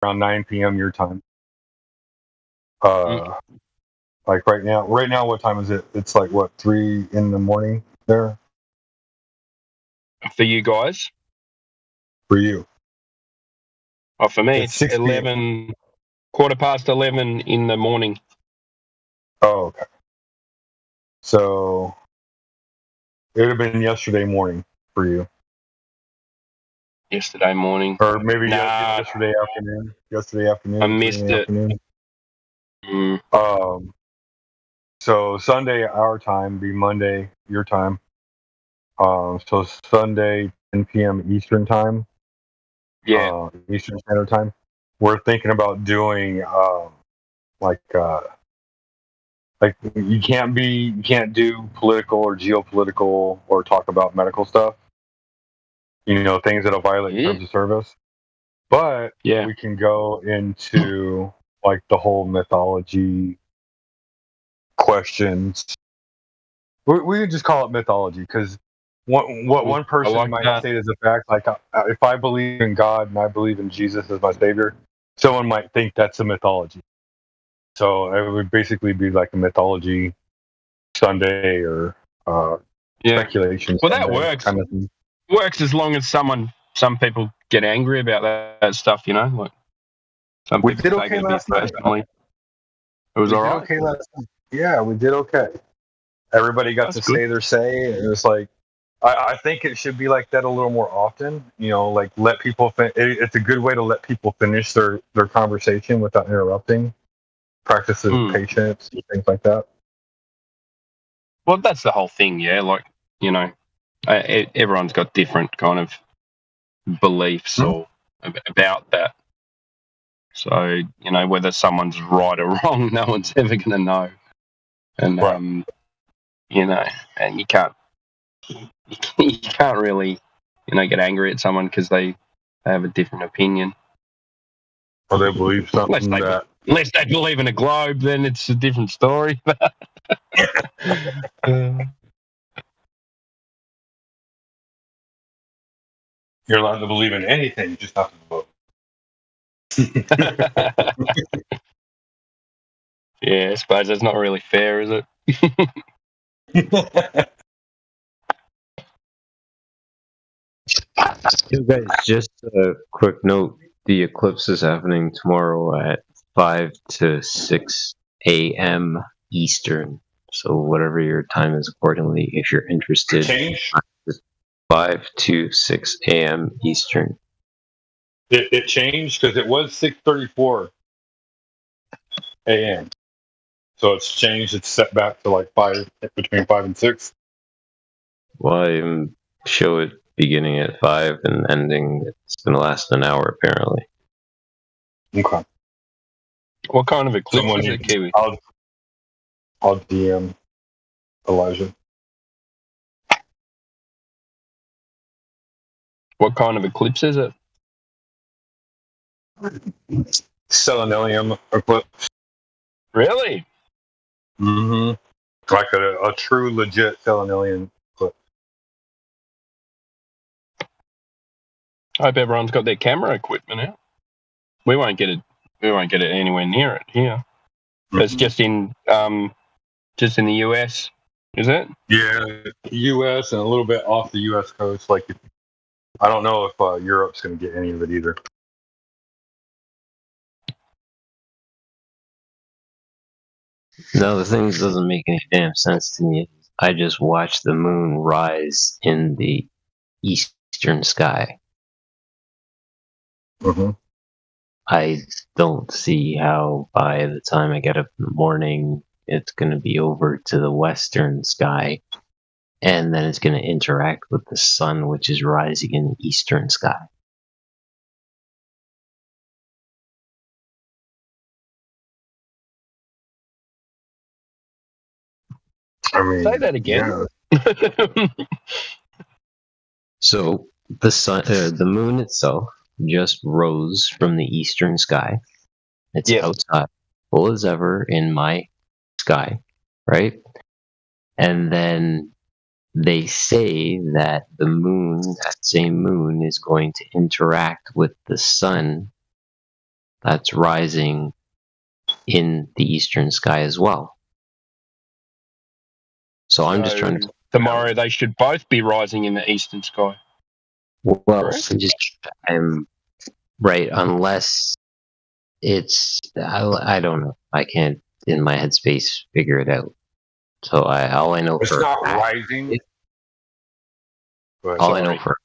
around 9 p.m. your time. Mm. Like right now, what time is it? It's like what, 3 in the morning there For you guys, for you. for me, It's it's 6 p.m. 11, quarter past 11 in the morning. Oh, okay. So it would have been yesterday morning for you, Yesterday morning. or maybe Nah, yesterday afternoon. Yesterday I afternoon, 3 in missed the it. afternoon. Mm. So Sunday our time be Monday your time. So Sunday 10 p.m. Eastern time, Yeah. Eastern Standard Time. We're thinking about doing like you can't do political or geopolitical or talk about medical stuff. Things that'll violate Yeah. terms of service. But Yeah. we can go into like the whole mythology questions. We can just call it mythology because what one I person like might that. state as a fact, like if I believe in God and I believe in Jesus as my savior, someone might think that's a mythology. So it would basically be like a mythology Sunday or Yeah. speculation Well, that Sunday works. kind of thing. Works as long as some people get angry about that stuff, Like some We people did take okay it a bit last night. personally. It was We all did right. okay last night. Yeah, we did okay. Everybody got That's to good. say their say, and it was like I think it should be like that a little more often. Like let people. It's a good way to let people finish their conversation without interrupting. Practices Mm. patience, things like that. Well, that's the whole thing, yeah. Everyone's got different kind of beliefs Mhm. or about that. So whether someone's right or wrong, no one's ever going to know. And Right. and you can't really get angry at someone because they have a different opinion. Or they believe Unless something they that. unless they believe in a globe, then it's a different story. You're allowed to believe in anything, just not to vote. Yeah, I suppose that's not really fair, is it? You guys, just a quick note. The eclipse is happening tomorrow at 5 to 6 a.m. Eastern. So whatever your time is accordingly, if you're interested, Change. 5 to 6 a.m. Eastern. It changed because it was 6:34 a.m. So it's changed. It's set back to like between 5 and 6. Well, I show it beginning at 5 and ending. It's going to last an hour, apparently. Okay. What kind of eclipse Someone is it, Kiwi? I'll DM Elijah. What kind of eclipse is it? Selenium eclipse. Really? Mm-hmm. Like a true legit selenium eclipse. I hope everyone's got their camera equipment out. We won't get it. We won't get it anywhere near it here. Mm-hmm. It's just in the US, is it? Yeah, U.S. and a little bit off the U.S. coast. Like, I don't know if Europe's going to get any of it either. No, the thing that doesn't make any damn sense to me is I just watched the moon rise in the eastern sky. Mm-hmm. I don't see how by the time I get up in the morning, it's going to be over to the western sky, and then it's going to interact with the sun, which is rising in the eastern sky. I mean, Say that again. Yeah. So the moon itself just rose from the eastern sky. It's Yes. outside, full as ever in my sky, right? And then they say that the moon, that same moon, is going to interact with the sun that's rising in the eastern sky as well. So I'm just trying to. Tomorrow they should both be rising in the eastern sky. Well, Correct. I'm right, unless it's. I don't know. I can't, in my headspace, figure it out. So all I know It's for not a fact- rising. But all I know Sorry. for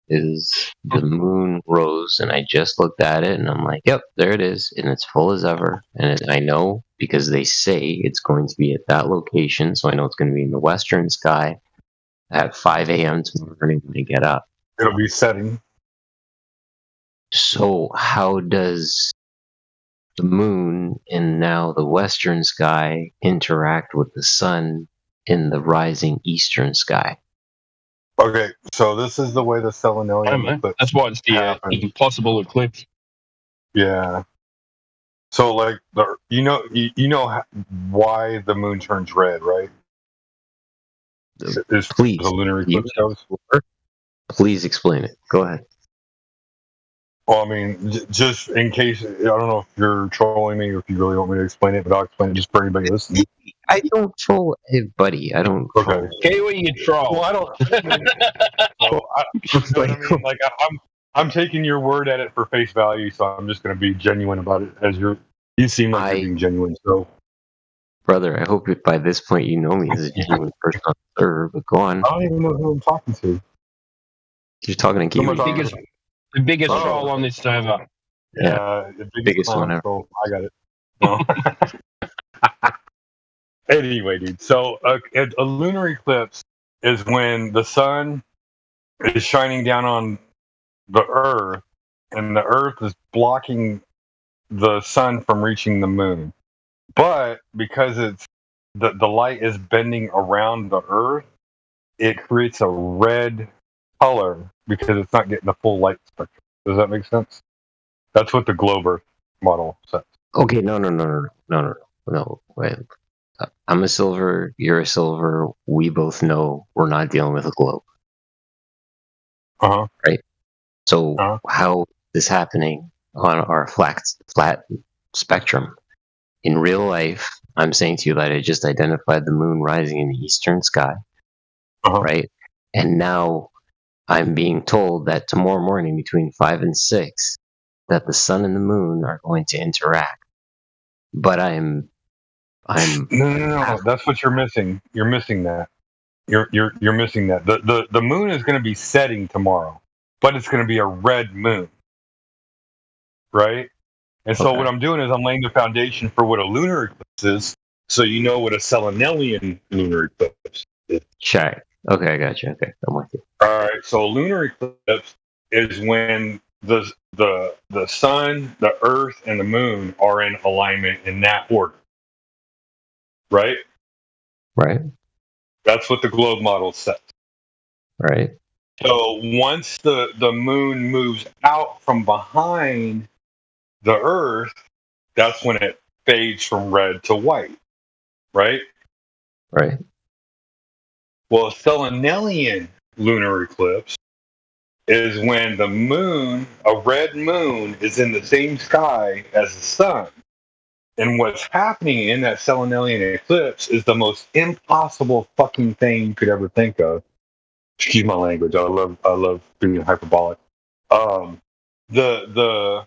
is the moon rose, and I just looked at it, and I'm like, yep, there it is, and it's full as ever. And I know because they say it's going to be at that location, so I know it's going to be in the western sky at 5 a.m. tomorrow morning when I get up. it'll be setting. So how does the moon and now the western sky interact with the sun in the rising eastern sky? Okay, so this is the way the I don't selenelian know. eclipse That's why it's the happens. impossible eclipse. Yeah. So like you know why the moon turns red, right? Is Please, the lunar eclipse goes. please explain it. Go ahead. Well, I mean, just in case, I don't know if you're trolling me or if you really want me to explain it, but I'll explain it just for anybody listening. I don't troll, buddy. I don't Okay. troll. Kiwi, you troll. Well, I don't. So you know what I mean? Like I'm taking your word at it for face value, so I'm just going to be genuine about it. You seem like you're being genuine. So, Brother, I hope by this point you know me as a genuine person on the server, but go on. I don't even know who I'm talking to. You're talking to Who am I Kiwi. talking to? The biggest Oh. troll on this server. The Biggest clown one ever. troll. I got it. No. Anyway, dude. So a lunar eclipse is when the sun is shining down on the Earth, and the Earth is blocking the sun from reaching the moon. But because it's the light is bending around the Earth, it creates a red color because it's not getting the full light spectrum. Does that make sense? That's what the globe Earth model says. Okay, no. Wait. I'm a silver. You're a silver. We both know we're not dealing with a globe. Uh huh. So Uh-huh. how is this happening on our flat spectrum? In real life, I'm saying to you that I just identified the moon rising in the eastern sky, Uh-huh. right? And now I'm being told that tomorrow morning between 5 and 6 that the sun and the moon are going to interact. But I'm No. That's what you're missing. You're missing that. You're missing that. The moon is going to be setting tomorrow, but it's going to be a red moon, right? And so Okay. what I'm doing is I'm laying the foundation for what a lunar eclipse is, so you know what a selenelian lunar eclipse is. check. Okay, I got you. Okay, I'm with you. All right. So a lunar eclipse is when the sun, the earth, and the moon are in alignment in that order. Right? Right, That's what the globe model says. right. So once the moon moves out from behind the earth, that's when it fades from red to white. Right? Right. Well, a selenelian lunar eclipse is when the moon, a red moon, is in the same sky as the sun. And what's happening in that selenelian eclipse is the most impossible fucking thing you could ever think of. Excuse my language. I love being hyperbolic. The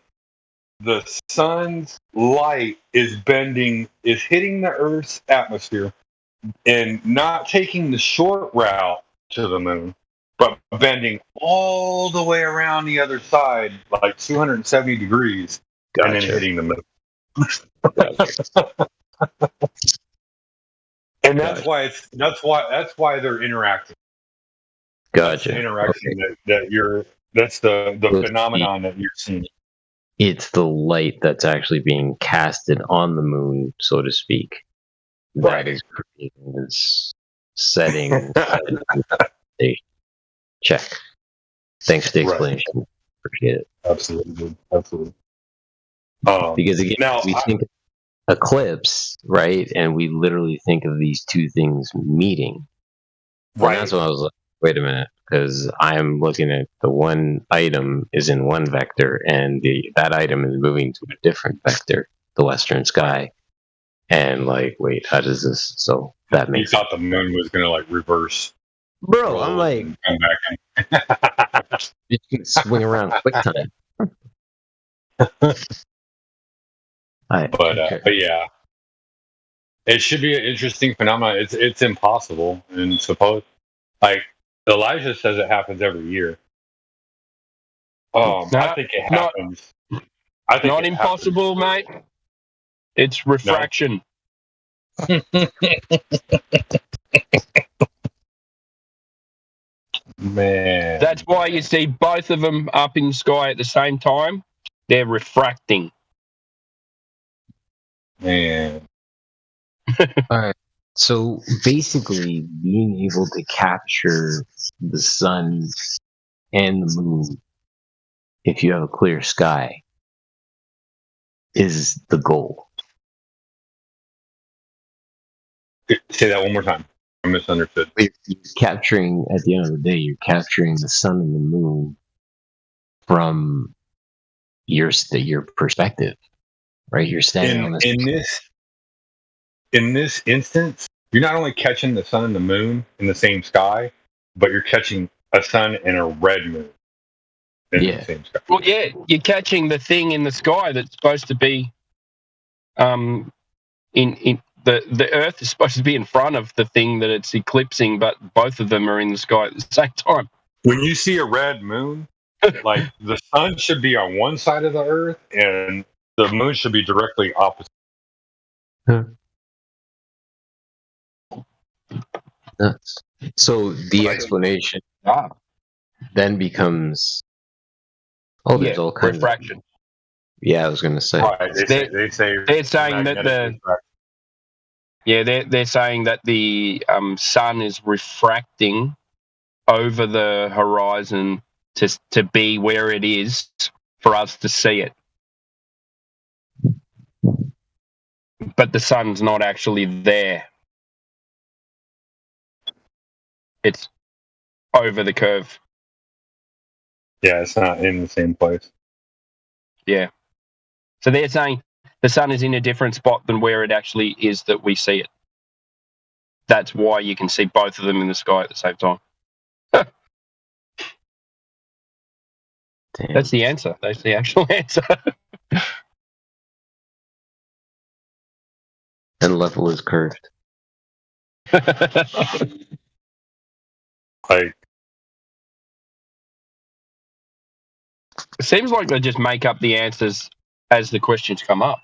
sun's light is hitting the Earth's atmosphere and not taking the short route to the moon, but bending all the way around the other side, like 270 degrees, and then Gotcha. hitting the moon. Gotcha. And that's why they're interacting. That's the Gotcha. interaction Okay. that's the Let's phenomenon that you're seeing. It's the light that's actually being casted on the moon, so to speak, Right. that is creating this setting. Check. Thanks for the Right. explanation. Appreciate it. Absolutely. Because again, now we think eclipse, right? And we literally think of these two things meeting. And right. that's when I was like, wait a minute. because I'm looking at the one item is in one vector, and that item is moving to a different vector, the western sky. And like, wait, how does this? So that You makes thought the moon was gonna like reverse, bro. I'm like, and come back in. you can swing around quick time. But yeah, it should be an interesting phenomenon. It's impossible, and like Elijah says it happens every year. I think it happens. I think Not it impossible, mate. It's refraction. Man, That's why you see both of them up in the sky at the same time. They're refracting. man. All right. So basically, being able to capture the sun and the moon, if you have a clear sky, is the goal. Say that one more time. I misunderstood. You're capturing, at the end of the day, you're capturing the sun and the moon from your perspective, right? You're standing on this. In this instance, you're not only catching the sun and the moon in the same sky, but you're catching a sun and a red moon in the same sky. Well, yeah, you're catching the thing in the sky that's supposed to be, in the Earth is supposed to be in front of the thing that it's eclipsing, but both of them are in the sky at the same time. When you see a red moon, like the sun should be on one side of the Earth, and the moon should be directly opposite. So the explanation then becomes, there's all kinds refraction. I was going to say. Right, they're saying that they're saying that the sun is refracting over the horizon to be where it is for us to see it. But the sun's not actually there. It's over the curve. Yeah, it's not in the same place. Yeah. So they're saying the sun is in a different spot than where it actually is that we see it. That's why you can see both of them in the sky at the same time. That's the answer. That's the actual answer. And level is curved. Like, it seems like they just make up the answers as the questions come up.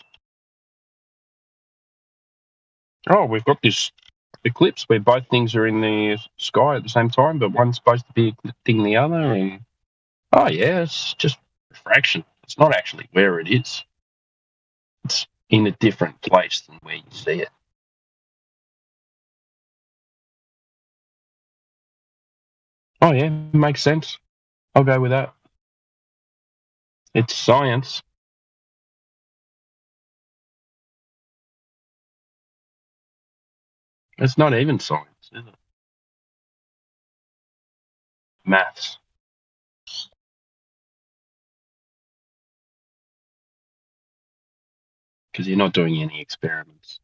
Oh, we've got this eclipse where both things are in the sky at the same time, but one's supposed to be eclipsing the other. And oh, yeah, it's just refraction. It's not actually where it is. It's in a different place than where you see it. Oh, yeah, makes sense. I'll go with that. It's science. It's not even science, is it? Maths. Because you're not doing any experiments.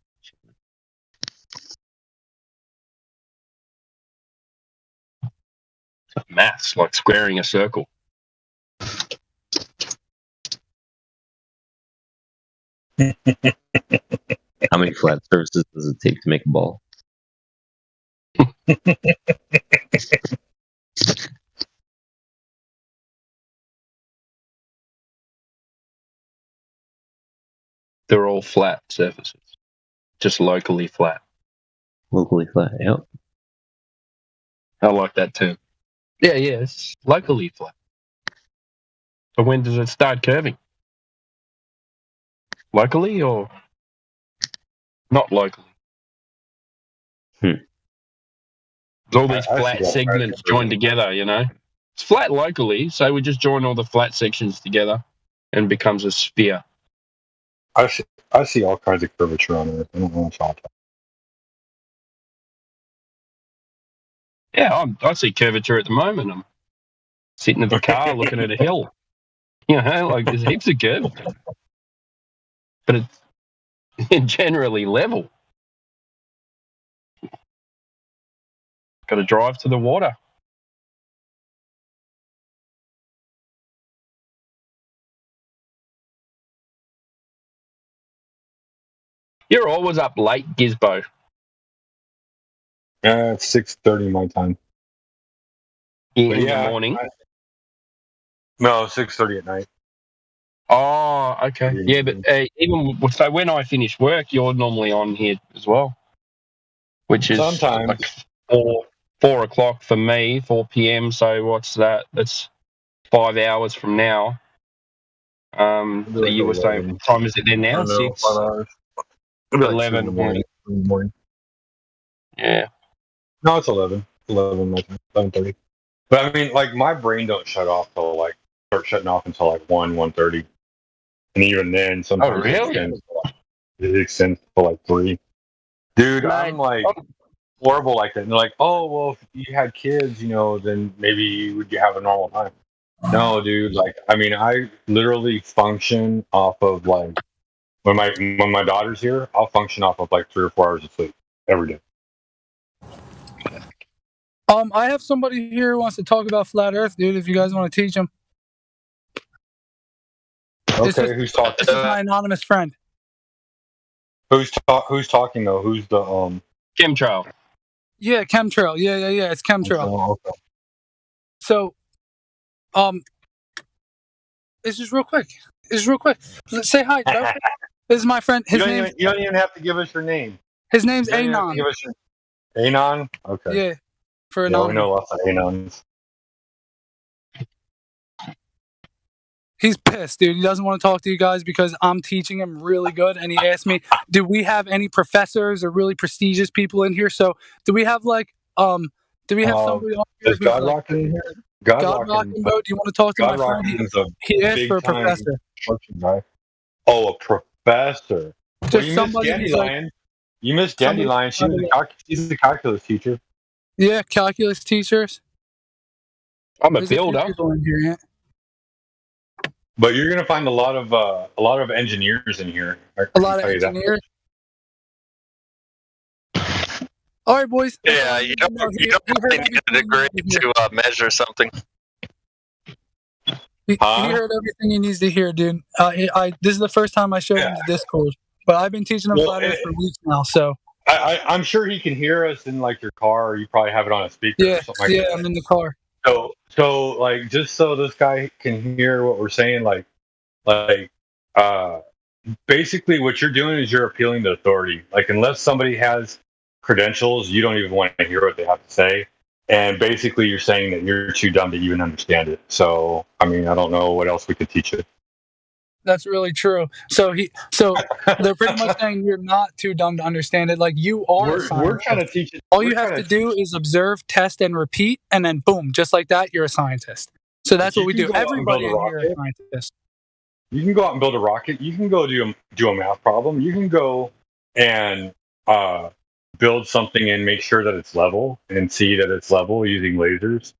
So maths, like squaring a circle. How many flat surfaces does it take to make a ball? They're all flat surfaces, just locally flat. Locally flat, yep. I like that term. Yeah, it's locally flat. But when does it start curving? Locally or not locally? All these flat segments joined together, It's flat locally, so we just join all the flat sections together and it becomes a sphere. I see all kinds of curvature on Earth. I don't know what's all Yeah, I see curvature at the moment. I'm sitting in the car looking at a hill. You know, like there's heaps of curvature, but it's generally level. Got to drive to the water. You're always up late, Gizbo. It's 6:30 my time. In But the yeah, morning. No, 6:30 at night. Oh, okay. Yeah, but even so, when I finish work, you're normally on here as well, which is Sometimes. like 4 o'clock for me, 4 p.m. So what's that? That's 5 hours from now. So Like you were saying, 11. what time is it there now? I don't know, 6, 5 hours. It'll be like 2 in 11. the morning. Yeah. No, it's 11. 11 my time. 11:30. But I mean, like my brain don't shut off till like start shutting off until like 1:30, and even then sometimes really? it extends to like 3. Dude, Mate, I'm like horrible like that. And they're like, oh well, if you had kids, then maybe would you have a normal time? No, dude. Like, I mean, I literally function off of like when my daughter's here, I'll function off of like 3 or 4 hours of sleep every day. I have somebody here who wants to talk about flat Earth, dude. If you guys want to teach them. Okay, who's talking? This is my anonymous friend. Who's talking though? Who's the chemtrail? Yeah, chemtrail. Yeah. It's chemtrail. Okay. So, it's just real quick. Say hi, Joe. This is my friend. You don't even have to give us your name. His name's Anon. Anon? Okay. Yeah, for Yeah, anonymous. we know lots of Anons. He's pissed, dude. He doesn't want to talk to you guys because I'm teaching him really good. And he asked me, do we have any professors or really prestigious people in here? So do we have somebody on here? Is God Rockin' in here? God Rockin', bro. Do you want to talk to my friend? He asked for a professor. Guy. Oh, a professor. Just you somebody missed Dandelion. You missed Dandelion. She's a calculus teacher. Yeah, calculus teachers. I'm a builder. People in here, yeah. But you're gonna find a lot of engineers in here. A lot of engineers. All right, boys. Yeah, you don't really need a degree to measure something. He heard everything he needs to hear, dude. This is the first time I showed him the Discord, but I've been teaching him flat Earth for weeks now. So I'm sure he can hear us in like your car, or you probably have it on a speaker or something like that. Yeah, I'm in the car. So like just so this guy can hear what we're saying, basically what you're doing is you're appealing to authority. Like unless somebody has credentials, you don't even want to hear what they have to say. And basically you're saying that you're too dumb to even understand it. So I mean, I don't know what else we could teach you. That's really true. So they're pretty much saying you're not too dumb to understand it. Like you are. We're trying to teach it. All you have to do is observe, test, and repeat, and then boom, just like that, you're a scientist. So that's what we do. Everybody in here is a scientist. You can go out and build a rocket. You can go do a math problem. You can go and build something and make sure that it's level and see that it's level using lasers.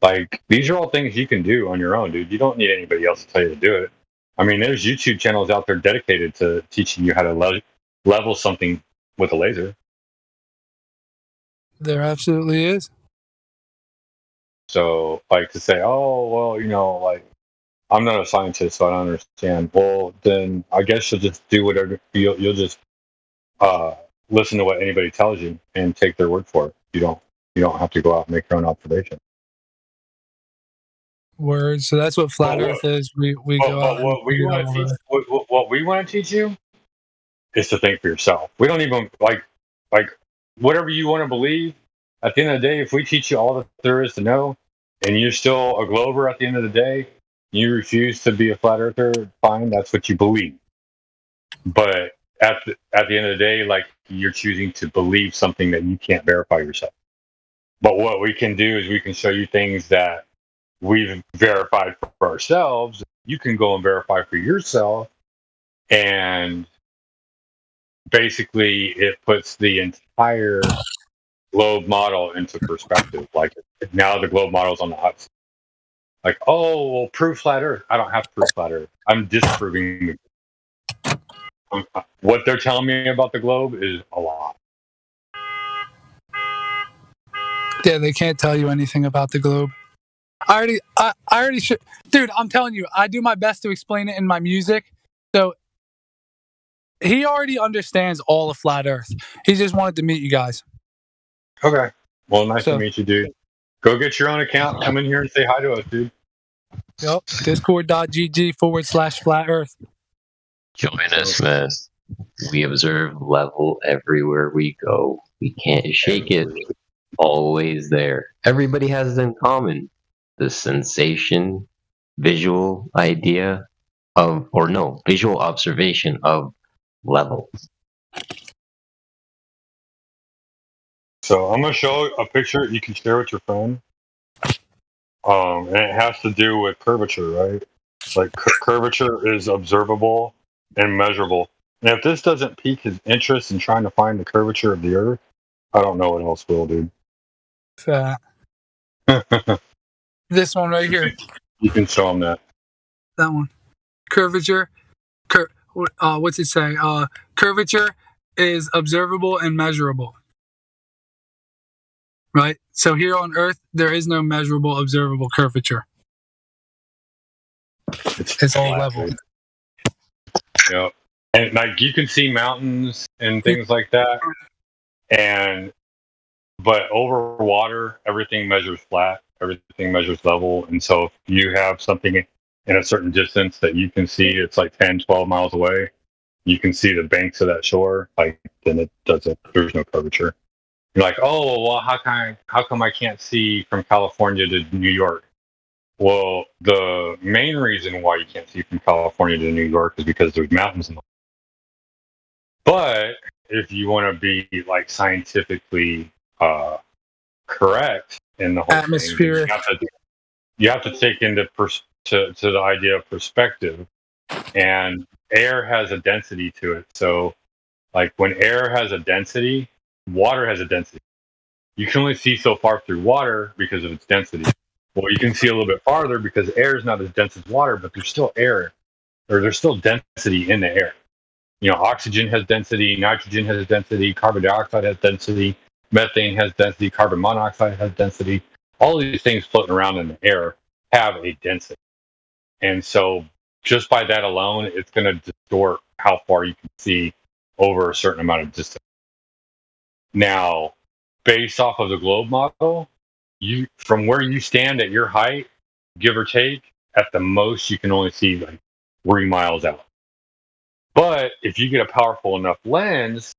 Like these are all things you can do on your own, dude. You don't need anybody else to tell you to do it. I mean, there's YouTube channels out there dedicated to teaching you how to level something with a laser. There absolutely is. So, like to say, oh, well, like I'm not a scientist, so I don't understand. Well, then I guess you'll just do whatever. You'll just listen to what anybody tells you and take their word for it. You don't have to go out and make your own observation. Word. So that's what flat Earth is. We go out. What we want to teach you is to think for yourself. We don't even like whatever you want to believe. At the end of the day, if we teach you all that there is to know, and you're still a Glover at the end of the day, you refuse to be a flat earther. Fine, that's what you believe. But at the end of the day, like you're choosing to believe something that you can't verify yourself. But what we can do is we can show you things that we've verified for ourselves. You can go and verify for yourself, and basically it puts the entire globe model into perspective. Like now the globe model's on the hot seat. Like, oh, well, prove flat Earth. I don't have to prove flat Earth. I'm disproving what they're telling me about the globe is a lot. Yeah, they can't tell you anything about the globe. I already should, dude. I'm telling you, I do my best to explain it in my music. So he already understands all of flat Earth. He just wanted to meet you guys. Okay. Well, nice to meet you, dude. Go get your own account. Come in here and say hi to us, dude. Yep. Discord.gg/flat Earth. Join us, man. We observe level everywhere we go. We can't shake it. Always there. Everybody has it in common. The sensation, visual idea of, or no, visual observation of level. So I'm going to show a picture you can share with your friend. And it has to do with curvature, right? Like curvature is observable and measurable. And if this doesn't pique his interest in trying to find the curvature of the Earth, I don't know what else will, dude. This one right here. You can show him that. That one. Curvature. What's it say? Curvature is observable and measurable. Right? So here on Earth, there is no measurable, observable curvature. It's all level. Dude. Yep. And like you can see mountains and things like that. But over water, everything measures flat, everything measures level. And so if you have something in a certain distance that you can see, it's like 10, 12 miles away, you can see the banks of that shore, like then there's no curvature. You're like, oh, well, how come I can't see from California to New York? Well, the main reason why you can't see from California to New York is because there's mountains in the way. But if you want to be like scientifically correct in the whole atmosphere, thing, you have to take into to the idea of perspective, and air has a density to it. So, like when air has a density, water has a density. You can only see so far through water because of its density. Well, you can see a little bit farther because air is not as dense as water, but there's still air, or there's still density in the air. You know, oxygen has density, nitrogen has density, carbon dioxide has density, methane has density, carbon monoxide has density. All of these things floating around in the air have a density. And so just by that alone, it's going to distort how far you can see over a certain amount of distance. Now, based off of the globe model, from where you stand at your height, give or take, at the most you can only see like 3 miles out. But if you get a powerful enough lens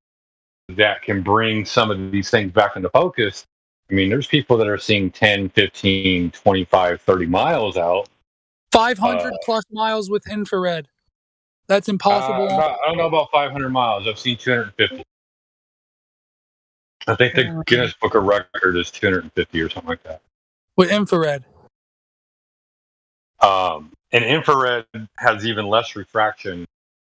that can bring some of these things back into focus, I mean, there's people that are seeing 10, 15, 25, 30 miles out. 500 plus miles with infrared. That's impossible. I don't know about 500 miles. I've seen 250. I think the Guinness Book of Record is 250 or something like that. With infrared. And infrared has even less refraction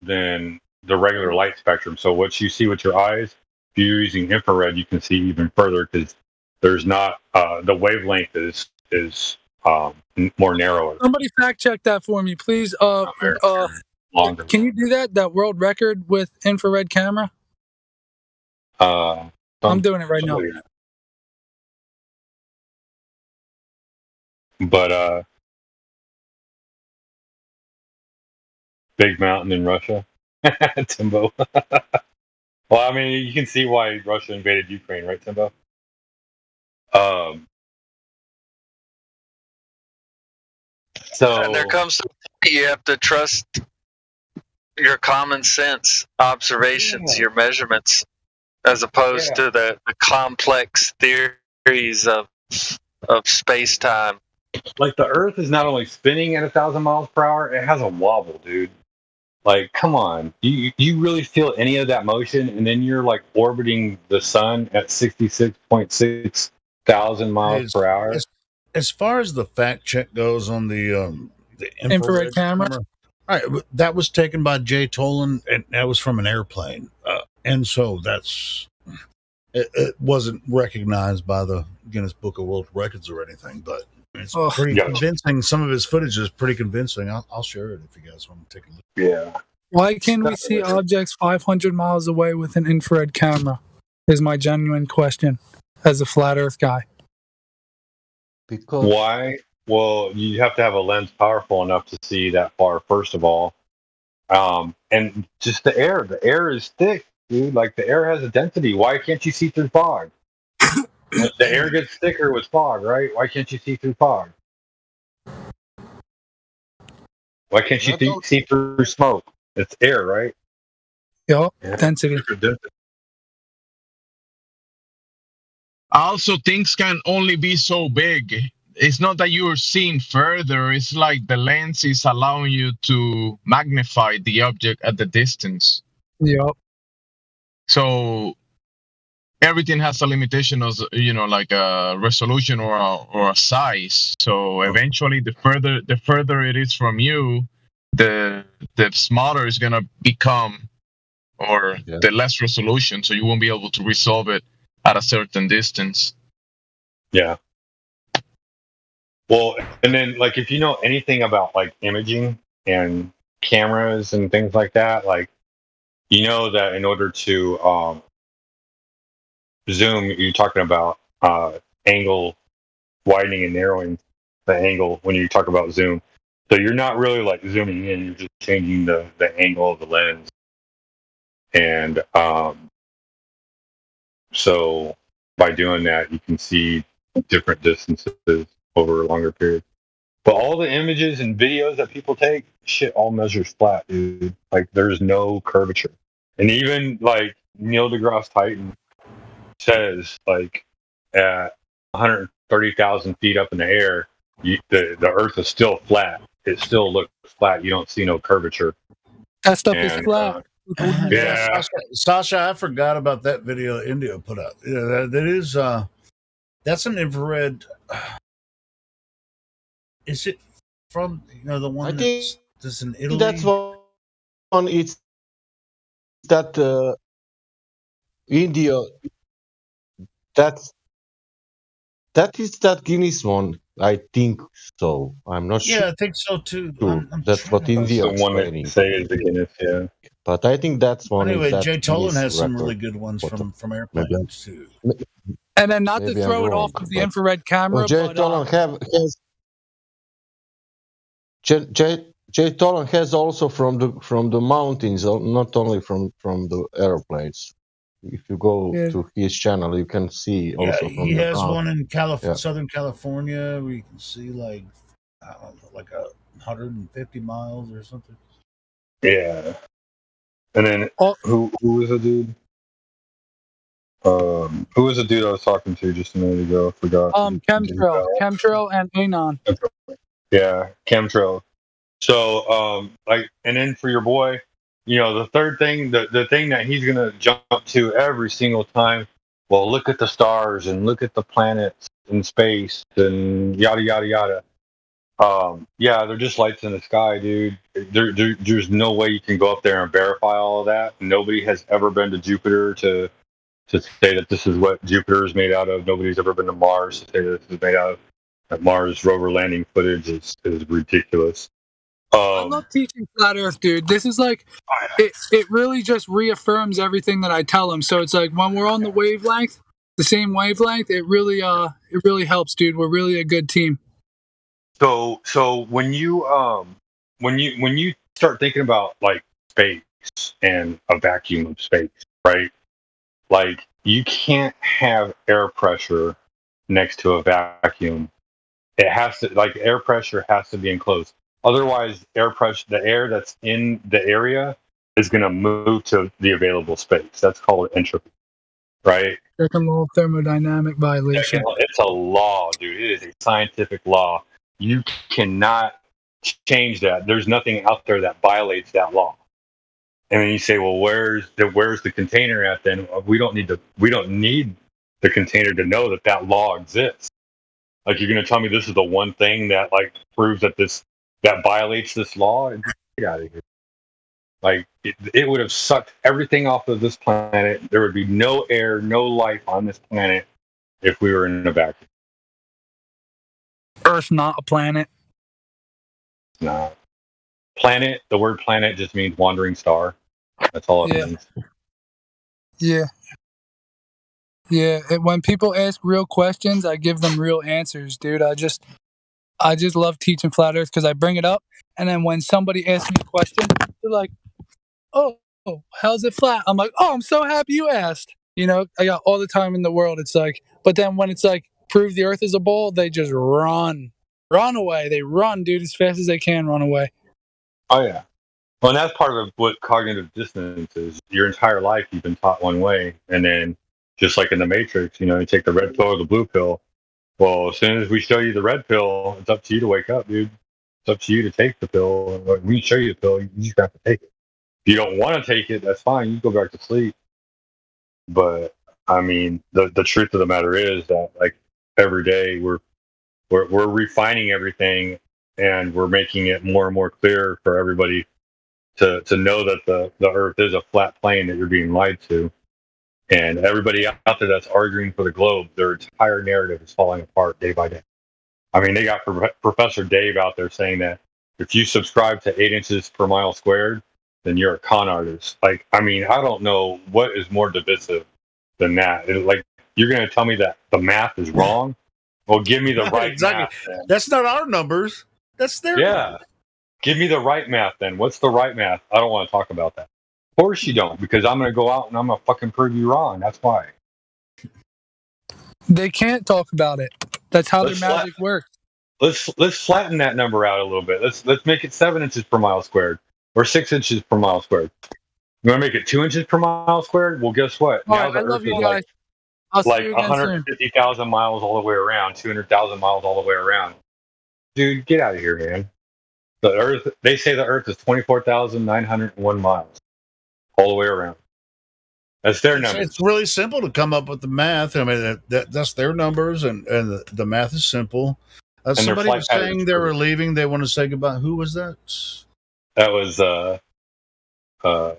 than the regular light spectrum. So what you see with your eyes, if you're using infrared, you can see even further because there's not the wavelength is more narrower. Somebody fact check that for me, please. Longer. Can you do that? That world record with infrared camera? I'm doing it right now. But big mountain in Russia, Timbo. Well, I mean, you can see why Russia invaded Ukraine, right, Timbo? So and there comes you have to trust your common sense observations, your measurements, as opposed to the complex theories of space-time. Like the Earth is not only spinning at 1,000 miles per hour, it has a wobble, dude. Like, come on. You really feel any of that motion, and then you're like orbiting the sun at 66.6 thousand miles per hour. As far as the fact check goes on the infrared camera, all right, that was taken by Jay Tolan, and that was from an airplane, and so that's It wasn't recognized by the Guinness Book of World Records or anything, but it's Ugh. pretty Yeah. convincing. Some of his footage is pretty convincing. I'll share it if you guys want to take a look. Yeah. Why can we see objects 500 miles away with an infrared camera? Is my genuine question as a flat Earth guy. Because Why? Well, you have to have a lens powerful enough to see that far, first of all. And just the air. The air is thick, dude. Like, the air has a density. Why can't you see through fog? The air gets thicker with fog, right? Why can't you see through fog? Why can't you see through smoke? It's air, right? Yup, Yeah. density. Also, things can only be so big. It's not that you're seeing further. It's like the lens is allowing you to magnify the object at the distance. Yup. So everything has a limitation of, like a resolution or a size. So eventually, the further it is from you, the smaller it's gonna become, or the less resolution. So you won't be able to resolve it at a certain distance. Yeah. Well, and then, like, if you know anything about, like, imaging and cameras and things like that, like, you know that in order to zoom, you're talking about angle widening and narrowing the angle when you talk about zoom. So you're not really, like, zooming in, you're just changing the angle of the lens. And so by doing that, you can see different distances over a longer period. But all the images and videos that people take, shit all measures flat, dude. Like, there's no curvature. And even, like, Neil deGrasse Tyson says, like, at 130,000 feet up in the air, the Earth is still flat. It still looks flat. You don't see no curvature. That stuff is And, flat. Yeah. Sasha, I forgot about that video India put out. Yeah, that is that's an infrared. Is it from the one that's in Italy? That's one. It's that India. That is that Guinness one. I think so. I'm not sure. Yeah, I think so too. I'm That's what trying to- India the one that explaining. say is the Guinness, yeah. But I think that's one. Anyway, is that Jay Tolan Guinness has some record. really good ones from airplanes too. And then not Maybe to I'm throw it wrong, off of the but- infrared camera, Well, Jay but Tolan has Jay Tolan has also from the mountains, not only from the airplanes. If you go Yeah. to his channel, you can see also from He the has ground. one in Yeah. Southern California where you can see like I don't know, like 150 miles or something. Yeah. And then Oh. who was the dude? Who was the dude I was talking to just a minute ago? I forgot. Chemtrail and Anon. Yeah, chemtrail. So, and then for your boy, the third thing, the thing that he's gonna jump to every single time. Well, look at the stars and look at the planets in space and yada yada yada. Yeah, they're just lights in the sky, dude. There's no way you can go up there and verify all of that. Nobody has ever been to Jupiter to say that this is what Jupiter is made out of. Nobody's ever been to Mars to say that this is made out of. That Mars rover landing footage is ridiculous. I love teaching flat Earth, dude. This is like, it really just reaffirms everything that I tell them. So it's like when we're on the wavelength, the same wavelength, it really helps, dude. We're really a good team. So when you start thinking about, like, space and a vacuum of space, right? Like, you can't have air pressure next to a vacuum. It has to, like, air pressure has to be enclosed. Otherwise, the air that's in the area is going to move to the available space. That's called entropy, right? Second law of thermodynamic violation. It's a law, dude. It is a scientific law. You cannot change that. There's nothing out there that violates that law. And then you say, well, where's the container at then? We don't need the container to know that law exists. Like, you're going to tell me this is the one thing that, like, proves that violates this law? Get out of here. Like it would have sucked everything off of this planet. There would be no air, no life on this planet if we were in a vacuum. Earth not a planet. No. Planet, the word planet just means wandering star. That's all it Yeah. means. Yeah. Yeah. When people ask real questions, I give them real answers, dude. I just love teaching flat Earth because I bring it up, and then when somebody asks me a question, they're like, "Oh, how's it flat?" I'm like, "Oh, I'm so happy you asked." You know, I got all the time in the world. It's like, but then when it's like, prove the Earth is a ball, they just run away. They run, dude, as fast as they can run away. Oh yeah. Well, and that's part of what cognitive dissonance is. Your entire life you've been taught one way, and then just like in the Matrix, you know, you take the red pill or the blue pill. Well, as soon as we show you the red pill, it's up to you to wake up, dude. It's up to you to take the pill. When we show you the pill, you just have to take it. If you don't want to take it, that's fine. You go back to sleep. But I mean, the truth of the matter is that like every day we're refining everything, and we're making it more and more clear for everybody to know that the Earth is a flat plane that you're being lied to. And everybody out there that's arguing for the globe, their entire narrative is falling apart day by day. I mean, they got Professor Dave out there saying that if you subscribe to 8 inches per mile squared, then you're a con artist. Like, I mean, I don't know what is more divisive than that. Like, you're going to tell me that the math is wrong? Well, give me the right Exactly. math. Then. That's not our numbers. That's their numbers. Give me the right math then. What's the right math? I don't want to talk about that. Of course you don't, because I'm going to go out and I'm going to fucking prove you wrong. That's why. They can't talk about it. That's how their magic works. Let's flatten that number out a little bit. Let's make it 7 inches per mile squared or 6 inches per mile squared. You want to make it 2 inches per mile squared? Well, guess what? All right, I love you guys. I'll like see you again 150,000 miles all the way around, 200,000 miles all the way around. Dude, get out of here, man. The Earth, they say the Earth is 24,901 miles all the way around. That's their number. It's really simple to come up with the math. I mean, that's their numbers, and the math is simple. Somebody was saying they were leaving. They want to say goodbye. Who was that? That was Chemtrail.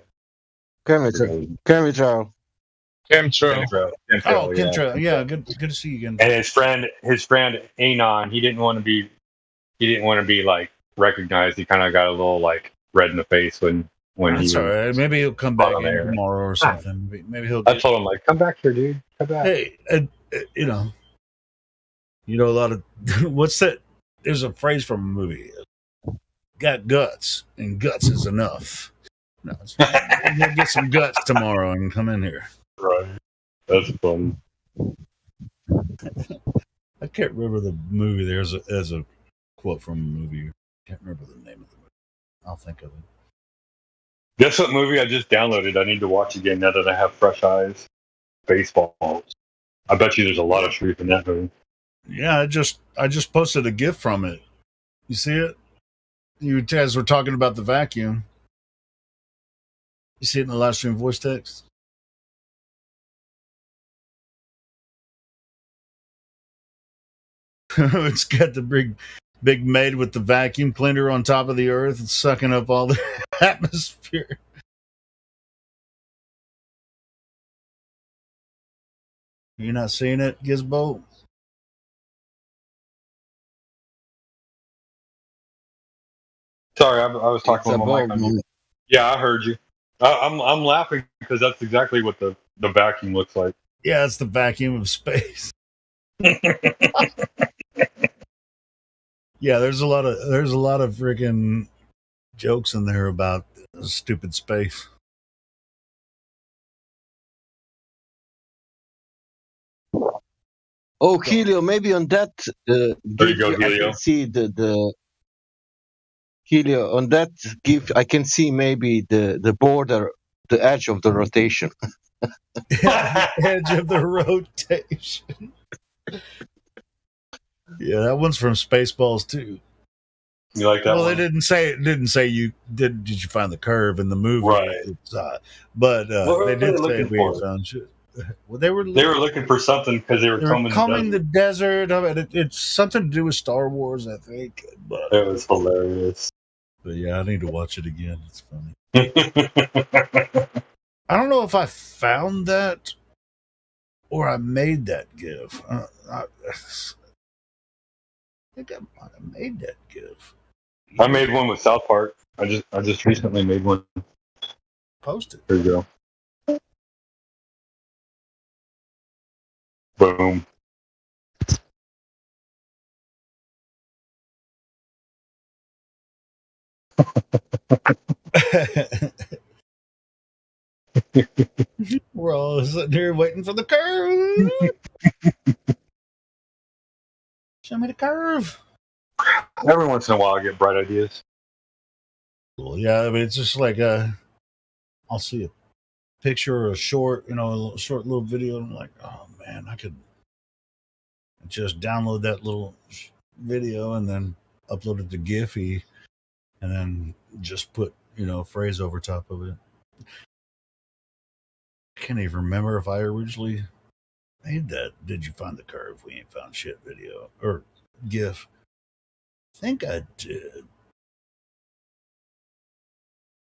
Chemtrail. Yeah, good to see you again. And his friend Anon, he didn't want to be like recognized. He kind of got a little like red in the face when That's he. All right. Maybe he'll come back in tomorrow or something. Maybe he'll. I told him like, come back here, dude. Come back. Hey, you know a lot of what's that? There's a phrase from a movie. Got guts, and guts is enough. No, we'll get some guts tomorrow and come in here. Right. That's fun. I can't remember the movie. There's a quote from a movie. I can't remember the name of the movie. I'll think of it. Guess what movie I just downloaded? I need to watch again now that I have fresh eyes. Baseball. I bet you there's a lot of truth in that movie. Yeah, I just posted a GIF from it. You see it? You guys were talking about the vacuum. You see it in the live stream voice text? It's got the big maid with the vacuum cleaner on top of the Earth and sucking up all the atmosphere. You not seeing it, Gizbo? Sorry, I was talking with my mic. Yeah, I heard you. I'm laughing because that's exactly what the vacuum looks like. Yeah, it's the vacuum of space. Yeah, there's a lot of freaking jokes in there about stupid space. Oh, Helio, maybe on that. There you go, Helio. I can see the Helio on that GIF. I can see maybe the border, the edge of the rotation. Yeah, the edge of the rotation. Yeah, that one's from Spaceballs too. You like that? Well, one? They didn't say you did. Did you find the curve in the movie? Right. But they did say looking we for? found shit. Well, they were looking for something because they were combing the desert. It's something to do with Star Wars, I think. But it was hilarious. But yeah, I need to watch it again. It's funny. I don't know if I found that or I made that GIF. I think I might have made that GIF. I made one with South Park. I just recently made one. Post it. Here you go. Boom. We're all sitting here waiting for the curve. Show me the curve. Every once in a while, I get bright ideas. Cool. Yeah, I mean, it's just like I'll see a picture or a short, a short little video, and I'm like, oh man, I could just download that little video and then upload it to Giphy, and then just put a phrase over top of it. I can't even remember if I originally made that. Did you find the curve? We ain't found shit video or GIF. I think I did.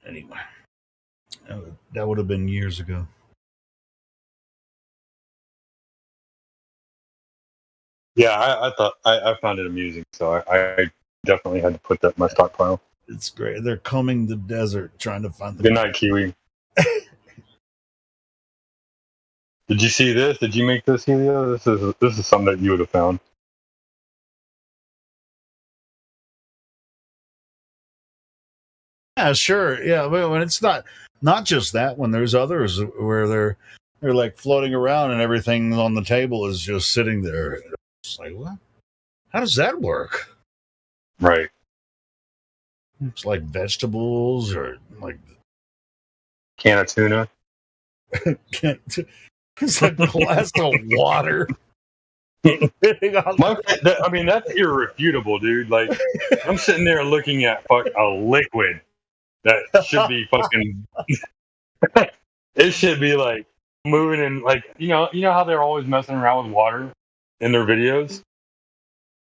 Anyway, that would have been years ago. Yeah, I thought I found it amusing, so I definitely had to put that in my stockpile. It's great. They're combing the desert trying to find the. Good night, Kiwi. Did you see this? Did you make this, Helio? This is something that you would have found. Yeah, sure. Yeah, when it's not just that. When there's others where they're like floating around and everything on the table is just sitting there. It's like, what? How does that work? Right. It's like vegetables or like can of tuna. It's like a glass of water. I mean, that's irrefutable, dude. Like, I'm sitting there looking at a liquid that should be fucking. It should be like moving and like you know how they're always messing around with water in their videos.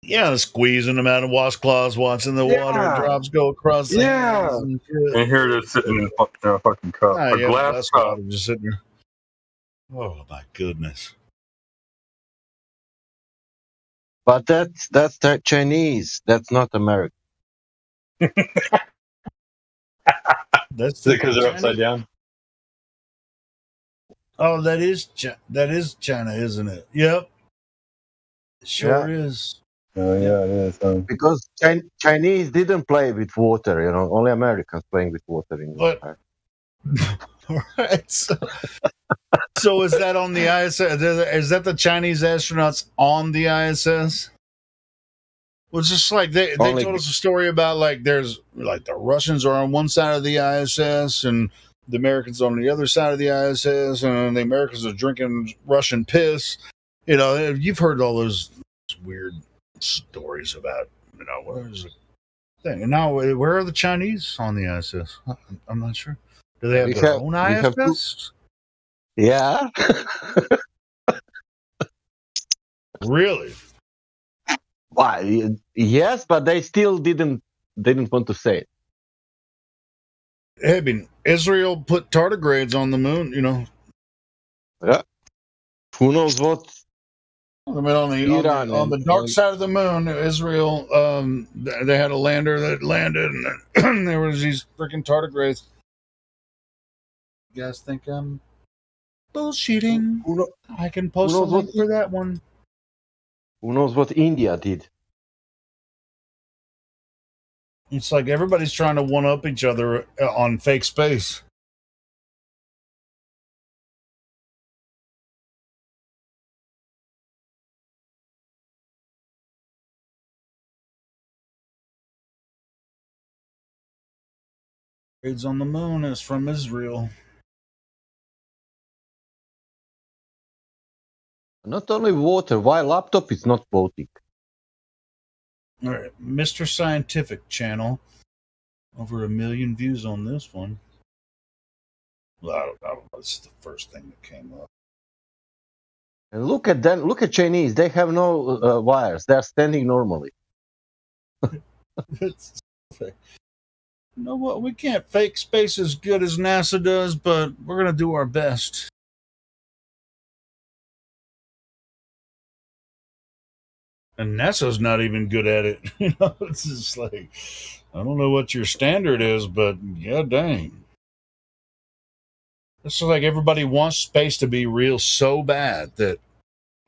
Yeah, squeezing them out of washcloths, watching the water drops go across. The hands and here it is sitting in a fucking cup, a glass cup, just sitting there. Oh my goodness! But that's the Chinese. That's not American. That's because they're upside down. Oh, that is China, isn't it? Yep, it sure is. Oh yeah, it is. Because Chinese didn't play with water. Only Americans playing with water in the fire. All right. So is that on the ISS? Is that the Chinese astronauts on the ISS? Well, it's just like they told us a story about like there's like the Russians are on one side of the ISS and the Americans on the other side of the ISS, and the Americans are drinking Russian piss. You've heard all those weird stories about what is the thing. And now, where are the Chinese on the ISS? I'm not sure. Do they have their own ISS? Yeah. Really? Why? Yes, but they still didn't want to say it. I mean, Israel put tardigrades on the moon. Yeah. Who knows what? I mean, on the dark side of the moon, Israel, they had a lander that landed, and there was these freaking tardigrades. You guys think I'm bullshitting? I can post a link for that one. Who knows what India did? It's like everybody's trying to one-up each other on fake space. Raids on the moon is from Israel. Not only water. Why laptop is not floating? All right, Mr. Scientific channel. Over 1 million views on this one. Well, I don't know. This is the first thing that came up. And look at them. Look at Chinese. They have no wires. They are standing normally. You know what? We can't fake space as good as NASA does, but we're going to do our best. And NASA's not even good at it. You know, it's just like, I don't know what your standard is, but yeah, dang. It's like everybody wants space to be real so bad that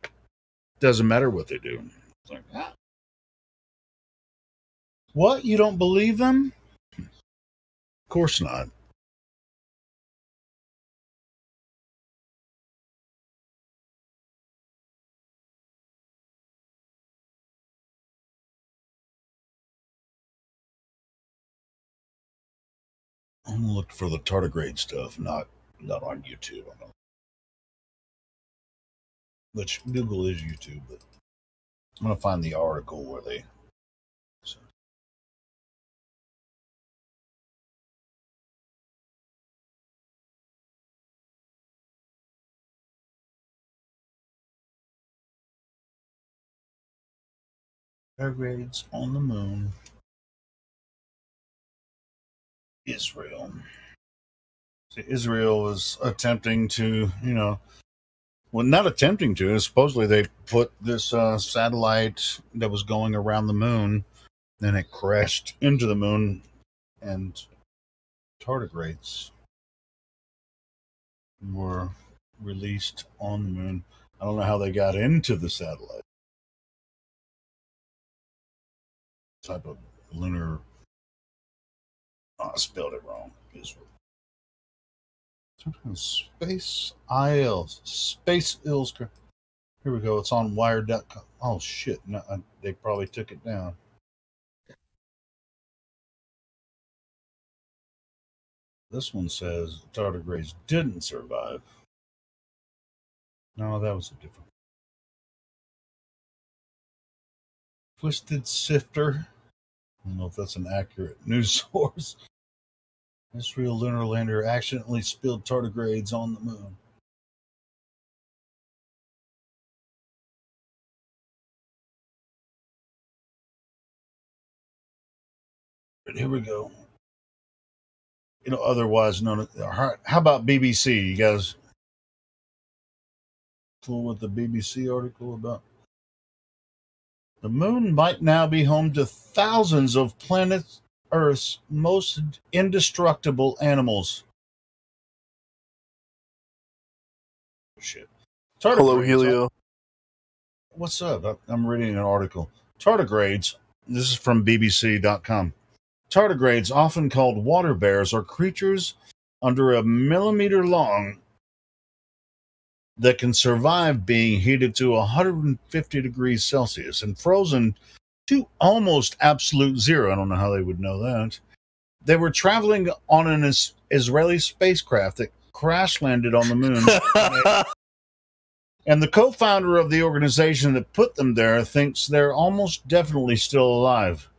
it doesn't matter what they do. It's like, ah. What? You don't believe them? Of course not. I'm gonna look for the tardigrade stuff, not on YouTube. I know. Which Google is YouTube, but I'm gonna find the article where they. So. Tardigrades on the moon. Israel. So Israel is attempting to, well, not attempting to. Supposedly they put this satellite that was going around the moon, and it crashed into the moon, and tardigrades were released on the moon. I don't know how they got into the satellite. Type of lunar. Oh, I spelled it wrong. Israel. Space ILs. Space Ills. Here we go. It's on Wired.com. Oh shit! No, they probably took it down. This one says tardigrades didn't survive. No, that was a different. Twisted Sifter. I don't know if that's an accurate news source. Israel lunar lander accidentally spilled tardigrades on the moon. But here we go. Otherwise known as. How about BBC? You guys cool with the BBC article about? The moon might now be home to thousands of planet Earth's most indestructible animals. Shit. Hello, Helio. What's up? I'm reading an article. Tardigrades, this is from BBC.com. Tardigrades, often called water bears, are creatures under a millimeter long that can survive being heated to 150 degrees Celsius and frozen to almost absolute zero. I don't know how they would know that. They were traveling on an Israeli spacecraft that crash landed on the moon. And the co-founder of the organization that put them there thinks they're almost definitely still alive.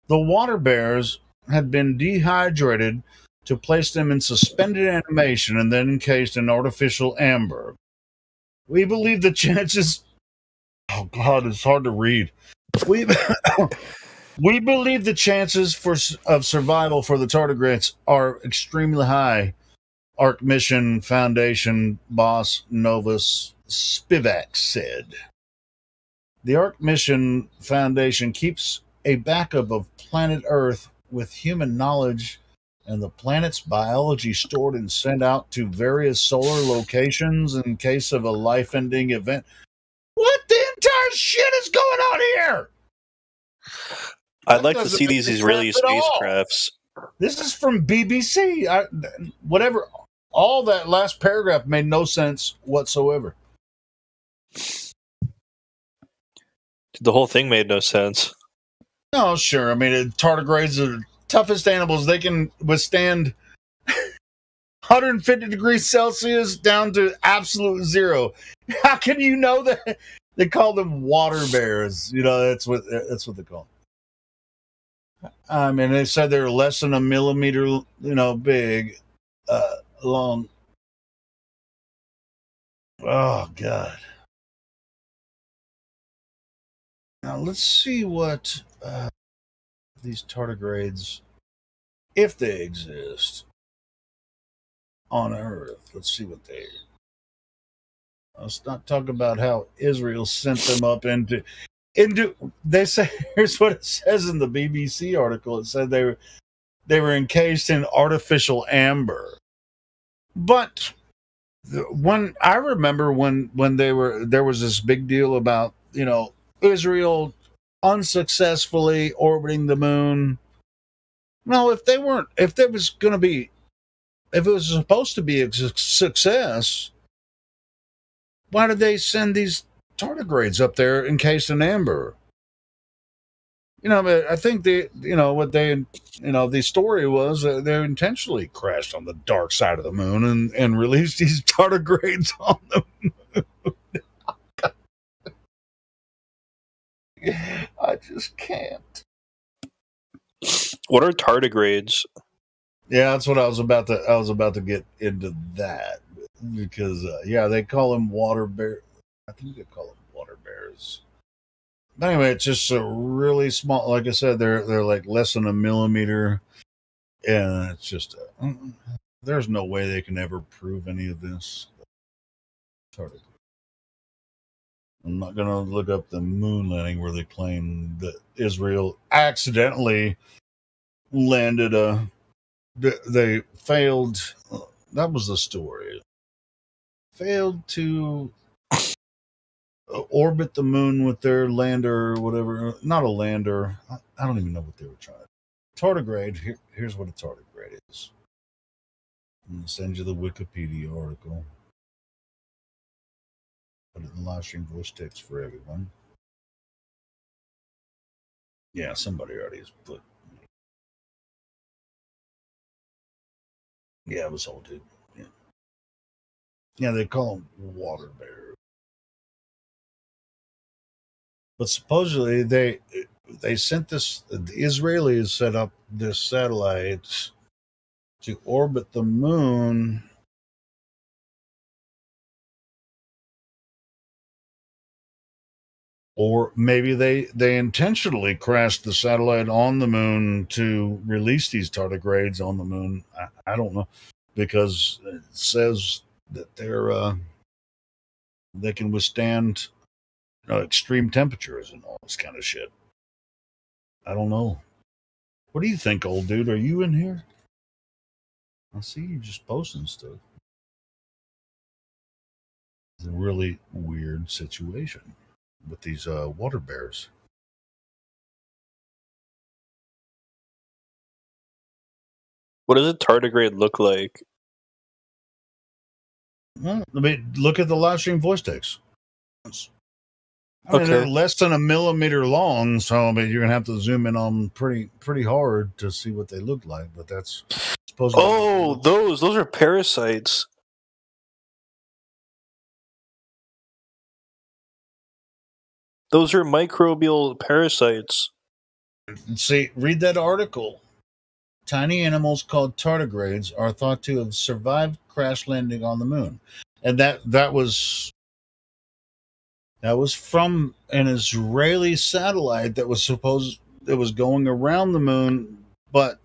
The water bears had been dehydrated to place them in suspended animation and then encased in artificial amber. We believe the chances... Oh, God, it's hard to read. We believe the chances of survival for the tardigrades are extremely high, Ark Mission Foundation boss Novus Spivak said. The Ark Mission Foundation keeps a backup of planet Earth with human knowledge and the planet's biology stored and sent out to various solar locations in case of a life-ending event. What the entire shit is going on here? I'd like to see these Israeli spacecrafts. This is from BBC. Whatever. All that last paragraph made no sense whatsoever. The whole thing made no sense. No, sure. I mean, tardigrades are the toughest animals. They can withstand 150 degrees Celsius down to absolute zero. How can you know that? They call them water bears. That's what they call them. I mean, they said they're less than a millimeter, big, long. Oh, God. Now, let's see what these tardigrades if they exist on Earth. Let's see what they. Let's not talk about how Israel sent them up into. They say here's what it says in the BBC article. It said they were encased in artificial amber, but when I remember when there was this big deal about Israel unsuccessfully orbiting the moon. No, if it was supposed to be a success, why did they send these tardigrades up there encased in amber? I think the story was they intentionally crashed on the dark side of the moon and released these tardigrades on the moon. I just can't. What are tardigrades? Yeah, that's what I was about to get into that because they call them water bear. I think they call them water bears. But anyway, it's just a really small. Like I said, they're like less than a millimeter, and it's just there's no way they can ever prove any of this. Tardigrade. I'm not going to look up the moon landing where they claim that Israel accidentally landed they failed. That was the story. Failed to orbit the moon with their lander or whatever. Not a lander. I don't even know what they were trying. Tardigrade. Here's what a tardigrade is. I'm going to send you the Wikipedia article. Put it in live stream voice text for everyone. Yeah, somebody already has put. Yeah, it was old dude. Yeah, they call them water bears. But supposedly they sent this. The Israelis set up this satellite to orbit the moon. Or maybe they intentionally crashed the satellite on the moon to release these tardigrades on the moon. I don't know, because it says that they can withstand extreme temperatures and all this kind of shit. I don't know. What do you think, old dude? Are you in here? I see you just posting stuff. It's a really weird situation with these water bears. What does a tardigrade look like? Well, look at the live stream voice text. They're less than a millimeter long, so you're gonna have to zoom in on pretty hard to see what they look like. But that's supposed. Oh, those are parasites. Those are microbial parasites. See, read that article. Tiny animals called tardigrades are thought to have survived crash landing on the moon, and that was from an Israeli satellite that was going around the moon, but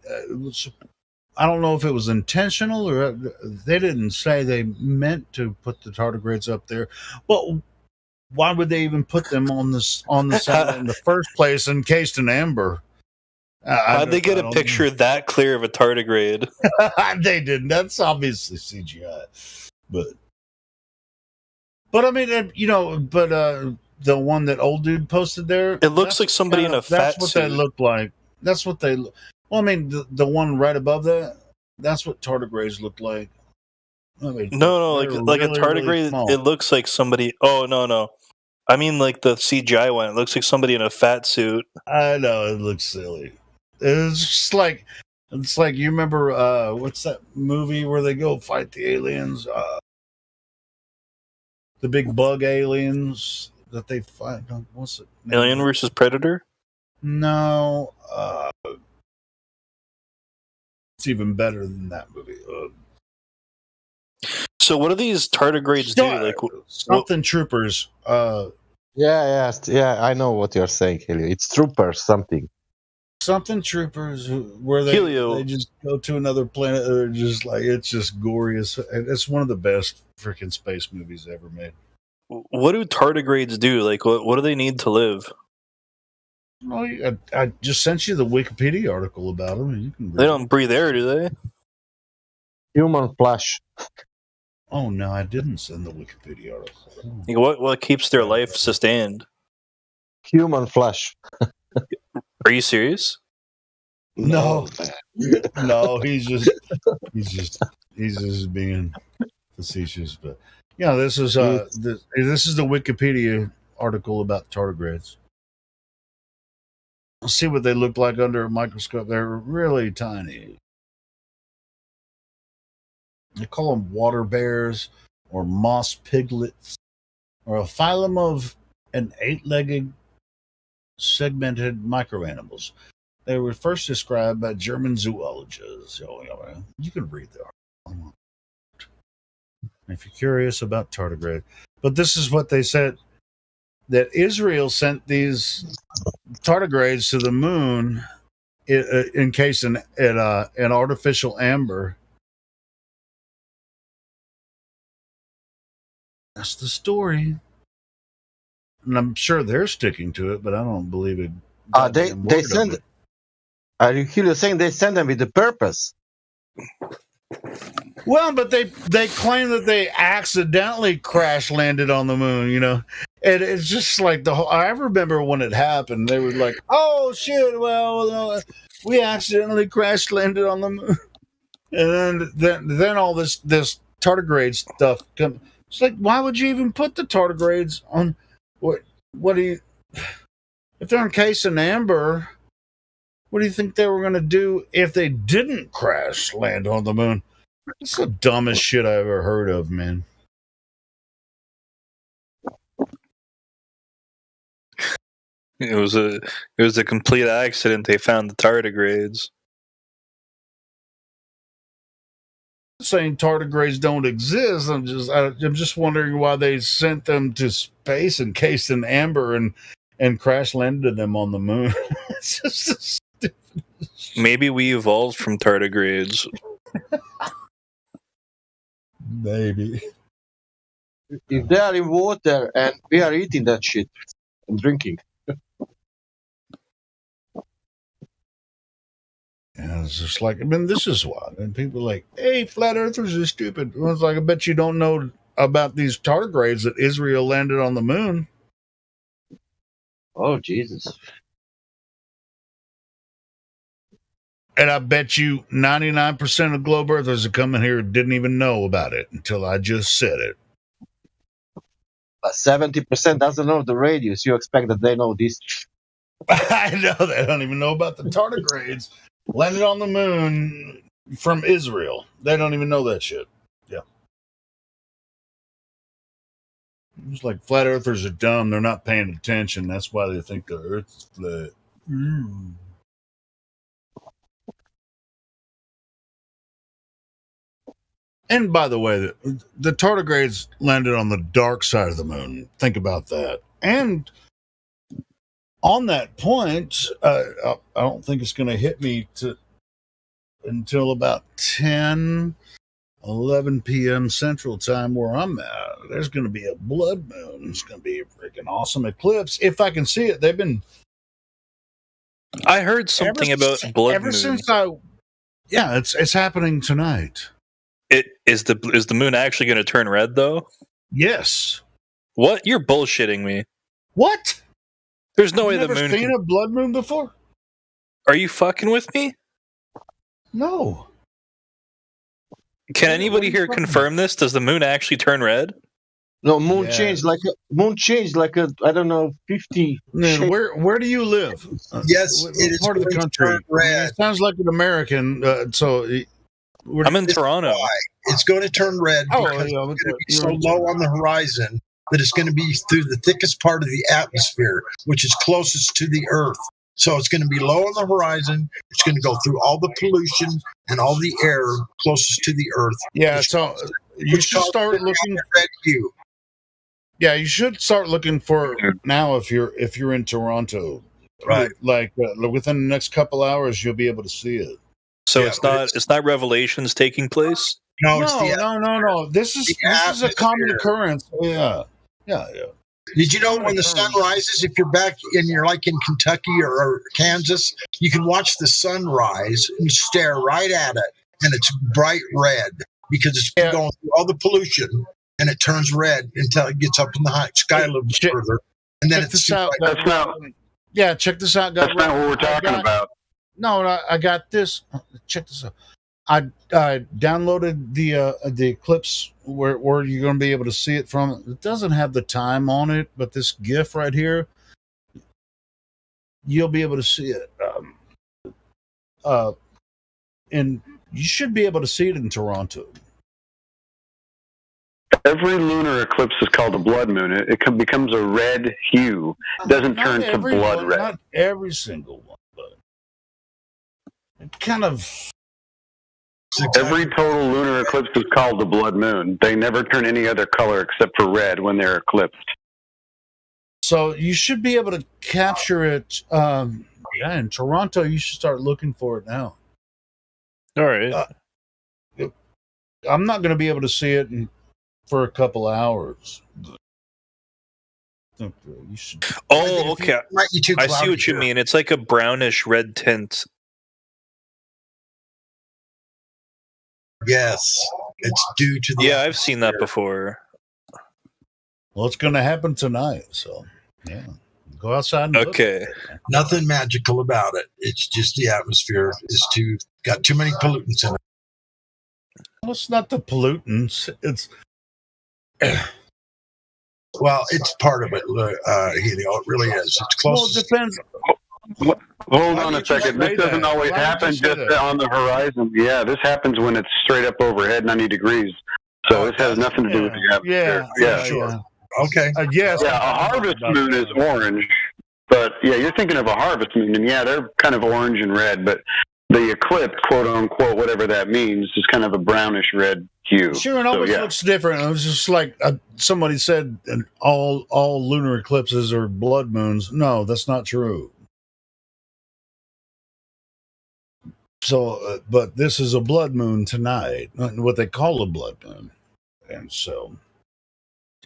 I don't know if it was intentional or they didn't say they meant to put the tardigrades up there, but why would they even put them on the satellite in the first place, encased in amber? How'd they get a picture that clear of a tardigrade? They didn't. That's obviously CGI. But I mean, the one that old dude posted there. It looks like somebody in a fat suit. That's what they look like. That's what they. Well, I mean, the one right above that. That's what tardigrades look like. I mean, no, like a tardigrade. Really, it looks like somebody. Oh no. I mean, like the CGI one. It looks like somebody in a fat suit. I know, it looks silly. It's just like you remember what's that movie where they go fight the aliens? The big bug aliens that they fight. What's it? Alien versus Predator? No. It's even better than that movie. So what do these tardigrades do? Like something troopers. Yeah. I know what you're saying, Helio. It's troopers something. something troopers where they just go to another planet. They're just like, it's just gory. It's one of the best freaking space movies ever made. What do tardigrades do? Like, what do they need to live? No, I just sent you the Wikipedia article about them. You can. They don't breathe air, do they? Human flesh. Oh no, I didn't send the Wikipedia article. What keeps their life sustained? Human flesh. Are you serious? No, no, he's just being facetious. But yeah, this is the Wikipedia article about tardigrades. Let's see what they look like under a microscope. They're really tiny. They call them water bears or moss piglets, or a phylum of an 8-legged segmented microanimals. They were first described by German zoologists. You can read the article if you're curious about tardigrade. But this is what they said, that Israel sent these tardigrades to the moon encased in an artificial amber. That's the story. And I'm sure they're sticking to it, but I don't believe it. They send. Are you saying they send them with the purpose? Well, but they claim that they accidentally crash landed on the moon. And it's just like the whole. I remember when it happened, they were like, "Oh shit! Well, no, we accidentally crash landed on the moon," and then all this tardigrade stuff comes. It's like, why would you even put the tardigrades on? What do you? If they're encased in amber, what do you think they were going to do if they didn't crash land on the moon? It's the dumbest shit I ever heard of, man. It was a complete accident. They found the tardigrades. Saying tardigrades don't exist. I'm just wondering why they sent them to space encased in amber and crash landed them on the moon. It's just stupid. Maybe we evolved from tardigrades. Maybe. If they are in water and we are eating that shit and drinking. Yeah, it's just like, this is why. And people are like, hey, flat earthers are stupid. Well, it's like, I bet you don't know about these tardigrades that Israel landed on the moon. Oh, Jesus. And I bet you 99% of globe earthers that come in here didn't even know about it until I just said it. But 70% doesn't know the radius. You expect that they know this? I know they don't even know about the tardigrades landed on the moon from Israel. They don't even know that shit. Yeah. It's like flat earthers are dumb. They're not paying attention. That's why they think the earth is flat. And by the way, the tardigrades landed on the dark side of the moon. Think about that. And on that point, I don't think it's going to hit me until about 10, 11 p.m. Central Time where I'm at. There's going to be a blood moon. It's going to be a freaking awesome eclipse. If I can see it, they've been... I heard something about blood moon. Yeah, it's happening tonight. Is the moon actually going to turn red, though? Yes. What? You're bullshitting me. What? There's no way the moon... You've never seen a blood moon before? Are you fucking with me? No. Can anybody here confirm this? Does the moon actually turn red? No, moon changed like a I don't know 50. Man, where do you live? Yes, it is part of the country. Red. It sounds like an American. I'm in Toronto. It's going to turn red because it's going to be so low on the horizon that it's going to be through the thickest part of the atmosphere, which is closest to the Earth. So it's going to be low on the horizon. It's going to go through all the pollution and all the air closest to the Earth. Yeah, so you should start looking. Red hue. Yeah, you should start looking for now if you're in Toronto. Right. Like within the next couple hours, you'll be able to see it. So it's not Revelations taking place. No, no. This is a common occurrence. Yeah. Did you know when the sun rises, if you're back and you're like in Kentucky or Kansas, you can watch the sun rise and stare right at it, and it's bright red because it's going through all the pollution, and it turns red until it gets up in the sky a little bit further, and then it's out. That's not. Yeah, check this out. That's not what we're talking about. No, I got this. Check this out. I downloaded the Eclipse where you're going to be able to see it from. It doesn't have the time on it, but this GIF right here, you'll be able to see it. And you should be able to see it in Toronto. Every lunar eclipse is called a blood moon. It becomes a red hue. It doesn't turn to blood red. Not every single one, but it kind of. Every total lunar eclipse is called a blood moon. They never turn any other color except for red when they're eclipsed. So you should be able to capture it. In Toronto, you should start looking for it now. All right. I'm not going to be able to see it for a couple hours. You should. Oh, okay. I see what you mean. It's like a brownish red tint. Yes, it's due to the. Yeah, I've seen that before. Well, it's going to happen tonight, so yeah, go outside and look. Okay. Nothing magical about it. It's just the atmosphere is got too many pollutants in it. Well, it's not the pollutants. It's well, it's part of it. It really is. It's close. Well, it depends. Hold on a second. This doesn't always happen just on the horizon. Yeah, this happens when it's straight up overhead, 90 degrees. So this has nothing to do with the atmosphere. Yeah, sure. Okay. Yes. Yeah, a harvest moon is orange, but yeah, you're thinking of a harvest moon, and yeah, they're kind of orange and red, but the eclipse, quote unquote, whatever that means, is kind of a brownish red hue. Sure, it always looks different. It was just like somebody said, all lunar eclipses are blood moons. No, that's not true. So, but this is a blood moon tonight, what they call a blood moon, and so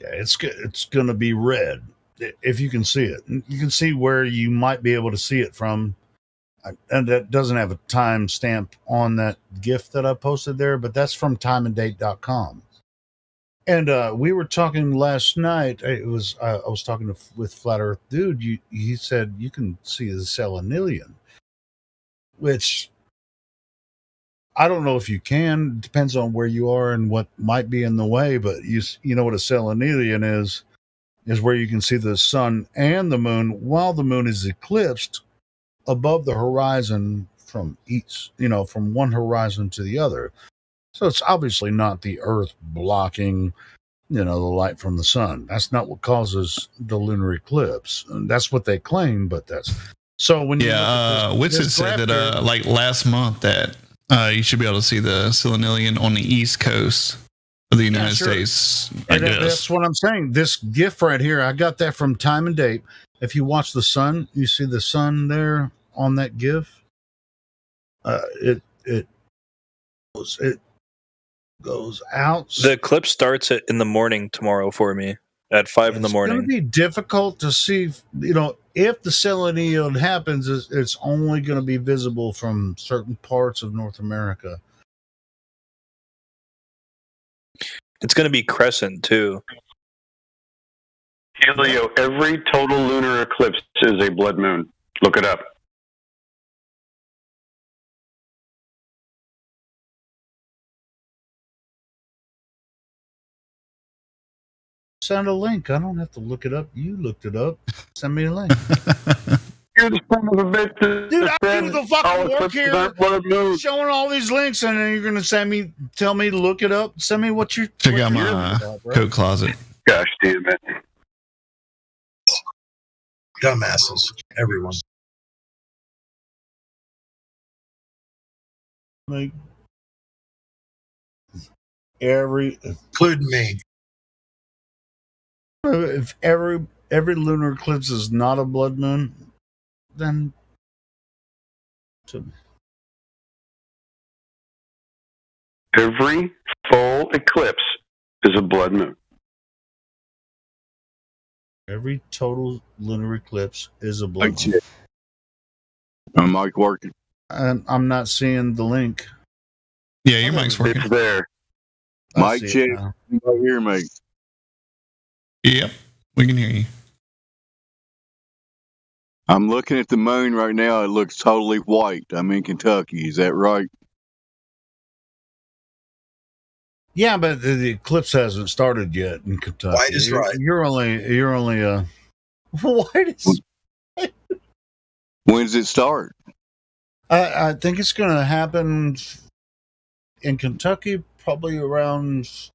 yeah, it's going to be red if you can see it. You can see where you might be able to see it from, and that doesn't have a time stamp on that GIF that I posted there, but that's from timeanddate.com. And we were talking last night. I was talking with Flat Earth Dude. He said you can see the Selenilian, which. I don't know if you can. It depends on where you are and what might be in the way, but you know what a selenilian is where you can see the sun and the moon while the moon is eclipsed above the horizon from from one horizon to the other. So it's obviously not the Earth blocking, the light from the sun. That's not what causes the lunar eclipse. And that's what they claim, but that's so when Witsit said that like last month that you should be able to see the Selenilian on the East Coast of the United States. I guess that's what I'm saying. This GIF right here, I got that from Time and Date. If you watch the sun, you see the sun there on that GIF. It goes out. The eclipse starts in the morning tomorrow for me at 5 in the morning. It's going to be difficult to see. If the Selenilian happens, it's only going to be visible from certain parts of North America. It's going to be crescent, too. Helio, every total lunar eclipse is a blood moon. Look it up. Send a link. I don't have to look it up. You looked it up. Send me a link. You're the son of a bitch. Dude, I do the fucking work here. Showing all these links, and then you're going to tell me to look it up. Send me what you check out my coat closet. Gosh damn it. Dumbasses. Everyone. Like including me. If every lunar eclipse is not a blood moon, then every full eclipse is a blood moon. Every total lunar eclipse is a blood moon. I'm Mike working. I'm not seeing the link. Yeah, your mic's working. It's there. Mike check. You can hear me. Yep, we can hear you. I'm looking at the moon right now. It looks totally white. I'm in Kentucky. Is that right? Yeah, but the eclipse hasn't started yet in Kentucky. White is right. You're only white is. When does it start? I think it's going to happen in Kentucky probably around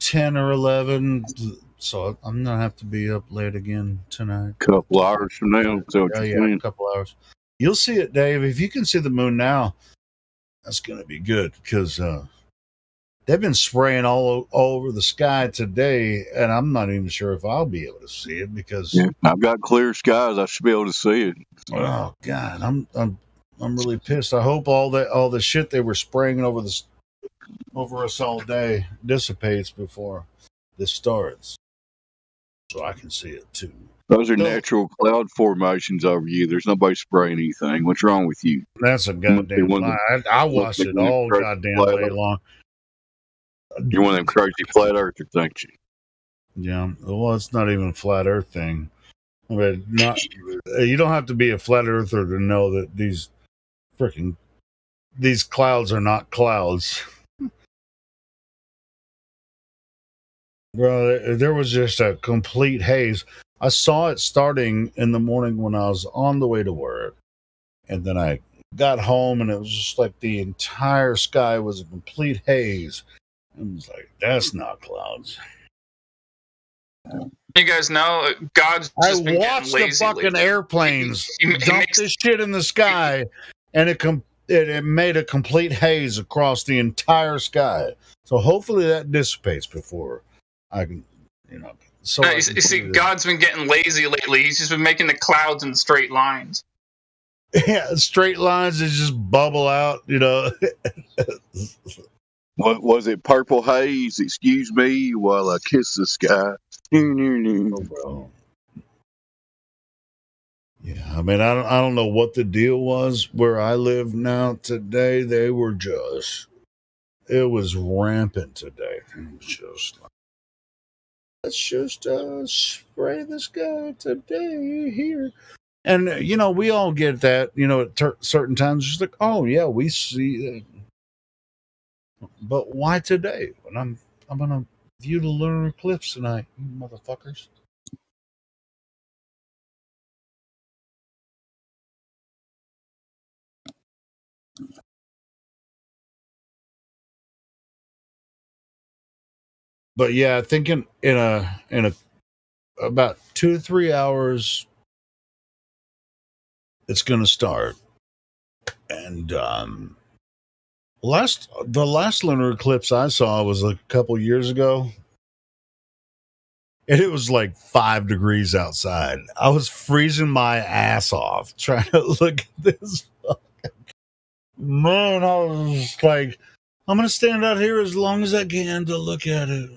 10 or 11. So I'm gonna have to be up late again tonight. Couple hours from now. So a couple hours. You'll see it, Dave. If you can see the moon now, that's gonna be good because they've been spraying all over the sky today, and I'm not even sure if I'll be able to see it because I've got clear skies. I should be able to see it. Oh God, I'm really pissed. I hope all the shit they were spraying over us all day dissipates before this starts, so I can see it too. Those are natural cloud formations over you. There's nobody spraying anything. What's wrong with you? That's a goddamn lie. I watched it all goddamn day long. You're one of them crazy flat earthers, ain't you? Yeah. Well, it's not even a flat earth thing. I mean, you don't have to be a flat earther to know that these clouds are not clouds. Bro, there was just a complete haze. I saw it starting in the morning when I was on the way to work. And then I got home and it was just like the entire sky was a complete haze. I was like, that's not clouds. You guys know God's just been watched getting the lazy fucking lately. airplanes dump this shit in the sky, and it made a complete haze across the entire sky. So hopefully that dissipates before I can, So No, you see, God's been getting lazy lately. He's just been making the clouds in straight lines. Yeah, straight lines that just bubble out, What was it? Purple haze? Excuse me, while I kiss the sky. Oh, yeah, I mean, I don't know what the deal was where I live now today. It was rampant today. It was just like, let's just spray the sky today here. And, we all get that, at certain times, just like, oh, yeah, we see it. But why today? When I'm going to view the lunar eclipse tonight, you motherfuckers. But yeah, I think in about 2 to 3 hours, it's going to start. And the last lunar eclipse I saw was a couple years ago, and it was like 5 degrees outside. I was freezing my ass off trying to look at this. Man, I was like, I'm going to stand out here as long as I can to look at it.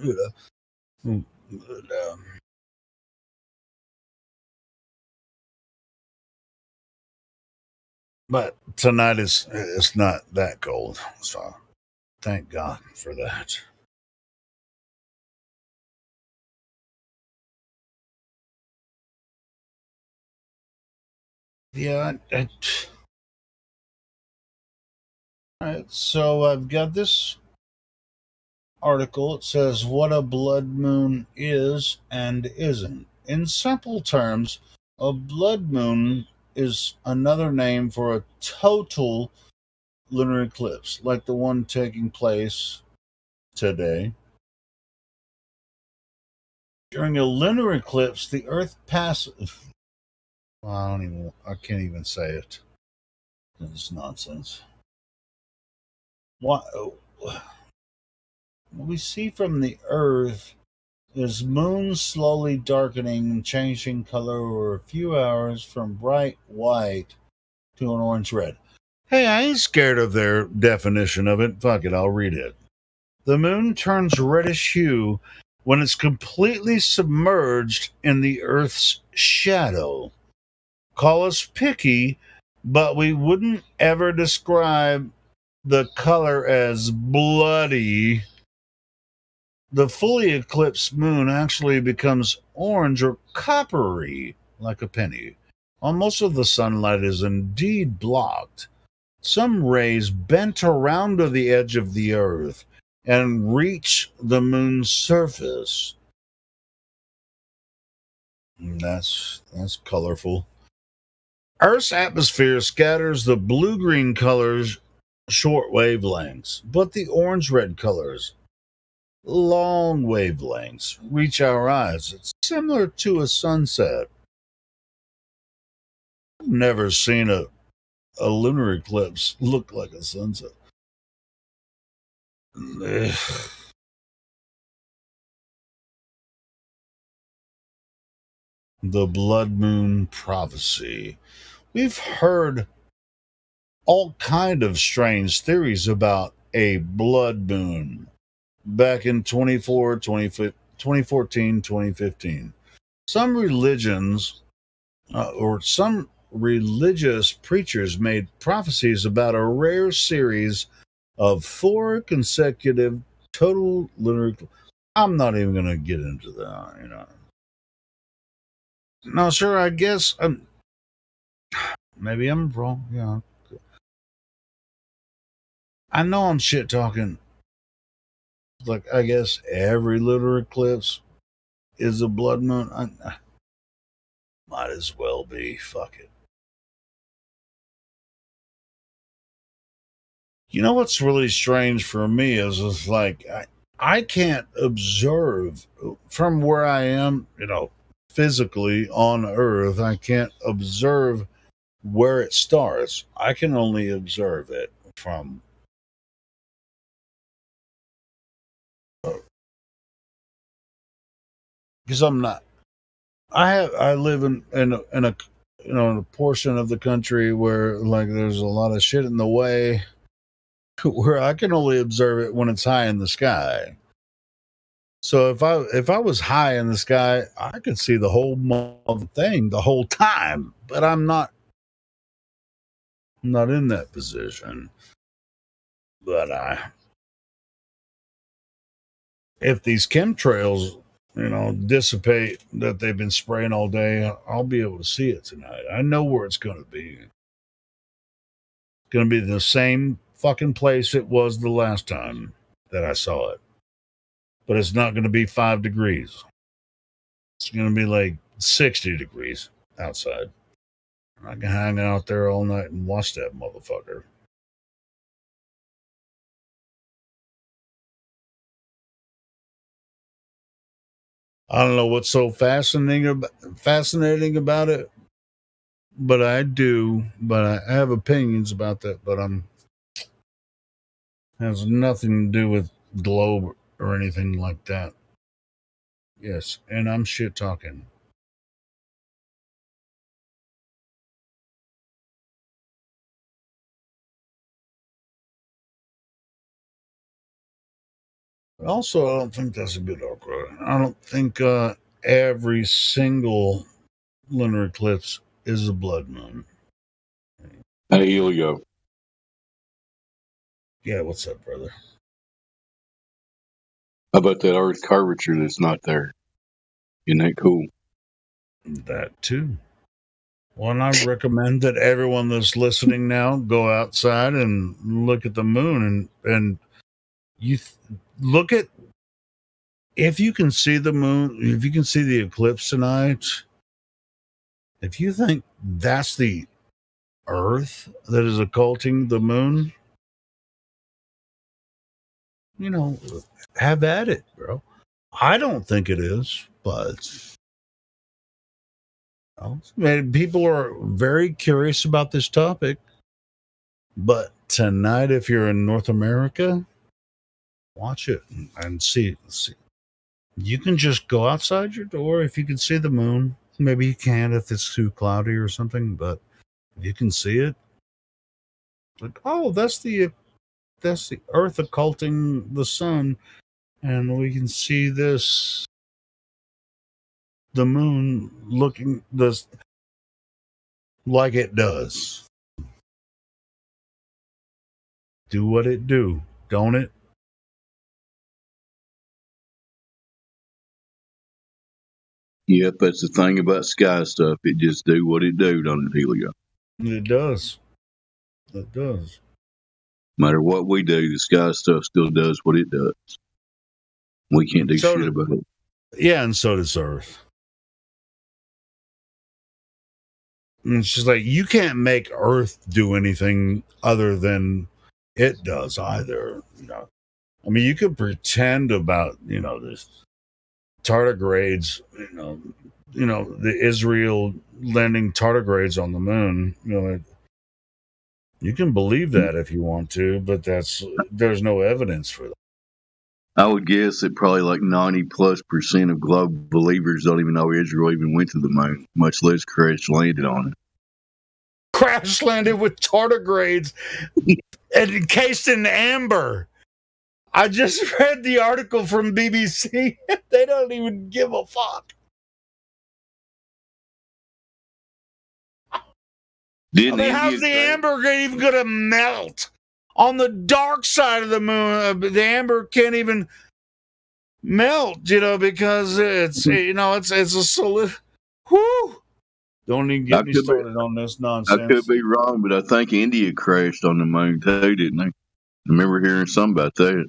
But tonight it's not that cold, so thank God for that. Yeah, all right, so I've got this article. It says what a blood moon is and isn't. In simple terms, a blood moon is another name for a total lunar eclipse, like the one taking place today. During a lunar eclipse, the Earth passes. I can't even say it. It's nonsense. What we see from the Earth Is moon slowly darkening and changing color over a few hours from bright white to an orange red. Hey, I ain't scared of their definition of it. Fuck it, I'll read it. The moon turns reddish hue when it's completely submerged in the Earth's shadow. Call us picky, but we wouldn't ever describe the color as bloody. The fully eclipsed moon actually becomes orange or coppery, like a penny. While most of the sunlight is indeed blocked, some rays bent around to the edge of the Earth and reach the moon's surface. That's colorful. Earth's atmosphere scatters the blue-green colors short wavelengths, but the orange-red colors, long wavelengths, reach our eyes. It's similar to a sunset. I've never seen a lunar eclipse look like a sunset. The blood moon prophecy. We've heard all kind of strange theories about a blood moon back in 2014, 2015. Some religions or some religious preachers made prophecies about a rare series of 4 consecutive total lunar. I'm not even going to get into that, No, sir, I guess maybe I'm wrong. Yeah. I know I'm shit talking. Like, I guess every lunar eclipse is a blood moon. Might as well be. Fuck it. You know what's really strange for me is like I can't observe from where I am, physically on Earth. I can't observe where it starts. I can only observe it from because I'm not. I live in a portion of the country where like there's a lot of shit in the way, where I can only observe it when it's high in the sky. So if I was high in the sky, I could see the whole thing the whole time, but I'm not in that position. But if these chemtrails, dissipate that they've been spraying all day, I'll be able to see it tonight. I know where it's going to be. It's going to be the same fucking place it was the last time that I saw it. But it's not going to be 5 degrees. It's going to be like 60 degrees outside. I can hang out there all night and watch that motherfucker. I don't know what's so fascinating about it, but I do. But I have opinions about that. But has nothing to do with globe or anything like that. Yes, and I'm shit talking. Also, I don't think that's a good argument. I don't think every single lunar eclipse is a blood moon. Hey, Elio. Yeah, what's up, brother? How about that Earth curvature that's not there? Isn't that cool? That too. Well, and I recommend that everyone that's listening now go outside and look at the moon and you look at, if you can see the moon, if you can see the eclipse tonight, if you think that's the Earth that is occulting the moon, have at it, bro. I don't think it is, but people are very curious about this topic. But tonight, if you're in North America, watch it and see. You can just go outside your door if you can see the moon. Maybe you can't if it's too cloudy or something, but if you can see it, like, oh, that's the Earth occulting the sun, and we can see this, the moon looking this like it does. Do what it do, don't it? Yep, that's the thing about sky stuff. It just do what it do, don't it, Helio? It does. It does. No matter what we do, the sky stuff still does what it does. We can't do shit about it. Yeah, and so does Earth. And it's just like, you can't make Earth do anything other than it does either. You know, I mean, you could pretend about, this tardigrades, the Israel landing tardigrades on the moon. You can believe that if you want to, but there's no evidence for that. I would guess that probably like 90+% of global believers don't even know Israel even went to the moon, much less crash landed on it. Crash landed with tardigrades encased in amber. I just read the article from BBC. They don't even give a fuck. How's the amber even going to melt? On the dark side of the moon, the amber can't even melt, because it's a solid. Whoo! Don't even get me started on this nonsense. I could be wrong, but I think India crashed on the moon too, didn't they? I remember hearing something about that.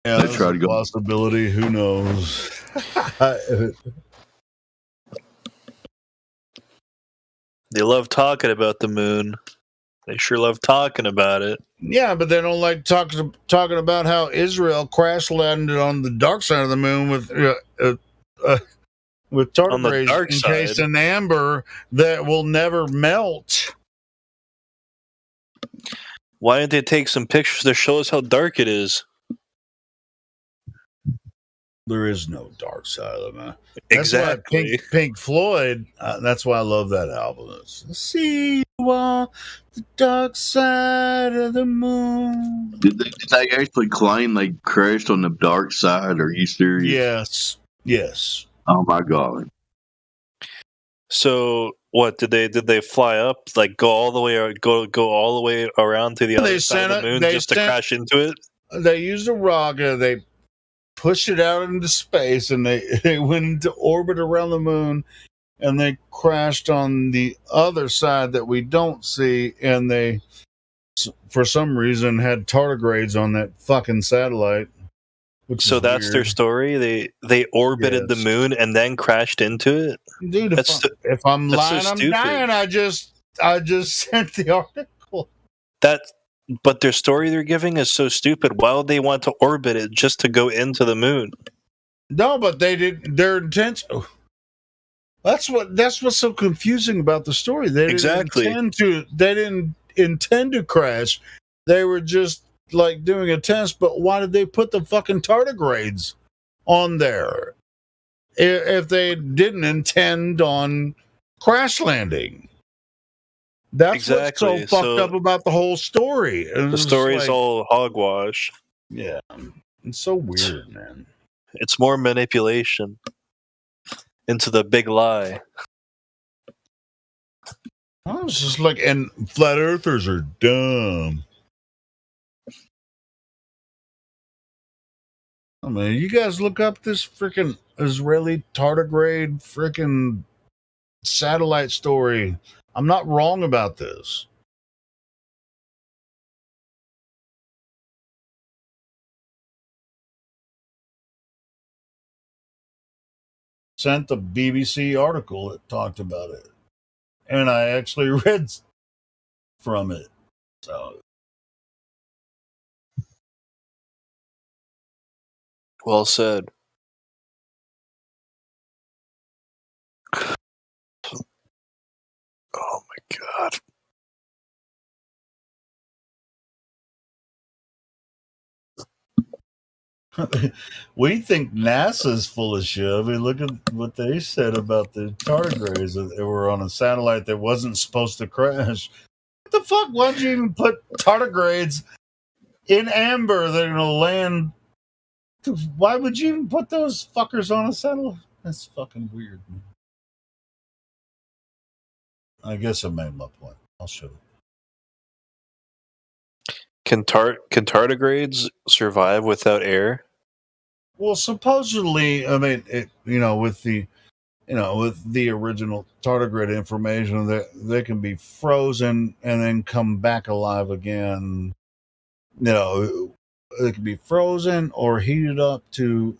Yeah, that's a possibility. Who knows? They love talking about the moon. They sure love talking about it. Yeah, but they don't like talking about how Israel crash landed on the dark side of the moon with tardigrades encased in amber that will never melt. Why didn't they take some pictures to show us how dark it is? There is no dark side of the moon. Exactly. That's why Pink Floyd, that's why I love that album. See you on the dark side of the moon. Did they actually claim they crashed on the dark side? Are you serious? Yes. Oh my God. So what did they fly up, like go all the way or go all the way around to the other side of the moon just to crash into it? They used a rocket. They pushed it out into space, and they went into orbit around the moon, and they crashed on the other side that we don't see, and they, for some reason, had tardigrades on that fucking satellite. So that's weird. Their story? They orbited the moon and then crashed into it? Dude, if I'm lying, so I'm dying. I just sent the article. But their story they're giving is so stupid. Why would they want to orbit it just to go into the moon? No, but they did. Their intention. That's what's so confusing about the story. They didn't intend to crash. They were just like doing a test. But why did they put the fucking tardigrades on there if they didn't intend on crash landing? That's what's so fucked up about the whole story. The story's all hogwash. Yeah. It's so weird, man. It's more manipulation into the big lie. I was just like, and flat earthers are dumb. I mean, you guys look up this freaking Israeli tardigrade freaking satellite story. I'm not wrong about this. Sent the BBC article that talked about it. And I actually read from it. So, well said. Oh my God. We think NASA's full of shit. I mean, look at what they said about the tardigrades that they were on a satellite that wasn't supposed to crash. What the fuck? Why'd you even put tardigrades in amber that are going to land? Why would you even put those fuckers on a satellite? That's fucking weird. I guess I made my point. I'll show you. Can tardigrades survive without air? Well, supposedly, I mean, with the original tardigrade information, that they can be frozen and then come back alive again. They can be frozen or heated up to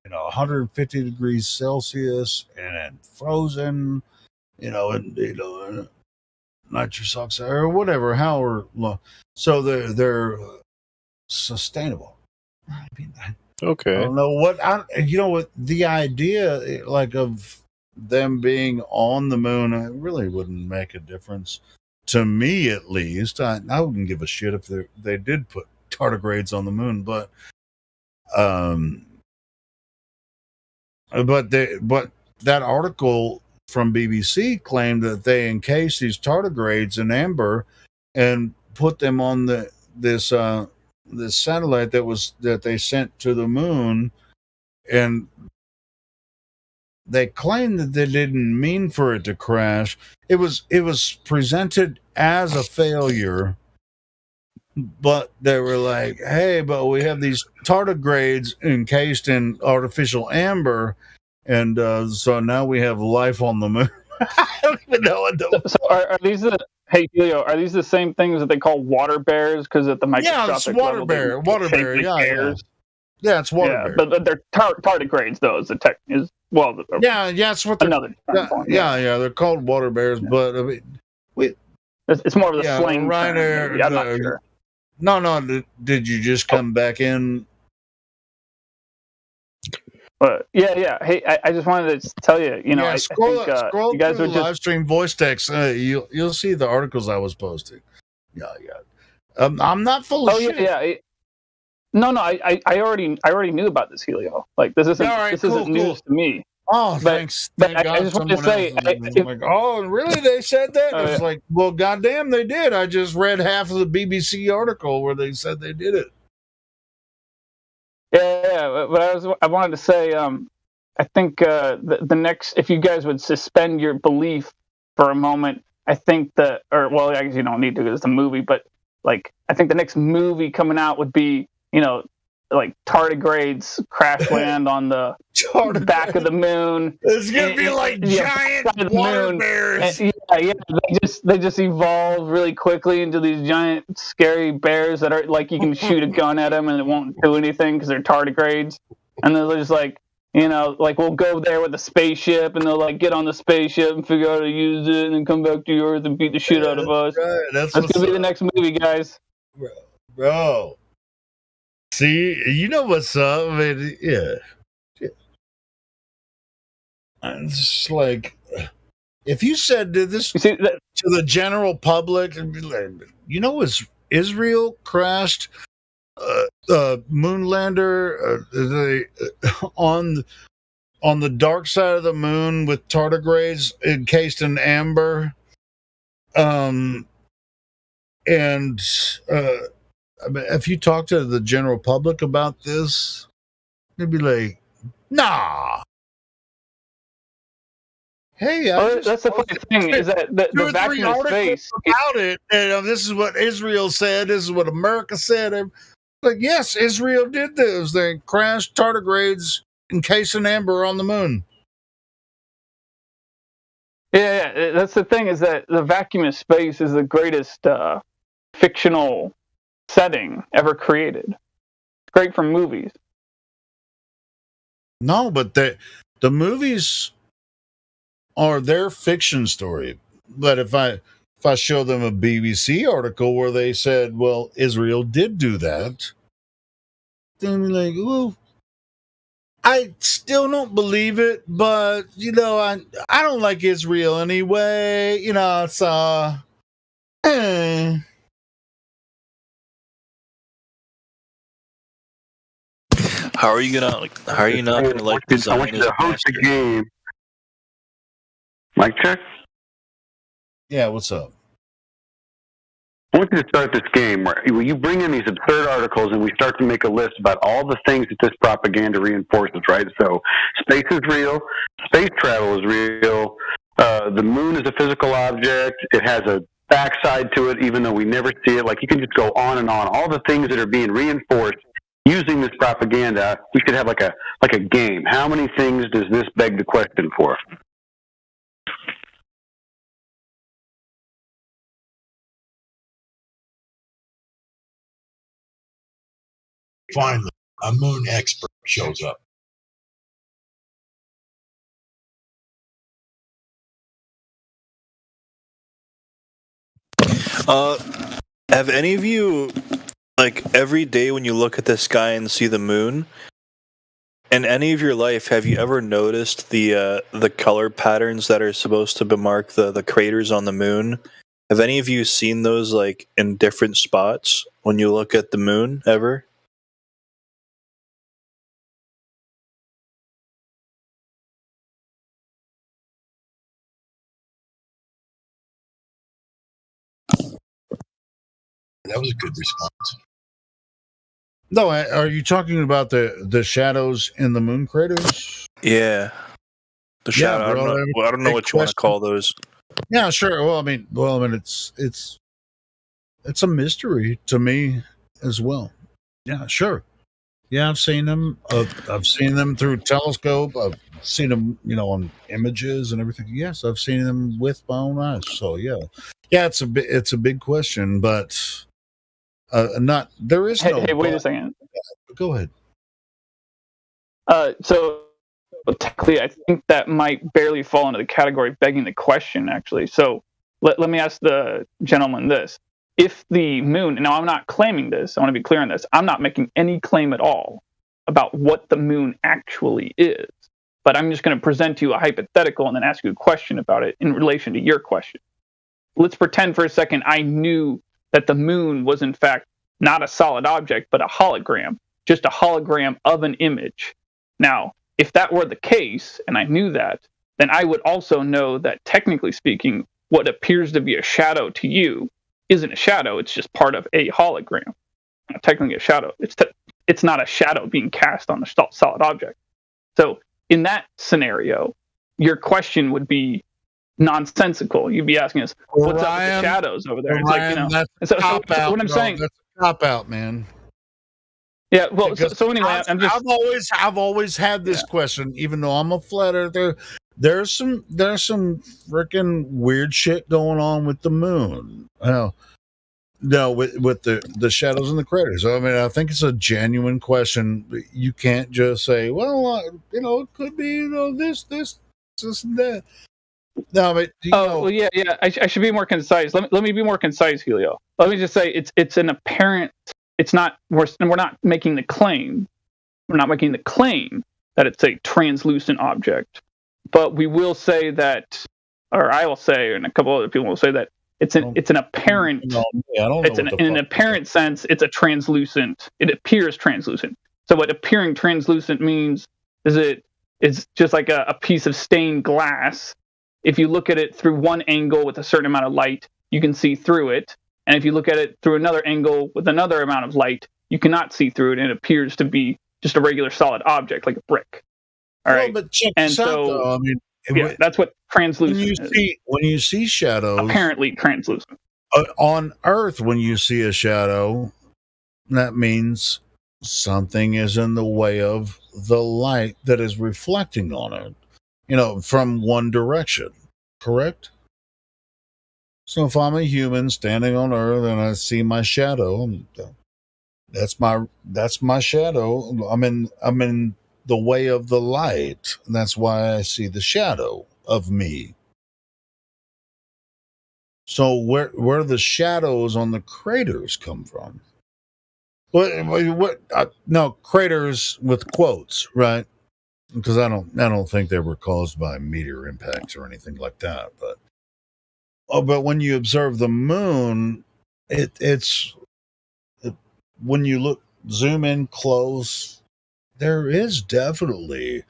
150 degrees Celsius and then frozen. Nitrous oxide or whatever, however long. So they're sustainable. I mean, okay. I don't know what the idea like of them being on the moon. It really wouldn't make a difference to me, at least. I wouldn't give a shit if they did put tardigrades on the moon, but that article from BBC claimed that they encased these tardigrades in amber and put them on this satellite that they sent to the moon, and they claimed that they didn't mean for it to crash. It was presented as a failure, but they were like, "Hey, but we have these tardigrades encased in artificial amber." And so now we have life on the moon. I don't even know what the. So are these Helio? Are these the same things that they call water bears? Because at the microscopic level, water bear. Yeah, it's water bear. But they're tardigrades, though. It's it's what another. They're called water bears, but I mean, it's more of the slang. Right there. I'm not sure. No. Did you just come back in? But yeah. Hey, I just wanted to tell you, scroll I think, scroll you guys through would the live stream voice text. You'll see the articles I was posting. Yeah. I'm not full of shit. Yeah. No. I already knew about this, Helio. Like this isn't news to me. Oh, thanks. Thank God. I just want to say, oh, really? They said that? I was like, well, goddamn, they did. I just read half of the BBC article where they said they did it. Yeah, but I wanted to say, I think the next, if you guys would suspend your belief for a moment, I think I guess you don't need to because it's a movie, but like, I think the next movie coming out would be, like tardigrades crash land on the back of the moon. It's gonna be like giant water bears. They just evolve really quickly into these giant scary bears that are like you can shoot a gun at them and it won't do anything because they're tardigrades. And they're just like we'll go there with a spaceship and they'll like get on the spaceship and figure out how to use it and then come back to Earth and beat the shit out of us. Right. That's gonna be the next movie, guys. Bro. See, you know what's up. I mean, yeah. It's just like, if you said this to the general public, was Israel crashed Moonlander on the dark side of the moon with tardigrades encased in amber, and I mean, if you talk to the general public about this, they'd be like, "Nah." Hey, that's the funny thing is that the vacuum of space about it, and this is what Israel said. This is what America said. Like, yes, Israel did this. They crashed tardigrades encased in amber on the moon. Yeah, that's the thing is that the vacuum of space is the greatest fictional setting ever created. It's great for movies. No, but the movies are their fiction story. But if I show them a BBC article where they said, well, Israel did do that, then they're like, well, I still don't believe it, but I don't like Israel anyway. It's How are you not gonna like I design want you as to a host a master? game. Mic check. Yeah, what's up? I want you to start this game where you bring in these absurd articles and we start to make a list about all the things that this propaganda reinforces, right? So space is real, space travel is real, the moon is a physical object, it has a backside to it even though we never see it. Like, you can just go on and on. All the things that are being reinforced using this propaganda, we should have like a game. How many things does this beg the question for? Finally, a moon expert shows up. Have any of you, like, every day when you look at the sky and see the moon, in any of your life, have you ever noticed the color patterns that are supposed to bemark the craters on the moon? Have any of you seen those, like, in different spots when you look at the moon ever? That was a good response. No, are you talking about the shadows in the moon craters? Yeah. The shadow. Yeah, bro, I don't know what you want to call those. Yeah, sure. Well, I mean, it's a mystery to me as well. Yeah, sure. Yeah, I've seen them. I've seen them through telescope. I've seen them, on images and everything. Yes, I've seen them with my own eyes. So yeah, it's a big question, but not there is no. Hey, wait a second. Go ahead. So technically, I think that might barely fall into the category of begging the question, actually. So let me ask the gentleman this. If the moon, now I'm not claiming this, I want to be clear on this, I'm not making any claim at all about what the moon actually is, but I'm just going to present to you a hypothetical and then ask you a question about it in relation to your question. Let's pretend for a second I knew that the moon was in fact not a solid object, but a hologram, just a hologram of an image. Now, if that were the case, and I knew that, then I would also know that, technically speaking, what appears to be a shadow to you isn't a shadow, it's just part of a hologram. Not technically a shadow. It's not a shadow being cast on a solid object. So in that scenario, your question would be nonsensical. You'd be asking us, what's up with the shadows over there? Ryan, it's like, so what I'm saying, that's a cop out, man. Yeah, well, so anyway, I've always had this question, even though I'm a flat earther. There's some freaking weird shit going on with the moon. No, with the shadows and the craters. I mean, I think it's a genuine question. You can't just say, well, it could be, this, and that. No, but well, yeah. I should be more concise. Let me be more concise, Helio. Let me just say it's an apparent. It's not. We're not making the claim. We're not making the claim that it's a translucent object, but we will say that, or I will say, and a couple other people will say that it's an apparent. In an apparent sense, it's a translucent. It appears translucent. So what appearing translucent means is it's just like a piece of stained glass. If you look at it through one angle with a certain amount of light, you can see through it. And if you look at it through another angle with another amount of light, you cannot see through it, and it appears to be just a regular solid object, like a brick. All right. But check this out, though. I mean, that's what translucent is. When you see shadows, apparently translucent. On Earth, when you see a shadow, that means something is in the way of the light that is reflecting on it. From one direction, correct? So if I'm a human standing on Earth and I see my shadow, that's my shadow. I'm in the way of the light, and that's why I see the shadow of me. So where the shadows on the craters come from? No, craters with quotes, right? Because I don't think they were caused by meteor impacts or anything like that. But when you observe the moon, it's when you zoom in close, there is definitely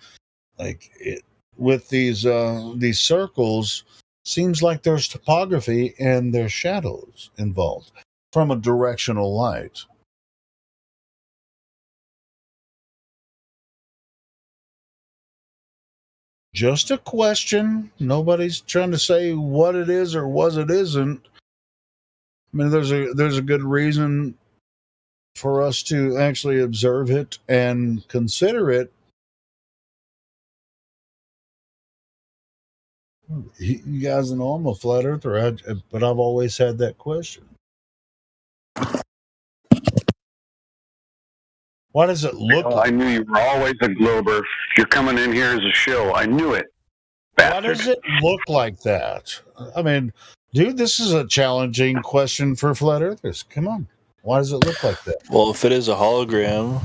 with these circles. Seems like there's topography and there's shadows involved from a directional light. Just a question. Nobody's trying to say what it is or what it isn't. I mean, there's a good reason for us to actually observe it and consider it. You guys know I'm a flat earther, but I've always had that question. Why does it look like? I knew you were always a glober. You're coming in here as a show. I knew it. Bastard. Why does it look like that? I mean, dude, this is a challenging question for flat earthers. Come on. Why does it look like that? Well, if it is a hologram,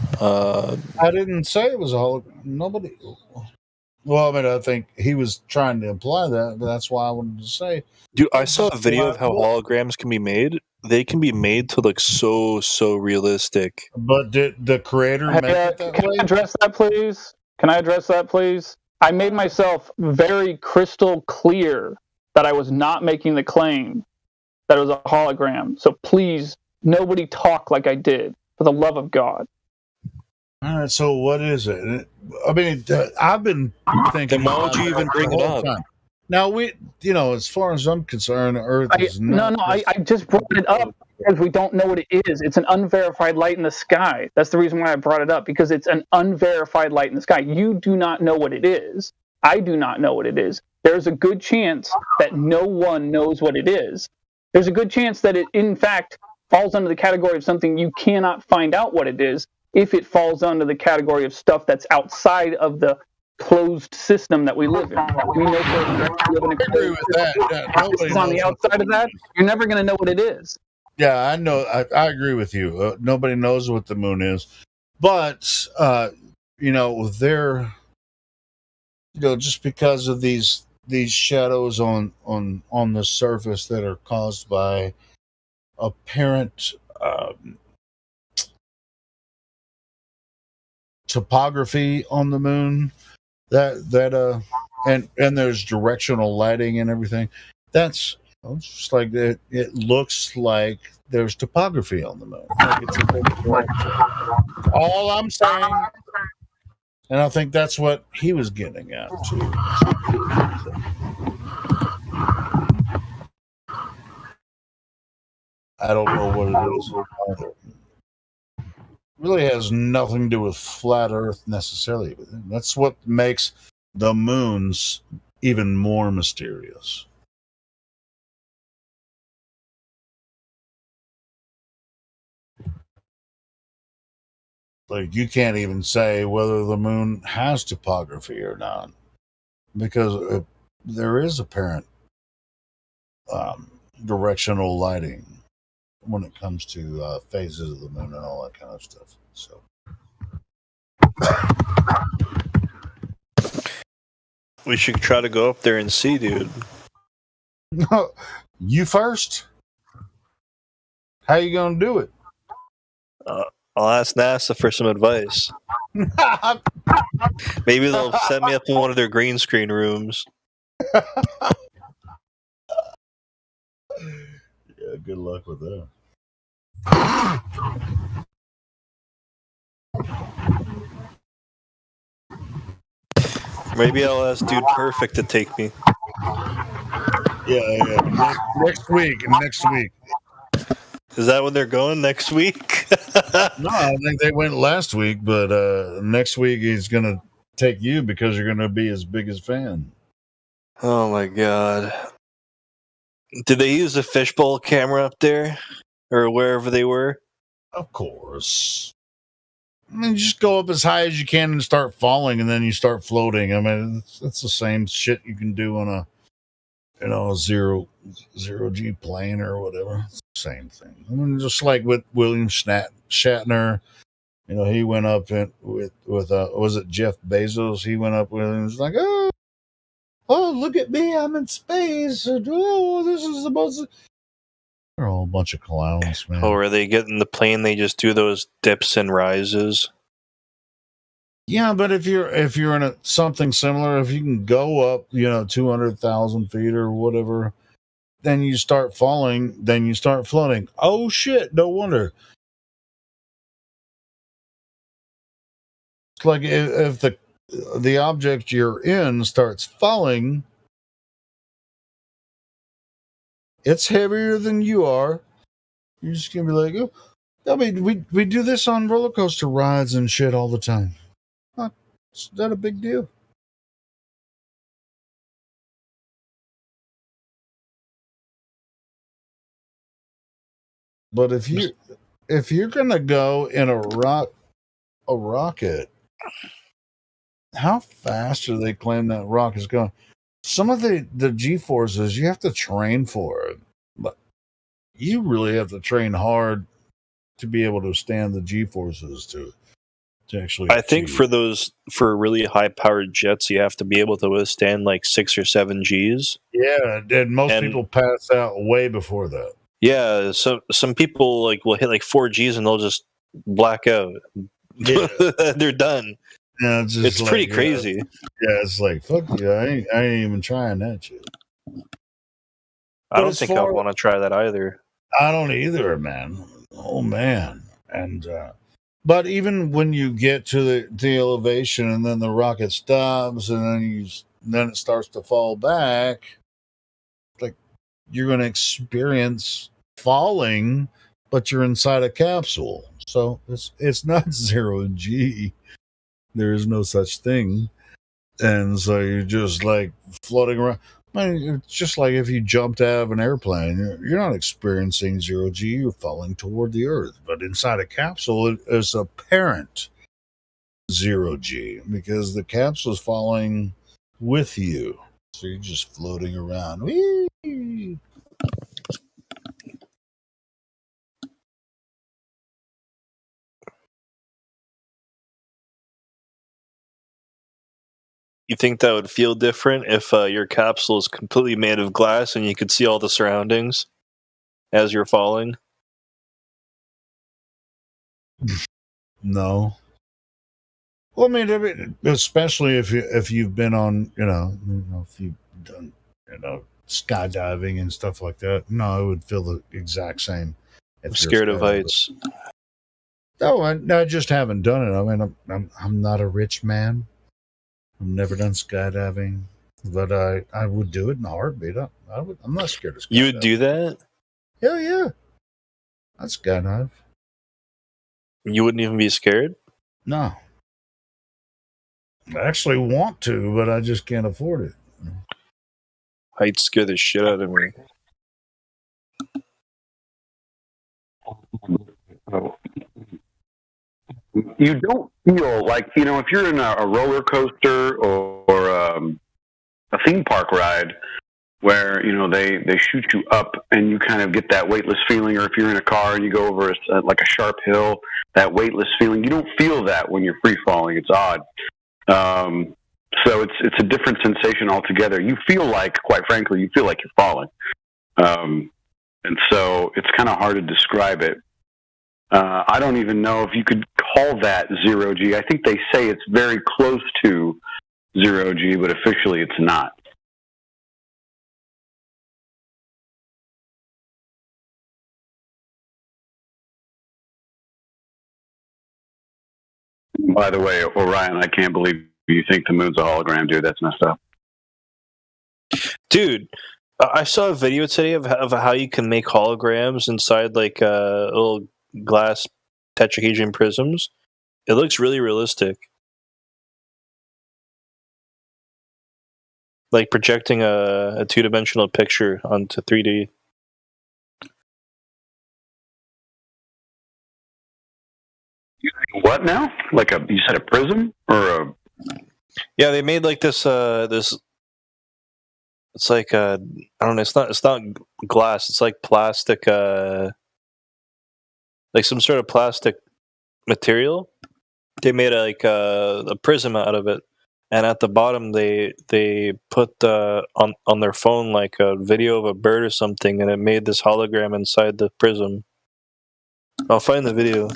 I didn't say it was a hologram. Nobody. Well, I mean, I think he was trying to imply that, but that's why I wanted to say. Dude, I saw a video of how holograms can be made. They can be made to look so realistic. But did the creator make it that can way? I address that, please? Can I address that, please? I made myself very crystal clear that I was not making the claim that it was a hologram. So please, nobody talk like I did, for the love of God. All right, so what is it? I mean, I've been thinking. Then why would you even bring it up? Now, as far as I'm concerned, Earth is not. I just brought it up because we don't know what it is. It's an unverified light in the sky. That's the reason why I brought it up, because it's an unverified light in the sky. You do not know what it is. I do not know what it is. There's a good chance that no one knows what it is. There's a good chance that it, in fact, falls under the category of something you cannot find out what it is if it falls under the category of stuff that's outside of the closed system that we live in. We know we live in a closed system. It's on the outside of that, you're never going to know what it is. Yeah, I know. I agree with you. Nobody knows what the moon is, but they're just because of these shadows on the surface that are caused by apparent topography on the moon, and there's directional lighting and everything. That's just like that. It looks like there's topography on the moon. All I'm saying, and I think that's what he was getting at too. I don't know what it is either. Really has nothing to do with flat Earth necessarily. That's what makes the moons even more mysterious. Like, you can't even say whether the moon has topography or not, because there is apparent directional lighting when it comes to phases of the moon and all that kind of stuff. So, we should try to go up there and see, dude. You first. How you gonna do it? I'll ask NASA for some advice. Maybe they'll set me up in one of their green screen rooms. Yeah, good luck with that. Maybe I'll ask Dude Perfect to take me. Yeah. Next week. Is that when they're going next week? No, I think they went last week, but next week he's going to take you because you're going to be his biggest fan. Oh my God. Did they use a fishbowl camera up there? Or wherever they were? Of course. I mean, you just go up as high as you can and start falling, and then you start floating. I mean, it's the same shit you can do on a zero G plane or whatever. It's the same thing. I mean, just like with William Shatner, he went up with was it Jeff Bezos? He went up with him and was like, oh, look at me, I'm in space. And, this is the most. They're all a bunch of clowns, man. Oh, where they get in the plane, they just do those dips and rises. Yeah, but if you're in something similar, if you can go up, 200,000 feet or whatever, then you start falling, then you start floating. Oh shit! No wonder. It's like if the object you're in starts falling, it's heavier than you are. You're just gonna be like, oh, I mean, we do this on roller coaster rides and shit all the time. It's not a big deal. But if you're gonna go in a rocket, how fast do they claim that rocket's going? Some of the G-forces you have to train for it, but you really have to train hard to be able to stand the G-forces to actually. I think for really high-powered jets, you have to be able to withstand like 6 or 7 Gs. Yeah, and most people pass out way before that. Yeah, so some people will hit like 4 Gs and they'll just black out. Yeah. They're done. Yeah, it's pretty crazy. Yeah, it's like fuck you. I ain't even trying that shit. I don't think I want to try that either. I don't either, man. Oh man, and but even when you get to the elevation and then the rocket stops and then it starts to fall back, like you're going to experience falling, but you're inside a capsule, so it's not 0 G. There is no such thing. And so you're just like floating around. I mean, it's just like if you jumped out of an airplane, you're not experiencing 0 G, you're falling toward the earth. But inside a capsule, it is apparent 0 G because the capsule is falling with you. So you're just floating around. Whee! You think that would feel different if your capsule is completely made of glass and you could see all the surroundings as you're falling? No. Well, I mean, especially if you've been on, if you've done, skydiving and stuff like that. No, it would feel the exact same. I'm scared of heights. No, I just haven't done it. I mean, I'm not a rich man. I've never done skydiving, but I would do it in a heartbeat. I'm not scared of skydiving. You would do that? Hell yeah. I'd skydive. You wouldn't even be scared? No. I actually want to, but I just can't afford it. Heights scare the shit out of me. You don't feel like, if you're in a roller coaster or a theme park ride where, they shoot you up and you kind of get that weightless feeling, or if you're in a car and you go over like a sharp hill, that weightless feeling, you don't feel that when you're free falling. It's odd. So it's a different sensation altogether. You feel like, quite frankly, you're falling. And so it's kind of hard to describe it. I don't even know if you could call that 0 G. I think they say it's very close to 0 G, but officially it's not. By the way, Orion, I can't believe you think the moon's a hologram, dude. That's messed up. Dude, I saw a video today of how you can make holograms inside like little glass tetrahedron prisms. It looks really realistic. Like projecting a two-dimensional picture onto 3D. What now? Like you said a prism or a? Yeah, they made like this. It's like I don't know. It's not glass. It's like plastic. Like some sort of plastic material. They made a prism out of it, and at the bottom they put on their phone like a video of a bird or something, and it made this hologram inside the prism. I'll find the video.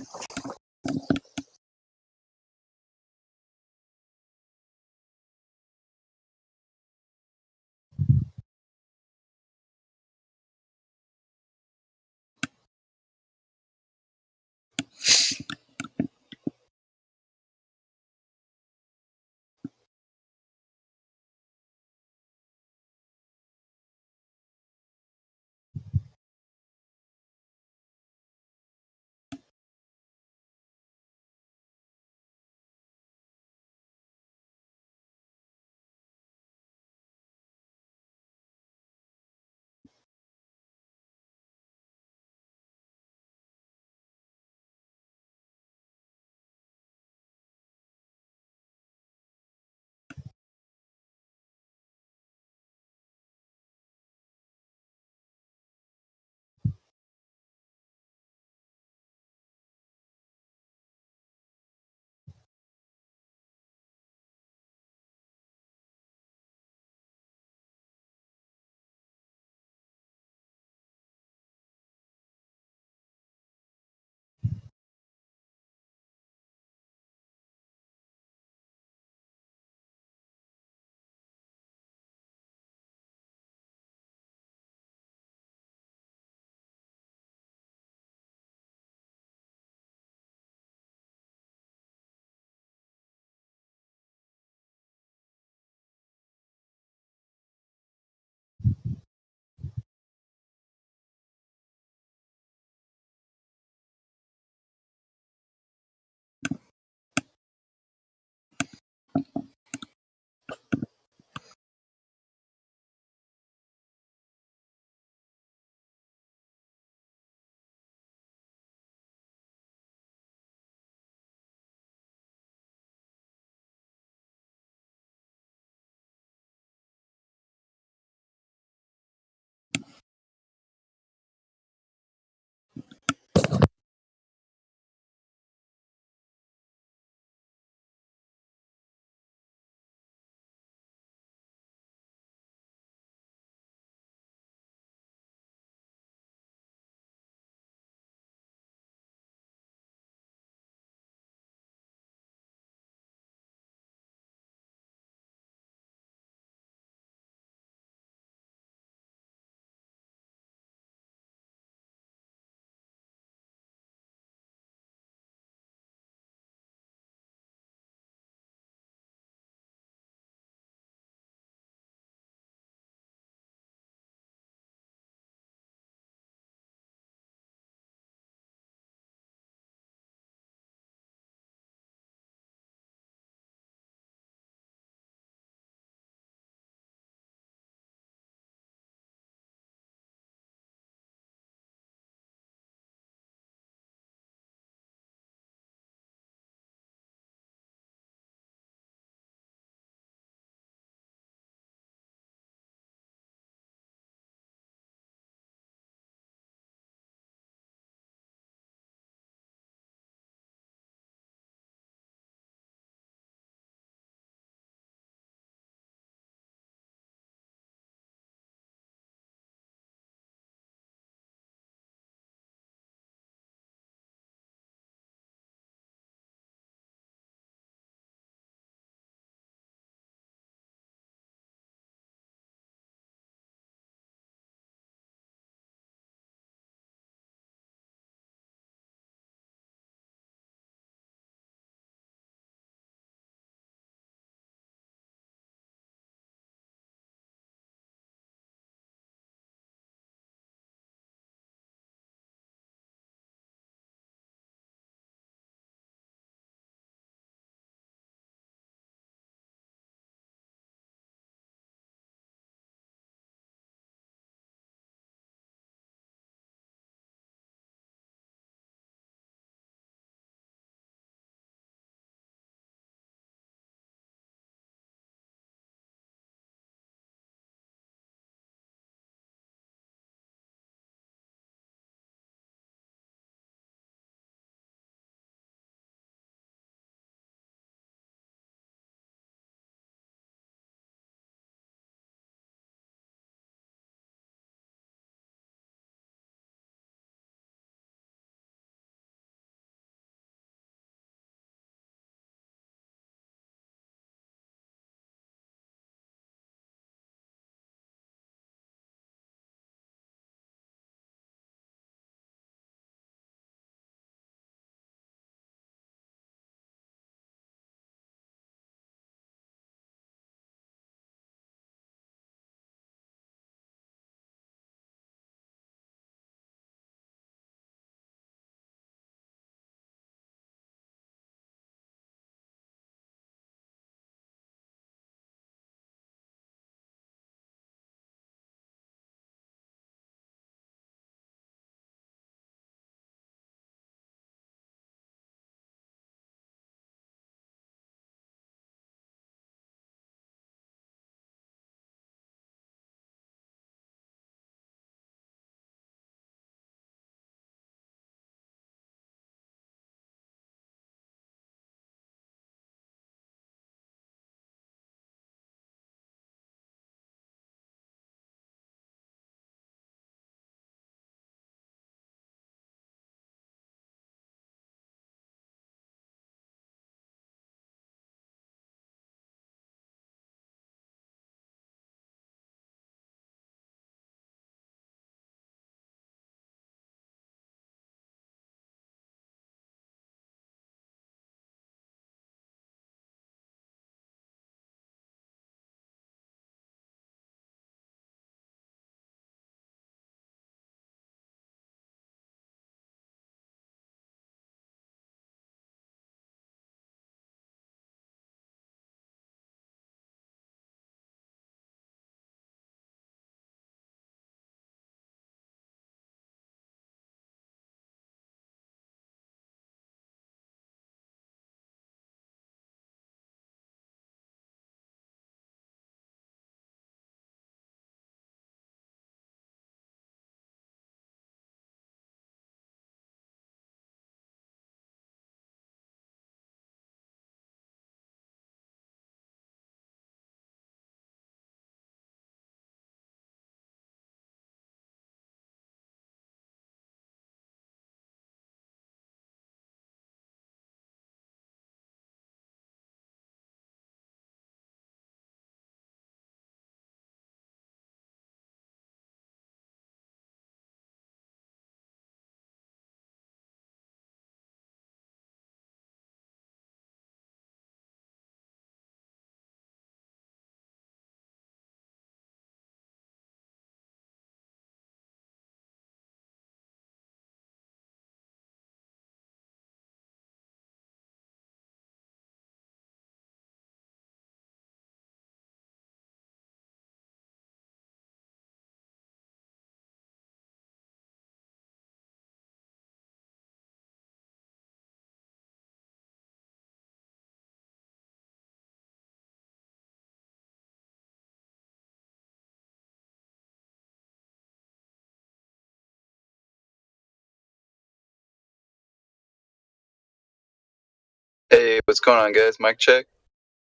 Hey, what's going on, guys? Mic check.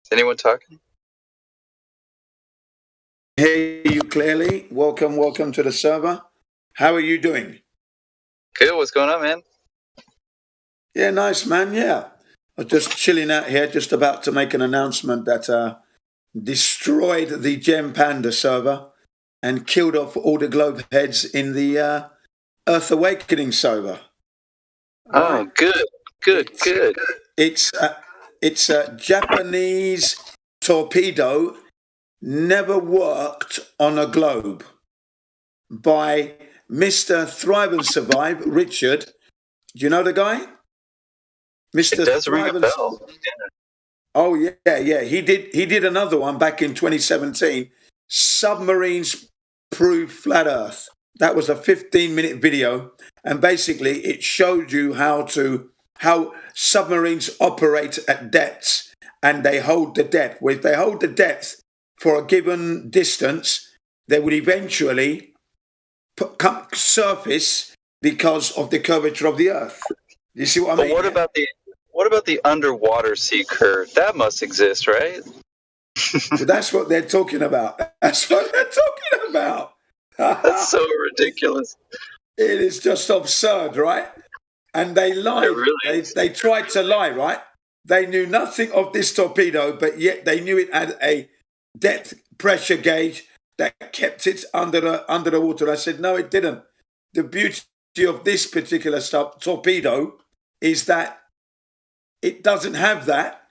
Is anyone talking? Hear you clearly. Welcome to the server. How are you doing? Good. What's going on, man? Yeah, nice, man. Yeah. I was just chilling out here, just about to make an announcement that destroyed the Gem Panda server and killed off all the globe heads in the Earth Awakening server. Oh, good. It's a Japanese torpedo never worked on a globe by Mr. Thrive and Survive, Richard. Do you know the guy? Mr. It does ring a bell. Oh yeah. He did another one back in 2017. Submarines prove flat Earth. That was a 15-minute video, and basically it showed you how submarines operate at depths, and they hold the depth. If they hold the depth for a given distance, they would eventually surface because of the curvature of the Earth. You see what I mean? But what about the underwater sea curve? That must exist, right? Well, that's what they're talking about. That's so ridiculous. It is just absurd, right? And they lied. They tried to lie, right? They knew nothing of this torpedo, but yet they knew it had a depth pressure gauge that kept it under the water. I said, no, it didn't. The beauty of this particular torpedo is that it doesn't have that.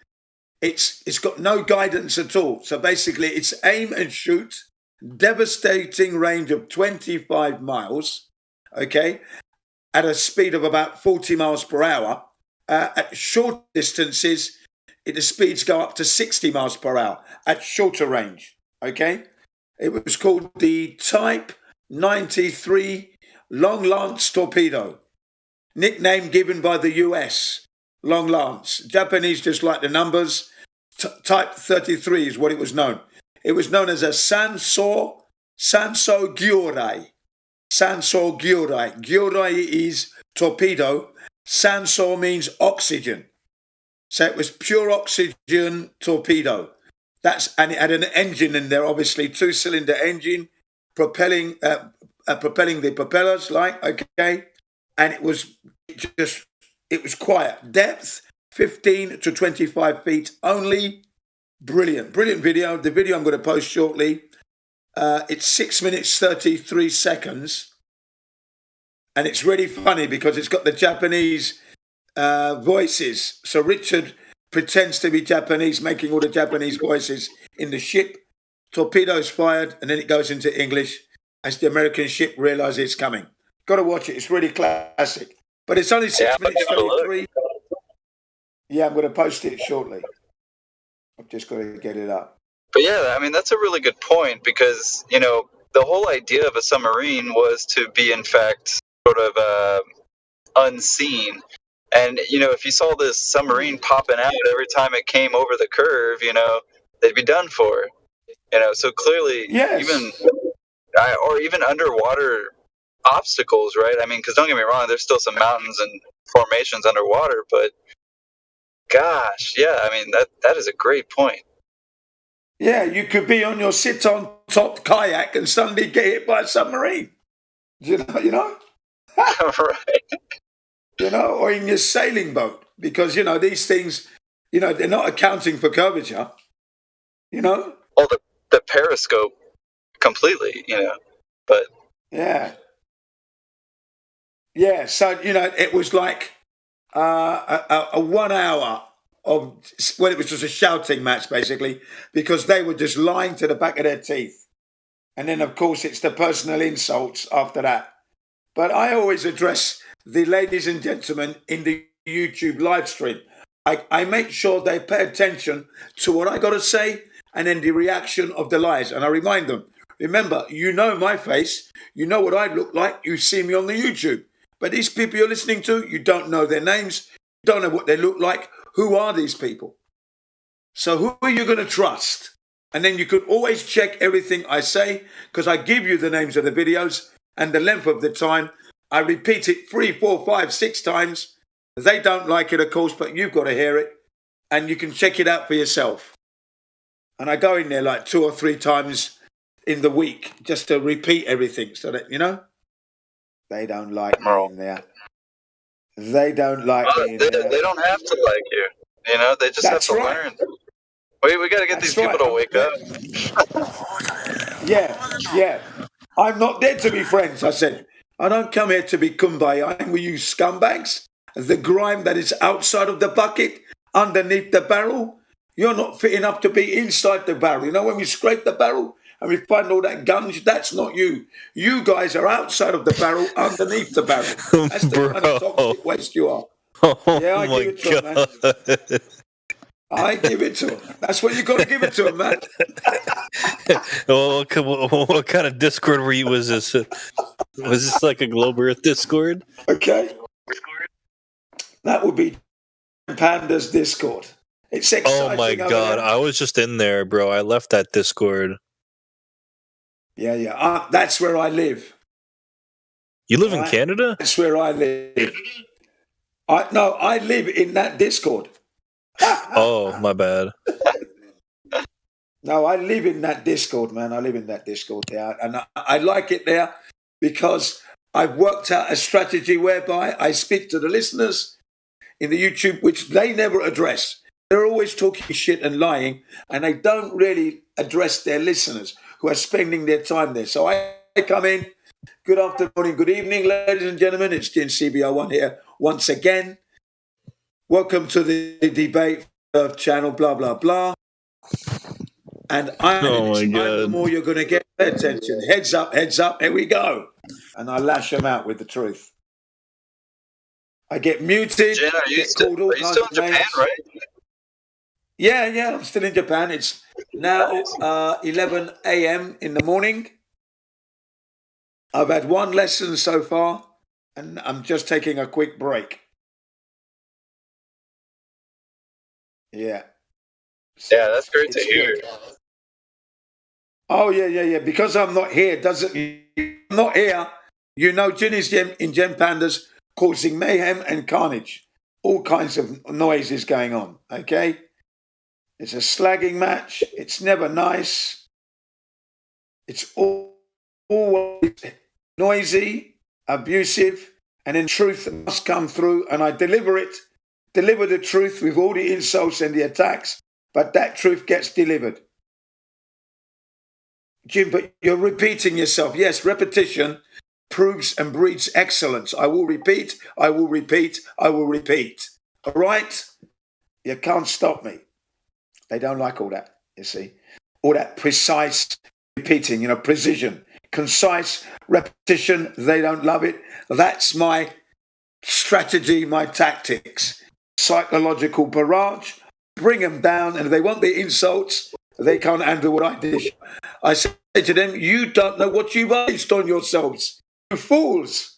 It's got no guidance at all. So basically, it's aim and shoot, devastating range of 25 miles, okay, at a speed of about 40 miles per hour. At short distances, the speeds go up to 60 miles per hour at shorter range, okay? It was called the Type 93 Long Lance torpedo, nickname given by the US. Long Lance. Japanese just like the numbers. Type 33 is what it was known. It was known as a Sanso Gyurei. Sanso Gyurei. Gyurei is torpedo. Sanso means oxygen. So it was pure oxygen torpedo. And it had an engine in there, obviously, 2-cylinder engine, propelling the propellers, okay. And it was quiet. Depth, 15 to 25 feet only. Brilliant video. The video I'm going to post shortly. It's 6 minutes, 33 seconds. And it's really funny because it's got the Japanese voices. So Richard pretends to be Japanese, making all the Japanese voices in the ship. Torpedoes fired, and then it goes into English as the American ship realizes it's coming. Got to watch it. It's really classic. But it's only 6 minutes 33. Yeah, I'm going to post it shortly. I've just got to get it up. But yeah, I mean, that's a really good point because, the whole idea of a submarine was to be, in fact, sort of unseen. And, if you saw this submarine popping out every time it came over the curve, they'd be done for. So clearly, yes. even underwater obstacles, right? I mean, because don't get me wrong, there's still some mountains and formations underwater, but gosh, yeah, I mean, that is a great point. Yeah, you could be on your sit-on-top kayak and suddenly get hit by a submarine. You know? Right. Or in your sailing boat, because, these things, they're not accounting for curvature, Well, the periscope completely, but... Yeah. Yeah, so, it was like a 1 hour of, well, it was just a shouting match, basically, because they were just lying to the back of their teeth. And then, of course, it's the personal insults after that. But I always address the ladies and gentlemen in the YouTube live stream. I make sure they pay attention to what I got to say and then the reaction of the lies. And I remind them, remember, you know my face. You know what I look like. You see me on the YouTube. But these people you're listening to, you don't know their names. You don't know what they look like. Who are these people? So who are you going to trust? And then you could always check everything I say because I give you the names of the videos and the length of the time. I repeat it 3, 4, 5, 6 times. They don't like it, of course, but you've got to hear it. and you can check it out for yourself. And I go in there like 2 or 3 times in the week just to repeat everything so that, they don't like me in there. They don't like me in there. They don't have to like you. They just have to learn. We got to get these people to wake up. Yeah. I'm not there to be friends, I said. I don't come here to be kumbaya with you scumbags. The grime that is outside of the bucket, underneath the barrel, you're not fit enough to be inside the barrel. When we scrape the barrel and we find all that gunge, that's not you. You guys are outside of the barrel, underneath the barrel. That's the kind of toxic waste you are. Yeah, I give it to him, man. I give it to him. That's what you got to give it to him, man. Well, what kind of Discord was this? Was this like a Globe Earth Discord? Okay. That would be Panda's Discord. It's exciting. Oh my god, I was just in there, bro. I left that Discord. Yeah. That's where I live. You live in Canada? That's where I live. I live in that Discord. Oh, my bad. No, I live in that Discord, man. I live in that Discord there. And I like it there because I've worked out a strategy whereby I speak to the listeners in the YouTube, which they never address. They're always talking shit and lying, and they don't really address their listeners who are spending their time there. So I come in. Good afternoon, good evening, ladies and gentlemen. It's Jin CBR1 here once again. Welcome to the debate channel, blah, blah, blah. And I'm the more you're going to get their attention. Heads up, here we go. And I lash them out with the truth. I get muted. Jen, are you still in Japan, right? Yeah, I'm still in Japan. It's now 11 a.m. in the morning. I've had one lesson so far, and I'm just taking a quick break. Yeah. Yeah, that's great to hear. Oh, yeah. Because I'm not here, I'm not here. Jin is in Gem Pandas causing mayhem and carnage. All kinds of noises going on, okay? It's a slagging match. It's never nice. It's always noisy, abusive, and in truth must come through, and I deliver the truth with all the insults and the attacks, but that truth gets delivered. Jim, but you're repeating yourself. Yes, repetition proves and breeds excellence. I will repeat. All right? You can't stop me. They don't like all that, you see. All that precise repeating, precision, concise repetition. They don't love it. That's my strategy, my tactics. Psychological barrage, bring them down, and if they want the insults, they can't handle what I did. I say to them, you don't know what you've based on yourselves. You fools.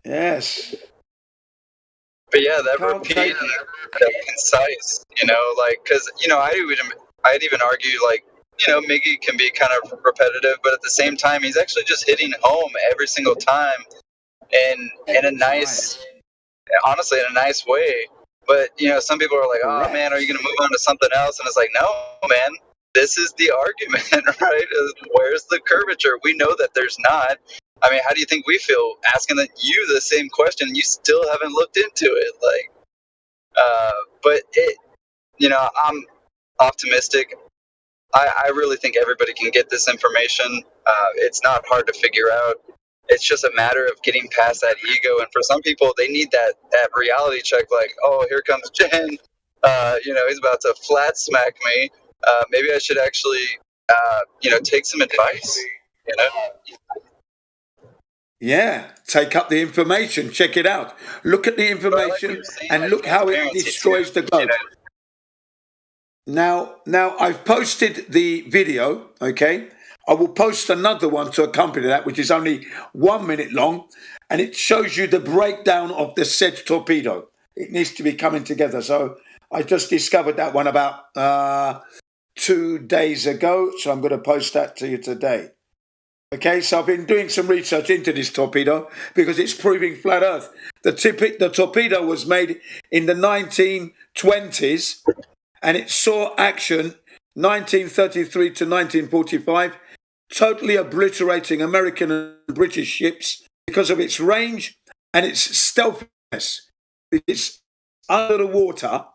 Yes. But yeah, that repeat, that concise, because, I'd even argue, Miggy can be kind of repetitive, but at the same time, he's actually just hitting home every single time in a nice, honestly, in a nice way. But, some people are like, oh, man, are you going to move on to something else? And it's like, no, man, this is the argument, right? Where's the curvature? We know that there's not. I mean, how do you think we feel asking you the same question? You still haven't looked into it. But I'm optimistic. I really think everybody can get this information. It's not hard to figure out. It's just a matter of getting past that ego. And for some people, they need that reality check. Like, oh, here comes Jen. He's about to flat smack me. Maybe I should actually, take some advice. Yeah, take up the information, check it out. Look at the information and look how it destroys the globe. Now I've posted the video, okay? I will post another one to accompany that, which is only 1 minute long, and it shows you the breakdown of the said torpedo. It needs to be coming together. So I just discovered that one about 2 days ago, so I'm going to post that to you today. Okay, so I've been doing some research into this torpedo because it's proving flat Earth. The torpedo was made in the 1920s and it saw action 1933 to 1945, totally obliterating American and British ships because of its range and its stealthiness. It's under the water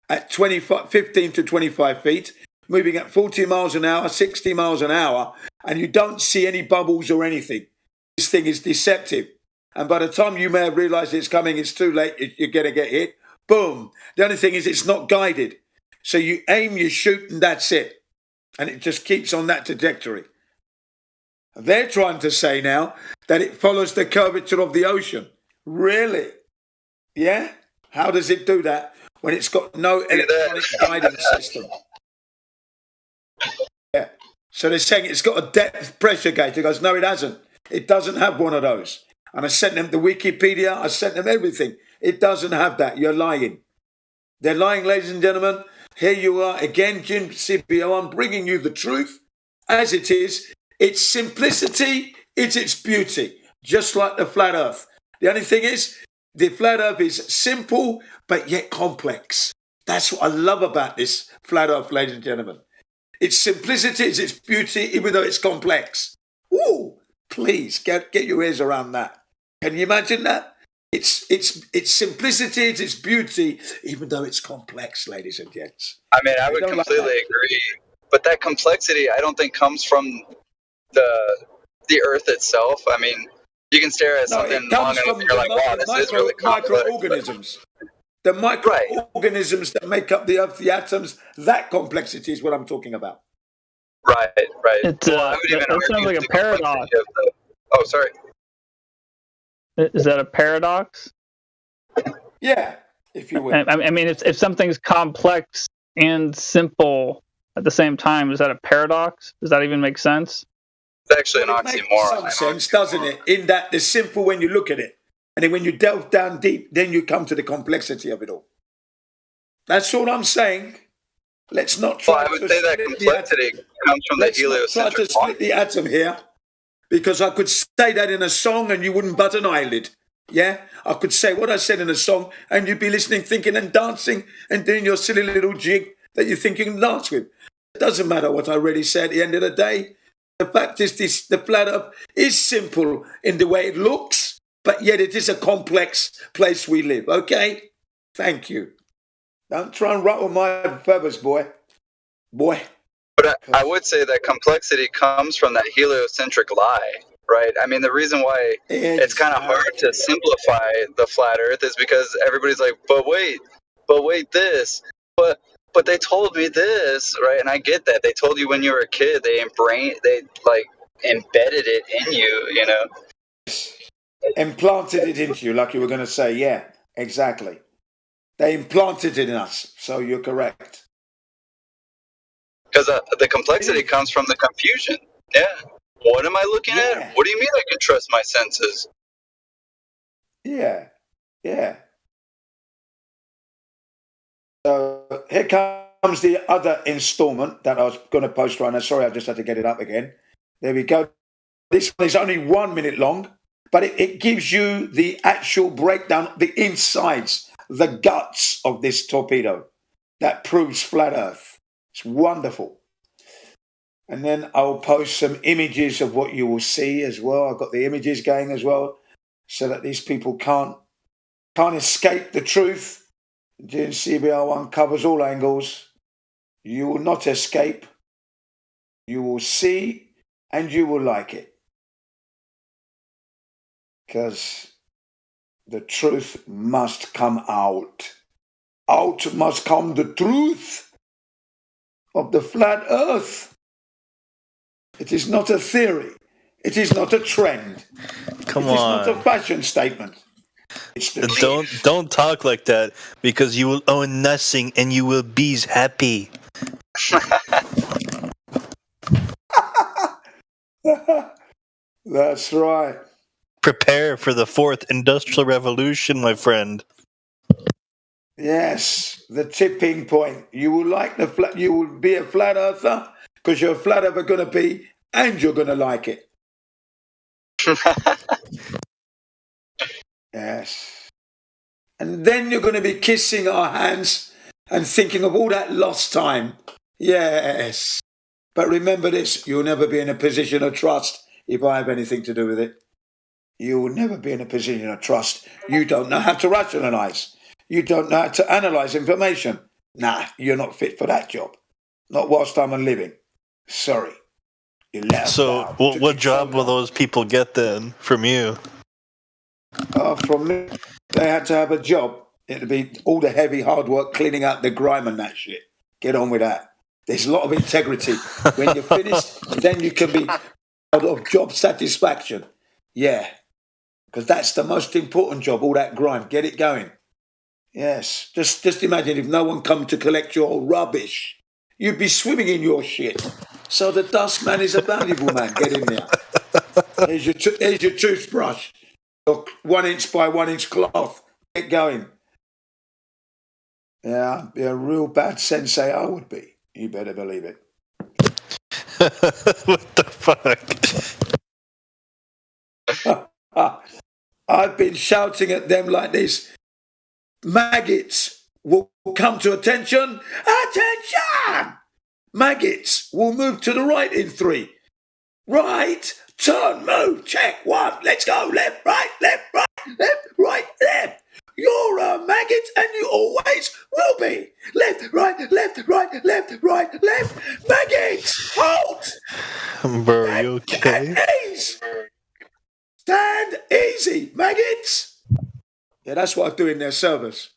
at 15 to 25 feet, moving at 40 miles an hour, 60 miles an hour, and you don't see any bubbles or anything. This thing is deceptive. And by the time you may have realized it's coming, it's too late, you're going to get hit. Boom. The only thing is it's not guided. So you aim, you shoot, and that's it. And it just keeps on that trajectory. They're trying to say now that it follows the curvature of the ocean. Really? Yeah? How does it do that when it's got no electronic guidance system? Yeah. So they're saying it's got a depth pressure gauge. He goes, no, it hasn't. It doesn't have one of those. And I sent them the Wikipedia. I sent them everything. It doesn't have that. You're lying. They're lying, ladies and gentlemen. Here you are again, Jim CBO. I'm bringing you the truth as it is. Its simplicity is its beauty, just like the flat Earth. The only thing is, the flat Earth is simple, but yet complex. That's what I love about this flat Earth, ladies and gentlemen. Its simplicity is its beauty, even though it's complex. Ooh, please get your ears around that. Can you imagine that? Its simplicity is its beauty, even though it's complex, ladies and gents. I mean, I would completely agree. But that complexity, I don't think comes from the Earth itself. I mean, you can stare at something long enough and you're like, wow, this is really complex. Microorganisms. The microorganisms that make up the Earth, the atoms, that complexity is what I'm talking about. Right. It sounds like a paradox. Oh, sorry. Is that a paradox? Yeah, if you will. I mean, if something's complex and simple at the same time, is that a paradox? Does that even make sense? It's actually an oxymoron. It makes some sense, doesn't it? In that it's simple when you look at it. And then when you delve down deep, then you come to the complexity of it all. That's all I'm saying. Let's not try I would say that complexity comes from the heliocentric. Try to split the atom here, because I could say that in a song and you wouldn't bat an eyelid. Yeah? I could say what I said in a song and you'd be listening, thinking and dancing and doing your silly little jig that you think you can dance with. It doesn't matter what I really say at the end of the day. The fact is the flat Earth is simple in the way it looks, but yet it is a complex place we live, okay? Thank you. Don't try and rattle my feathers, boy. But I would say that complexity comes from that heliocentric lie, right? I mean, the reason why it's kind of hard to simplify the flat Earth is because everybody's like, but wait this, but they told me this, right? And I get that. They told you when you were a kid. They like embedded it in you, you know? Implanted it into you, like you were going to say. Yeah, exactly. They implanted it in us, so you're correct. Because the complexity comes from the confusion. Yeah. What am I looking at? What do you mean I can trust my senses? Yeah. So here comes the other installment that I was going to post right now. Sorry, I just had to get it up again. There we go. This one is only 1 minute long, but it gives you the actual breakdown, the insides, the guts of this torpedo that proves flat Earth. It's wonderful. And then I'll post some images of what you will see as well. I've got the images going as well, so that these people can't escape the truth. GNCBR1 covers all angles. You will not escape. You will see and you will like it. Because the truth must come out. Out must come the truth of the flat Earth. It is not a theory. It is not a trend. Come on. It is not a fashion statement. Don't talk like that, because you will own nothing and you will be happy. That's right. Prepare for the fourth industrial revolution, my friend. Yes, the tipping point. You will like the flat. You will be a flat earther because you're a flat earther going to be, and you're going to like it. Yes. And then you're going to be kissing our hands and thinking of all that lost time. Yes. But remember this, you'll never be in a position of trust if I have anything to do with it. You will never be in a position of trust. You don't know how to rationalize. You don't know how to analyze information. Nah, you're not fit for that job. Not whilst I'm living. Sorry. So, what job will those people get then from you? From me, they had to have a job. It'd be all the heavy hard work cleaning out the grime and that shit. Get on with that. There's a lot of integrity. When you're finished, then you can be out of job satisfaction. Yeah. Because that's the most important job, all that grime. Get it going. Yes. Just imagine if no one come to collect your rubbish. You'd be swimming in your shit. So the dust man is a valuable man. Get in there. Here's your toothbrush. 1 inch by 1 inch cloth. Get going. Yeah, I'd be a real bad sensei I would be. You better believe it. What the fuck? I've been shouting at them like this. Maggots will come to attention. Attention! Maggots will move to the right in 3. Right, turn, move, check, 1. Let's go. Left, right, left, right, left. You're a maggot and you always will be. Left, right, left, right, left, right, left. Maggots, halt! Bro, are you okay? Stand easy, maggots. Yeah, that's what I do in their service.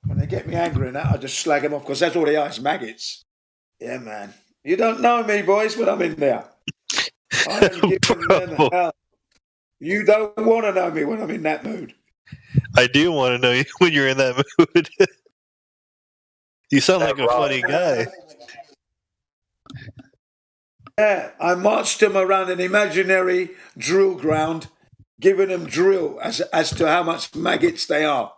When they get me angry and that, I just slag them off because that's all they are, is maggots. Yeah, man. You don't know me, boys, when I'm in there. I am giving them hell. You don't want to know me when I'm in that mood. I do want to know you when you're in that mood. You sound like a funny guy. Yeah, I marched them around an imaginary drill ground, giving them drill as to how much maggots they are.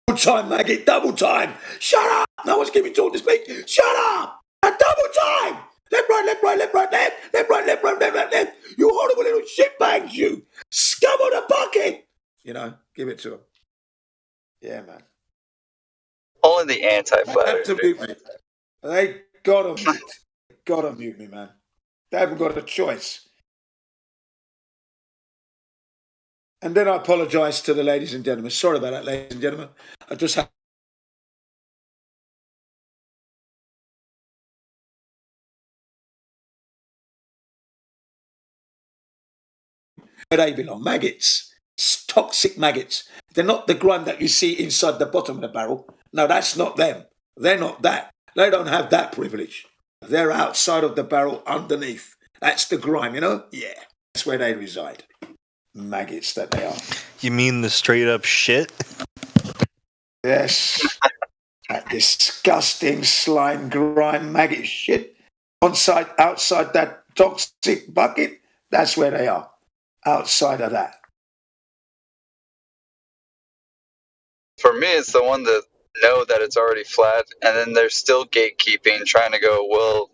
Double time, maggot, double time. Shut up! No one's giving me talk to speak. Shut up! A double time! Left, right, left, right, left, right, left. Left, right, left, right, left, right, left. You horrible little shitbags, you. Scum on a bucket. You know, give it to them. Yeah, man. Only the anti-flatter. They have to mute me. They gotta mute. Gotta mute me, man. They haven't got a choice. And then I apologise to the ladies and gentlemen. Sorry about that, ladies and gentlemen. I just have. Where they belong, maggots, toxic maggots. They're not the grime that you see inside the bottom of the barrel. No, that's not them. They're not that. They don't have that privilege. They're outside of the barrel underneath. That's the grime, you know? Yeah, that's where they reside. Maggots that they are. You mean the straight up shit? Yes. That disgusting slime, grime, maggot shit. Outside that toxic bucket, that's where they are. Outside of that. For me, it's the one that know that it's already flat, and then they're still gatekeeping, trying to go, well,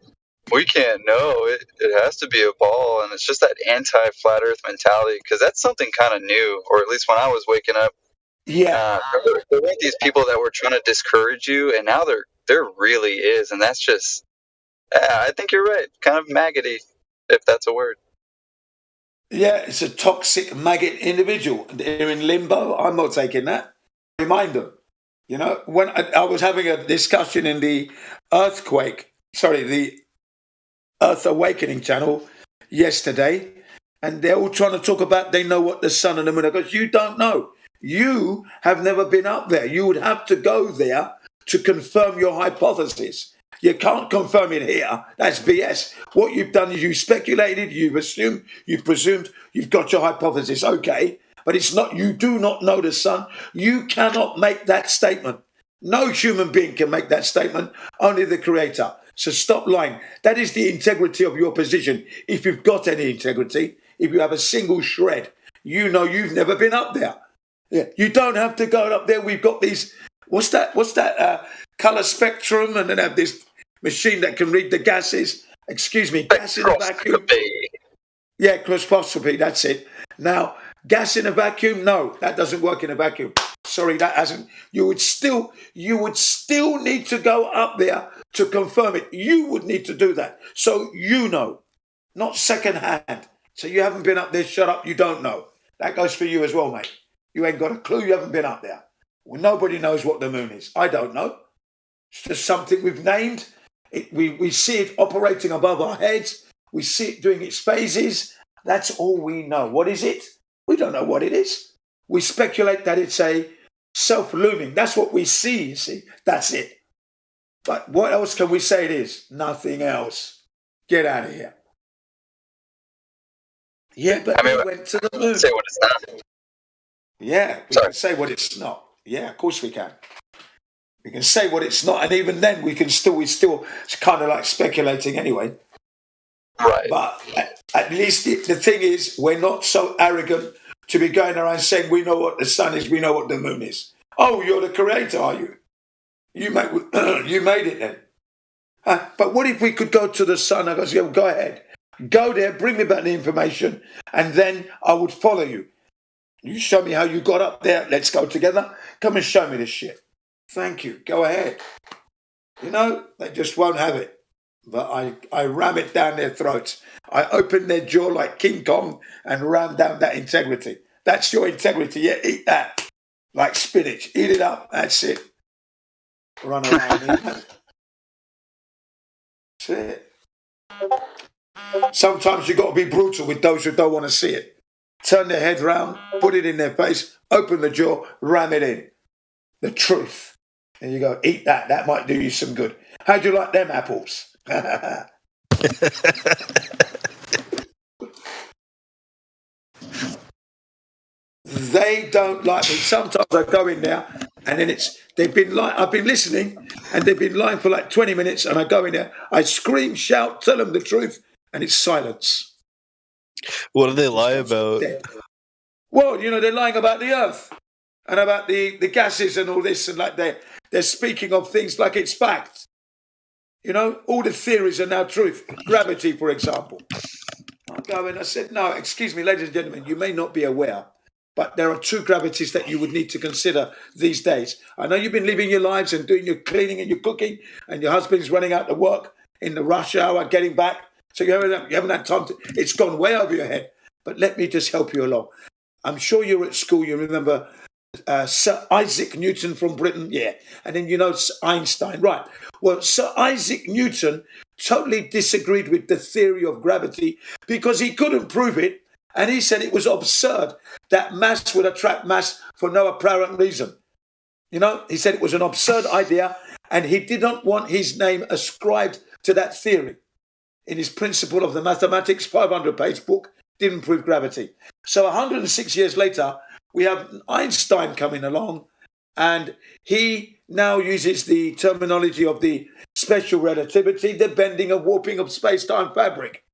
we can't know. It has to be a ball, and it's just that anti-flat Earth mentality, because that's something kind of new, or at least when I was waking up. Yeah. There weren't these people that were trying to discourage you, and now there really is, and that's just, I think you're right, kind of maggoty, if that's a word. Yeah, it's a toxic maggot individual. They're in limbo. I'm not taking that. Remind them. You know, when I was having a discussion in the Earth Awakening channel yesterday, and they're all trying to talk about they know what the sun and the moon are. Because you don't know. You have never been up there. You would have to go there to confirm your hypothesis. You can't confirm it here. That's BS. What you've done is you speculated, you've assumed, you've presumed, you've got your hypothesis. Okay. But it's not, you do not know the sun. You cannot make that statement. No human being can make that statement, only the Creator. So stop lying. That is the integrity of your position. If you've got any integrity, if you have a single shred, you know you've never been up there. Yeah. You don't have to go up there. We've got these, what's that color spectrum, and then have this machine that can read the gases. Excuse me, gases in a vacuum. Yeah, crusposcopy, that's it. Now, gas in a vacuum, no, that doesn't work in a vacuum. Sorry, that hasn't. You would still need to go up there to confirm it. You would need to do that. So you know, not second hand. So you haven't been up there, shut up, you don't know. That goes for you as well, mate. You ain't got a clue, you haven't been up there. Well, nobody knows what the moon is. I don't know. It's just something we've named. We see it operating above our heads. We see it doing its phases. That's all we know. What is it? We don't know what it is. We speculate that it's a self-looming. That's what we see, you see. That's it. But what else can we say it is? Nothing else. Get out of here. Yeah, but we went to the moon. Say what it's not. Yeah, we can say what it's not. Yeah, of course we can. We can say what it's not, and even then we still it's kind of like speculating anyway. Right. But at least the thing is, we're not so arrogant to be going around saying we know what the sun is, we know what the moon is. Oh, you're the creator, are you? You made it then. But what if we could go to the sun? I go, go ahead. Go there, bring me back the information, and then I would follow you. You show me how you got up there. Let's go together. Come and show me this shit. Thank you. Go ahead. You know, they just won't have it. But I ram it down their throats. I open their jaw like King Kong and ram down that integrity. That's your integrity. Yeah, eat that. Like spinach. Eat it up. That's it. Run around. Eat that. That's it. Sometimes you've got to be brutal with those who don't want to see it. Turn their head round, put it in their face, open the jaw, ram it in. The truth. And you go, eat that. That might do you some good. How do you like them apples? They don't like me. Sometimes I go in there and then I've been listening and they've been lying for like 20 minutes and I go in there, I scream, shout, tell them the truth, and it's silence. What do they lie about? Well, you know, they're lying about the earth and about the gases and all this, and like they're speaking of things like it's fact. You know, all the theories are now truth. Gravity, for example. I go in, I said, no, excuse me, ladies and gentlemen, you may not be aware, but there are two gravities that you would need to consider these days. I know you've been living your lives and doing your cleaning and your cooking, and your husband's running out to work in the rush hour, getting back. So you haven't had time to, it's gone way over your head. But let me just help you along. I'm sure you're at school, you remember Sir Isaac Newton from Britain, yeah. And then you know Einstein, right. Well, Sir Isaac Newton totally disagreed with the theory of gravity because he couldn't prove it. And he said it was absurd that mass would attract mass for no apparent reason. You know, he said it was an absurd idea and he did not want his name ascribed to that theory. In his Principle of the Mathematics 500-page book, didn't prove gravity. So 106 years later, we have Einstein coming along, and he now uses the terminology of the special relativity, the bending and warping of space-time fabric.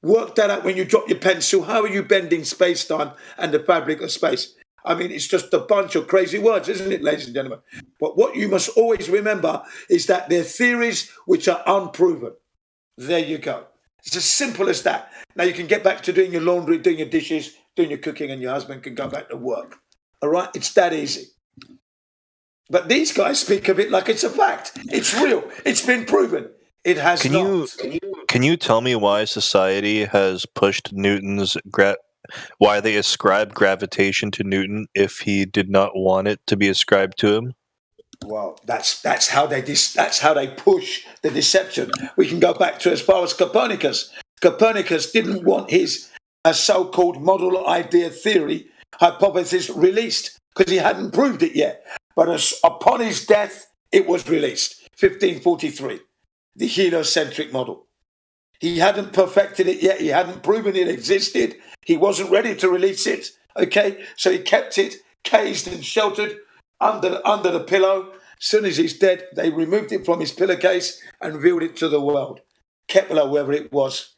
Work that out when you drop your pencil. How are you bending space-time and the fabric of space? I mean, it's just a bunch of crazy words, isn't it, ladies and gentlemen? But what you must always remember is that they're theories which are unproven. There you go. It's as simple as that. Now you can get back to doing your laundry, doing your dishes, doing your cooking, and your husband can go back to work. All right? It's that easy. But these guys speak of it like it's a fact. It's real. It's been proven. It has not. Can you tell me why society has pushed Newton's why they ascribe gravitation to Newton if he did not want it to be ascribed to him? Well, that's how they push the deception. We can go back to as far as Copernicus. Copernicus didn't want his so-called model idea theory hypothesis released because he hadn't proved it yet. But upon his death, it was released. 1543, the heliocentric model. He hadn't perfected it yet. He hadn't proven it existed. He wasn't ready to release it. Okay, so he kept it caged and sheltered under the pillow. As soon as he's dead, they removed it from his pillowcase and revealed it to the world. Kepler, whoever it was,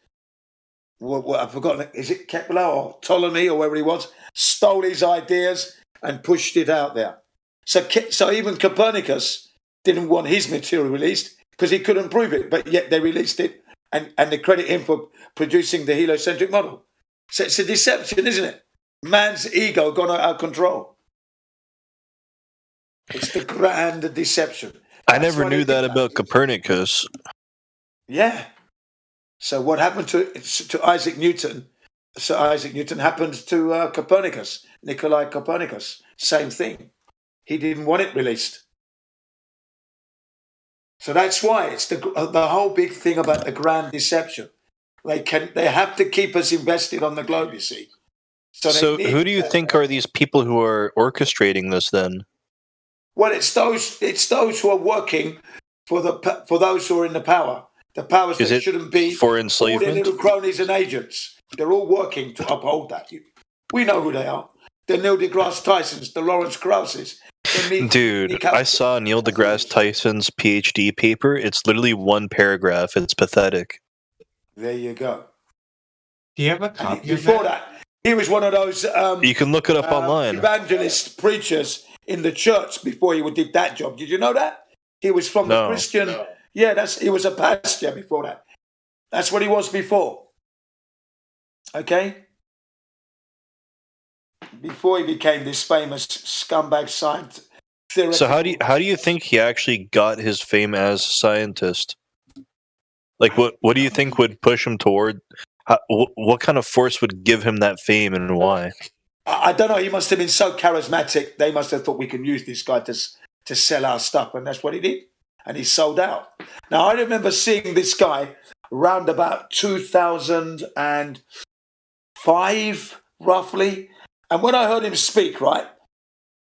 I've forgotten, is it Kepler or Ptolemy or whoever he was, stole his ideas and pushed it out there. So even Copernicus didn't want his material released because he couldn't prove it, but yet they released it and they credit him for producing the heliocentric model. So it's a deception, isn't it? Man's ego gone out of control. It's the grand deception. I never knew that about Copernicus. Yeah. So what happened to Isaac Newton? Sir Isaac Newton happened to Copernicus, Nikolai Copernicus. Same thing. He didn't want it released. So that's why it's the whole big thing about the grand deception. They have to keep us invested on the globe, you see. So who do you think are these people who are orchestrating this then? Well, it's those who are working for those who are in the power. The powers that shouldn't be for all enslavement. their little cronies and agents. They're all working to uphold that. We know who they are. The Neil deGrasse Tysons, the Lawrence Krauses. Dude, I saw Neil deGrasse Tyson's PhD paper. It's literally one paragraph. It's pathetic. There you go. Do you have a copy Before that, he was one of those you can look it up online. Evangelist preachers in the church before he did that job. Did you know that? He was from the Christian... No. Yeah, he was a pastor before that. That's what he was before. Okay? Before he became this famous scumbag scientist. So how do you think he actually got his fame as a scientist? Like, what do you think would push him toward? What kind of force would give him that fame, and why? I don't know. He must have been so charismatic. They must have thought we can use this guy to sell our stuff, and that's what he did. And he sold out. Now, I remember seeing this guy around about 2005, roughly. And when I heard him speak, right,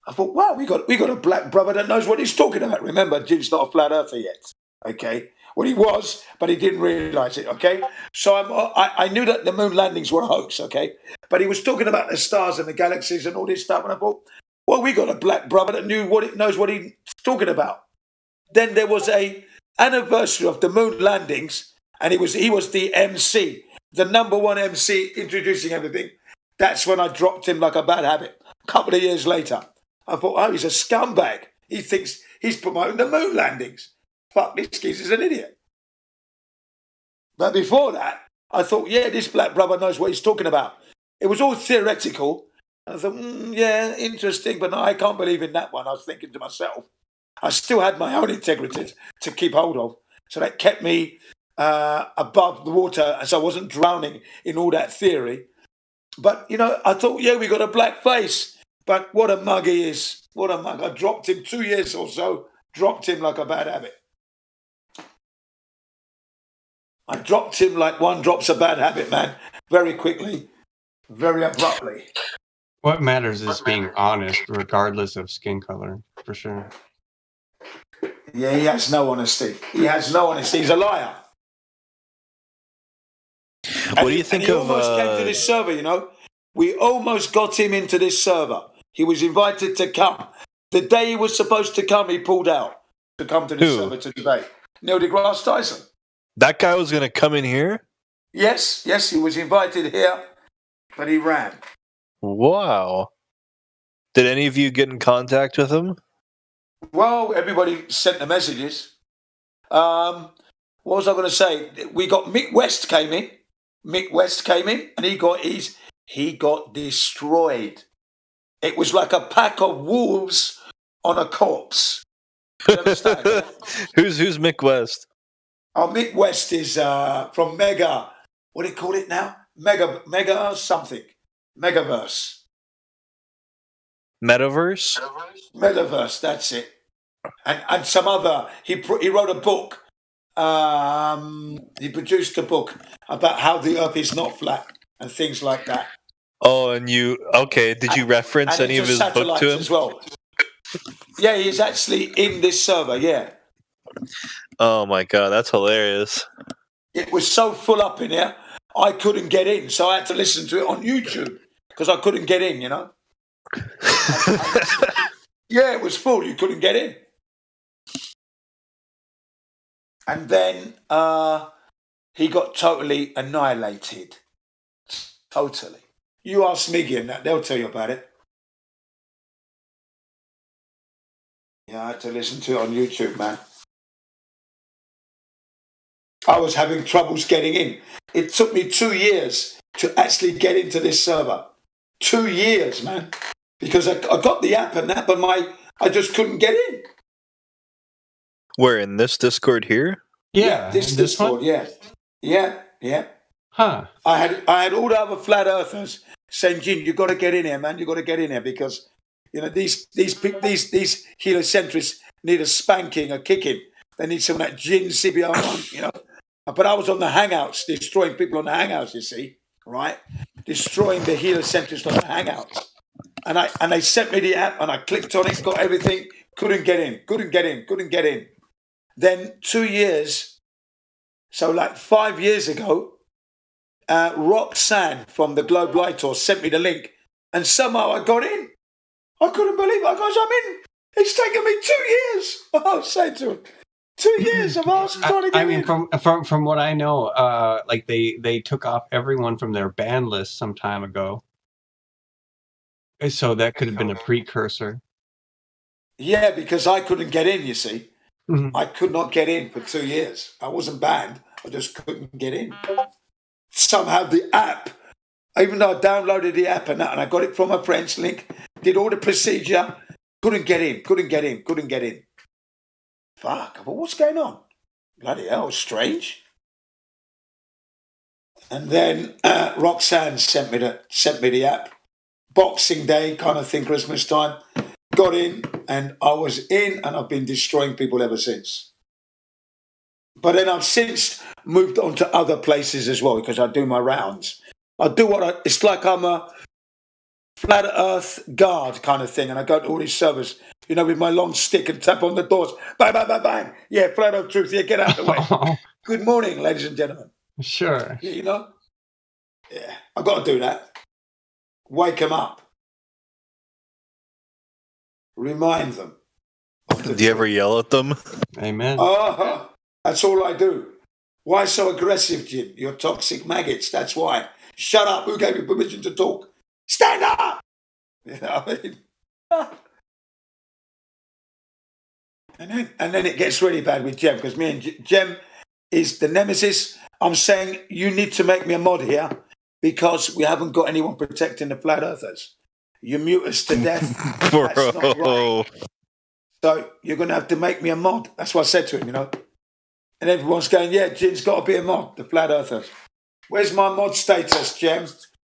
I thought, wow, we got a black brother that knows what he's talking about. Remember, Jim's not a flat earther yet, okay? Well, he was, but he didn't realise it, okay? So I knew that the moon landings were a hoax, okay? But he was talking about the stars and the galaxies and all this stuff, and I thought, well, we got a black brother that knows what he's talking about. Then there was a anniversary of the moon landings, and he was the MC, the number one MC introducing everything. That's when I dropped him like a bad habit. A couple of years later, I thought, oh, he's a scumbag. He thinks he's promoting the moon landings. Fuck, this geezer's an idiot. But before that, I thought, yeah, this black brother knows what he's talking about. It was all theoretical. I thought, yeah, interesting, but no, I can't believe in that one. I was thinking to myself. I still had my own integrity to keep hold of. So that kept me above the water as I wasn't drowning in all that theory. But, I thought, yeah, we got a black face. But what a mug he is. What a mug. I dropped him 2 years or so. Dropped him like a bad habit. I dropped him like one drops a bad habit, man. Very quickly. Very abruptly. What matters is being honest, regardless of skin color, for sure. Yeah, he has no honesty. He has no honesty. He's a liar. What do you think of... He almost came to this server, We almost got him into this server. He was invited to come. The day he was supposed to come, he pulled out to come to this server to debate. Neil deGrasse Tyson. That guy was going to come in here? Yes, he was invited here, but he ran. Wow. Did any of you get in contact with him? Well, everybody sent the messages. What was I going to say? We got Mick West came in. Mick West came in, and he got destroyed. It was like a pack of wolves on a corpse. You understand? Who's Mick West? Oh, Mick West is from Mega. What do you call it now? Mega something. Megaverse. Metaverse? Metaverse, that's it. And some other. He wrote a book. He produced a book about how the Earth is not flat and things like that. Oh, and did you reference any of his book to him? As well. Yeah, he's actually in this server, yeah. Oh my god, that's hilarious. It was so full up in here, I couldn't get in, so I had to listen to it on YouTube because I couldn't get in, Yeah, it was full, you couldn't get in. And then he got totally annihilated. Totally. You ask Miggy and that, they'll tell you about it. Yeah, I had to listen to it on YouTube, man. I was having troubles getting in. It took me 2 years to actually get into this server. 2 years, man. Because I got the app and that, but I just couldn't get in. Where, in this Discord here? Yeah, this Discord, yeah. Yeah. Huh. I had all the other flat earthers saying, Jin, you got to get in here, man. You got to get in here because, these heliocentrists need a spanking, a kicking. They need some of that Jin CBR1, But I was on the Hangouts, destroying people on the Hangouts, you see, right? Destroying the heliocentrists on the Hangouts. And they sent me the app and I clicked on it, got everything, couldn't get in. Then 2 years, so like 5 years ago, Roxanne from the Globe Light Tour sent me the link and somehow I got in. I couldn't believe it. I goes, I'm in. It's taken me 2 years. I was saying to him, 2 years of us trying to get in. From what I know, like they took off everyone from their ban list some time ago. So that could have been a precursor. Yeah, because I couldn't get in, you see. Mm-hmm. I could not get in for 2 years. I wasn't banned. I just couldn't get in. Somehow the app, even though I downloaded the app and that, and I got it from a friend's link, did all the procedure, couldn't get in. Fuck, but what's going on? Bloody hell, strange. And then Roxanne sent me the app. Boxing Day kind of thing, Christmas time. Got in, and I was in, and I've been destroying people ever since. But then I've since moved on to other places as well because I do my rounds. It's like I'm a flat earth guard kind of thing, and I go to all these servers, with my long stick and tap on the doors. Bang, bang, bang, bang. Yeah, flat earth truth. Yeah, get out of the way. Good morning, ladies and gentlemen. Sure. Yeah, Yeah, I've got to do that. Wake them up. Remind them. Do you ever yell at them? Amen. That's all I do. Why so aggressive, Jim? You're toxic maggots. That's why. Shut up. Who gave you permission to talk? Stand up. You know what I mean? And then it gets really bad with Jem because me and Jem is the nemesis. I'm saying you need to make me a mod here because we haven't got anyone protecting the flat earthers. You mute us to death. That's not right. So you're going to have to make me a mod. That's what I said to him, And everyone's going, yeah, Jim's got to be a mod, the flat earthers. Where's my mod status, Jem?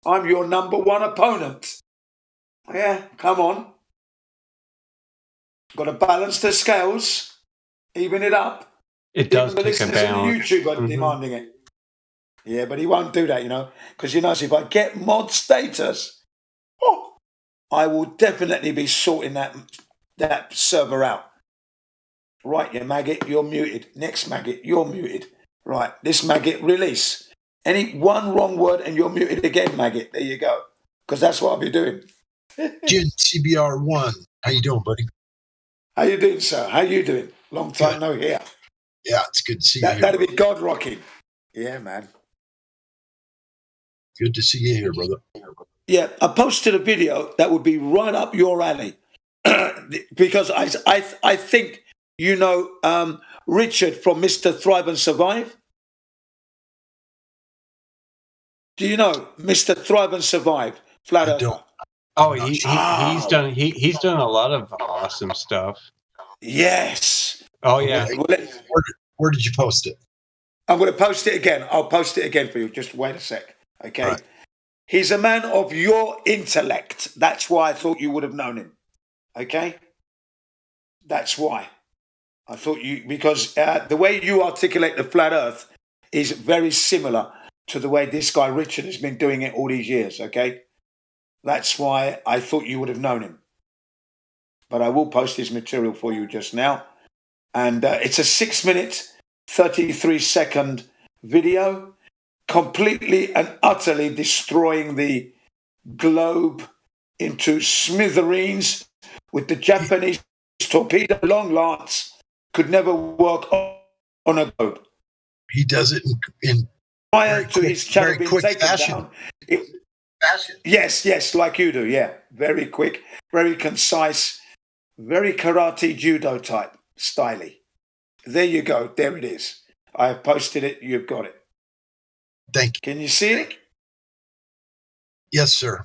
I'm your number one opponent. Yeah, come on. Got to balance the scales, even it up. It does take a balance. YouTube are demanding it. Yeah, but he won't do that, because if I get mod status, I will definitely be sorting that server out. Right, you maggot, you're muted. Next maggot, you're muted. Right, this maggot, release. Any one wrong word and you're muted again, maggot. There you go. Because that's what I'll be doing. Jin CBR1. How you doing, buddy? How you doing, sir? How you doing? Long time no hear. Yeah, it's good to see you here. That'd be God rocking. Yeah, man. Good to see you here, brother. Yeah, I posted a video that would be right up your alley. Because I think Richard from Mr. Thrive and Survive. Do you know Mr. Thrive and Survive? Flat Earther. Oh, he's done a lot of awesome stuff. Yes. Oh yeah. Where did you post it? I'm going to post it again. I'll post it again for you. Just wait a sec. Okay. Right. He's a man of your intellect. That's why I thought you would have known him. Okay. That's why I thought because the way you articulate the flat Earth is very similar to the way this guy Richard has been doing it all these years. Okay. That's why I thought you would have known him. But I will post his material for you just now. And it's a 6-minute, 33-second video, completely and utterly destroying the globe into smithereens with the Japanese torpedo long lance could never work on a globe. He does it in prior to his channel being taken down. Yes, like you do, yeah. Very quick, very concise, very karate judo type, styly. There you go, there it is. I have posted it. You've got it. Thank you. Can you see it? Yes, sir.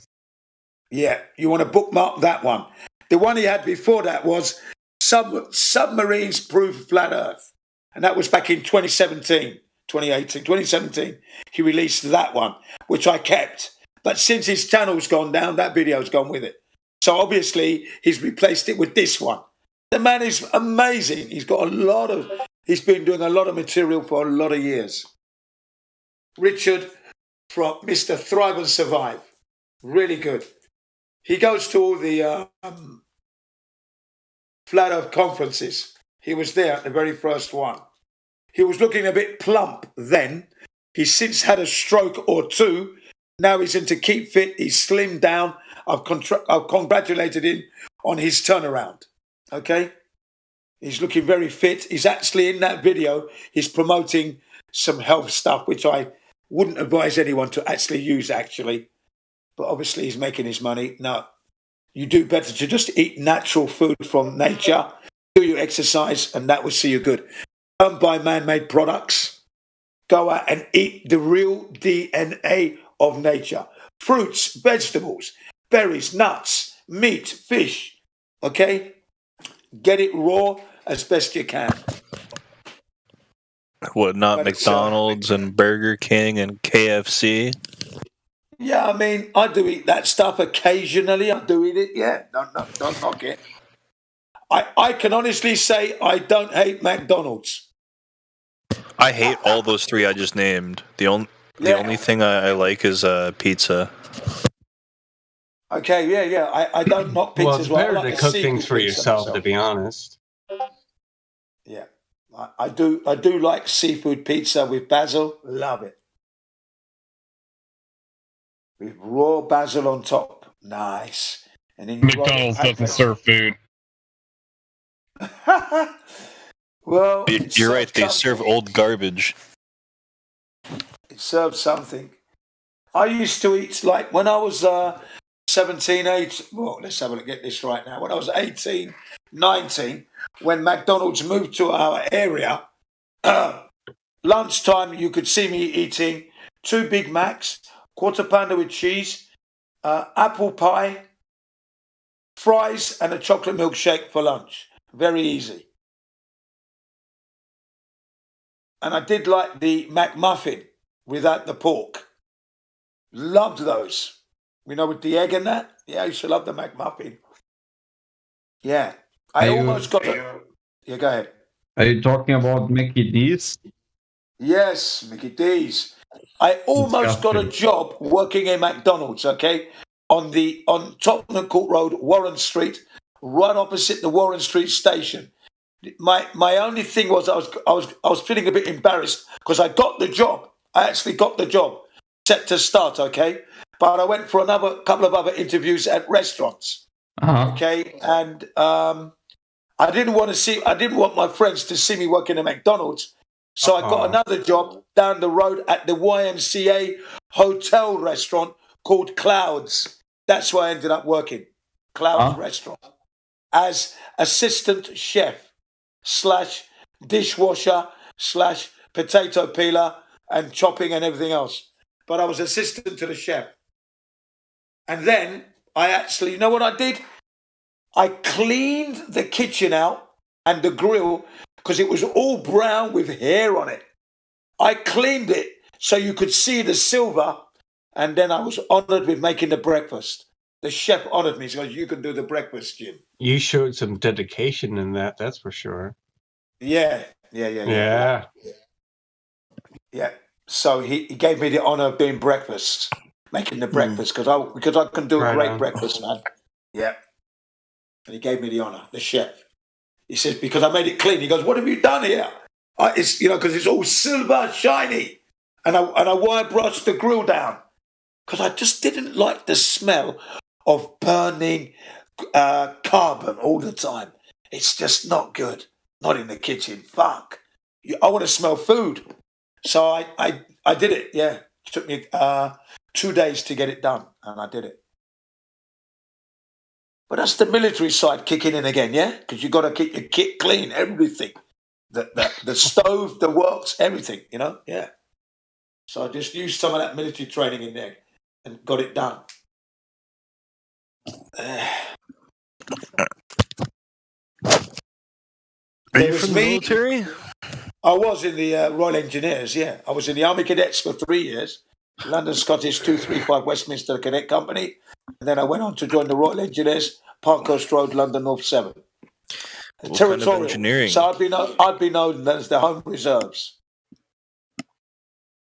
Yeah, you want to bookmark that one. The one he had before that was Submarines Prove Flat Earth. And that was back in 2017, 2018, 2017. He released that one, which I kept. But since his channel's gone down, that video's gone with it. So obviously, he's replaced it with this one. The man is amazing. He's been doing a lot of material for a lot of years. Richard from Mr. Thrive and Survive. Really good. He goes to all the Flat Earth conferences. He was there at the very first one. He was looking a bit plump then. He's since had a stroke or two. Now he's into Keep Fit. He's slimmed down. I've congratulated him on his turnaround. Okay? He's looking very fit. He's actually in that video. He's promoting some health stuff, which I wouldn't advise anyone to actually use, actually. But obviously he's making his money. No, you do better to just eat natural food from nature, do your exercise, and that will see you good. Don't buy man-made products. Go out and eat the real DNA of nature. Fruits, vegetables, berries, nuts, meat, fish. Okay? Get it raw as best you can. What, not McDonald's and Burger King and KFC? Yeah, I mean, I do eat that stuff occasionally. I do eat it, yeah. Don't knock it. I can honestly say I don't hate McDonald's. I hate all those three I just named. The only thing I like is pizza. Okay, yeah. I don't knock pizzas. Well, it's better to cook things for yourself, to be honest. Yeah, I do like seafood pizza with basil. Love it. With raw basil on top. Nice. And then McDonald's doesn't serve food. Well, you're right. They serve old garbage. It serves something. I used to eat, like, when I was 17, 18. Well, let's have a look, get this right now. When I was 18, 19, when McDonald's moved to our area, lunchtime, you could see me eating 2 Big Macs, quarter pounder with cheese, apple pie, fries, and a chocolate milkshake for lunch. Very easy. And I did like the McMuffin without the pork. Loved those. You know, with the egg and that. Yeah, I used to love the McMuffin. Yeah. I almost got it. Yeah, go ahead. Are you talking about Mickey D's? Yes, Mickey D's. I almost got a job working in McDonald's, okay, on Tottenham Court Road, Warren Street, right opposite the Warren Street station. My only thing was I was feeling a bit embarrassed because I got the job. I actually got the job set to start, okay, but I went for another couple of other interviews at restaurants, okay, and I didn't want my friends to see me working at McDonald's. So I got another job down the road at the YMCA hotel restaurant called Clouds. That's where I ended up working. Clouds Restaurant. As assistant chef / dishwasher / potato peeler and chopping and everything else. But I was assistant to the chef. And then I actually, you know what I did? I cleaned the kitchen out and the grill because it was all brown with hair on it. I cleaned it so you could see the silver, and then I was honored with making the breakfast. The chef honored me. He goes, "You can do the breakfast, Jim." You showed some dedication in that's for sure. Yeah. So he gave me the honor of doing breakfast, making the breakfast, because I can do a great breakfast, man. Yeah. And he gave me the honor, the chef. He says, because I made it clean. He goes, "What have you done here?" It's, because it's all silver, shiny. And I wire brushed the grill down because I just didn't like the smell of burning carbon all the time. It's just not good. Not in the kitchen. Fuck. I want to smell food. So I did it. Yeah. It took me 2 days to get it done, and I did it. But that's the military side kicking in again, yeah? Because you got to keep your kit clean, everything. the stove, the works, everything, you know? Yeah. So I just used some of that military training in there and got it done. Are you from the military? I was in the Royal Engineers, yeah. I was in the Army Cadets for 3 years, London Scottish 235 Westminster Cadet Company. And then I went on to join the Royal Engineers, Parkhurst Road, London North 7. What Territorial. kind of engineering? So I'd be known as the Home Reserves.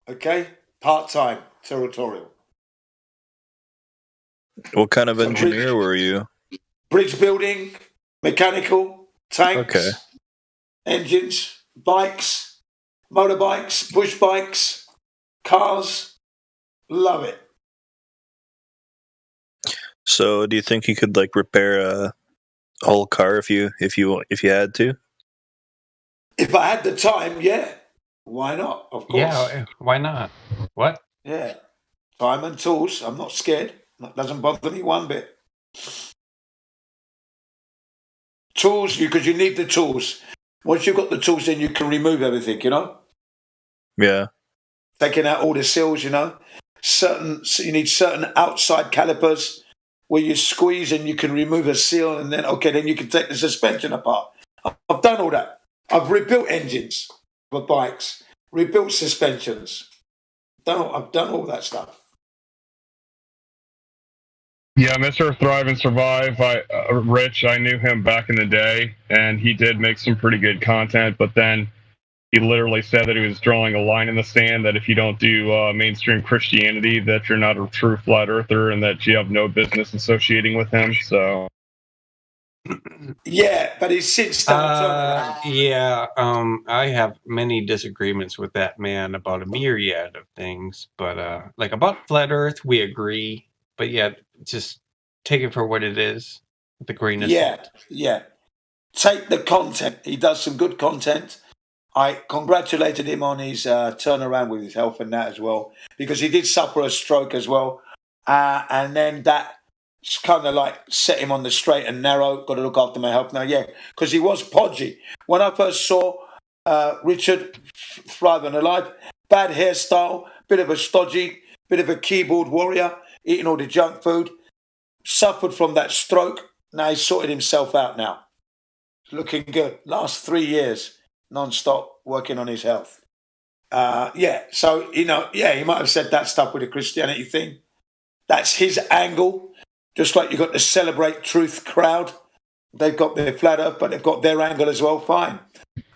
Okay? Part-time, territorial. What kind of engineer were you? Bridge building, mechanical, tanks, Okay. engines, bikes, motorbikes, push bikes, cars. Love it. So, do you think you could like repair a whole car if you had to? If I had the time, yeah. Why not? Of course. Yeah, why not? What? Yeah. Time and tools. I'm not scared. That doesn't bother me one bit. Tools, because you need the tools. Once you've got the tools, then you can remove everything, you know? Yeah. Taking out all the seals, you know? You need certain outside calipers where you squeeze and you can remove a seal, and then you can take the suspension apart. I've done all that. I've rebuilt engines for bikes, rebuilt suspensions. I've done all that stuff. Yeah, Mr. Thrive and Survive, Rich, I knew him back in the day, and he did make some pretty good content, but then he literally said that he was drawing a line in the sand that if you don't do mainstream Christianity, that you're not a true flat earther and that you have no business associating with him, so... Yeah, but he's since done I have many disagreements with that man about a myriad of things, but like about flat Earth, we agree. But yeah, just take it for what it is, with a grain of salt. Yeah. Take the content. He does some good content. I congratulated him on his turnaround with his health and that as well, because he did suffer a stroke as well, and then that kind of like set him on the straight and narrow. Got to look after my health now, because he was podgy. When I first saw Richard Thrive and Alive, bad hairstyle, bit of a stodgy, bit of a keyboard warrior, eating all the junk food, suffered from that stroke. Now he's sorted himself out now. Looking good. Last 3 years, non-stop, working on his health. So, he might have said that stuff with the Christianity thing. That's his angle. Just like you got the Celebrate Truth crowd. They've got their flat earth, but they've got their angle as well. Fine.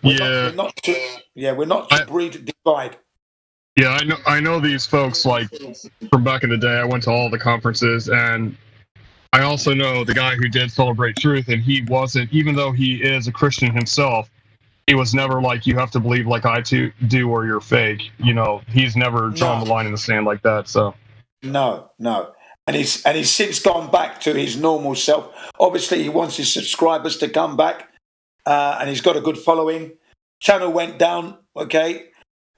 We're not to breed divide. Yeah, I know these folks, like, from back in the day. I went to all the conferences, and I also know the guy who did Celebrate Truth, and he wasn't, even though he is a Christian himself, he was never like, you have to believe like I do or you're fake. You know, he's never drawn the line in the sand like that, so. No. And he's since gone back to his normal self. Obviously, he wants his subscribers to come back, and he's got a good following. Channel went down,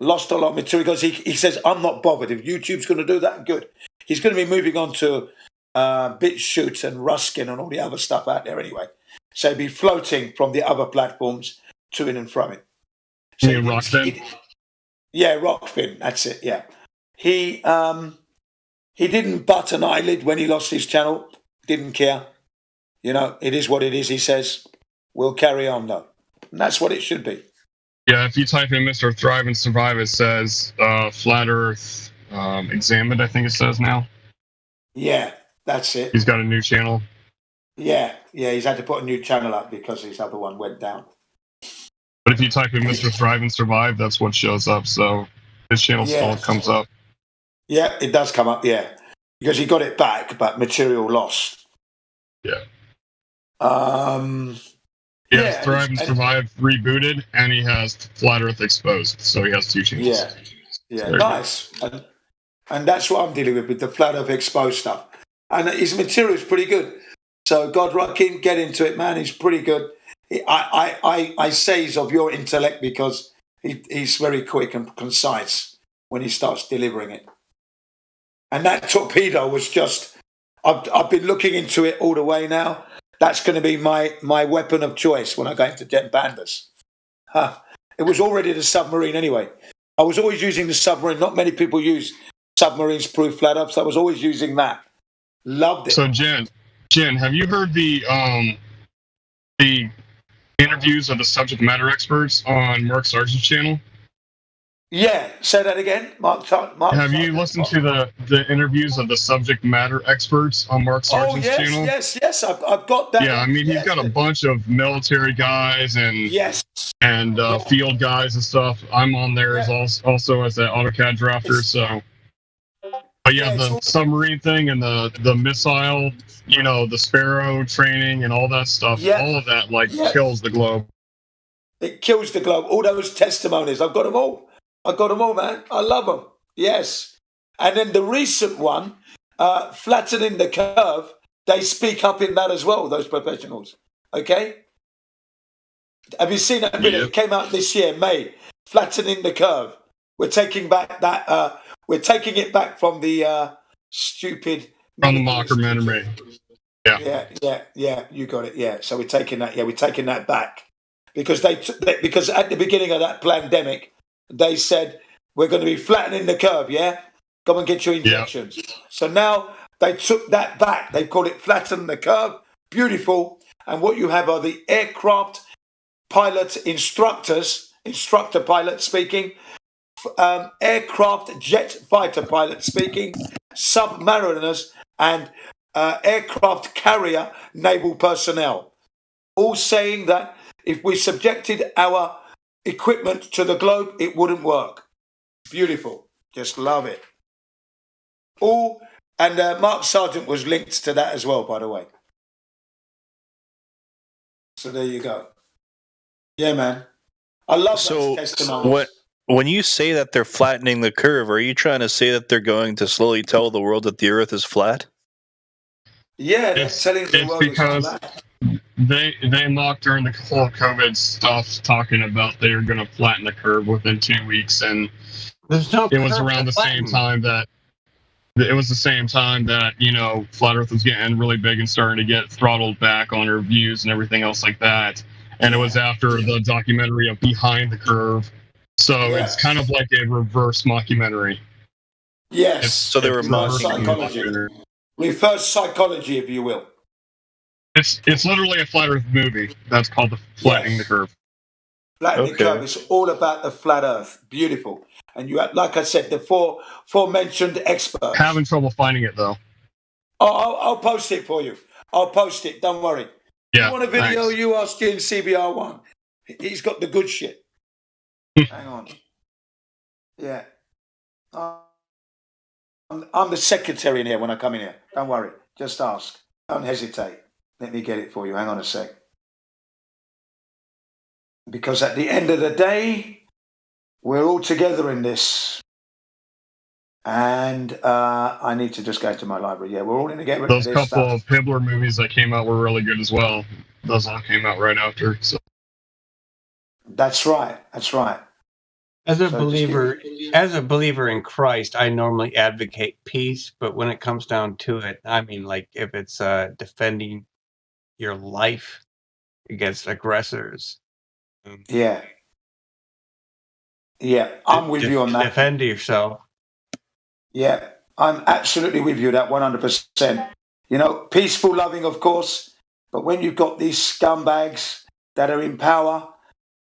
lost a lot of material because he says, I'm not bothered. If YouTube's going to do that, good. He's going to be moving on to BitChute and Ruskin and all the other stuff out there anyway. So he'll be floating from the other platforms to and from it. So Rockfin? Yeah, Rockfin. That's it, yeah. He didn't bat an eyelid when he lost his channel. Didn't care. You know, it is what it is, he says. We'll carry on, though. And that's what it should be. Yeah, if you type in Mr. Thrive and Survive, it says Flat Earth Examined, I think it says now. Yeah, that's it. He's got a new channel. Yeah, he's had to put a new channel up because his other one went down. But if you type in Mr. Thrive and Survive, that's what shows up. So his channel still comes up. Yeah, it does come up, yeah. Because he got it back, but material lost. Yeah. He has Thrive and Survive rebooted, and he has Flat Earth Exposed. So he has two channels. Yeah, nice. And that's what I'm dealing with the Flat Earth Exposed stuff. And his material is pretty good. So God Rockin, get into it, man. He's pretty good. I say he's of your intellect because he's very quick and concise when he starts delivering it. And that torpedo was just, I've been looking into it all the way now. That's going to be my weapon of choice when I go into Jet Pandas. It was already the submarine anyway. I was always using the submarine. Not many people use submarines proof flat Earth, so I was always using that. Loved it. So Jen, have you heard the interviews of the subject matter experts on Mark Sargent's channel? Yeah, say that again, Mark. Have you listened to the interviews of the subject matter experts on Mark Sargent's channel? Yes. I've got that. Yeah, I mean, he's got a bunch of military guys and field guys and stuff. I'm on there as also as an AutoCAD drafter. So, but yeah, the submarine thing and the missile, the Sparrow training and all that stuff, all of that kills the globe. It kills the globe. All those testimonies, I've got them all. Man. I love them. Yes. And then the recent one, Flattening the Curve, they speak up in that as well, those professionals. Okay? Have you seen that video? It came out this year, May. Flattening the Curve. We're taking back that. We're taking it back from the stupid. From the mockumentary. Yeah. You got it. Yeah. So we're taking that. Yeah, we're taking that back because because at the beginning of that pandemic, they said we're going to be flattening the curve. Yeah, come and get your injections. Yeah. So now they took that back. They called it flatten the curve. Beautiful. And what you have are the aircraft pilot instructor pilot speaking, aircraft jet fighter pilot speaking, submariners, and aircraft carrier naval personnel, all saying that if we subjected our equipment to the globe, it wouldn't work. Beautiful. Just love it. And Mark Sargent was linked to that as well, by the way. So there you go. Yeah, man. I love those testimonies. When you say that they're flattening the curve, are you trying to say that they're going to slowly tell the world that the Earth is flat? Yeah, they're telling the world because it's flat. They mocked during the whole COVID stuff, talking about they were going to flatten the curve within 2 weeks, and it was around the same time that Flat Earth was getting really big and starting to get throttled back on her views and everything else like that. And it was after the documentary of Behind the Curve. So it's kind of like a reverse mockumentary. Yes. So they were reverse psychology, if you will. It's literally a Flat Earth movie. That's called the Flattening the Curve. Flattening the Curve is all about the flat Earth. Beautiful. And you have, like I said, the four mentioned experts. Having trouble finding it though. Oh, I'll post it for you. I'll post it. Don't worry. Yeah. You want a video? Thanks. You ask in CBR1. He's got the good shit. Hang on. Yeah. I'm the secretary in here when I come in here. Don't worry. Just ask. Don't hesitate. Let me get it for you. Hang on a sec. Because at the end of the day, we're all together in this. And I need to just go to my library. Yeah, we're all in together. Those couple of Hibbler movies that came out were really good as well. Those all came out right after. So. That's right. As a believer in Christ, I normally advocate peace, but when it comes down to it, I mean, like if it's defending your life against aggressors. Yeah, I'm with you on that. Defend yourself. Yeah, I'm absolutely with you, that 100%. Peaceful, loving, of course, but when you've got these scumbags that are in power,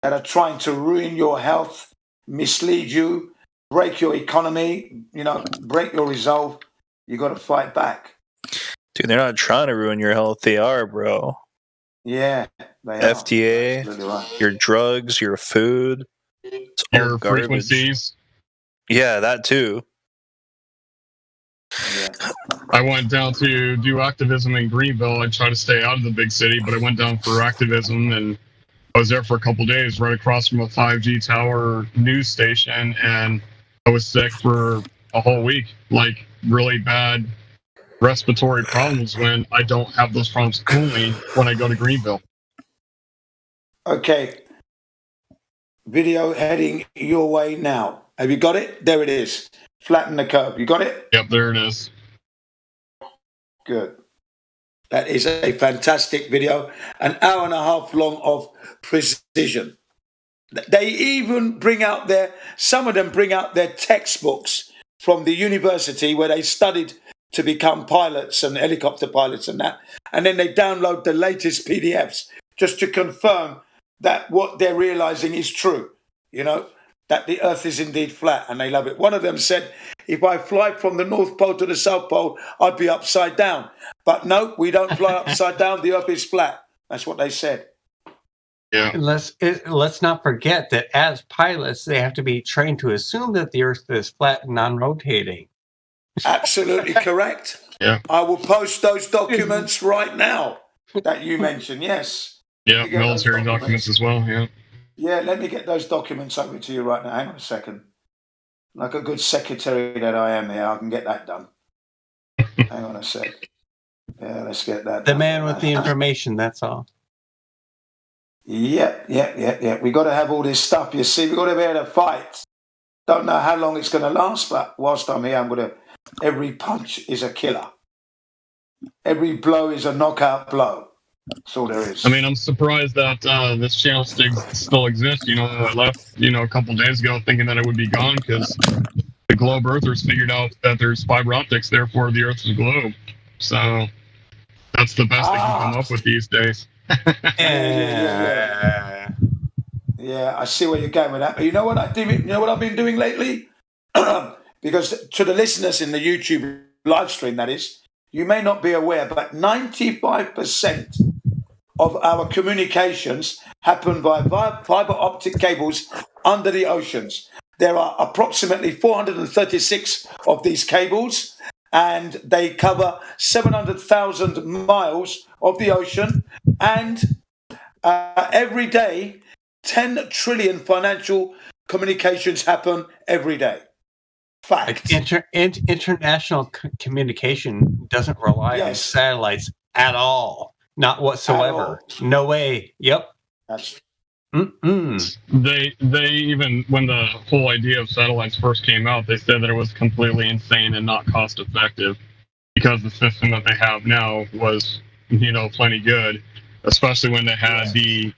that are trying to ruin your health, mislead you, break your economy, break your resolve, you got to fight back. Dude, they're not trying to ruin your health. They are, bro. Yeah, they FDA, right. Your drugs, your food, your frequencies. Yeah, that too. Yeah. I went down to do activism in Greenville. I tried to stay out of the big city, but I went down for activism, and I was there for a couple days, right across from a 5G tower news station, and I was sick for a whole week, like really bad respiratory problems when I don't have those problems only when I go to Greenville. Okay. Video heading your way now. Have you got it? There it is. Flatten the curve. You got it? Yep, there it is. Good. That is a fantastic video. An hour and a half long of precision. They even some of them bring out their textbooks from the university where they studied to become pilots and helicopter pilots and that. And then they download the latest PDFs just to confirm that what they're realizing is true, that the earth is indeed flat, and they love it. One of them said, if I fly from the North Pole to the South Pole, I'd be upside down. But no, we don't fly upside down. The earth is flat. That's what they said. Yeah. Let's not forget that as pilots, they have to be trained to assume that the earth is flat and non-rotating. Absolutely correct. Yeah. I will post those documents right now that you mentioned. Yes. Yeah, military documents as well. Yeah. Yeah, let me get those documents over to you right now. Hang on a second. Like a good secretary that I am here, I can get that done. Hang on a sec. Yeah, let's get that The done. man with the information, that's all. Yeah. We got to have all this stuff. You see, we got to be able to fight. Don't know how long it's going to last, but whilst I'm here, every punch is a killer. Every blow is a knockout blow. That's all there is. I mean, I'm surprised that this channel still exists. I left, a couple days ago thinking that it would be gone because the globe earthers figured out that there's fiber optics, therefore the Earth is a globe. So that's the best they can come up with these days. Yeah, I see where you're going with that. But you know what I do? You know what I've been doing lately? Because to the listeners in the YouTube live stream, that is, you may not be aware, but 95% of our communications happen via fiber optic cables under the oceans. There are approximately 436 of these cables, and they cover 700,000 miles of the ocean. And every day, 10 trillion financial communications happen every day. Fact. International communication doesn't rely on satellites at all. Not whatsoever. No way. Yep. That's. They even, when the whole idea of satellites first came out, they said that it was completely insane and not cost effective because the system that they have now was, plenty good, especially when they had the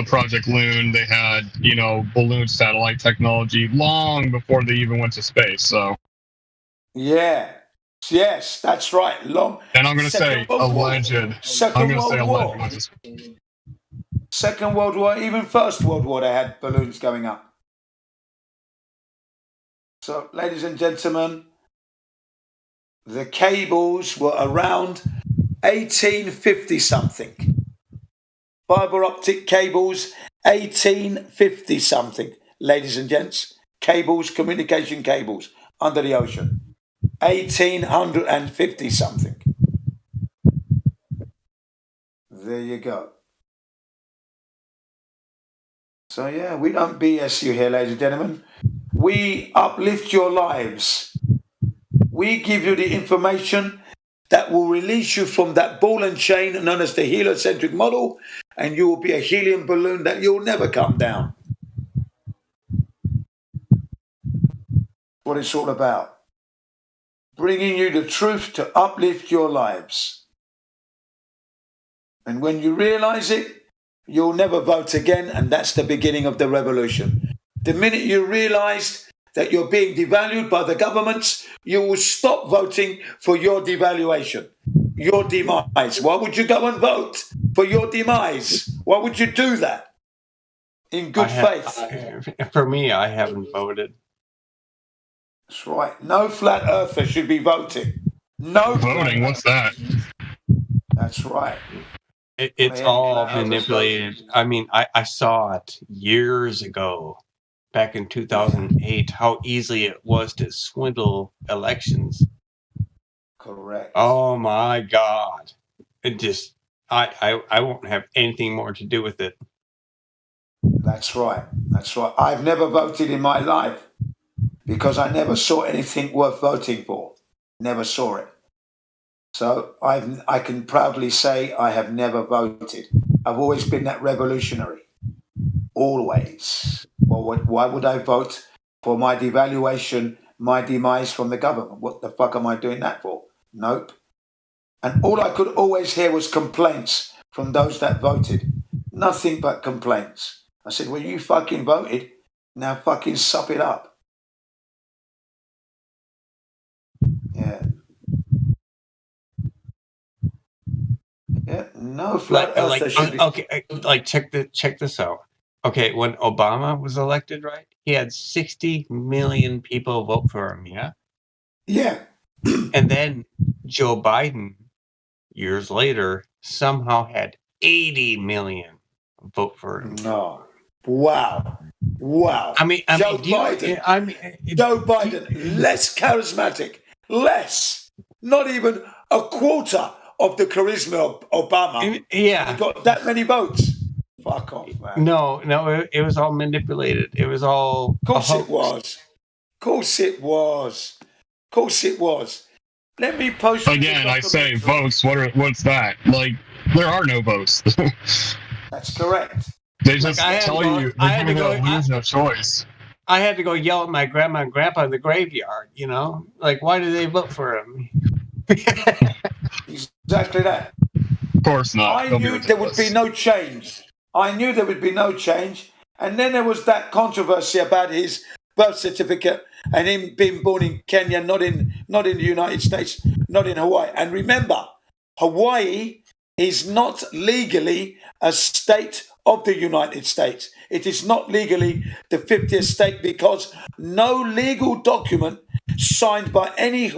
Project Loon. They had, balloon satellite technology long before they even went to space. So. Yeah. Yes, that's right. Long. And I'm going to say alleged. Second World War, even First World War, they had balloons going up. So, ladies and gentlemen, the cables were around 1850 something. Fiber optic cables, 1850 something. Ladies and gents, cables, communication cables under the ocean. 1850 something. There you go. So yeah, we don't BS you here, ladies and gentlemen. We uplift your lives. We give you the information that will release you from that ball and chain known as the heliocentric model, and you will be a helium balloon that you'll never come down. What it's all about. Bringing you the truth to uplift your lives. And when you realize it, you'll never vote again, and that's the beginning of the revolution. The minute you realize that you're being devalued by the governments, you will stop voting for your devaluation, your demise. Why would you go and vote for your demise? Why would you do that? In good faith. For me, I haven't voted. That's right. No flat earther should be voting. No voting. What's that? That's right. It's all manipulated. I mean, I saw it years ago, back in 2008, how easy it was to swindle elections. Correct. Oh my God. It just, I won't have anything more to do with it. That's right. That's right. I've never voted in my life because I never saw anything worth voting for. Never saw it. So I can proudly say I have never voted. I've always been that revolutionary. Always. Well, why would I vote for my devaluation, my demise from the government? What the fuck am I doing that for? Nope. And all I could always hear was complaints from those that voted. Nothing but complaints. I said, well, you fucking voted. Now fucking sup it up. Yeah. Yeah, no flat earther should be. Okay, like check this out. Okay, when Obama was elected, right? He had 60 million people vote for him, yeah? Yeah. And then Joe Biden, years later, somehow had 80 million vote for him. No. Wow. I mean, Joe Biden, less charismatic, less, not even a quarter of the charisma of Obama. Yeah. He got that many votes. Fuck off, man. No, it was all manipulated. It was all. Of course it was. Of course it was. Of course it was. Let me post again. I say votes. What's that? Like, there are no votes. That's correct. They just tell you they're lose no choice. I had to go yell at my grandma and grandpa in the graveyard. You know, like, why did they vote for him? Exactly that. Of course not. I knew there would be no change. And then there was that controversy about his birth certificate and him being born in Kenya, not in the United States, not in Hawaii. And remember, Hawaii is not legally a state of the United States. It is not legally the 50th state because no legal document signed by any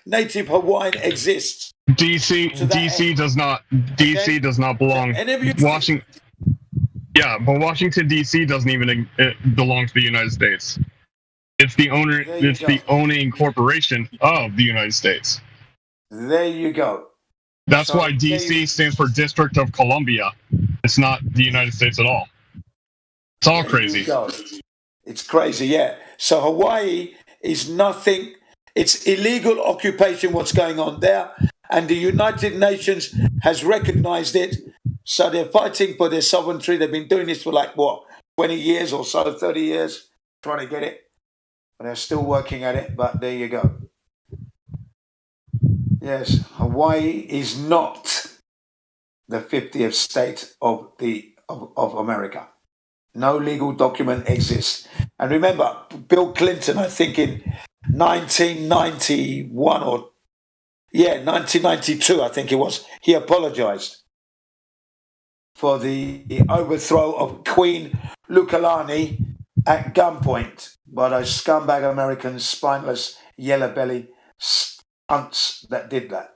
native Hawaiian exists. DC does not belong. Washington. Yeah, but Washington DC doesn't even belong to the United States. It's the owner. It's the owning corporation of the United States. There you go. That's why DC stands for District of Columbia. It's not the United States at all. It's all crazy. It's crazy, yeah. So Hawaii is nothing. It's illegal occupation, what's going on there. And the United Nations has recognized it. So they're fighting for their sovereignty. They've been doing this for 20 years or so, 30 years, trying to get it. But they're still working at it. But there you go. Yes, Hawaii is not the 50th state of America. No legal document exists. And remember, Bill Clinton, I think in 1992, I think it was, he apologized for the overthrow of Queen Lukalani at gunpoint by those scumbag American, spineless, yellow-belly cunts that did that.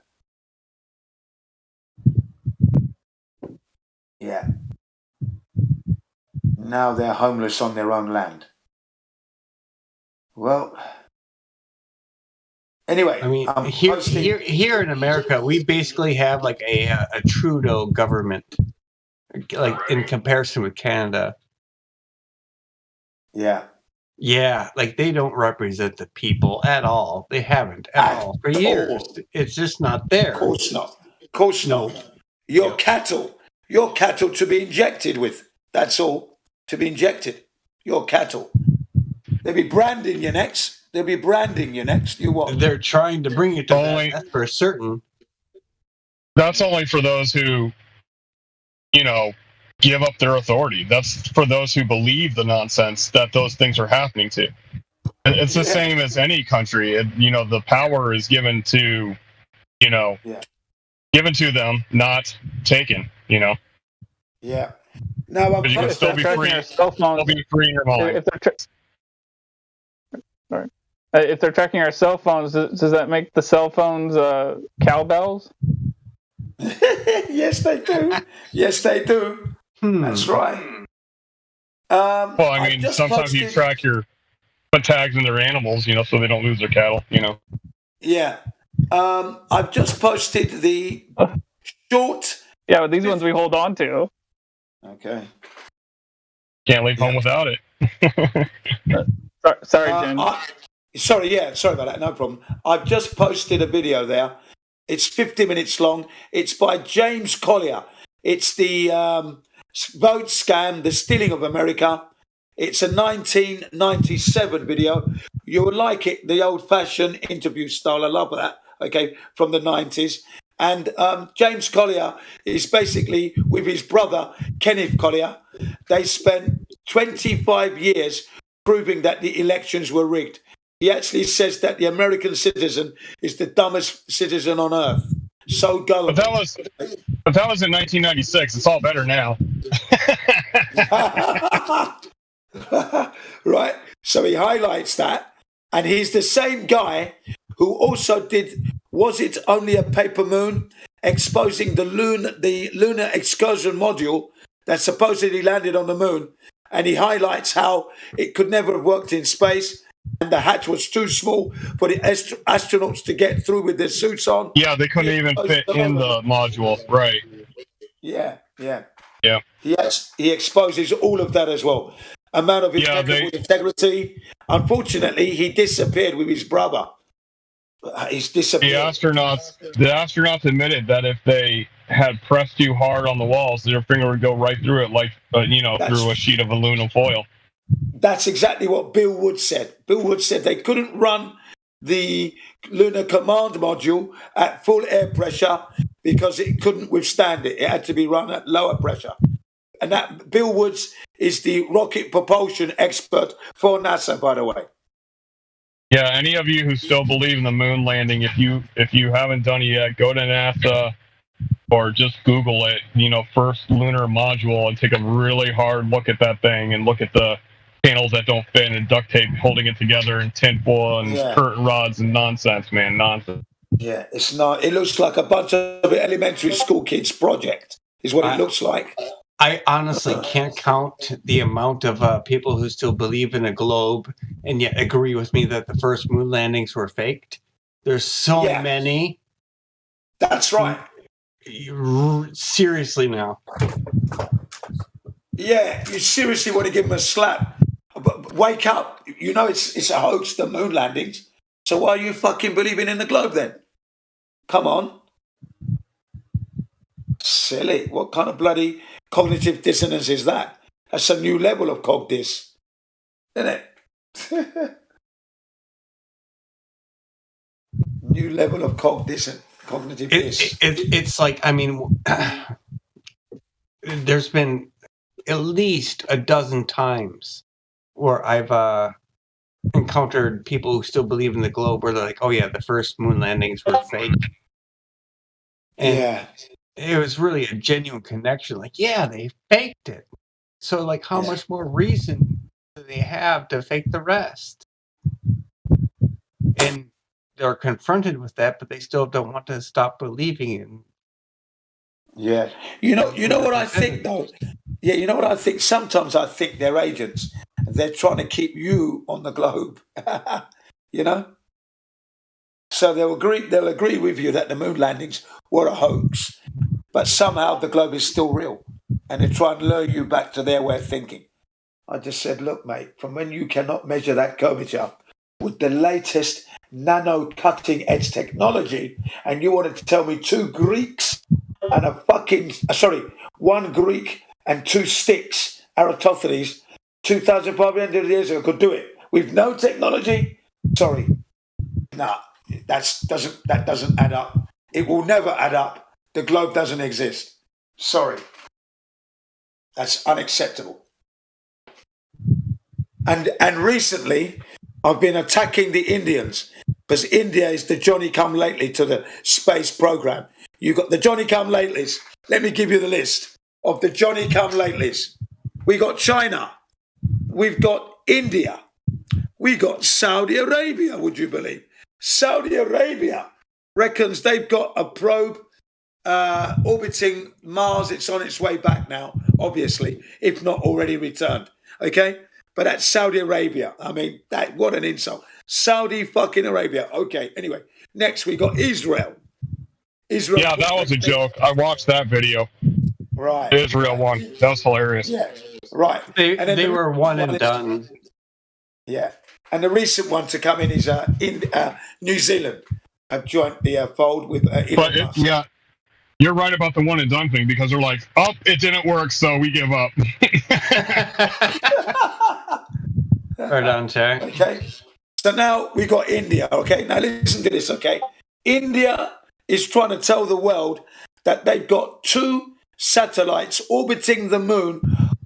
Yeah. Now they're homeless on their own land. Well, anyway, I mean, here in America, we basically have like a Trudeau government, like in comparison with Canada. Yeah. Yeah, like they don't represent the people at all. They haven't at all for years. It's just not there. Of course not. Of course not. Your cattle to be injected with. That's all. To be injected. Your cattle. They'll be branding you next. You what? They're trying to bring it to that. That's for certain. That's only for those who, give up their authority. That's for those who believe the nonsense that those things are happening to. It's the same as any country. The power is given to, given to them, not taken. Yeah. Now, you can still be free. Still be free in your mind. If they're tracking our cell phones, does that make the cell phones cowbells? Yes, they do. That's right. Well, I mean, sometimes you track your tags in their animals, so they don't lose their cattle, Yeah. I've just posted the short. Yeah, but these ones we hold on to. Okay. Can't leave home without it. Sorry, Jen. Sorry about that. No problem. I've just posted a video there. It's 50 minutes long. It's by James Collier. It's the vote scam, the stealing of America. It's a 1997 video. You will like it, the old-fashioned interview style. I love that. Okay, from the 90s. And James Collier is basically with his brother, Kenneth Collier. they spent 25 years proving that the elections were rigged. He actually says that the American citizen is the dumbest citizen on earth. So gullible. But that was in 1996. It's all better now. Right? So he highlights that. And he's the same guy who also did Was It Only a Paper Moon? Exposing the lunar excursion module that supposedly landed on the moon. And he highlights how it could never have worked in space. And the hatch was too small for the astronauts to get through with their suits on. Yeah, they couldn't even fit in the module. Right. Yeah. Yeah. He exposes all of that as well. A man of impeccable integrity. Unfortunately, he disappeared with his brother. He's disappeared. The astronauts admitted that if they had pressed too hard on the walls, their finger would go right through it, like through a sheet of aluminum foil. That's exactly what Bill Wood said. Bill Wood said they couldn't run the Lunar Command Module at full air pressure because it couldn't withstand it. It had to be run at lower pressure. And that Bill Woods is the rocket propulsion expert for NASA, by the way. Yeah, any of you who still believe in the moon landing, if you haven't done it yet, go to NASA or just Google it, first lunar module, and take a really hard look at that thing and look at the panels that don't fit and duct tape holding it together and tinfoil and curtain rods and nonsense, man. Nonsense. Yeah, it's not. It looks like a bunch of elementary school kids' project, is what it looks like. I honestly can't count the amount of people who still believe in a globe and yet agree with me that the first moon landings were faked. There's so many. That's right. Seriously now. Yeah, you seriously want to give them a slap. But wake up. It's a hoax, the moon landings. So why are you fucking believing in the globe then? Come on. Silly. What kind of bloody cognitive dissonance is that? That's a new level of cogdiss, isn't it? New level of cognitive diss. It's like, there's been at least a dozen times where I've encountered people who still believe in the globe where they're like, oh yeah, the first moon landings were fake. And it was really a genuine connection. Like, yeah, they faked it. So, like, how much more reason do they have to fake the rest? And they're confronted with that, but they still don't want to stop believing in. Yeah. You know what I think, though? Yeah, you know what I think? Sometimes I think they're agents. They're trying to keep you on the globe. So they'll agree with you that the moon landings were a hoax, but somehow the globe is still real, and they try and lure you back to their way of thinking. I just said, look, mate, from when you cannot measure that curvature with the latest nano cutting edge technology, and you wanted to tell me one Greek and two sticks, Eratosthenes, 2,500 years ago could do it with no technology? Sorry. No, that doesn't add up. It will never add up. The globe doesn't exist. Sorry. That's unacceptable. And recently, I've been attacking the Indians because India is the Johnny-come-lately to the space program. You got the Johnny-come-latelys. Let me give you the list of the Johnny-come-latelys. We got China. We've got India. We got Saudi Arabia, would you believe? Saudi Arabia reckons they've got a probe orbiting Mars. It's on its way back now, obviously, if not already returned. Okay? But that's Saudi Arabia. I mean, what an insult. Saudi fucking Arabia. Okay, anyway. Next, we got Israel. Yeah, that was a joke. I watched that video. Right. Israel one. That was hilarious. Yeah, right. They were one and done. Yeah. And the recent one to come in is New Zealand. I've joined the fold with Elon Musk. Yeah, you're right about the one and done thing because they're like, oh, it didn't work, so we give up. Right on, Terry. Okay. So now we got India. Okay. Now listen to this. Okay. India is trying to tell the world that they've got 2 satellites orbiting the moon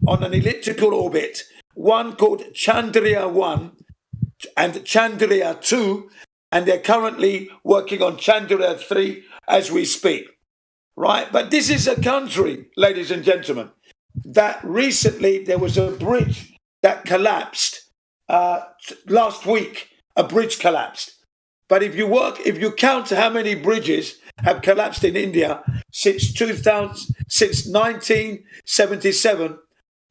on an elliptical orbit, one called Chandrayaan-1 and Chandrayaan-2, and they're currently working on Chandrayaan-3 as we speak, right? But this is a country, ladies and gentlemen, that recently there was a bridge that collapsed last week. A bridge collapsed. But if you count how many bridges have collapsed in India since 1977,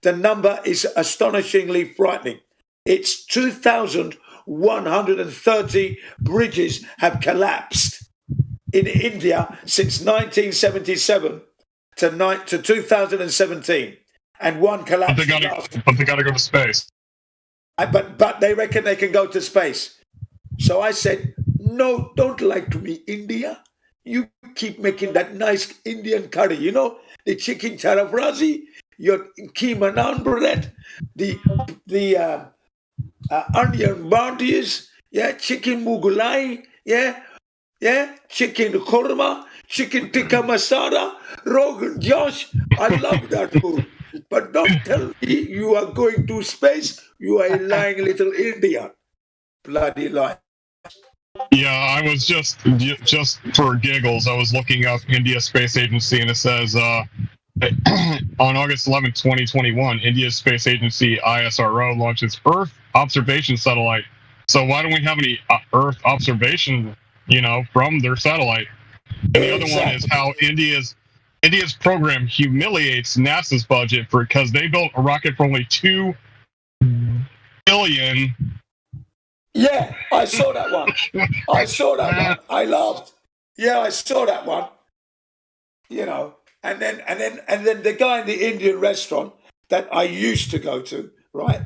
the number is astonishingly frightening. It's 2,130 bridges have collapsed in India since 1977 to 2017, and one collapsed. But they gotta go to space. But they reckon they can go to space. So I said, no, don't lie to me, India. You keep making that nice Indian curry, you know, the chicken charavrazi, your keema naan bread, the onion bhatias, yeah, chicken mughlai, yeah, chicken korma, chicken tikka masala, Rogan Josh. I love that food. But don't tell me you are going to space. You are a lying little Indian. Bloody lie. Yeah, I was just for giggles, I was looking up India Space Agency, and it says on August 11, 2021, India's Space Agency ISRO launched its Earth observation satellite. So why don't we have any Earth observation, from their satellite? And the other one is how India's program humiliates NASA's budget because they built a rocket for only $2 billion. Yeah, I saw that one. I laughed. Yeah, I saw that one. And then the guy in the Indian restaurant that I used to go to, right?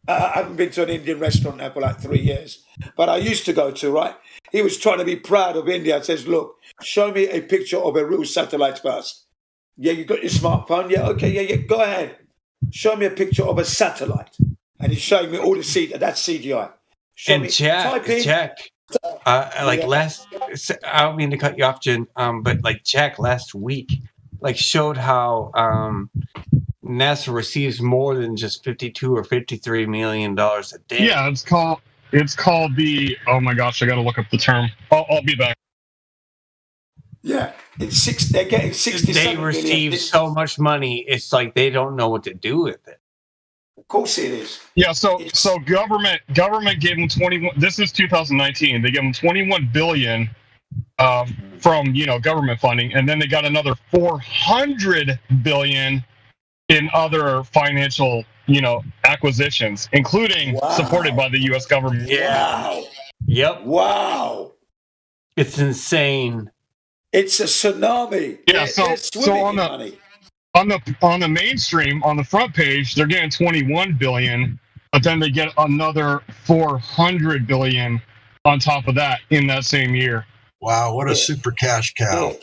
I haven't been to an Indian restaurant now for like 3 years, but I used to go to, right? He was trying to be proud of India. He says, look, show me a picture of a real satellite first. Yeah, you got your smartphone? Yeah, okay, yeah, go ahead. Show me a picture of a satellite. And he's showing me all the that's CGI. And Jack, last, I don't mean to cut you off, Jen, but like Jack last week, showed how NASA receives more than just $52 or $53 million a day. Yeah, it's called the, oh my gosh, I got to look up the term. I'll be back. Yeah, they're getting 67 They receive so much money, it's like they don't know what to do with it. Of course it is. Yeah, so government gave them 21. This is 2019. They gave them 21 billion from government funding, and then they got another 400 billion in other financial acquisitions, including supported by the U.S. government. Yeah. Wow. Yep. Wow. It's insane. It's a tsunami. Yeah. So on the mainstream, on the front page, they're getting 21 billion, but then they get another 400 billion on top of that in that same year. Wow, what a super cash cow.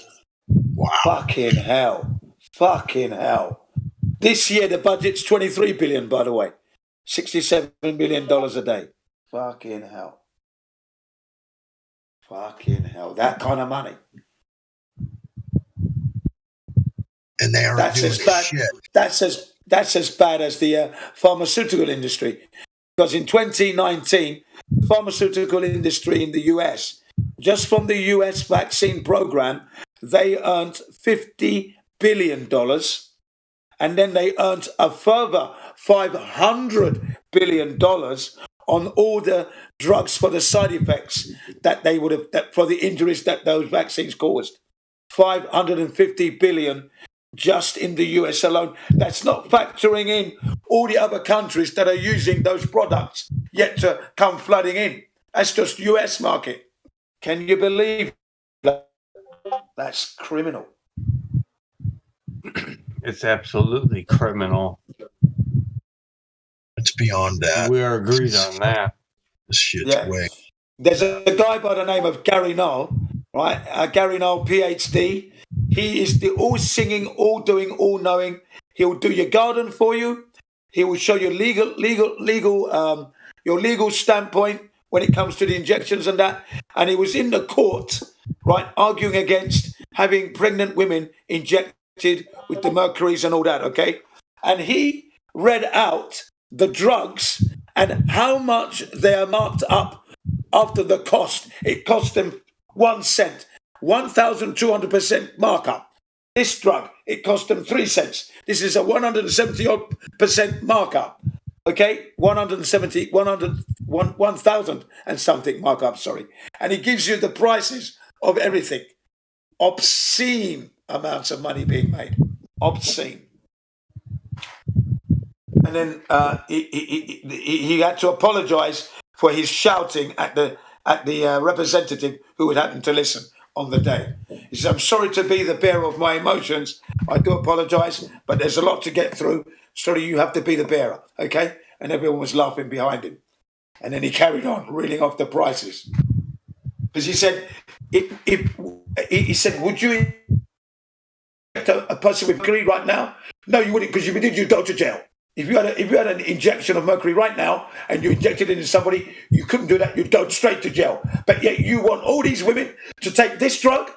Wow. Fucking hell. This year the budget's 23 billion, by the way. $67 million a day. Fucking hell. That kind of money. And they are doing shit. That's as bad as the pharmaceutical industry. Because in 2019, the pharmaceutical industry in the US, just from the US vaccine program, they earned $50 billion. And then they earned a further $500 billion on all the drugs for the side effects that they would have, for the injuries that those vaccines caused. $550 billion just in the US alone. That's not factoring in all the other countries that are using those products yet to come flooding in. That's just US market. Can you believe that? That's criminal. It's absolutely criminal. It's beyond that. We are agreed on that. This shit's way. There's a guy by the name of Gary Null, right? Gary Null, PhD. He is the all singing, all doing, all knowing. He'll do your garden for you. He will show you your legal standpoint when it comes to the injections and that. And he was in the court, right, arguing against having pregnant women injected with the mercuries and all that, okay? And he read out the drugs and how much they are marked up after the cost. It cost them 1 cent, 1,200% markup. This drug, it cost them 3 cents. This is a 170% markup. Okay, 1,000 and something markup, sorry. And he gives you the prices of everything. Obscene amounts of money being made. Obscene. And then he had to apologize for his shouting at the representative who would happen to listen on the day. He said, I'm sorry to be the bearer of my emotions. I do apologize, but there's a lot to get through. Sorry, you have to be the bearer, okay? And everyone was laughing behind him. And then he carried on, reeling off the prices. Because he said, he said, would you a person with mercury right now? No, you wouldn't, because if you did, you'd go to jail. If you had an injection of mercury right now and you injected it into somebody, you couldn't do that. You'd go straight to jail. But yet you want all these women to take this drug?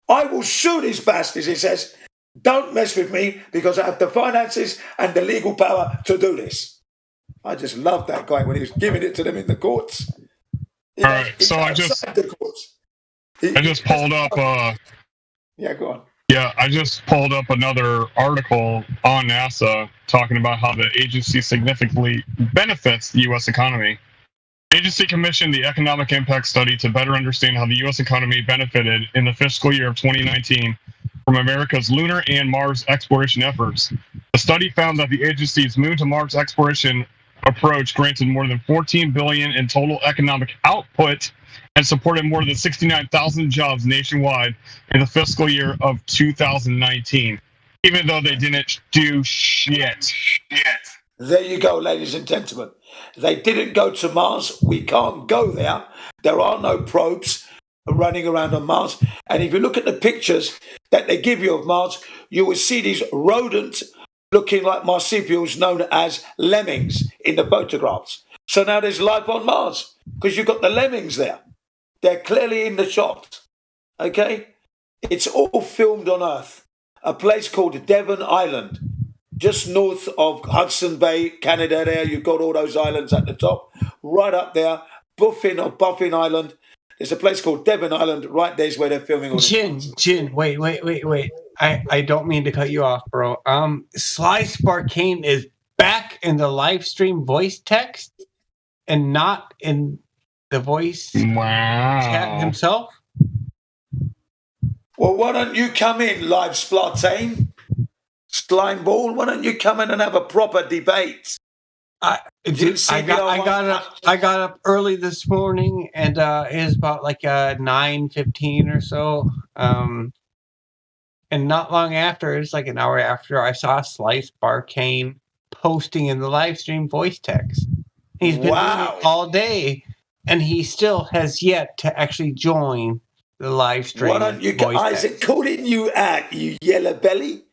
I will sue these bastards, he says. Don't mess with me because I have the finances and the legal power to do this. I just loved that guy when he was giving it to them in the courts. All right, so I just pulled up. Yeah, go on. Yeah, I just pulled up another article on NASA talking about how the agency significantly benefits the U.S. economy. The agency commissioned the Economic Impact Study to better understand how the U.S. economy benefited in the fiscal year of 2019 from America's lunar and Mars exploration efforts. The study found that the agency's Moon to Mars exploration approach granted more than $14 billion in total economic output and supported more than 69,000 jobs nationwide in the fiscal year of 2019, even though they didn't do shit. There you go, ladies and gentlemen. They didn't go to Mars. We can't go there. There are no probes running around on Mars. And if you look at the pictures that they give you of Mars, you will see these rodents looking like marsupials known as lemmings in the photographs. So now there's life on Mars because you've got the lemmings there. They're clearly in the shot. Okay? It's all filmed on Earth. A place called Devon Island, just north of Hudson Bay, Canada there. You've got all those islands at the top. Right up there, Buffin Island. There's a place called Devon Island. Right there's where they're filming all this. Jin, wait. I don't mean to cut you off, bro. Sly Sparkane is back in the live stream voice text and not in the voice chat himself. Well, why don't you come in, live Sparkane? Slimeball, why don't you come in and have a proper debate? I got up early this morning, and it was about like 9:15 or so. And not long after, it was like an hour after, I saw Sly Sparkane posting in the live stream voice text. He's been doing it all day, and he still has yet to actually join the live stream. Why don't you get Isaac calling you out, you yellow belly?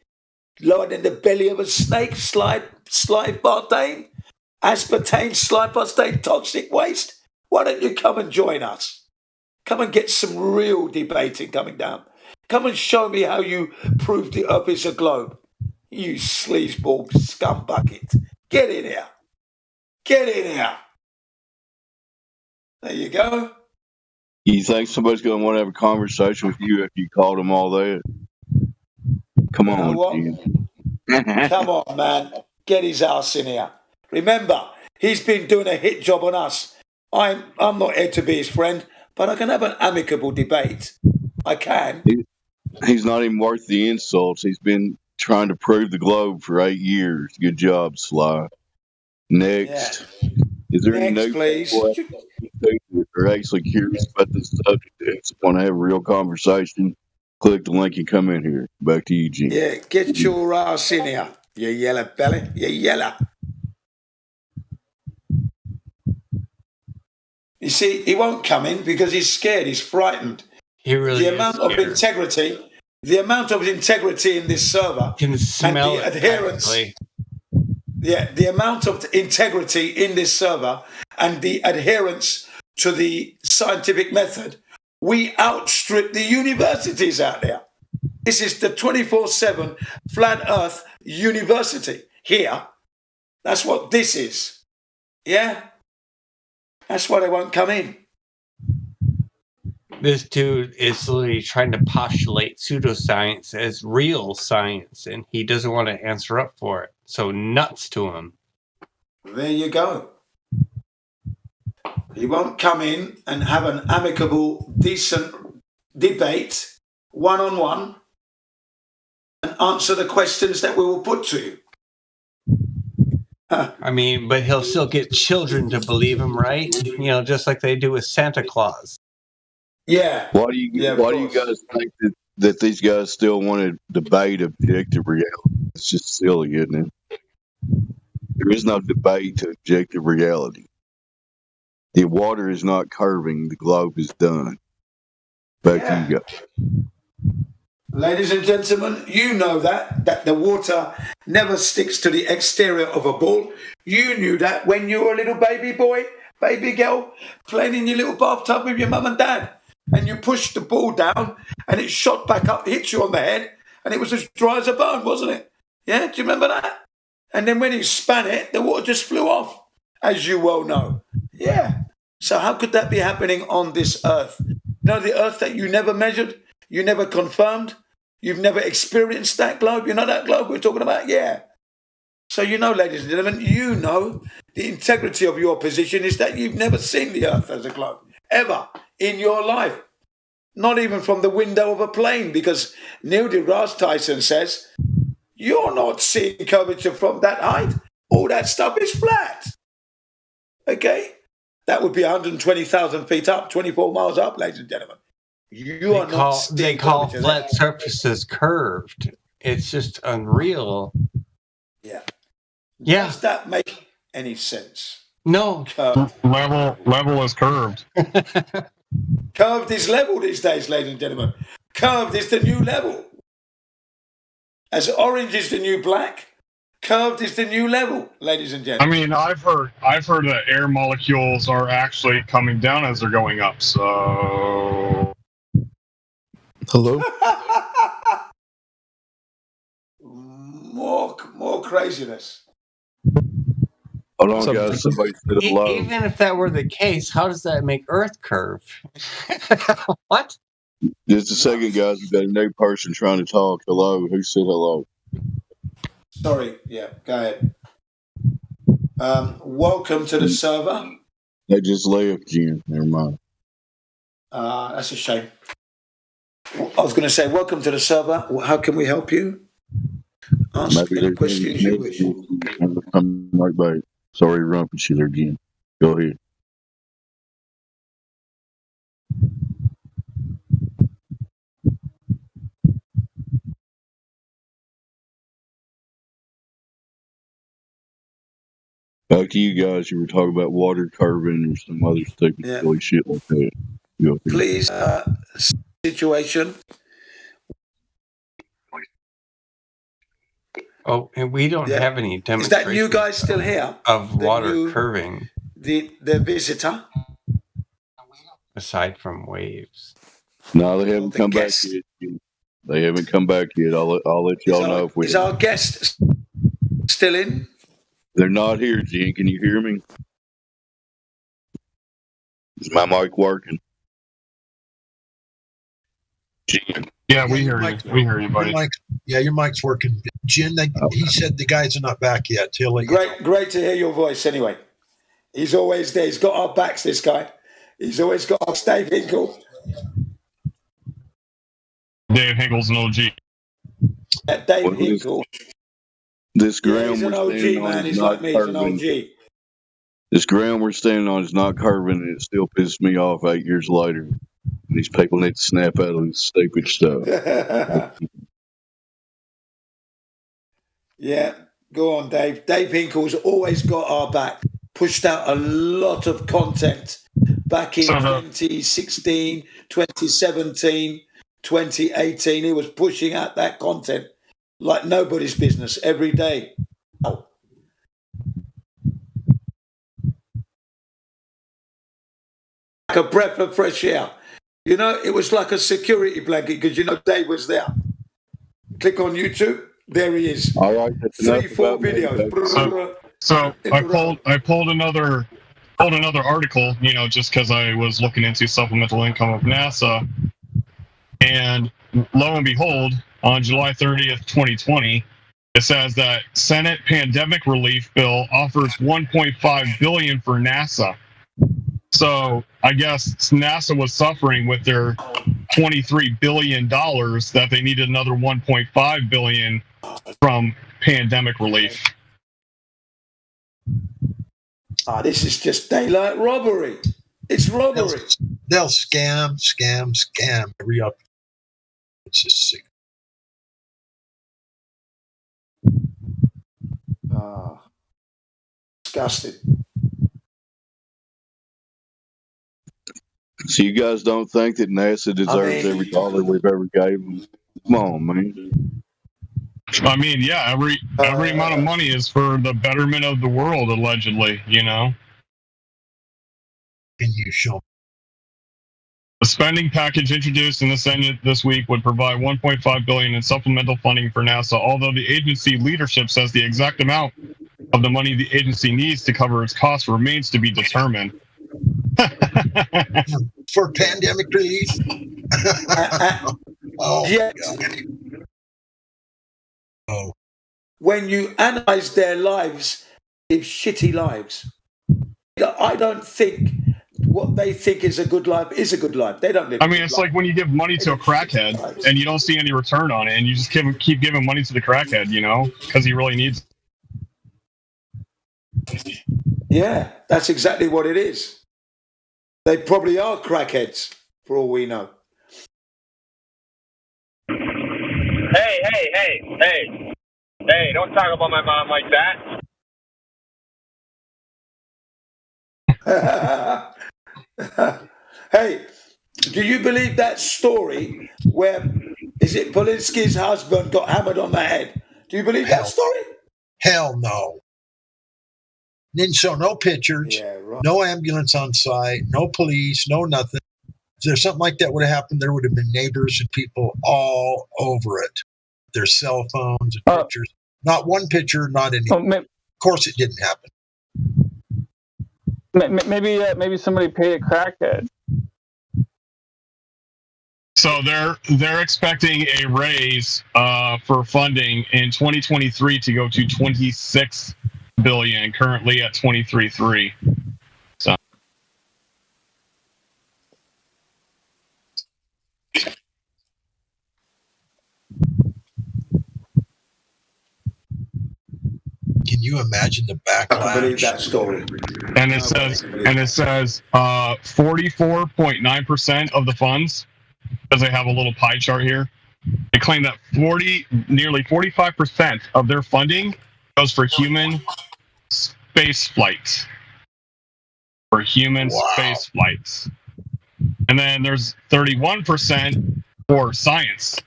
Lying in the belly of a snake, Sly Sparkane, aspartame, Sly Sparkane, toxic waste. Why don't you come and join us? Come and get some real debating coming down. Come and show me how you prove the Earth is a globe. You sleazeball scumbucket. Get in here. Get in here. There you go. You think somebody's going to want to have a conversation with you after you called them all that? Come on, Jim. Come on, man. Get his ass in here. Remember, he's been doing a hit job on us. I'm not here to be his friend, but I can have an amicable debate. I can. He's not even worth the insults. He's been trying to prove the globe for 8 years. Good job, Sly. Next. Yeah. Is there any notes please? Are actually curious about this subject and want to have a real conversation? Click the link and come in here. Back to you, Gene. Yeah, get your ass in here, you yellow belly. You yellow. You see, he won't come in because he's scared. He's frightened. He really the amount of integrity in this server can smell and the adherence. Yeah, the amount of integrity in this server and the adherence to the scientific method, we outstrip the universities out there. This is the 24/7 flat Earth university here. That's what this is. Yeah? That's why they won't come in. This dude is literally trying to postulate pseudoscience as real science, and he doesn't want to answer up for it. So nuts to him. There you go. He won't come in and have an amicable, decent debate, one-on-one, and answer the questions that we will put to you. I mean, but he'll still get children to believe him, right? You know, just like they do with Santa Claus. Yeah. Why do you guys think that these guys still want to debate objective reality? It's just silly, isn't it? There is no debate to objective reality. The water is not curving, the globe is done. Back to you guys. Ladies and gentlemen, you know that the water never sticks to the exterior of a ball. You knew that when you were a little baby boy, baby girl, playing in your little bathtub with your mum and dad. And you pushed the ball down and it shot back up, hit you on the head, and it was as dry as a bone, wasn't it? Yeah, do you remember that? And then when he span it, the water just flew off, as you well know. Yeah. So how could that be happening on this earth? You know, the earth that you never measured, you never confirmed, you've never experienced that globe. You know that globe we're talking about? Yeah. So you know, ladies and gentlemen, you know the integrity of your position is that you've never seen the earth as a globe, ever in your life. Not even from the window of a plane, because Neil deGrasse Tyson says, you're not seeing curvature from that height. All that stuff is flat. Okay? That would be 120,000 feet up, 24 miles up, ladies and gentlemen. They call flat surfaces curved. It's just unreal. Yeah. Yeah. Does that make any sense? No. Level is curved. Curved is level these days, ladies and gentlemen. Curved is the new level. As orange is the new black, curved is the new level, ladies and I gentlemen. mean, I've heard that air molecules are actually coming down as they're going up. So, hello. More craziness. Hold on, guys. Somebody said hello. Even if that were the case, how does that make Earth curve? What? Just a second, guys. We've got a new person trying to talk. Hello. Who said hello? Sorry. Yeah, go ahead. Welcome to the server. They just left, Jim. Never mind. That's a shame. I was going to say, welcome to the server. How can we help you? Ask any questions you wish. I'm right back. Sorry, rumping you there again. Go ahead. Back to you guys. You were talking about water curving or some other stupid silly shit like that. Go ahead. Please, situation. Oh, and we don't have any Is demonstration. that you guys still here? Of water curving. The visitor? Aside from waves. No, they haven't come back yet. They haven't come back yet. I'll let y'all know if we. Is our guest still in? They're not here, Gene. Can you hear me? Is my mic working? Gene. Yeah, we hear you. We hear you, buddy. Your mic's working. Jin, he said the guys are not back yet. Great to hear your voice anyway. He's always there. He's got our backs, this guy. He's always got our Dave Hinkle. Dave Hinkle's an OG. Dave Hinkle. This ground he's an we're OG, standing on man. is He's not like me. He's an curving. OG. This ground we're standing on is not curving, and it still pisses me off 8 years later. These people need to snap out of this stupid stuff. Yeah, go on, Dave. Dave Hinkle's always got our back. Pushed out a lot of content back in 2016, 2017, 2018. He was pushing out that content like nobody's business every day. Oh. Like a breath of fresh air. You know, it was like a security blanket because, you know, Dave was there. Click on YouTube. There he is. All right. 3-4 videos. So I pulled another article, just because I was looking into supplemental income of NASA, and lo and behold, on July 30th, 2020, it says that Senate pandemic relief bill offers $1.5 billion for NASA. So I guess NASA was suffering with their $23 billion that they needed another $1.5 billion from pandemic relief. This is just daylight robbery. It's robbery. They'll scam every up. It's just sick. Disgusting. So you guys don't think that NASA deserves every dollar we've ever gave them? Come on, man. I mean, yeah, every amount of money is for the betterment of the world, allegedly, Can you show? The spending package introduced in the Senate this week would provide $1.5 billion in supplemental funding for NASA, although the agency leadership says the exact amount of the money the agency needs to cover its costs remains to be determined. For pandemic relief? Yet, when you analyze their lives, they're shitty lives. I don't think what they think is a good life is a good life. They don't live. I mean, it's like when you give money to a crackhead and you don't see any return on it, and you just keep giving money to the crackhead, because he really needs. Yeah, that's exactly what it is. They probably are crackheads, for all we know. Hey, don't talk about my mom like that. Hey, do you believe that story where, is it Polinsky's husband got hammered on the head? Do you believe that story? Hell no. Didn't show no pictures, no ambulance on site, no police, no nothing. If there's something like that would have happened, there would have been neighbors and people all over it. Their cell phones and pictures. Not one picture, not any. Of course, it didn't happen. Maybe somebody paid a crackhead. So they're expecting a raise for funding in 2023 to go to $26 billion, currently at 23.3. So. Can you imagine the backlash? I believe that story. And it says 44.9% of the funds, because they have a little pie chart here. They claim that nearly 45% of their funding goes for human space flights. Space flights. And then there's 31% for science.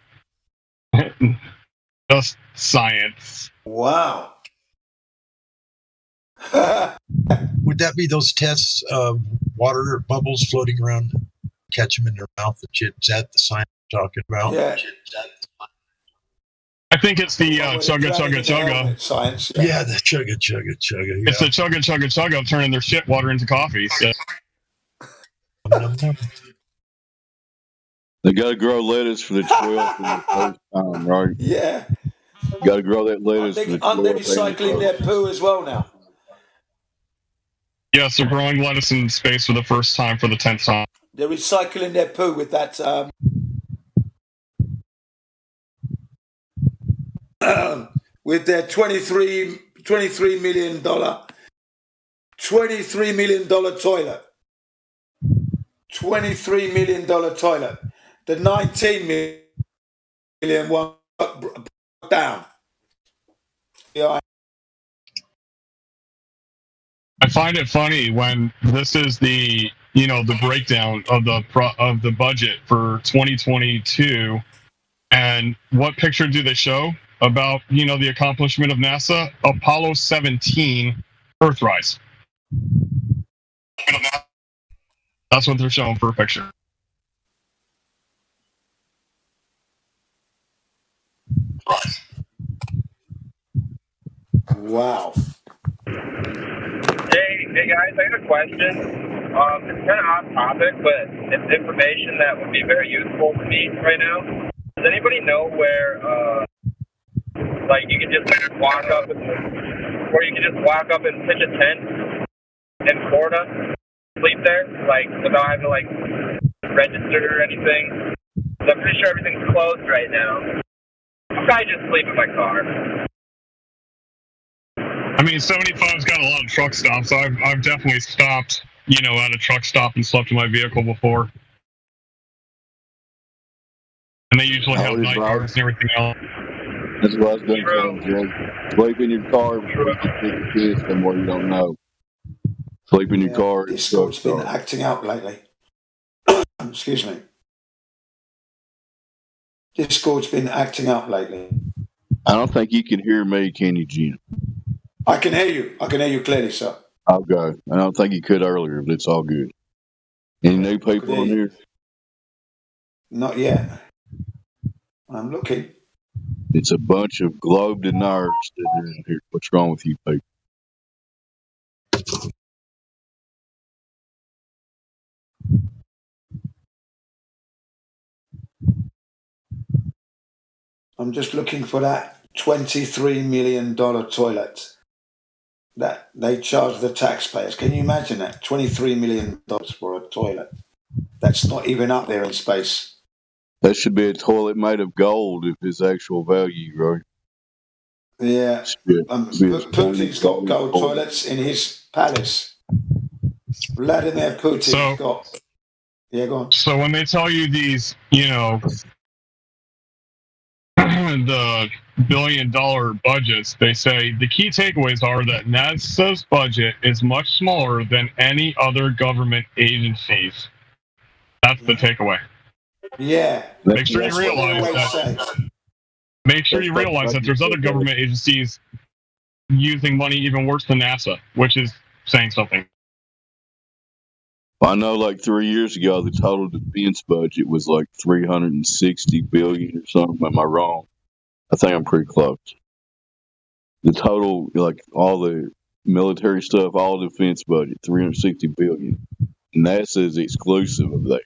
Just science. Wow. Would that be those tests of water bubbles floating around, catch them in their mouth? Is that the science you're talking about? Yeah. I think it's the chugga. Science. Yeah, the chugga. Yeah. It's the chugga of turning their shit water into coffee. So. They got to grow lettuce for the 12th and the first time, right? Yeah. Got to grow that lettuce for the 12th. Aren't they recycling their poo as well now? Yes, they're growing lettuce in space for the first time for the 10th time. They're recycling their poo with that with their $23 million toilet. $23 million toilet. The 19 million one broke down. Yeah. I find it funny when this is the breakdown of the budget for 2022, and what picture do they show about the accomplishment of NASA? Apollo 17 Earthrise. That's what they're showing for a picture. Wow. a question. It's kind of off topic, but it's information that would be very useful to me right now. Does anybody know where, like, you can just walk up and pitch a tent in Florida, sleep there, like, without having to, like, register or anything? I'm pretty sure everything's closed right now. I'll probably just sleep in my car. I mean, 75's got a lot of truck stops, so I've definitely stopped, at a truck stop and slept in my vehicle before. And they usually have night guards and everything else. That's what I was going to tell you, Jay. Sleep in your car before you can take your kids somewhere you don't know. Sleep in your car. Discord's been acting out lately. Excuse me. Discord's been acting up lately. I don't think you can hear me, can you, Gina? I can hear you. I can hear you clearly, sir. Okay. I don't think you could earlier, but it's all good. Any new people on here? Not yet. I'm looking. It's a bunch of globe deniers that are in here. What's wrong with you people? I'm just looking for that $23 million toilet that they charge the taxpayers. Can you imagine that? $23 million for a toilet. That's not even up there in space. That should be a toilet made of gold if it's actual value, right? Yeah. Putin's got gold toilets in his palace. Vladimir Putin's got... Yeah, go on. So when they tell you these, the billion-dollar budgets, they say the key takeaways are that NASA's budget is much smaller than any other government agencies. That's the takeaway. Yeah. Make sure you realize that there's other government agencies using money even worse than NASA, which is saying something. I know, like 3 years ago, the total defense budget was like $360 billion or something. Am I wrong? I think I'm pretty close. The total, like all the military stuff, all defense budget, $360 billion. NASA is exclusive of that.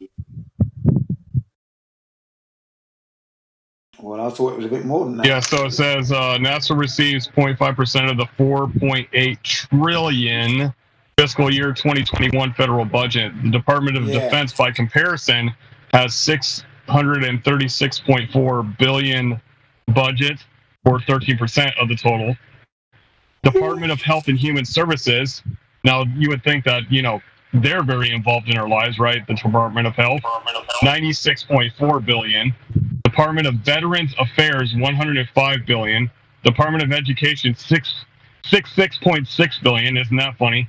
Well, I thought it was a bit more than that. Yeah, so it says NASA receives 0.5% of the $4.8 trillion fiscal year 2021 federal budget. The Department of Defense, by comparison, has $636.4 billion budget, or 13% of the total. Department of Health and Human Services. Now, you would think that, they're very involved in our lives, right? The Department of Health, $96.4 billion. Department of Veterans Affairs, $105 billion. Department of Education, $66.6 billion. Isn't that funny?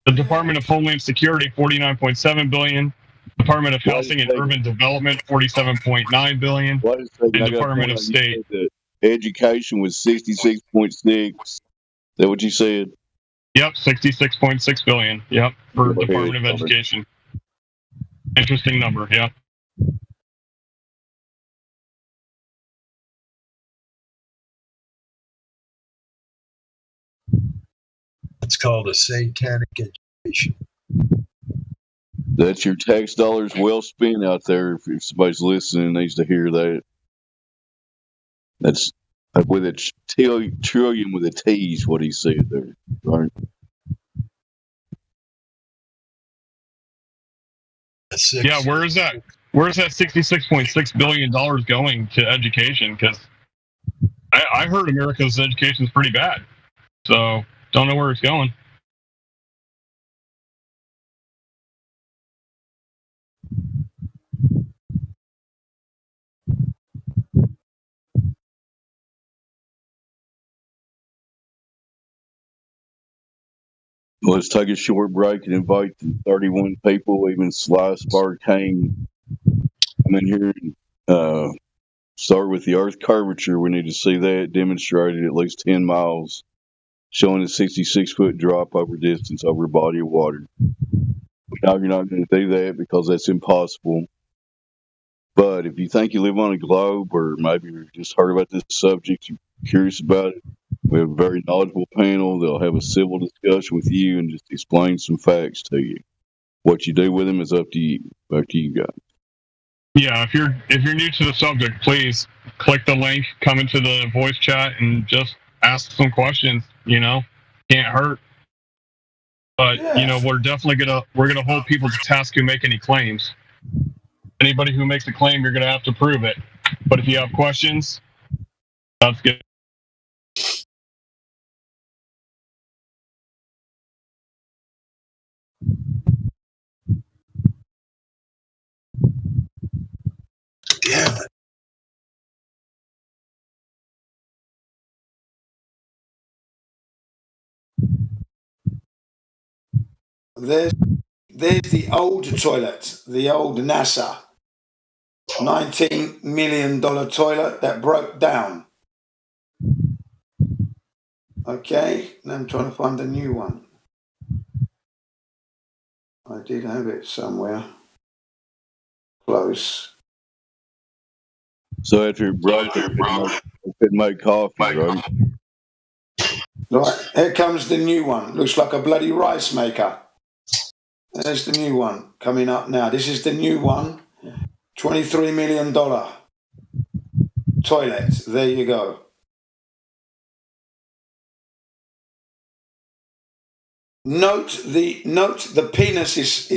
The Department of Homeland Security, $49.7 billion. Department of Housing and Urban Development, $47.9 billion. And Department of State. Education was 66.6. Is that what you said? Yep, 66.6 billion. Yep, for Department of Education. Interesting number. Yep. It's called a satanic education. That's your tax dollars well spent out there. If somebody's listening, needs to hear that. That's with a trillion with a T is what he said there, right? Yeah, where's that $66.6 billion going to education? Because I heard America's education is pretty bad, so don't know where it's going. Let's take a short break and invite the 31 people. Even Slice Bar came. I'm in here and start with the Earth curvature. We need to see that demonstrated at least 10 miles, showing a 66-foot drop over distance over a body of water. We know you're not going to do that because that's impossible. But if you think you live on a globe, or maybe you just heard about this subject, you're curious about it, We have a very knowledgeable panel. They'll have a civil discussion with you and just explain some facts to you. What you do with them is up to you. Back to you guys. Yeah, if you're new to the subject, please click the link, come into the voice chat, and just ask some questions. Can't hurt. But we're definitely gonna hold people to task who make any claims. Anybody who makes a claim, you're gonna have to prove it. But if you have questions, that's good. Damn it. There's the old toilet, the old NASA $19 million toilet that broke down. Okay, now I'm trying to find the new one. I did have it somewhere. Close. So after it broke, it could make coffee, right? Right, here comes the new one. Looks like a bloody rice maker. There's the new one coming up now. This is the new one. $23 million toilet. There you go. Note the penis is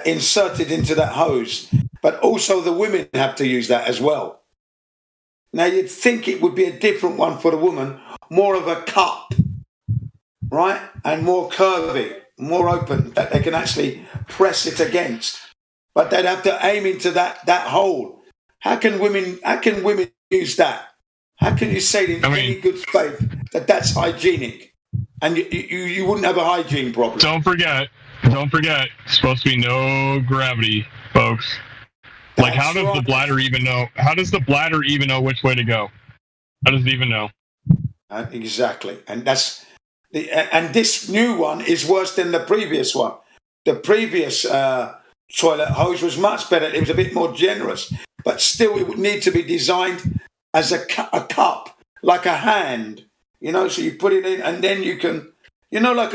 inserted into that hose, but also the women have to use that as well. Now you'd think it would be a different one for the woman, more of a cup, right, and more curvy, more open that they can actually press it against. But they'd have to aim into that hole. How can women use that? How can you say in any good faith that that's hygienic? And you wouldn't have a hygiene problem. Don't forget, it's supposed to be no gravity, folks. Like, how does the bladder even know? How does the bladder even know which way to go? How does it even know? Exactly, and this new one is worse than the previous one. The previous toilet hose was much better. It was a bit more generous, but still, it would need to be designed as a cup, like a hand. So you put it in, and then you can, like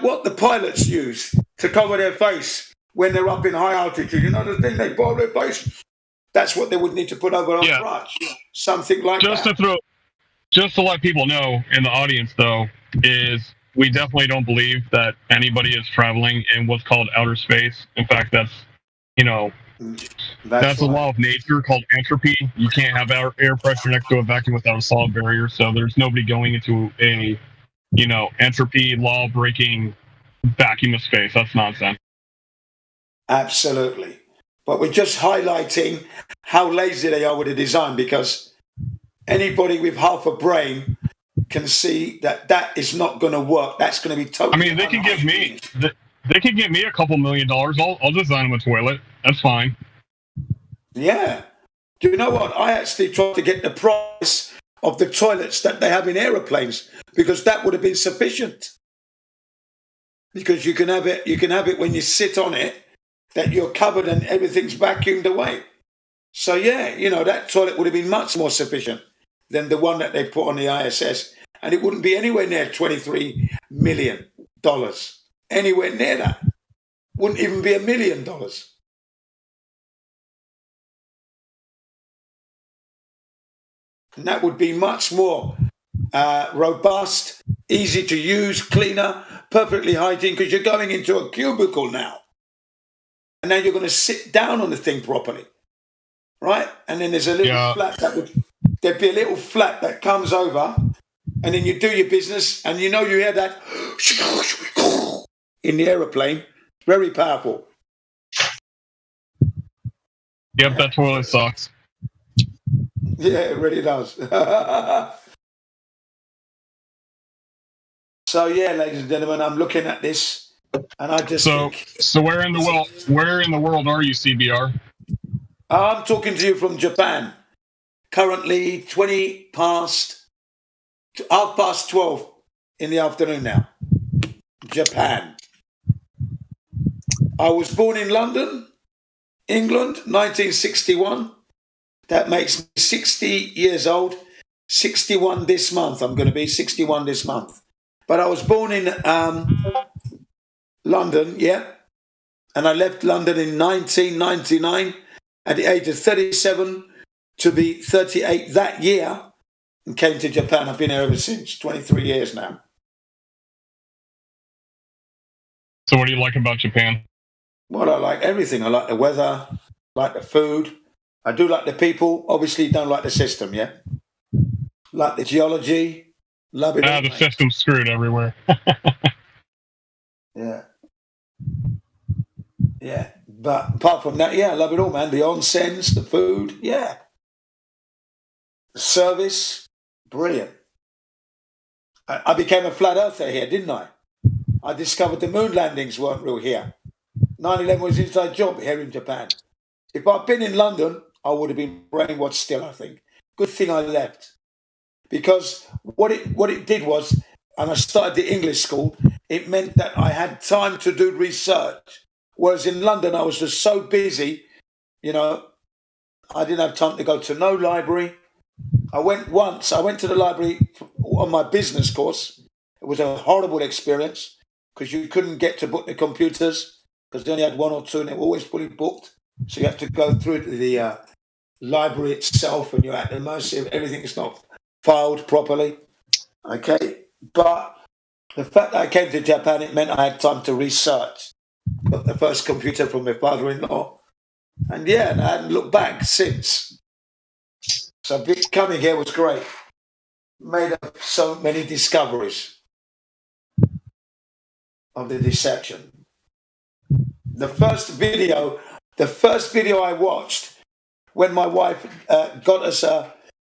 what the pilots use to cover their face when they're up in high altitude. The thing they cover their face. That's what they would need to put over a crutch, something like that. Just to let people know in the audience, though, is we definitely don't believe that anybody is traveling in what's called outer space. In fact, that's a law of nature called entropy. You can't have air pressure next to a vacuum without a solid barrier. So there's nobody going into a, entropy law breaking vacuum of space. That's nonsense. Absolutely. But we're just highlighting how lazy they are with the design, because anybody with half a brain can see that is not going to work. That's going to be totally. They can give me a couple $1 million. I'll design them a toilet. That's fine. Yeah. Do you know what? I actually tried to get the price of the toilets that they have in aeroplanes, because that would have been sufficient. Because you can have it when you sit on it, that you're covered and everything's vacuumed away. So yeah, that toilet would have been much more sufficient than the one that they put on the ISS, and it wouldn't be anywhere near $23 million. Anywhere near that. Wouldn't even be $1 million. And that would be much more robust, easy to use, cleaner, perfectly hygiene, because you're going into a cubicle now. And now you're going to sit down on the thing properly, right? And then there's a little flap there'd be a little flap that comes over, and then you do your business, and you hear that in the aeroplane. Very powerful. Yep, that toilet sucks. Yeah, it really does. So yeah, ladies and gentlemen, I'm looking at this, and I just think, so where in the world are you, CBR? I'm talking to you from Japan. Currently 12:30 in the afternoon now. Japan. I was born in London, England, 1961. That makes me 60 years old. 61 this month. I'm going to be 61 this month. But I was born in London, yeah. And I left London in 1999 at the age of 37 to be 38 that year and came to Japan. I've been here ever since, 23 years now. So what do you like about Japan? Well, I like everything. I like the weather, I like the food. I do like the people. Obviously, don't like the system, yeah? Like the geology. Love it all, The mate. system's screwed everywhere. Yeah. Yeah. But apart from that, yeah, I love it all, man. The onsens, the food, yeah. The service, brilliant. I became a flat earther here, didn't I? I discovered the moon landings weren't real here. 9/11 was an inside job here in Japan. If I'd been in London, I would have been brainwashed still, I think. Good thing I left. Because what it did was, and I started the English school, it meant that I had time to do research. Whereas in London, I was just so busy, you know, I didn't have time to go to no library. I went to the library on my business course. It was a horrible experience because you couldn't get to book the computers because they only had one or two and they were always fully booked. So you have to go through the library itself and you're at the mercy of everything that's not filed properly. Okay. But the fact that I came to Japan, it meant I had time to research. Got the first computer from my father-in-law. And yeah, and I hadn't looked back since. So coming here was great. Made up so many discoveries of the deception. The first video I watched when my wife got us a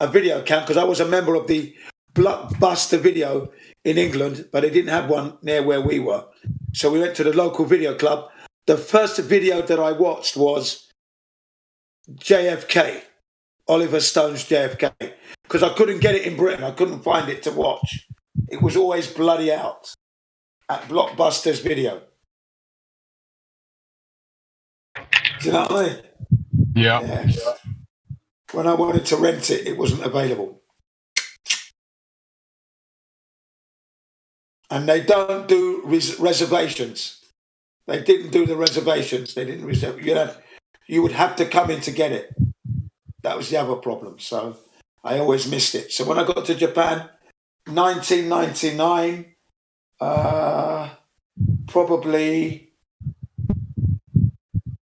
video account, because I was a member of the Blockbuster Video in England, but they didn't have one near where we were. So we went to the local video club. The first video that I watched was JFK, Oliver Stone's JFK, because I couldn't get it in Britain. I couldn't find it to watch. It was always bloody out at Blockbuster's Video. Do you know what I mean? Yeah. When I wanted to rent it, it wasn't available. And they don't do reservations. They didn't do the reservations. They didn't reserve. You would have to come in to get it. That was the other problem. So I always missed it. So when I got to Japan, 1999, probably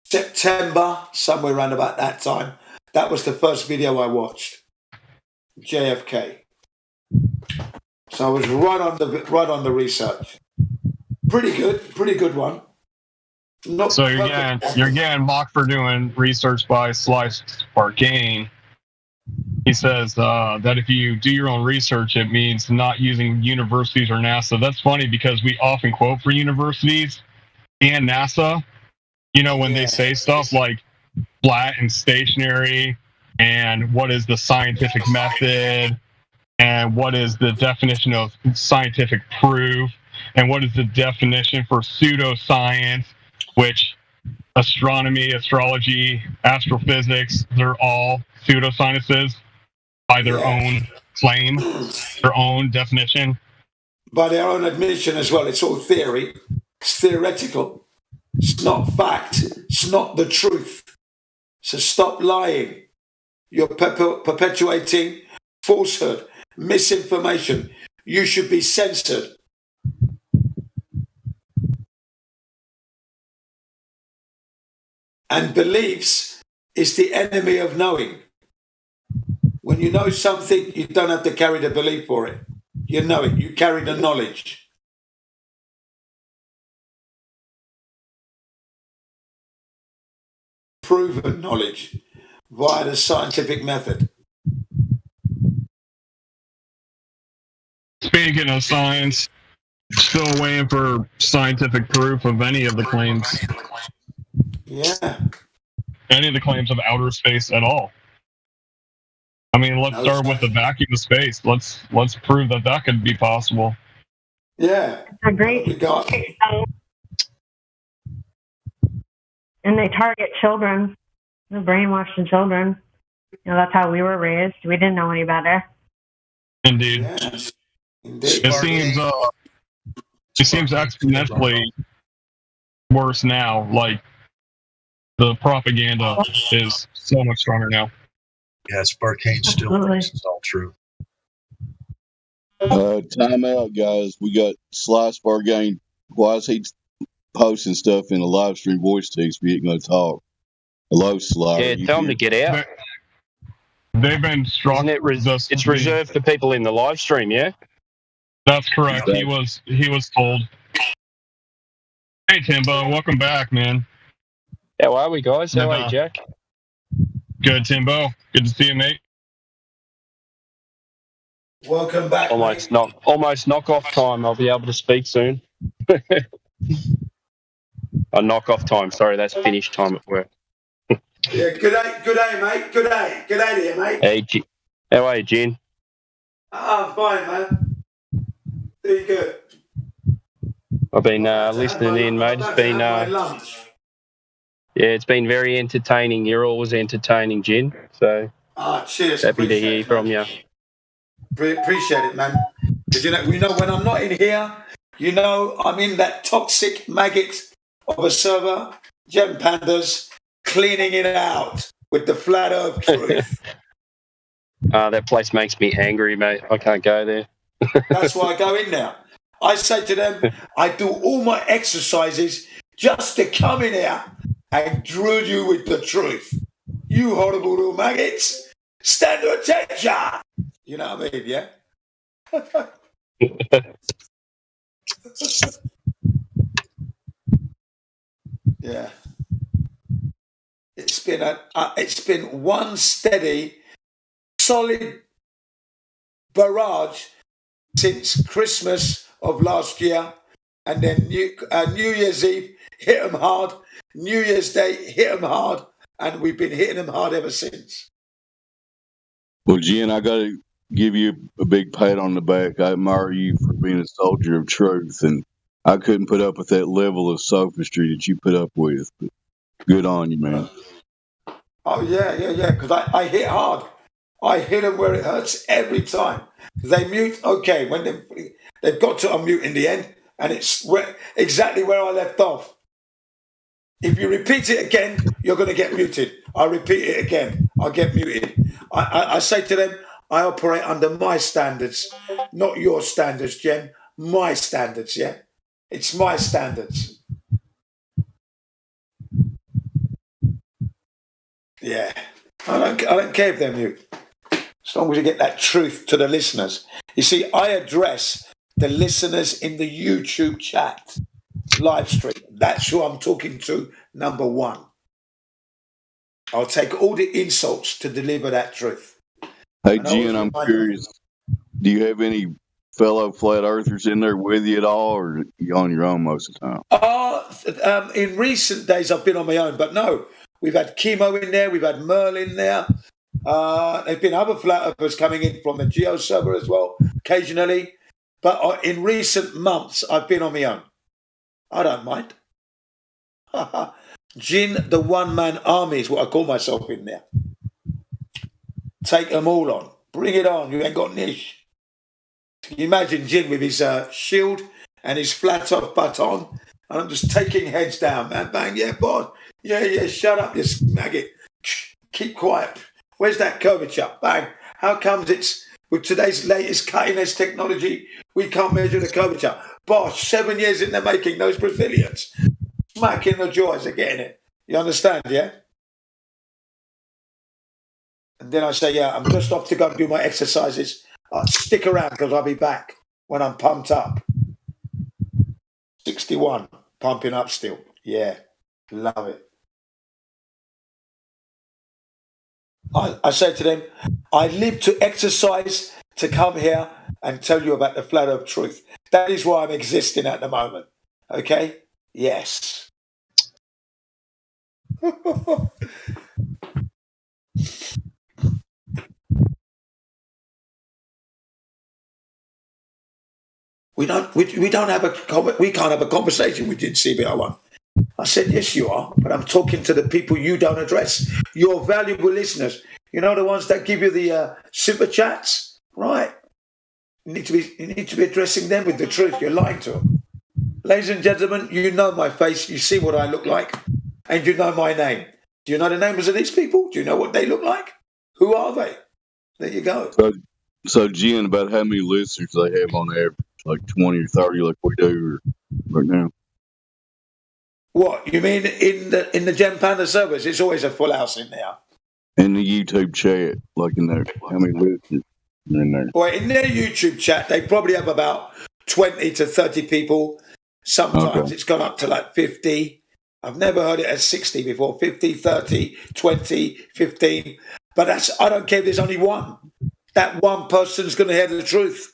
September, somewhere around about that time, that was the first video I watched. JFK. So I was right on the research. Pretty good one. Not So you're getting mocked for doing research by Sly Sparkane. He says that if you do your own research, it means not using universities or NASA. That's funny because we often quote for universities and NASA, you know, when they say stuff like flat and stationary and what is the scientific method and what is the definition of scientific proof and what is the definition for pseudoscience, which astronomy, astrology, astrophysics, they're all pseudosciences by their own claim, their own definition. By their own admission as well. It's all theory. It's theoretical. It's not fact. It's not the truth. So stop lying. You're perpetuating falsehood, misinformation. You should be censored. And beliefs is the enemy of knowing. When you know something, you don't have to carry the belief for it. You know it. You carry the knowledge. Proven knowledge via the scientific method. Speaking of science, still waiting for scientific proof of any of the claims. Yeah. Any of the claims of outer space at all. I mean, let's start with the vacuum of space. Let's prove that could be possible. Yeah. Great. And they target children, the brainwashed children. You know, that's how we were raised. We didn't know any better. Indeed. Yes. It seems exponentially worse now. Like the propaganda is so much stronger now. Yeah, Sparkane still thinks it's all true. Time out, guys. We got Sly Sparkane. Why is he posting stuff in a live stream voice text? We ain't going to talk. Hello, Sly. Yeah, tell them to get out. They've been struck. It's reserved for people in the live stream, yeah? That's correct. He was told. Hey, Timbo, welcome back, man. How are we, guys? How are you, Jack? Good, Timbo. Good to see you, mate. Welcome back. Almost knock-off time. I'll be able to speak soon. Knock-off time. Sorry, that's finish time at work. Yeah, good day, mate. Good day to you, mate. Hey, how are you, Gin? I'm fine, man. Doing good. I've been listening in, mate. It's been it's been very entertaining. You're always entertaining, Gin. So cheers. Happy to hear from you. Appreciate it, man. Because you know when I'm not in here, you know I'm in that toxic maggot of a server, Gem Pandas, cleaning it out with the flat earth truth. That place makes me angry, mate. I can't go there. That's why I go in there. I say to them, I do all my exercises just to come in here and drill you with the truth. You horrible little maggots, stand to attention. You know what I mean, yeah? Yeah. It's been one steady, solid barrage since Christmas of last year, and then New Year's Eve hit them hard, New Year's Day hit them hard, and we've been hitting them hard ever since. Well, Jen, I got to give you a big pat on the back. I admire you for being a soldier of truth, and I couldn't put up with that level of sophistry that you put up with. But good on you, man. Oh, yeah, because I hit hard. I hit them where it hurts every time. They mute, okay, when they've got to unmute in the end, and it's exactly where I left off. If you repeat it again, you're going to get muted. I repeat it again, I'll get muted. I say to them, I operate under my standards, not your standards, Jen. My standards, yeah? It's my standards. Yeah. I don't care if they're mute. As long as you get that truth to the listeners. You see, I address the listeners in the YouTube chat, live stream. That's who I'm talking to, number one. I'll take all the insults to deliver that truth. Hey, Jen, I'm curious. Do you have any fellow flat earthers in there with you at all, or are you on your own most of the time? In recent days, I've been on my own, but no. We've had Chemo in there. We've had Merle in there. There's been other flat earthers coming in from the Geo server as well, occasionally. But in recent months, I've been on my own. I don't mind. Jin, the one-man army is what I call myself in there. Take them all on. Bring it on. You ain't got niche. Can you imagine Jin with his shield and his flat-top baton? And I'm just taking heads down, man. Bang, yeah, boss. Yeah, shut up, you maggot. Keep quiet. Where's that curvature? Bang. How comes it's, with today's latest cutting-edge technology, we can't measure the curvature? Boss, 7 years in the making, those Brazilians. Smacking the jaws of getting it. You understand, yeah? And then I say, yeah, I'm just off to go and do my exercises. Stick around because I'll be back when I'm pumped up. 61, pumping up still. Yeah, love it. I say to them, I live to exercise, to come here and tell you about the flat earth truth. That is why I'm existing at the moment. Okay? Yes. We can't have a conversation with CBR1. I said, yes, you are, but I'm talking to the people you don't address. Your valuable listeners. You know, the ones that give you the super chats? Right. You need to be addressing them with the truth. You're lying to them. Ladies and gentlemen, you know my face. You see what I look like, and you know my name. Do you know the names of these people? Do you know what they look like? Who are they? There you go. So Jen, about how many listeners they have on average? Like 20 or 30, like we do right now. What you mean in the Gem Panda servers? It's always a full house in there. In the YouTube chat, like in there, how many listeners are in there? Well, in their YouTube chat, they probably have about 20 to 30 people. Sometimes it's gone up to like 50. I've never heard it at 60 before. 50, 30, 20, 15. But I don't care if there's only one. That one person's going to hear the truth.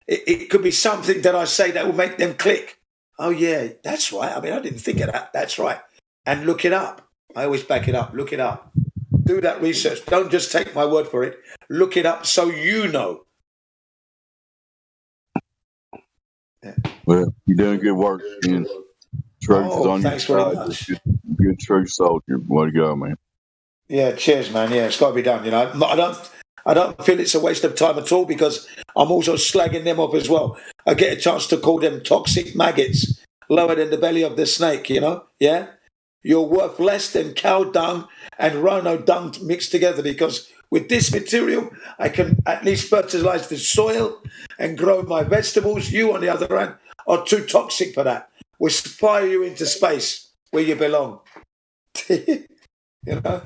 It could be something that I say that will make them click. Oh, yeah, that's right. I mean, I didn't think of that. That's right. And look it up. I always back it up. Look it up. Do that research. Don't just take my word for it. Look it up so you know. Yeah. Well, you're doing good work, Ian. Truth is on thanks your very side. much. Good truth soldier. Way to go, man. Yeah, cheers, man. Yeah, it's got to be done. You know, I don't feel it's a waste of time at all because I'm also slagging them off as well. I get a chance to call them toxic maggots, lower than the belly of the snake. You know, yeah. You're worth less than cow dung and rhino dung mixed together because with this material, I can at least fertilize the soil and grow my vegetables. You, on the other hand, are too toxic for that. We'll fire you into space where you belong. You know?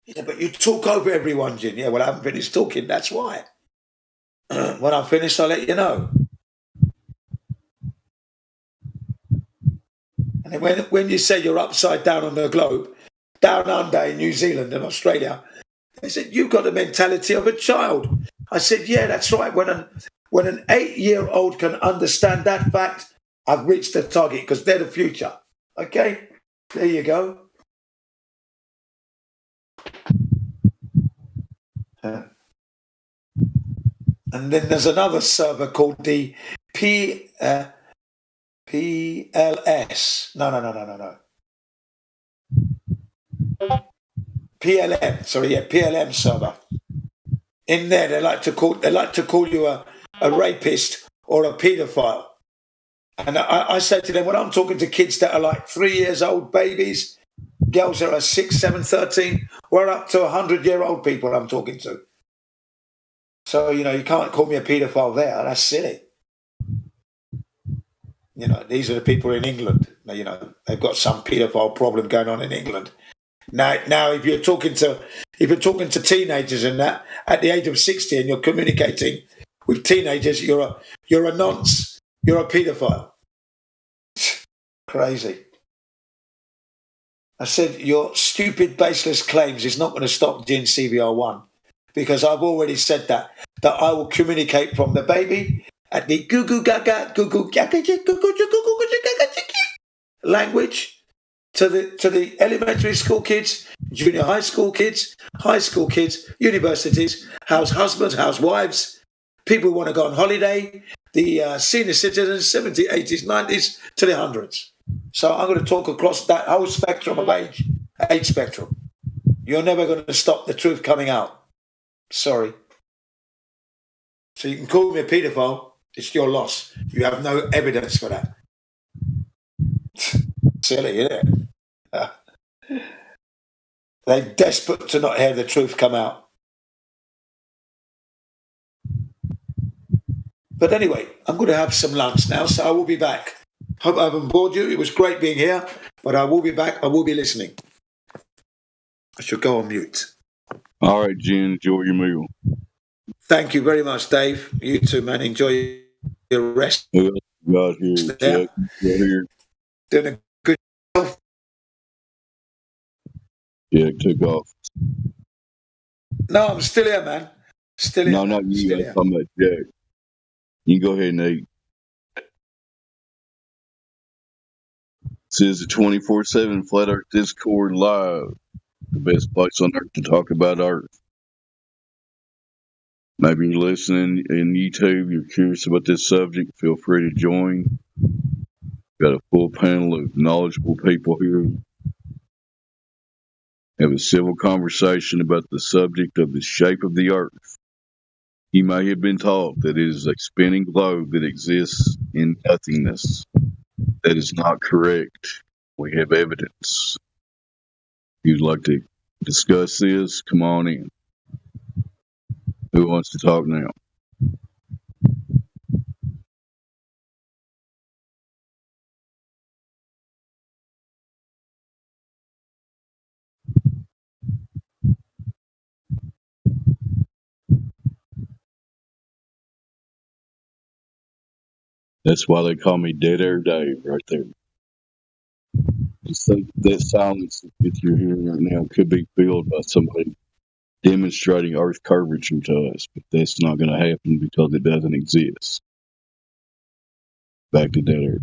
Yeah, but you talk over everyone, Jin. Yeah, well, I haven't finished talking. That's why. When I'm finished, I'll let you know. And when you say you're upside down on the globe, down under in New Zealand and Australia, they said, you've got the mentality of a child. I said, yeah, that's right. When an 8-year-old can understand that fact, I've reached the target because they're the future. Okay? There you go. And then there's another server called the PLS. No. PLM. Sorry, yeah, PLM server. In there, they like to call you a rapist or a paedophile. And I say to them, when I'm talking to kids that are like 3 years old, babies, girls that are 6, 7, 13, we're up to 100-year-old people I'm talking to. So, you know, you can't call me a paedophile there. That's silly. You know, these are the people in England. You know, they've got some paedophile problem going on in England. Now, if you're talking to teenagers and that at the age of 60 and you're communicating with teenagers, you're a nonce. You're a paedophile. Crazy. I said your stupid, baseless claims is not going to stop Jin CBR1 because I've already said that I will communicate from the baby at the goo gaga language to the elementary school kids, junior high school kids, universities, house husbands, housewives, people who want to go on holiday, the senior citizens, 70s, 80s, 90s to the hundreds. So I'm going to talk across that whole spectrum of age spectrum. You're never going to stop the truth coming out. Sorry. So you can call me a paedophile. It's your loss. You have no evidence for that. Silly, isn't it? They're desperate to not hear the truth come out. But anyway, I'm going to have some lunch now, so I will be back. Hope I haven't bored you. It was great being here, but I will be back. I will be listening. I should go on mute. All right, Jen, enjoy your meal. Thank you very much, Dave. You too, man. Enjoy your rest. Got here, Jack. Here. Doing a good job. Yeah, took off. No, I'm still here, man. Still here. No, not you. I'm talking about Jack. You can go ahead and eat. This is the 24/7 Flat Earth Discord live. The best place on earth to talk about Earth. Maybe you're listening in YouTube, you're curious about this subject, feel free to join. Got a full panel of knowledgeable people here. Have a civil conversation about the subject of the shape of the earth. He may have been taught that it is a spinning globe that exists in nothingness. That is not correct. We have evidence. If you'd like to discuss this, come on in. Who wants to talk now? That's why they call me Dead Air Dave right there. Just think that silence that you're hearing right now could be filled by somebody demonstrating Earth curvature to us, but that's not going to happen because it doesn't exist. Back to Dead Air.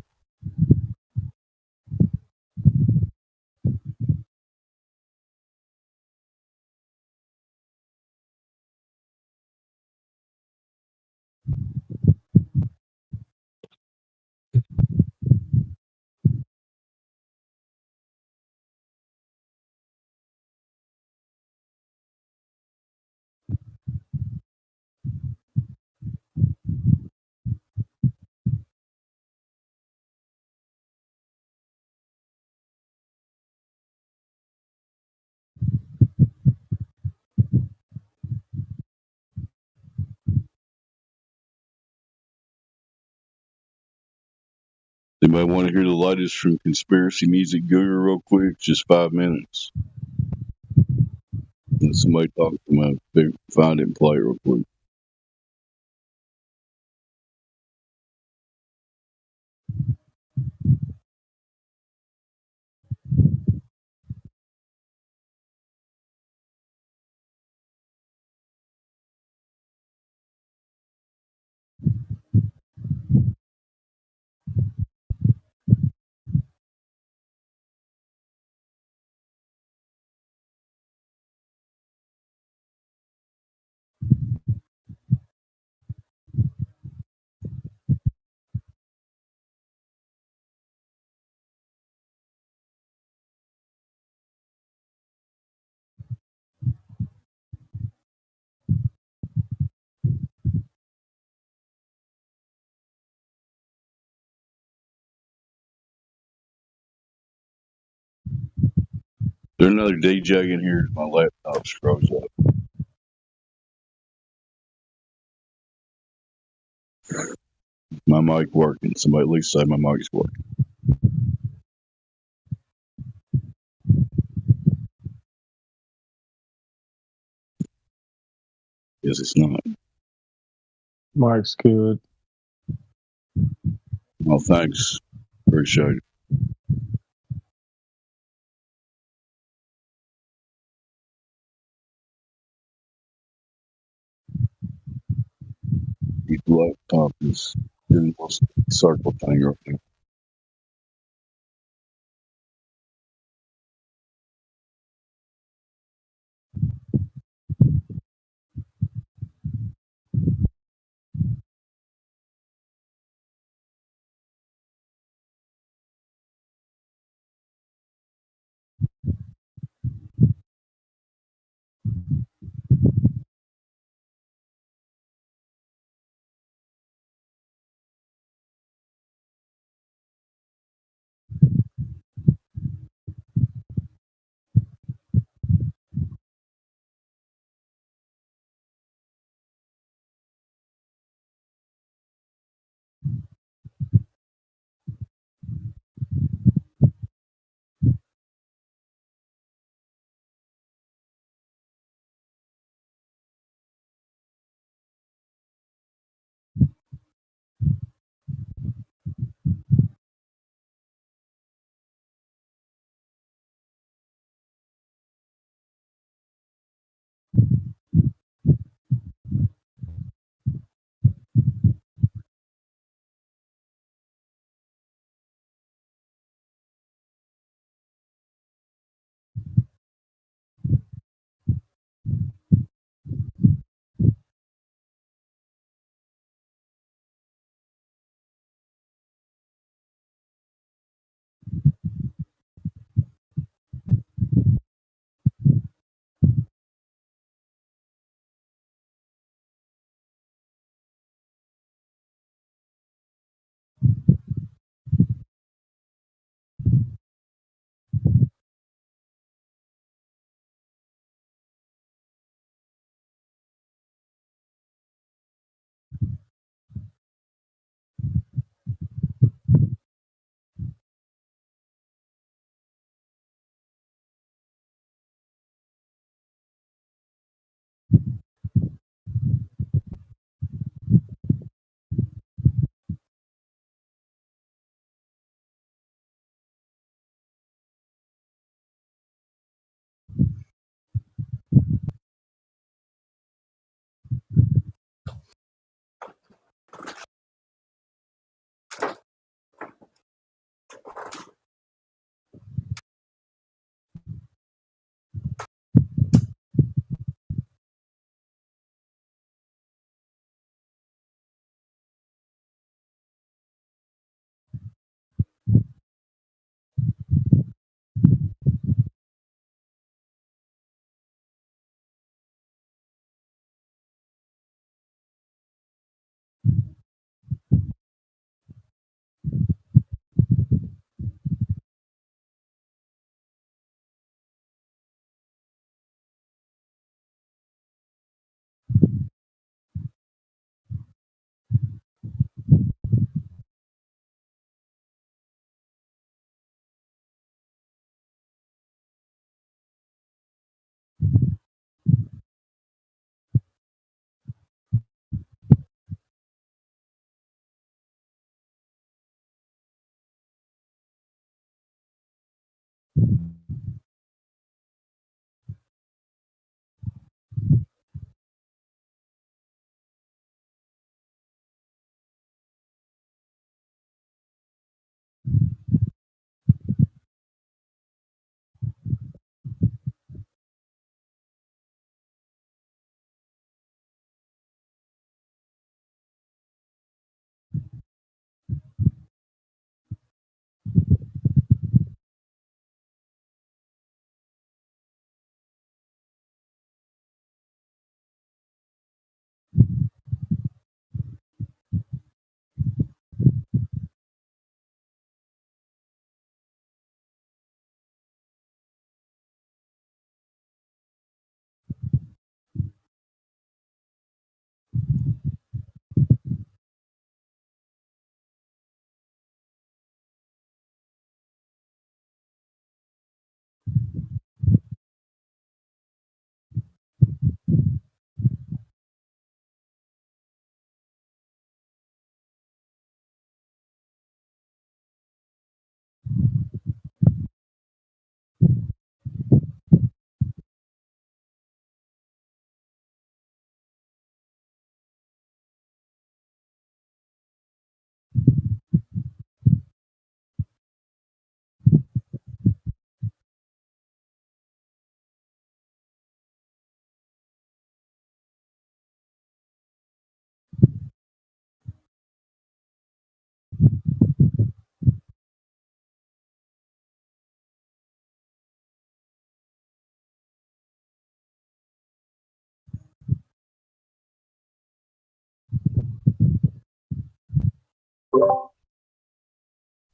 Anybody want to hear the latest from Conspiracy Music Guru real quick? Just 5 minutes. Let somebody talk to me. Find it and play it real quick. There's another DJ in here. My laptop scrolls up. My mic working. Somebody at least say my mic's working. Yes, it's not. Mark's good. Well, thanks. Appreciate it. The laptop is doing this circle thing right now.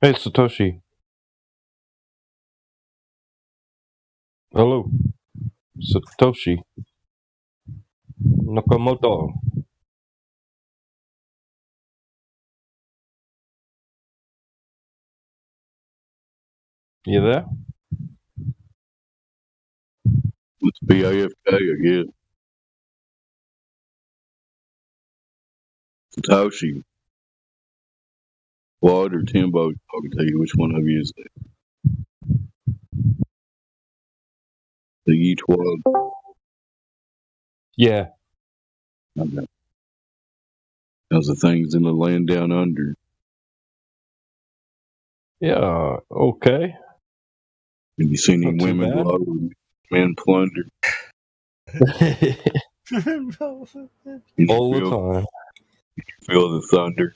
Hey, Satoshi. Hello. Satoshi. Nakamoto. You there? Must be AFK, I guess. Satoshi, Quad or Timbo talking to you? Which one of you is it? The E12. Yeah. Okay. How's the things in the land down under? Yeah, okay. Have you seen any Not too women bad. blow and men plunder? All the time. You feel the thunder.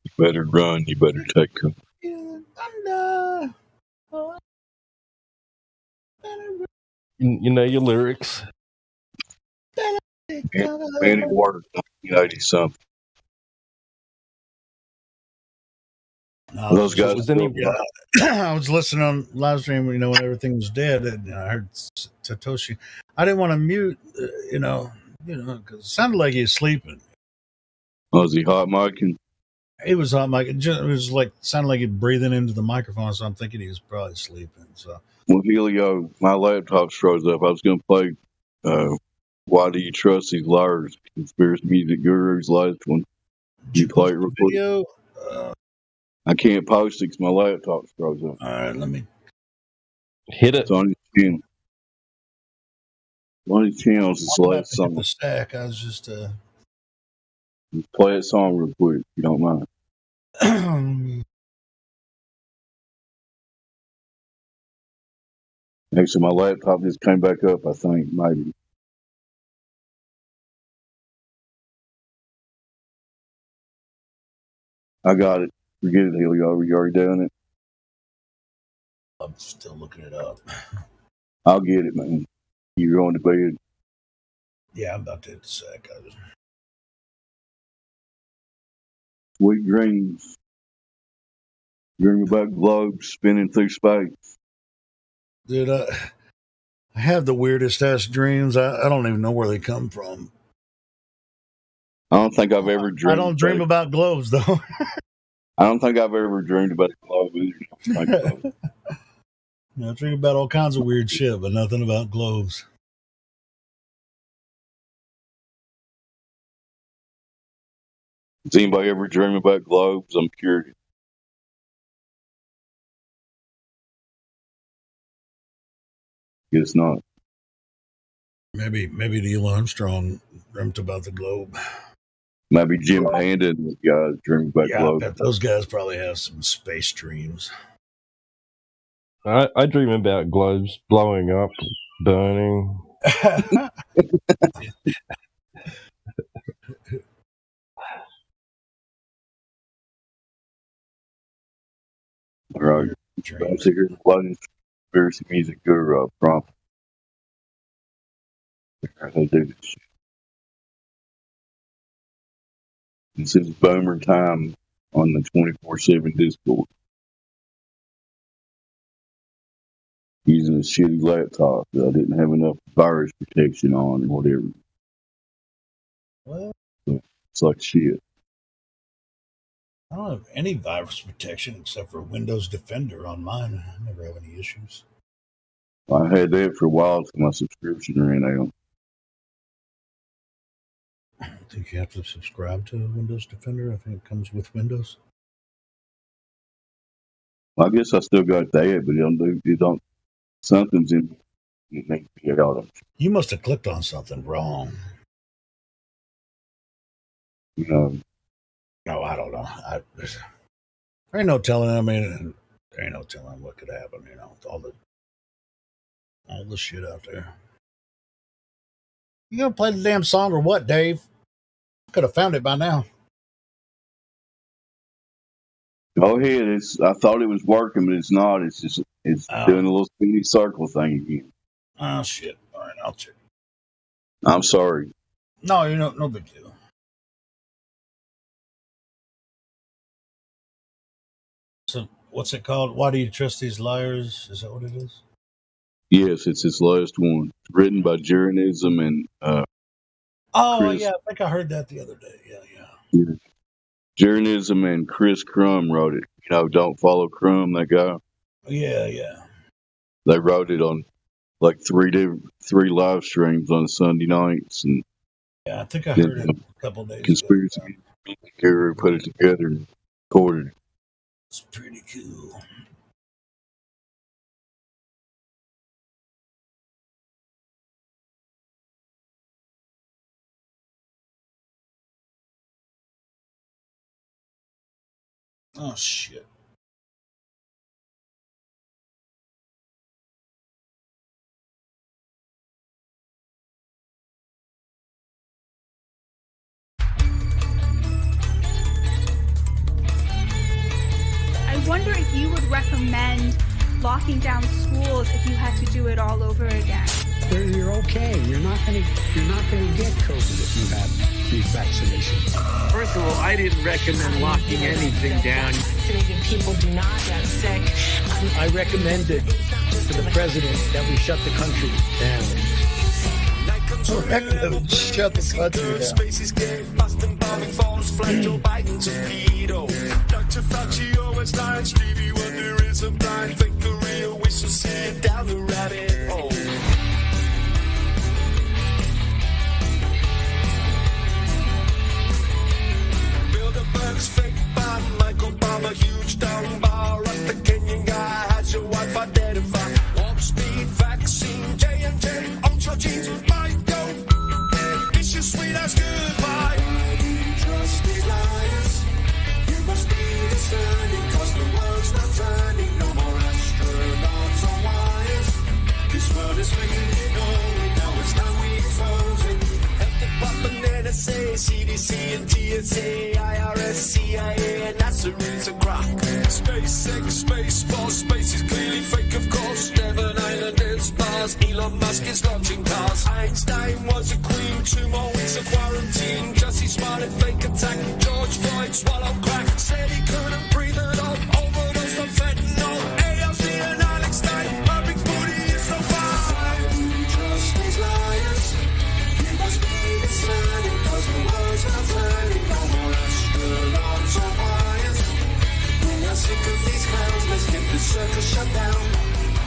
You better run. You better take cover. You know your lyrics. Man at work, 1980 something. Those guys. I was listening on live stream, when everything was dead, and I heard Satoshi. I didn't want to mute, because it sounded like he was sleeping. Was he hot micing? He was hot mic. It was sounded like he was breathing into the microphone, so I'm thinking he was probably sleeping. So, Well, Helio, my laptop froze up. I was going to play Why Do You Trust These Liars? Conspiracy Music Guru's last one. You play it real quick? video. I can't post it because my laptop's froze up. All right, let me hit it. It's on his channel. One of his channels is the last song. the stack. I was just Play that song real quick, if you don't mind. Actually, my laptop just came back up, I think, maybe. I got it. Forget it, Helio. You already done it? I'm still looking it up. I'll get it, man. You're going to bed. Yeah, I'm about to hit the sack. Sweet dreams. Dream about globes spinning through space. Dude, I have the weirdest ass dreams. I don't even know where they come from. I don't think I've ever dreamed. I don't dream about globes, though. I don't think I've ever dreamed about a globe either. I dream about all kinds of weird shit, but nothing about globes. Does anybody ever dream about globes? I'm curious. Guess not. Maybe Neil Armstrong dreamt about the globe. Maybe Jim Panda and those guys dream about globes. I bet those guys probably have some space dreams. I dream about globes blowing up, burning. All right. I'm here playing Conspiracy Music Guru prompt. How they do this shit. This is Boomer Time on the 24/7 Discord. Using a shitty laptop that I didn't have enough virus protection on or whatever. Well, So it's like shit. I don't have any virus protection except for Windows Defender on mine. I never have any issues. I had that for a while until my subscription ran out. I think you have to subscribe to Windows Defender. I think it comes with Windows. I guess I still got that, but it don't something's in it needs to get out of. You must have clicked on something wrong. No, I don't know. There ain't no telling. I mean, there ain't no telling what could happen. With all the shit out there. You gonna play the damn song or what, Dave? Could have found it by now. Go ahead. I thought it was working, but it's not. It's doing a little spinny circle thing again. Oh shit! All right, I'll check. I'm sorry. No, no big deal. So what's it called? Why do you trust these liars? Is that what it is? Yes, it's his last one. Written by Jeranism and Oh, Chris. yeah, I think I heard that the other day. Yeah. Jeranism and Chris Crum wrote it. You know, Don't Follow Crum, that guy. Yeah. They wrote it on like three live streams on Sunday nights, and Yeah, I think I heard it a couple days ago. Conspiracy Guru put it together and recorded it. It's pretty cool. Oh, shit. I wonder if you would recommend locking down schools if you had to do it all over again. You're okay. You're not gonna get COVID if you have these vaccinations. First of all, I didn't recommend locking anything down. People do not get sick. I recommended to the president that we shut the country down. Shut the country down. Spaces get Boston bombing falls, flight Joe Biden torpedo. Dr. Fauci always lying, Stevie Wonder is a blind fake career. We shall see it down the rabbit hole. Bilderberg's fake by Mike Obama, huge down bar at the Kenyan guy has your wife identified. Warp speed vaccine, J&J, ultra genes might go. Kiss your sweet ass goodbye. Why do you trust these liars? You must be discerning, cause the world's not turning. No more astronauts on wires. This world is making it know, and now it's time we expose it. Health Department, NSA, CDC and TSA, IRS, CIA, and NASA is a crock. SpaceX, Space Force, space is clearly fake, of course. Devon Island is Mars, Elon Musk is launching cars. Einstein was a queen, 2 more weeks of quarantine. Jussie Smollett fake attack, George Floyd swallowed crack. Said he couldn't breathe at all, overdose on fentanyl. ALC and Alex Stein, my big booty is so far. Why do you trust these liars? You must be discerning, cause the world's not turning. No more astronauts or wires. We are sick of these clowns, let's get the circus shut down.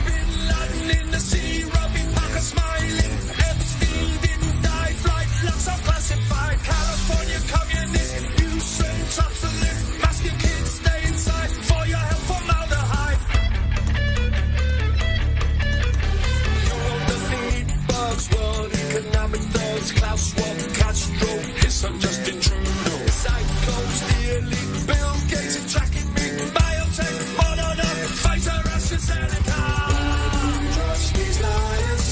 Bin Laden in the sea, Robbie Parker smiling. Epstein didn't die, flight logs are classified. California communist, Houston tops the list. Mask your kids, stay inside, for your health formaldehyde. You're the feed bugs, World Economic Thugs, Klaus Schwab, Castro, his son Justin Trudeau. Psychos, the elite, Bill Gates attacking me, biotech, Moderna, Pfizer, AstraZeneca. Trust these liars,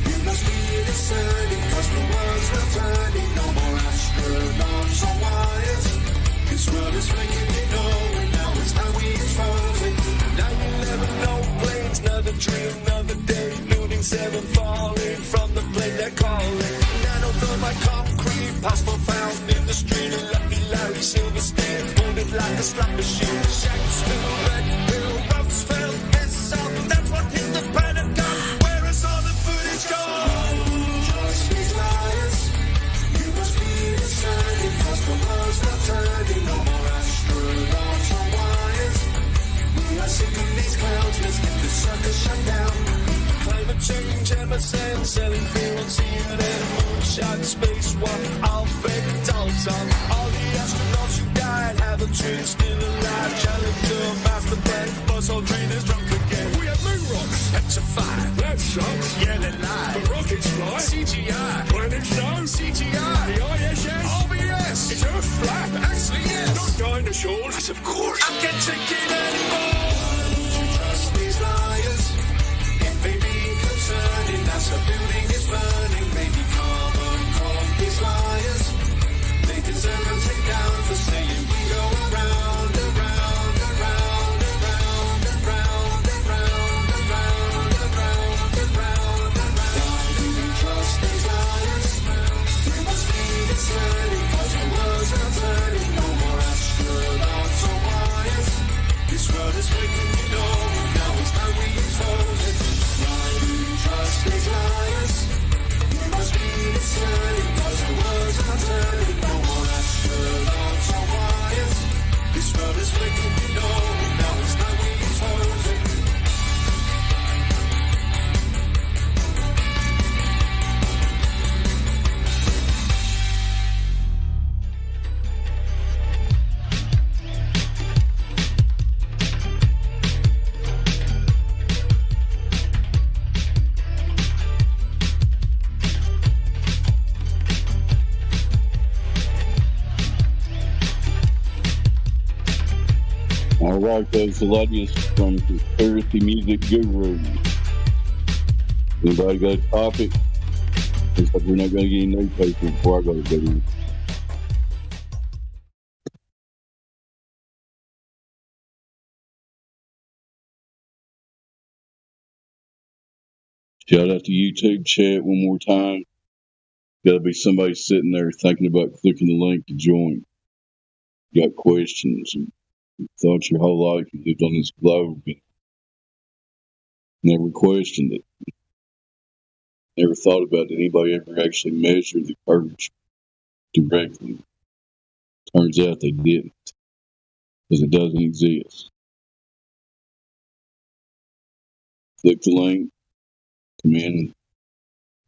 you must be discerning, cause the world's not turning. No more astronauts on wires. This world is making it know, and now it's time we expose it. 9/11, no planes, another dream, another day. Building 7 falling from the plane they're calling. Nanothermite concrete, passport found in the street. And Lucky Larry Silverstein, wounded like a slot machine. Shanksville, Red Pill, Rumsfeld, it's up. That's what hit the Pentagon. Where is all the footage gone? Trust these liars. You must be discerning, cause the world's not turning. No more astronauts on wires. We are sick of these clowns, let's get the circus shut down. Climate change, MSN, selling fear on CNN. Moonshot, spacewalk, Alfred Dalton. All the astronauts who died have a twin still alive. Challenger, master plan, Buzz Aldrin is drunk again. We have moon rocks, petrified, that sucks, yeah they lie. The rockets fly, CGI, planets no, CGI, the ISS, RBS, it's Earth flat, actually yes, not dinosaurs, yes, of course. I can't take it anymore. Trust these liars, it may be concerning, NASA building is burning, maybe carbon these liars. They deserve a take down for saying we go around, around, around, around, around, around, around, around, around, around. Why do you trust these liars? You must be discerning, cause the world's not turning. No more astronauts or wires. This world is making Smell is making me know now it's time we close it. All right, those Zeladius from Conspiracy Music Guru. Anybody got a topic? Looks like we're not going to get any newspaper before I go to bed. Shout out to YouTube chat one more time. Got to be somebody sitting there thinking about clicking the link to join. You got questions and thought your whole life you lived on this globe and never questioned it. Never thought about it. Anybody ever actually measured the purge directly? Turns out they didn't, because it doesn't exist. Click the link, come in.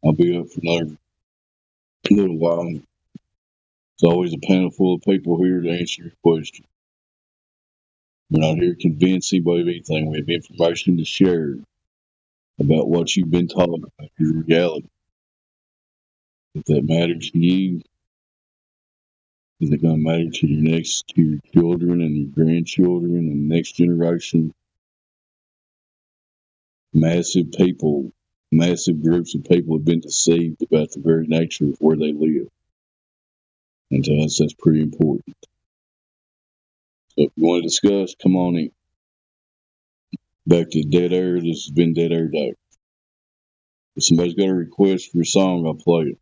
I'll be up for another little while. There's always a panel full of people here to answer your question. We're not here to convince anybody of anything. We have information to share about what you've been taught about your reality. If that matters to you, is it going to matter to your children and your grandchildren and the next generation? Massive groups of people have been deceived about the very nature of where they live. And to us, that's pretty important. So if you want to discuss, come on in. Back to Dead Air. This has been Dead Air Day. If somebody's got a request for a song, I'll play it.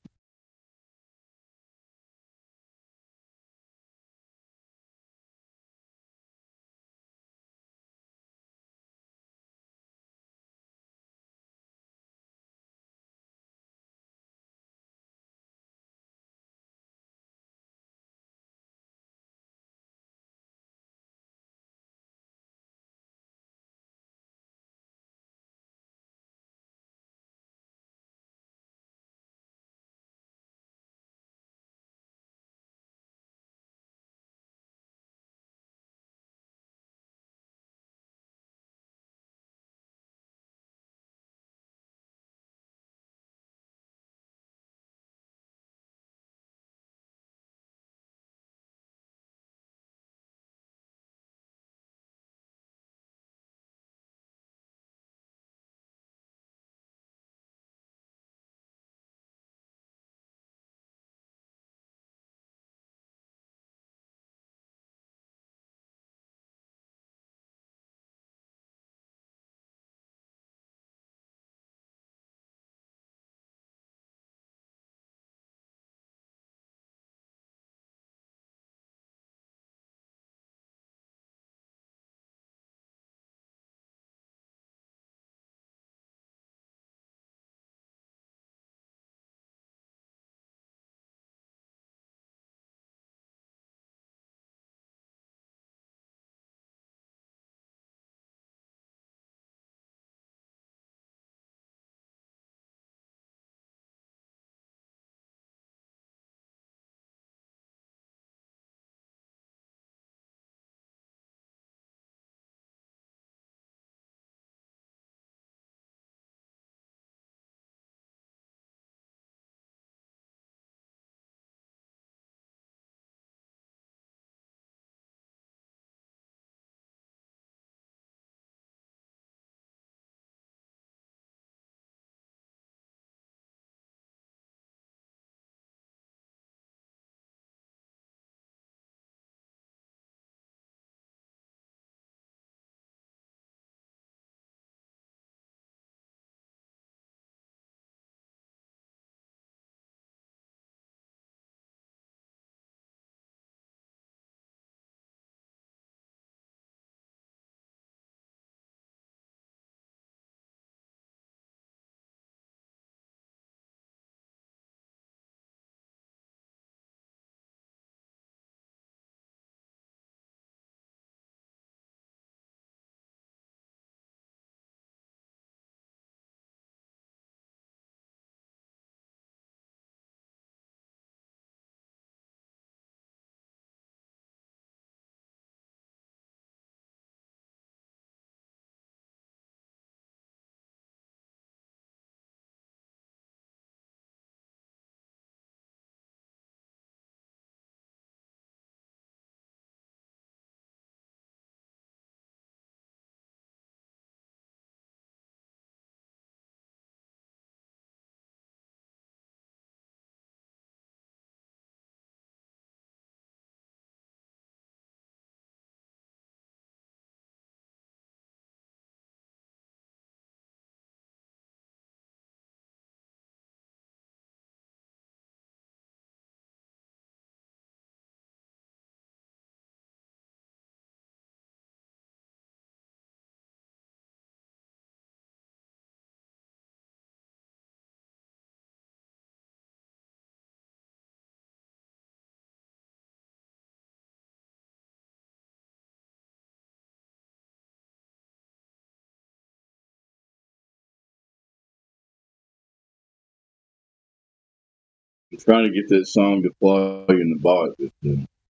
I'm trying to get that song to play in the bot, but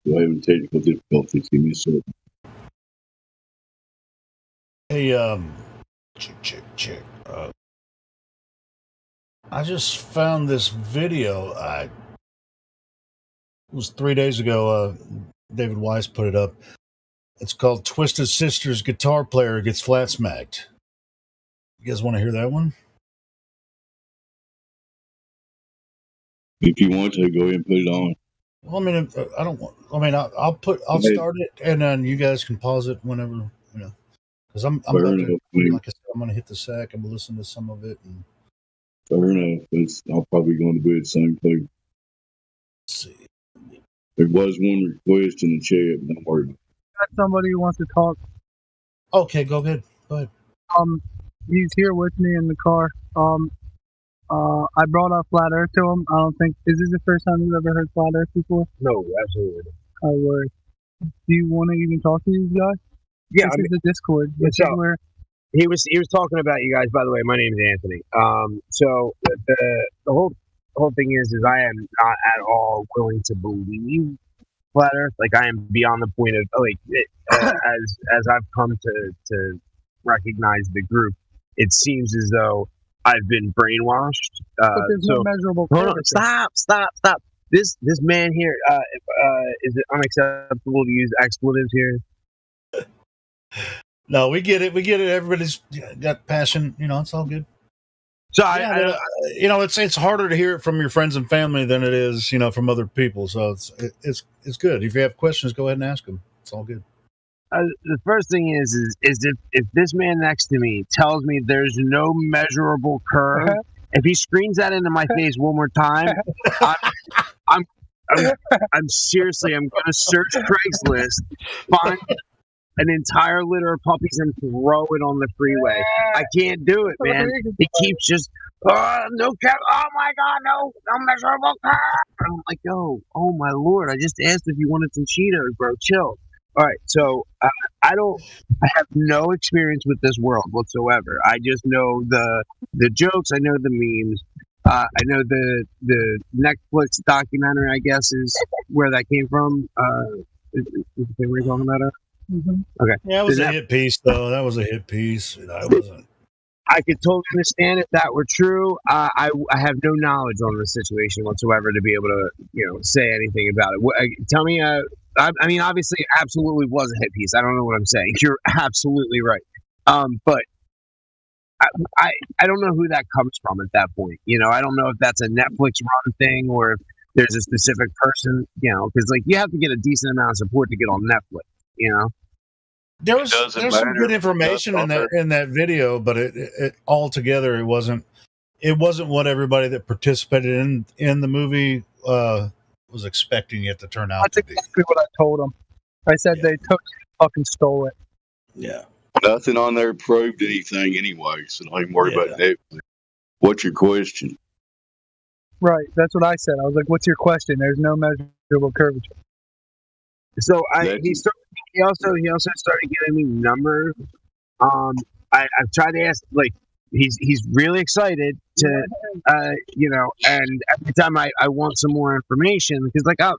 we're having technical difficulties. Give me a second. Hey, check. I just found this video. It was 3 days ago. David Weiss put it up. It's called Twisted Sister's Guitar Player Gets Flat Smacked. You guys want to hear that one? If you want to, go ahead and put it on. Well, I mean, I don't want. I mean, I'll start it, and then you guys can pause it whenever, you know. Because I'm about to, like I said, I'm going to hit the sack. I'm going to listen to some of it. And fair enough. I'll probably go to bed same thing. Let's see. There was one request in the chat, but don't worry. Got somebody who wants to talk. Okay, go ahead. Go ahead. He's here with me in the car. I brought up Flat Earth to him. I don't think, is this the first time you've ever heard Flat Earth before? No, absolutely. Oh, word. Do you want to even talk to these guys? Yeah, this is the Discord. This is where he was talking about you guys. By the way, my name is Anthony. So the whole thing is I am not at all willing to believe Flat Earth. Like, I am beyond the point of as I've come to recognize the group, it seems as though I've been brainwashed. but there's no measurable hold on, curvature. stop. This man here, is it unacceptable to use expletives here? No, we get it. Everybody's got passion. You know, it's all good. So you know, it's harder to hear it from your friends and family than it is, you know, from other people. So it's good. If you have questions, go ahead and ask them. It's all good. The first thing is if this man next to me tells me there's no measurable curve, if he screams that into my face one more time, I'm seriously, I'm gonna search Craigslist, find an entire litter of puppies and throw it on the freeway. I can't do it, man. He keeps just no cap. Oh my God, no measurable curve. I'm like, yo, oh my Lord, I just asked if you wanted some Cheetos, bro. Chill. All right, so I have no experience with this world whatsoever. I just know the jokes. I know the memes. I know the Netflix documentary, I guess, is where that came from. Is the thing we're talking about? Okay. Yeah, it was a hit piece, though. That was a hit piece. I could totally understand if that were true. I have no knowledge on the situation whatsoever to be able to, you know, say anything about it. Tell me. I mean, obviously, it absolutely was a hit piece. I don't know what I'm saying. You're absolutely right. But I don't know who that comes from at that point. You know, I don't know if that's a Netflix run thing or if there's a specific person, you know, because like you have to get a decent amount of support to get on Netflix, you know. There's some good information in that video, but it altogether it wasn't what everybody that participated in the movie was expecting it to turn out. That's exactly what I told them. I said they fucking stole it. Yeah. Nothing on there proved anything anyway, so don't even worry about that. What's your question? Right, that's what I said. I was like, "What's your question?" There's no measurable curvature. So he also started giving me numbers. I've tried to ask, like, he's really excited to you know, and every time I want some more information because like I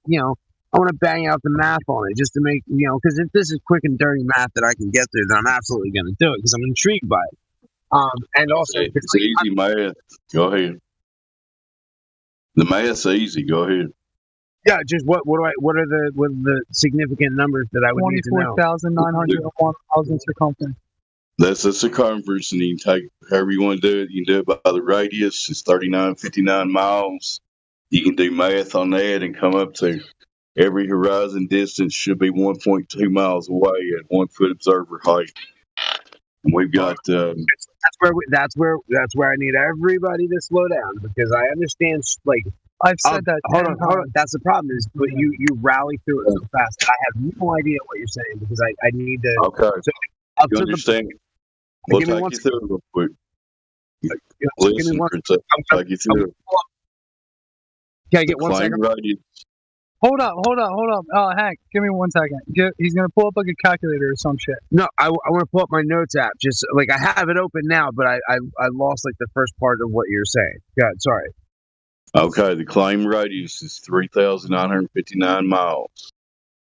want to bang out the math on it just to make, you know, because if this is quick and dirty math that I can get through, then I'm absolutely going to do it because I'm intrigued by it. And also it's easy math. Go ahead. The math's easy. Go ahead. Yeah, just what are the significant numbers that I would need to know? 24,901,000 circumference. That's the circumference, and you can take however you want to do it. You can do it by the radius. It's 3959 miles. You can do math on that and come up to every horizon distance should be 1.2 miles away at 1 foot observer height. And we've got that's where I need everybody to slow down because I understand like. I've said that. Hold on. That's the problem is, but you rally through it so fast. I have no idea what you're saying because I need to. Okay. So you understand? We'll take you through it real quick. Listen, Princess. I'll take you through it. Can I get 1 second? Hold up. Hank, give me 1 second. He's going to pull up like a calculator or some shit. No, I want to pull up my notes app. Just like I have it open now, but I lost like the first part of what you're saying. God, sorry. Okay, the claim radius is 3,959 miles.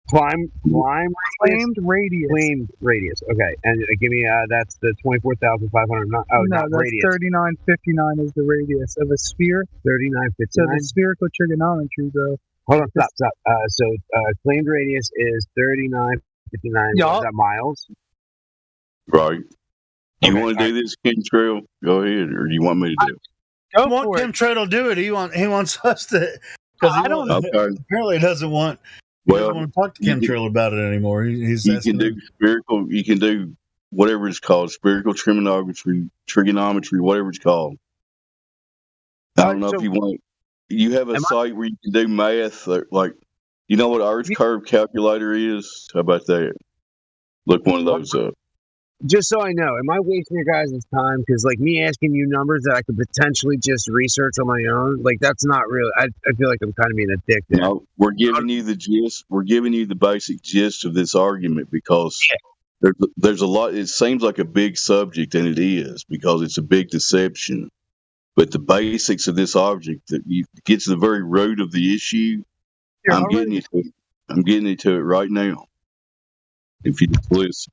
Claimed radius. Claimed radius. Okay, and give me that's the 24,500. Oh, no, not that's radius. 3959 is the radius of a sphere. 3959. So the spherical trigonometry, though. Hold on, stop. So claimed radius is 3959. Yup. Is that miles? Right. You want to do this, chemtrail? Go ahead, or do you want me to do it? I want chemtrail to do it. He wants us to, because apparently he doesn't want. He doesn't want to talk to chemtrail about it anymore. He's You can do spherical. You can do whatever it's called, spherical trigonometry, whatever it's called. I don't know if you want. You have a site where you can do math, like you know what Arch curve calculator is. How about that? Look one of those up. Just so I know, am I wasting your guys' time? Because like me asking you numbers that I could potentially just research on my own, like that's not really. I feel like I'm kind of being a dick there. No, we're giving you the gist. We're giving you the basic gist of this argument because there's a lot. It seems like a big subject, and it is because it's a big deception. But the basics of this object that you get to the very root of the issue. I'm getting you to it. I'm getting you to it right now. If you just listen.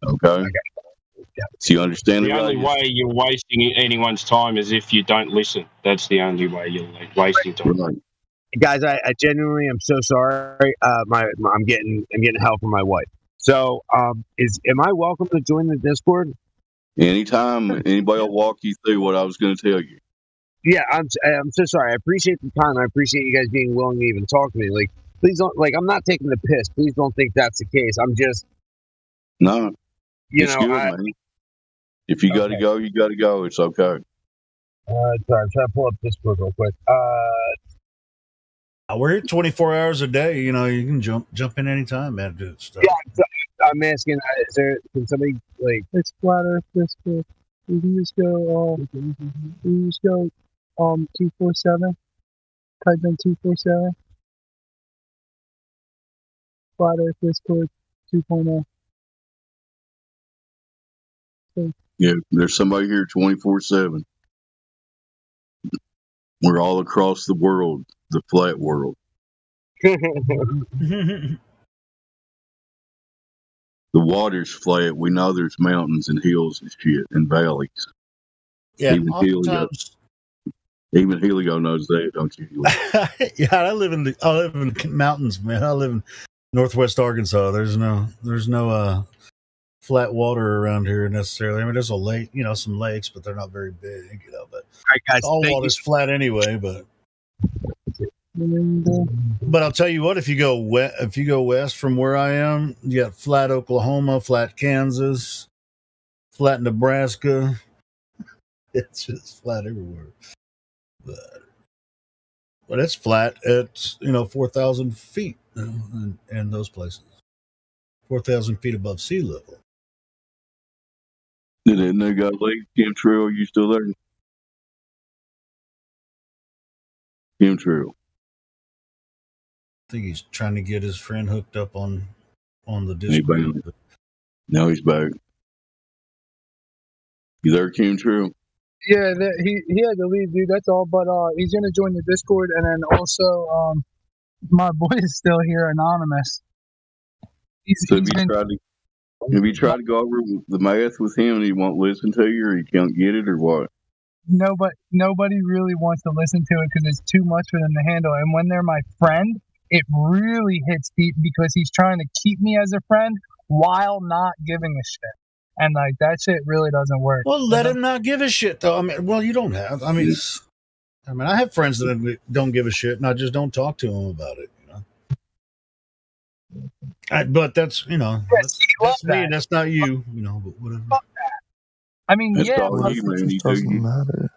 Okay. So you understand the only way you're wasting anyone's time is if you don't listen. That's the only way you're wasting time. Right. Guys, I genuinely am so sorry. I'm getting help from my wife. So am I welcome to join the Discord? Anytime anybody will walk you through what I was going to tell you. Yeah, I'm so sorry. I appreciate the time. I appreciate you guys being willing to even talk to me. Like, please don't I'm not taking the piss. Please don't think that's the case. I'm just no. It's good, man. If you got to go, you got to go. It's okay. Sorry, I'm trying to pull up Discord real quick. We're here 24 hours a day. You know, you can jump in anytime, man. Do stuff. Yeah, I'm asking. Can somebody It's flat Earth Discord. You can just go. 247. Type in 247. Flat Earth Discord 2.0. Yeah, there's somebody here 24/7. We're all across the world, the flat world. The water's flat. We know there's mountains and hills and shit and valleys. Yeah, even Helio knows that, don't you? Yeah, I live in the mountains, man. I live in Northwest Arkansas. There's no flat water around here necessarily. I mean, there's a lake, some lakes, but they're not very big, But right, guys, all water's flat anyway. But I'll tell you what, if you go west from where I am, you got flat Oklahoma, flat Kansas, flat Nebraska. It's just flat everywhere. But it's flat at 4,000 feet in those places. 4,000 feet above sea level. Did that nigga lake chemtrail? You still there? Chemtrail. I think he's trying to get his friend hooked up on the Discord. Now he's back. You there, chemtrail? Yeah, he had to leave, dude. That's all. But he's gonna join the Discord, and then also my boy is still here, anonymous. Have you tried to go over the math with him, and he won't listen to you, or he can't get it, or what? No, but nobody really wants to listen to it because it's too much for them to handle. And when they're my friend, it really hits deep because he's trying to keep me as a friend while not giving a shit. And that shit really doesn't work. Well, let him not give a shit, though. I mean, well, you don't have. I mean, I have friends that don't give a shit, and I just don't talk to them about it. But that's that's me, and that's not you. But whatever. I mean, that's yeah, it doesn't matter.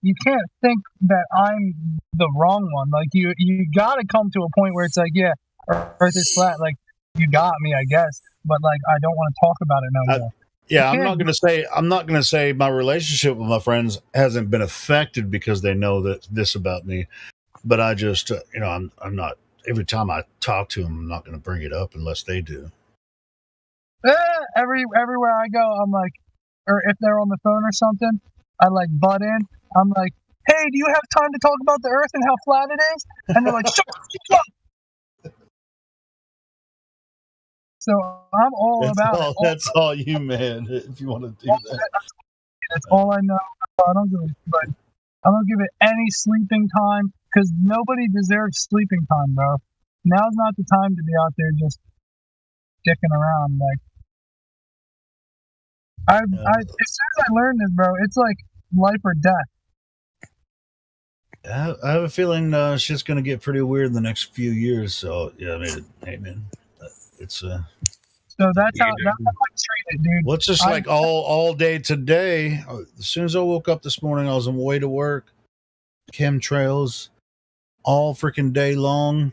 You can't think that I'm the wrong one. Like you got to come to a point where it's like, yeah, Earth is flat. Like you got me, I guess. But I don't want to talk about it no more. Yeah, I'm not gonna say my relationship with my friends hasn't been affected because they know this about me. But I just, I'm not. Every time I talk to them, I'm not going to bring it up unless they do. Everywhere I go, I'm like, or if they're on the phone or something, I butt in. I'm like, hey, do you have time to talk about the Earth and how flat it is? And they're like, shut up. So I'm all about it. That's all you, man. If you want to do that, that's all I know. I don't give it any sleeping time because nobody deserves sleeping time, bro. Now's not the time to be out there just dicking around. Like, as soon as I learned this, bro, it's like life or death. I have a feeling shit's gonna get pretty weird in the next few years. So yeah, I mean, hey man, it's So that's how I treat it, dude. Well, it's just like all day today. As soon as I woke up this morning, I was on my way to work. Chemtrails all freaking day long,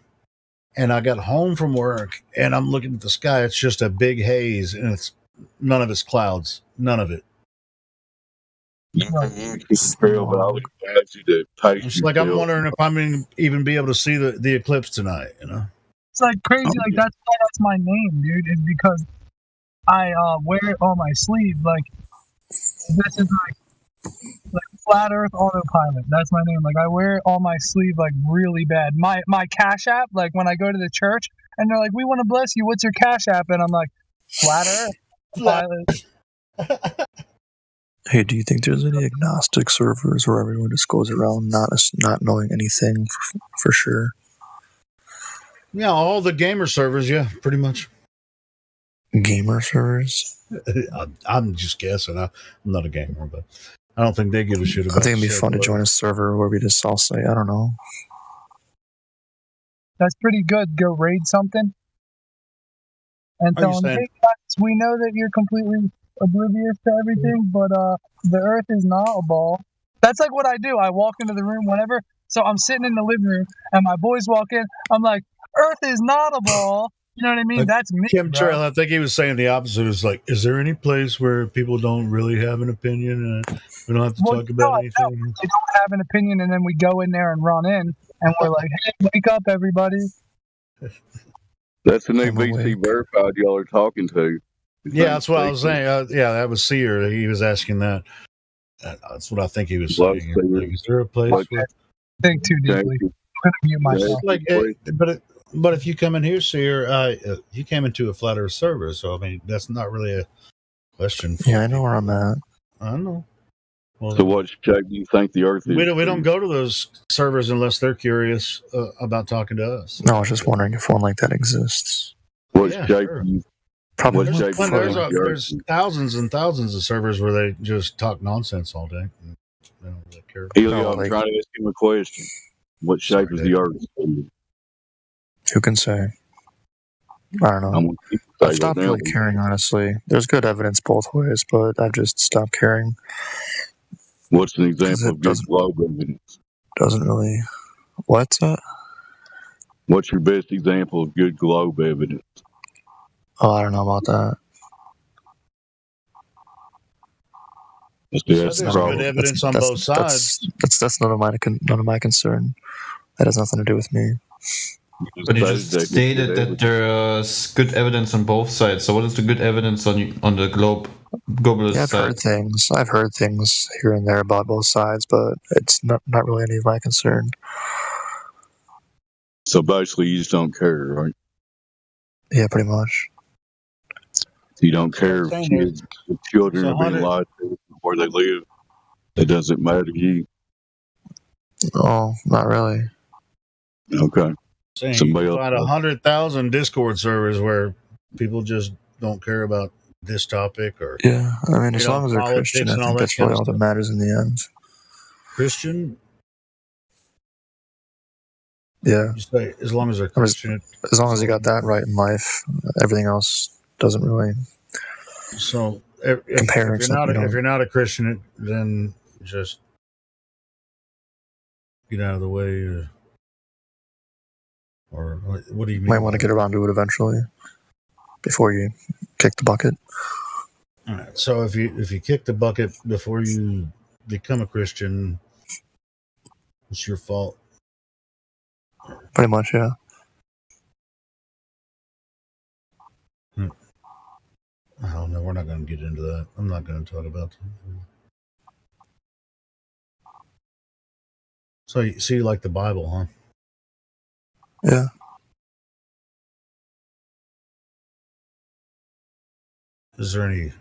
and I got home from work and I'm looking at the sky. It's just a big haze, and it's none of it's clouds. None of it. It's like I'm wondering if I'm gonna even be able to see the eclipse tonight. You know, it's like crazy. Like that's my name, dude. Is because I wear it on my sleeve. Like this is like Flat Earth Autopilot. That's my name. Like I wear it on my sleeve like really bad. My Cash App. Like when I go to the church and they're like, "We want to bless you. What's your Cash App?" And I'm like, Flat Earth Autopilot. Hey, do you think there's any agnostic servers where everyone just goes around not knowing anything for sure? Yeah, all the gamer servers, yeah, pretty much. Gamer servers? I'm just guessing. I'm not a gamer, but I don't think they give a shit about it. I think it'd be fun to join a server where we just all say, I don't know. That's pretty good. Go raid something and tell them, hey guys, we know that you're completely oblivious to everything, but the Earth is not a ball. That's like what I do. I walk into the room whenever. So I'm sitting in the living room and my boys walk in. I'm like, Earth is not a ball. You know what I mean? That's me. Chemtrail, I think he was saying the opposite. It was like, is there any place where people don't really have an opinion and we don't have to talk about anything? No, they don't have an opinion, and then we go in there and run in, and we're like, hey, wake up, everybody. That's the new VC verified y'all are talking to. Yeah, that's what I was saying. Yeah, that was Seer. He was asking that. That's what I think he was saying. Like, is there a place where... Think too deeply. I'm going to mute myself. But if you come in here, Seer, you came into a Flat Earth server, so I mean, that's not really a question. Yeah, I know where I'm at. I know. Well, so what shape do you think the Earth is? We don't go to those servers unless they're curious about talking to us. No, I was just wondering if one like that exists. What shape do you... Probably there's thousands and thousands of servers where they just talk nonsense all day. They don't really care. Helio, I'm trying to ask him a question. What shape is the Earth? Who can say? I don't know. I've stopped really caring, honestly. There's good evidence both ways, but I've just stopped caring. What's an example of good globe evidence? Doesn't really... What's that? What's your best example of good globe evidence? Oh, I don't know about that. There's good evidence on both sides. That's none of my concern. That has nothing to do with me. But you just stated that there's good evidence on both sides. So what is the good evidence on the globalist side? I've heard things here and there about both sides, but it's not really any of my concern. So basically, you just don't care, right? Yeah, pretty much. You don't care if children are being lied to where they live. It doesn't matter to you. Oh, not really. Okay. Saying you can find 100,000 Discord servers where people just don't care about this topic or yeah. I mean, as long as they're Christian, I think that's really all that matters in the end. Christian. Yeah. You say as long as they're Christian. As long as you got that right in life, everything else doesn't really. So if you're not a Christian, then just get out of the way. Or what do you mean? Might want to get around to it eventually before you kick the bucket. All right. So if you kick the bucket before you become a Christian, it's your fault. Pretty much, yeah. I don't know. We're not going to get into that. I'm not going to talk about that. So you like the Bible, huh? Yeah. Is there any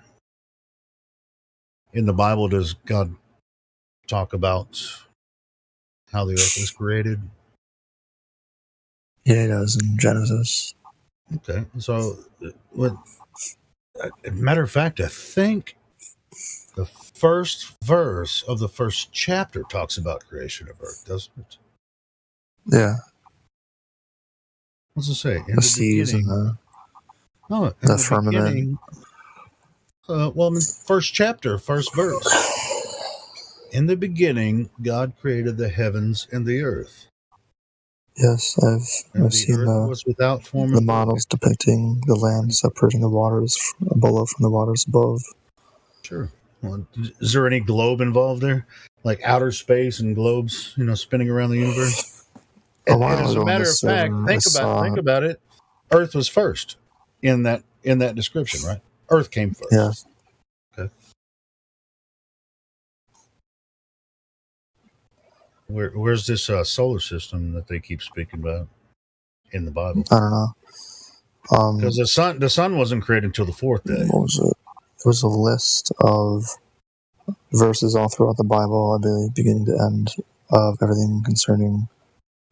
in the Bible? Does God talk about how the earth was created? Yeah, it does in Genesis. Okay, so matter of fact, I think the first verse of the first chapter talks about creation of earth, doesn't it? Yeah. What's it say? In the seas and the firmament. Well, in the first chapter, first verse. In the beginning, God created the heavens and the earth. Yes, I've seen the models depicting the land separating the waters below from the waters above. Sure. Well, is there any globe involved there? Like outer space and globes, spinning around the universe? And as a matter of fact, think about it. Earth was first in that description, right? Earth came first. Yes. Okay. Where's this solar system that they keep speaking about in the Bible? I don't know. Because the sun wasn't created until the fourth day. What was it? It was a list of verses all throughout the Bible, I believe, beginning to end, of everything concerning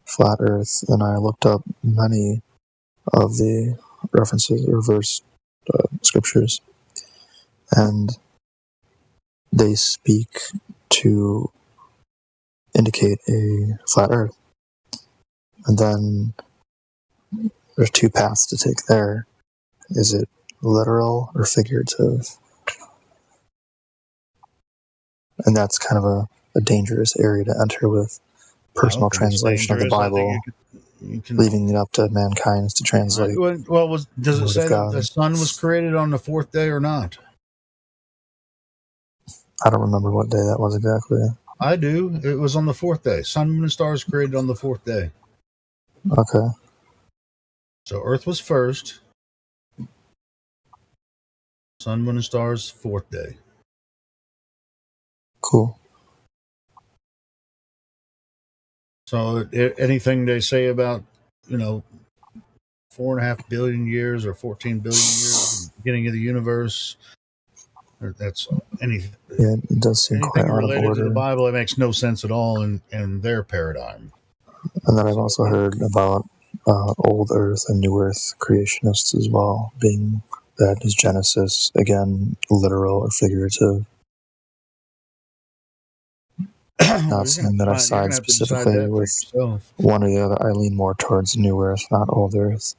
flat Earth, and I looked up many of the references or verse scriptures, and they speak to indicate a flat Earth. And then there's two paths to take there. Is it literal or figurative? And that's kind of a dangerous area to enter with personal translation of the Bible, leaving it up to mankind to translate. Well, does it say that the sun was created on the fourth day or not? I don't remember what day that was exactly. I do. It was on the fourth day. Sun, moon, and stars created on the fourth day. Okay. So Earth was first. Sun, moon, and stars, fourth day. Cool. So anything they say about, 4.5 billion years or 14 billion years, the beginning of the universe, that's anything. Yeah, it does seem quite out of related to the order. Bible, it makes no sense at all in their paradigm. And then I've also heard about old Earth and new Earth creationists as well, being that is Genesis, again, literal or figurative. Not saying that I side specifically with one or the other. I lean more towards new Earth, not old Earth.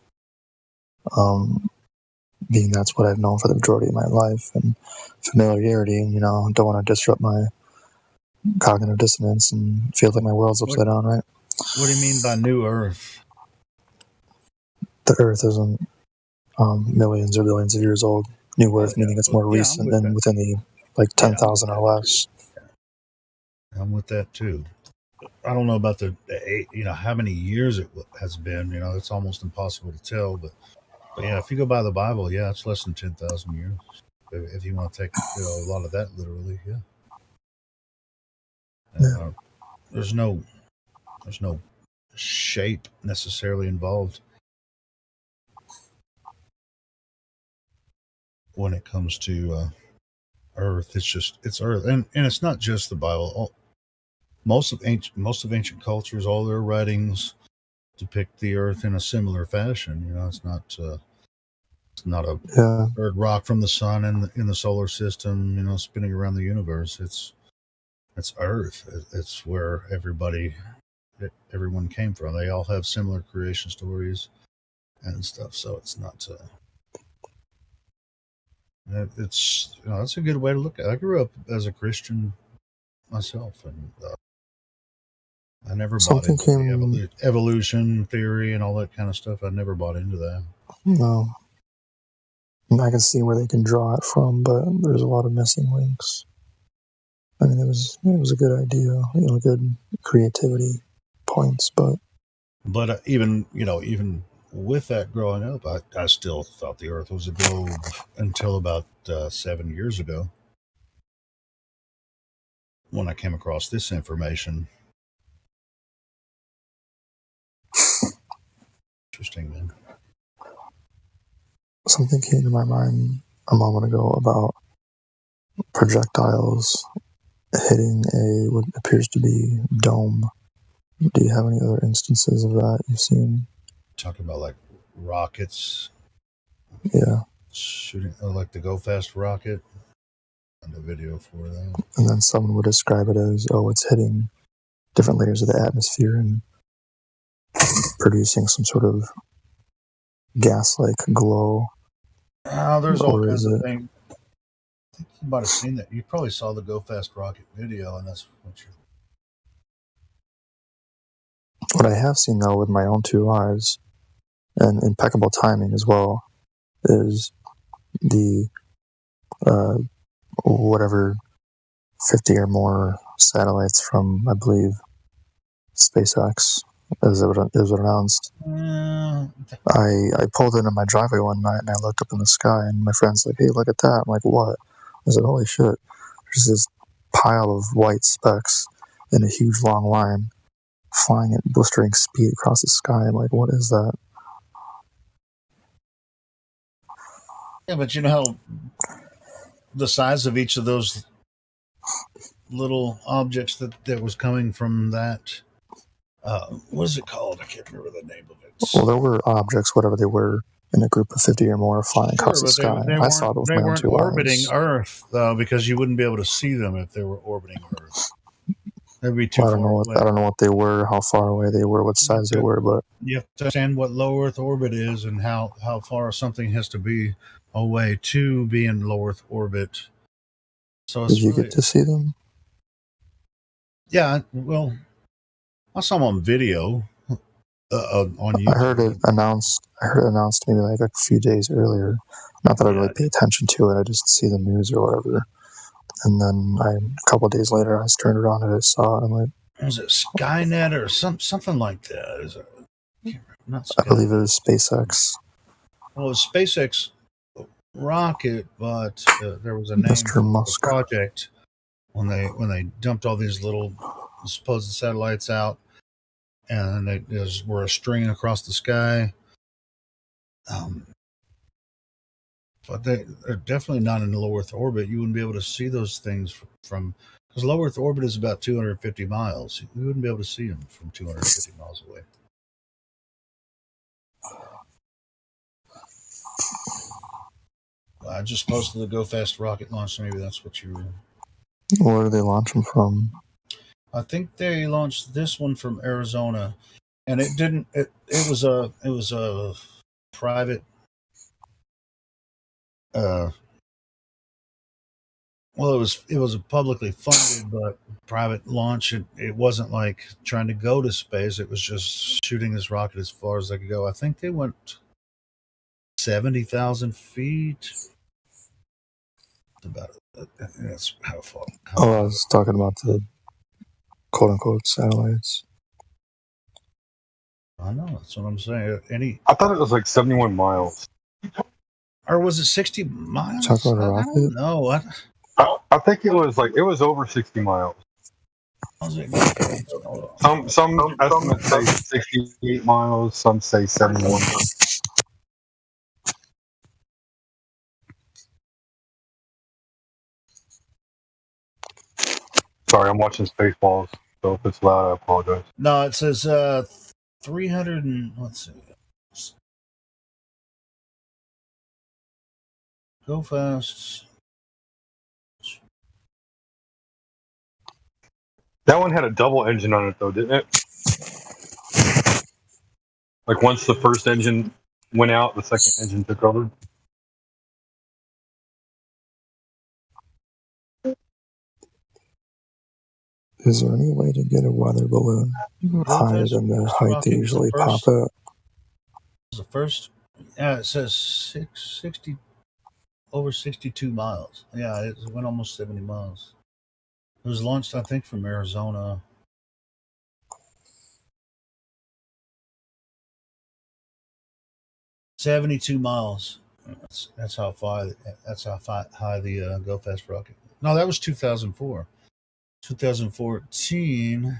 Being that's what I've known for the majority of my life, and familiarity, and don't want to disrupt my cognitive dissonance and feel like my world's upside down, right? What do you mean by new Earth? The Earth isn't millions or billions of years old. New Earth meaning it's more recent than within the 10,000 or less. I'm with that too. I don't know about the how many years it has been. It's almost impossible to tell. But yeah, if you go by the Bible, yeah, it's less than 10,000 years. If you want to take a lot of that literally, yeah. There's no shape necessarily involved when it comes to Earth. It's Earth, and it's not just the Bible. Most of ancient cultures, all their writings depict the Earth in a similar fashion. It's not a third rock from the sun in the solar system, spinning around the universe. It's Earth. It's where everyone came from. They all have similar creation stories and stuff. So it's not. It's that's a good way to look at it. I grew up as a Christian myself, and I never bought into the evolution theory and all that kind of stuff. I never bought into that. No. I can see where they can draw it from, but there's a lot of missing links. I mean, it was a good idea, good creativity points, but even with that growing up, I still thought the Earth was a globe until about 7 years ago, when I came across this information Interesting, man. Something came to my mind a moment ago about projectiles hitting what appears to be dome. Do you have any other instances of that you've seen? Talking about like rockets. Yeah. Shooting like the Go Fast rocket. And the video for that. And then someone would describe it as, it's hitting different layers of the atmosphere and producing some sort of gas-like glow. There's all kinds of things. I think you might have seen that. You probably saw the Go Fast rocket video, and that's what you're... What I have seen, though, with my own two eyes, and impeccable timing as well, is the whatever 50 or more satellites from, I believe, SpaceX, as it was announced. I pulled into my driveway one night and I looked up in the sky and my friend's like, "Hey, look at that." I'm like, "What?" I said, "Holy shit. There's this pile of white specks in a huge long line flying at blistering speed across the sky." I'm like, "What is that?" Yeah, but you know how the size of each of those little objects that was coming from that, what is it called? I can't remember the name of it. Well, there were objects, whatever they were, in a group of 50 or more flying across the sky. I saw it with my own two eyes. They weren't orbiting Earth, though, because you wouldn't be able to see them if they were orbiting Earth. They'd be too far away. I don't know what they were, how far away they were, what size they were, but... You have to understand what low Earth orbit is and how far something has to be away to be in low Earth orbit. So Did you get to see them? Yeah, well, I saw them on video on YouTube. I heard it announced maybe like a few days earlier. Not that I really pay attention to it. I just see the news or whatever. And then a couple of days later, I just turned it on and I saw it. I'm like, was it Skynet or something like that? Is it? I believe it was SpaceX. Well, it was SpaceX rocket, but there was a name Mr. for Musk. the project when they dumped all these little supposed satellites out, and they were a string across the sky. But they're definitely not in the low Earth orbit. You wouldn't be able to see those things from because low Earth orbit is about 250 miles. You wouldn't be able to see them from 250 miles away. I just posted the Go Fast rocket launch. Maybe that's what you. Where do they launch them from? I think they launched this one from Arizona, and it didn't. It was a private. Well, it was a publicly funded but private launch. It wasn't like trying to go to space. It was just shooting this rocket as far as they could go. I think they went 70,000 feet. That's how far. I was talking about the quote-unquote satellites. I know, that's what I'm saying. I thought it was like 71 miles. Or was it 60 miles? Talk about a rocket? I don't know. I think it was over 60 miles. Some estimates say 68 miles, some say 71. Sorry, I'm watching Spaceballs, so if it's loud, I apologize. No, it says 300 and let's see. Go Fast. That one had a double engine on it, though, didn't it? Like once the first engine went out, the second engine took over. Is there any way to get a weather balloon higher than the height they usually pop at? The first, it says 60 over 62 miles. Yeah, it went almost 70 miles. It was launched, I think, from Arizona. $72 miles. That's how high the Go Fast rocket. No, that was 2004. 2014,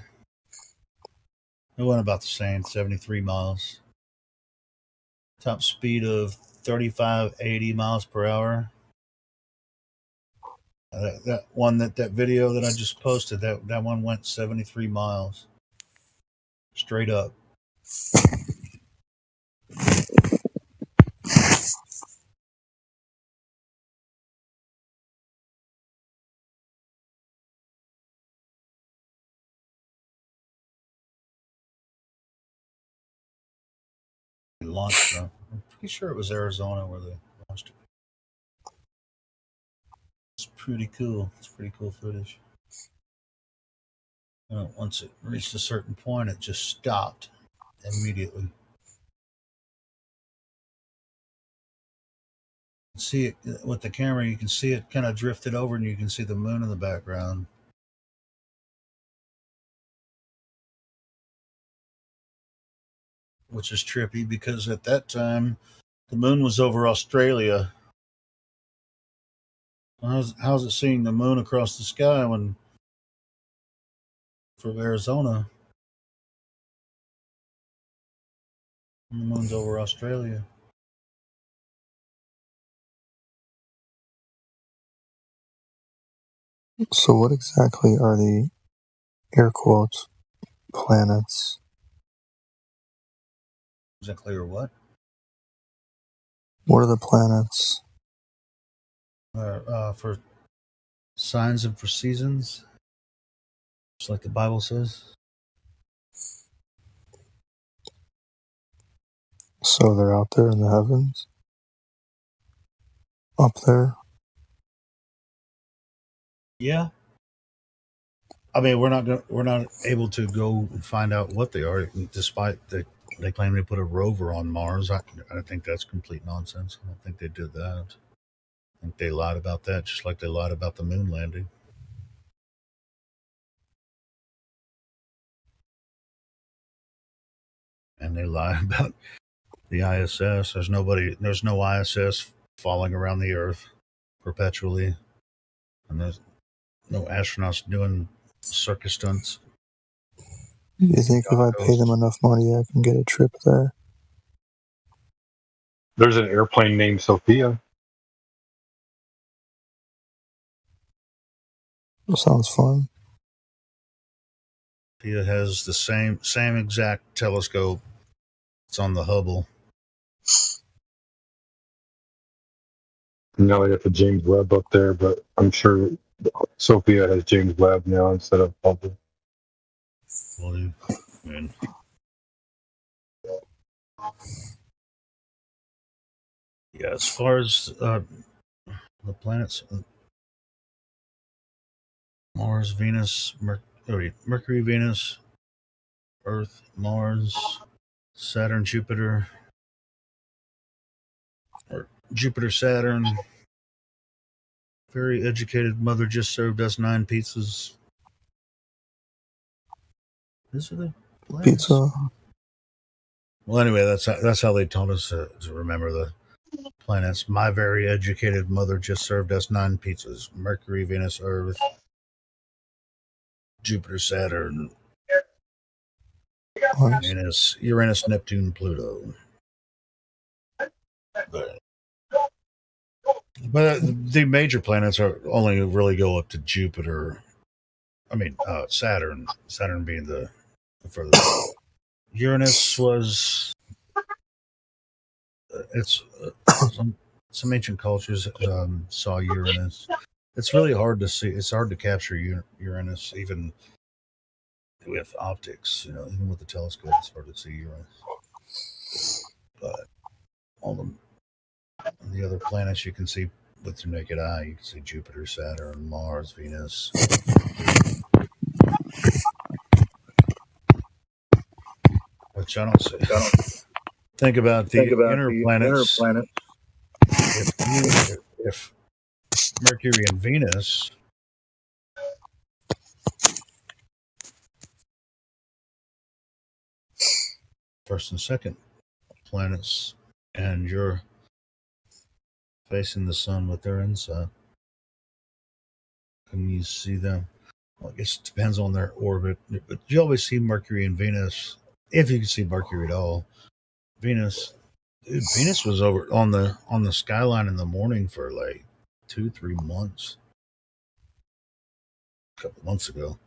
it went about the same, 73 miles. top speed of 35, 80 miles per hour. That one, that video that I just posted, that one went 73 miles straight up. Launched from. I'm pretty sure it was Arizona where they launched it. It's pretty cool. It's pretty cool footage. Once it reached a certain point, it just stopped immediately. See it with the camera. You can see it kind of drifted over, and you can see the moon in the background. Which is trippy because at that time the moon was over Australia. How's it seeing the moon across the sky when from Arizona? And the moon's over Australia. So what exactly are the air quotes planets? Exactly, or what? What are the planets? For signs and for seasons, just like the Bible says. So they're out there in the heavens? Up there? Yeah. I mean, we're not able to go and find out what they are, despite they claim they put a rover on Mars. I think that's complete nonsense. I don't think they did that. I think they lied about that, just like they lied about the moon landing. And they lie about the ISS. There's no ISS falling around the Earth perpetually, and there's no astronauts doing circus stunts. You think if I pay them enough money, I can get a trip there? There's an airplane named Sophia. That sounds fun. It has the same exact telescope. It's on the Hubble. Now they got the James Webb up there, but I'm sure Sophia has James Webb now instead of Hubble. Well, man. Yeah, as far as the planets, Mars, Venus, Mercury, Venus, Earth, Mars, Saturn, Jupiter, or Jupiter, Saturn. Very educated mother just served us 9 pizzas. These are the planets. Pizza. Well, anyway, that's how they told us to remember the planets. My very educated mother just served us 9 pizzas: Mercury, Venus, Earth, Jupiter, Saturn, Venus, Uranus, Neptune, Pluto. But the major planets are only really go up to Jupiter. I mean, Saturn. Saturn being the furthest. Uranus was. It's some ancient cultures saw Uranus. It's really hard to see. It's hard to capture Uranus, even with optics. Even with the telescope, it's hard to see Uranus. But all the other planets you can see with your naked eye. You can see Jupiter, Saturn, Mars, Venus. Which I don't see. Think about the inner planets. If Mercury and Venus first and second planets, and you're facing the sun with their inside, can you see them? Well, I guess it depends on their orbit, but you always see Mercury and Venus, if you can see Mercury at all. Venus Dude, Venus was over on the skyline in the morning for like 2-3 months. A couple months ago.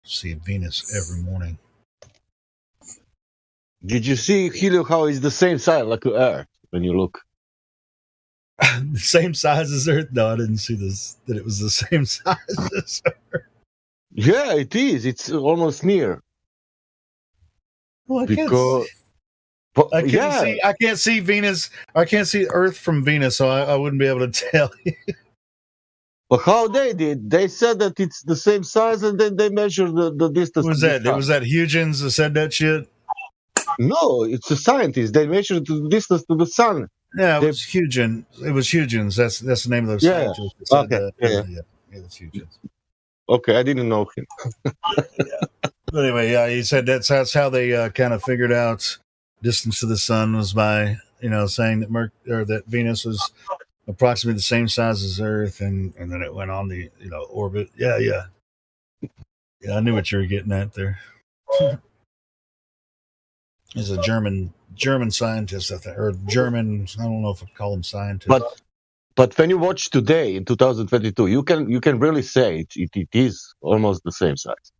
See Venus every morning. Did you see, Helio, how it's the same size like Earth when you look? The same size as Earth? No, I didn't see this. That it was the same size as Earth. Yeah, it is. It's almost near. Well, I can't see Venus. I can't see Earth from Venus, so I wouldn't be able to tell you. But how they did? They said that it's the same size, and then they measured the distance. Was that? Was that Huygens that said that shit? No, it's a scientist. They measured the distance to the sun. Yeah, it was Huygens. It was Huygens. That's the name of the scientist that said that. Yeah, it's Huygens. Okay, I didn't know him. But anyway, yeah, he said that's how they kind of figured out distance to the sun was by saying that that Venus was approximately the same size as Earth, and then it went on the orbit. Yeah. I knew what you were getting at there. He's a German scientist, I think, or German. I don't know if I'd call him scientist. But when you watch today in 2022, you can really say it is almost the same size.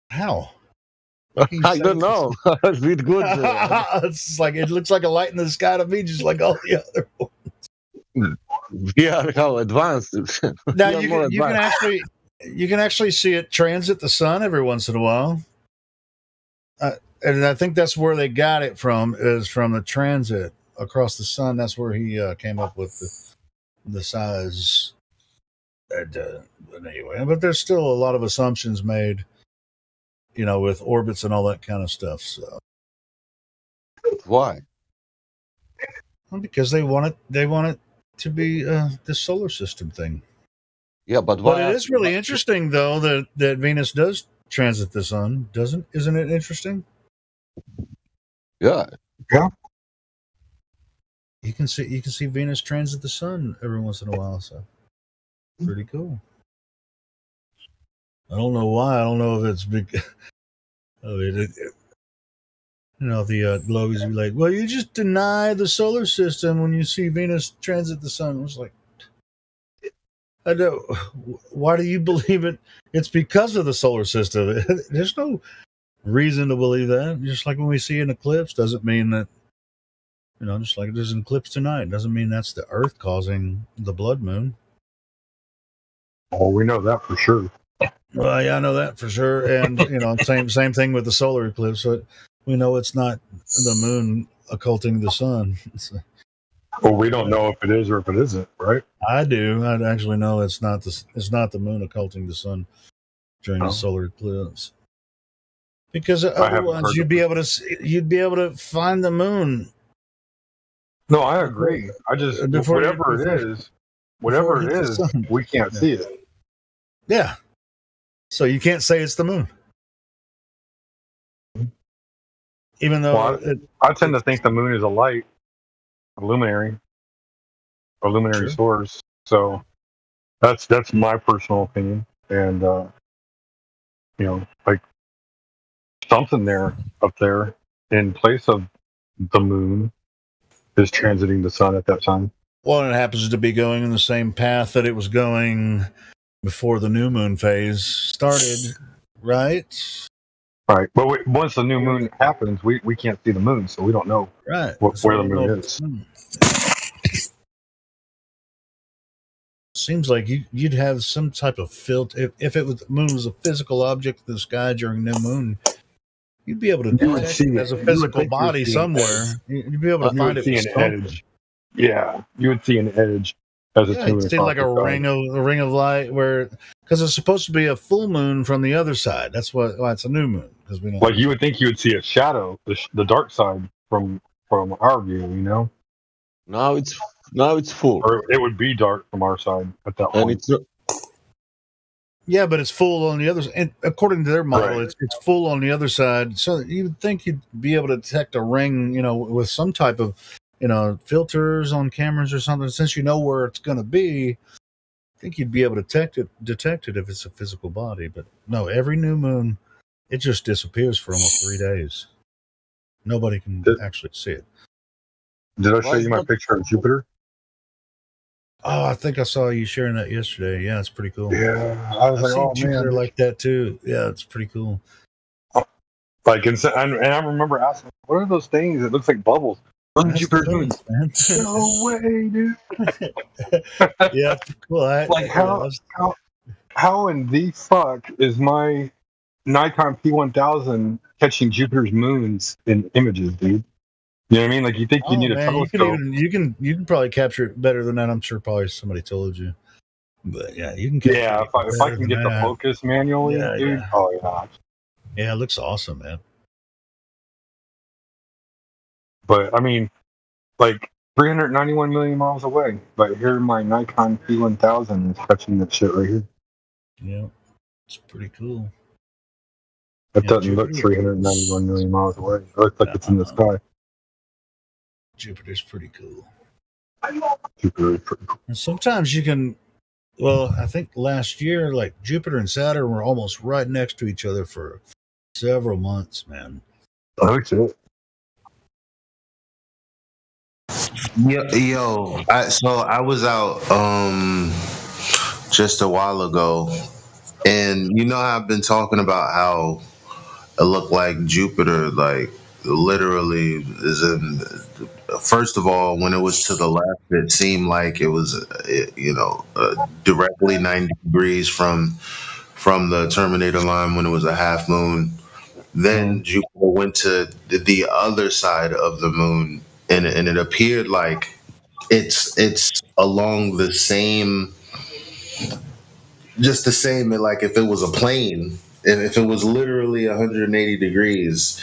How? I don't know. It's good. It's like it looks like a light in the sky to me, just like all the other ones. Yeah, how advanced. Now you can actually see it transit the sun every once in a while, and I think that's where they got it from, is from the transit across the sun. That's where he came up with the size. But anyway, but there's still a lot of assumptions made, with orbits and all that kind of stuff. So why? Well, because they want it to be the solar system thing. Yeah, but why? But it is really interesting, though, that Venus does transit the sun, isn't it interesting? Yeah. You can see Venus transit the sun every once in a while, so pretty cool. I don't know why. I don't know if it's big. I mean, the globes be like, well, you just deny the solar system when you see Venus transit the sun. I was like, I know. Why do you believe it? It's because of the solar system. There's no reason to believe that. Just like when we see an eclipse, doesn't mean that, just like there's an eclipse tonight, doesn't mean that's the Earth causing the blood moon. Oh, we know that for sure. Well, yeah, I know that for sure. And, same thing with the solar eclipse. So we know it's not the moon occulting the sun. Well, we don't know if it is or if it isn't, right? I do. I actually know it's not the moon occulting the sun during the solar eclipse. Because otherwise you'd be able to find the moon. No, I agree. I just whatever it is, we can't see it. Yeah. So you can't say it's the moon. Even though I tend to think the moon is a light, a luminary source. So that's my personal opinion. And like something up there in place of the moon is transiting the sun at that time. Well, it happens to be going in the same path that it was going before the new moon phase started, right? Right. But once the new moon happens, we can't see the moon, so we don't know where the moon is. Seems like you'd have some type of filter. If the moon was a physical object in the sky during new moon, you'd be able to detect it as a physical body somewhere. You'd be able to find it. See an edge. Yeah, you would see an edge as a tune. It'd see like a ring of light, because it's supposed to be a full moon from the other side. That's why it's a new moon, because we know. Like you would think you would see a shadow, the dark side from our view. Now it's full. Or it would be dark from our side at that point. Yeah, but it's full on the other side. And according to their model, it's full on the other side. So you would think you'd be able to detect a ring, with some type of, filters on cameras or something. Since you know where it's going to be, I think you'd be able to detect it if it's a physical body. But no, every new moon, it just disappears for almost 3 days. Nobody can actually see it. Did I show you my picture of Jupiter? Oh, I think I saw you sharing that yesterday. Yeah, it's pretty cool. Yeah, I was I've like, seen oh Jupiter man, like that too. Yeah, it's pretty cool. like, and I remember asking, what are those things? It looks like bubbles. What are Jupiter's moons? No way, dude. Yeah, cool. Like how in the fuck is my Nikon P1000 catching Jupiter's moons in images, dude? You know what I mean? Like, you think you need a telescope? You can probably capture it better than that. I'm sure probably somebody told you. But yeah, you can. Yeah, if I can get the focus manually, dude. Yeah. Oh yeah. Yeah, it looks awesome, man. But I mean, like 391 million miles away. But here, my Nikon P1000 is catching that shit right here. Yeah, it's pretty cool. It doesn't look 391 million miles away. It looks like it's in the sky. Jupiter's pretty cool. Jupiter is pretty cool. And sometimes you can. Well, I think last year, like Jupiter and Saturn were almost right next to each other for several months, man. Oh shit. Yo, I was out just a while ago, and you know I've been talking about how it looked like Jupiter, like literally is in. First of all, when it was to the left, it seemed like it was, directly 90 degrees from the Terminator line when it was a half moon. Then Jupiter went to the other side of the moon, and it appeared like it's along the same, just the same, like if it was a plane, and if it was literally 180 degrees,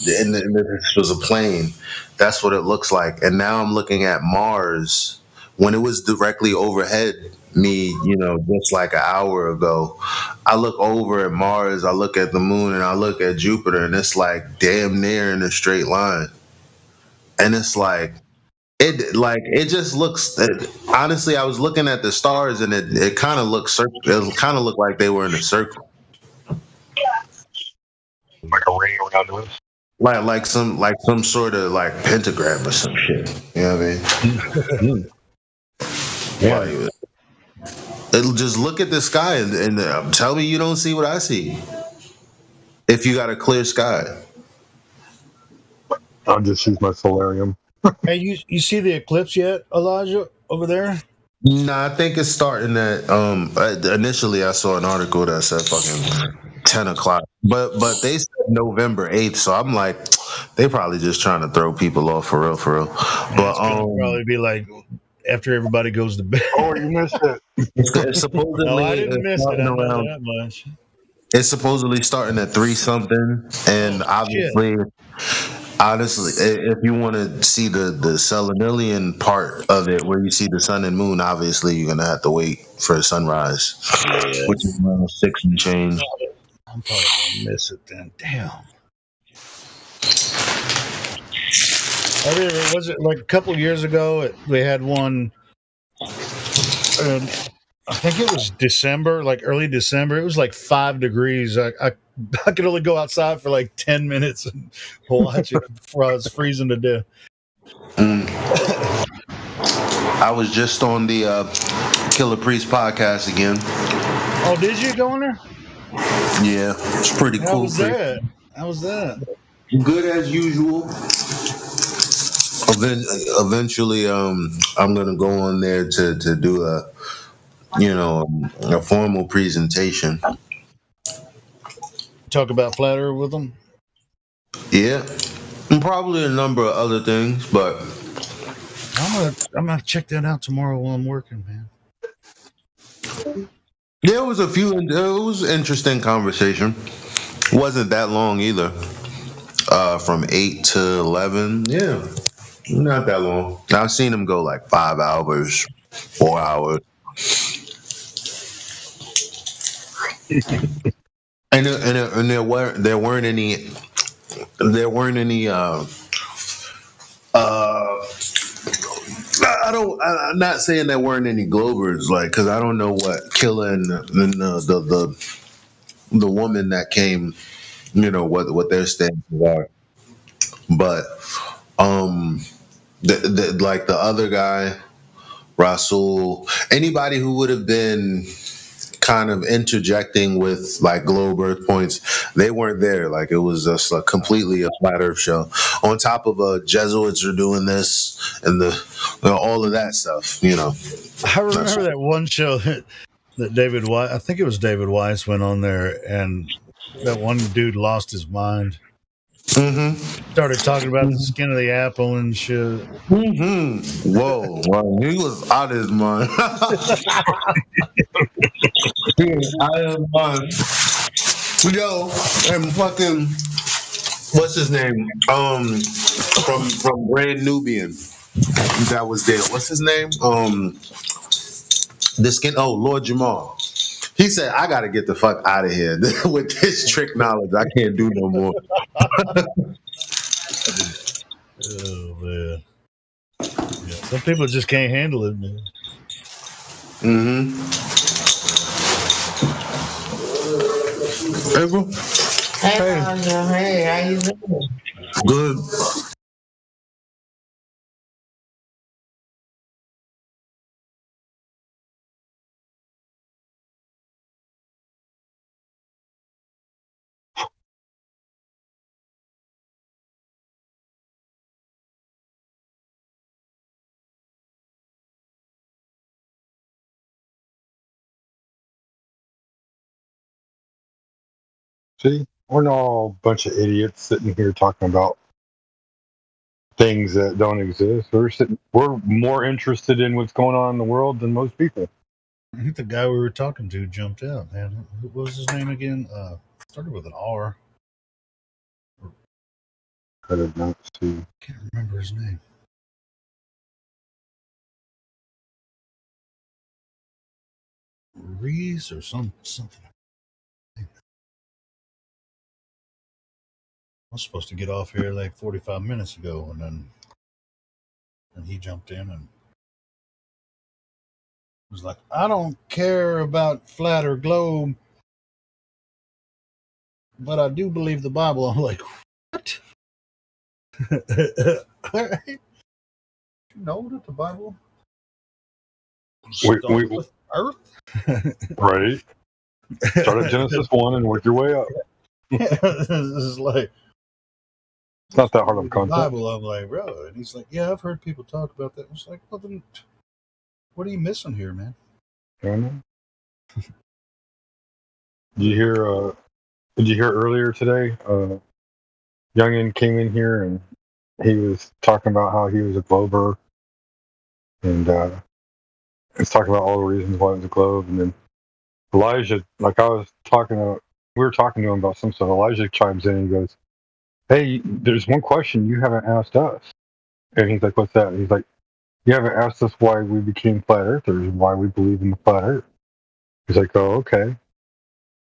and this was a plane, that's what it looks like. And now I'm looking at Mars when it was directly overhead me, just like an hour ago. I look over at Mars, I look at the moon, and I look at Jupiter, and it's like damn near in a straight line. And it's like it just looks. Honestly, I was looking at the stars, and it kind of looked like they were in a circle, like a ring around us. Like some sort of like pentagram or some shit. You know what I mean? Yeah. It'll just look at the sky and tell me you don't see what I see. If you got a clear sky. I'll just use my solarium. Hey, you see the eclipse yet, Elijah, over there? No, I think it's starting at initially I saw an article that said fucking 10 o'clock. But they said November 8th, so I'm like, they probably just trying to throw people off for real. But probably be like after everybody goes to bed. Oh, you missed it. It's supposedly no, I didn't miss it. I know that much. It's supposedly starting at 3 something, and obviously, honestly, if you want to see the selenilian part of it, where you see the sun and moon, obviously you're gonna have to wait for sunrise, which is around 6 and change. I'm probably gonna miss it then. Damn. Was it like a couple of years ago? We had one. I think it was December, like early December. It was like 5 degrees. I could only go outside for like 10 minutes and watch it before I was freezing to death. I was just on the Killer Priest podcast again. Oh, did you go on there? Yeah, it's pretty cool. How was that? Good as usual. Eventually, I'm gonna go on there to do a formal presentation. Talk about Flat Earth with them? Yeah, and probably a number of other things, but I'm gonna check that out tomorrow while I'm working, man. There was it was an interesting conversation. Wasn't that long either. From 8 to 11, yeah, not that long. I've seen them go like 5 hours, 4 hours. And there weren't any I'm not saying there weren't any Globers, like, because I don't know what Killa and the woman that came, what their stances are. But like the other guy, Rasul, anybody who would have been kind of interjecting with like globe earth points, they weren't there. Like it was just completely a flat earth show. On top of Jesuits are doing this and all of that stuff, you know. I remember that one show that David Weiss, I think it was David Weiss, went on there, and that one dude lost his mind. Started talking about the skin of the apple and shit. Whoa, wow. He was out of his mind. He was out of his mind. Yo, and fucking, what's his name? From Grand Nubian, that was there. What's his name? Lord Jamal. He said, "I got to get the fuck out of here with this trick knowledge. I can't do no more." Oh man, yeah, some people just can't handle it, man. April? Hey, Roger. Hey, how you doing? Good. See, we're not all a bunch of idiots sitting here talking about things that don't exist. We're more interested in what's going on in the world than most people. I think the guy we were talking to jumped out, man. What was his name again? Started with an R. I did not see. Can't remember his name. Reese or something. I was supposed to get off here like 45 minutes ago, and he jumped in and was like, "I don't care about flat or globe, but I do believe the Bible." I'm like, "What?" All right. You know that the Bible started with Earth? Right. Start at Genesis 1 and work your way up. This is like, it's not that hard of a concept. Bible, I'm like, bro. And he's like, "Yeah, I've heard people talk about that." I was like, "Well, then what are you missing here, man?" I don't know. Did you hear earlier today? Youngin came in here and he was talking about how he was a glober, and he's talking about all the reasons why it was a globe. And then Elijah, like we were talking to him about some stuff. Elijah chimes in and he goes, "Hey, there's one question you haven't asked us." And he's like, "What's that?" And he's like, "You haven't asked us why we became flat earthers, why we believe in the flat earth." He's like, "Oh, okay."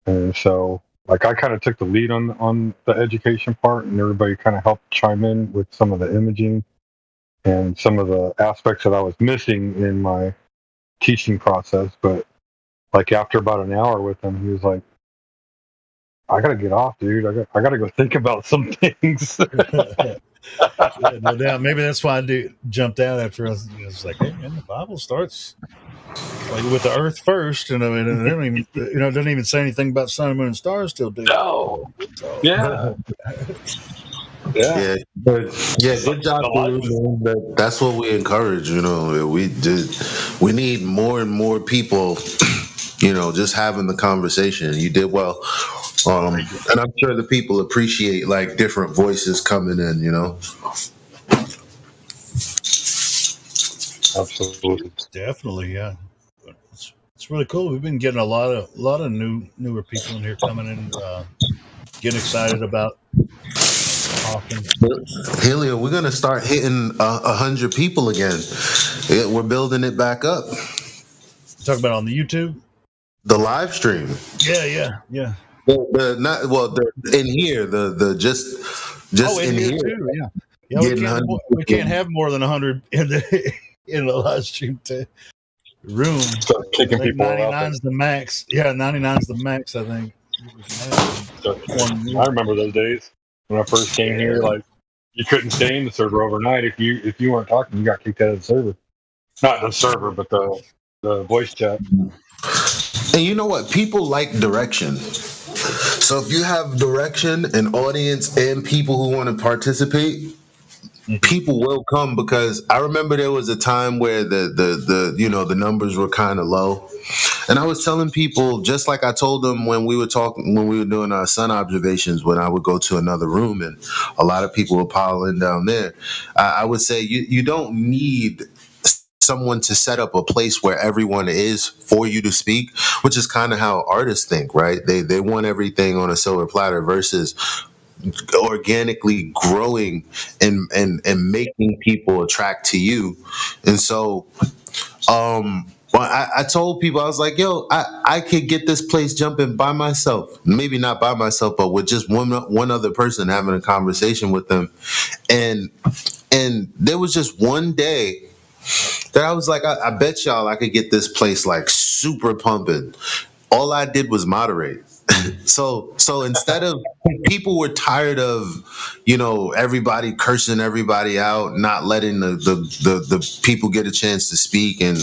And so, like, I kind of took the lead on the education part, and everybody kind of helped chime in with some of the imaging and some of the aspects that I was missing in my teaching process. But like after about an hour with him, he was like, "I gotta get off, dude. I gotta go think about some things." Yeah, no doubt. Maybe that's why I jumped out after us. It's like, hey, man, the Bible starts like with the Earth first, and I mean, it don't even, it doesn't even say anything about sun, moon, and stars still do. No. So. Yeah. Yeah, good job, dude. That's what we encourage. We need more and more people. Just having the conversation. You did well, and I'm sure the people appreciate like different voices coming in. Absolutely, definitely, yeah. It's really cool. We've been getting a lot of newer people in here coming in, getting excited about talking. Helio, we're gonna start hitting 100 people again. We're building it back up. Talk about on the YouTube. The live stream. Yeah. They're in here. Just in here too. Yeah. We can't have more than 100 in the live stream room. Start kicking people out. 99's the max. Yeah, 99's the max. I think. I remember those days when I first came here. Like you couldn't stay in the server overnight if you weren't talking. You got kicked out of the server. Not the server, but the voice chat. And you know what? People like direction. So if you have direction, an audience, and people who want to participate, people will come. Because I remember there was a time where the numbers were kind of low, and I was telling people, just like I told them when we were doing our sun observations, when I would go to another room and a lot of people would pile in down there, I would say you don't need someone to set up a place where everyone is for you to speak, which is kind of how artists think, right? They want everything on a silver platter versus organically growing and making people attract to you. And so I told people, I was like, yo, I could get this place jumping by myself. Maybe not by myself, but with just one other person, having a conversation with them. And there was just one day that I was like, I bet y'all I could get this place like super pumping. All I did was moderate. So instead of, people were tired of, everybody cursing everybody out, not letting the people get a chance to speak and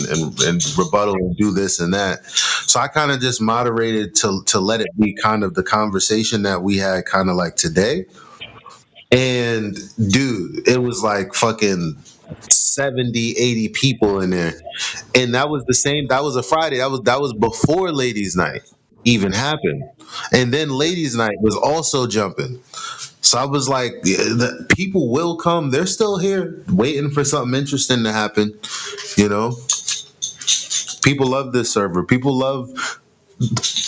rebuttal and do this and that. So I kind of just moderated to let it be kind of the conversation that we had kind of like today. And dude, it was like fucking 70, 80 people in there. And that was a Friday. That was before Ladies Night even happened. And then Ladies Night was also jumping. So I was like, the people will come. They're still here waiting for something interesting to happen. People love this server. People love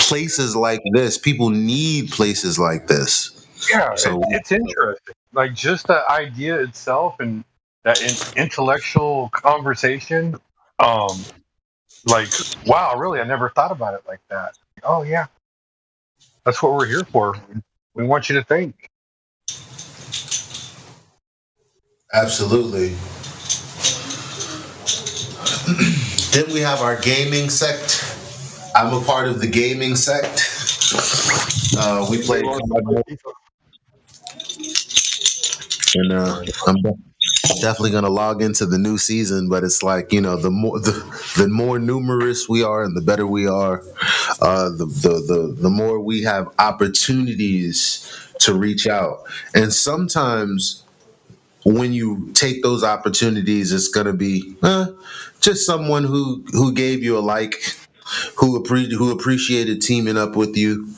places like this. People need places like this. Yeah, so it's interesting. Like just the idea itself and that intellectual conversation. Like, wow, really, I never thought about it like that. Oh yeah, that's what we're here for. We want you to think. Absolutely. Then we have our gaming sect. I'm a part of the gaming sect. We play, and I'm definitely gonna log into the new season. But it's like, the more numerous we are, and the better we are, the more we have opportunities to reach out. And sometimes when you take those opportunities, it's gonna be just someone who gave you a like, who appreciated teaming up with you.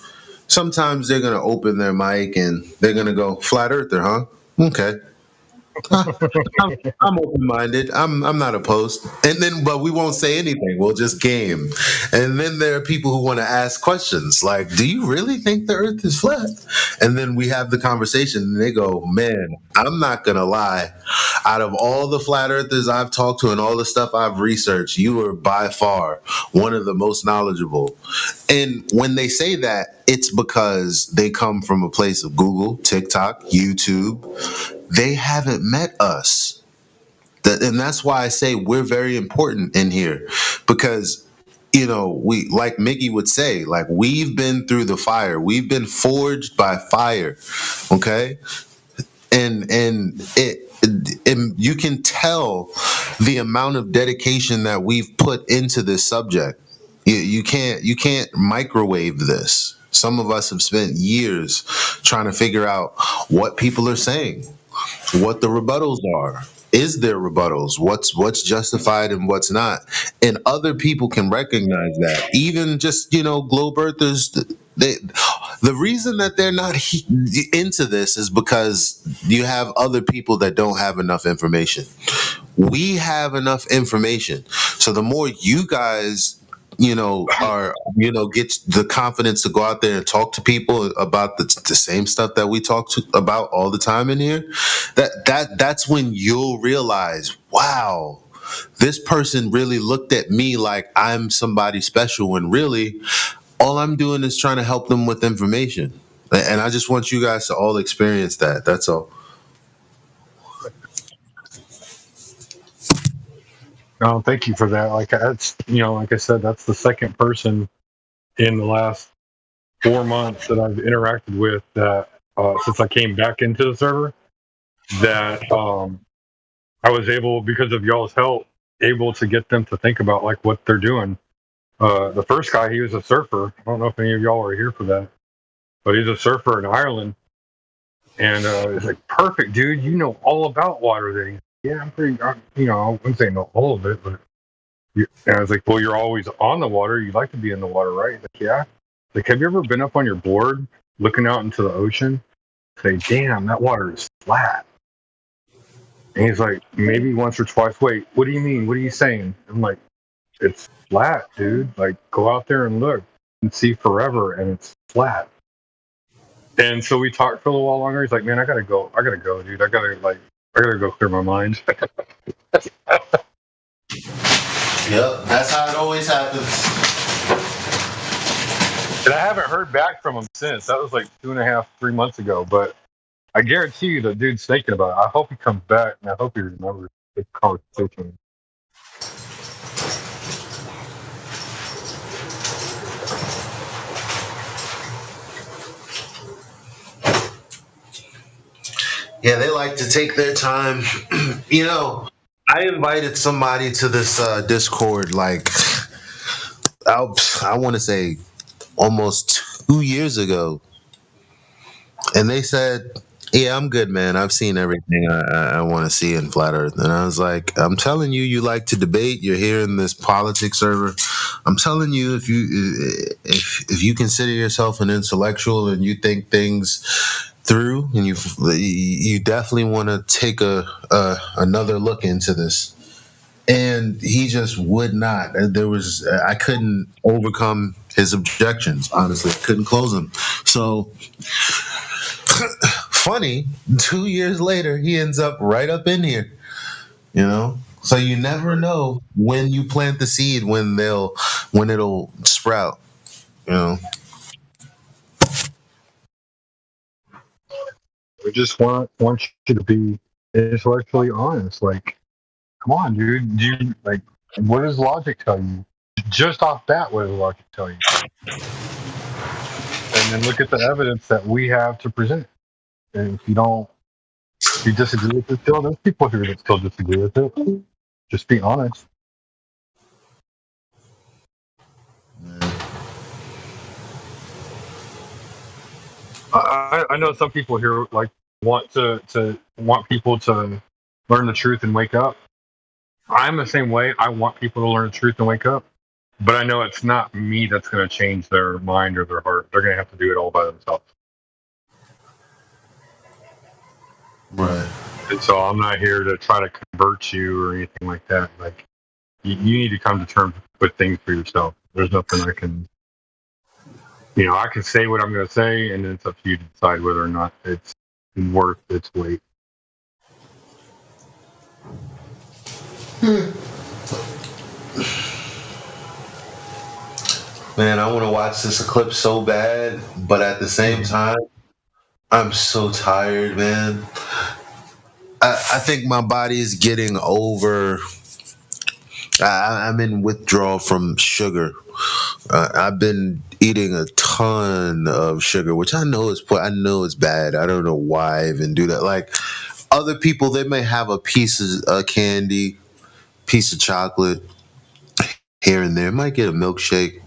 Sometimes they're gonna open their mic and they're gonna go, flat earther, huh? Okay. I'm open-minded. I'm not opposed. But we won't say anything. We'll just game. And then there are people who want to ask questions like, do you really think the earth is flat? And then we have the conversation and they go, man, I'm not going to lie. Out of all the flat earthers I've talked to and all the stuff I've researched, you are by far one of the most knowledgeable. And when they say that, it's because they come from a place of Google, TikTok, YouTube. They haven't met us. And that's why I say we're very important in here, because, we, like Mickey would say, like, we've been through the fire. We've been forged by fire. Okay. And you can tell the amount of dedication that we've put into this subject. You can't microwave this. Some of us have spent years trying to figure out what people are saying, what the rebuttals are. Is there rebuttals? What's justified and what's not? And other people can recognize that. Even just, globe earthers, the reason that they're not into this is because you have other people that don't have enough information. We have enough information. So the more you guys get the confidence to go out there and talk to people about the same stuff that we talk about all the time in here, that's when you'll realize, wow, this person really looked at me like I'm somebody special, when really all I'm doing is trying to help them with information. And I just want you guys to all experience that. That's all. No, thank you for that. Like that's, like I said, that's the second person in the last 4 months that I've interacted with since I came back into the server. that I was able, because of y'all's help, able to get them to think about like what they're doing. The first guy, he was a surfer. I don't know if any of y'all are here for that, but he's a surfer in Ireland. And it's like, perfect, dude. You know all about water. Then, yeah, I'm pretty. I wouldn't say know all of it, but. And I was like, well, you're always on the water. You like to be in the water, right? He's like, yeah. Like, have you ever been up on your board looking out into the ocean? Say, damn, that water is flat. And he's like, maybe once or twice. Wait, what do you mean? What are you saying? I'm like, it's flat, dude. Like, go out there and look and see forever, and it's flat. And so we talked for a little while longer. He's like, man, I gotta go, dude. I gotta go clear my mind. Yep, that's how it always happens. And I haven't heard back from him since. That was like 2.5, 3 months ago. But I guarantee you the dude's thinking about it. I hope he comes back, and I hope he remembers the conversation. Yeah, they like to take their time. I invited somebody to this Discord, like, I want to say almost 2 years ago. And they said, yeah, I'm good, man. I've seen everything I want to see in Flat Earth. And I was like, I'm telling you, you like to debate. You're here in this politics server. I'm telling you, if you consider yourself an intellectual and you think things through, and you definitely want to take another look into this. And he just would not. I couldn't overcome his objections. Honestly, I couldn't close them. So funny, 2 years later, he ends up right up in here. So you never know when you plant the seed when it'll sprout. We just want you to be intellectually honest. Like, come on, dude. What does logic tell you? Just off bat, what does logic tell you? And then look at the evidence that we have to present. And if you disagree with it still, there's people here that still disagree with it. Just be honest. I know some people here like want people to learn the truth and wake up. I'm the same way. I want people to learn the truth and wake up, but I know it's not me that's going to change their mind or their heart. They're going to have to do it all by themselves. Right. And so I'm not here to try to convert you or anything like that. Like, you need to come to terms with things for yourself. There's nothing I can. I can say what I'm going to say, and then it's up to you to decide whether or not it's worth its weight. Man, I want to watch this eclipse so bad, but at the same time, I'm so tired, man. I think my body is getting over. I'm in withdrawal from sugar. I've been eating a ton of sugar, which I know is bad. I don't know why I even do that. Like, other people, they may have a piece of candy, piece of chocolate here and there. Might get a milkshake.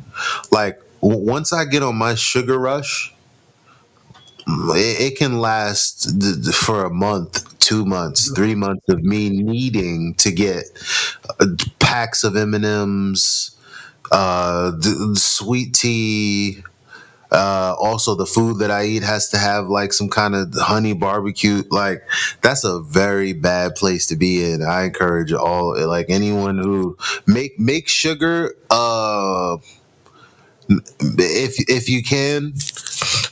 Like, once I get on my sugar rush, it can last for a month, 2 months, 3 months of me needing to get packs of M&Ms, sweet tea. Also, the food that I eat has to have like some kind of honey barbecue. Like, that's a very bad place to be in. I encourage anyone who make sugar. If you can,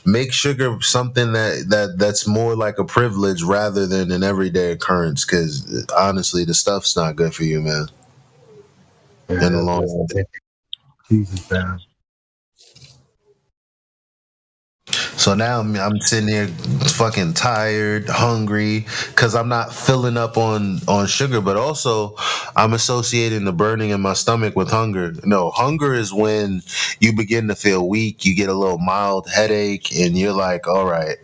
make sugar something that's more like a privilege rather than an everyday occurrence. Because honestly, the stuff's not good for you, man. In the long run. Jesus, man. So now I'm sitting here fucking tired, hungry, because I'm not filling up on sugar, but also I'm associating the burning in my stomach with hunger. No, hunger is when you begin to feel weak, you get a little mild headache, and you're like, all right,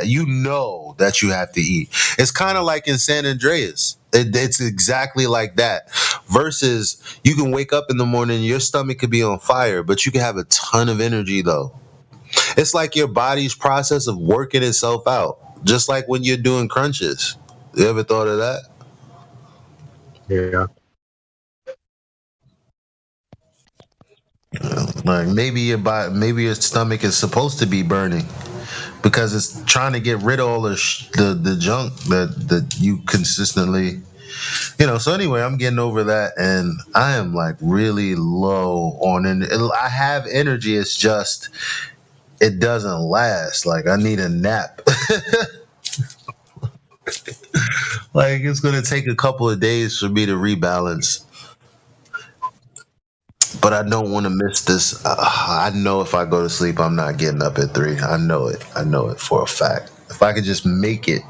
You know that you have to eat. It's kind of like in San Andreas. It's exactly like that. Versus, you can wake up in the morning, your stomach could be on fire, but you can have a ton of energy though. It's like your body's process of working itself out, just like when you're doing crunches. You ever thought of that? Yeah. Like maybe your stomach is supposed to be burning because it's trying to get rid of all the junk that you consistently, So anyway, I'm getting over that, and I am like really low on I have energy. It's just it doesn't last. Like I need a nap. Like it's gonna take a couple of days for me to rebalance. But I don't want to miss this. I know if I go to sleep, I'm not getting up at 3. I know it. I know it for a fact. If I could just make it.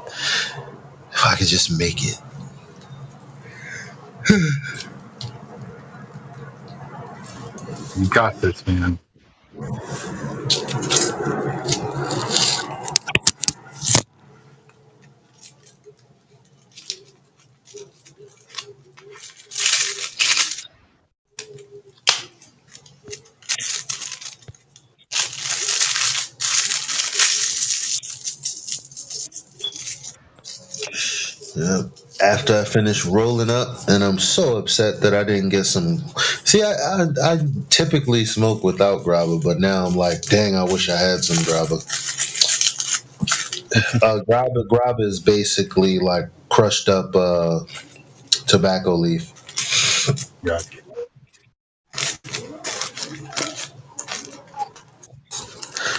You got this, man. Yeah. After I finish rolling up, and I'm so upset that I didn't get some. See, I typically smoke without grabba, but now I'm like, dang, I wish I had some grabba. Grabba is basically like crushed up tobacco leaf. Gotcha.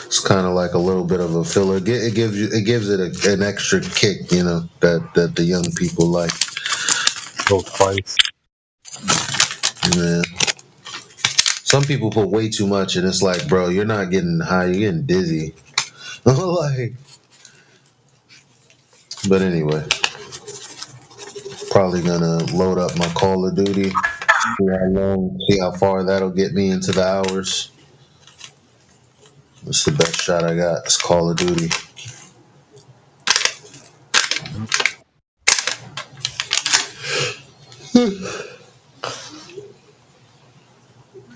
It's kind of like a little bit of a filler. It gives it an extra kick, that the young people like. Little spice. Yeah. Some people put way too much, and it's like, bro, you're not getting high, you're getting dizzy. Like, but anyway, probably gonna load up my Call of Duty. See how far that'll get me into the hours. It's the best shot I got. It's Call of Duty.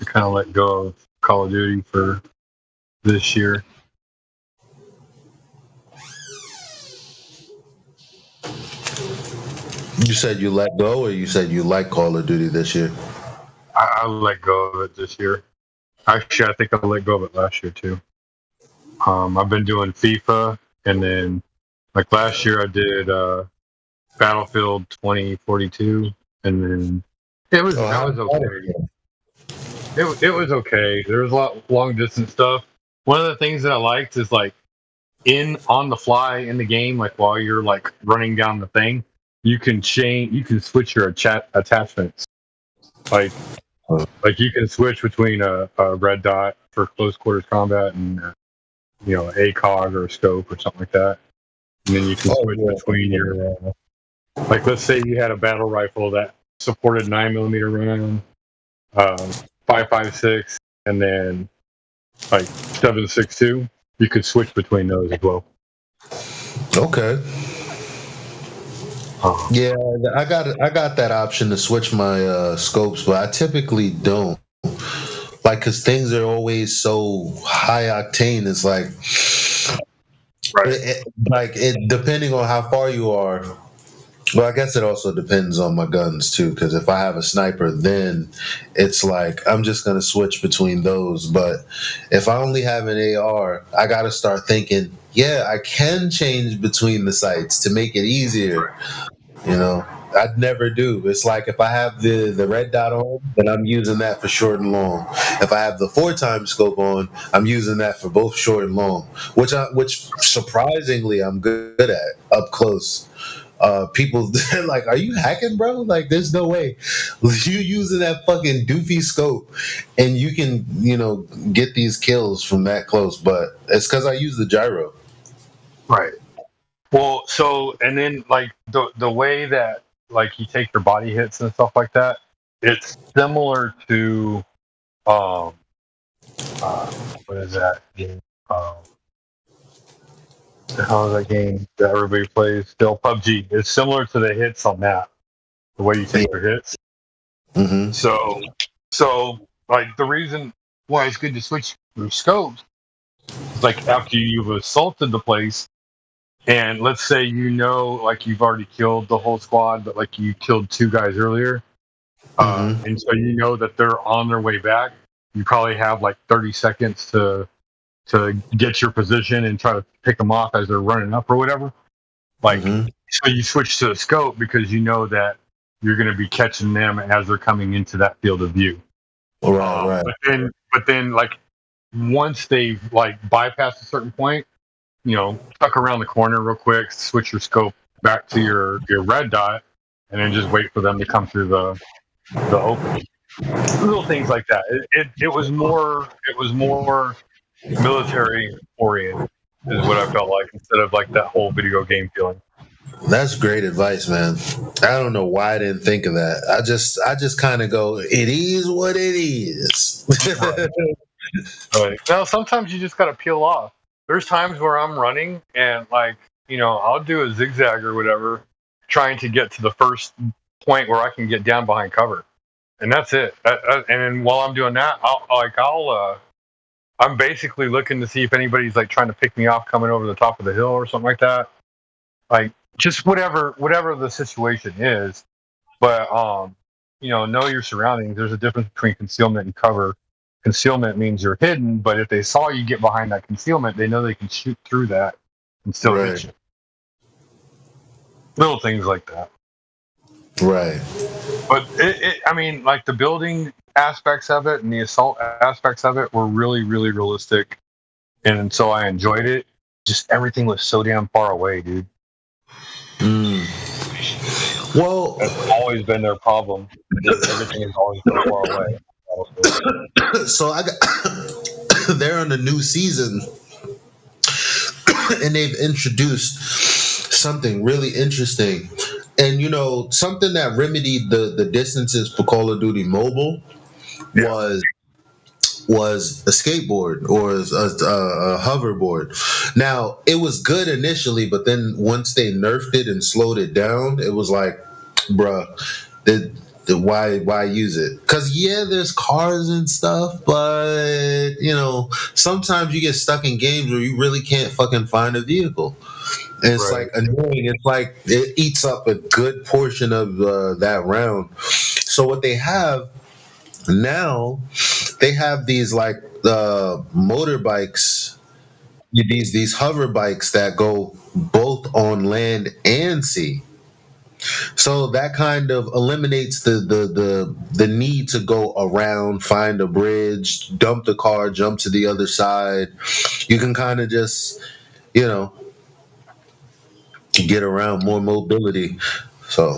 I kind of let go of Call of Duty for this year. You said you let go, or you said you like Call of Duty this year? I let go of it this year. Actually, I think I let go of it last year too. I've been doing FIFA, and then like last year I did Battlefield 2042, and then that was okay. It was okay. There was a lot of long distance stuff. One of the things that I liked is like on the fly in the game, like while you're like running down the thing, you can switch your attachments. Like you can switch between a red dot for close quarters combat and ACOG or a scope or something like that. And then you can switch between your like, let's say you had a battle rifle that supported 9mm round, 5.56, and then like 7.62. You could switch between those as well. Okay. Yeah, I got that option to switch my scopes, but I typically don't. Like, because things are always so high octane. It's like, depending on how far you are. Well, I guess it also depends on my guns too, because if I have a sniper, then it's like I'm just gonna switch between those. But if I only have an AR, I gotta start thinking, yeah, I can change between the sights to make it easier. I'd never do. It's like if I have the red dot on, then I'm using that for short and long. If I have the 4x scope on, I'm using that for both short and long, which surprisingly I'm good at up close. People like, are you hacking, bro? Like, there's no way you using that fucking doofy scope and you can, get these kills from that close. But it's because I use the gyro. Right. Well, so, and then like the way that like you take your body hits and stuff like that, it's similar to what is that? the hell is that game that everybody plays still? PUBG. It's similar to the hits on that. The way you take your hits. Mm-hmm. So like the reason why it's good to switch your scopes, like after you've assaulted the place, and let's say like you've already killed the whole squad, but like you killed 2 guys earlier, and so you know that they're on their way back. You probably have like 30 seconds to get your position and try to pick them off as they're running up or whatever. Like, so you switch to the scope because you know that you're going to be catching them as they're coming into that field of view. Right. But then, like, once they've like bypassed a certain point, tuck around the corner real quick, switch your scope back to your red dot, and then just wait for them to come through the opening. Little things like that. It was more military oriented is what I felt like, instead of like that whole video game feeling. That's great advice, man. I don't know why I didn't think of that. I just kind of go, it is what it is. Right. Now, sometimes you just got to peel off. There's times where I'm running and like, I'll do a zigzag or whatever, trying to get to the first point where I can get down behind cover. And that's it. And then while I'm doing that, I'm basically looking to see if anybody's like trying to pick me off coming over the top of the hill or something like that. Like just whatever the situation is. But know your surroundings. There's a difference between concealment and cover. Concealment means you're hidden, but if they saw you get behind that concealment, they know they can shoot through that and still hit you. Little things like that. Right. But like the building aspects of it and the assault aspects of it were really, really realistic, and so I enjoyed it. Just everything was so damn far away, dude. Well, that's always been their problem. Everything has always been far away. So they're on the new season, and they've introduced something really interesting. And something that remedied the distances for Call of Duty Mobile was a skateboard or a hoverboard. Now, it was good initially, but then once they nerfed it and slowed it down, it was like, bruh, why use it? Because there's cars and stuff, but sometimes you get stuck in games where you really can't fucking find a vehicle. And it's like annoying. It's like it eats up a good portion of that round. So what they have now, they have these like motorbikes, these hover bikes that go both on land and sea. So that kind of eliminates the need to go around, find a bridge, dump the car, jump to the other side. You can kind of just, get around, more mobility. So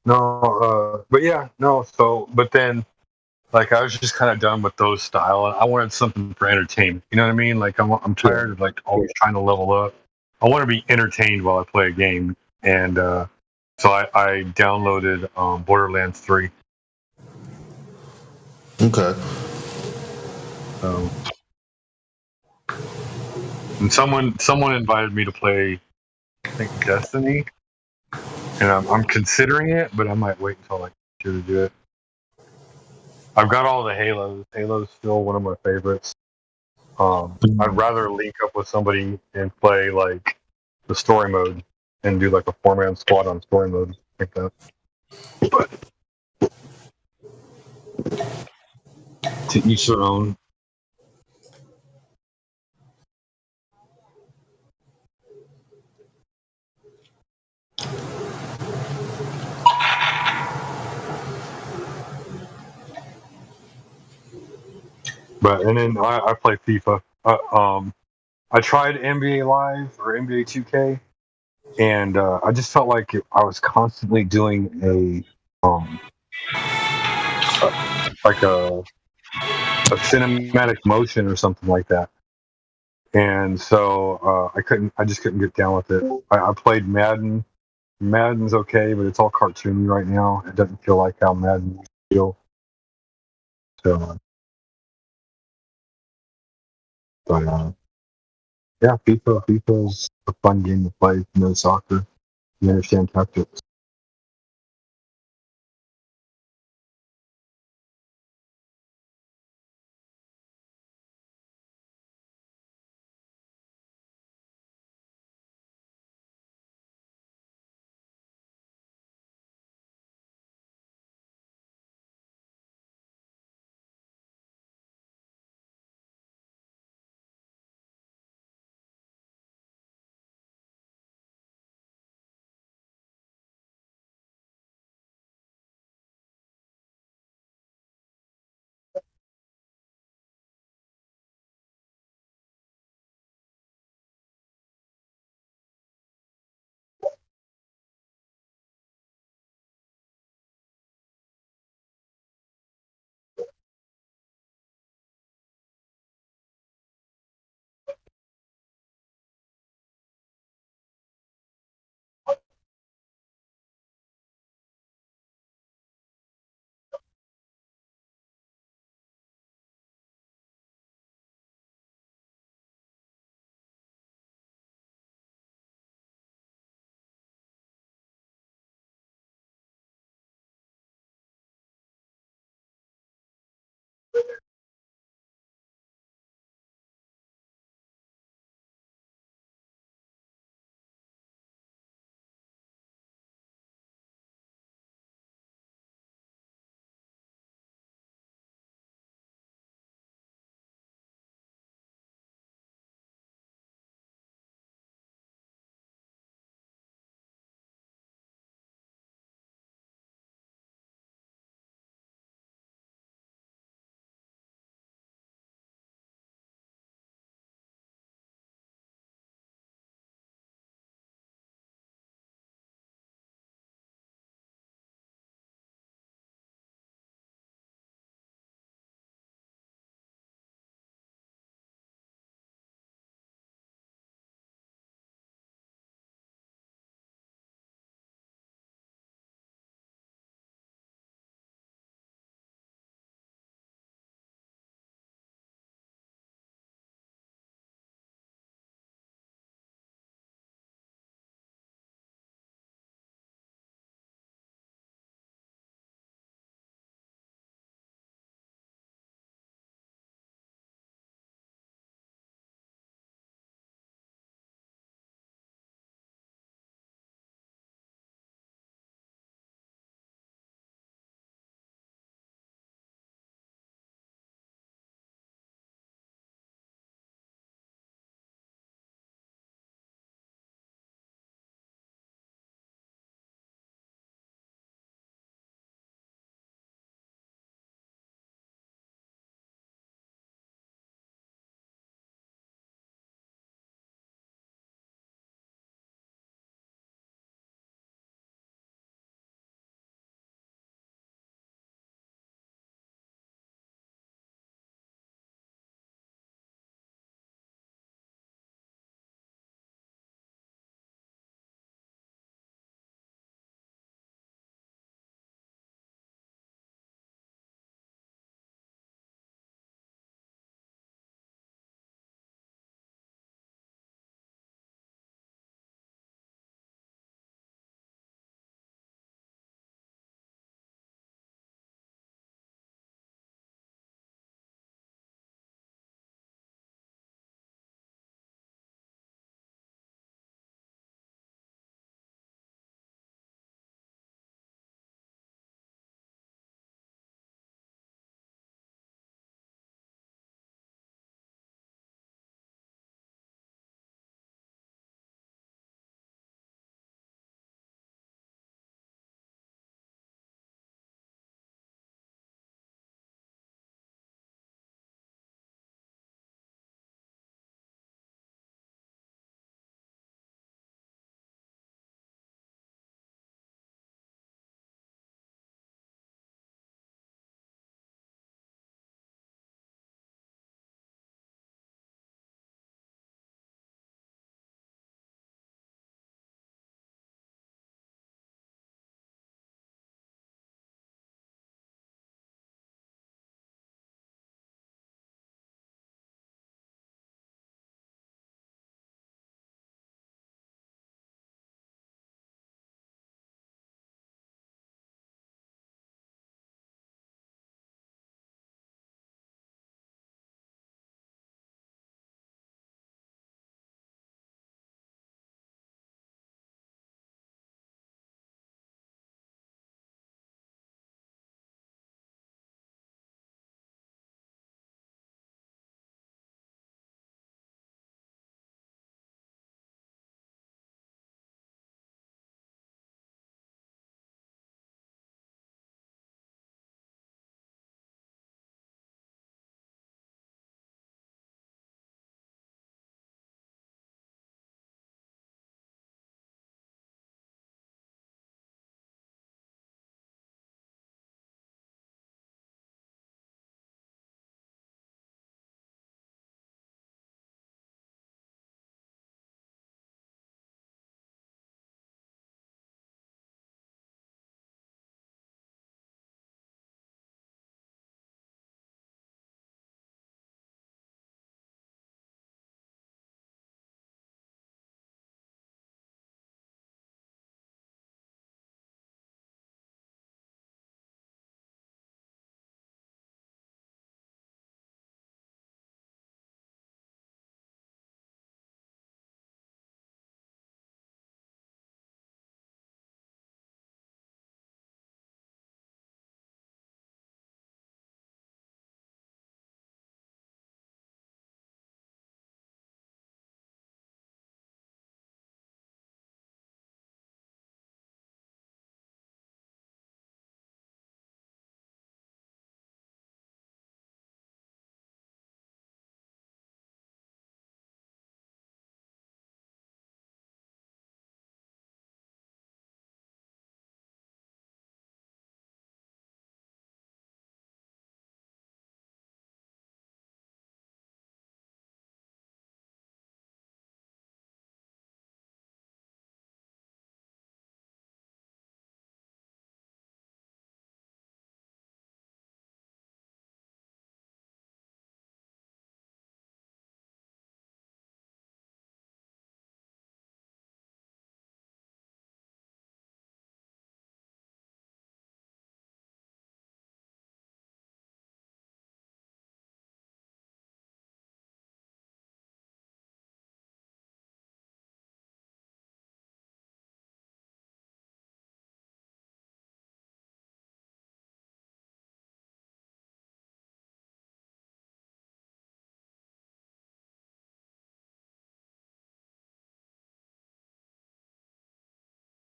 but then like I was just kind of done with those style. I wanted something for entertainment. You know what I mean? Like I'm tired of like always trying to level up. I want to be entertained while I play a game, and so I downloaded Borderlands 3. Okay. And someone invited me to play, I think, Destiny, and I'm considering it, but I might wait until I get to do it. I've got all the Halos. Halo's still one of my favorites. I'd rather link up with somebody and play like the story mode and do like a 4-man squad on story mode like that. But to each their own. But and then I play FIFA. I tried NBA Live or NBA 2K, and I just felt like I was constantly doing like a cinematic motion or something like that, and so I just couldn't get down with it. I played Madden. Madden's okay, but it's all cartoony right now. It doesn't feel like how Madden used to feel. So. But Yeah, FIFA is a fun game to play. You know soccer. You understand tactics.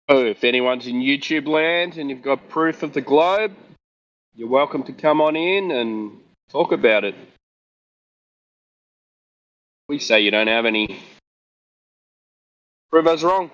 Oh, if anyone's in YouTube land and you've got proof of the globe, you're welcome to come on in and talk about it. We say you don't have any. Prove us wrong.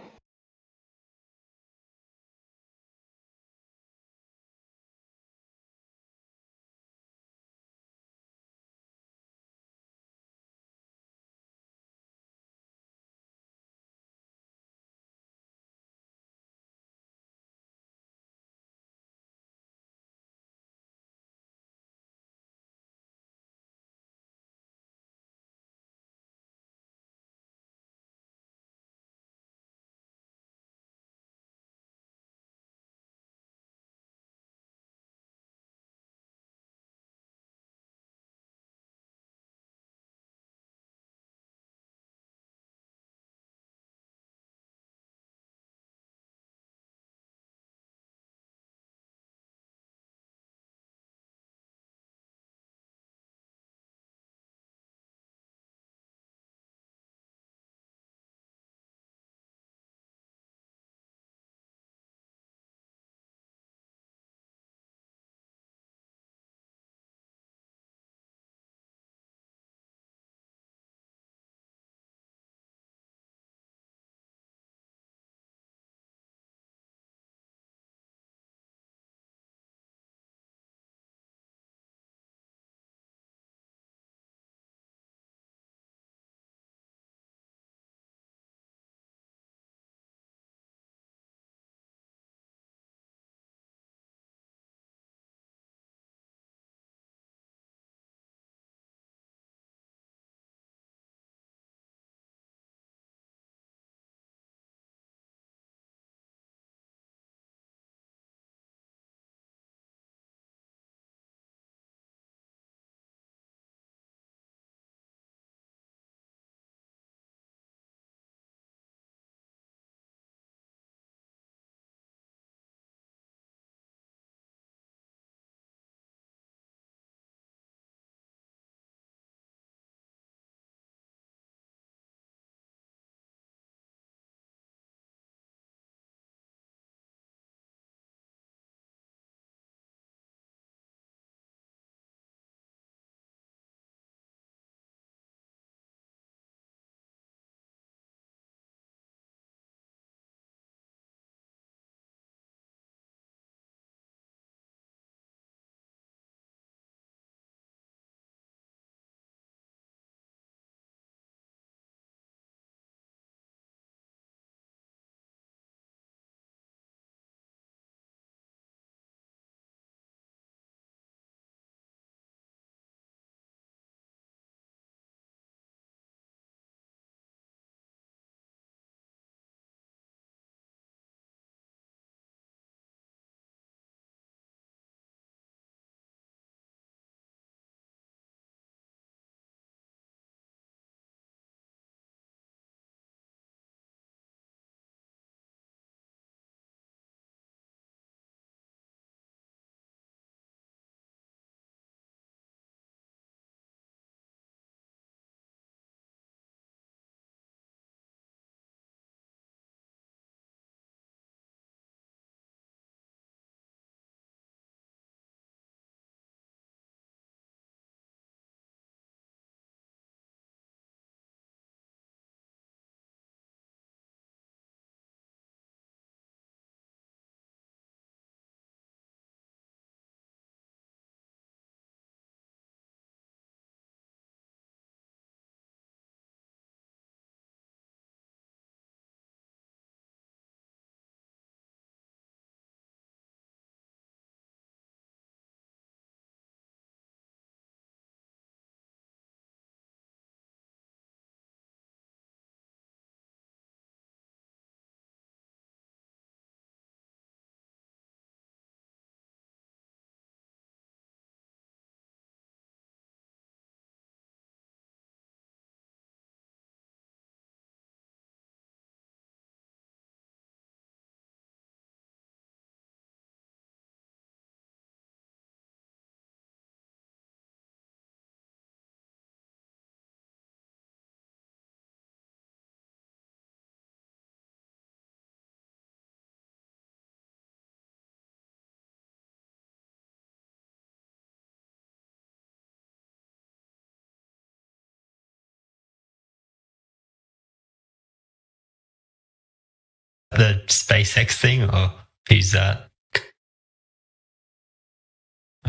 the SpaceX thing, or who's that?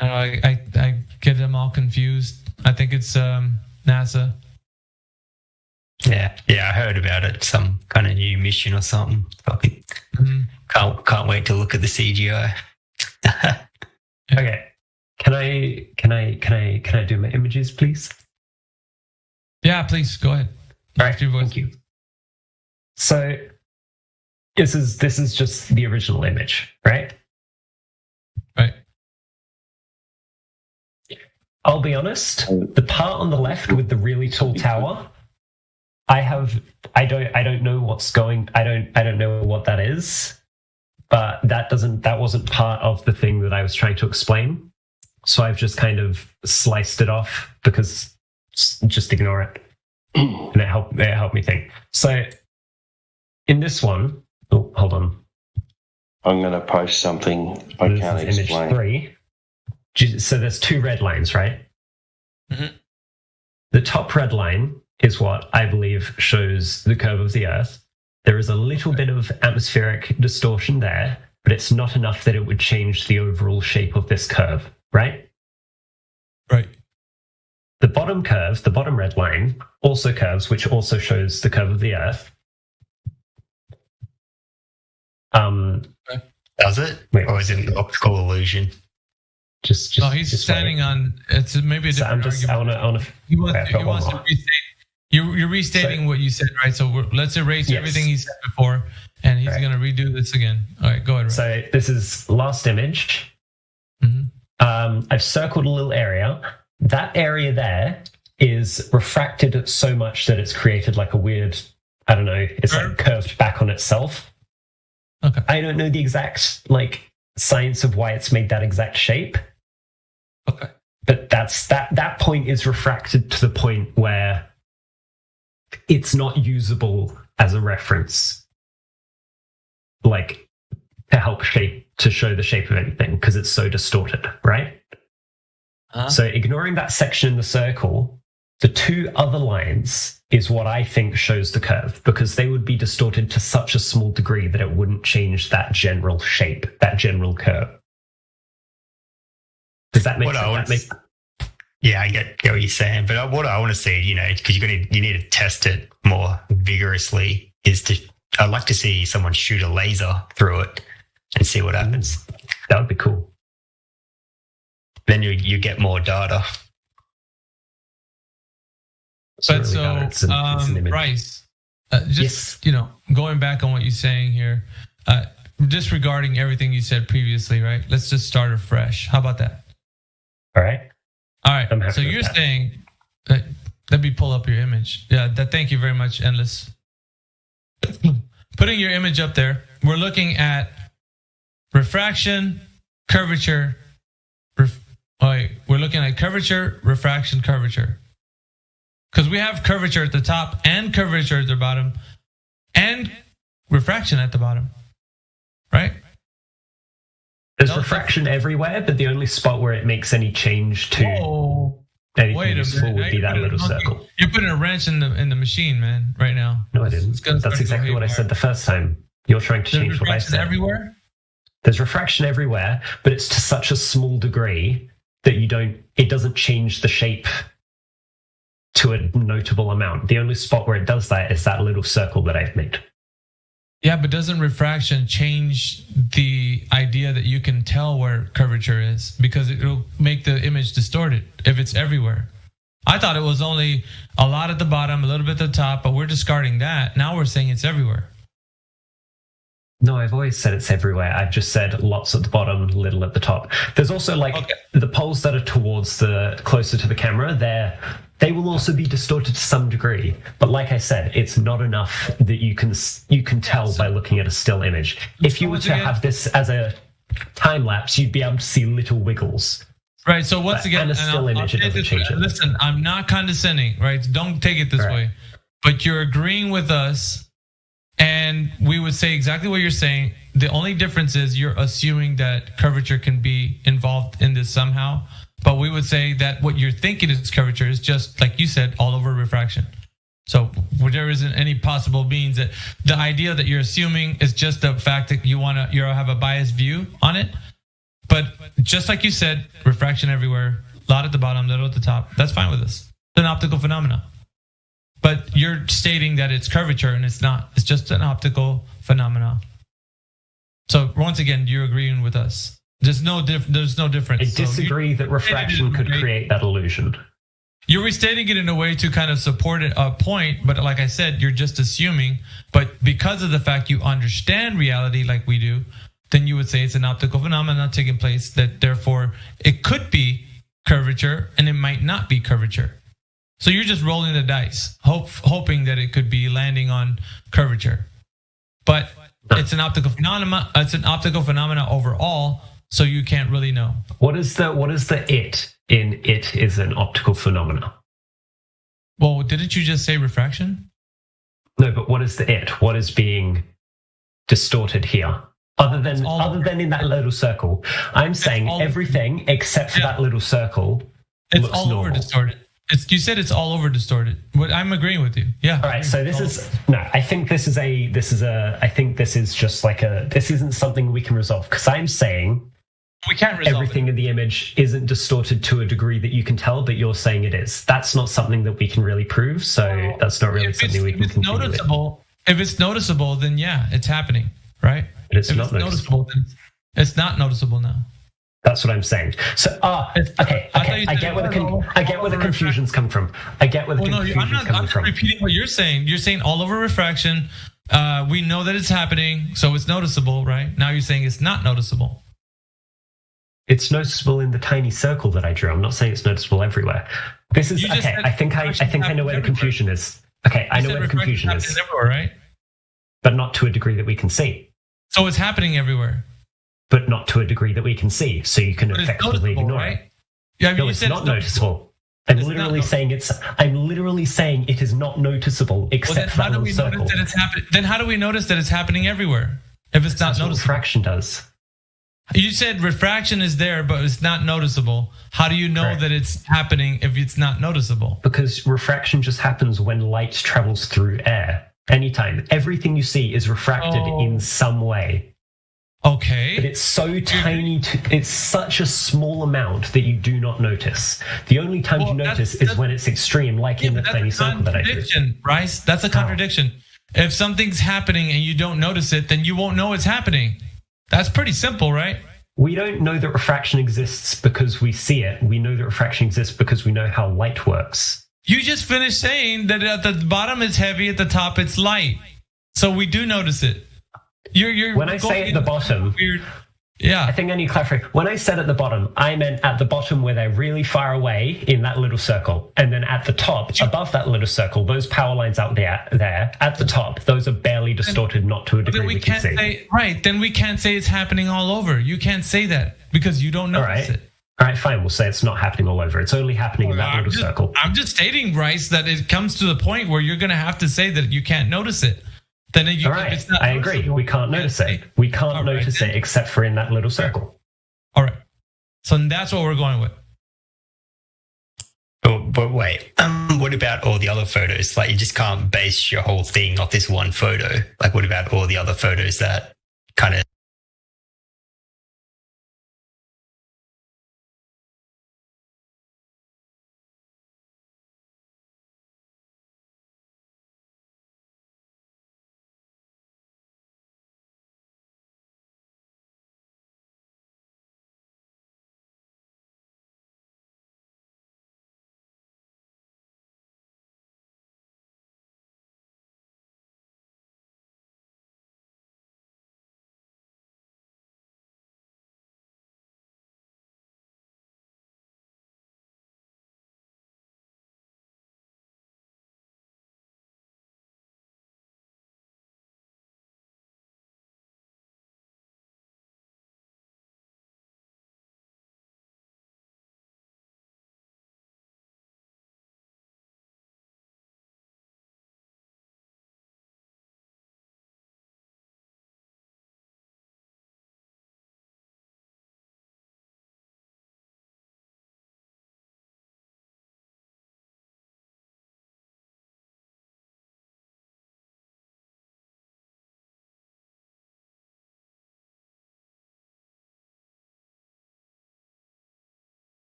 I get them all confused. I think it's NASA. Yeah, I heard about it. Some kind of new mission or something. Fucking can't wait to look at the CGI. Okay, can I do my images, please? Yeah, please go ahead. All right, thank you. So this is just the original image, right? Right. I'll be honest. The part on the left with the really tall tower, I don't know what's going. I don't know what that is, but that wasn't part of the thing that I was trying to explain. So I've just kind of sliced it off because just ignore it, and it helped me think. So in this one, oh, hold on. I'm going to post something I can't explain. Image 3. So there's 2 red lines, right? Mm-hmm. The top red line is what I believe shows the curve of the Earth. There is a little bit of atmospheric distortion there, but it's not enough that it would change the overall shape of this curve, right? Right. The bottom curve, the bottom red line, also curves, which also shows the curve of the Earth. Does it? Or is it an optical illusion? Just no, he's standing on. It's maybe a different argument. He wants to restate. You're restating what you said, right? So let's erase everything he said before, and he's going to redo this again. All right, go ahead. So this is last image. I've circled a little area. That area there is refracted so much that it's created like a weird, I don't know, it's like curved back on itself. Okay. I don't know the exact science of why it's made that exact shape. Okay. But that point is refracted to the point where it's not usable as a reference, like to show the shape of anything, because it's so distorted, right? So ignoring that section in the circle, the 2 other lines is what I think shows the curve, because they would be distorted to such a small degree that it wouldn't change that general shape, that general curve. Does that make sense? Yeah, I get what you're saying, but what I want to see, because you need to test it more vigorously, I'd like to see someone shoot a laser through it and see what happens. That would be cool. Then you get more data. But Bryce, going back on what you're saying here, disregarding everything you said previously, right? Let's just start afresh. How about that? All right. So you're saying, let me pull up your image. Yeah, thank you very much, Endless. Putting your image up there, we're looking at refraction, curvature. We're looking at curvature, refraction, curvature. Because we have curvature at the top and curvature at the bottom and refraction at the bottom, right? There's refraction everywhere, but the only spot where it makes any change to anything useful would be that little circle. You're putting a wrench in the machine, man, right now. No, I didn't. That's exactly what I said the first time. You're trying to change what I said. Everywhere? There's refraction everywhere, but it's to such a small degree that it doesn't change the shape to a notable amount. The only spot where it does that is that little circle that I've made. Yeah, but doesn't refraction change the idea that you can tell where curvature is? Because it'll make the image distorted if it's everywhere. I thought it was only a lot at the bottom, a little bit at the top, but we're discarding that. Now we're saying it's everywhere. No, I've always said it's everywhere. I've just said lots at the bottom, little at the top. There's also the poles that are towards closer to the camera, they will also be distorted to some degree. But like I said, it's not enough that you can tell by looking at a still image. If you were to have this as a time lapse, you'd be able to see little wiggles. Right. So once again, and a still image, it doesn't change it. Listen, I'm not condescending, right? Don't take it this way. But you're agreeing with us. And we would say exactly what you're saying. The only difference is you're assuming that curvature can be involved in this somehow. But we would say that what you're thinking is curvature is just, like you said, all over refraction. So there isn't any possible means that the idea that you're assuming is just the fact that you have a biased view on it. But just like you said, refraction everywhere, lot at the bottom, little at the top. That's fine with us. It's an optical phenomena. But you're stating that it's curvature, and it's not. It's just an optical phenomena. So once again, you're agreeing with us. There's no difference. I disagree that refraction could create that illusion. You're restating it in a way to kind of support a point, but like I said, you're just assuming. But because of the fact you understand reality like we do, then you would say it's an optical phenomenon taking place, that therefore it could be curvature and it might not be curvature. So you're just rolling the dice, hoping that it could be landing on curvature. But it's an optical phenomena. It's an optical phenomena overall, so you can't really know. What is the it in it is an optical phenomena? Well, didn't you just say refraction? No, but what is the it? What is being distorted here? Other than in that little circle. I'm saying everything except for that little circle. It's all over distorted. You said it's all over distorted. I'm agreeing with you. Yeah. All right. So this isn't something we can resolve, because I'm saying we can't resolve everything in the image isn't distorted to a degree that you can tell, but you're saying it is. That's not something that we can really prove. So that's not really something we can continue with. If it's noticeable, then yeah, it's happening, right? But if it's noticeable, then it's not noticeable now. That's what I'm saying. So, okay. I get where the confusion's come from. I get where the confusion's coming from. I'm not repeating what you're saying. You're saying all over refraction. We know that it's happening, so it's noticeable, right? Now you're saying it's not noticeable. It's noticeable in the tiny circle that I drew. I'm not saying it's noticeable everywhere. This is okay. I think I know where the confusion is. Okay, I know where the confusion is. Everywhere, right? But not to a degree that we can see. So it's happening everywhere. But not to a degree that we can see, so you can effectively ignore it. Yeah, I mean, no, it's not noticeable. I'm literally saying it is not noticeable except for that little circle. Then how do we notice that it's happening everywhere if it's not noticeable? Refraction does. You said refraction is there, but it's not noticeable. How do you know that it's happening if it's not noticeable? Because refraction just happens when light travels through air. Anytime, everything you see is refracted in some way. Okay. But it's so tiny, it's such a small amount that you do not notice. The only time you notice is when it's extreme, like in the tiny circle that I drew. Bryce, that's a contradiction. If something's happening and you don't notice it, then you won't know it's happening. That's pretty simple, right? We don't know that refraction exists because we see it. We know that refraction exists because we know how light works. You just finished saying that at the bottom it's heavy, at the top it's light. So we do notice it. When I say at the bottom, I think I need to clarify. When I said at the bottom, I meant at the bottom where they're really far away in that little circle. And then at the top, above that little circle, those power lines out there, at the top, those are barely distorted, not to a degree we can see. Then we can't say it's happening all over. You can't say that because you don't notice it. All right, fine. We'll say it's not happening all over. It's only happening in that little circle. I'm just stating, Bryce, that it comes to the point where you're going to have to say that you can't notice it. Then all right, I agree. We can't notice it. We can't notice it except for in that little circle. All right. So that's what we're going with. But wait, what about all the other photos? Like, you just can't base your whole thing off this one photo. Like, what about all the other photos that kind of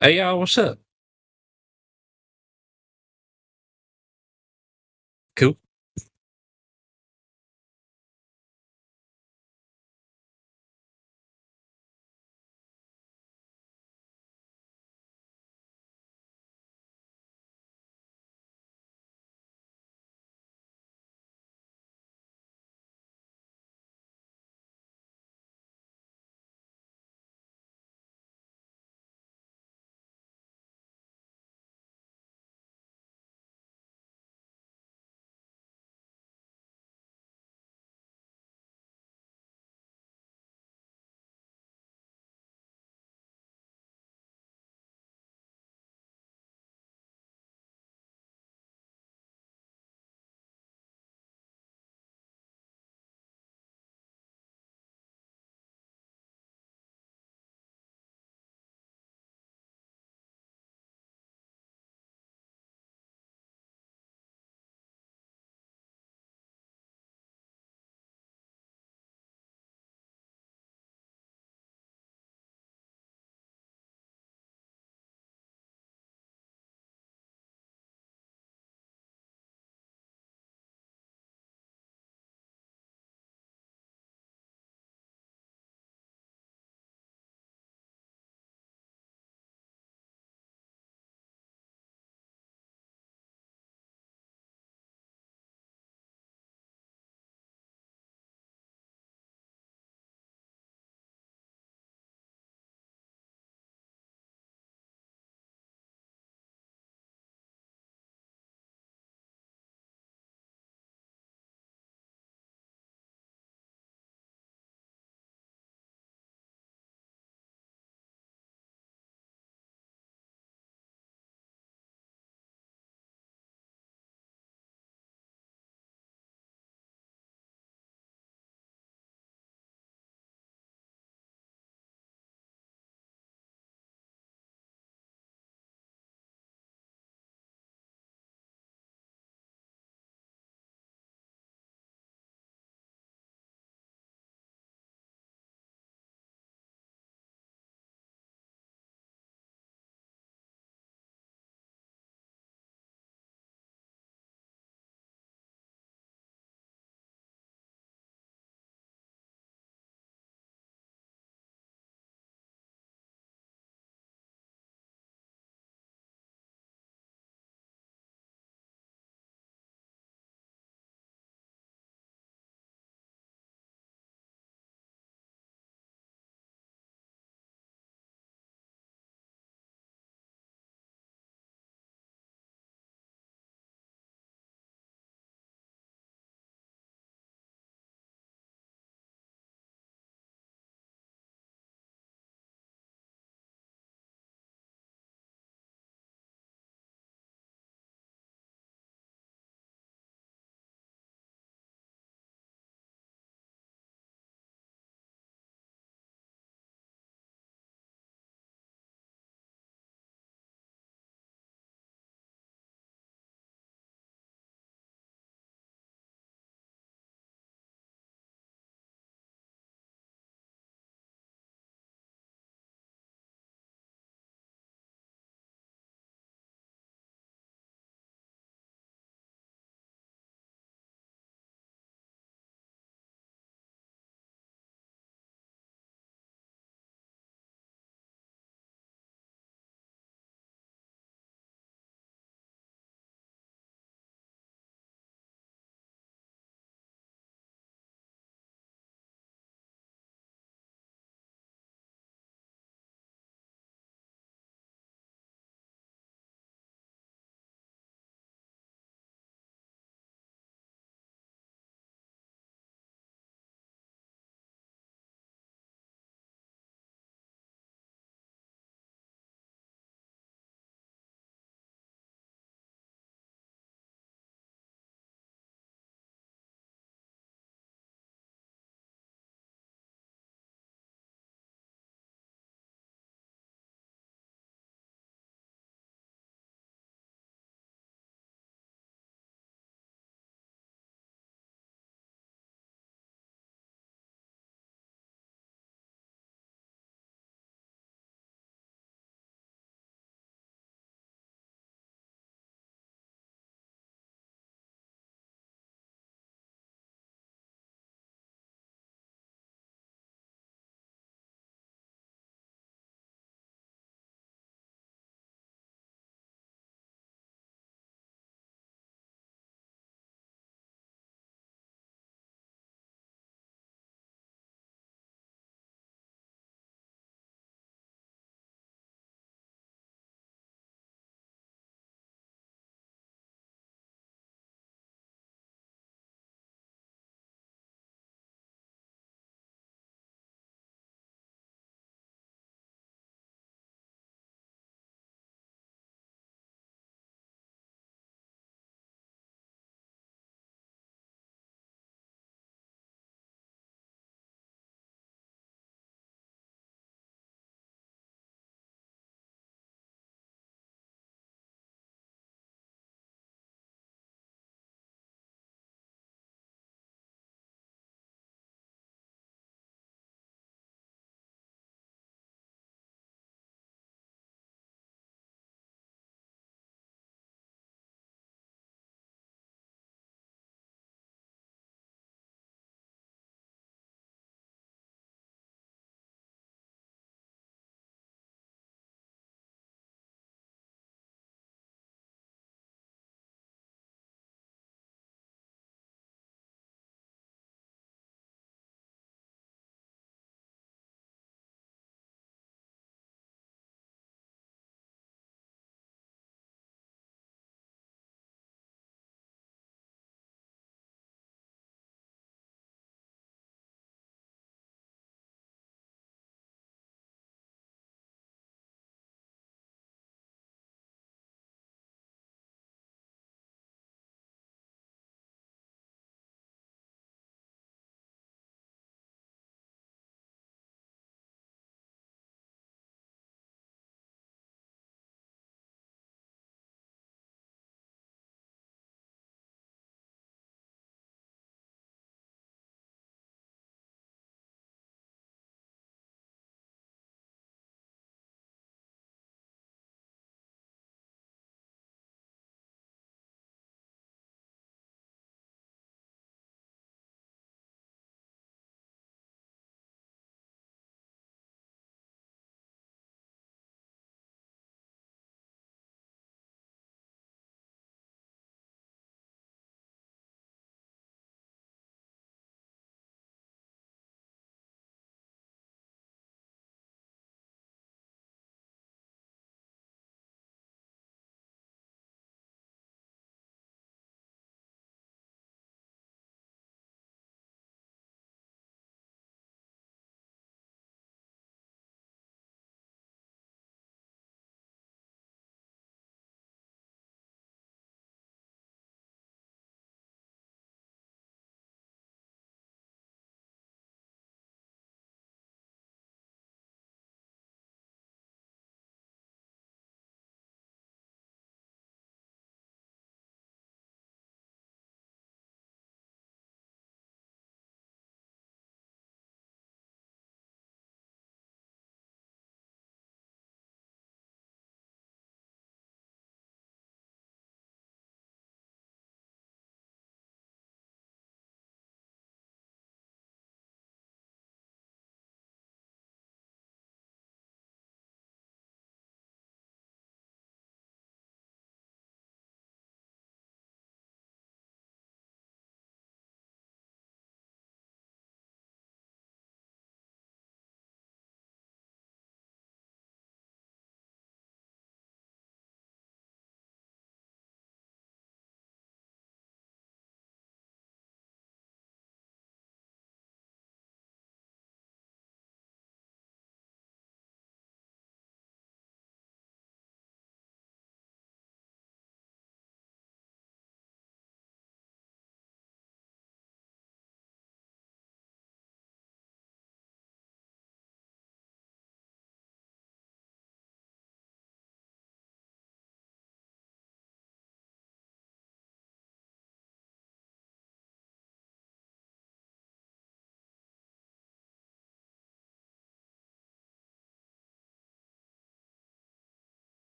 Hey, y'all, what's up? Cool.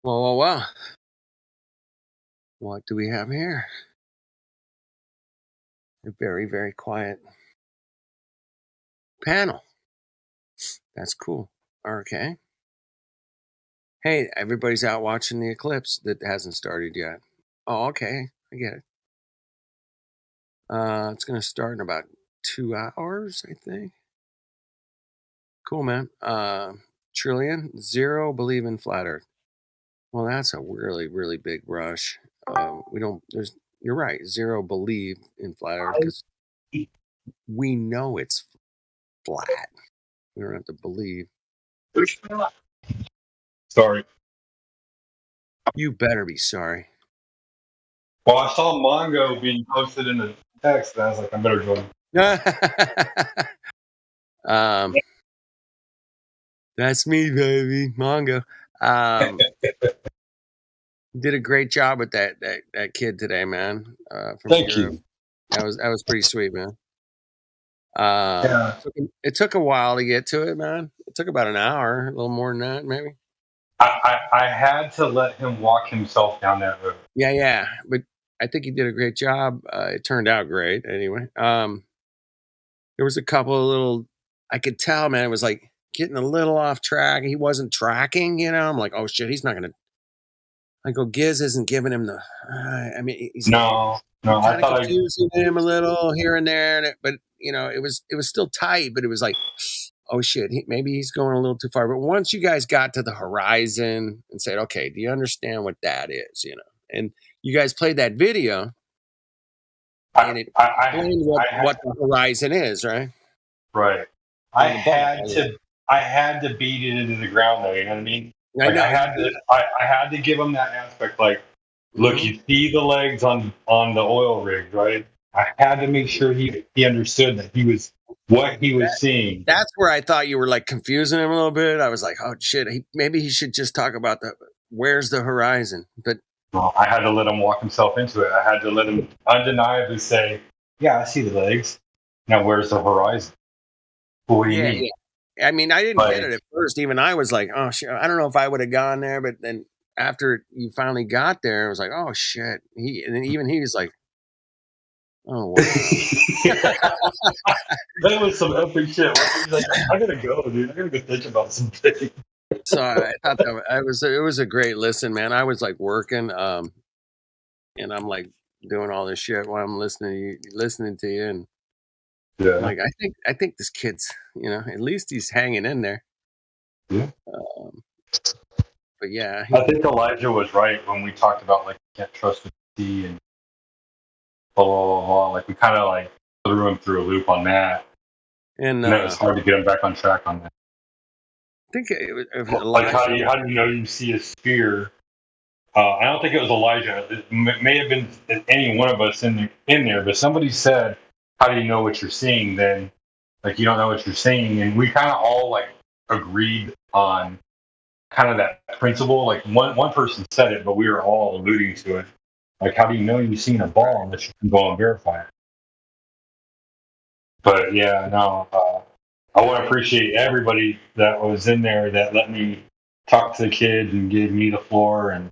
Well. What do we have here? A very, very quiet panel. That's cool. Okay. Hey, everybody's out watching the eclipse that hasn't started yet. Oh, okay. I get it. It's going to start in about 2 hours, I think. Cool, man. Trillion, 0 believe in flat Earth. Well, that's a really, really big rush. You're right. 0 believe in flat Earth because we know it's flat. We don't have to believe. Sorry. You better be sorry. Well, I saw Mongo being posted in the text, and I was like, I better join. That's me, baby, Mongo. Did a great job with that kid today, man. Thank you. That was pretty sweet, man. It took a while to get to it, man. It took about an hour, a little more than that, maybe. I had to let him walk himself down that road. Yeah, but I think he did a great job. It turned out great, anyway. There was a couple of little, I could tell, man, it was like getting a little off track. He wasn't tracking, I'm like, oh shit, he's not gonna. I go, Giz isn't giving him the. He's no. Kind of confusing him a little here and there, but it was still tight. But it was like, oh shit, maybe he's going a little too far. But once you guys got to the horizon and said, okay, do you understand what that is? And you guys played that video, and it explained what the horizon is, right? Right. I had to beat it into the ground, though. You know what I mean? Like, I had to give him that aspect. Like, look, you see the legs on the oil rig, right? I had to make sure he understood that he was seeing. That's where I thought you were like confusing him a little bit. I was like, oh shit, maybe he should just talk about where's the horizon. But I had to let him walk himself into it. I had to let him undeniably say, yeah, I see the legs. Now where's the horizon? What do you mean? Yeah. I mean, I didn't get it at first. Even I was like, oh shit, I don't know if I would have gone there. But then after you finally got there, I was like, oh shit. And then even he was like, oh, wow. That was some epic shit. He's like, I gotta go, dude. I gotta go think about something. So I thought it was a great listen, man. I was like working, and I'm like doing all this shit while I'm listening to you, and yeah, like I think this kid's, at least he's hanging in there. Yeah. But yeah, I think Elijah was right when we talked about like you can't trust the T and blah blah blah. Like we kind of like threw him through a loop on that, and it was hard to get him back on track on that. I think it was like how do you know you see a sphere? I don't think it was Elijah. It may have been any one of us in there, but somebody said, "How do you know what you're seeing?" Then, like you don't know what you're seeing, and we kind of all like agreed on kind of that principle. Like one person said it, but we were all alluding to it. Like, how do you know you've seen a ball unless you can go and verify it? But yeah, no. I want to appreciate everybody that was in there that let me talk to the kids and gave me the floor, and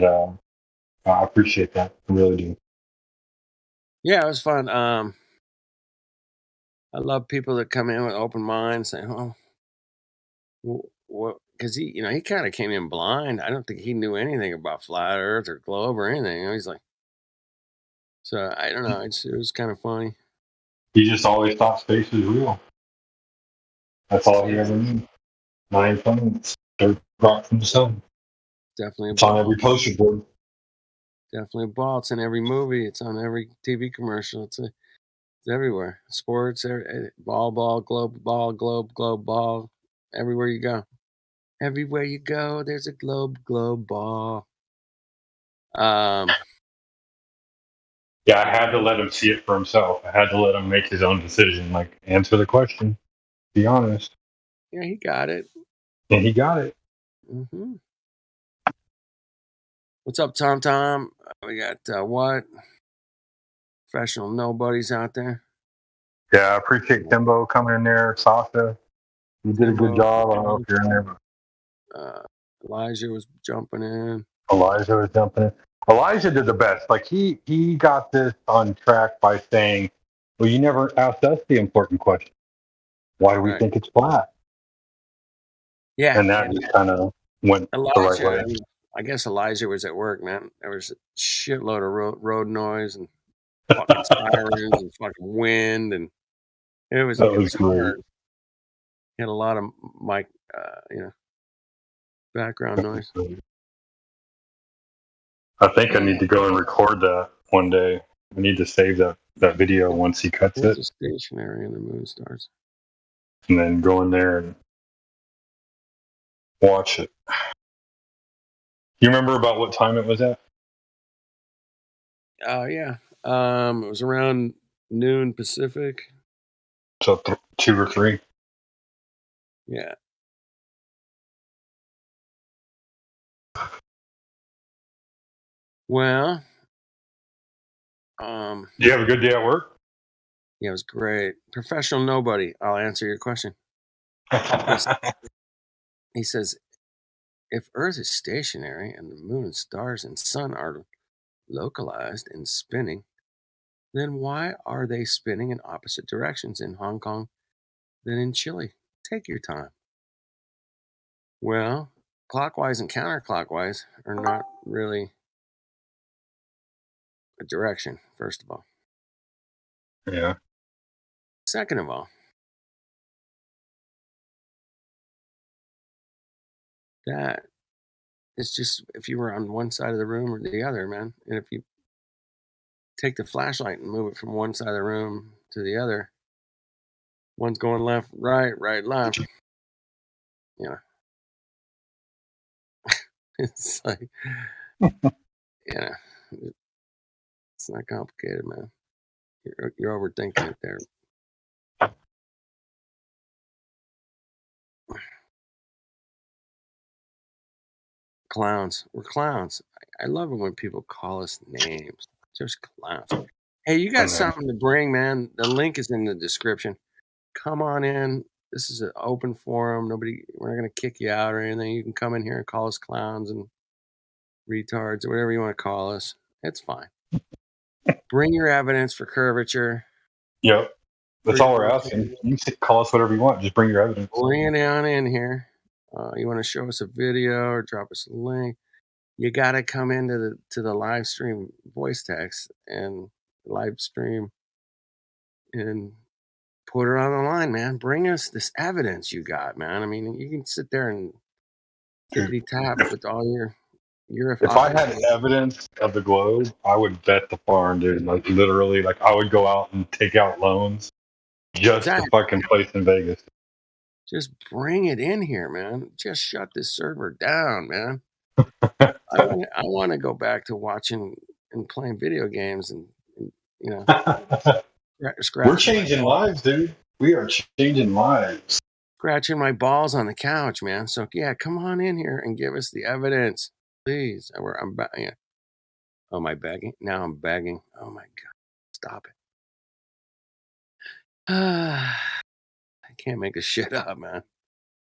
I appreciate that. I really do. Yeah, it was fun. I love people that come in with open minds, saying, "Oh, what?" Because he kind of came in blind. I don't think he knew anything about flat Earth or globe or anything. He's like, so I don't know. It was kind of funny. He just always thought space was real. That's all he ever knew. 9 planets, dirt rock from the sun. Definitely it's on every poster board. Definitely a ball. It's in every movie. It's on every TV commercial. It's everywhere. Sports, ball, globe, ball. Everywhere you go. Everywhere you go, there's a globe, ball. Yeah, I had to let him see it for himself. I had to let him make his own decision. Like, answer the question. Be honest. Yeah, he got it. Yeah, he got it. Mm-hmm. What's up, Tom? We got what? Professional nobodies out there. Yeah, I appreciate Timbo coming in there. Sasha, you did a good job. I don't know if you're in there, but Elijah was jumping in. Elijah was jumping in. Elijah did the best. Like he got this on track by saying, "Well, you never asked us the important question. Why do we think it's flat?" Yeah. And that just kind of went the right way. I guess Elijah was at work, man. There was a shitload of road noise and fucking sirens and fucking wind, and it was hard. He had a lot of mic, background noise. I think I need to go and record that one day. I need to save that video once he cuts it. It's stationary and the moon stars. And then go in there and watch it. You remember about what time it was at? Yeah. It was around noon Pacific. So 2 or 3. Yeah. Well, do you have a good day at work? Yeah, it was great. Professional nobody. I'll answer your question. He says, if Earth is stationary and the moon and stars and sun are localized and spinning, then why are they spinning in opposite directions in Hong Kong than in Chile? Take your time. Well, clockwise and counterclockwise are not really a direction, first of all. Yeah. Second of all, that is just if you were on one side of the room or the other, man. And if you take the flashlight and move it from one side of the room to the other, one's going left, right, left. Yeah. It's like, yeah, it's not complicated, man. You're overthinking it there. Clowns. We're clowns. I love it when people call us names. Just clowns. Hey, you got something to bring, man. The link is in the description. Come on in. This is an open forum. We're not going to kick you out or anything. You can come in here and call us clowns and retards or whatever you want to call us. It's fine. Bring your evidence for curvature. Yep. That's all we're asking. You can call us whatever you want. Just bring your evidence. Bring it on in here. You want to show us a video or drop us a link, you got to come into the live stream voice text and live stream and put it on the line, man. Bring us this evidence you got, man. I mean, you can sit there and tap with all your If I had evidence of the globe, I would bet the farm, dude. Like literally, like I would go out and take out loans just to fucking place in Vegas. Just bring it in here, man. Just shut this server down, man. I want to go back to watching and playing video games and you know. We're changing lives, dude. We are changing lives. Scratching my balls on the couch, man. So yeah, come on in here and give us the evidence, please. Yeah. Oh, am I begging? Now I'm begging. Oh my God, stop it. I can't make this shit up, man.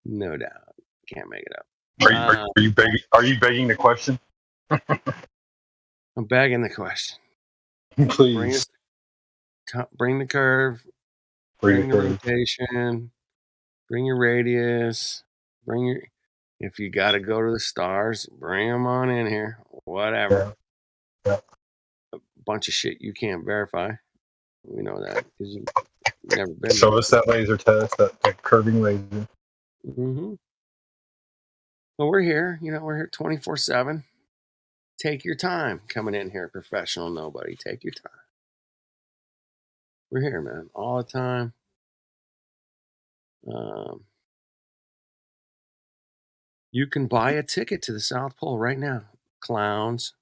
No doubt. Can't make it up. Are you begging? Are you begging the question? I'm begging the question. Please. Bring the curve. Bring the rotation. Bring your radius. If you got to go to the stars, bring them on in here. Whatever. Yeah. A bunch of shit you can't verify. We know that because you've never been. Show us that laser test, that curving laser. Mm-hmm. Well, we're here. We're here 24/7. Take your time coming in here, professional nobody. Take your time. We're here, man, all the time. You can buy a ticket to the South Pole right now, clowns.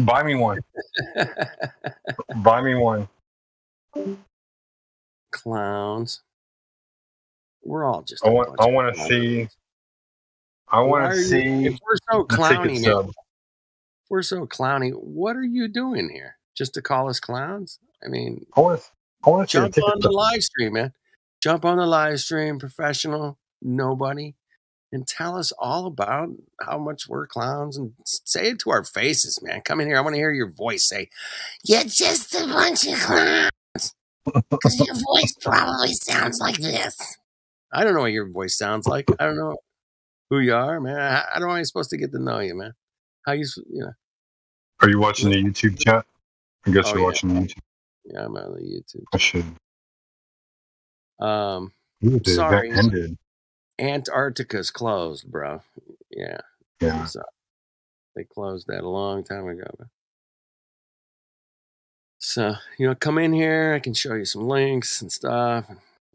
Buy me one. Buy me one. Clowns. We're all just. I want to see. I want to see. If we're so clowny now, if we're so clowny, what are you doing here? Just to call us clowns? I mean, I want to jump on the live stream, man. Jump on the live stream, professional, nobody. and tell us all about how much we're clowns and say it to our faces, man. Come in here. I want to hear your voice say, "You're just a bunch of clowns." Because your voice probably sounds like this. I don't know what your voice sounds like. I don't know who you are, man. How am I supposed to get to know you, man? How you know? Are you watching the YouTube chat? I guess you're watching the YouTube. Yeah, I'm on the YouTube. I should. Sorry. That ended. Antarctica's closed, bro. Yeah. Yeah. So they closed that a long time ago. So, come in here. I can show you some links and stuff.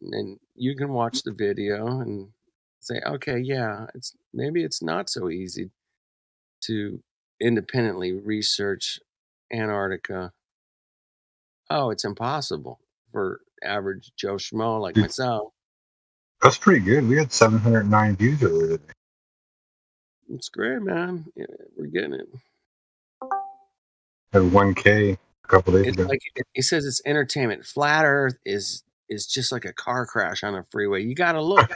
And you can watch the video and say, okay, yeah, maybe it's not so easy to independently research Antarctica. Oh, it's impossible for average Joe Schmo like myself. That's pretty good. We had 709 views earlier today. It's great, man. Yeah, we're getting it. Had 1K a couple days ago. Like he says, it's entertainment. Flat Earth is just like a car crash on a freeway. You got to look.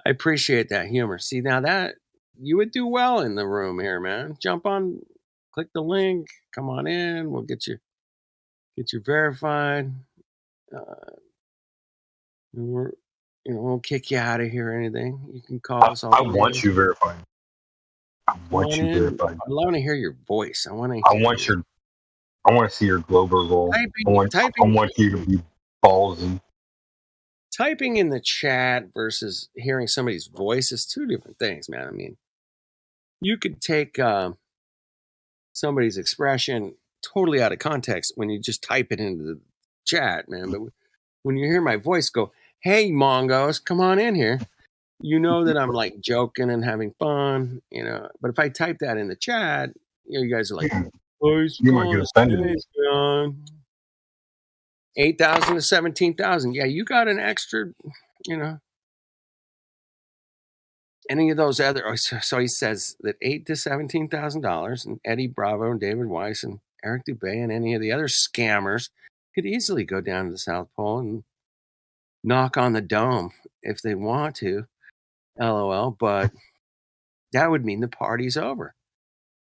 I appreciate that humor. See, now that you would do well in the room here, man. Jump on, click the link, come on in. We'll get you verified. Won't kick you out of here or anything. You can call us all. I want you verified. I want you verified. I want to hear your voice. I want to see your global goal. I want you to be ballsy. Typing in the chat versus hearing somebody's voice is two different things, man. I mean, you could take somebody's expression totally out of context when you just type it into the chat, man. But when you hear my voice go, "Hey, Mongos, come on in here," you know that I'm like joking and having fun, But if I type that in the chat, you guys are like, you might get offended. 8,000 to 17,000. Yeah, you got an extra, Any of those other. So he says that $8,000 to $17,000, and Eddie Bravo and David Weiss and Eric Dubay and any of the other scammers could easily go down to the South Pole and knock on the dome if they want to. LOL. But that would mean the party's over.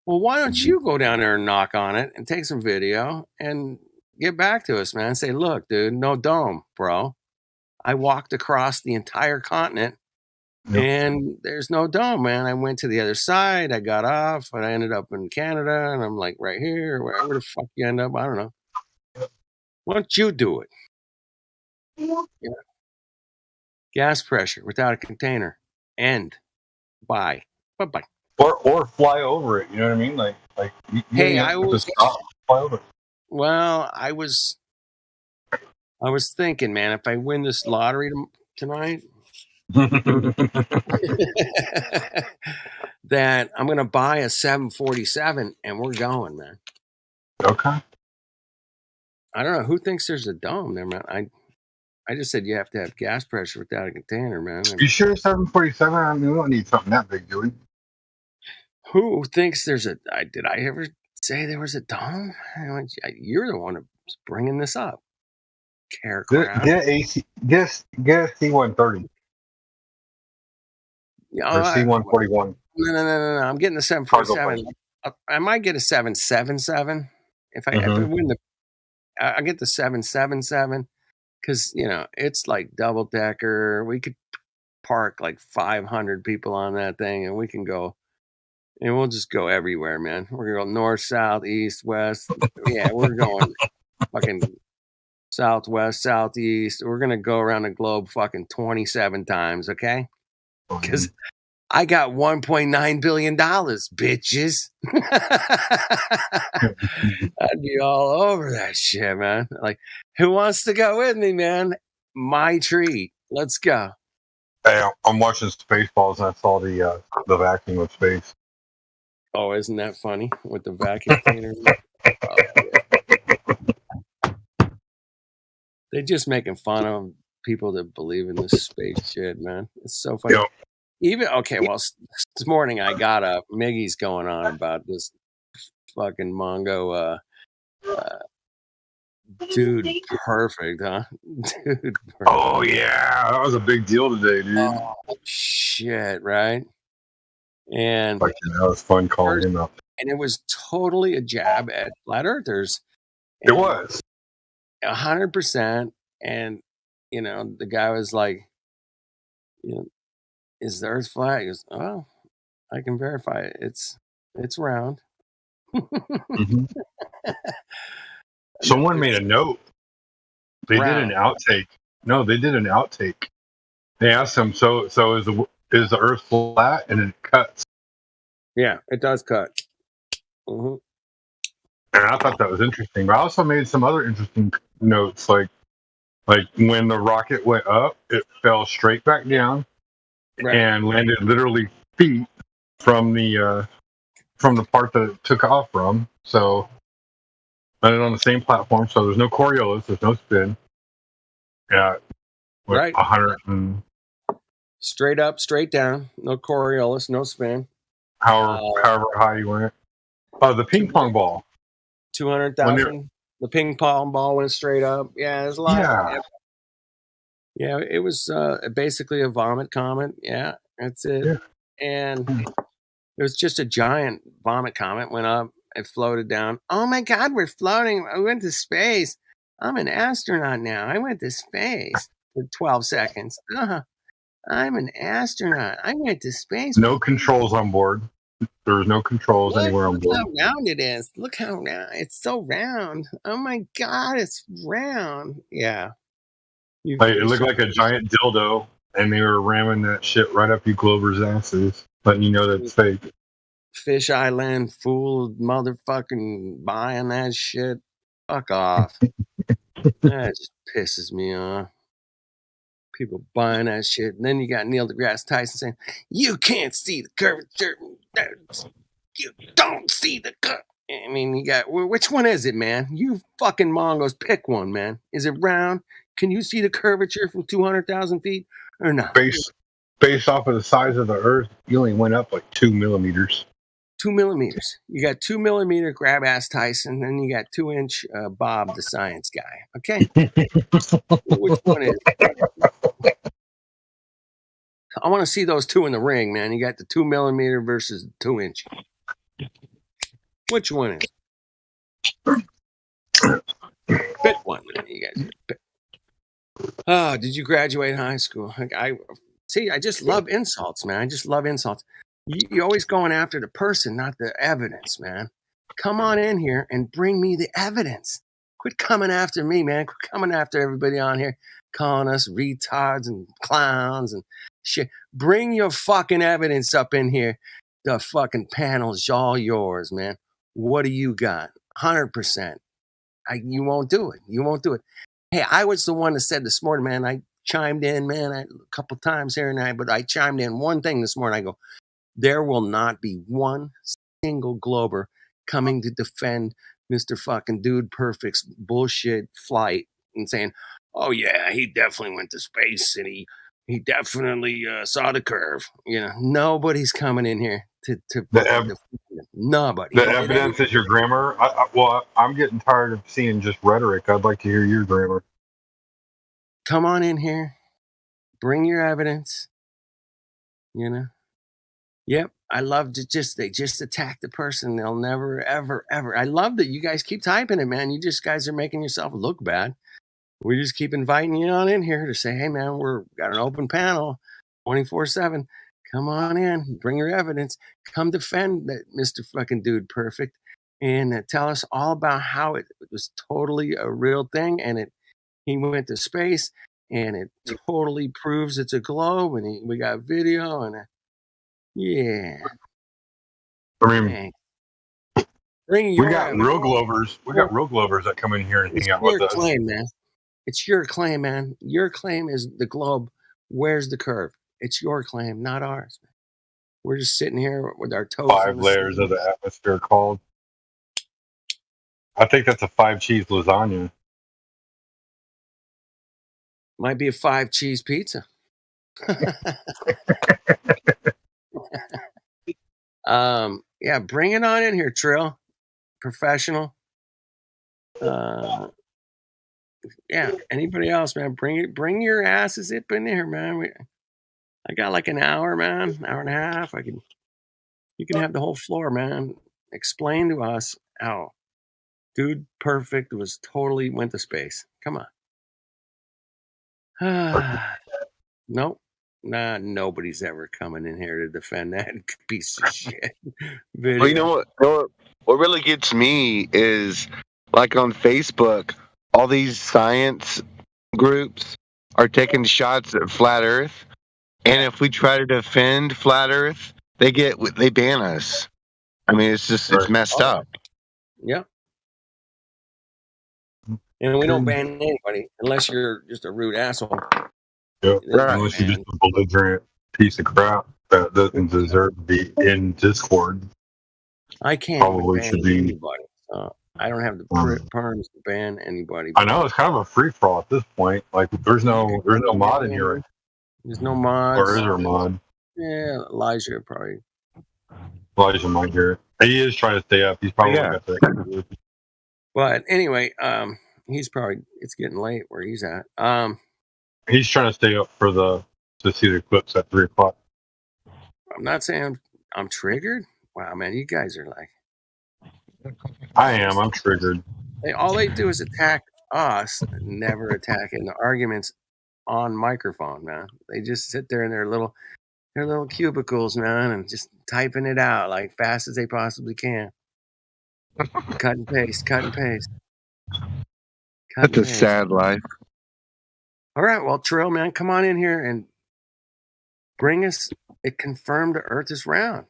Well, why don't you go down there and knock on it and take some video and get back to us, man. Say, look, dude, no dome, bro. I walked across the entire continent and there's no dome, man. I went to the other side. I got off and I ended up in Canada and I'm like right here, wherever the fuck you end up. I don't know. Why don't you do it? Yeah. Gas pressure without a container. End. Bye. Bye-bye. Or fly over it. You know what I mean? Like hey, I was fly over it. Well, I was thinking, man, if I win this lottery tonight, that I'm going to buy a 747 and we're going, man. Okay. I don't know. Who thinks there's a dome there, man? I just said you have to have gas pressure without a container, man. You sure 747? I mean, we don't need something that big, do we? Who thinks there's a... Did I ever say there was a dome? You're the one who's bringing this up. Get a C-130. Yeah, or C-141. No. I'm getting the 747. I might get a 777 if I win the. I get the 777 because it's like double decker. We could park like 500 people on that thing, and we can go. And we'll just go everywhere, man. We're going to go north, south, east, west. Yeah, we're going fucking southwest, southeast. We're going to go around the globe fucking 27 times, okay? Because I got $1.9 billion, bitches. I'd be all over that shit, man. Like, who wants to go with me, man? My treat. Let's go. Hey, I'm watching Spaceballs and I saw the vacuum of space. Oh, isn't that funny with the vacuum cleaner? They're just making fun of people that believe in this space shit, man. It's so funny. Well, this morning I got up. Miggy's going on about this fucking Mongo Dude, perfect, huh? Dude, perfect. Oh yeah, that was a big deal today, dude. Oh, shit, right? And Fucking, that was fun calling him out. And it was totally a jab at flat earthers. It was 100%. And you know, the guy was like, you know, is the Earth flat? He goes, oh, I can verify it. It's round. Mm-hmm. Someone made a note. They did an outtake. No, they did an outtake. They asked him, so is the Earth flat? And it cuts. Yeah, it does cut. Mm-hmm. And I thought that was interesting. But I also made some other interesting notes, like when the rocket went up, it fell straight back down and landed literally feet from the part that it took off from. So landed on the same platform. So there's no Coriolis, there's no spin. Yeah, Right. 100 and Straight up, straight down. No Coriolis, no spin. however high you went. The ping pong ball. 200,000. The ping pong ball went straight up. Yeah, there's a lot. Yeah. Yeah, it was basically a vomit comet. Yeah, that's it. Yeah. And it was just a giant vomit comet. Went up. It floated down. Oh my God, we're floating. I went to space. I'm an astronaut now. I went to space for 12 seconds. I'm an astronaut. I went to space. No controls on board. There was no controls anywhere on Look board. how round it is. Look how round. It's so round. Oh my God, it's round. Yeah. It looked like a giant dildo, and they were ramming that shit right up you Glover's asses, letting you know that's fake. Fish Island fool motherfucking buying that shit. Fuck off. That just pisses me off. People buying that shit. And then you got Neil deGrasse Tyson saying, you can't see the curvature. You don't see the curve. I mean, you got, which one is it, man? You fucking Mongos, pick one, man. Is it round? Can you see the curvature from 200,000 feet or not? Based off of the size of the Earth, you only went up like 2 millimeters. 2 millimeters. You got 2 millimeter grab ass Tyson, and you got 2-inch Bob the science guy. Okay, which one is it? I want to see those two in the ring, man. You got the 2 millimeter versus the 2-inch. Which one is it? Pick one, man. You guys pick. Oh, did you graduate high school? I just love insults, man. I just love insults. You're always going after the person, not the evidence, man. Come on in here and bring me the evidence. Quit coming after me, man. Quit coming after everybody on here, calling us retards and clowns and shit. Bring your fucking evidence up in here. The fucking panel's all yours, man. What do you got? 100%. You won't do it. You won't do it. Hey, I was the one that said this morning, man. I chimed in, man, a couple times here and there, but I chimed in one thing this morning. I go, there will not be one single Glober coming to defend Mr. fucking Dude Perfect's bullshit flight and saying, oh, yeah, he definitely went to space and he definitely saw the curve. You know, nobody's coming in here to nobody. The evidence is your grammar. I'm getting tired of seeing just rhetoric. I'd like to hear your grammar. Come on in here. Bring your evidence. You know? Yep. I love to they just attack the person. They'll never, ever, ever. I love that you guys keep typing it, man. You just guys are making yourself look bad. We just keep inviting you on in here to say, hey, man, we're got an open panel 24/7. Come on in. Bring your evidence. Come defend that Mr. fucking Dude Perfect and tell us all about how it was totally a real thing and he went to space and it totally proves it's a globe and we got video and yeah. I mean, bring we got real Glovers. We got real Glovers that come in here and hang out with us. It's your claim, man. It's your claim, man. Your claim is the globe. Where's the curve? It's your claim, not ours. Man. We're just sitting here with our toes. 5 layers of the atmosphere called. I think that's a 5-cheese lasagna. Might be a 5-cheese pizza. Yeah, bring it on in here, Trill. Professional. yeah, anybody else, man, bring your asses up in here, man. I got like an hour, man, hour and a half. You can have the whole floor, man. Explain to us how Dude Perfect was totally went to space. Come on. Nope. Nah, nobody's ever coming in here to defend that piece of shit video. Well, you know what? What really gets me is like on Facebook, all these science groups are taking shots at flat Earth, and if we try to defend flat Earth, they ban us. I mean, it's messed up. Yep. And we don't ban anybody unless you're just a rude asshole. Yep. Unless you're just a belligerent piece of crap that doesn't deserve to be in Discord. I can't Probably ban should be. anybody. I don't have the perms to ban anybody. I know it's kind of a free for all at this point. Like there's no mod in here. There's no mods. Or is there a mod? Yeah, Elijah probably. Elijah might hear it. He is trying to stay up. He's probably got that. But anyway, he's probably. It's getting late where he's at. He's trying to stay up for to see the clips at 3:00. I'm not saying I'm triggered. Wow, man, you guys are like. I am. I'm triggered. All they do is attack us, never attacking the arguments on microphone, man. They just sit there in their little cubicles, man, and just typing it out like fast as they possibly can. Cut and paste. That's a sad life. All right, well, Trill, man, come on in here and bring us it confirmed the Earth is round.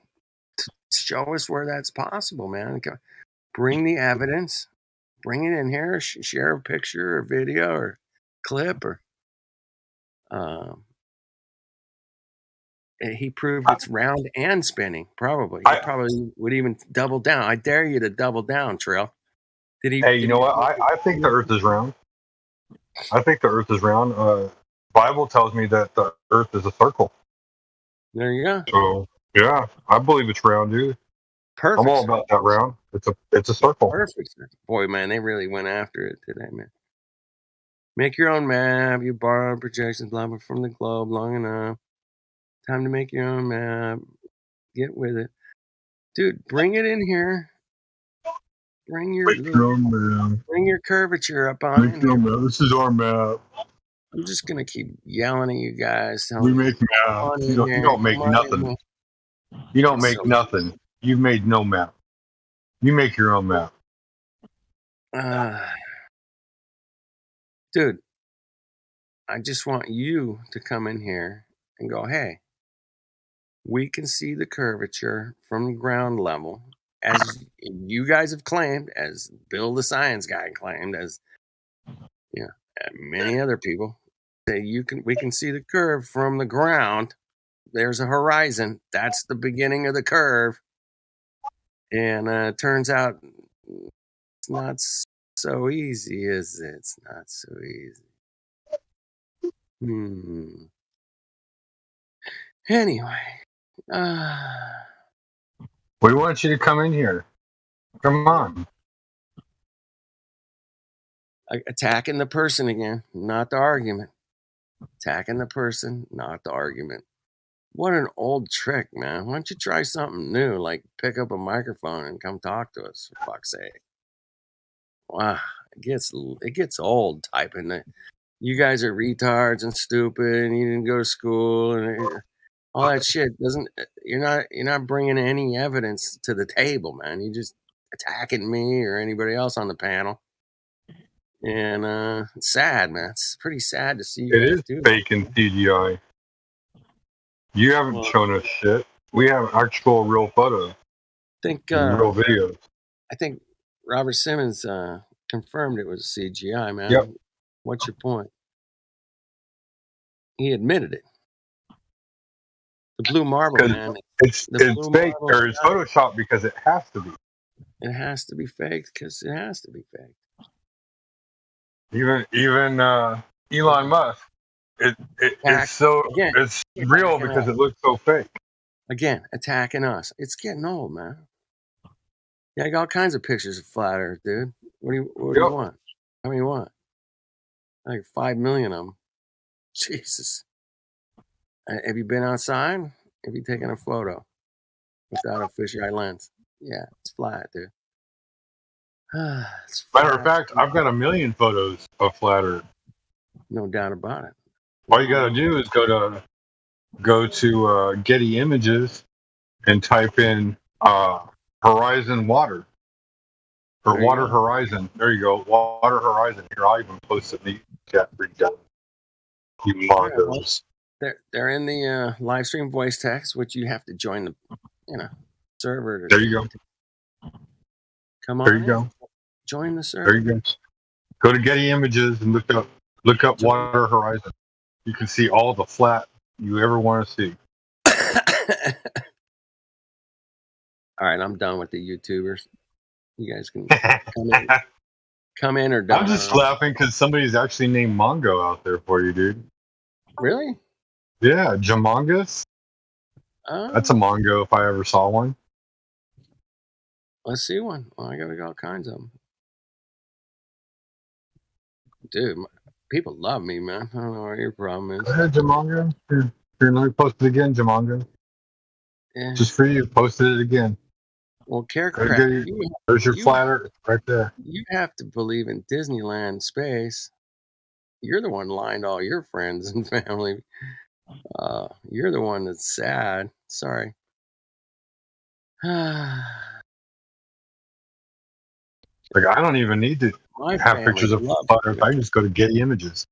Show us where that's possible, man. Bring the evidence. Bring it in here. Share a picture or video or clip or. He proved it's round and spinning. Probably. He probably would even double down. I dare you to double down, Trill. Did he? Hey, you know what? I think the Earth is round. I think the Earth is round. Bible tells me that the Earth is a circle. There you go. So yeah, I believe it's round, dude. Perfect. I'm all about that round. It's a circle. Perfect. Boy, man, they really went after it today, man. Make your own map. You borrow projections from the globe long enough. Time to make your own map. Get with it. Dude, bring it in here. Bring your curvature up on it. This is our map. I'm just going to keep yelling at you guys. We make maps. You don't make nothing. You don't make nothing. You've made no map. You make your own map. Dude, I just want you to come in here and go, hey, we can see the curvature from the ground level, as you guys have claimed, as Bill the Science Guy claimed, as many other people say we can see the curve from the ground. There's a horizon. That's the beginning of the curve. And it turns out it's not so easy, is it? It's not so easy. Anyway. We want you to come in here. Come on. Attacking the person again, not the argument. Attacking the person, not the argument. What an old trick, man. Why don't you try something new, like pick up a microphone and come talk to us, for fuck's sake. Wow, it gets old typing it. You guys are retards and stupid, and you didn't go to school, and all that shit you're not bringing any evidence to the table, man. You're just attacking me or anybody else on the panel. And it's sad, man. It's pretty sad to see you guys do that. It is fake and CGI. You haven't shown us shit. We have actual real photos. Real videos. I think Robert Simmons confirmed it was CGI, man. Yep. What's your point? He admitted it. The blue marble, man. It's fake, or it's Photoshop because it has to be. It has to be fake because it has to be fake. Even Elon Musk, it's real because it looks so fake. Again, attacking us. It's getting old, man. Yeah, I got all kinds of pictures of flat Earth, dude. What do you want? How many you want? Like 5 million of them. Jesus. Have you been outside? Have you taken a photo without a fisheye lens? Yeah, it's flat, dude. It's Matter of flat. fact, I've got 1 million photos of flat Earth. No doubt about it. All you got to do is go to Getty Images and type in Horizon Water or There you Water go. Horizon. There you go, Water Horizon. Here, I'll even post it in the chat for you guys. You mongos. They're in the live stream voice text, which you have to join the server. There you go. Come on. There you go. Join the server. There you go. Go to Getty Images and look up Water Horizon. You can see all the flat you ever want to see. All right, I'm done with the YouTubers. You guys can come in or don't. I'm just laughing because somebody's actually named Mongo out there for you, dude. Really? Yeah, Jamongus. That's a Mongo if I ever saw one. Let's see one. Well, I got all kinds of them. Dude, people love me, man. I don't know what your problem is. Go ahead, Jamongo. Here, let me post it again, Jamongo. Yeah. Just for you, posted it again. Well, Character There's your flat Earth right there. You have to believe in Disneyland space. You're the one lying to all your friends and family. You're the one that's sad. Sorry. Like, I don't even need to My have family pictures of loves flat Earth. I can just go to Getty Images.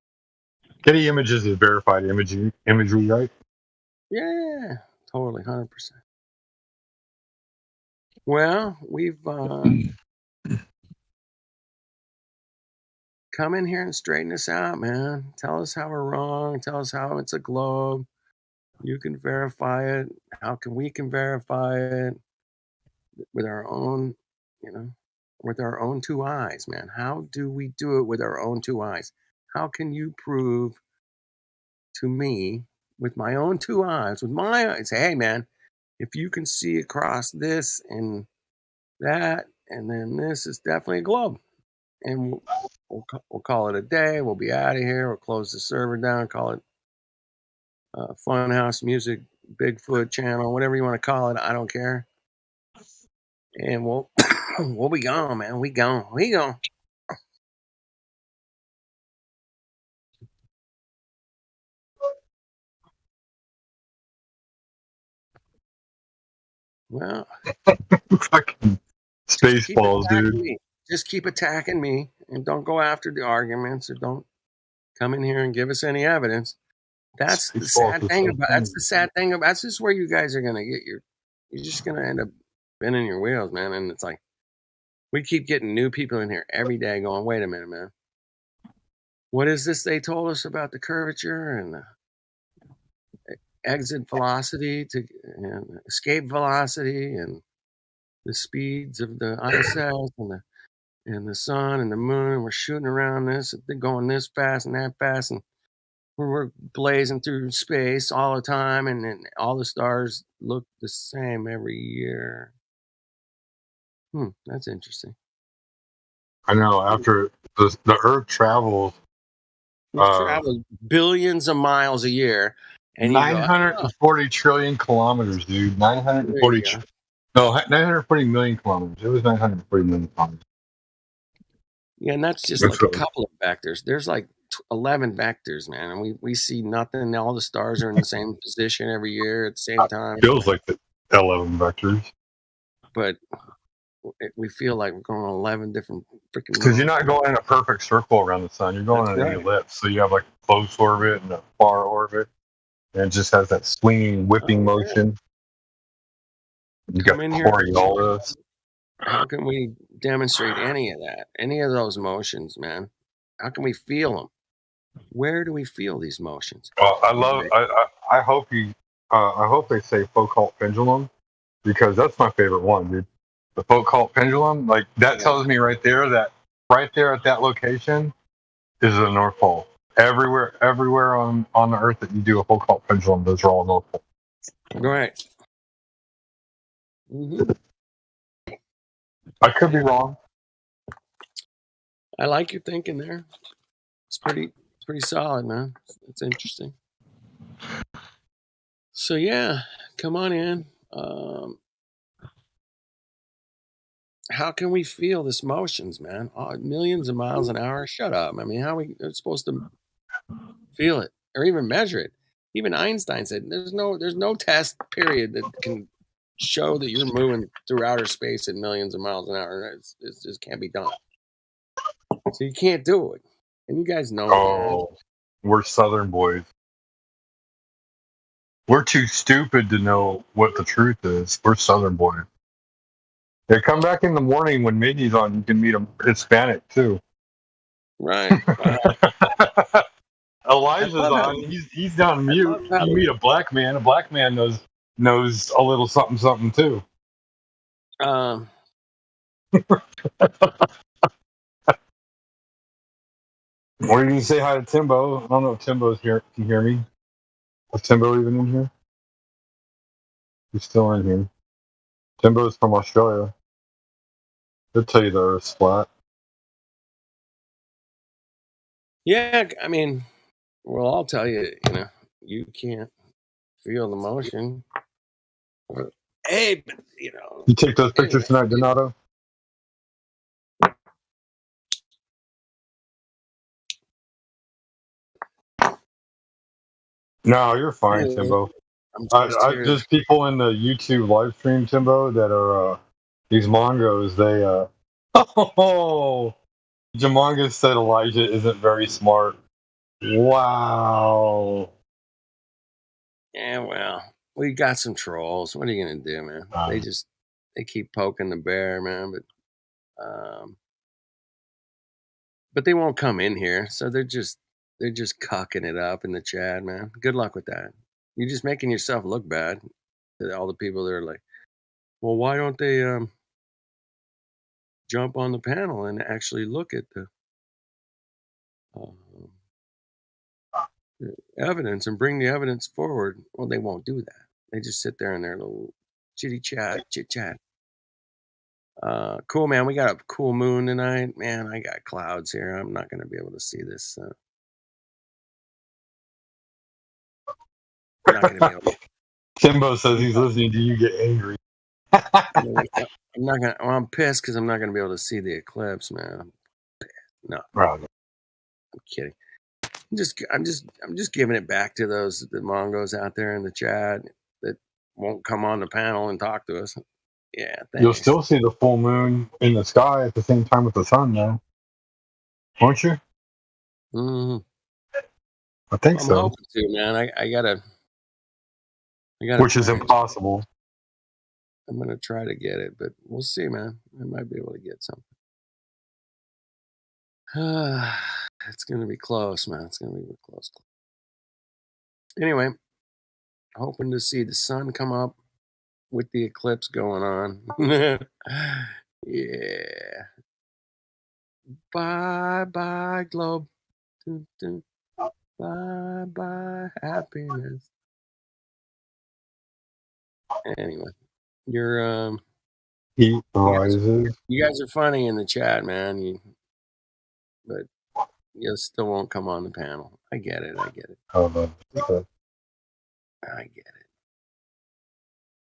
Getty Images is verified imagery, right? Yeah, totally, 100%. Well, we've come in here and straighten us out, man. Tell us how we're wrong. Tell us how it's a globe. You can verify it. How can we verify it with our own, with our own two eyes, man? How do we do it with our own two eyes? How can you prove to me with my own two eyes, with my eyes, hey, man, if you can see across this and that, and then this is definitely a globe. And we'll call it a day. We'll be out of here. We'll close the server down. Call it Funhouse Music, Bigfoot Channel, whatever you want to call it. I don't care. And we'll we'll be gone, man. We gone. Well, fucking Spaceballs, dude. Just keep attacking me and don't go after the arguments or don't come in here and give us any evidence. That's the sad thing about. That's the sad thing about. That's just where you guys are gonna get you're just gonna end up spinning your wheels, man. And it's like we keep getting new people in here every day, going, "Wait a minute, man. What is this they told us about the curvature and the exit velocity and escape velocity and the speeds of the ISS and the sun and the moon? We're shooting around this, they're going this fast and that fast, and we're blazing through space all the time, and then all the stars look the same every year." That's interesting. I know. After the Earth travels, We travel billions of miles a year, and 940 trillion kilometers, dude. 940 million kilometers. It was 940 million kilometers. Yeah, and that's just like a couple of vectors. There's like 11 vectors, man, and we see nothing. All the stars are in the same position every year at the same time. Feels like the 11 vectors, but we feel like we're going on 11 different freaking. Because you're not going in a perfect circle around the sun. You're going in an ellipse. So you have like a close orbit and a far orbit, and it just has that swinging, whipping motion. You got Coriolis. How can we demonstrate any of that? Any of those motions, man? How can we feel them? Where do we feel these motions? Well, I hope I hope they say Foucault pendulum, because that's my favorite one, dude. The Foucault pendulum, like that tells me right there that right there at that location is the North Pole. Everywhere on the Earth that you do a Foucault pendulum, those are all North Pole. Right. Mm-hmm. I could be wrong. I like your thinking there. It's It's pretty solid, man. It's interesting. So yeah, come on in. How can we feel this motions, man? Millions of miles an hour? Shut up. I mean, how are we supposed to feel it or even measure it? Even Einstein said there's no test period that can show that you're moving through outer space at millions of miles an hour. It just can't be done. So you can't do it. And you guys know Oh, we're Southern boys. We're too stupid to know what the truth is. We're Southern boys. Yeah, come back in the morning when Miggy's on. You can meet a Hispanic too. Right. Elijah's on. He's down mute. You meet a black man. A black man knows a little something too. What are you gonna say hi to Timbo? I don't know if Timbo's here. Can you hear me? Is Timbo even in here? He's still in here. Timbo's from Australia. He'll tell you the Earth's flat. Yeah, I mean, well, I'll tell you, you can't feel the motion. Hey, You take those pictures tonight, Donato? No, you're fine, Yeah. Timbo. I'm There's people in the YouTube live stream, Timbo, that are these Mongos. They Jamonga said Elijah isn't very smart. Wow. Yeah, well, we got some trolls. What are you gonna do, man? They keep poking the bear, man. But they won't come in here, so they're just cucking it up in the chat, man. Good luck with that. You're just making yourself look bad to all the people that are like, well, why don't they jump on the panel and actually look at the evidence and bring the evidence forward? Well, they won't do that. They just sit there in their little chit chat. Cool, man. We got a cool moon tonight. Man, I got clouds here. I'm not going to be able to see this. I'm not going to be able to. Timbo says he's listening to you get angry. I'm pissed because I'm not going to be able to see the eclipse, man. No. Right. I'm kidding. I'm just giving it back to the Mongos out there in the chat that won't come on the panel and talk to us. Yeah, thanks. You'll still see the full moon in the sky at the same time with the sun, though, won't you? Mm-hmm. I think I'm so. hoping to, man. I gotta. Which is impossible. I'm gonna try to get it, but we'll see, man. I might be able to get something. It's gonna be close, man. It's gonna be close. Anyway, hoping to see the sun come up with the eclipse going on. Yeah. Bye, globe. Dun, dun. Bye, happiness. Anyway, you're Heat rises. You guys are funny in the chat, man. But you still won't come on the panel. I get it. Oh, no. I get it.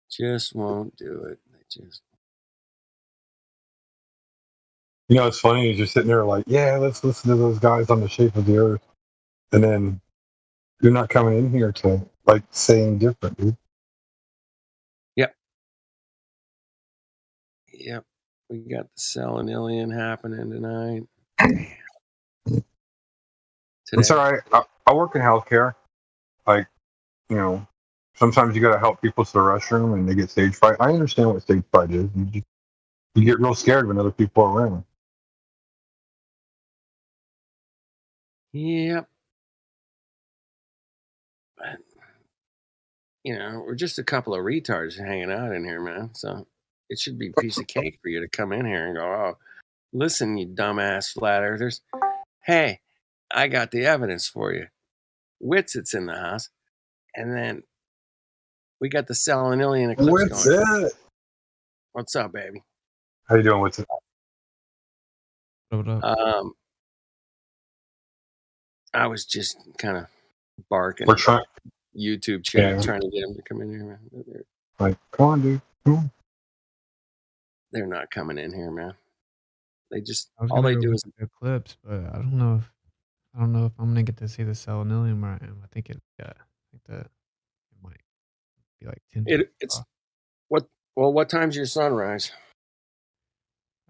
Just won't do it. It's funny. You're just sitting there like, yeah, let's listen to those guys on the shape of the earth. And then you're not coming in here to, say anything different, dude. Yep. We got the Selenilian happening tonight. Damn. It's all right. I work in healthcare. Sometimes you got to help people to the restroom and they get stage fright. I understand what stage fright is. You get real scared when other people are around. Yep. But, we're just a couple of retards hanging out in here, man. So it should be a piece of cake for you to come in here and go, oh, listen, you dumbass flat earthers. Hey, I got the evidence for you. Witsit's in the house. And then we got the Selenilian eclipse going. What's up, baby? How you doing, Witsit? What up? I was just kind of barking. We're trying. YouTube chat, Yeah. trying to get them to come in here, man. Like, come on, dude. Come on. They're not coming in here, man. They just I was all gonna they go do look is at the Eclipse, but I don't know if I'm gonna get to see the Selenium where I am. I think I think that it might be like 10. it's what. Well, what time's your sunrise?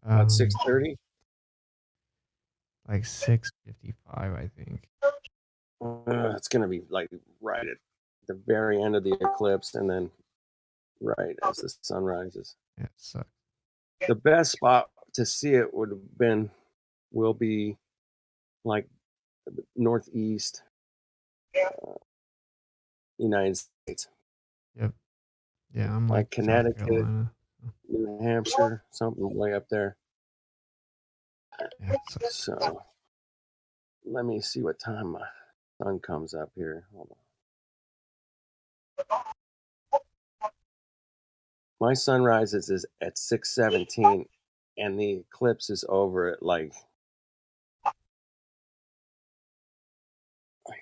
About 6:30. Like 6:55, I think. It's gonna be like right at the very end of the eclipse, and then right as the sun rises. Yeah, it sucks. The best spot to see it will be like northeast United States. Yep. Yeah, I'm like like South Connecticut, Carolina. New Hampshire, something way up there. Yeah, it sucks. So let me see what time my sun comes up here. Hold on. My sunrise is at 6:17, and the eclipse is over at like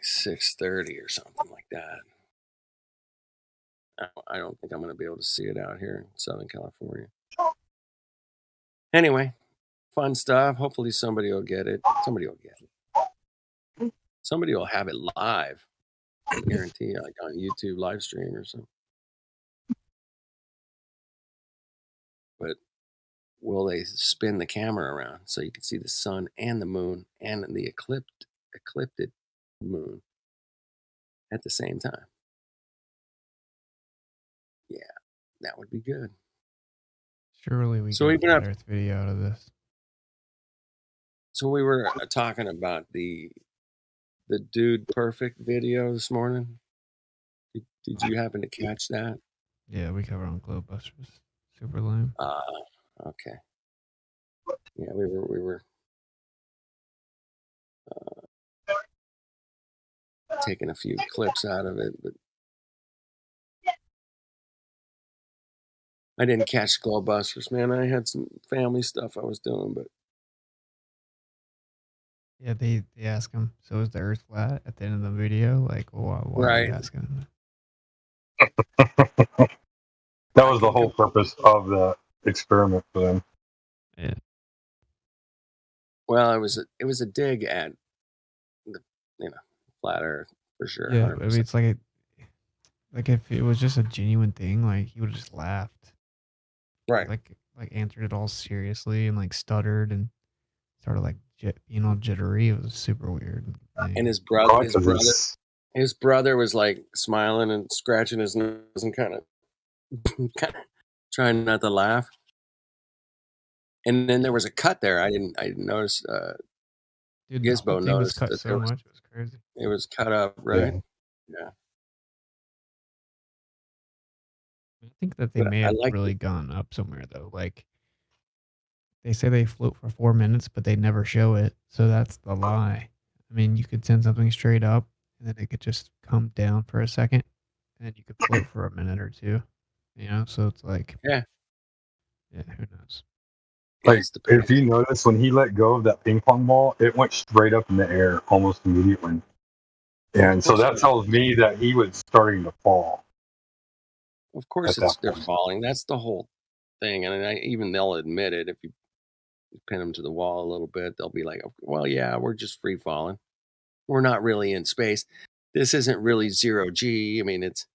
6:30 or something like that. I don't think I'm going to be able to see it out here in Southern California. Anyway, fun stuff. Hopefully somebody will get it. Somebody will get it. Somebody will have it live. I guarantee, like on YouTube live stream or something. But will they spin the camera around so you can see the sun and the moon and the eclipsed moon at the same time? Yeah, that would be good. Surely we So get we've a been flat up- Earth video out of this. So we were talking about the Dude Perfect video this morning. Did you happen to catch that? Yeah, we cover on Globebusters. Super lame. Okay. Yeah, we were taking a few clips out of it, but I didn't catch Globebusters, man. I had some family stuff I was doing, but Yeah, they ask him, so is the Earth flat at the end of the video? Like, why are Right. you asking him? That was the whole purpose of the experiment for them. Yeah. well, it was a dig at the flat Earth for sure. Yeah, I 100%. mean, it's like if it was just a genuine thing, like he would have just laughed, right? Like answered it all seriously and like stuttered and started like being all jittery. It was super weird. And his brother was like smiling and scratching his nose and kind of trying not to laugh. And then there was a cut there. I didn't notice. Dude, the whole Gizmo thing was noticed cut that so there was, much. It was crazy. it was cut up, right? Yeah. I think that they But may I have like really gone up somewhere though. Like they say they float for 4 minutes, but they never show it. So that's the lie. I mean, you could send something straight up, and then it could just come down for a second, and then you could float for a minute or two. You know, so it's like, yeah, who knows? Like, if you notice, when he let go of that ping pong ball, it went straight up in the air almost immediately. And so that tells me that he was starting to fall. Of course, at that they're point. falling. That's the whole thing, and even they'll admit it. If you pin them to the wall a little bit, they'll be like, "Well, yeah, we're just free falling. We're not really in space. This isn't really 0G. I mean, it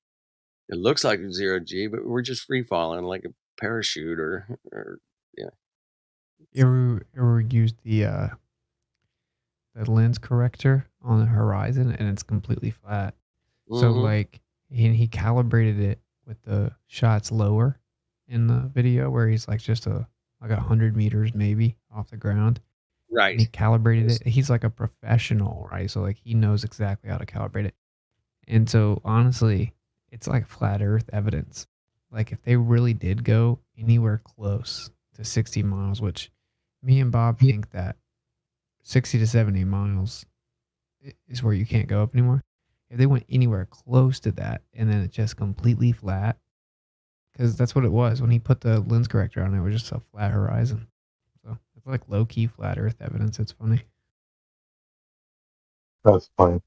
looks like 0G, but we're just free falling like a parachute or yeah." You ever used the lens corrector on the horizon, and it's completely flat. So Mhm. like, he calibrated it with the shots lower in the video, where he's like just like 100 meters maybe off the ground. Right. And he calibrated it. He's like a professional, right? So like he knows exactly how to calibrate it. And so honestly, it's like flat Earth evidence. Like if they really did go anywhere close to 60 miles, which me and Bob think that 60 to 70 miles is where you can't go up anymore. If they went anywhere close to that and then it's just completely flat, because that's what it was when he put the lens corrector on, it was just a flat horizon. So it's like low key flat Earth evidence. It's funny. That's fine.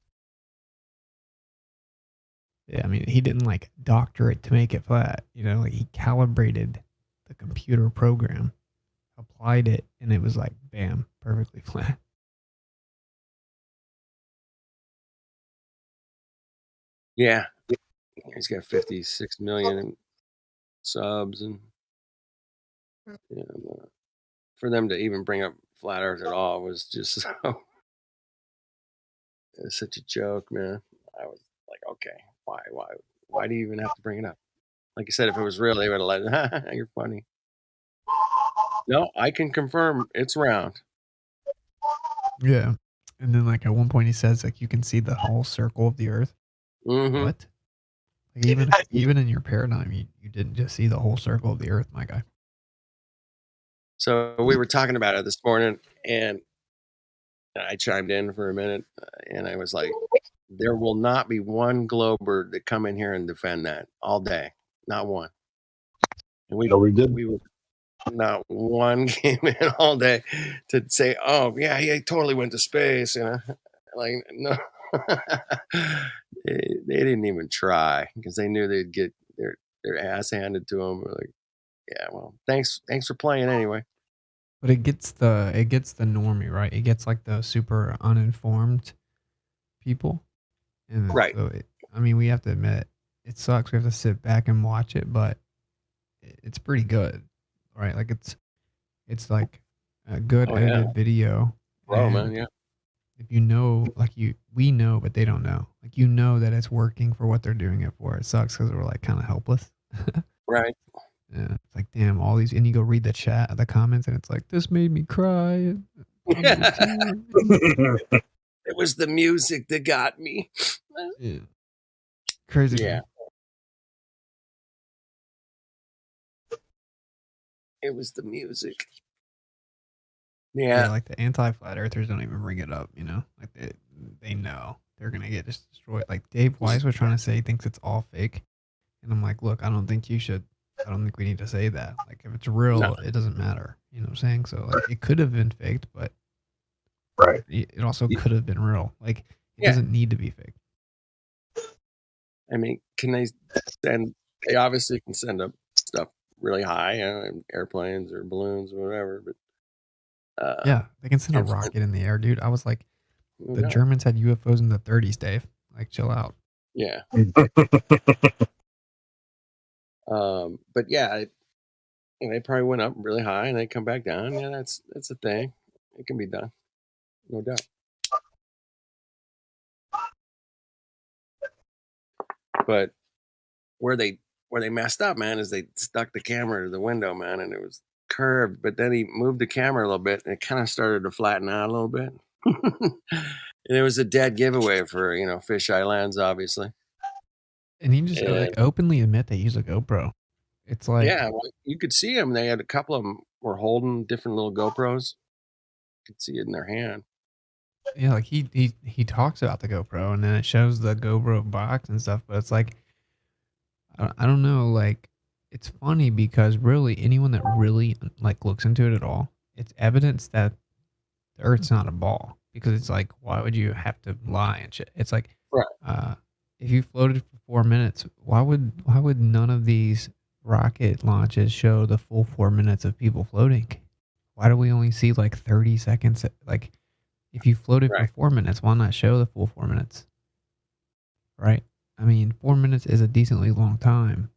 Yeah, I mean, he didn't like doctor it to make it flat. You know, like he calibrated the computer program, applied it, and it was like, bam, perfectly flat. Yeah, he's got 56 million subs, and for them to even bring up flat Earth at all was just so. It's such a joke, man. I was like, okay, why do you even have to bring it up? Like you said, if it was real, they would have let. You're funny. No, I can confirm it's round. Yeah. And then like at one point he says like you can see the whole circle of the Earth. Mm-hmm. What? Like even in your paradigm, you didn't just see the whole circle of the Earth, my guy. So we were talking about it this morning, and I chimed in for a minute, and I was like, there will not be one Glober to come in here and defend that all day. Not one. And we were not one came in all day to say, oh yeah, he totally went to space, you know. Like, no. they didn't even try because they knew they'd get their ass handed to them. We're like, yeah, well, thanks for playing anyway. But it gets the normie, right? It gets like the super uninformed people. And right. So I mean, we have to admit it sucks. We have to sit back and watch it, but it's pretty good, right? Like it's like a good edited video. Oh man, yeah. If you know, like we know, but they don't know. Like you know that it's working for what they're doing it for. It sucks because we're like kind of helpless. Right. Yeah, it's like damn, all these, and you go read the chat, the comments, and it's like this made me cry. It was the music that got me. Yeah. Crazy. Yeah. It was the music. Yeah. Like the anti-flat earthers don't even bring it up, you know? Like they know they're going to get destroyed. Like Dave Weiss was trying to say he thinks it's all fake. And I'm like, look, I don't think we need to say that. Like if it's real, it doesn't matter. You know what I'm saying? So like it could have been faked, but right. It also could have been real. Like it doesn't need to be fake. I mean, they obviously can send up stuff really high, airplanes or balloons or whatever, but yeah, they can send a rocket in the air, dude. I was like, the Germans had UFOs in the 30s, Dave. Like, chill out. Yeah. But yeah, they probably went up really high and they come back down. Yeah, that's a thing. It can be done, no doubt. But where they messed up, man, is they stuck the camera to the window, man, and it was curved. But then he moved the camera a little bit, and it kind of started to flatten out a little bit. And it was a dead giveaway for fisheye lens, obviously. And he just like openly admit they use a GoPro. It's like well, you could see them. They had a couple of them were holding different little GoPros. You could see it in their hand. Yeah, like he talks about the GoPro, and then it shows the GoPro box and stuff. But it's like, I don't know. Like, it's funny because really anyone that really like looks into it at all, it's evidence that the Earth's not a ball. Because it's like, why would you have to lie and shit? It's like, if you floated for 4 minutes, why would none of these rocket launches show the full 4 minutes of people floating? Why do we only see like 30 seconds? Like, if you floated for 4 minutes, why not show the full 4 minutes? Right? I mean, 4 minutes is a decently long time,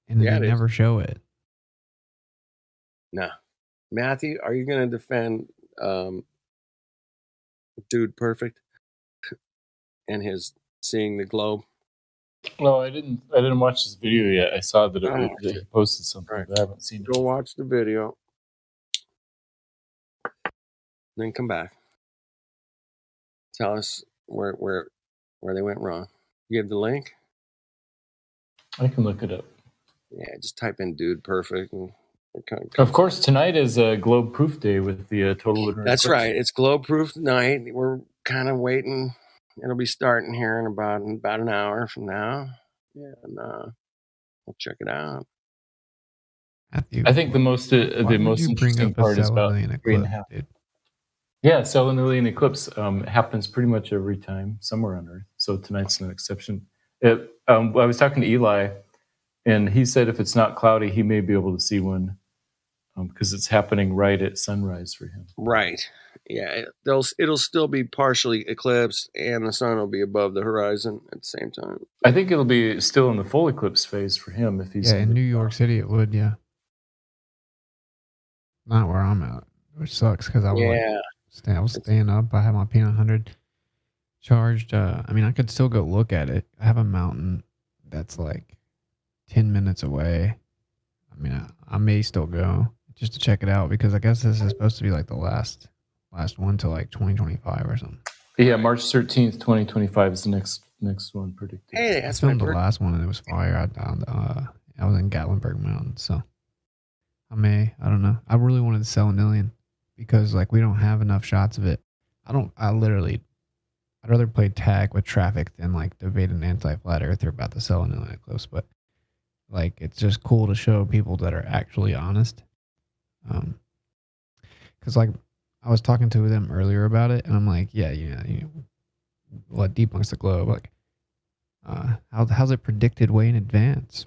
and then they never show it. No, Matthew, are you going to defend Dude Perfect and his seeing the globe? No, I didn't watch this video yet. I saw that it posted something, but I haven't seen it. Go watch the video, then come back. Tell us where they went wrong. You have the link? I can look it up. Yeah, just type in Dude Perfect. And of course, tonight is Globe Proof Day with the Total Lunar That's Eclipse. right. It's Globe Proof night. We're kind of waiting. It'll be starting here in about an hour from now. Yeah, and we'll check it out. I think the most interesting part is about 3.5. Dude. Yeah, Selenilian eclipse happens pretty much every time somewhere on Earth. So tonight's no exception. I was talking to Eli, and he said if it's not cloudy, he may be able to see one because it's happening right at sunrise for him. Right. Yeah, it'll still be partially eclipsed, and the sun will be above the horizon at the same time. I think it'll be still in the full eclipse phase for him if he's in New York City. It would, yeah. Not where I'm at, which sucks because I was staying up. I have my P900 charged. I mean, I could still go look at it. I have a mountain that's like 10 minutes away. I mean, I may still go just to check it out because I guess this is supposed to be like the last one till like 2025 or something. Yeah, March 13th, 2025 is the next one predicted. Hey, I that's filmed the last one and it was fire. I was in Gatlinburg Mountain, so I don't know. I really wanted the Selenilian because like we don't have enough shots of it. I'd rather play tag with traffic than like debate an anti-flat earther about the Selenilian eclipse, but like it's just cool to show people that are actually honest. Because like I was talking to them earlier about it, and I'm like, what debunks the globe? Like, how's it predicted way in advance?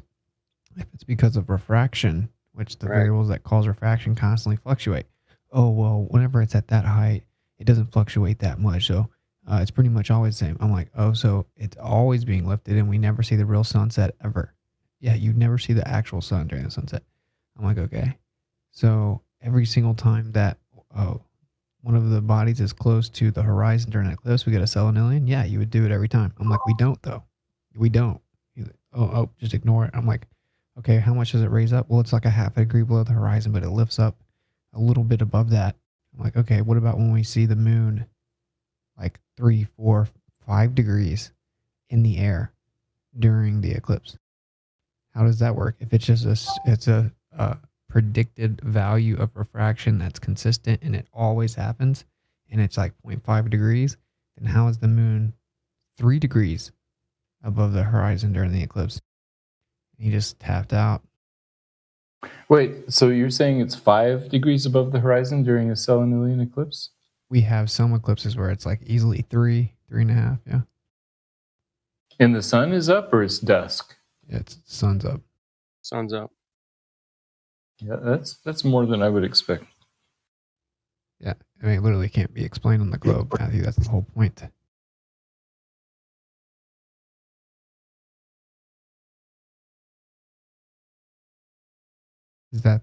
If it's because of refraction, which the variables that cause refraction constantly fluctuate. Oh well, whenever it's at that height, it doesn't fluctuate that much, so it's pretty much always the same. I'm like, oh, so it's always being lifted, and we never see the real sunset ever. Yeah, you never see the actual sun during the sunset. I'm like, okay, so every single time that one of the bodies is close to the horizon during an eclipse, we get a Selenilian. Yeah, you would do it every time. I'm like, we don't though. We don't. He's like, just ignore it. I'm like, okay, how much does it raise up? Well, it's like a half a degree below the horizon, but it lifts up a little bit above that. I'm like, okay, what about when we see the moon like 3, 4, 5 degrees in the air during the eclipse? How does that work? If it's just it's a predicted value of refraction that's consistent and it always happens and it's like 0.5 degrees, then how is the moon 3 degrees above the horizon during the eclipse? He just tapped out. Wait, so you're saying it's 5 degrees above the horizon during a Selenilian eclipse? We have some eclipses where it's like easily 3.5, yeah. And the sun is up or it's dusk? Yeah, it's sun's up. Sun's up. Yeah, that's more than I would expect. Yeah, I mean, it literally can't be explained on the globe, Matthew. That's the whole point.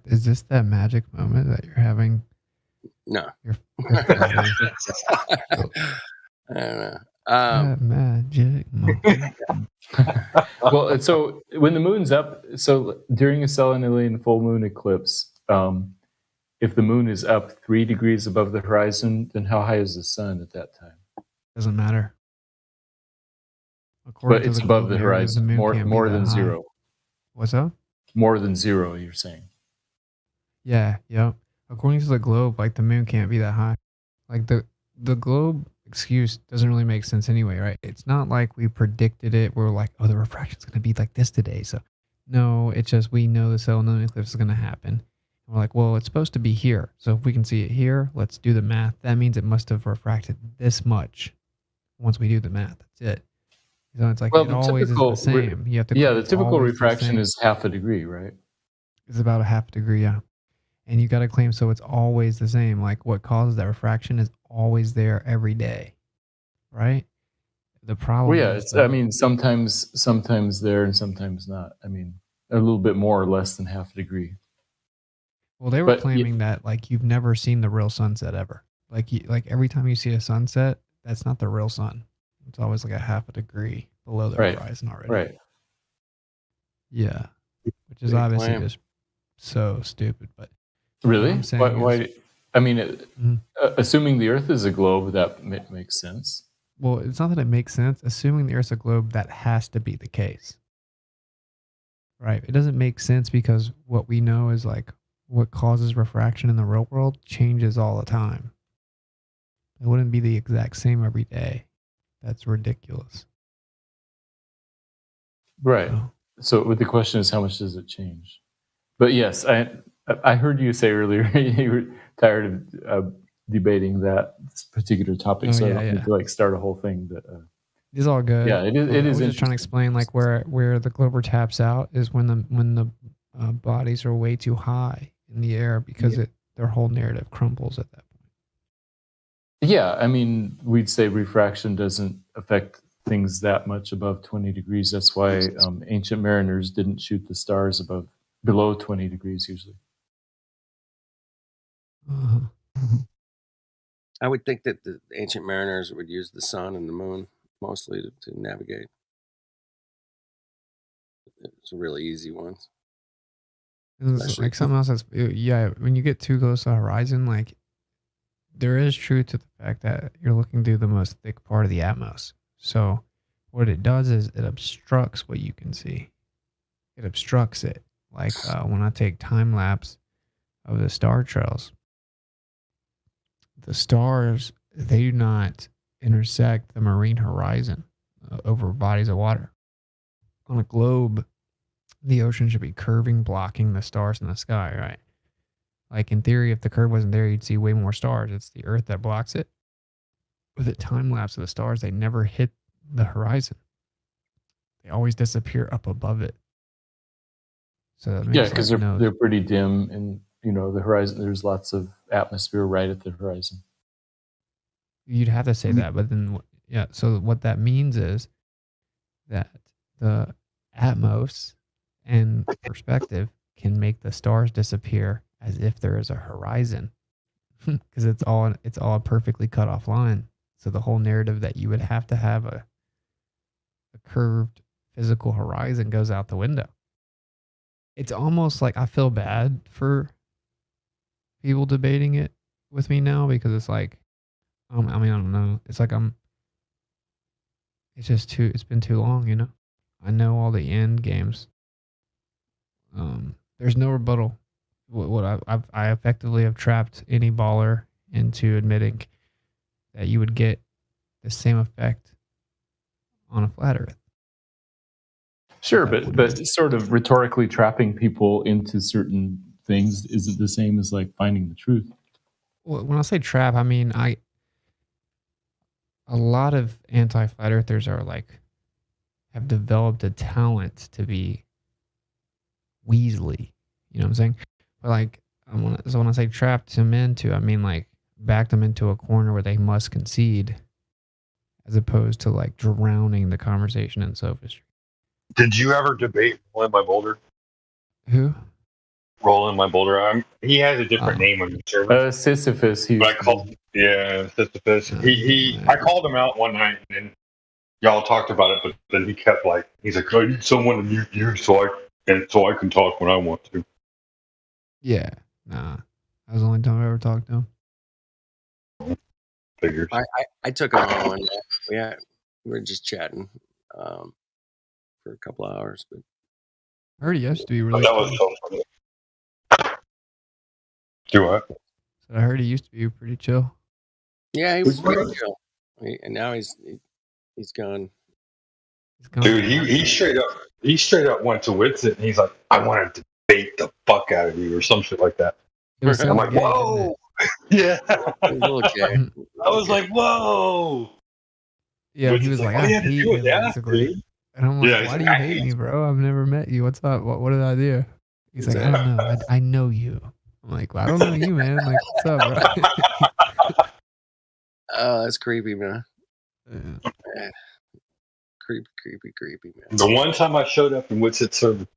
Is this that magic moment that you're having? No. I don't know. That magic moment. Well, so when the moon's up, so during a Selenilian full moon eclipse, if the moon is up 3 degrees above the horizon, then how high is the sun at that time? Doesn't matter. But it's above the horizon, more than zero. What's up? More than zero, you're saying? Yeah, yep. According to the globe, like the moon can't be that high. Like the globe excuse doesn't really make sense anyway, right? It's not like we predicted it. We're like, oh, the refraction's going to be like this today. So no, it's just we know the Selenilian eclipse is going to happen. And we're like, well, it's supposed to be here. So if we can see it here, let's do the math. That means it must have refracted this much once we do the math. That's it. So it's like, well, it always is the same. You have to the typical refraction is half a degree, right? It's about a half a degree, yeah. And you got to claim so it's always the same. Like what causes that refraction is always there every day, right? The problem. Well, yeah, I mean, sometimes there and sometimes not. I mean, a little bit more or less than half a degree. Well, they were claiming that like you've never seen the real sunset ever. Like every time you see a sunset, that's not the real sun. It's always like a half a degree below the horizon already. Right. Yeah, which is obviously just so stupid, but. Really? Why? I mean, assuming the Earth is a globe, that makes sense. Well, it's not that it makes sense. Assuming the Earth's a globe, that has to be the case. Right? It doesn't make sense because what we know is like what causes refraction in the real world changes all the time. It wouldn't be the exact same every day. That's ridiculous. Right. So the question is, how much does it change? But yes, I heard you say earlier you were tired of debating that particular topic. Oh, So I yeah, don't need yeah. to like start a whole thing. But It's all good. yeah, it is. I was just trying to explain like where the Glober taps out is when the bodies are way too high in the air because their whole narrative crumbles at that point. Yeah, I mean, we'd say refraction doesn't affect things that much above 20 degrees. That's why ancient mariners didn't shoot the stars below 20 degrees usually. I would think that the ancient mariners would use the sun and the moon mostly to navigate. It's a really easy one. Like something else that's when you get too close to the horizon, like there is truth to the fact that you're looking through the most thick part of the atmos. So what it does is it obstructs what you can see. It obstructs it. Like when I take time lapse of the star trails, the stars, they do not intersect the marine horizon over bodies of water. On a globe, the ocean should be curving, blocking the stars in the sky, right? Like in theory, if the curve wasn't there, you'd see way more stars. It's the Earth that blocks it. With a time lapse of the stars, they never hit the horizon. They always disappear up above it. So that makes because they're pretty dim, and the horizon. There's lots of atmosphere right at the horizon. You'd have to say that, but then So what that means is that the atmos and perspective can make the stars disappear as if there is a horizon, because it's all a perfectly cut off line. So the whole narrative that you would have to have a curved physical horizon goes out the window. It's almost like I feel bad for people debating it with me now, because it's like, I don't know. It's like it's been too long, I know all the end games. There's no rebuttal. What I effectively have trapped any baller into admitting that you would get the same effect on a flat Earth. Sure, but sort of rhetorically trapping people into certain things isn't the same as like finding the truth. Well, when I say trap, I mean a lot of anti-flat earthers have developed a talent to be Weasley. You know what I'm saying? But when I say trapped them into, I mean back them into a corner where they must concede, as opposed to drowning the conversation in sophistry. Did you ever debate Roland My Boulder? Who? Roland My Boulder. He has a different name on your server. Sisyphus. Sisyphus. I called him out one night, and y'all talked about it, but then he kept he's like, I need someone to mute you so I can talk when I want to. Yeah, nah. That was the only time I ever talked to him. Figures. I took him on one day. We were just chatting for a couple of hours, but I heard he used to be really. That was so funny. Do what? So I heard he used to be pretty chill. Yeah, he was pretty chill, and now he's gone. Dude, he straight up went to Whitsit, and he's like, I want to debate the fuck out of you or some shit like that. I'm like, whoa. Yeah. I was like, whoa. Yeah, he was like, I hate you, basically. And I'm like, why do you hate me, bro? I've never met you. What's up? What did I do? He's like, I don't know. I know you. I'm like, well, I don't know you, man. Like, what's up, bro? Oh, that's creepy, man. Creepy, man. The one time I showed up in Whitsit server.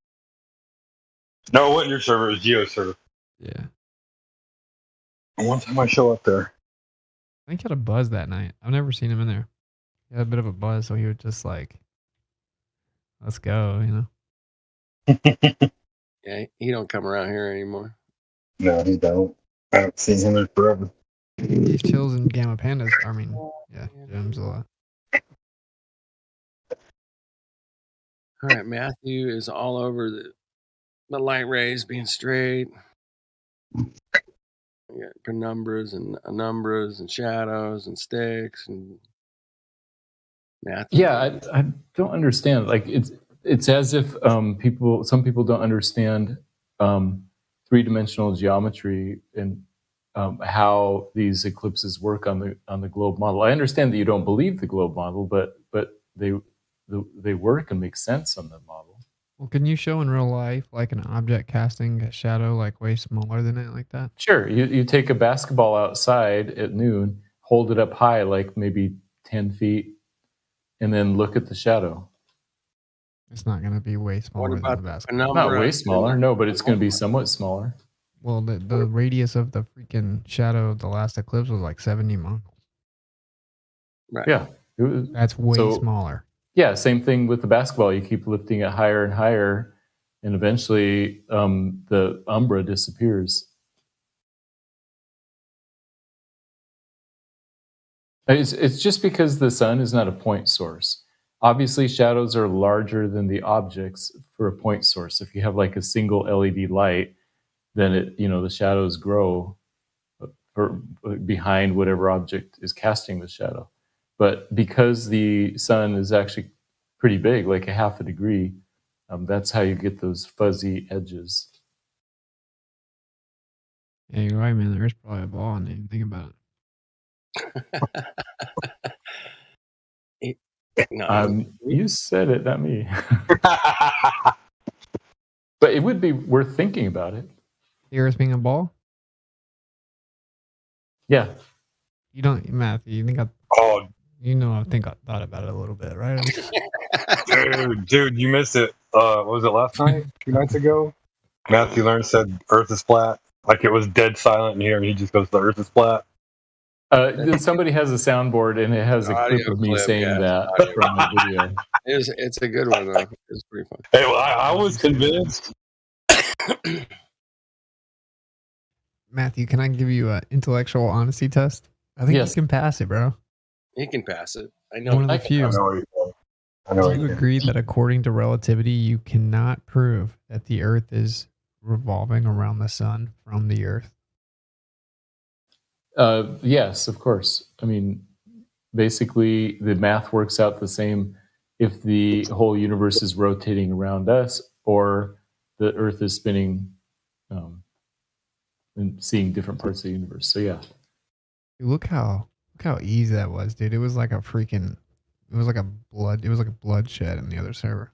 No, it wasn't your server. It was Geo's server. Yeah. The one time I show up there. I think he had a buzz that night. I've never seen him in there. He had a bit of a buzz, so he was just like, let's go, Yeah, he don't come around here anymore. No, he don't. I haven't seen him in forever. He chills in Gamma Pandas. I mean, yeah, Jim's a lot. All right, Matthew is all over the light rays being straight. We got penumbras and anumbras and shadows and sticks and Matthew. Yeah, I don't understand. It's as if some people don't understand three-dimensional geometry, and how these eclipses work on the globe model. I understand that you don't believe the globe model, but they work and make sense on the model. Well, can you show in real life like an object casting a shadow like way smaller than it like that? Sure. You take a basketball outside at noon, hold it up high, like maybe 10 feet, and then look at the shadow. It's not going to be way smaller than the basketball. Not way smaller, no, but it's going to be somewhat smaller. Well, the radius of the freaking shadow of the last eclipse was like 70 miles. Right. Yeah. That's way smaller. Yeah, same thing with the basketball. You keep lifting it higher and higher, and eventually the umbra disappears. It's just because the sun is not a point source. Obviously, shadows are larger than the objects for a point source. If you have like a single LED light, then the shadows grow behind whatever object is casting the shadow. But because the sun is actually pretty big, like a half a degree, that's how you get those fuzzy edges. Yeah, you're right, man. There's probably a ball in it. Think about it. You said it, not me. But it would be worth thinking about it. The Earth being a ball? Yeah. You don't, Matthew, you think I thought about it a little bit, right? dude, you missed it. What was it last night? 2 nights ago? Matthew Learn said Earth is flat. Like it was dead silent in here, and he just goes, the Earth is flat. Somebody has a soundboard, and it has a clip of me saying that from the video. It's a good one, though. It's pretty fun. Hey, well, I was convinced. Matthew, can I give you an intellectual honesty test? I think you can pass it, bro. He can pass it. I know. One of the few. I know. Do you agree that according to relativity, you cannot prove that the Earth is revolving around the sun from the Earth? Yes, of course. I mean, basically, the math works out the same if the whole universe is rotating around us or the Earth is spinning and seeing different parts of the universe. So, yeah. Look how easy that was, dude. It was like a bloodshed in the other server.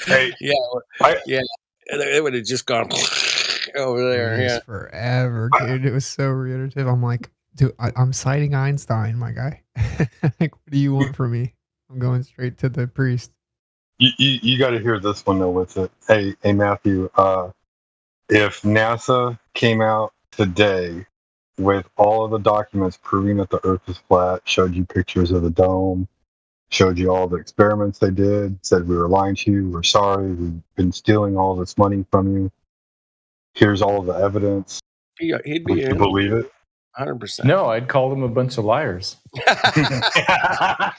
Hey, it would have just gone over there. Yeah, forever, dude. It was so reiterative. I'm like, dude, I'm citing Einstein, my guy. Like, what do you want from me? I'm going straight to the priest. You got to hear this one though with it. Hey, Matthew. If NASA came out today with all of the documents proving that the Earth is flat, showed you pictures of the dome, showed you all the experiments they did, said we were lying to you, we're sorry, we've been stealing all this money from you. Here's all the evidence. He'd be Would you believe it? 100%. No, I'd call them a bunch of liars. I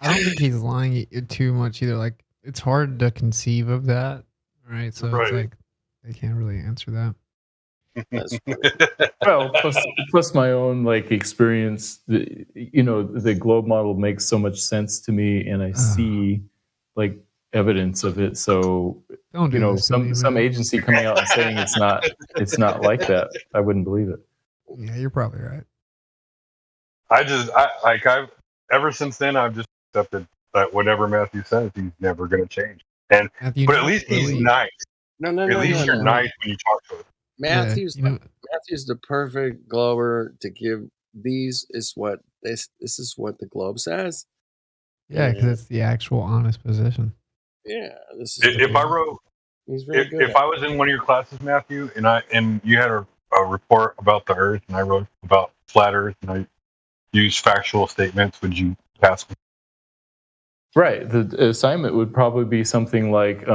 don't think he's lying too much either. Like, it's hard to conceive of that, right? So it's like they can't really answer that. Well, plus my own experience. The globe model makes so much sense to me, and I see evidence of it. So Don't do this to me, some man. agency coming out and saying it's not like that, I wouldn't believe it. Yeah, you're probably right. I've ever since then I've just accepted that whatever Matthew says, he's never going to change. But at least he's nice. No. At least you're nice when you talk to him. Matthew's the perfect glober to give. This is what the globe says. Yeah, because it's the actual honest position. Yeah, this is. If I wrote, he's very good. If I was in one of your classes, Matthew, and you had a report about the Earth, and I wrote about flat Earth, and I used factual statements, would you pass me? Right. The assignment would probably be something like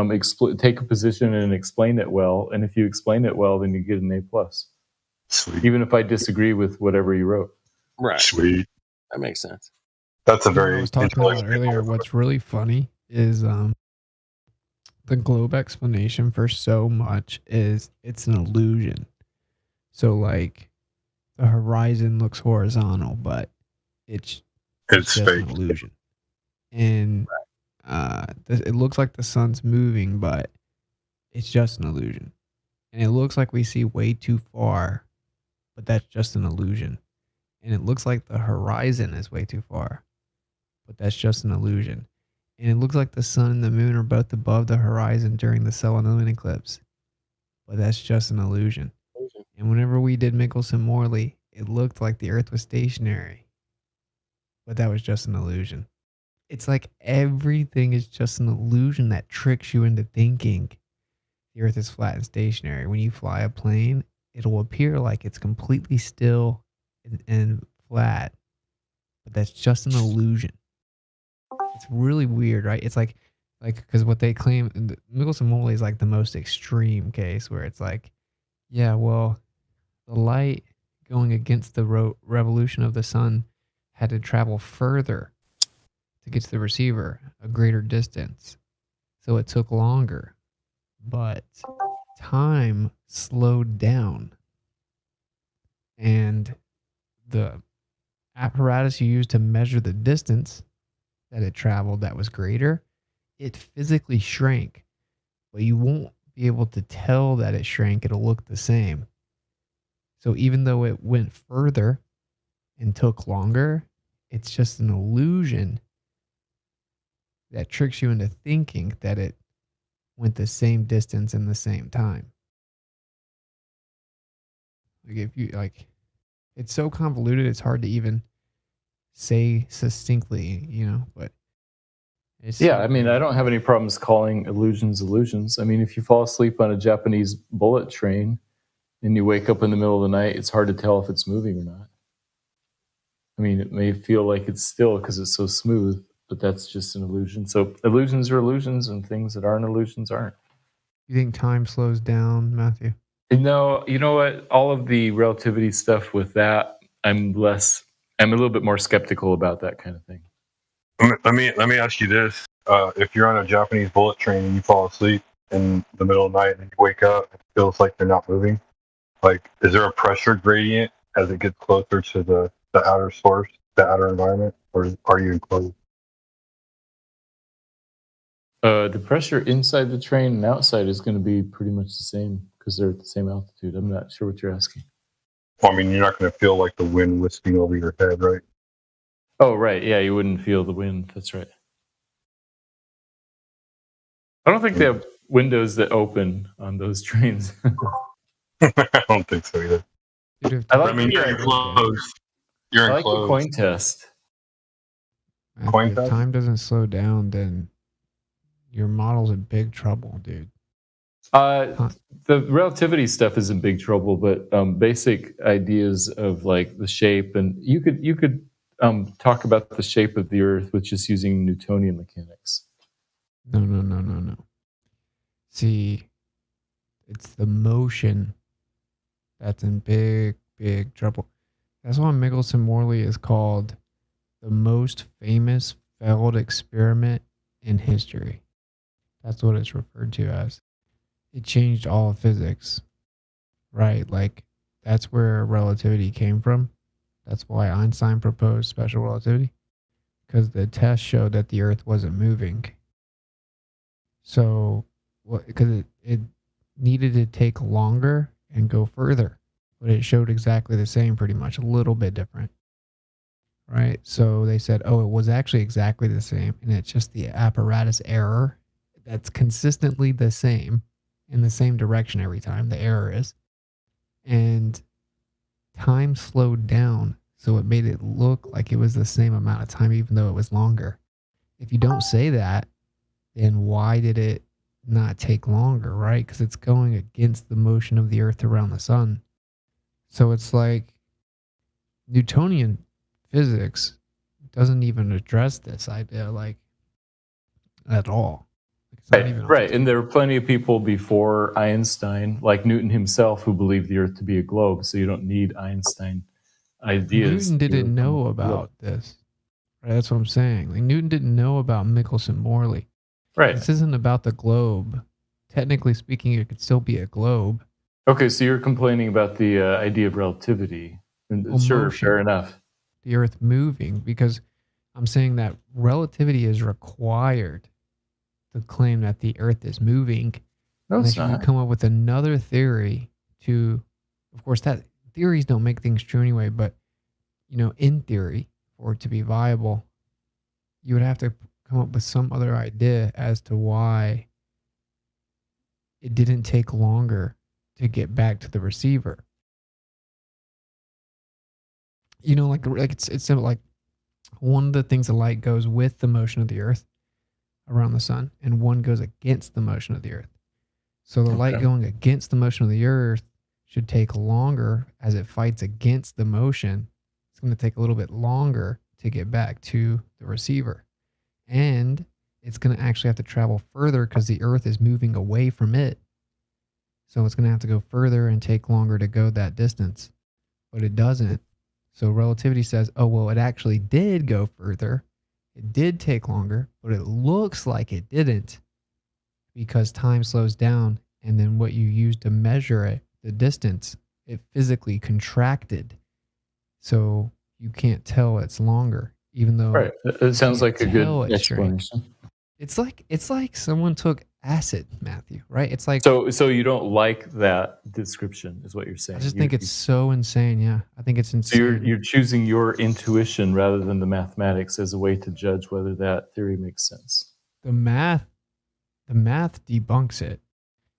take a position and explain it well. And if you explain it well, then you get an A+. Sweet. Even if I disagree with whatever you wrote. Right. Sweet. That makes sense. That's a I very was talking about earlier. What's really funny is the globe explanation for so much is it's an illusion. So the horizon looks horizontal, but it's just fake. an illusion. And it looks like the sun's moving, but it's just an illusion. And it looks like we see way too far, but that's just an illusion. And it looks like the horizon is way too far, but that's just an illusion. And it looks like the sun and the moon are both above the horizon during the solar moon eclipse, but that's just an illusion. And whenever we did Michelson-Morley, it looked like the Earth was stationary, but that was just an illusion. It's like everything is just an illusion that tricks you into thinking the Earth is flat and stationary. When you fly a plane, it'll appear like it's completely still and flat, but that's just an illusion. It's really weird, right? It's like because what they claim, Michelson-Morley is like the most extreme case where it's like, yeah, well, the light going against the revolution of the sun had to travel further to get to the receiver, a greater distance. So it took longer, but time slowed down. And the apparatus you used to measure the distance that it traveled that was greater, it physically shrank, but you won't be able to tell that it shrank. It'll look the same. So even though it went further and took longer, it's just an illusion that tricks you into thinking that it went the same distance in the same time. Like if you it's so convoluted, it's hard to even say succinctly, but it's I mean, I don't have any problems calling illusions illusions. I mean, if you fall asleep on a Japanese bullet train and you wake up in the middle of the night, it's hard to tell if it's moving or not. I mean, it may feel like it's still because it's so smooth, but that's just an illusion. So illusions are illusions, and things that aren't illusions aren't. You think time slows down, Matthew? No, you know what? All of the relativity stuff with that, I'm a little bit more skeptical about that kind of thing. Let me ask you this: if you're on a Japanese bullet train and you fall asleep in the middle of the night and you wake up, it feels like they're not moving. Like, is there a pressure gradient as it gets closer to the outer source, the outer environment, or are you enclosed? The pressure inside the train and outside is going to be pretty much the same because they're at the same altitude. I'm not sure what you're asking. Well, I mean, you're not going to feel like the wind whisking over your head, right? Oh, right. Yeah, you wouldn't feel the wind. That's right. I don't think they have windows that open on those trains. I don't think so either. I mean, you're enclosed. You're I like the enclosed. coin test. If time doesn't slow down, then your model's in big trouble, dude. The relativity stuff is in big trouble, but basic ideas of like the shape, and you could talk about the shape of the Earth with just using Newtonian mechanics. No. See, it's the motion that's in big trouble. That's why Michelson-Morley is called the most famous failed experiment in history. That's what it's referred to as. It changed all of physics, right? Like, that's where relativity came from. That's why Einstein proposed special relativity, because the test showed that the Earth wasn't moving. So, because it needed to take longer and go further, but it showed exactly the same, pretty much, a little bit different, right? So they said, oh, it was actually exactly the same, and it's just the apparatus error that's consistently the same in the same direction every time, the error is. And time slowed down, so it made it look like it was the same amount of time, even though it was longer. If you don't say that, then why did it not take longer, right? Because it's going against the motion of the Earth around the sun. So it's like Newtonian physics doesn't even address this idea, like, at all. Right. And there were plenty of people before Einstein, like Newton himself, who believed the Earth to be a globe. So you don't need Einstein ideas. Newton didn't know about this. Right? That's what I'm saying. Like, Newton didn't know about Michelson-Morley. Right. This isn't about the globe. Technically speaking, it could still be a globe. Okay, so you're complaining about the idea of relativity. And sure, motion. fair enough. The Earth moving, because I'm saying that relativity is required to claim that the Earth is moving, No, unless it's you can not. come up with another theory to, of course, that theories don't make things true anyway, but in theory, for it to be viable, you would have to come up with some other idea as to why it didn't take longer to get back to the receiver. Like it's simple. Like, one of the things, the light goes with the motion of the earth around the sun, and one goes against the motion of the earth. So the light going against the motion of the earth should take longer as it fights against the motion. It's going to take a little bit longer to get back to the receiver. And it's going to actually have to travel further because the earth is moving away from it. So it's going to have to go further and take longer to go that distance. But it doesn't. So relativity says, oh, well, it actually did go further. It did take longer, but it looks like it didn't because time slows down. And then what you use to measure it, the distance, it physically contracted. So you can't tell it's longer, even though Right. It sounds like a good it's shrink. explanation. It's like someone took acid, Matthew, right? It's like, So you don't like that description, is what you're saying. I just think it's so insane. Yeah, I think it's So insane. you're choosing your intuition rather than the mathematics as a way to judge whether that theory makes sense. The math debunks it.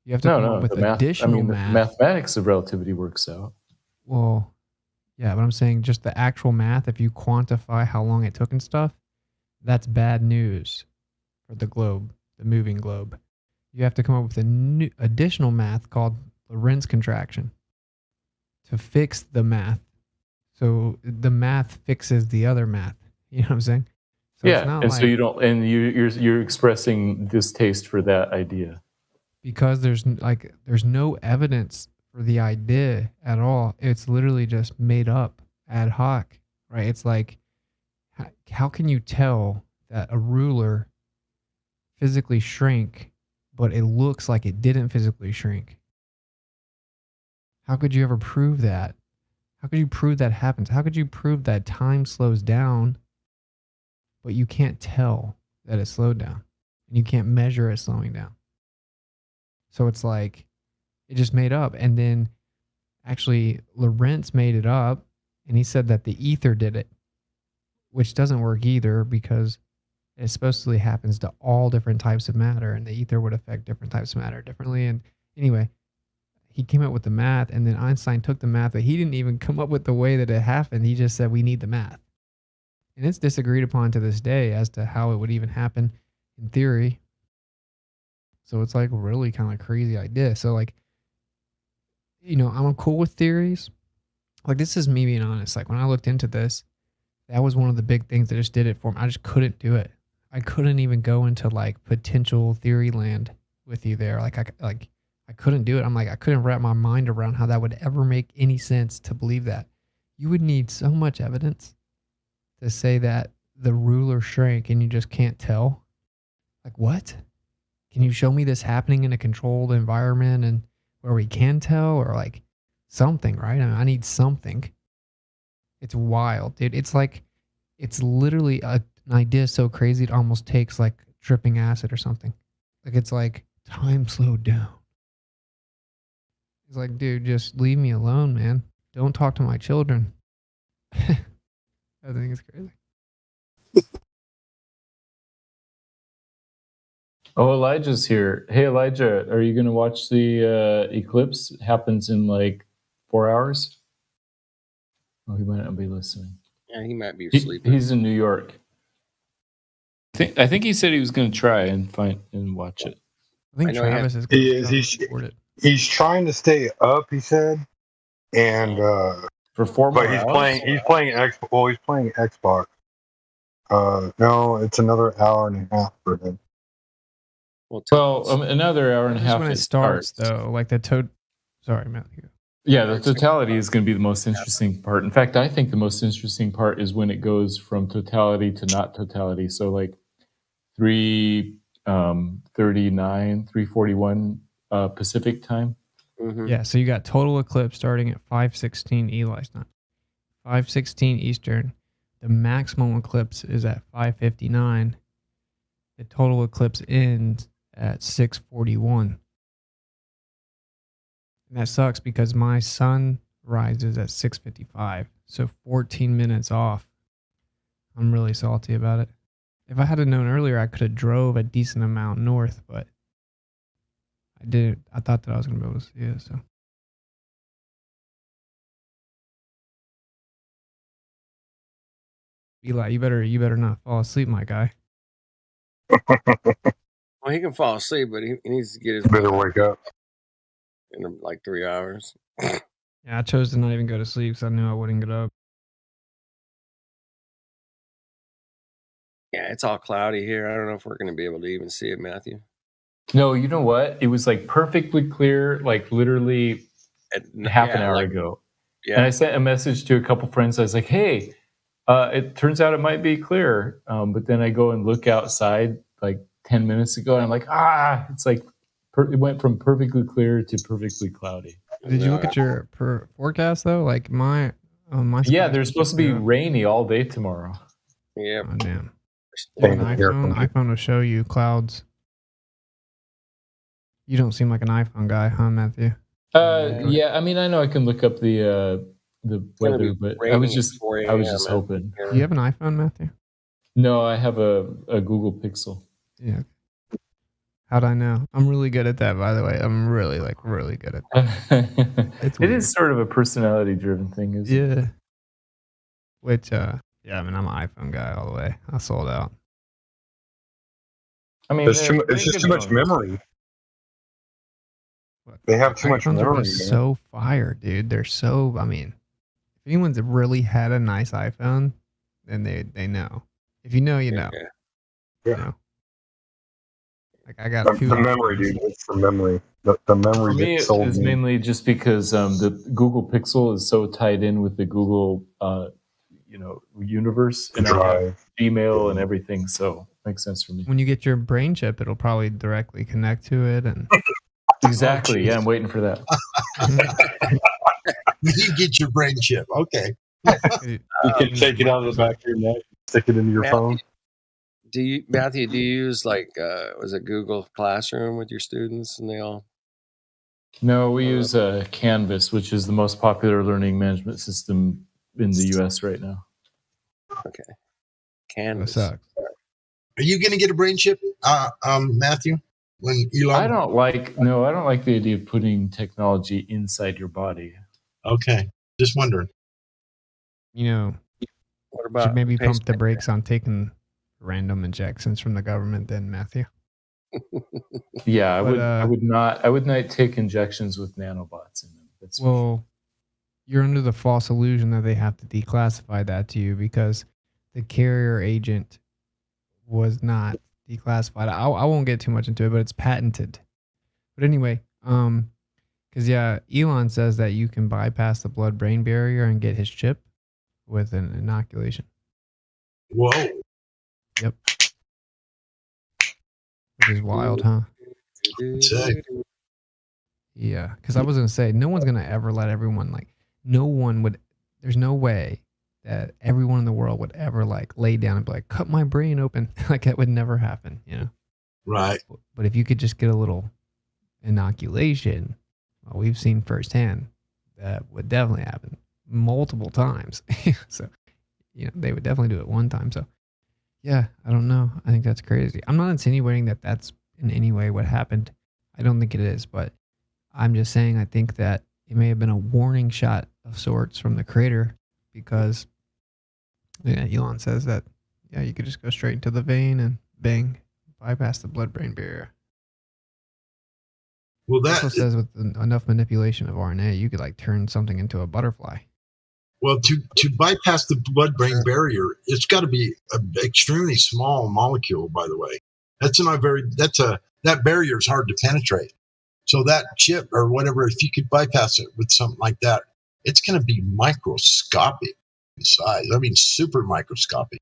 You have to come up with the math. additional the math. mathematics of relativity works out. Well, yeah, but I'm saying just the actual math, if you quantify how long it took and stuff, that's bad news for the globe, the moving globe. You have to come up with a new additional math called Lorentz contraction to fix the math. So the math fixes the other math. You know what I'm saying? So it's not and like, so you don't, and you're expressing distaste for that idea. because there's no evidence for the idea at all. It's literally just made up ad hoc, right? It's like, how can you tell that a ruler physically shrank, but it looks like it didn't physically shrink? How could you ever prove that? How could you prove that happens? How could you prove that time slows down, but you can't tell that it slowed down, and you can't measure it slowing down? So it's like, it just made up. And then actually Lorentz made it up, and he said that the ether did it, which doesn't work either, because it supposedly happens to all different types of matter, and the ether would affect different types of matter differently. And anyway, he came up with the math, and then Einstein took the math, but he didn't even come up with the way that it happened. He just said, we need the math. And it's disagreed upon to this day as to how it would even happen in theory. So it's like a really kind of crazy idea. So like, I'm cool with theories. Like, this is me being honest. Like, when I looked into this, that was one of the big things that just did it for me. I just couldn't do it. I couldn't even go into like potential theory land with you there. I couldn't do it. I'm like, I couldn't wrap my mind around how that would ever make any sense to believe that. You would need so much evidence to say that the ruler shrank and you just can't tell. Like, what? Can you show me this happening in a controlled environment and where we can tell, or like something, right? I mean, I need something. It's wild, dude. It's like, it's literally an idea so crazy it almost takes like dripping acid or something. Like, it's like time slowed down. It's like, dude, just leave me alone, man. Don't talk to my children. I think it's crazy. Oh, Elijah's here. Hey, Elijah, are you going to watch the eclipse? It happens in like 4 hours. Oh, he might not be listening. Yeah, he might be sleeping. He's in New York. I think he said he was going to try and watch it. I think Travis is. He is. He's trying to stay up. He said, and for 4 but more he's hours? playing. He's playing he's playing Xbox. No, it's another hour and a half for him. Well, another hour and a Just half. when it starts, though, like the toad. Sorry, Matthew. Yeah, the totality is going to be the most interesting part. In fact, I think the most interesting part is when it goes from totality to not totality. So like 3:39, 3:41 Pacific time. Mm-hmm. Yeah, so you got total eclipse starting at 5:16 Eli's time, 5:16 Eastern. The maximum eclipse is at 5:59. The total eclipse ends at 6:41. And that sucks because my sun rises at 6:55, so 14 minutes off. I'm really salty about it. If I had known earlier, I could have drove a decent amount north, but I didn't. I thought that I was going to be able to see it, so. Eli, you better not fall asleep, my guy. Well, he can fall asleep, but he needs to get his. Better wake up in like 3 hours. Yeah, I chose to not even go to sleep because I knew I wouldn't get up. Yeah, it's all cloudy here. I don't know if we're going to be able to even see it, Matthew. No, you know what? It was like perfectly clear, like literally half an hour ago. Yeah. And I sent a message to a couple friends. I was like, hey, it turns out it might be clear. But then I go and look outside like 10 minutes ago, and I'm like, it's like it went from perfectly clear to perfectly cloudy. Did you look at your forecast, though? Like my Yeah, there's supposed to be rainy all day tomorrow. Yeah. Oh, damn. An iPhone will show you clouds. You don't seem like an iPhone guy, huh, Matthew? Yeah, I mean, I know I can look up the weather, but I was just hoping. Do you have an iPhone, Matthew? No, I have a Google Pixel. Yeah. How'd I know? I'm really good at that, by the way. I'm really good at that. It is sort of a personality-driven thing, isn't it? Yeah. Which, yeah, I mean, I'm an iPhone guy all the way. I sold out. I mean, it's just too much memory. They have too much iPhones memory. are just so fire, dude. They're so. I mean, if anyone's really had a nice iPhone, then they know. If you know, you know. Yeah. You know? Like I got the memory, dude. It's the memory. The memory For me, that sold it's me. mainly just because the Google Pixel is so tied in with the Google, universe, and I have Gmail and everything, so it makes sense for me. When you get your brain chip, it'll probably directly connect to it, and Exactly. Yeah, I'm waiting for that. You get your brain chip. Okay. You can take it out of the back of your neck, stick it into your phone. Matthew, do you use was it Google Classroom with your students and they all? No, we use Canvas, which is the most popular learning management system in the U.S. right now. Okay. Canvas. Are you going to get a brain chip, Matthew? When Elon? I don't like the idea of putting technology inside your body. Okay, just wondering. you know, what should about maybe pump the brakes on taking random injections from the government, then, Matthew. Yeah, I But, would not take injections with nanobots in them. That's Well, you're under the false illusion that they have to declassify that to you because the carrier agent was not declassified. I won't get too much into it, but it's patented. But anyway, because Elon says that you can bypass the blood-brain barrier and get his chip with an inoculation. Whoa. Yep. Which is wild, huh? Yeah, because I was going to say, no one's going to ever let everyone, there's no way that everyone in the world would ever, lay down and be like, cut my brain open. That would never happen, you know? Right. But if you could just get a little inoculation, well, we've seen firsthand that would definitely happen multiple times. So, they would definitely do it one time. So, yeah, I don't know. I think that's crazy. I'm not insinuating that that's in any way what happened. I don't think it is, but I'm just saying I think that it may have been a warning shot of sorts from the creator because Elon says that, you could just go straight into the vein and bang, bypass the blood-brain barrier. Well, that also says with enough manipulation of RNA, you could turn something into a butterfly. Well, to bypass the blood-brain barrier, it's got to be an extremely small molecule. By the way, that barrier is hard to penetrate. So that chip or whatever, if you could bypass it with something like that, it's going to be microscopic in size. I mean, super microscopic.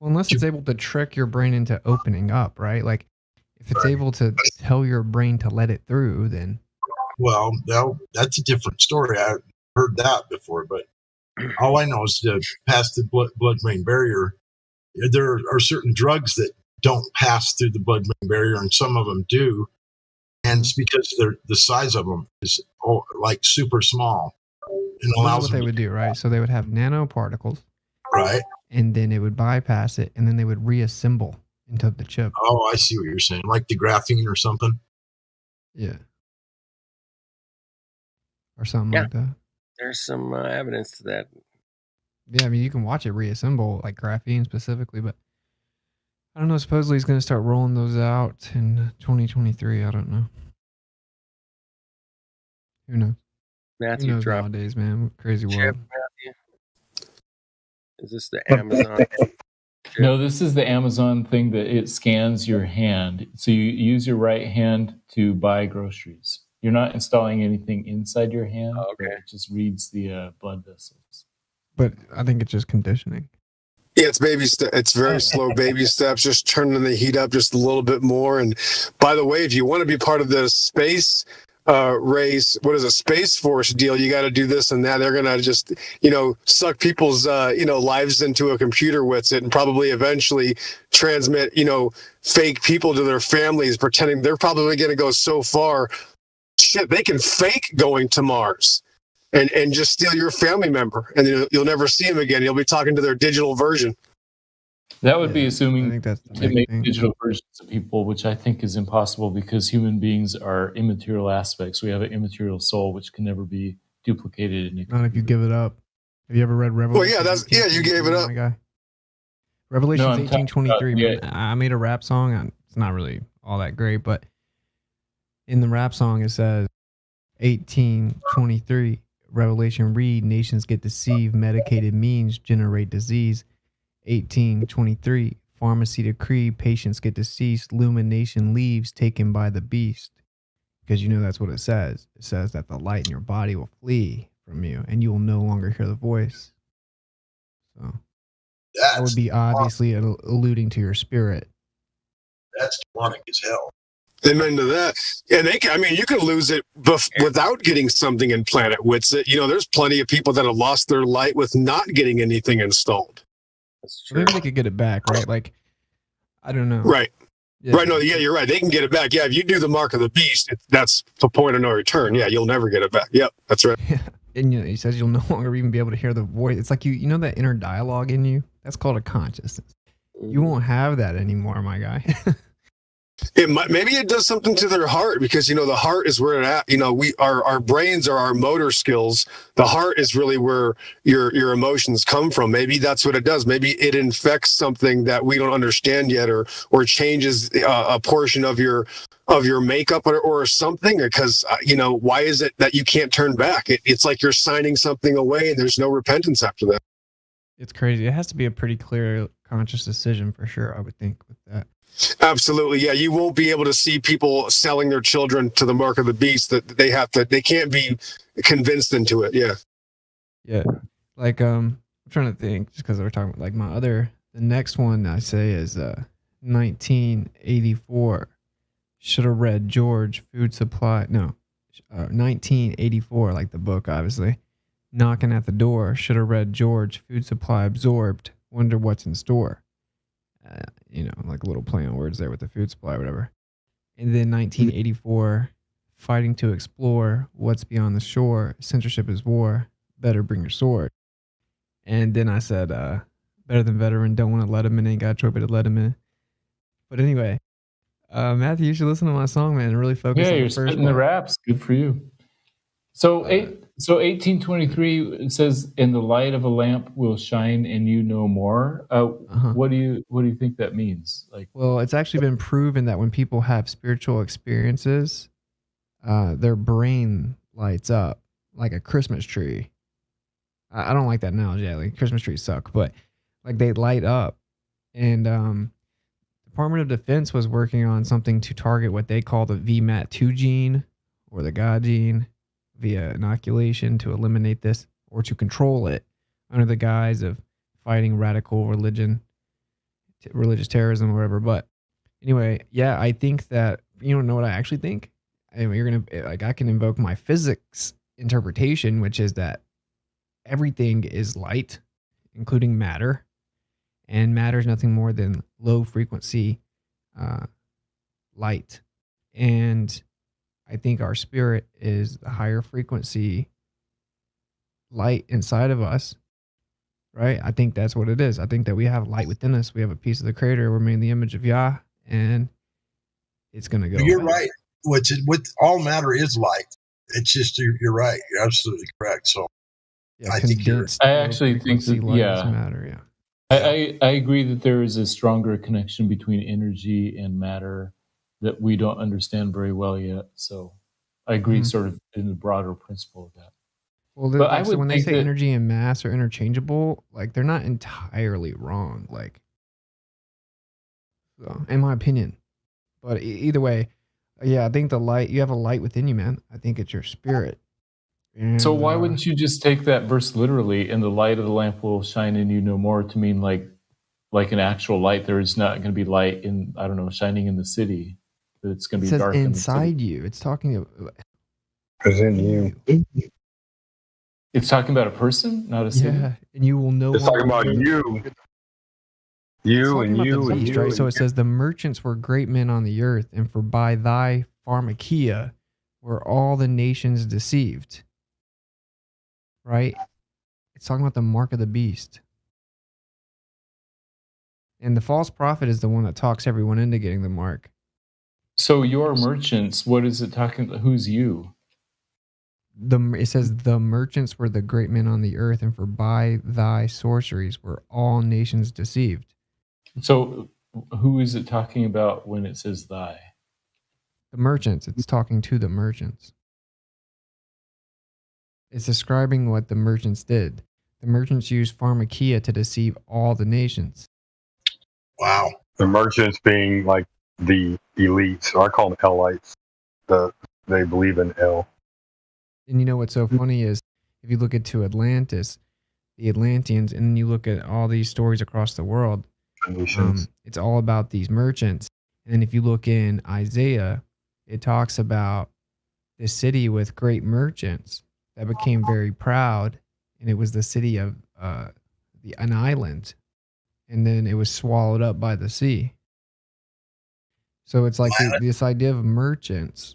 Well, unless it's able to trick your brain into opening up, right? If it's able to tell your brain to let it through, then. Well, that's a different story. I've heard that before, but all I know is to pass the blood-brain barrier. There are certain drugs that don't pass through the blood-brain barrier, and some of them do. and it's because the size of them is like super small. And This is allows what them they would do, right? So they would have nanoparticles, right. and then it would bypass it, and then they would reassemble into the chip. Oh, I see what you're saying, like the graphene or something. Yeah. Or something Yeah. like that. There's some evidence to that. Yeah, I mean, you can watch it reassemble, like graphene specifically, but I don't know. Supposedly he's going to start rolling those out in 2023. I don't know. Who knows? Matthew Who knows dropped nowadays, man? Crazy chip, world. Matthew. Is this the Amazon? No, this is the Amazon thing that it scans your hand. So you use your right hand to buy groceries. You're not installing anything inside your hand. Oh, okay. But it just reads the blood vessels. But I think it's just conditioning. Yeah, it's baby it's very slow baby steps, just turning the heat up just a little bit more. And by the way, if you want to be part of the space race, what is a Space Force deal, you got to do this and that. They're going to just, suck people's, lives into a computer with it and probably eventually transmit, fake people to their families, pretending they're probably going to go so far. Shit, they can fake going to Mars. And just steal your family member, and you'll never see him again. You'll be talking to their digital version. That would be assuming that's to make digital versions of people, which I think is impossible because human beings are immaterial aspects. We have an immaterial soul, which can never be duplicated. Not if you give it up. Have you ever read Revelation? Well, you gave it up. My guy. Revelations No, 18:23. yeah. I made a rap song. It's not really all that great, but in the rap song it says 18:23. Revelation read, nations get deceived, medicated means generate disease. 18:23, pharmacy decree, patients get deceased, illumination leaves taken by the beast. Because that's what it says. It says that the light in your body will flee from you and you will no longer hear the voice. So that would be obviously alluding to your spirit. That's demonic as hell. Amen to that. And you can lose it without getting something in Planet Witsit. There's plenty of people that have lost their light with not getting anything installed. Maybe they could get it back, right? Like, I don't know. Right. Yeah. Right. No, yeah, you're right. They can get it back. Yeah, if you do the mark of the beast, that's the point of no return. Yeah, you'll never get it back. Yep, that's right. And he says you'll no longer even be able to hear the voice. It's like you know that inner dialogue in you? That's called a consciousness. You won't have that anymore, my guy. Maybe it does something to their heart because the heart is where it at. Our brains are our motor skills. The heart is really where your emotions come from. Maybe that's what it does. Maybe it infects something that we don't understand yet, or changes a portion of your makeup or something. Because why is it that you can't turn back? It's like you're signing something away and there's no repentance after that. It's crazy. It has to be a pretty clear conscious decision for sure, I would think, with that. Absolutely. Yeah. You won't be able to see people selling their children to the mark of the beast that they can't be convinced into it. Yeah. Yeah. Like, I'm trying to think just because we're talking about like the next one I say is 1984. Should have read George Food Supply. No, 1984, like the book, obviously. Knocking at the door. Should have read George Food Supply absorbed. Wonder what's in store. Like a little play on words there with the food supply or whatever. And then 1984, fighting to explore what's beyond the shore. Censorship is war. Better bring your sword. And then I said, better than veteran. Don't want to let him in. Ain't got a choice but to let him in. But anyway, Matthew, you should listen to my song, man, and really focus on the you're first spitting one. the raps. Good for you. So 1823 it says, "In the light of a lamp will shine, and you know more." What do you think that means? Like, well, it's actually been proven that when people have spiritual experiences, their brain lights up like a Christmas tree. I don't like that analogy. Like Christmas trees suck, but like they light up. And Department of Defense was working on something to target what they call the VMAT2 gene or the God gene via inoculation to eliminate this or to control it under the guise of fighting radical religious terrorism or whatever. But anyway, yeah, I think that, you don't know what I actually think? Anyway, I can invoke my physics interpretation, which is that everything is light, including matter, and matter is nothing more than low frequency light. And I think our spirit is the higher frequency light inside of us, right? I think that's what it is. I think that we have light within us. We have a piece of the Creator. We're made in the image of Yah, and it's going to go. You're right. What all matter is light. It's just you're right. You're absolutely correct. So Yeah, I think I actually think that, matter. Yeah. I agree that there is a stronger connection between energy and matter that we don't understand very well yet. So I agree sort of in the broader principle of that. Well, But I so would when they think say that- energy and mass are interchangeable, like they're not entirely wrong. Like, so, in my opinion, but either way, yeah, I think the light, you have a light within you, man. I think it's your spirit. And, So why wouldn't you just take that verse literally, and the light of the lamp will shine in you no more, to mean like an actual light? There is not going to be light in, I don't know, shining in the city. But it's going it to be says dark in the inside city. you? It's talking about. Because in you. It's talking about a person, not a city. Yeah, and you will know. It's talking about you. It's You talking and about you the and beast, you. right? So and it says the merchants were great men on the earth, and for by thy pharmakia were all the nations deceived. Right? It's talking about the mark of the beast. And the false prophet is the one that talks everyone into getting the mark. So your merchants, what is it talking about? Who's you? It says the merchants were the great men on the earth, and for by thy sorceries were all nations deceived. So who is it talking about when it says thy? The merchants. It's talking to the merchants. It's describing what the merchants did. The merchants used pharmakia to deceive all the nations. Wow. The merchants being like the elites, or I call them Elites. They believe in El. And you know what's so funny is if you look into Atlantis, the Atlanteans, and then you look at all these stories across the world, it's all about these merchants. And if you look in Isaiah, it talks about this city with great merchants that became very proud, and it was the city of an island, and then it was swallowed up by the sea. So it's like this idea of merchants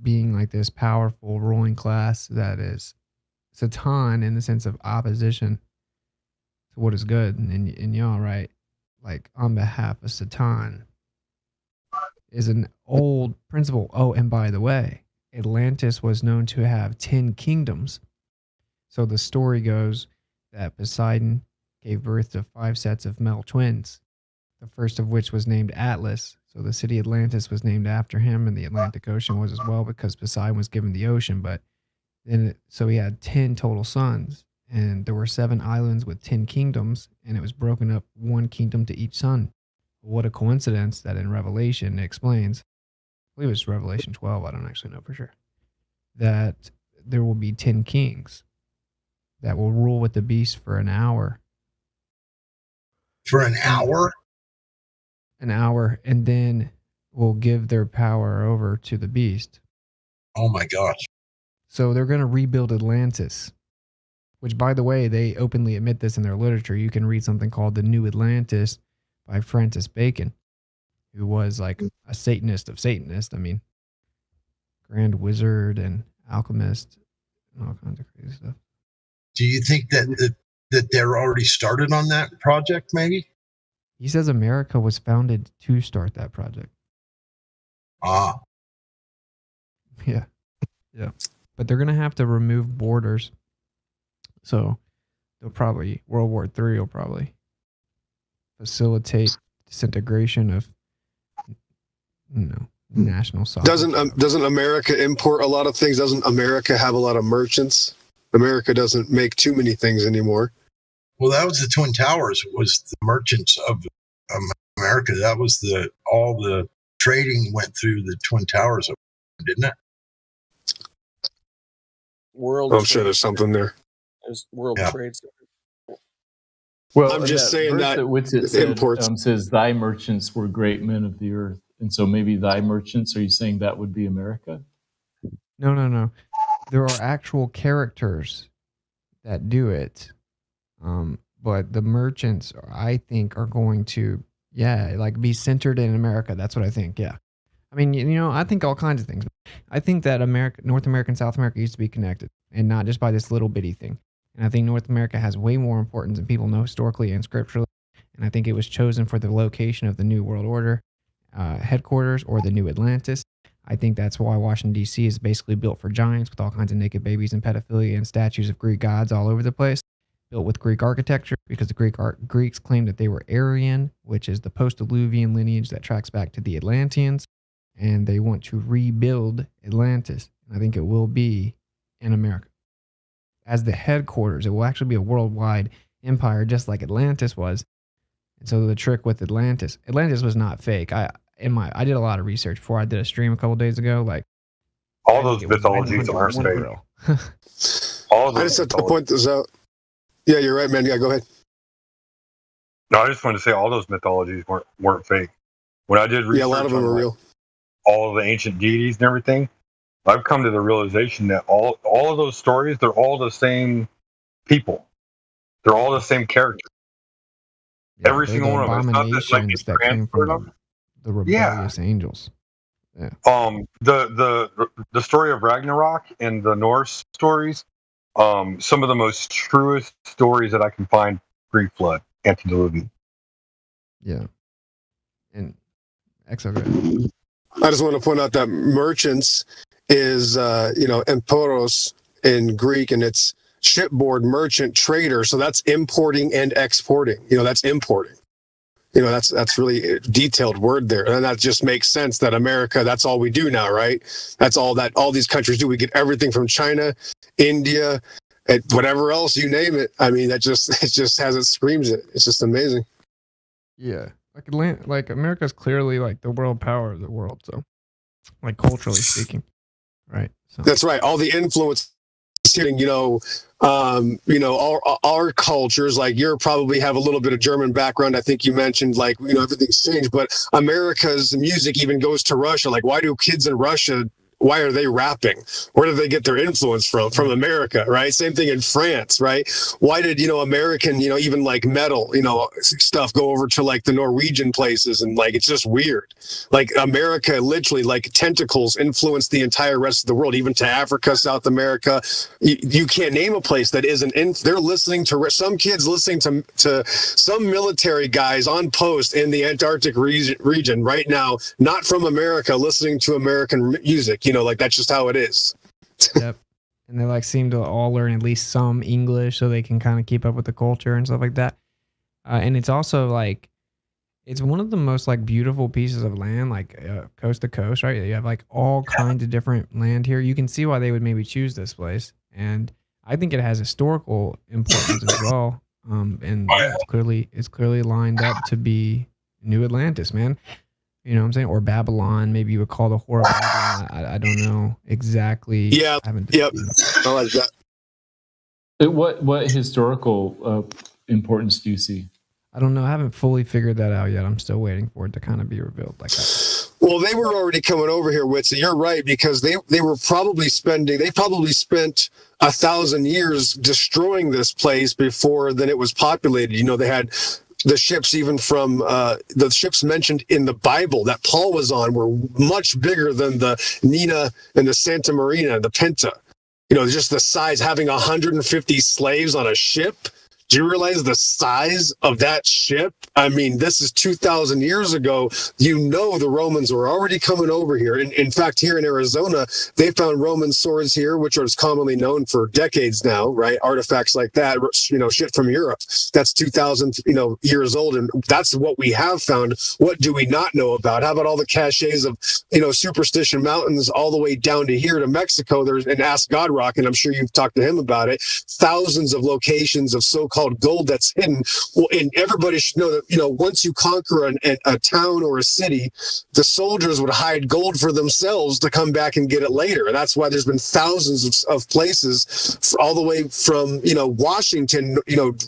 being like this powerful ruling class that is Satan in the sense of opposition to what is good, and y'all, right? Like on behalf of Satan is an old principle. Oh, and by the way, Atlantis was known to have 10 kingdoms. So the story goes that Poseidon gave birth to 5 sets of male twins, the first of which was named Atlas. So the city Atlantis was named after him, and the Atlantic Ocean was as well because Poseidon was given the ocean. But then, so he had 10 total sons, and there were 7 islands with 10 kingdoms, and it was broken up 1 kingdom to each son. What a coincidence that in Revelation it explains, I believe it's Revelation 12, I don't actually know for sure, that there will be 10 kings that will rule with the beast for an hour. For an hour? An hour, and then will give their power over to the beast. Oh my gosh. So they're going to rebuild Atlantis, which, by the way, they openly admit this in their literature. You can read something called The New Atlantis by Francis Bacon, who was like a Satanist of Satanists. I mean, grand wizard and alchemist and all kinds of crazy stuff. Do you think that they're already started on that project, maybe? He says America was founded to start that project. Ah. Yeah. Yeah. But they're going to have to remove borders. So they'll probably, World War III will probably facilitate disintegration of, national sovereignty. Doesn't America import a lot of things? Doesn't America have a lot of merchants? America doesn't make too many things anymore. Well, that was the Twin Towers, was the merchants of America. That was all the trading went through the Twin Towers, didn't it? I'm sure there's something there. There's World Trade Center. Well, I'm just saying verse that Whitsitt said, says, thy merchants were great men of the earth. And so maybe thy merchants, are you saying that would be America? No. There are actual characters that do it. But the merchants, I think, are going to, be centered in America. That's what I think, yeah. I mean, I think all kinds of things. I think that North America and South America used to be connected, and not just by this little bitty thing. And I think North America has way more importance than people know historically and scripturally. And I think it was chosen for the location of the New World Order headquarters, or the New Atlantis. I think that's why Washington, D.C. is basically built for giants with all kinds of naked babies and pedophilia and statues of Greek gods all over the place, built with Greek architecture, because the Greeks claimed that they were Aryan, which is the post-Diluvian lineage that tracks back to the Atlanteans, and they want to rebuild Atlantis. And I think it will be in America. As the headquarters, it will actually be a worldwide empire, just like Atlantis was. And so the trick with Atlantis was not fake. I did a lot of research before I did a stream a couple days ago. Like, all those mythologies aren't fake. All I just have to point this out. Yeah, you're right, man. Yeah, go ahead. No, I just wanted to say all those mythologies weren't fake. When I did research, a lot of them are real. All of the ancient deities and everything, I've come to the realization that all of those stories, they're all the same people. They're all the same characters. Yeah, every single one of them. Abominations like that came from the rebellious angels. Yeah. The story of Ragnarok and the Norse stories, some of the most truest stories that I can find: Greek flood, antediluvian. Yeah. And Exogrid. I just want to point out that merchants is emporos in Greek, and it's shipboard, merchant, trader. So that's importing and exporting. That's importing. That's really a detailed word there. And that just makes sense that America, that's all we do now, right? That's all that all these countries do. We get everything from China, India, and whatever else, you name it. I mean, it just has it screams it. It's just amazing. Yeah. Like America's clearly like the world power of the world. So, like, culturally speaking, right? So. That's right. All the influence hitting, our cultures. Like, you probably have a little bit of German background. I think you mentioned, like, everything's changed. But America's music even goes to Russia. Like, why do kids in Russia? Why are they rapping? Where do they get their influence from? From America, right? Same thing in France, right? Why did, American, even like metal, stuff go over to like the Norwegian places? And like, it's just weird. Like, America literally, like, tentacles influence the entire rest of the world, even to Africa, South America. You can't name a place that isn't in. They're listening to some kids listening to some military guys on post in the Antarctic region right now, not from America, listening to American music. Like, that's just how it is. Yep. And they like seem to all learn at least some English so they can kind of keep up with the culture and stuff like that. And it's also like, it's one of the most like beautiful pieces of land, like coast to coast, right? You have like all kinds of different land here. You can see why they would maybe choose this place. And I think it has historical importance as well. And it's clearly lined up to be New Atlantis, man. You know what I'm saying? Or Babylon. Maybe you would call the whore Babylon. I don't know exactly. Yeah. Yep. I like that. What historical importance do you see? I don't know. I haven't fully figured that out yet. I'm still waiting for it to kind of be revealed like that. Well, they were already coming over here, Witzy. You're right, because they probably spent 1,000 years destroying this place before then it was populated. They had the ships, even from the ships mentioned in the Bible that Paul was on, were much bigger than the Nina and the Santa Marina, the Pinta. Just the size, having 150 slaves on a ship. Do you realize the size of that ship? I mean, this is 2,000 years ago. The Romans were already coming over here. In fact, here in Arizona, they found Roman swords here, which is commonly known for decades now, right? Artifacts like that, shit from Europe. That's 2,000, years old. And that's what we have found. What do we not know about? How about all the caches of, Superstition Mountains all the way down to here to Mexico? There's an Ask God Rock, and I'm sure you've talked to him about it. Thousands of locations of so-called gold that's hidden. Well, and everybody should know that, once you conquer a town or a city, the soldiers would hide gold for themselves to come back and get it later. And that's why there's been thousands of places all the way from, Washington,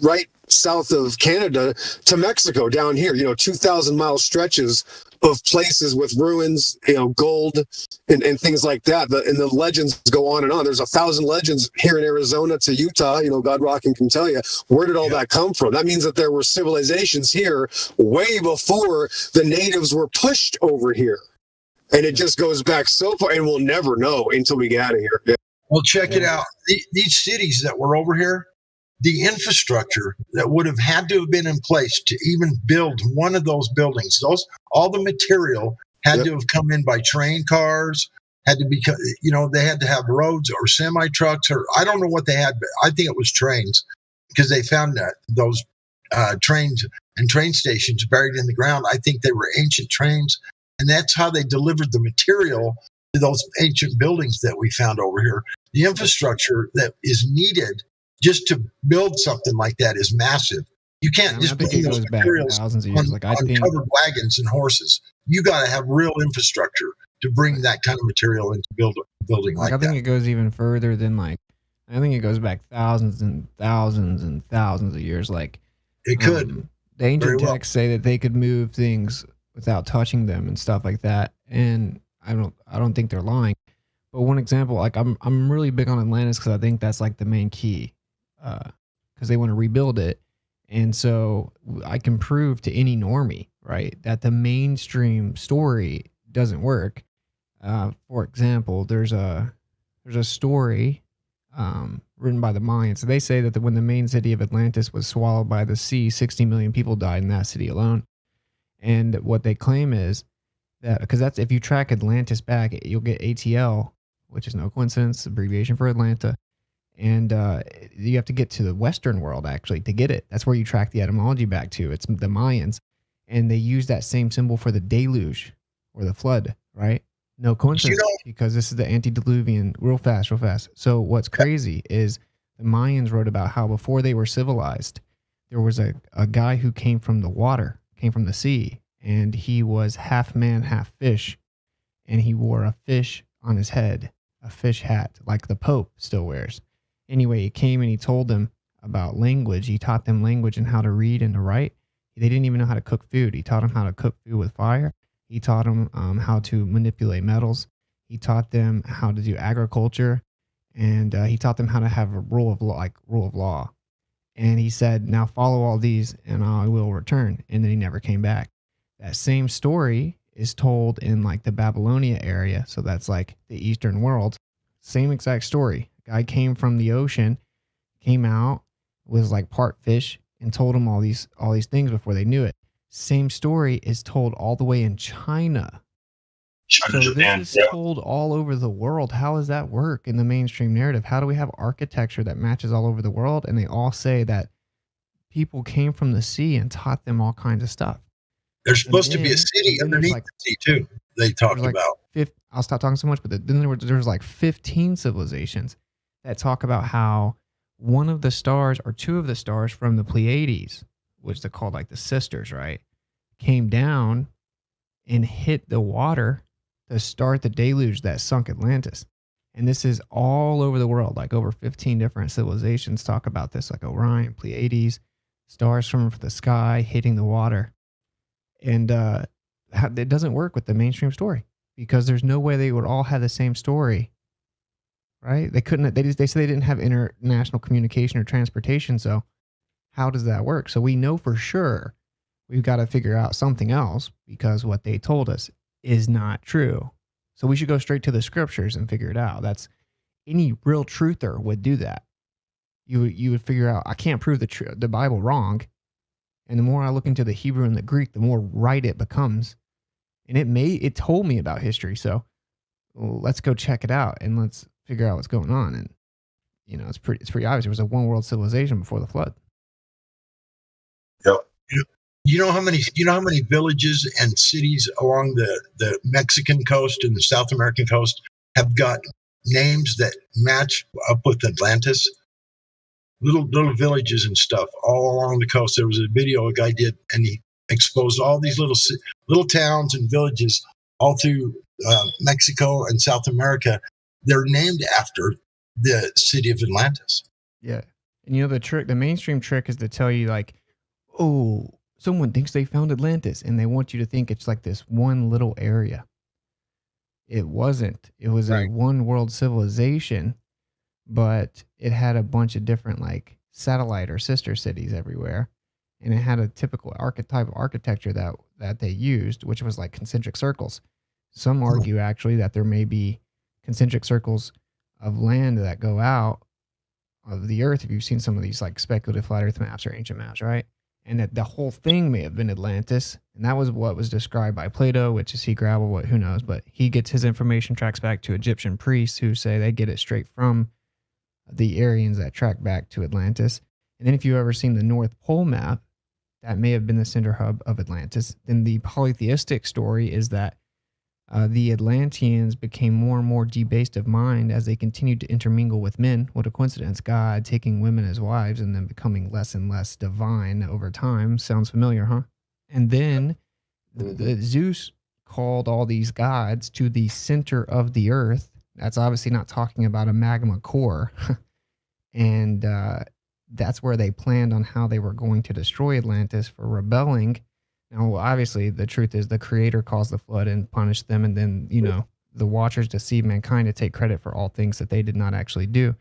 right south of Canada to Mexico down here, 2,000-mile stretches of places with ruins, gold and things like that. And the legends go on and on. There's 1,000 legends here in Arizona to Utah, God Rockin' can tell you. Where did all that come from? That means that there were civilizations here way before the natives were pushed over here. And it just goes back so far, and we'll never know until we get out of here. Yeah. Well, check it out. These cities that were over here, the infrastructure that would have had to have been in place to even build one of those buildings, all the material had to have come in by train cars, had to be, they had to have roads or semi trucks, or I don't know what they had, but I think it was trains, because they found that those trains and train stations buried in the ground. I think they were ancient trains, and that's how they delivered the material to those ancient buildings that we found over here. The infrastructure that is needed just to build something like that is massive. You can't just put those materials thousands of years. on covered wagons and horses. You got to have real infrastructure to bring that kind of material into building like I think that. it goes even further than I think it goes back thousands and thousands and thousands of years. It could. The ancient texts say that they could move things without touching them and stuff like that. And I don't think they're lying. But one example, I'm really big on Atlantis because I think that's the main key, because they want to rebuild it. And so I can prove to any normie, right, that the mainstream story doesn't work. For example, there's a story written by the Mayans. So they say that when the main city of Atlantis was swallowed by the sea, 60 million people died in that city alone. And what they claim is that, because that's, if you track Atlantis back, you'll get ATL, which is no coincidence, abbreviation for Atlanta. And you have to get to the Western world, actually, to get it. That's where you track the etymology back to. It's the Mayans. And they use that same symbol for the deluge or the flood, right? No coincidence, because this is the antediluvian, real fast. So what's crazy is the Mayans wrote about how before they were civilized, there was a guy who came from the water, came from the sea, and he was half man, half fish. And he wore a fish on his head, a fish hat, like the Pope still wears. Anyway, he came and he told them about language. He taught them language and how to read and to write. They didn't even know how to cook food. He taught them how to cook food with fire. He taught them how to manipulate metals. He taught them how to do agriculture, and he taught them how to have a rule of law. And he said, "Now follow all these, and I will return." And then he never came back. That same story is told in the Babylonia area, so that's the Eastern world. Same exact story. Guy came from the ocean, came out, was part fish, and told them all these things before they knew it. Same story is told all the way in China. Japan. This is told all over the world. How does that work in the mainstream narrative? How do we have architecture that matches all over the world, and they all say that people came from the sea and taught them all kinds of stuff? There's supposed to be a city underneath the sea too. They talked about. I'll stop talking so much, but then there was 15 civilizations that talk about how one of the stars or two of the stars from the Pleiades, which they're called the sisters, right, came down and hit the water to start the deluge that sunk Atlantis. And this is all over the world. Over 15 different civilizations talk about this, Orion, Pleiades, stars from the sky hitting the water. And it doesn't work with the mainstream story, because there's no way they would all have the same story, right? They couldn't. They said they didn't have international communication or transportation. So how does that work? So we know for sure we've got to figure out something else, because what they told us is not true. So we should go straight to the scriptures and figure it out. That's any real truther would do that. You would figure out, I can't prove the Bible wrong. And the more I look into the Hebrew and the Greek, the more right it becomes. And it told me about history. So let's go check it out and let's figure out what's going on. And it's pretty obvious. There was a one world civilization before the flood. Yep. You know how many villages and cities along the Mexican coast and the South American coast have got names that match up with Atlantis? Little villages and stuff all along the coast. There was a video a guy did, and he exposed all these little towns and villages all through Mexico and South America. They're named after the city of Atlantis. Yeah. And the mainstream trick is to tell you oh, someone thinks they found Atlantis, and they want you to think it's this one little area. It wasn't. It was a one world civilization, but it had a bunch of different satellite or sister cities everywhere. And it had a typical archetype of architecture that they used, which was concentric circles. Some argue actually that there may be concentric circles of land that go out of the Earth. If you've seen some of these like speculative flat Earth maps or ancient maps, right? And that the whole thing may have been Atlantis, and that was what was described by Plato, which is sea gravel, what who knows, but he gets his information tracks back to Egyptian priests who say they get it straight from the Aryans that track back to Atlantis. And then if you've ever seen the North Pole map, that may have been the center hub of Atlantis. Then the polytheistic story is that the Atlanteans became more and more debased of mind as they continued to intermingle with men. What a coincidence. God taking women as wives and then becoming less and less divine over time. Sounds familiar, huh? And then Zeus called all these gods to the center of the earth. That's obviously not talking about a magma core. And that's where they planned on how they were going to destroy Atlantis for rebelling. Now, obviously, the truth is the creator caused the flood and punished them. And then, the watchers deceived mankind to take credit for all things that they did not actually do.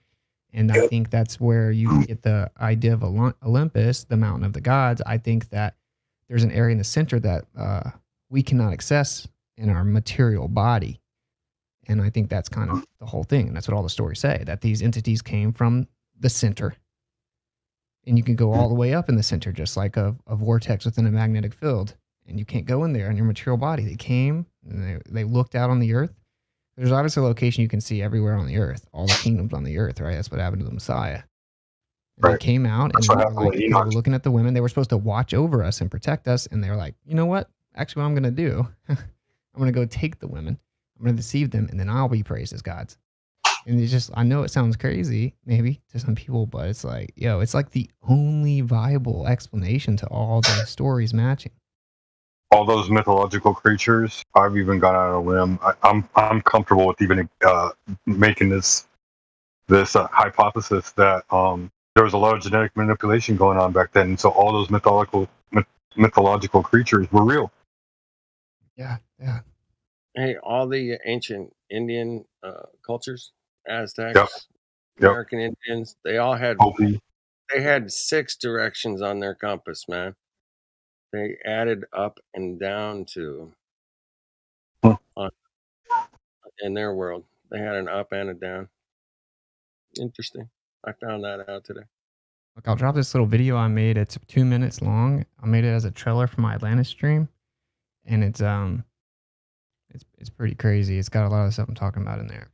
And I think that's where you get the idea of Olympus, the mountain of the gods. I think that there's an area in the center that we cannot access in our material body. And I think that's kind of the whole thing. And that's what all the stories say, that these entities came from the center. And you can go all the way up in the center, just like a vortex within a magnetic field. And you can't go in there in your material body. They came and they looked out on the earth. There's obviously a location you can see everywhere on the earth, all the kingdoms on the earth, right? That's what happened to the Messiah. And They came out and they were looking at the women. They were supposed to watch over us and protect us. And they were like, you know what? Actually, what I'm going to do, I'm going to go take the women. I'm going to deceive them, and then I'll be praised as gods. And it's just, I know it sounds crazy, maybe, to some people, but it's like, it's like the only viable explanation to all the stories matching. All those mythological creatures, I've even gone out on a limb. I'm comfortable with even making this hypothesis that there was a lot of genetic manipulation going on back then. So all those mythological creatures were real. Yeah. Hey, all the ancient Indian cultures, Aztecs, American Indians, they all had they had 6 directions on their compass, man. They added up and down to in their world. They had an up and a down. Interesting. I found that out today. Look, I'll drop this little video I made. It's 2 minutes long. I made it as a trailer for my Atlantis stream, and it's pretty crazy. It's got a lot of stuff I'm talking about in there.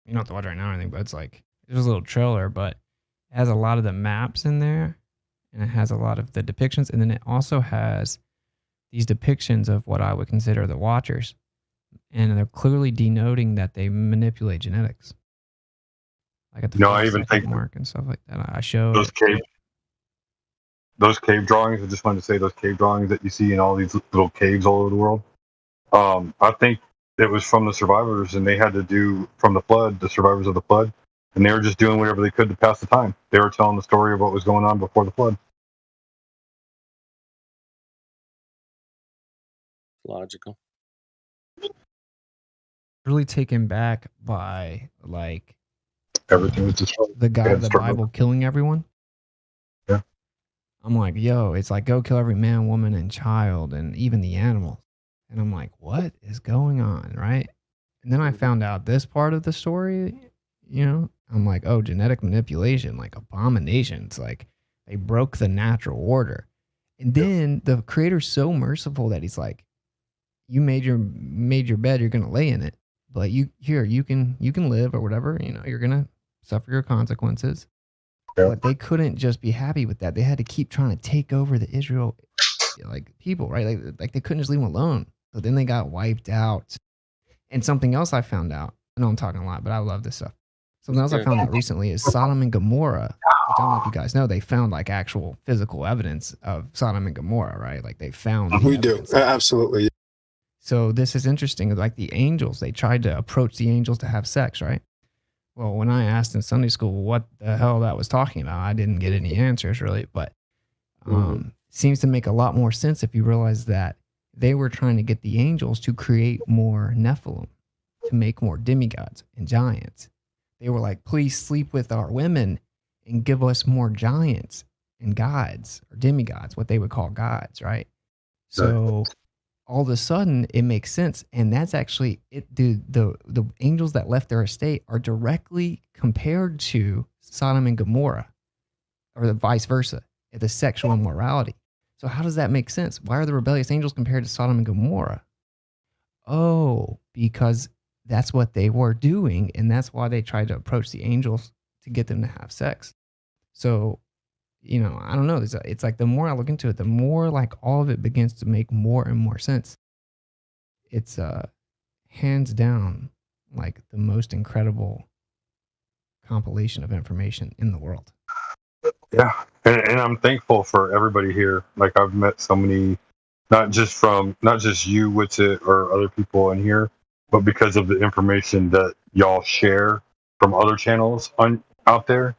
You don't have to watch right now or anything, but it's like, it's just a little trailer, but it has a lot of the maps in there, and it has a lot of the depictions, and then it also has these depictions of what I would consider the Watchers, and they're clearly denoting that they manipulate genetics. Like at the I even think mark and stuff like that. I showed those cave drawings. I just wanted to say those cave drawings that you see in all these little caves all over the world. I think it was from the survivors, and they had to do from the flood, the survivors of the flood, and they were just doing whatever they could to pass the time. They were telling the story of what was going on before the flood. Logical. Really taken back by like everything was destroyed. The God of the Bible killing everyone. Yeah. I'm like, it's like go kill every man, woman, and child, and even the animals. And I'm like, what is going on, right? And then I found out this part of the story, I'm like, oh, genetic manipulation, like abominations, like they broke the natural order. And then the creator's so merciful that he's like, you made your bed, you're going to lay in it, but you can live or whatever, you're going to suffer your consequences. Yeah. But they couldn't just be happy with that. They had to keep trying to take over the Israel people, right? Like they couldn't just leave them alone. So then they got wiped out. And something else I found out, I know I'm talking a lot, but I love this stuff. Something else I found out recently is Sodom and Gomorrah. I don't know if you guys know, they found like actual physical evidence of Sodom and Gomorrah, right? Like they found. We do. Absolutely. So this is interesting. Like the angels, they tried to approach the angels to have sex, right? Well, when I asked in Sunday school what the hell that was talking about, I didn't get any answers really, but seems to make a lot more sense if you realize that they were trying to get the angels to create more Nephilim, to make more demigods and giants. They were like, please sleep with our women and give us more giants and gods or demigods, what they would call gods, right? So all of a sudden it makes sense, and that's actually it. Dude, the angels that left their estate are directly compared to Sodom and Gomorrah, or the vice versa, the sexual immorality. So how does that make sense? Why are the rebellious angels compared to Sodom and Gomorrah? Oh, because that's what they were doing, and that's why they tried to approach the angels to get them to have sex. So, I don't know. It's like the more I look into it, the more like all of it begins to make more and more sense. It's hands down like the most incredible compilation of information in the world. Yeah, and I'm thankful for everybody here. Like I've met so many, not just you, Witsit, or other people in here, but because of the information that y'all share from other channels out there.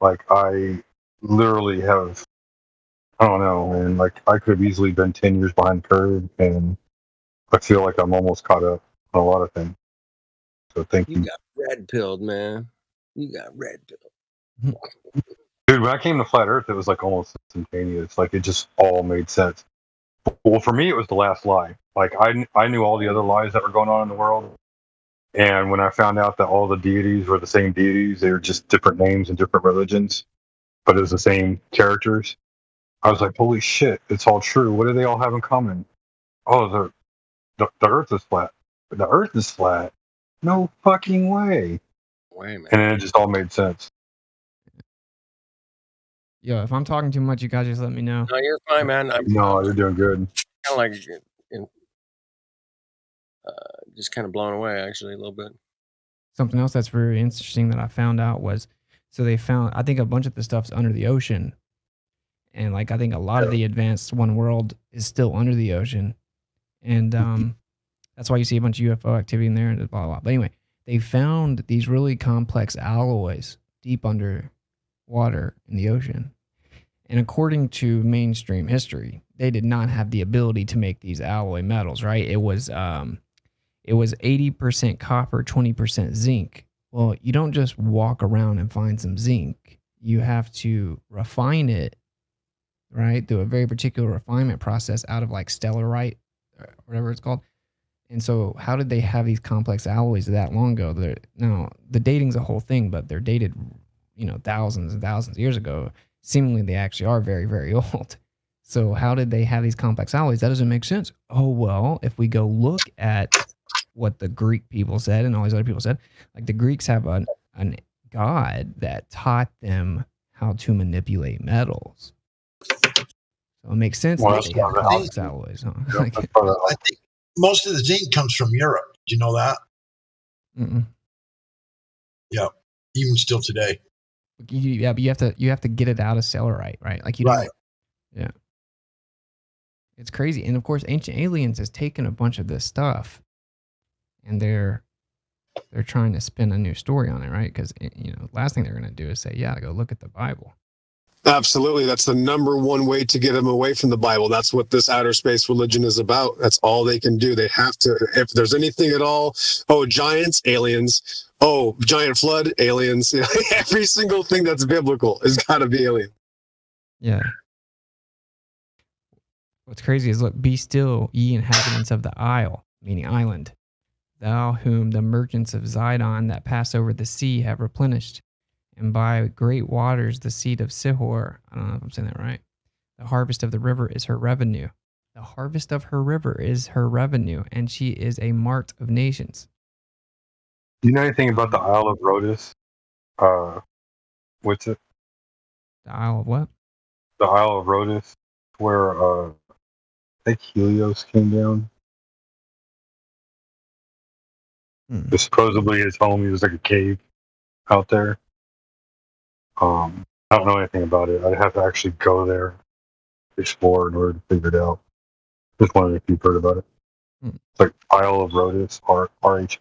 Like I literally have, I don't know, man. Like I could have easily been 10 years behind the curve, and I feel like I'm almost caught up on a lot of things. So thank you. You got red pilled, man. You got red pilled. Dude, when I came to Flat Earth, it was like almost instantaneous. Like it just all made sense. Well, for me, it was the last lie. Like I knew all the other lies that were going on in the world, and when I found out that all the deities were the same deities, they were just different names and different religions, but it was the same characters. I was like, holy shit, it's all true. What do they all have in common? Oh, the Earth is flat. The Earth is flat. No fucking way. Man. And then it just all made sense. Yo, if I'm talking too much, you guys just let me know. No, you're fine, man. No, you're doing good. Kind of like just kind of blown away, actually, a little bit. Something else that's very interesting that I found out was, so they found, I think a bunch of the stuff's under the ocean. And like, I think a lot of the advanced one world is still under the ocean. And that's why you see a bunch of UFO activity in there and blah, blah, blah. But anyway, they found these really complex alloys deep under water in the ocean. And according to mainstream history, they did not have the ability to make these alloy metals, right? It was 80% copper, 20% zinc. Well, you don't just walk around and find some zinc. You have to refine it, right? Through a very particular refinement process out of like stellarite, or whatever it's called. And so how did they have these complex alloys that long ago? Now, the dating's a whole thing, but they're dated, thousands and thousands of years ago. Seemingly, they actually are very, very old. So how did they have these complex alloys? That doesn't make sense. Oh, well, if we go look at what the Greek people said and all these other people said, like the Greeks have a god that taught them how to manipulate metals. So it makes sense that they have complex alloys. Huh? I think most of the zinc comes from Europe. Did you know that? Mm-mm. Yeah, even still today. But you have to get it out of cellarite, right? Like right. Yeah. It's crazy. And of course, Ancient Aliens has taken a bunch of this stuff and they're trying to spin a new story on it, right? Because last thing they're going to do is say, yeah, go look at the Bible. Absolutely. That's the number one way to get them away from the Bible. That's what this outer space religion is about. That's all they can do. They have to, if there's anything at all, giants, aliens. Giant flood, aliens. Every single thing that's biblical has got to be alien. Yeah. What's crazy is, look, be still, ye inhabitants of the isle, meaning island, thou whom the merchants of Zidon that pass over the sea have replenished, and by great waters the seed of Sihor. I don't know if I'm saying that right. The harvest of the river is her revenue. The harvest of her river is her revenue, and she is a mart of nations. Do you know anything about the Isle of Rhodes? What's it? The Isle of what? The Isle of Rhodes, where I think Helios came down. Supposedly his home, he was like a cave out there. I don't know anything about it. I'd have to actually go there, explore in order to figure it out. Just wondering if you've heard about it. It's like Isle of Rhodes, Rhodus.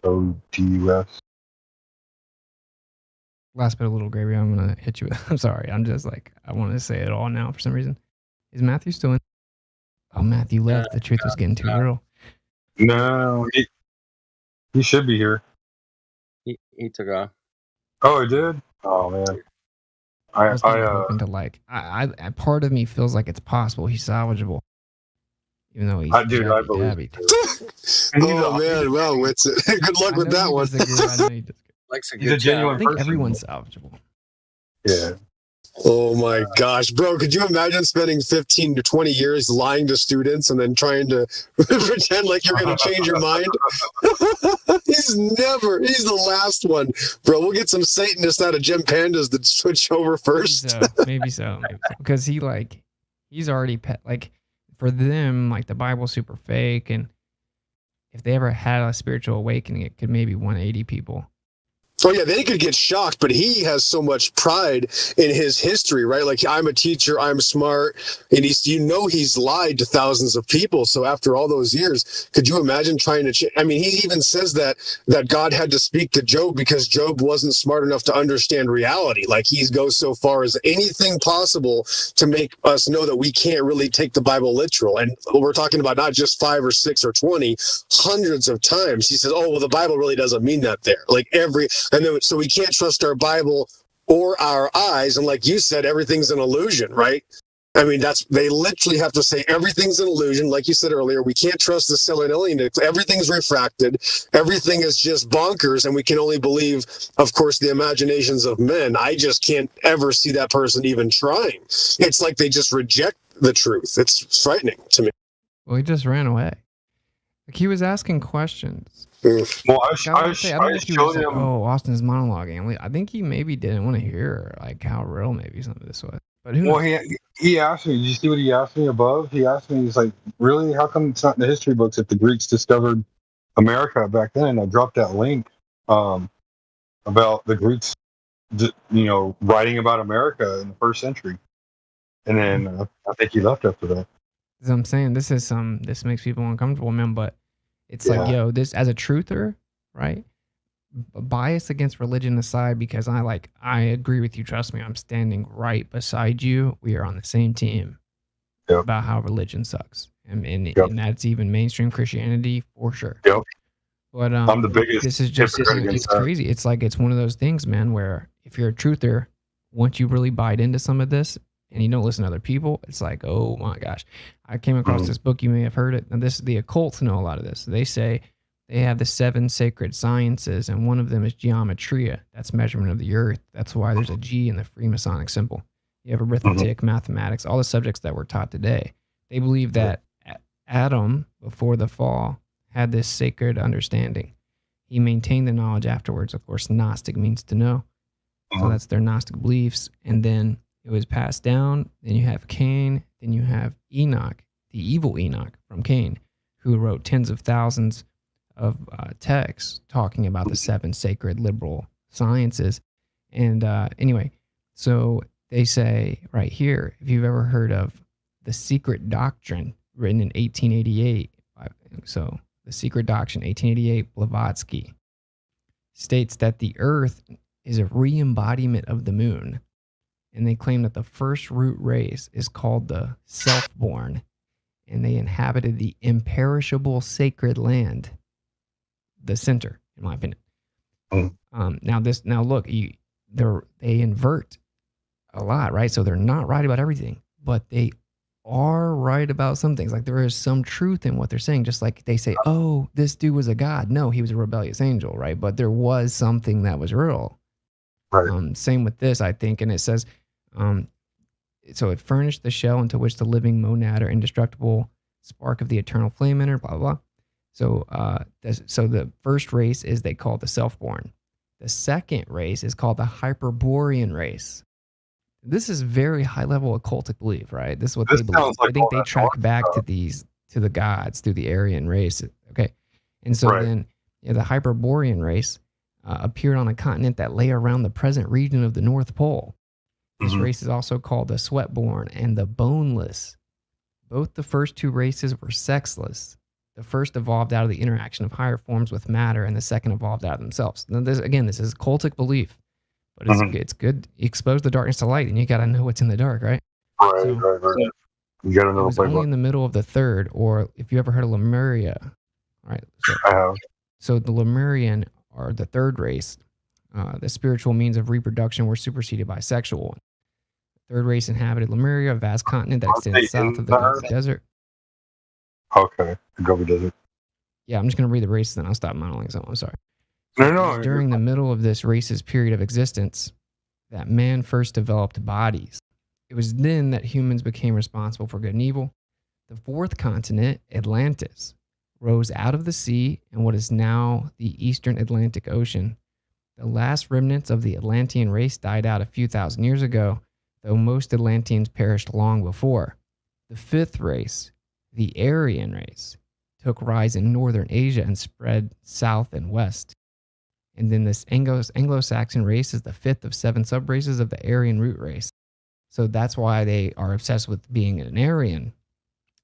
Last bit of Little Gravy, I'm going to hit you with. I'm sorry. I'm just like, I want to say it all now for some reason. Is Matthew still in? Oh, Matthew left. The truth was getting too real. No, he should be here. He took off. Oh, he did? Oh, man. I was hoping to I part of me feels like it's possible he's salvageable. even though he's dude, I believe dabby. Oh man, well, good luck with that one. Likes a He's a good genuine I think person. everyone's salvageable. Yeah. Oh my gosh, bro! Could you imagine spending 15 to 20 years lying to students and then trying to pretend like you're going to change your mind? He's the last one, bro. We'll get some Satanists out of Jim Pandas that switch over first. Maybe so. Because he's already for them, like the Bible's super fake, and if they ever had a spiritual awakening, it could maybe 180 people. Oh yeah, they could get shocked, but he has so much pride in his history, right? Like, I'm a teacher, I'm smart, and he's lied to thousands of people. So after all those years, could you imagine trying to I mean, he even says that God had to speak to Job because Job wasn't smart enough to understand reality. Like, he goes so far as anything possible to make us know that we can't really take the Bible literal. And we're talking about not just 5 or 6 or 20, hundreds of times. He says, oh, well, the Bible really doesn't mean that there. And then, so we can't trust our Bible or our eyes. And like you said, everything's an illusion, right? I mean, they literally have to say everything's an illusion. Like you said earlier, we can't trust the selenium. Everything's refracted. Everything is just bonkers. And we can only believe, of course, the imaginations of men. I just can't ever see that person even trying. It's like they just reject the truth. It's frightening to me. Well, he just ran away. Like, he was asking questions. Well, I don't know if he was like, oh, Austin's monologuing. I think he maybe didn't want to hear like how real maybe some of this was. But who knows? Well, he asked me. Did you see what he asked me above? He asked me. He's like, really? How come it's not in the history books if the Greeks discovered America back then? And I dropped that link about the Greeks, writing about America in the first century. And then I think he left after that. As I'm saying, this makes people uncomfortable, man. But it's like, yo, this as a truther, right? Bias against religion aside, because I agree with you. Trust me, I'm standing right beside you. We are on the same team about how religion sucks, and that's even mainstream Christianity for sure. Yep. But I'm the biggest. This is just it's crazy. It's like it's one of those things, man, where if you're a truther, once you really bite into some of this and you don't listen to other people, it's like, oh my gosh. I came across this book, you may have heard it, and this is the occult know a lot of this. They say they have the 7 sacred sciences, and one of them is geometria. That's measurement of the earth. That's why there's a G in the Freemasonic symbol. You have arithmetic, mathematics, all the subjects that we're taught today. They believe that Adam, before the fall, had this sacred understanding. He maintained the knowledge afterwards. Of course, Gnostic means to know. So that's their Gnostic beliefs. And then it was passed down. Then you have Cain. Then you have Enoch, the evil Enoch from Cain, who wrote tens of thousands of texts talking about the 7 sacred liberal sciences. And anyway, so they say right here, if you've ever heard of the Secret Doctrine written in 1888, so the Secret Doctrine, 1888, Blavatsky, states that the earth is a re-embodiment of the moon. And they claim that the first root race is called the self-born, and they inhabited the imperishable sacred land, the center, in my opinion. Now look, they invert a lot, right? So they're not right about everything, but they are right about some things. Like, there is some truth in what they're saying. Just like they say, oh, this dude was a god. No, he was a rebellious angel, right? But there was something that was real. Right. Same with this, I think. And it says, so it furnished the shell into which the living monad or indestructible spark of the eternal flame entered, blah, blah, blah. So, so the first race is they call the self-born. The second race is called the Hyperborean race. This is very high-level occultic belief, right? This is what they believe. I think they track back to the gods through the Aryan race. Okay, and so then the Hyperborean race appeared on a continent that lay around the present region of the North Pole. This race is also called the Sweatborn and the Boneless. Both the first 2 races were sexless. The first evolved out of the interaction of higher forms with matter, and the second evolved out of themselves. Now, this is cultic belief, but it's good. You expose the darkness to light, and you got to know what's in the dark, right? Right. You got to know. It was only in the middle of the third, or if you ever heard of Lemuria, all right? So, I have. So the Lemurian are the third race. The spiritual means of reproduction were superseded by sexual. Third race inhabited Lemuria, a vast continent that extends south of the desert. Okay, the Gobi Desert. Yeah, I'm just going to read the races and I'll stop monologuing. So I'm sorry. No, It no. was during the middle of this race's period of existence that man first developed bodies. It was then that humans became responsible for good and evil. The fourth continent, Atlantis, rose out of the sea in what is now the eastern Atlantic Ocean. The last remnants of the Atlantean race died out a few thousand years ago, though most Atlanteans perished long before. The fifth race, the Aryan race, took rise in northern Asia and spread south and west. And then this Anglo-Saxon race is the fifth of 7 subraces of the Aryan root race. So that's why they are obsessed with being an Aryan,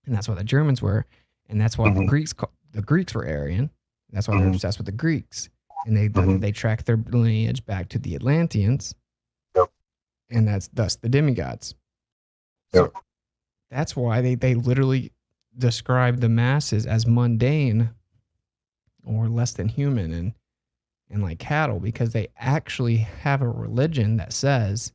and that's why the Germans were, and that's why the Greeks were Aryan. That's why they're obsessed with the Greeks, and they track their lineage back to the Atlanteans, and that's thus the demigods. So that's why they literally describe the masses as mundane or less than human and like cattle, because they actually have a religion that says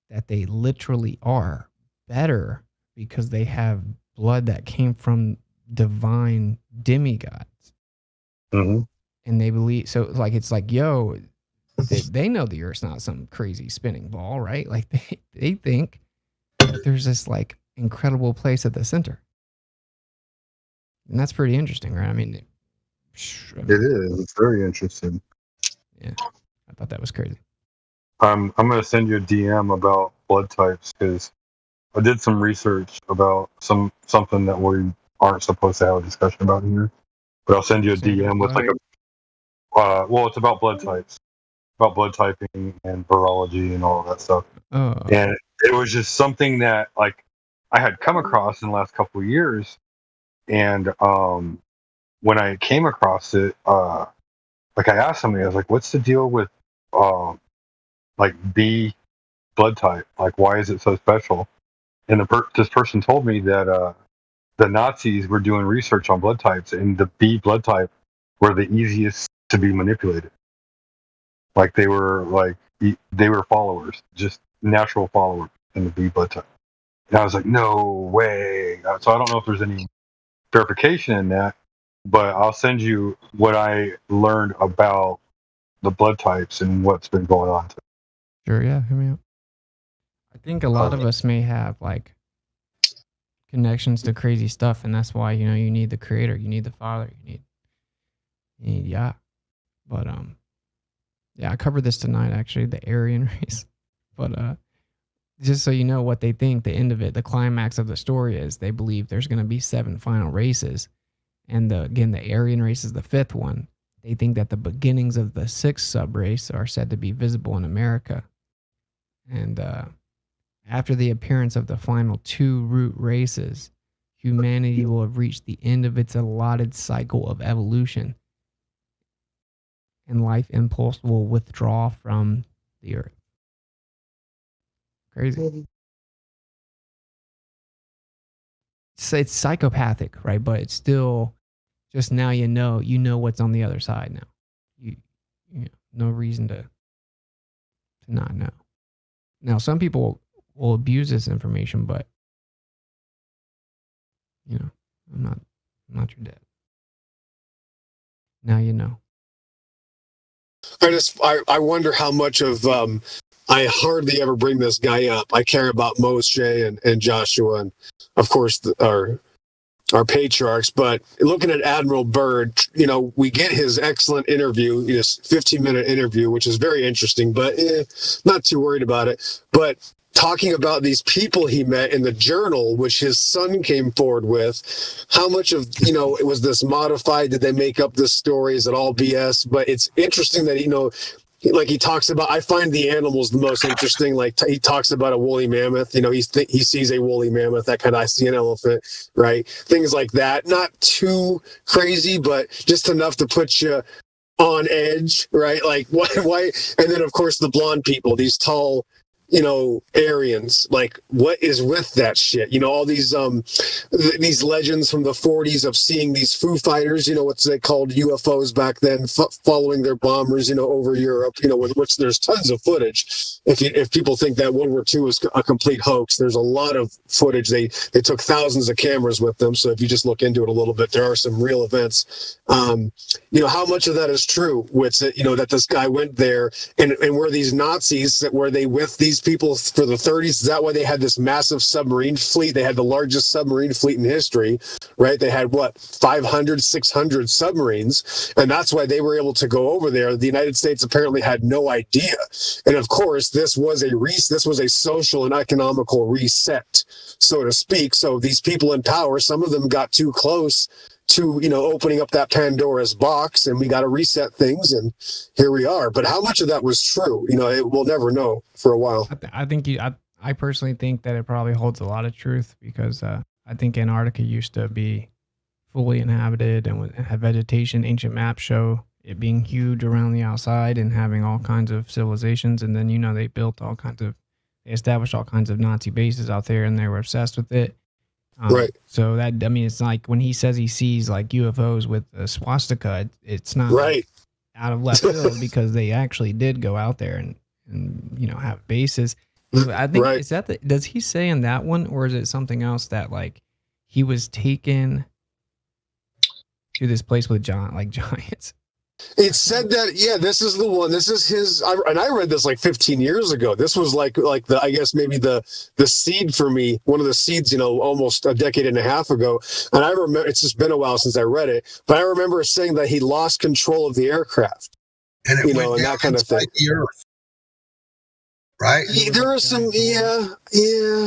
that they literally are better because they have blood that came from divine demigods. And they believe, so like, it's like, yo, they know the Earth's not some crazy spinning ball, right? Like they think that there's this like incredible place at the center. And that's pretty interesting, right? I mean, it is. It's very interesting. Yeah, I thought that was crazy. I'm going to send you a DM about blood types because I did some research about something that we aren't supposed to have a discussion about here. But I'll send you a DM with like a well, it's about blood types, about blood typing and virology and all of that stuff. And it was just something that like I had come across in the last couple of years, and when I came across it, like I asked somebody, I was like, "What's the deal with like B blood type? Like, why is it so special?" And this person told me that the Nazis were doing research on blood types, and the B blood type were the easiest to be manipulated. Like they were followers, just natural followers in the B blood type. And I was like, no way. So I don't know if there's any verification in that, but I'll send you what I learned about the blood types and what's been going on. Sure, yeah, hit me up. I think a lot of us may have like connections to crazy stuff, and that's why, you know, you need the creator, you need the father, you need Yah. But yeah, I covered this tonight actually, the Aryan race. But just so you know what they think, the end of it, the climax of the story is they believe there's going to be 7 final races, and again, the Aryan race is the 5th one. They think that the beginnings of the 6th subrace are said to be visible in America, and after the appearance of the final 2 root races, humanity will have reached the end of its allotted cycle of evolution, and life impulse will withdraw from the earth. Crazy. It's psychopathic, right? But it's still just now you know what's on the other side now. You know, no reason to not know. Now, some people will abuse this information, but you know, I'm not your dad. Now you know. I wonder how much of I hardly ever bring this guy up. I care about Moshe and Joshua, and of course our patriarchs. But looking at Admiral Byrd, you know, we get his excellent interview, his 15-minute interview, which is very interesting, but not too worried about it. But talking about these people he met in the journal, which his son came forward with, how much of, you know, it was this modified? Did they make up this story? Is it all BS? But it's interesting that, you know, like he talks about, I find the animals the most interesting. Like he talks about a woolly mammoth, you know, he sees a woolly mammoth, that kind of, I see an elephant, right? Things like that. Not too crazy, but just enough to put you on edge, right? Like why? And then of course the blonde people, these tall, Aryans. Like, what is with that shit? All these legends from the 40s of seeing these Foo Fighters, what's they called UFOs back then, following their bombers, over Europe, with which there's tons of footage. If people think that World War II was a complete hoax, there's a lot of footage. They took thousands of cameras with them. So if you just look into it a little bit, there are some real events. How much of that is true? With that this guy went there and were these Nazis that were they with these people for the 30s? Is that why they had this massive submarine fleet? They had the largest submarine fleet in history, right? They had 500, 600 submarines, and that's why they were able to go over there. The United States apparently had no idea, and of course, this was a social and economical reset, so to speak. So these people in power, some of them got too close to opening up that Pandora's box, and we got to reset things, and here we are. But how much of that was true, we'll never know for a while. I personally think that it probably holds a lot of truth, because I think Antarctica used to be fully inhabited and had vegetation. Ancient maps show it being huge around the outside and having all kinds of civilizations, and then they established all kinds of Nazi bases out there, and they were obsessed with it. Right. So it's like when he says he sees like UFOs with a swastika, it's not right out of left field, because they actually did go out there and have bases. I think is that does he say in that one, or is it something else that like he was taken to this place with giants? It said that, this is the one. This is his, and I read this like 15 years ago. This was like the, I guess maybe the seed for me, one of the seeds, almost a decade and a half ago. And I remember, it's just been a while since I read it, but I remember saying that he lost control of the aircraft, and it went and down that kind of thing. The earth, right? There was some,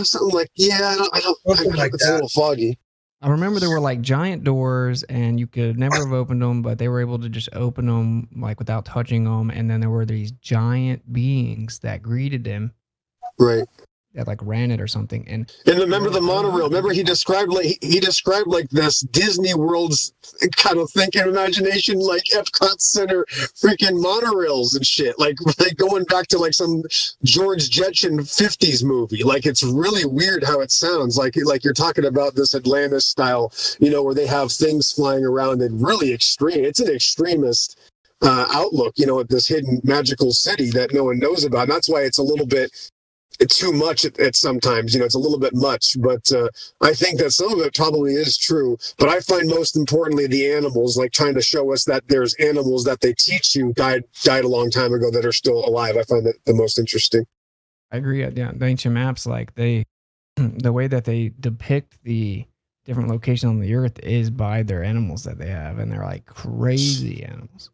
something like, it's a little foggy. I remember there were like giant doors, and you could never have opened them, but they were able to just open them like without touching them. And then there were these giant beings that greeted him, right? That like ran it or something. And remember the monorail. Remember he described like this Disney World's kind of thinking imagination, like Epcot Center, freaking monorails and shit. Like going back to like some George Jetson 50s movie. Like it's really weird how it sounds. Like you're talking about this Atlantis style, where they have things flying around and really extreme. It's an extremist outlook, at this hidden magical city that no one knows about. And that's why it's a little bit too much at sometimes, it's a little bit much, but I think that some of it probably is true. But I find most importantly the animals, like trying to show us that there's animals that they teach you died a long time ago that are still alive. I find that the most interesting. I agree. Yeah, the ancient maps, like the way that they depict the different locations on the earth is by their animals that they have, and they're like crazy animals.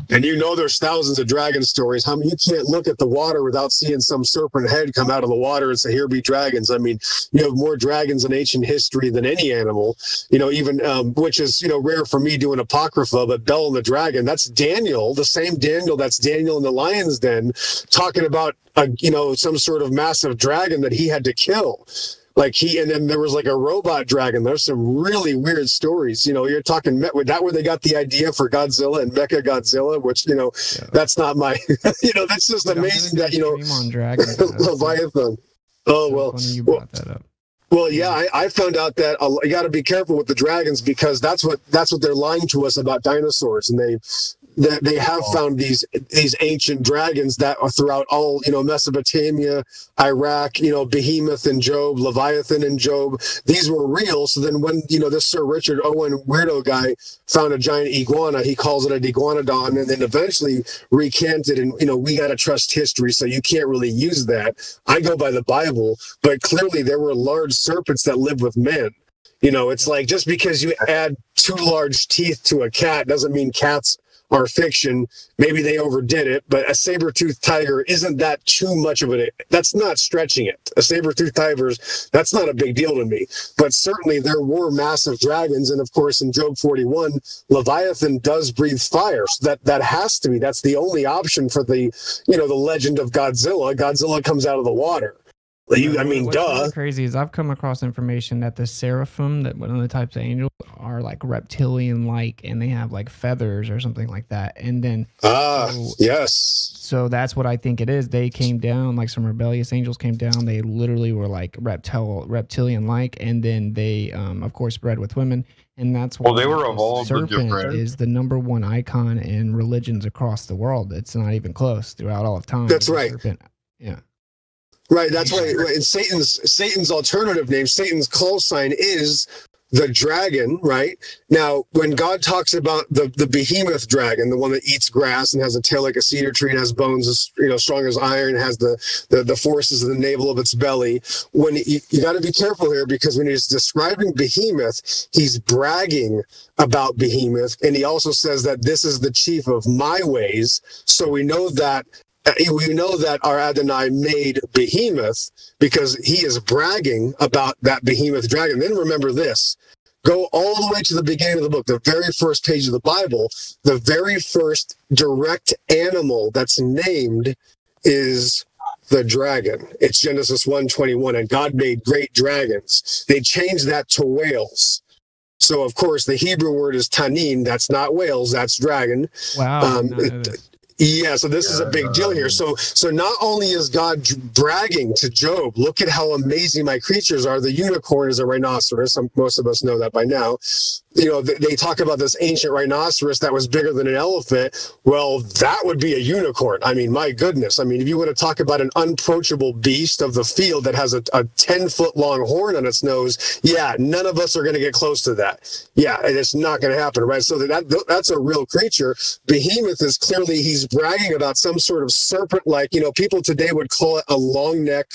And there's thousands of dragon stories. You can't look at the water without seeing some serpent head come out of the water and say, "Here be dragons." I mean, you have more dragons in ancient history than any animal. Even which is rare for me doing Apocrypha, but Bel and the Dragon. That's Daniel, the same Daniel that's Daniel in the lion's den, talking about some sort of massive dragon that he had to kill. And then there was like a robot dragon. There's some really weird stories. You're talking with that where they got the idea for Godzilla and Mecha Godzilla, which, that's not my, that's just amazing that, Leviathan. Oh, well. Funny you brought that up. Well, yeah, I found out that you got to be careful with the dragons, because that's what they're lying to us about dinosaurs. And they have found these ancient dragons that are throughout all, Mesopotamia, Iraq, Behemoth and Job, Leviathan and Job. These were real. So then when, this Sir Richard Owen weirdo guy found a giant iguana, he calls it a iguanodon, and then eventually recanted. And, we got to trust history. So you can't really use that. I go by the Bible, but clearly there were large serpents that lived with men. It's like just because you add 2 large teeth to a cat doesn't mean cats are fiction. Maybe they overdid it, but a saber-toothed tiger isn't that too much of it. That's not stretching it. A saber-toothed tiger, that's not a big deal to me. But certainly there were massive dragons, and of course in Job 41, Leviathan does breathe fire. So that has to be. That's the only option for the, the legend of Godzilla. Godzilla comes out of the water. I mean, What's duh. really crazy is I've come across information that the seraphim, that one of the types of angels, are like reptilian-like, and they have like feathers or something like that. And then yes. So that's what I think it is. They came down, like some rebellious angels came down. They literally were like reptilian-like, and then they, of course, bred with women. And that's why Well, they were the evolved with serpent different. is the number one icon in religions across the world. It's not even close throughout all of time. That's The right. serpent, yeah. Right, that's why in Satan's alternative name, Satan's call sign is the dragon, right? Now, when God talks about the behemoth dragon, the one that eats grass and has a tail like a cedar tree and has bones as strong as iron, has the forces of the navel of its belly. When you got to be careful here, because when he's describing behemoth, he's bragging about behemoth, and he also says that this is the chief of my ways. So we know that our Adonai made behemoth because he is bragging about that behemoth dragon. Then remember this. Go all the way to the beginning of the book, the very first page of the Bible. The very first direct animal that's named is the dragon. It's Genesis 1:21, and God made great dragons. They changed that to whales. So, of course, the Hebrew word is tanin. That's not whales, that's dragon. Wow. Yeah, so this is a big deal here. So not only is God bragging to Job, look at how amazing my creatures are. The unicorn is a rhinoceros. Most of us know that by now. They talk about this ancient rhinoceros that was bigger than an elephant. Well, that would be a unicorn. I mean, my goodness. I mean, if you want to talk about an unapproachable beast of the field that has a 10-foot long horn on its nose, yeah, none of us are going to get close to that. Yeah, and it's not going to happen, right? So that's a real creature. Behemoth is clearly, he's bragging about some sort of serpent-like, people today would call it a long neck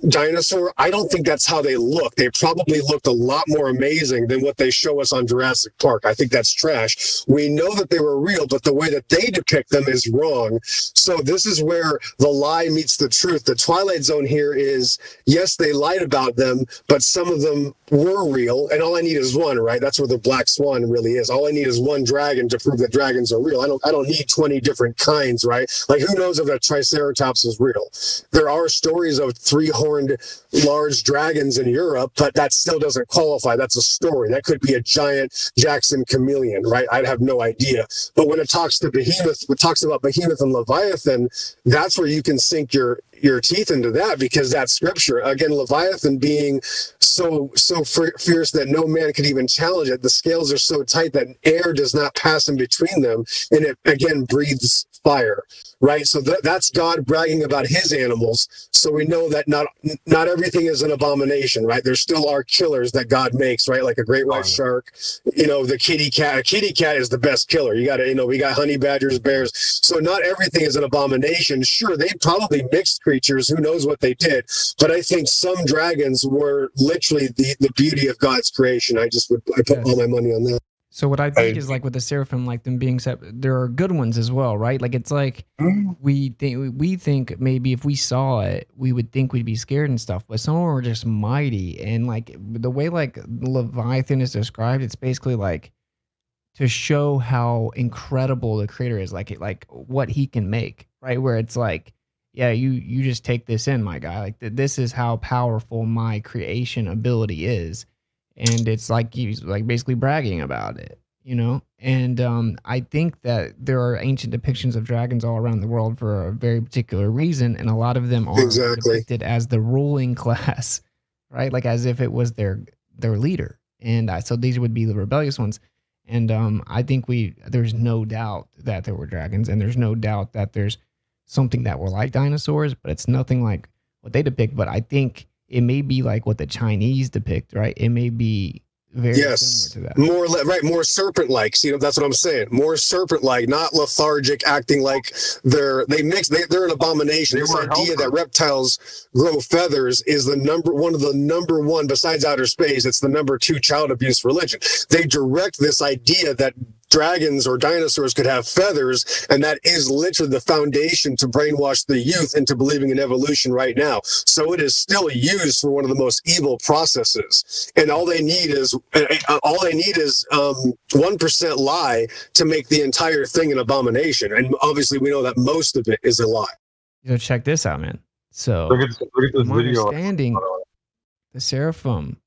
dinosaur. I don't think that's how they look. They probably looked a lot more amazing than what they show us on Jurassic Park. I think that's trash. We know that they were real, but the way that they depict them is wrong. So this is where the lie meets the truth. The Twilight Zone here is, yes, they lied about them, but some of them were real, and all I need is one, right? That's where the black swan really is. All I need is one dragon to prove that dragons are real. I don't need 20 different kinds, right? Like, who knows if a Triceratops is real? There are stories of 3-horned large dragons in Europe, but that still doesn't qualify. That's a story. That could be a giant Jackson chameleon, right? I'd have no idea. But when it talks to Behemoth, it talks about Behemoth and Leviathan, that's where you can sink your teeth into that, because that's scripture. Again, Leviathan being so fierce that no man could even challenge it. The scales are so tight that air does not pass in between them, and it again breathes fire, right? So that's God bragging about his animals. So we know that not everything is an abomination, right? There still are killers that God makes, right? Like a great white shark, the kitty cat. A kitty cat is the best killer. You got to, we got honey badgers, bears. So not everything is an abomination. Sure, they probably mixed creatures. Who knows what they did? But I think some dragons were literally the beauty of God's creation. I put all my money on that. So what I think is, like, with the seraphim, like them being separate, there are good ones as well, right? Like, it's like we think maybe if we saw it, we would think we'd be scared and stuff, but some of them are just mighty. And like the way like Leviathan is described, it's basically like to show how incredible the creator is, like what he can make, right? Where it's like, yeah, you just take this in, my guy. Like this is how powerful my creation ability is. And it's like he's like basically bragging about it, And I think that there are ancient depictions of dragons all around the world for a very particular reason, and a lot of them are depicted as the ruling class, right? Like as if it was their leader. And so these would be the rebellious ones. And I think there's no doubt that there were dragons, and there's no doubt that there's something that were like dinosaurs, but it's nothing like what they depict. But I think it may be like what the Chinese depict, right? It may be very similar to that. More serpent-like. See, that's what I'm saying. More serpent-like, not lethargic, acting like they're an abomination. This idea that reptiles grow feathers is one of the number one, besides outer space, it's the number 2 child abuse religion. They direct this idea that dragons or dinosaurs could have feathers, and that is literally the foundation to brainwash the youth into believing in evolution right now. So it is still used for one of the most evil processes, and all they need is 1% lie to make the entire thing an abomination. And obviously we know that most of it is a lie. Check this out, man. So, Look at this my video. understanding, the seraphim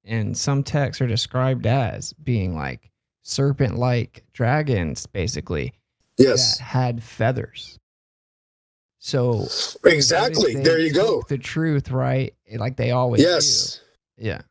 and some texts are described as being like serpent-like dragons, basically. Yes. That had feathers. So exactly, there you go. The truth, right? Like they always yes. do. Yeah.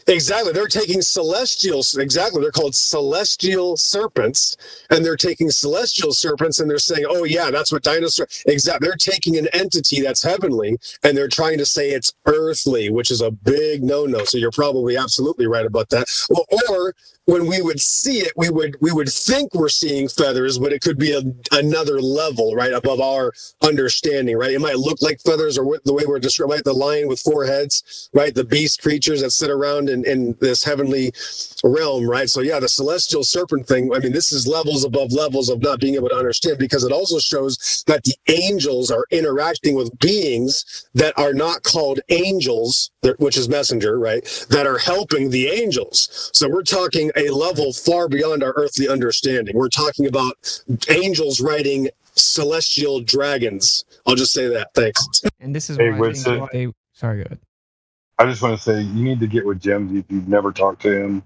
Exactly. They're taking celestials. Exactly. They're called celestial serpents. And they're taking celestial serpents and they're saying, oh, yeah, that's what dinosaurs. Exactly. They're taking an entity that's heavenly and they're trying to say it's earthly, which is a big no-no. So you're probably absolutely right about that. Well, or when we would see it, we would think we're seeing feathers, but it could be another level, right, above our understanding, right? It might look like feathers, or the way we're describing, like the lion with 4 heads, right? The beast creatures that sit around in this heavenly realm, right? So yeah, the celestial serpent thing, I mean, this is levels above levels of not being able to understand, because it also shows that the angels are interacting with beings that are not called angels, which is messenger, right? That are helping the angels. So we're talking a level far beyond our earthly understanding. We're talking about angels riding celestial dragons. I'll just say that. Thanks. And this is why I think they... Sorry, go ahead. I just want to say, you need to get with Jemsy if you've never talked to him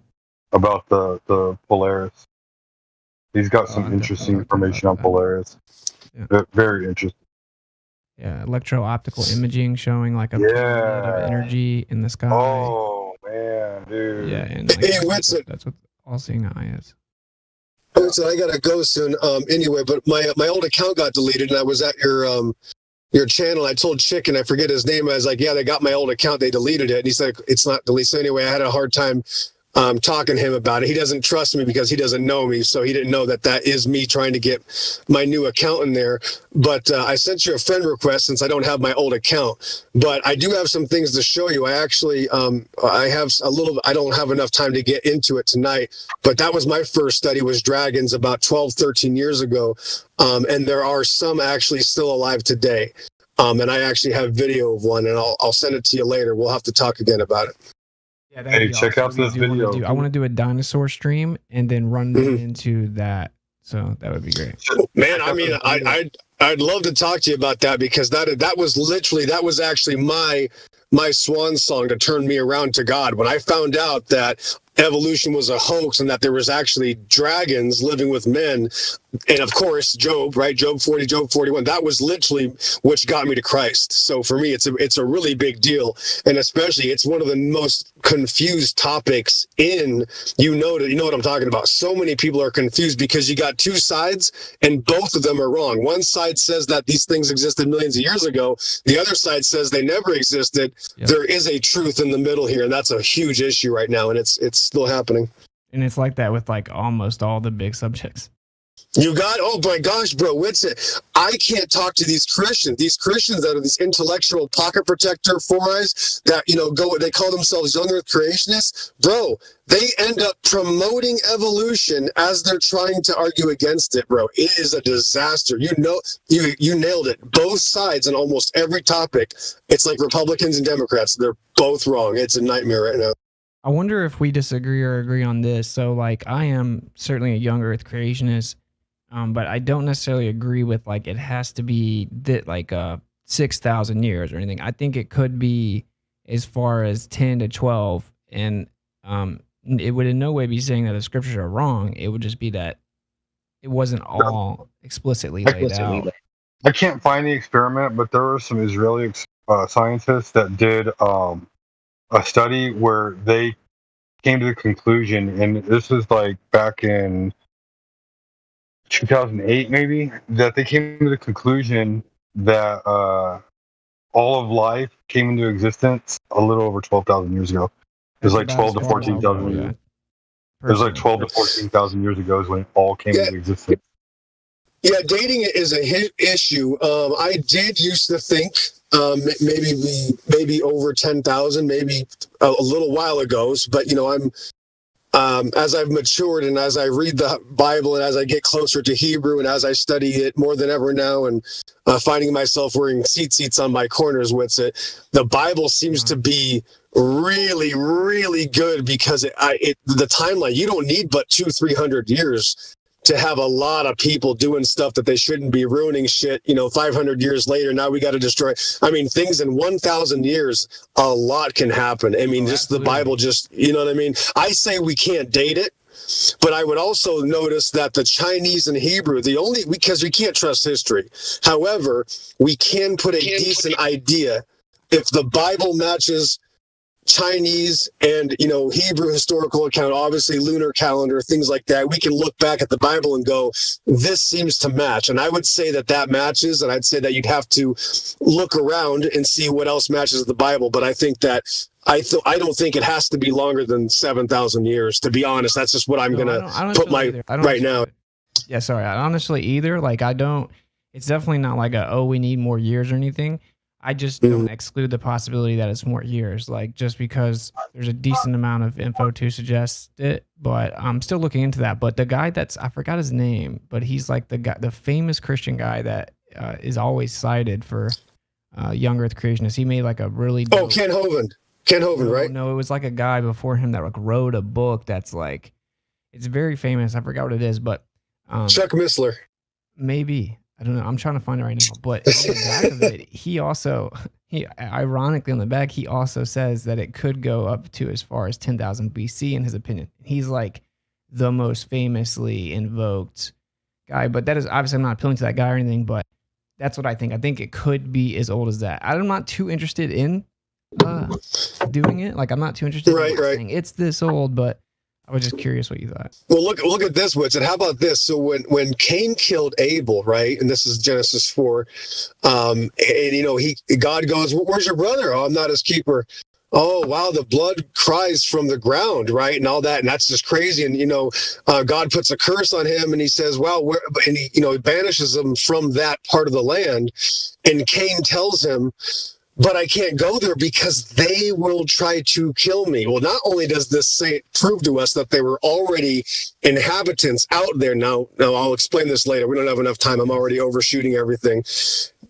about the Polaris. He's got some interesting information on Polaris. Yeah. Very interesting. Yeah, electro-optical imaging showing like a pyramid of energy in the sky. Oh man, dude. Yeah, and like, hey, Winston. That's what all-seeing eye is. Winston, I gotta go soon. Anyway, but my old account got deleted, and I was at your channel. I told Chicken, I forget his name. I was like, yeah, they got my old account. They deleted it. And he said, it's not deleted. So anyway, I had a hard time talking to him about it. He doesn't trust me because he doesn't know me. So he didn't know that is me trying to get my new account in there. But I sent you a friend request since I don't have my old account. But I do have some things to show you. I actually, I don't have enough time to get into it tonight. But that was my first study, was dragons about 12, 13 years ago. And there are some actually still alive today. And I actually have video of one, and I'll send it to you later. We'll have to talk again about it. Yeah, hey, check out this video. I want to do a dinosaur stream and then run into that. So that would be great. Man, I mean, I'd love to talk to you about that, because that was actually my swan song to turn me around to God. When I found out that evolution was a hoax and that there was actually dragons living with men, and of course Job, right? Job 40, Job 41. That was literally which got me to Christ. So for me, it's a really big deal, and especially it's one of the most confused topics in you know what I'm talking about. So many people are confused because you got two sides, and both of them are wrong. One side says that these things existed millions of years ago. The other side says they never existed. Yep. There is a truth in the middle here, and that's a huge issue right now, and it's still happening. And it's like that with like almost all the big subjects. You got, oh my gosh, bro, Whitson, I can't talk to these Christians that are these intellectual pocket protector four eyes that, they call themselves young earth creationists. Bro, they end up promoting evolution as they're trying to argue against it, bro. It is a disaster. You nailed it. Both sides on almost every topic. It's like Republicans and Democrats. They're both wrong. It's a nightmare right now. I wonder if we disagree or agree on this. So, like, I am certainly a young earth creationist, but I don't necessarily agree with, like, it has to be 6,000 years or anything. I think it could be as far as 10 to 12, and it would in no way be saying that the scriptures are wrong. It would just be that it wasn't all explicitly laid out. I can't find the experiment, but there were some Israeli scientists that did a study where they came to the conclusion, and this is like back in 2008 maybe, that they came to the conclusion that all of life came into existence a little over 12,000 years ago. It was like 12 to 14,000 years. It was like 12 to 14,000 years ago is when it all came into existence. Yeah, dating is a issue. I did used to think maybe over 10,000, maybe a little while ago. But I'm as I've matured and as I read the Bible and as I get closer to Hebrew and as I study it more than ever now, and finding myself wearing seats on my corners with it, the Bible seems to be really, really good, because the timeline, you don't need but 200-300 years to have a lot of people doing stuff that they shouldn't be, ruining shit. 500 years later, now we got to destroy. I mean, things in 1,000 years, a lot can happen. I mean, just the Bible, you know what I mean? I say we can't date it. But I would also notice that the Chinese and Hebrew, because we can't trust history. However, we can put a decent idea if the Bible matches Chinese and Hebrew historical account, obviously lunar calendar, things like that. We can look back at the Bible and go, this seems to match. And I would say that matches, and I'd say that you'd have to look around and see what else matches the Bible. But I think that I don't think it has to be longer than 7,000 years. To be honest, that's just what I'm gonna put right now. Yeah, sorry. I honestly either. Like, I don't. It's definitely not like we need more years or anything. I just don't exclude the possibility that it's more years, like just because there's a decent amount of info to suggest it, but I'm still looking into that. But the guy I forgot his name, but he's like the famous Christian guy that is always cited for young Earth creationists. He made like a really dope... Ken Hovind, right? No, it was like a guy before him that like wrote a book that's like, it's very famous. I forgot what it is, but Chuck Missler, maybe. I don't know. I'm trying to find it right now. But on the back of it, he ironically on the back, he also says that it could go up to as far as 10,000 BC in his opinion. He's like the most famously invoked guy. But that is obviously, I'm not appealing to that guy or anything, but that's what I think. I think it could be as old as that. I'm not too interested in doing it. Like, I'm not too interested in saying it's this old, but I was just curious what you thought. Well, look at this, Witz. And how about this? So when Cain killed Abel, right? And this is Genesis 4. And God goes, "Where's your brother?" "Oh, I'm not his keeper." "Oh, wow, the blood cries from the ground," right? And all that, and that's just crazy. And God puts a curse on him, and he says, "Well," and he banishes him from that part of the land. And Cain tells him, "But I can't go there because they will try to kill me." Well, not only does this prove to us that they were already inhabitants out there. Now I'll explain this later. We don't have enough time. I'm already overshooting everything.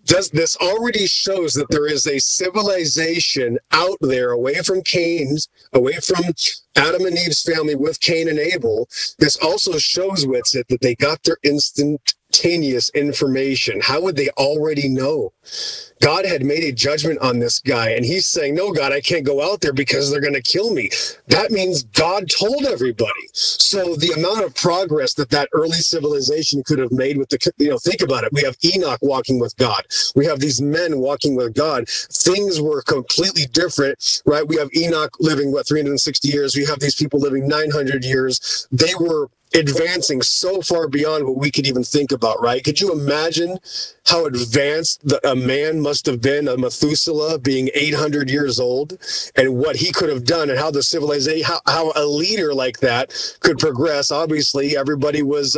This already shows that there is a civilization out there away from Adam and Eve's family with Cain and Abel. This also shows that they got their instantaneous information. How would they already know? God had made a judgment on this guy, and he's saying, "No, God, I can't go out there because they're going to kill me." That means God told everybody. So the amount of progress that early civilization could have made with think about it. We have Enoch walking with God. We have these men walking with God. Things were completely different, right? We have Enoch living, 360 years. We have these people living 900 years. They were advancing so far beyond what we could even think about, right? Could you imagine how advanced a man must have been, a Methuselah being 800 years old, and what he could have done, and how the civilization, how a leader like that could progress? Obviously, everybody was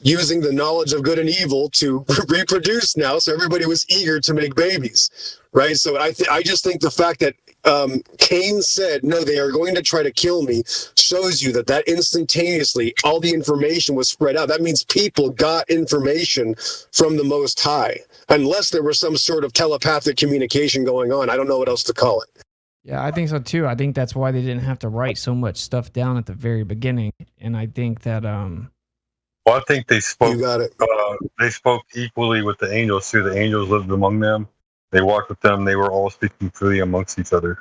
using the knowledge of good and evil to reproduce now, so everybody was eager to make babies, right? So I just think the fact that Cain said, "No, they are going to try to kill me," shows you that instantaneously all the information was spread out. That means people got information from the Most High, unless there was some sort of telepathic communication going on. I don't know what else to call it. Yeah, I think so too. I think that's why they didn't have to write so much stuff down at the very beginning. And I think that well, I think they spoke. You got it. They spoke equally with the angels too. The angels lived among them. They walked with them. They were all speaking freely amongst each other.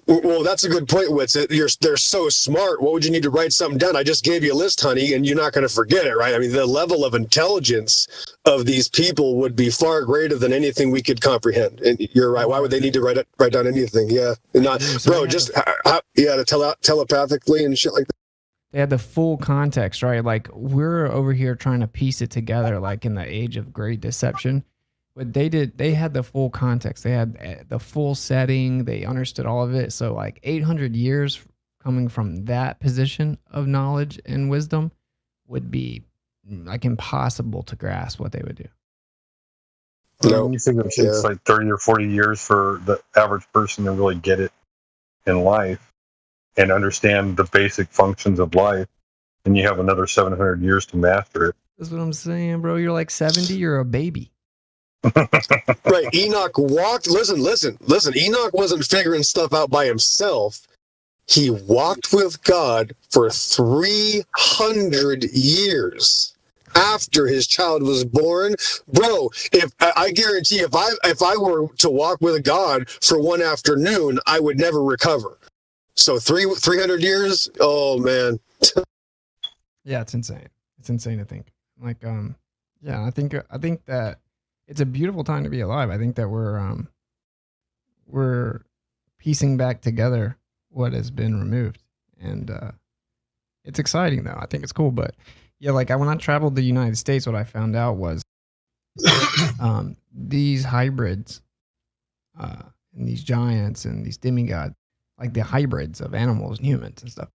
Well, that's a good point, Witz. They're so smart. What would you need to write something down? I just gave you a list, honey, and you're not going to forget it, right? I mean, the level of intelligence of these people would be far greater than anything we could comprehend. And you're right. Why would they need to write down anything? Yeah, and not, bro. Just to telepathically and shit like that. They had the full context, right? Like, we're over here trying to piece it together, like in the age of great deception. But they had the full context. They had the full setting. They understood all of it. So like 800 years coming from that position of knowledge and wisdom would be like impossible to grasp what they would do. No, you think it's like 30 or 40 years for the average person to really get it in life and understand the basic functions of life. And you have another 700 years to master it. That's what I'm saying, bro. You're like 70, you're a baby. Right. Enoch walked. Listen. Enoch wasn't figuring stuff out by himself. He walked with God for 300 years after his child was born. Bro, if I guarantee if I were to walk with God for one afternoon, I would never recover. So 300 years? Oh man. Yeah, it's insane. It's insane to think. Like, yeah, I think that it's a beautiful time to be alive. I think that we're piecing back together what has been removed, and it's exciting though. I think it's cool. But yeah, like when I traveled the United States, what I found out was these hybrids and these giants and these demigods, like the hybrids of animals and humans and stuff,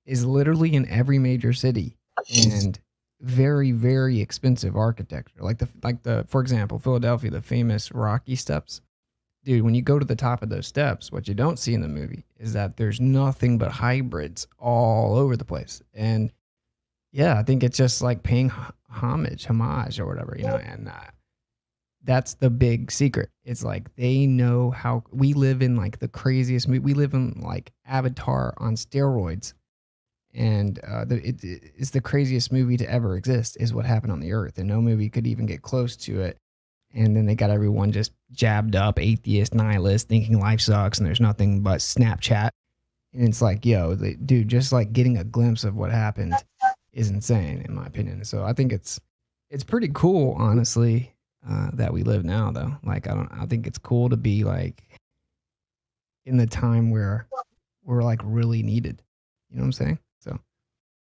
is literally in every major city, and very, very expensive architecture. Like the for example, Philadelphia, the famous Rocky Steps. Dude, when you go to the top of those steps, what you don't see in the movie is that there's nothing but hybrids all over the place. And yeah, I think it's just like paying homage or whatever, you know, and that's the big secret. It's like they know how we live in like the craziest movie. We live in like Avatar on steroids. And it's the craziest movie to ever exist is what happened on the earth. And no movie could even get close to it. And then they got everyone just jabbed up, atheist, nihilist, thinking life sucks and there's nothing but Snapchat. And it's like, yo, dude, just like getting a glimpse of what happened is insane, in my opinion. So I think it's pretty cool, honestly, that we live now, though. Like, I think it's cool to be like in the time where we're like really needed. You know what I'm saying? So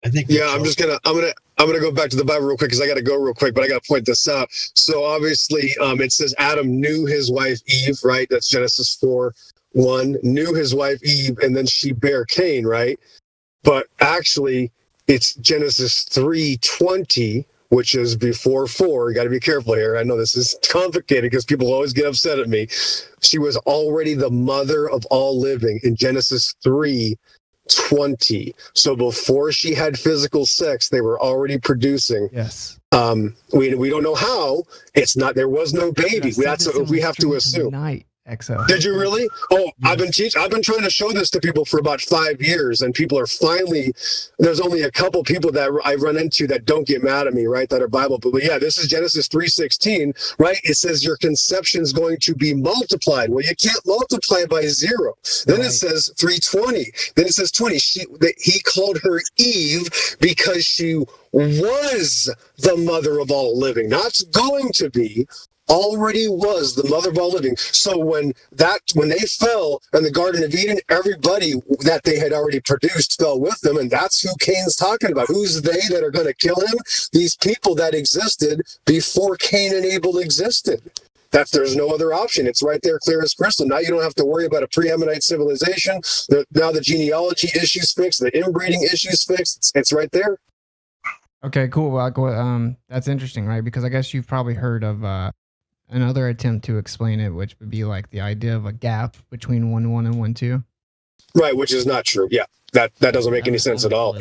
I think I'm gonna go back to the Bible real quick because I got to go real quick, but I got to point this out. So obviously, it says Adam knew his wife Eve, right? That's Genesis 4:1. Knew his wife Eve, and then she bare Cain, right? But actually, it's Genesis 3:20, which is before 4. You got to be careful here. I know this is complicated because people always get upset at me. She was already the mother of all living in Genesis 3:20. So before she had physical sex, they were already producing. Yes. We don't know how. It's not. There was no baby. That's what we have to assume. Tonight, XO. Did you really? Oh, I've been trying to show this to people for about 5 years, and people are finally. There's only a couple people that I run into that don't get mad at me, right? That are Bible, but yeah, this is Genesis 3:16, right? It says your conception is going to be multiplied. Well, you can't multiply by 0. Then it says 3:20. Then it says 20. He called her Eve because she was the mother of all living, not going to be. Already was the mother of all living. So when they fell in the Garden of Eden, everybody that they had already produced fell with them, and that's who Cain's talking about. Who's they that are going to kill him? These people that existed before Cain and Abel existed. There's no other option. It's right there, clear as crystal. Now you don't have to worry about a preeminent civilization. Now the genealogy issue's fixed, the inbreeding issue's fixed. It's right there. Okay, cool. Well, that's interesting, right? Because I guess you've probably heard of another attempt to explain it, which would be like the idea of a gap between 1:1 and 1:2. Right, which is not true. Yeah, that doesn't make any sense at all.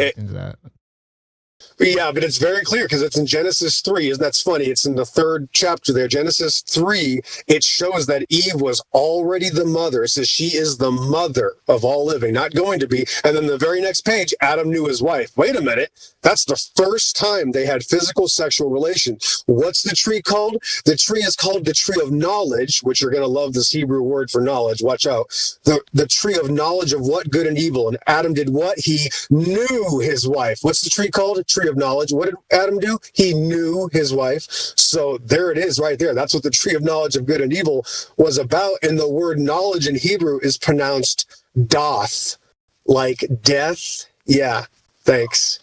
Yeah, but it's very clear because it's in Genesis 3. Isn't that funny? It's in the 3rd chapter there. Genesis 3, it shows that Eve was already the mother. It says she is the mother of all living, not going to be. And then the very next page, Adam knew his wife. Wait a minute. That's the first time they had physical sexual relations. What's the tree called? The tree is called the tree of knowledge, which you're going to love this Hebrew word for knowledge. Watch out. The tree of knowledge of what? Good and evil. And Adam did what? He knew his wife. What's the tree called? A tree of knowledge. What did Adam do? He knew his wife. So there it is right there. That's what the tree of knowledge of good and evil was about. And the word knowledge in Hebrew is pronounced doth, like death. Yeah, thanks.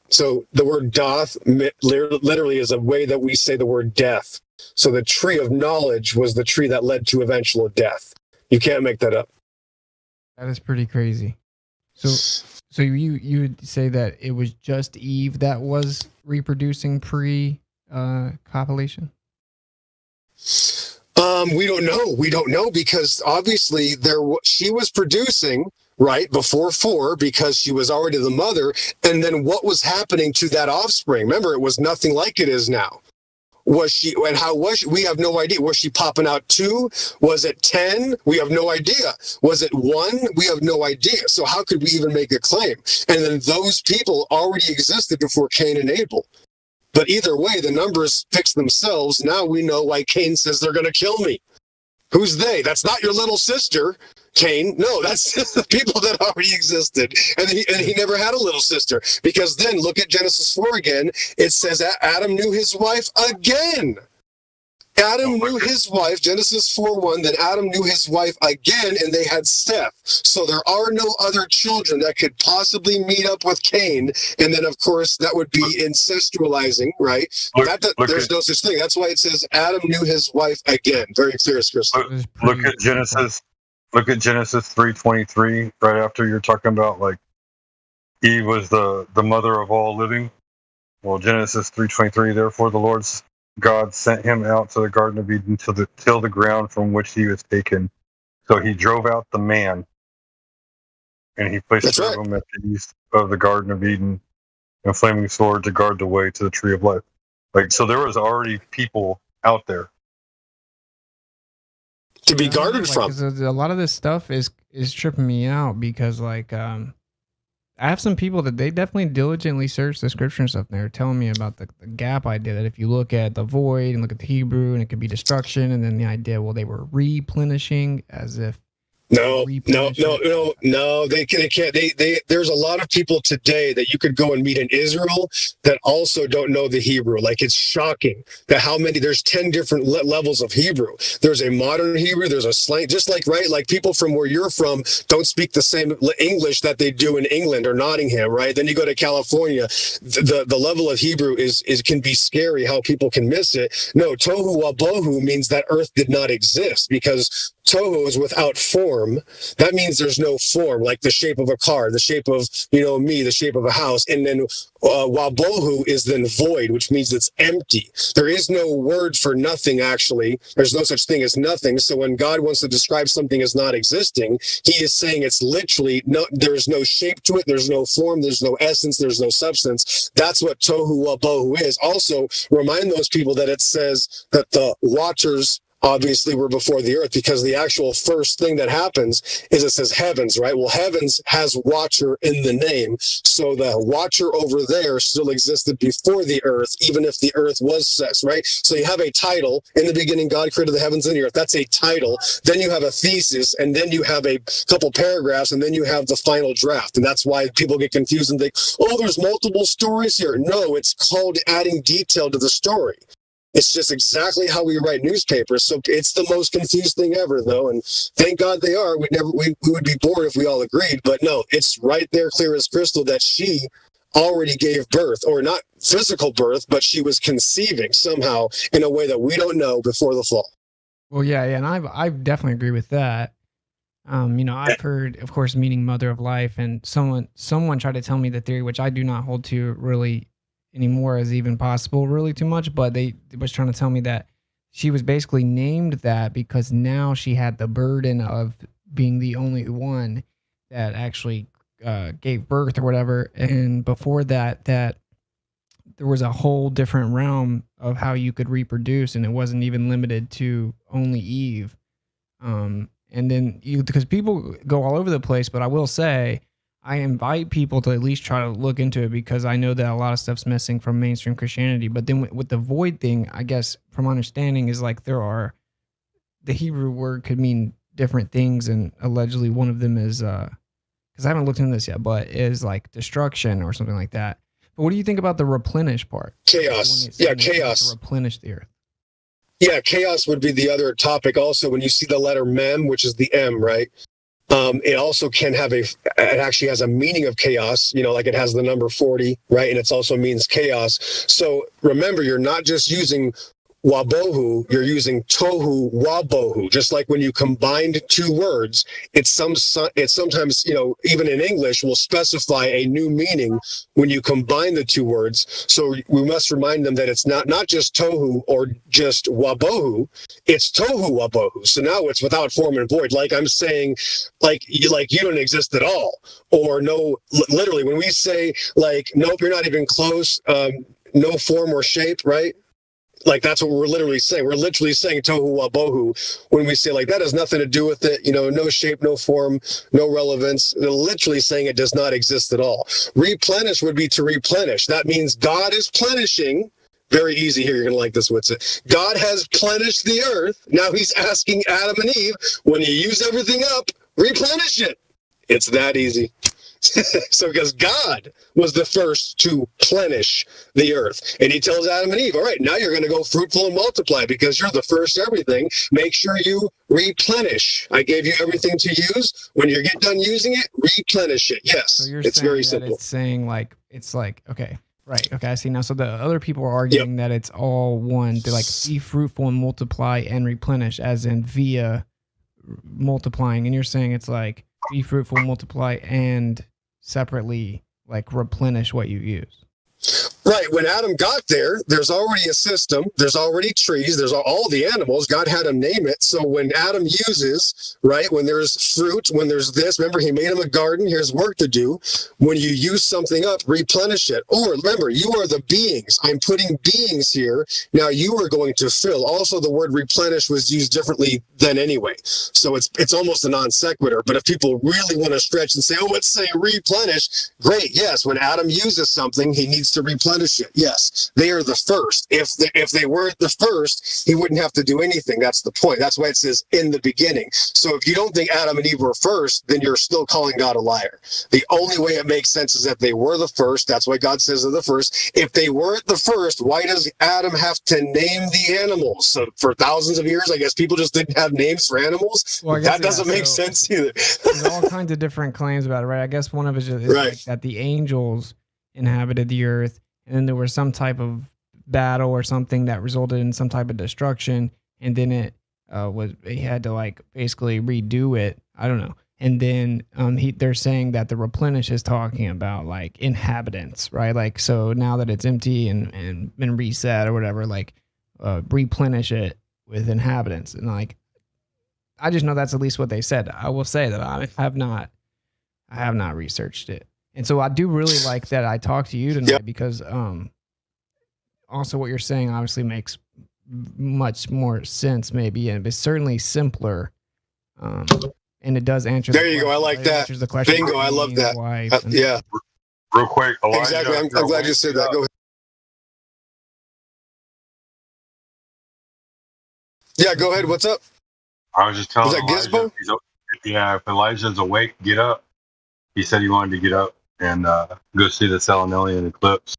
So the word doth literally is a way that we say the word death. So the tree of knowledge was the tree that led to eventual death. You can't make that up. That is pretty crazy. So you would say that it was just Eve that was reproducing pre-copulation? We don't know. We don't know because obviously she was producing right before 4 because she was already the mother. And then what was happening to that offspring? Remember, it was nothing like it is now. Was she, and how was she? We have no idea. Was she popping out 2? Was it 10? We have no idea. Was it 1? We have no idea. So how could we even make a claim? And then those people already existed before Cain and Abel. But either way, the numbers fix themselves. Now we know why Cain says they're going to kill me. Who's they? That's not your little sister, Cain. No, that's the people that already existed. And he never had a little sister. Because then, look at Genesis 4 again. It says Adam knew his wife again. Adam knew his wife, Genesis 4:1, then Adam knew his wife again, and they had Seth. So there are no other children that could possibly meet up with Cain. And then, of course, that would be incestualizing, right? There's no such thing. That's why it says Adam knew his wife again. Very clear, Crystal. Look at Genesis 3:23, right after you're talking about, like, Eve was the mother of all living. Well, Genesis 3:23, therefore the Lord's God sent him out to the Garden of Eden to till the ground from which he was taken. So he drove out the man, and he placed him at the east of the Garden of Eden, and a flaming sword to guard the way to the tree of life. Like, so there was already people out there to be guarded from. A lot of this stuff is tripping me out because, like, I have some people that they definitely diligently search the scripture and stuff, and they're telling me about the gap idea that if you look at the void and look at the Hebrew, and it could be destruction, and then the idea, well, they were replenishing as if. No, they can't. There's a lot of people today that you could go and meet in Israel that also don't know the Hebrew. Like, it's shocking that there's 10 different levels of Hebrew. There's a modern Hebrew, there's a slang, just like, right? Like, people from where you're from don't speak the same English that they do in England or Nottingham, right? Then you go to California, the level of Hebrew can be scary how people can miss it. No, tohu wabohu means that earth did not exist, because Toho is without form. That means there's no form, like the shape of a car, the shape of, me, the shape of a house. And then Wabohu is then void, which means it's empty. There is no word for nothing, actually. There's no such thing as nothing. So when God wants to describe something as not existing, he is saying it's literally, there's no shape to it, there's no form, there's no essence, there's no substance. That's what Tohu Wabohu is. Also, remind those people that it says that the waters obviously were before the earth, because the actual first thing that happens is it says heavens, right? Well, heavens has watcher in the name. So the watcher over there still existed before the earth, even if the earth was sex, right? So you have a title. In the beginning, God created the heavens and the earth. That's a title. Then you have a thesis, and then you have a couple paragraphs, and then you have the final draft. And that's why people get confused and think, oh, there's multiple stories here. No, it's called adding detail to the story. It's just exactly how we write newspapers. So it's the most confused thing ever, though. And thank God they are. We would be bored if we all agreed. But no, it's right there, clear as crystal, that she already gave birth, or not physical birth, but she was conceiving somehow in a way that we don't know before the fall. Well, yeah, and I definitely agree with that. I've heard, of course, meaning mother of life, and someone tried to tell me the theory, which I do not hold to really anymore as even possible really too much, but they was trying to tell me that she was basically named that because now she had the burden of being the only one that actually gave birth or whatever, and before that there was a whole different realm of how you could reproduce, and it wasn't even limited to only Eve. And then because people go all over the place, but I will say I invite people to at least try to look into it, because I know that a lot of stuff's missing from mainstream Christianity. But then with the void thing, I guess from understanding is like the Hebrew word could mean different things, and allegedly one of them is because I haven't looked into this yet, but is like destruction or something like that. But what do you think about the replenish part? Chaos. Yeah, chaos. To replenish the earth. Yeah, chaos would be the other topic. Also, when you see the letter mem, which is the M, right? It also can have it actually has a meaning of chaos, like it has the number 40, right? And it also means chaos. So remember, you're not just using wabohu, you're using tohu wabohu. Just like when you combined two words, it's sometimes, even in English, will specify a new meaning when you combine the two words. So we must remind them that it's not just tohu or just wabohu, it's tohu wabohu. So now it's without form and void. Like I'm saying, like you don't exist at all. Or no, literally, when we say like, nope, you're not even close, no form or shape, right? Like, that's what we're literally saying. We're literally saying tohu wabohu when we say, like, that has nothing to do with it. You know, no shape, no form, no relevance. They're literally saying it does not exist at all. Replenish would be to replenish. That means God is plenishing. Very easy here. You're going to like this, Witsit. God has plenished the earth. Now he's asking Adam and Eve, when you use everything up, replenish it. It's that easy. So because God was the first to plenish the earth. And he tells Adam and Eve, all right, now you're going to go fruitful and multiply because you're the first everything. Make sure you replenish. I gave you everything to use. When you get done using it, replenish it. Yes, So you're it's saying very that simple. it's saying like, it's like, okay, right. Okay. I see now. So the other people are arguing that it's all one to like be fruitful and multiply and replenish as in via multiplying. And you're saying it's like be fruitful, multiply, and separately like replenish what you use. Right. When Adam got there, there's already a system. There's already trees. There's all the animals. God had him name it. So when Adam uses, right, when there's fruit, when there's this, remember, he made him a garden. Here's work to do. When you use something up, replenish it. Or remember, you are the beings. I'm putting beings here. Now you are going to fill. Also, the word replenish was used differently then anyway. So it's almost a non sequitur. But if people really want to stretch and say, oh, let's say replenish, great. Yes. When Adam uses something, he needs to replenish it. Yes, they are the first. If they weren't the first, he wouldn't have to do anything. That's the point. That's why it says in the beginning. So if you don't think Adam and Eve were first, then you're still calling God a liar. The only way it makes sense is that they were the first. That's why God says they're the first. If they weren't the first, why does Adam have to name the animals? So for thousands of years, I guess people just didn't have names for animals. Well, I guess, that doesn't make sense either. There's all kinds of different claims about it, right? I guess one of it is like that the angels inhabited the earth, and then there was some type of battle or something that resulted in some type of destruction, and then it he had to like basically redo it. I don't know. And then they're saying that the replenish is talking about like inhabitants, right? Like, so now that it's empty and been reset or whatever, like replenish it with inhabitants. And like, I just know that's at least what they said. I will say that I have not researched it. And so I do really like that I talked to you tonight because also what you're saying obviously makes much more sense maybe, and it's certainly simpler. And it does answer. There you go. I like that. Answers the question. Bingo. I love that. Yeah. Real quick, Elijah, exactly. I'm glad you said that. Go ahead. Yeah, go ahead. What's up? I was just telling Was that Elijah, if Elijah's awake, get up. He said he wanted to get up and go see the Selenelian eclipse.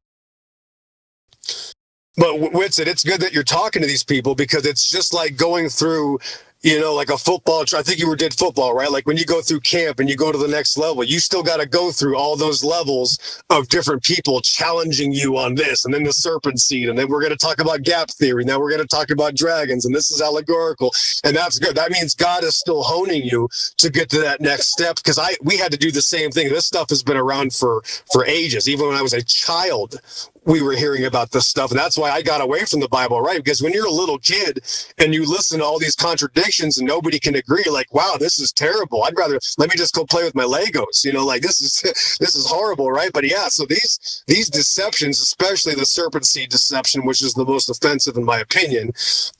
But Witsit, it's good that you're talking to these people because it's just like going through, like a football. I think you did football, right? Like when you go through camp and you go to the next level, you still got to go through all those levels of different people challenging you on this, and then the serpent seed, and then we're going to talk about gap theory. Now we're going to talk about dragons, and this is allegorical, and that's good. That means God is still honing you to get to that next step. Because we had to do the same thing. This stuff has been around for ages. Even when I was a child, we were hearing about this stuff. And that's why I got away from the Bible, right? Because when you're a little kid and you listen to all these contradictions and nobody can agree, like, wow, this is terrible. I'd rather, let me just go play with my Legos, like this is horrible, right? But yeah, so these deceptions, especially the serpent seed deception, which is the most offensive in my opinion,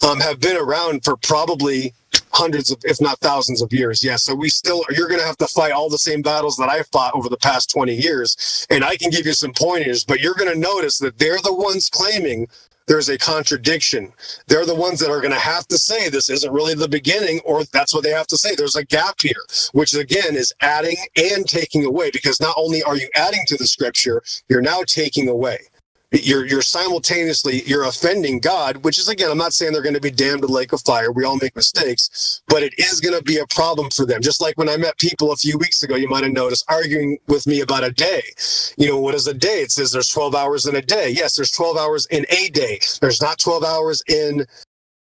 have been around for probably hundreds of, if not thousands of years. Yeah. So you're going to have to fight all the same battles that I fought over the past 20 years. And I can give you some pointers, but you're going to notice that they're the ones claiming there's a contradiction. They're the ones that are going to have to say this isn't really the beginning, or that's what they have to say. There's a gap here, which again is adding and taking away, because not only are you adding to the scripture, you're now taking away. You're simultaneously, you're offending God, which is, again, I'm not saying they're going to be damned to the lake of fire. We all make mistakes, but it is going to be a problem for them. Just like when I met people a few weeks ago, you might have noticed, arguing with me about a day. What is a day? It says there's 12 hours in a day. Yes, there's 12 hours in a day. There's not 12 hours in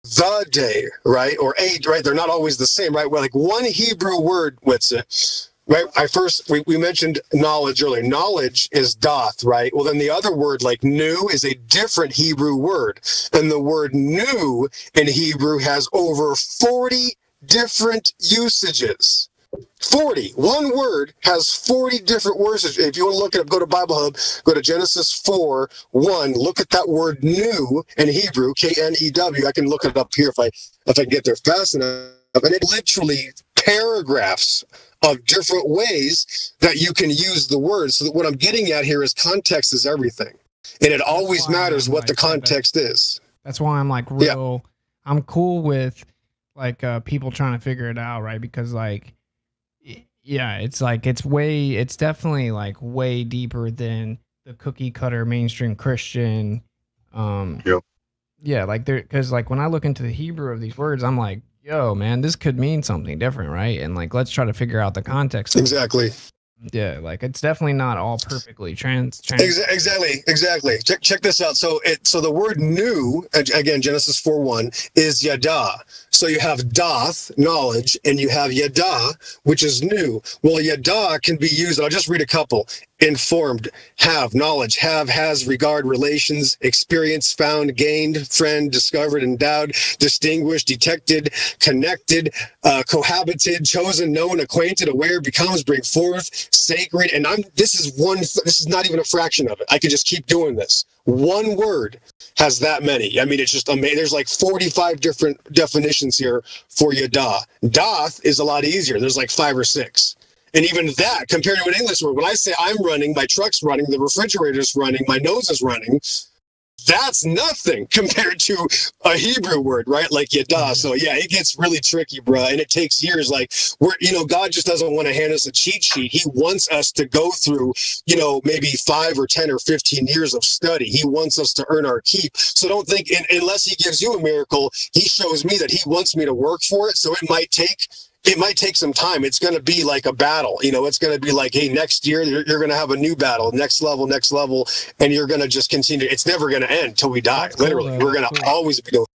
the day, right? Or right? They're not always the same, right? Well, like one Hebrew word, Witsit, right? We mentioned knowledge earlier. Knowledge is doth, right? Well, then the other word, like new, is a different Hebrew word. And the word new in Hebrew has over 40 different usages. 40. One word has 40 different words. If you want to look it up, go to Bible Hub, go to Genesis 4:1. Look at that word new in Hebrew, K-N-E-W. I can look it up here if I can get there fast enough. And it literally paragraphs of different ways that you can use the word. So that what I'm getting at here is context is everything. And it always matters what the context is. That's why I'm like real. Yeah. I'm cool with like people trying to figure it out, right? Because like, yeah, it's like it's definitely like way deeper than the cookie cutter mainstream Christian. Yeah, like there, because like when I look into the Hebrew of these words, I'm like, yo, man, this could mean something different, right? And like, let's try to figure out the context. Exactly. Yeah, like it's definitely not all perfectly trans. Exactly. Check this out. So the word new, again, Genesis 4:1 is yada. So you have doth, knowledge, and you have yada, which is new. Well, yada can be used, I'll just read a couple. Informed, have, knowledge, have, has, regard, relations, experience, found, gained, friend, discovered, endowed, distinguished, detected, connected, cohabited, chosen, known, acquainted, aware, becomes, bring forth, sacred. And this is not even a fraction of it. I could just keep doing this. One word has that many. I mean, it's just amazing. There's like 45 different definitions here for yada. Doth is a lot easier. There's like 5 or 6. And even that, compared to an English word, when I say I'm running, my truck's running, the refrigerator's running, my nose is running, that's nothing compared to a Hebrew word, right? Like yada. So yeah, it gets really tricky, bro. And it takes years. Like God just doesn't want to hand us a cheat sheet. He wants us to go through, maybe 5 or 10 or 15 years of study. He wants us to earn our keep. So don't think, unless he gives you a miracle, he shows me that he wants me to work for it. So it might take some time. It's going to be like a battle. It's going to be like, hey, next year you're going to have a new battle, next level, and you're going to just continue. It's never going to end till we die. Literally, we're going to always be doing.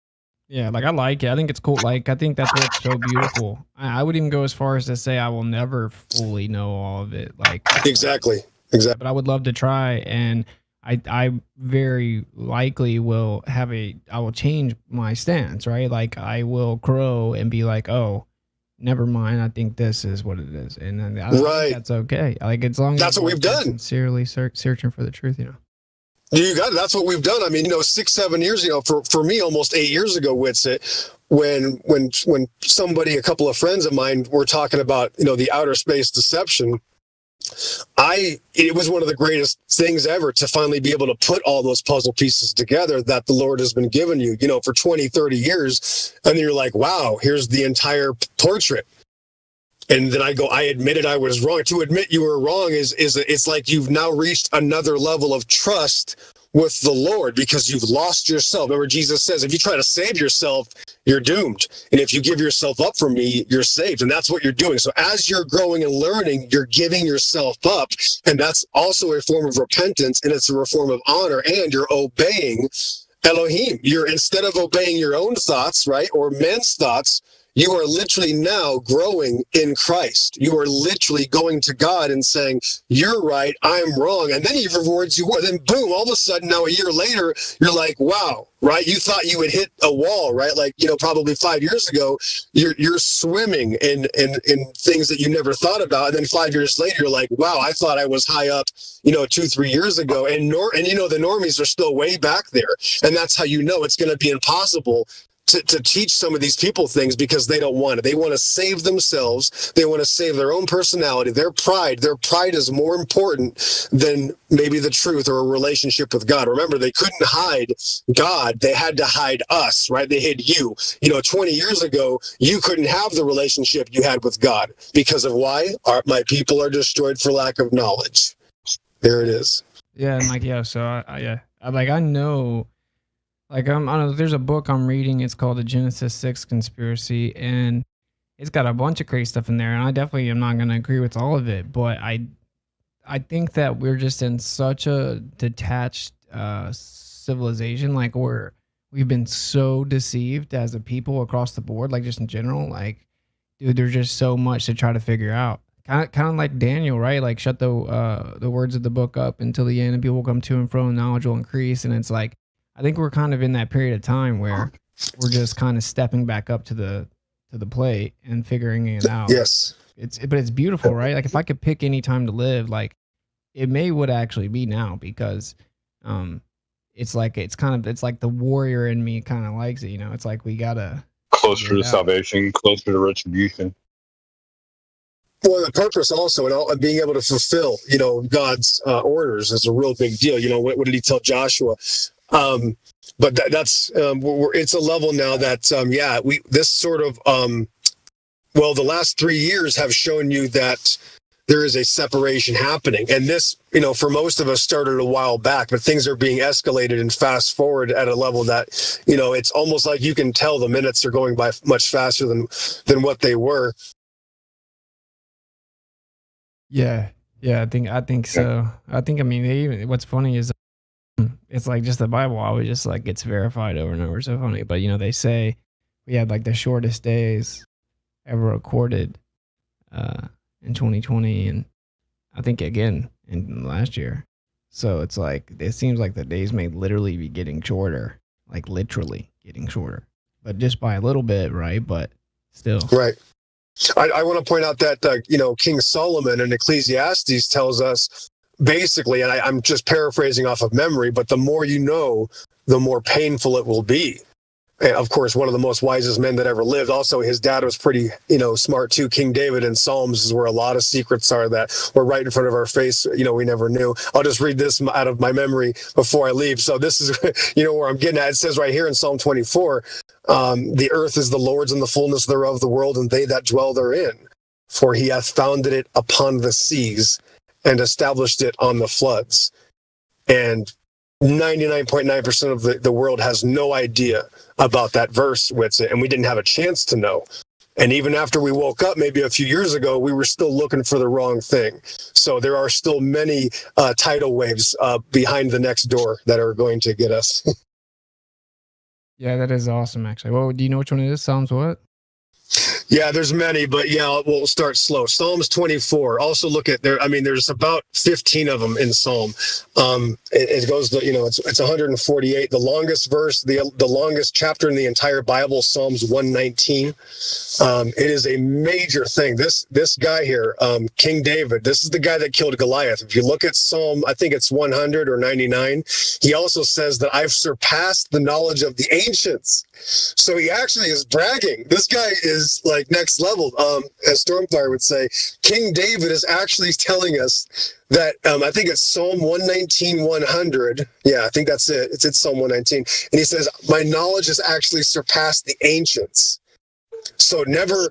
Yeah, like I like it. I think it's cool. Like I think that's what's so beautiful. I would even go as far as to say I will never fully know all of it. Like exactly. But I would love to try, and I very likely will I will change my stance. Right, like I will grow and be like, oh, never mind, I think this is what it is, and then I think that's okay. Like as long as that's what we've done, sincerely searching for the truth, You got it. That's what we've done. I mean, 6-7 years, for me, almost 8 years ago, Witsit, when somebody, a couple of friends of mine, were talking about the outer space deception. It was one of the greatest things ever to finally be able to put all those puzzle pieces together that the Lord has been giving you, for 20, 30 years. And then you're like, wow, here's the entire portrait. And then I admitted I was wrong. To admit you were wrong it's like you've now reached another level of trust with the Lord because you've lost yourself. Remember, Jesus says, if you try to save yourself, you're doomed. And if you give yourself up for me, you're saved. And that's what you're doing. So as you're growing and learning, you're giving yourself up. And that's also a form of repentance. And it's a form of honor. And you're obeying Elohim. Instead of obeying your own thoughts, right, or men's thoughts, you are literally now growing in Christ. You are literally going to God and saying, you're right, I'm wrong. And then he rewards you more. Then boom, all of a sudden now a year later, you're like, wow, right? You thought you would hit a wall, right? Like, probably 5 years ago, you're swimming in things that you never thought about. And then 5 years later, you're like, wow, I thought I was high up, 2-3 years ago. And the normies are still way back there. And that's how it's going to be impossible to teach some of these people things because they don't want it. They want to save themselves. They want to save their own personality, their pride. Their pride is more important than maybe the truth or a relationship with God. Remember, they couldn't hide God. They had to hide us, right? They hid you. 20 years ago, you couldn't have the relationship you had with God because of why? My people are destroyed for lack of knowledge. There it is. Yeah, and I know. Like there's a book I'm reading. It's called The Genesis 6 Conspiracy, and it's got a bunch of crazy stuff in there. And I definitely am not going to agree with all of it, but I think that we're just in such a detached civilization. Like we've been so deceived as a people across the board. Like just in general, like dude, there's just so much to try to figure out. Kind of like Daniel, right? Like shut the words of the book up until the end, and people will come to and fro, and knowledge will increase. And it's like, I think we're kind of in that period of time where we're just kind of stepping back up to the plate and figuring it out. Yes. it's beautiful, right? Like if I could pick any time to live, like it would actually be now because it's like the warrior in me kind of likes it, you know. It's like we gotta closer to salvation, closer to retribution. Well, the purpose also and being able to fulfill, you know, God's orders is a real big deal. You know, what did he tell Joshua? But that's it's a level now that this sort of the last 3 years have shown you that there is a separation happening, and this, you know, for most of us started a while back, but things are being escalated and fast forward at a level that, you know, it's almost like you can tell the minutes are going by much faster than what they were. Yeah, I think so. I mean, what's funny is it's like just the Bible always just like gets verified over and over. So funny, but you know, they say we had like the shortest days ever recorded in 2020, and I think again in last year. So it's like it seems like the days may literally be getting shorter, like literally getting shorter, but just by a little bit, right? But still, right. I want to point out that you know, King Solomon in Ecclesiastes tells us basically, and I'm just paraphrasing off of memory, but the more you know, the more painful it will be. And of course, one of the most wisest men that ever lived. Also, his dad was pretty, you know, smart too. King David in Psalms is where a lot of secrets are that were right in front of our face. You know, we never knew. I'll just read this out of my memory before I leave. So this is, you know, where I'm getting at. It says right here in Psalm 24, the earth is the Lord's and the fullness thereof, the world, and they that dwell therein. For he hath founded it upon the seas and established it on the floods. And 99.9% of the world has no idea about that verse, Whitson, and we didn't have a chance to know. And even after we woke up maybe a few years ago, we were still looking for the wrong thing. So there are still many tidal waves behind the next door that are going to get us. Yeah, that is awesome, actually. Well, do you know which one it is? Psalms what? Yeah, there's many, but yeah, we'll start slow. Psalms 24. Also look at there. I mean, there's about 15 of them in Psalm. It goes to, you know, it's 148. The longest verse, the longest chapter in the entire Bible, Psalms 119. It is a major thing. This guy here, King David, this is the guy that killed Goliath. If you look at Psalm, I think it's 100 or 99, he also says that I've surpassed the knowledge of the ancients. So he actually is bragging. This guy is like next level. As Stormfire would say, King David is actually telling us that, I think it's Psalm 119, 100. Yeah, I think that's it. It's Psalm 119. And he says, my knowledge has actually surpassed the ancients. So never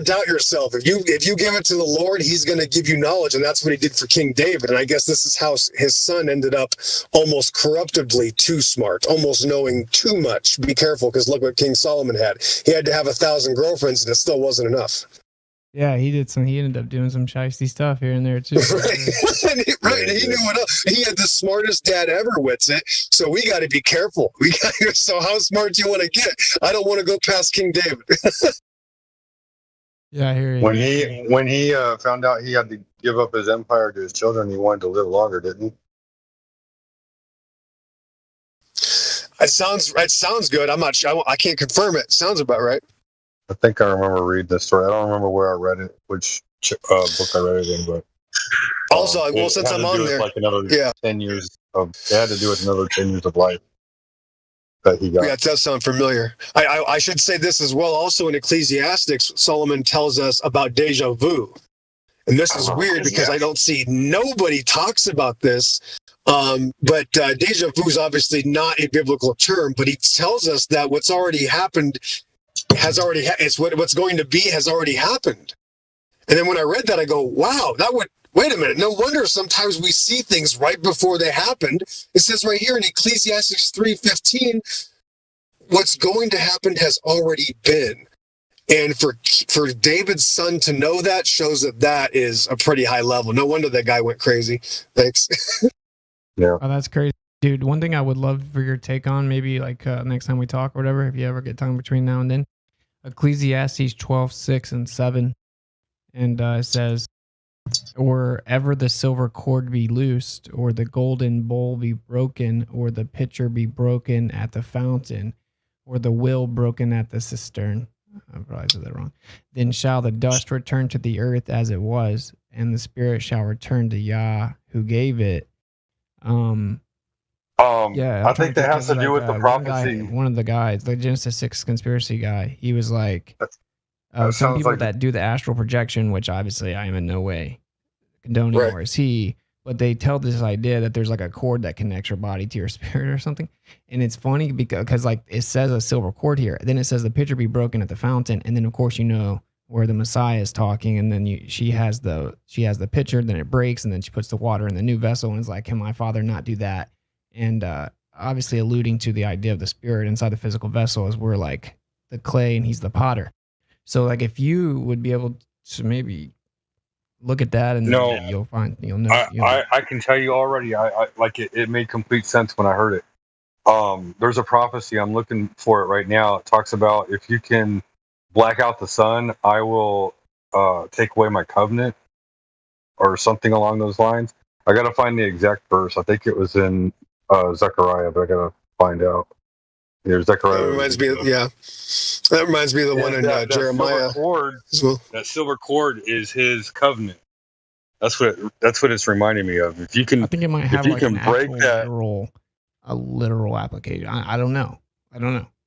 doubt yourself. If you give it to the Lord, he's going to give you knowledge. And that's what he did for King David. And I guess this is how his son ended up almost corruptibly too smart, almost knowing too much. Be careful, because look what King Solomon had. He had to have 1,000 girlfriends, and it still wasn't enough. Yeah, he ended up doing some shiesty stuff here and there too. Right. He knew what else. He had the smartest dad ever, Whitson. So we got to be careful. So how smart do you want to get? I don't want to go past King David. Yeah, I hear you. When he found out he had to give up his empire to his children, he wanted to live longer, didn't he? It sounds good. I'm not sure. I can't confirm it. Sounds about right. I think I remember reading this story. I don't remember where I read it, which book I read it in, but also, well, since I'm on there, like another 10 years of it had to do with another 10 years of life that he got. Yeah, it does sound familiar. I should say this as well. Also in Ecclesiastics, Solomon tells us about deja vu, and this is weird because I don't see nobody talks about this. But deja vu is obviously not a biblical term, but he tells us that what's already happened has already it's what's going to be has already happened. And then when I read that, I go, wow, wait a minute. No wonder sometimes we see things right before they happened. It says right here in Ecclesiastes 3:15, what's going to happen has already been. And for David's son to know that shows that is a pretty high level. No wonder that guy went crazy. Thanks. Yeah. Oh, that's crazy. Dude, one thing I would love for your take on, maybe like next time we talk or whatever, if you ever get time between now and then, Ecclesiastes 12:6 and 7. And it says, or ever the silver cord be loosed, or the golden bowl be broken, or the pitcher be broken at the fountain, or the wheel broken at the cistern. I probably said that wrong. Then shall the dust return to the earth as it was, and the spirit shall return to Yah who gave it. Yeah, I think that has to do with the prophecy. One of the guys, the Genesis 6 conspiracy guy, he was like, some sounds people like that do the astral projection, which obviously I am in no way condoning, Right. or is he, but they tell this idea that there's like a cord that connects your body to your spirit or something. And it's funny because like it says a silver cord here, then it says the pitcher be broken at the fountain, and then of course where the Messiah is talking, and then she has the pitcher, then it breaks, and then she puts the water in the new vessel, and it's like, can my Father not do that? And obviously alluding to the idea of the spirit inside the physical vessel, as we're like the clay and he's the potter. So like if you would be able to maybe look at that, and No. then you'll know. I can tell you already. I like it. It made complete sense when I heard it. There's a prophecy. I'm looking for it right now. It talks about if you can black out the sun, I will take away my covenant, or something along those lines. I got to find the exact verse. I think it was in Zechariah, but I got to find out. There's Zechariah. That reminds me of the one in Jeremiah. That silver cord is his covenant. That's what it's reminding me of. If you can, I think it might have if you like can an break actual that, a literal application. I don't know.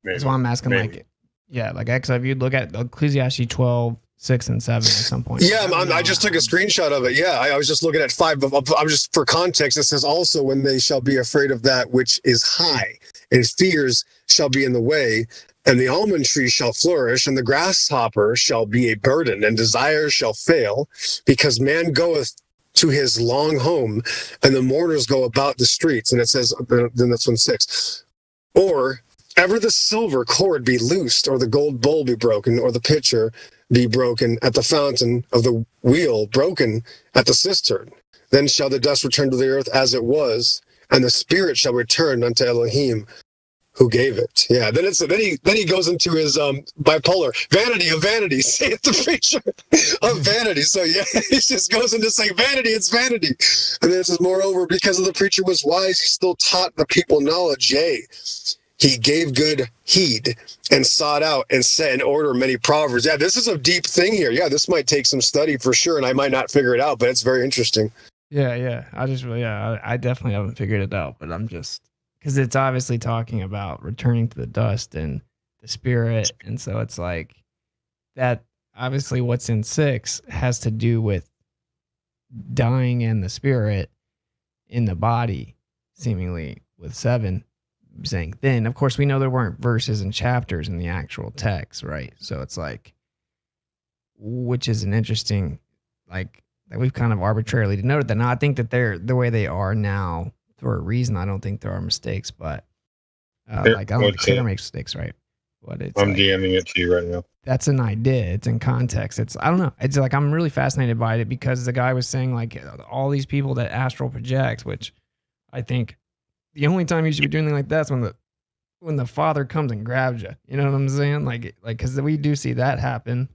That's why I'm asking. Maybe. Because if you look at Ecclesiastes 12, 6, and 7 at some point. Yeah, I just took a screenshot of it. Yeah, I was just looking at 5. I'm just for context. It says also when they shall be afraid of that which is high, and fears shall be in the way, and the almond tree shall flourish, and the grasshopper shall be a burden, and desires shall fail, because man goeth to his long home, and the mourners go about the streets. And it says, then that's 1:6. Or ever the silver cord be loosed, or the gold bowl be broken, or the pitcher be broken at the fountain of the wheel, broken at the cistern. Then shall the dust return to the earth as it was, and the spirit shall return unto Elohim who gave it. Yeah. Then he goes into his bipolar vanity of vanity, saith the preacher of vanity. So yeah, he just goes into saying vanity, it's vanity. And then it says, moreover, because of the preacher was wise, he still taught the people knowledge. Yea, he gave good heed and sought out and set in order many proverbs. Yeah, this is a deep thing here. Yeah, this might take some study for sure, and I might not figure it out, but it's very interesting. Yeah. I definitely haven't figured it out, but I'm just, because it's obviously talking about returning to the dust and the spirit. And so it's like that, obviously what's in 6 has to do with dying and the spirit in the body, seemingly with 7 saying then. Of course, we know there weren't verses and chapters in the actual text, right? So it's like, which is an interesting, like, that we've kind of arbitrarily denoted that. Now, I think that they're the way they are now for a reason. I don't think there are mistakes, but I don't think Taylor makes mistakes, right? But it's I'm DMing it to you right now. That's an idea. It's in context. I don't know. It's like I'm really fascinated by it because the guy was saying like all these people that astral project, which I think the only time you should be doing anything like that's when the Father comes and grabs you. You know what I'm saying? Like because we do see that happen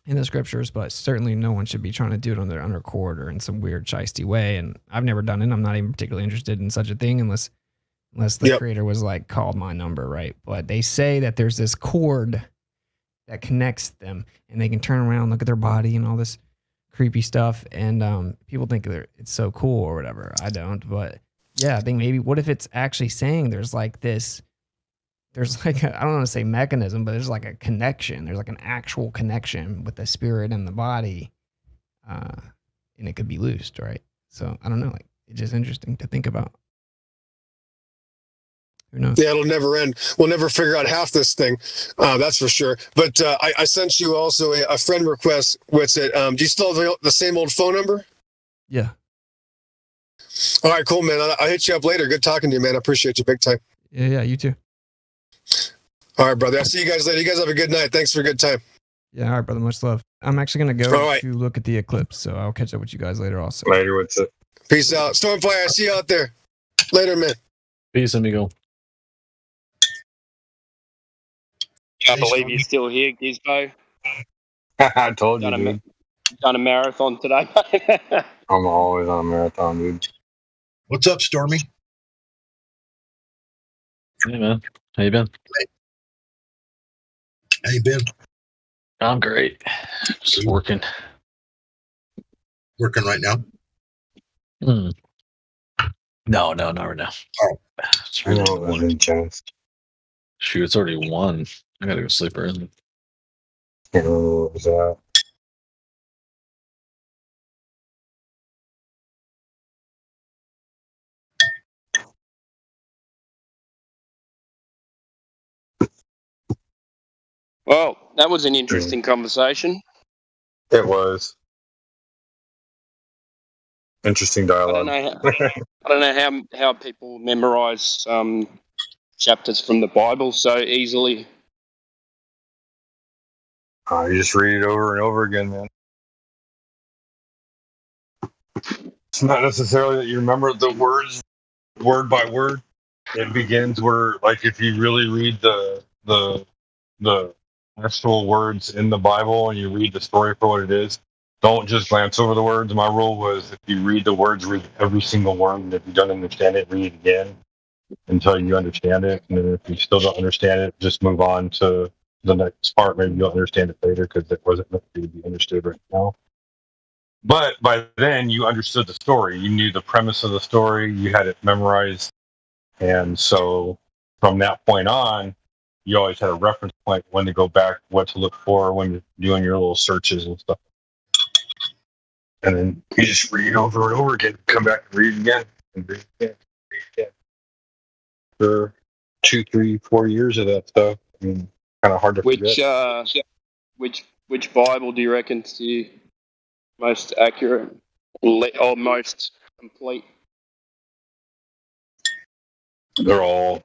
in the scriptures, but certainly no one should be trying to do it on their undercord or in some weird shisty way. And I've never done it. I'm not even particularly interested in such a thing unless the creator was like, called my number, right? But they say that there's this cord that connects them and they can turn around, look at their body and all this creepy stuff. And people think it's so cool or whatever. I don't, but yeah, I think maybe what if it's actually saying there's like I don't want to say mechanism, but there's like a connection. There's like an actual connection with the spirit and the body. And it could be loosed, right? So I don't know. Like, it's just interesting to think about. Who knows? Yeah, it'll never end. We'll never figure out half this thing. That's for sure. But I sent you also a friend request. What's it? Do you still have the same old phone number? Yeah. All right, cool, man. I'll hit you up later. Good talking to you, man. I appreciate you big time. Yeah, you too. All right, brother. I'll see you guys later. You guys have a good night. Thanks for a good time. Yeah, all right, brother. Much love. I'm actually going to go to look at the eclipse, so I'll catch up with you guys later also. Later, what's up? Peace out. Stormfire, I see you out there. Later, man. Peace, amigo. Can't believe you're still here, Gizbo. I told you, dude. Done a marathon today. I'm always on a marathon, dude. What's up, Stormy? Hey, man. How you been? How you been? I'm great. Just working. Working right now? No, not right now. Oh. It's really one. Shoot, it's already 1. I gotta go sleep early. What was that? Well, that was an interesting conversation. It was interesting dialogue. I don't know how people memorize chapters from the Bible so easily. You just read it over and over again, man. It's not necessarily that you remember the words word by word. It begins where, like, if you really read the actual words in the Bible and you read the story for what it is, don't just glance over the words. My rule was, if you read the words, read every single word, and if you don't understand it, read it again until you understand it. And then if you still don't understand it, just move on to the next part. Maybe you'll understand it later because it wasn't meant to be understood right now. But by then, you understood the story. You knew the premise of the story. You had it memorized. And so from that point on, you always had a reference point when to go back, what to look for when you're doing your little searches and stuff. And then you just read over and over again, come back and read it again, and read it again, read it again. For 2, 3, 4 years of that stuff. I mean, kind of hard to forget. Which Bible do you reckon is the most accurate or most complete? They're all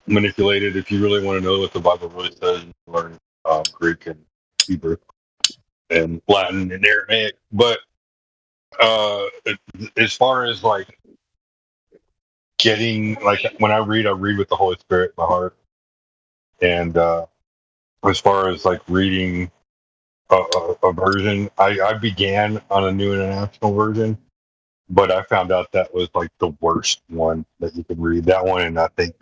manipulated. If you really want to know what the Bible really says, you learn Greek and Hebrew and Latin and Aramaic. But as far as like getting, like, when I read with the Holy Spirit in my heart. And as far as like reading a version, I began on a New International Version, but I found out that was like the worst one that you could read. That one, and I think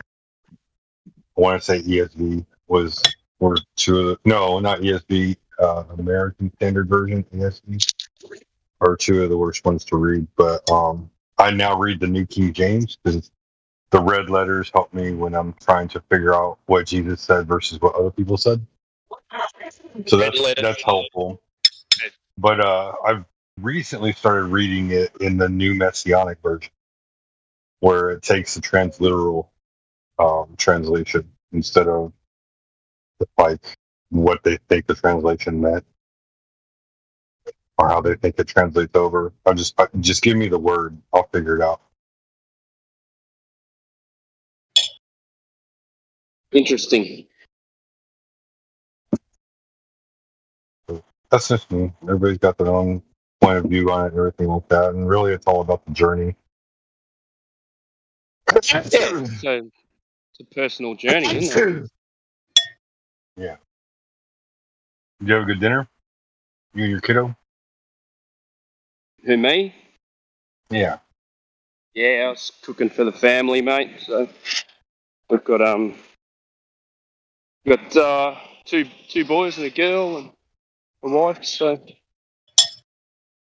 I want to say ESV were two of the, no, not ESV, American Standard Version, ESV, are two of the worst ones to read. But I now read the New King James because the red letters help me when I'm trying to figure out what Jesus said versus what other people said. So that's helpful. But I've recently started reading it in the New Messianic Version, where it takes the transliteral translation instead of like what they think the translation meant or how they think it translates over. Just give me the word, I'll figure it out. Interesting. That's just me. Everybody's got their own point of view on it and everything like that. And really, it's all about the journey. Yeah, so it's a personal journey, isn't it? Yeah. Did you have a good dinner? You and your kiddo? Who, me? Yeah. Yeah, I was cooking for the family, mate. So we've got two boys and a girl and a wife. So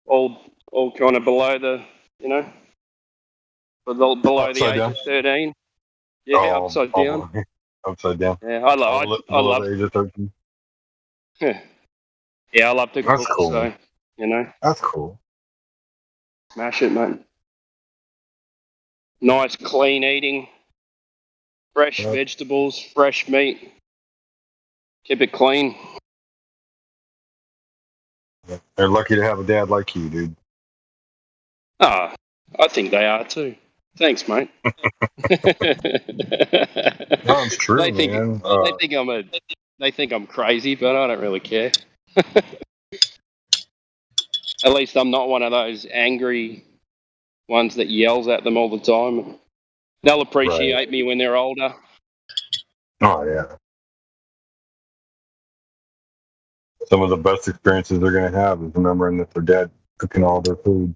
all kind of below the, below the age of 13. Yeah, upside down. Upside down. Yeah, I love the age of 13. Yeah, I love to cook. That's cool. So That's cool. Smash it, mate. Nice, clean eating. Fresh vegetables, fresh meat. Keep it clean. They're lucky to have a dad like you, dude. Ah, I think they are too. Thanks, mate. No, it's true, they think, man. They think I'm crazy, but I don't really care. At least I'm not one of those angry ones that yells at them all the time. They'll appreciate me when they're older. Oh, yeah. Some of the best experiences they're going to have is remembering that their dad cooking all their food.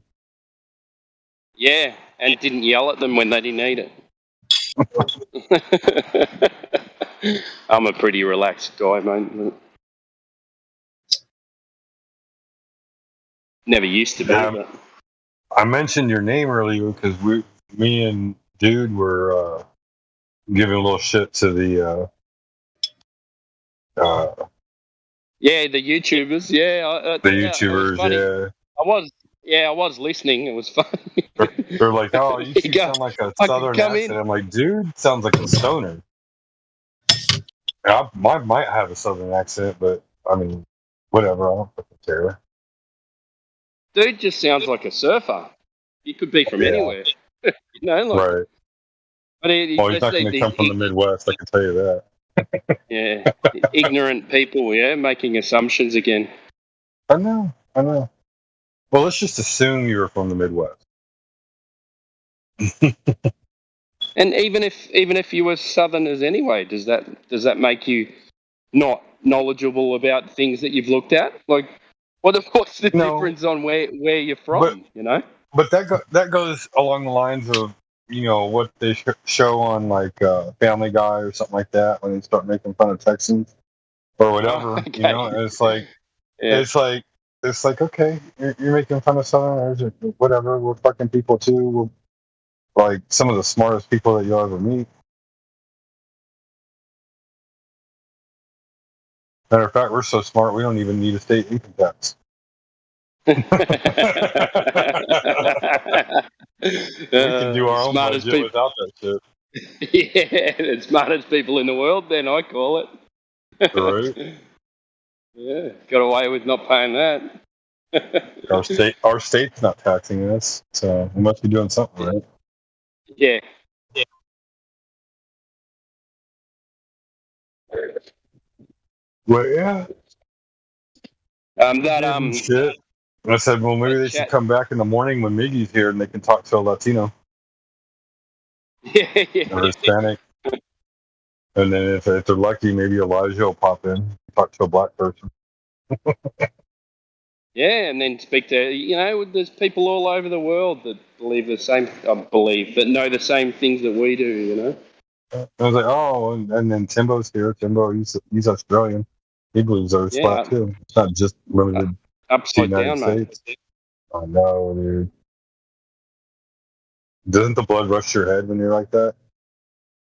Yeah, and didn't yell at them when they didn't eat it. I'm a pretty relaxed guy, mate. Never used to be. But I mentioned your name earlier because me and Dude were giving a little shit to the yeah, the YouTubers. Yeah, the YouTubers. I was listening. It was funny. They're like, "Oh, you two sound like a southern come accent." in. I'm like, "Dude, sounds like a stoner." I might have a southern accent, but I mean, whatever. I don't fucking care. Dude just sounds like a surfer. He could be from anywhere. You know, like, Right. But Well, he's not going to come from the Midwest. I can tell you that. Yeah, ignorant people. Yeah, making assumptions again. I know. Well, let's just assume you're from the Midwest. And even if you were Southerners anyway, does that make you not knowledgeable about things that you've looked at? Like, what's the difference on where you're from? You know. But that goes along the lines of what they show on like Family Guy or something like that when they start making fun of Texans or whatever. Oh, okay. It's like it's like okay, you're making fun of Southerners or whatever. We're fucking people too. We're like some of the smartest people that you'll ever meet. Matter of fact, we're so smart we don't even need a state income tax. We can do our own budget without that shit. Yeah, the smartest people in the world, then I call it. Right. Yeah, got away with not paying that. Our state's not taxing us, so we must be doing something right. Yeah. Well, yeah. Shit. I said, well, maybe they should come back in the morning when Miggy's here and they can talk to a Latino. Yeah. Or Hispanic. And then if they're lucky, maybe Elijah will pop in, talk to a black person. Yeah, and then speak to, there's people all over the world that believe the same, that know the same things that we do, I was like, oh, and then Timbo's here. Timbo, he's Australian. He believes Earth's flat too. It's not just limited to the upside United down, States. Mate. I know, dude. Doesn't the blood rush to your head when you're like that?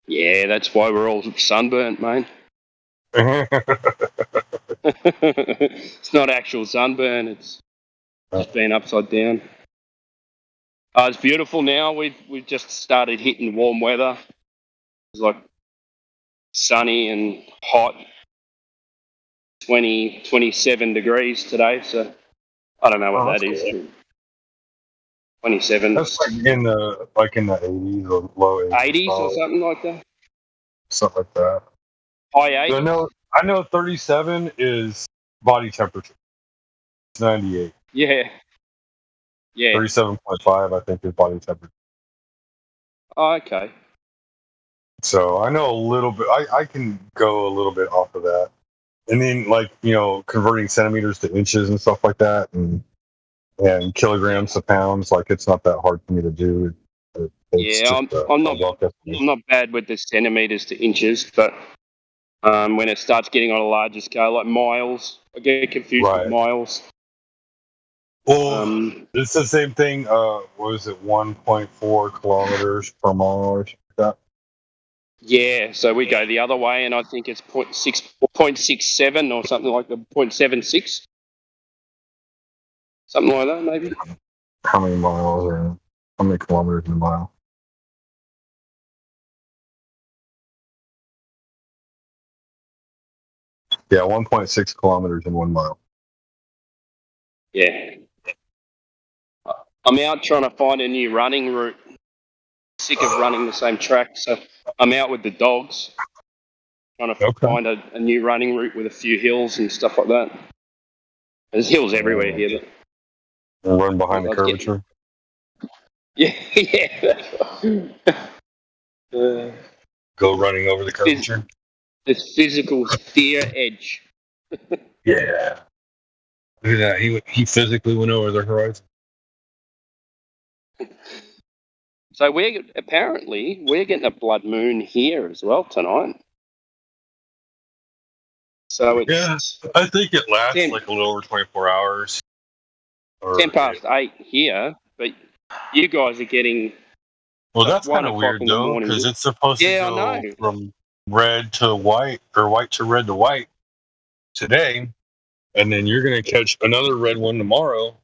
Yeah, that's why we're all sunburnt, mate. It's not actual sunburn. It's just been upside down. It's beautiful now. We've just started hitting warm weather. It's like sunny and hot. 27 degrees today. So I don't know what that is. Cool. 27. That's like in the 80s or low 80s. 80s or something like that. Something like that. High 80s. So I know 37 is body temperature. It's 98. Yeah. 37.5, I think, is body temperature. Oh, okay. So I know a little bit. I can go a little bit off of that. And then, converting centimeters to inches and stuff like that, and kilograms to pounds, it's not that hard for me to do. I'm not bad with the centimeters to inches, but when it starts getting on a larger scale, like miles, I get confused with miles. Well, it's the same thing. What was it, 1.4 kilometers per mile or something like that? Yeah, so we go the other way, and I think it's 0.67 or something like that, 0.76. Something like that, maybe. How many kilometers in a mile? Yeah, 1.6 kilometers in 1 mile. Yeah. I'm out trying to find a new running route. Sick of running the same track, so I'm out with the dogs, trying to find a new running route with a few hills and stuff like that. There's hills everywhere here. But run behind the curvature. Yeah. Go running over the curvature. This physical steer edge. Yeah. Look at that. He physically went over the horizon. So we're getting a blood moon here as well tonight. So it's, I think it lasts a little over 24 hours. Or 8 here, but you guys are getting. well, that's 1 kind of o'clock weird in the though, morning. because it's supposed to Yeah, I go know. from red to white or white to red to white today, and then you're going to catch another red one tomorrow.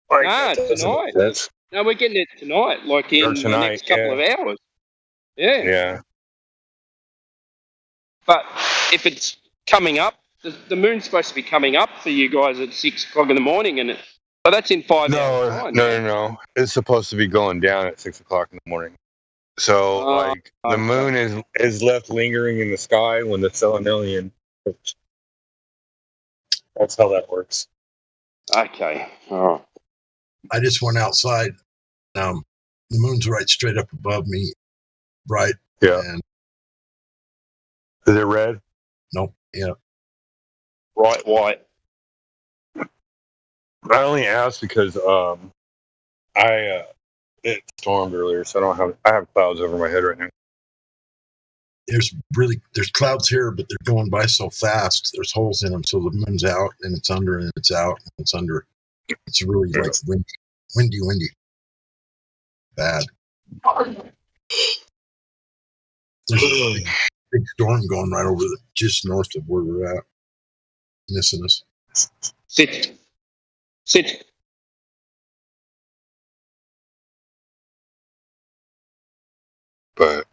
Like, No, that doesn't tonight. make sense. No, we're getting it tonight, like in Or the tonight, next couple of hours. Yeah. Yeah. But if it's coming up, the moon's supposed to be coming up for you guys at 6 o'clock in the morning, and so that's in 5 hours time. No. It's supposed to be going down at 6 o'clock in the morning. So, like, the moon is left lingering in the sky when the Selenelian. That's how that works. Okay. All right. I just went outside. The moon's right straight up above me, bright. Yeah. And is it red? Nope. Yeah. Right, white. I only asked because it stormed earlier, so I have clouds over my head right now. There's clouds here, but they're going by so fast. There's holes in them, so the moon's out and it's under, and it's out and it's under. It's really like windy. Bad. There's a big storm going right over just north of where we're at, missing us. Sit. But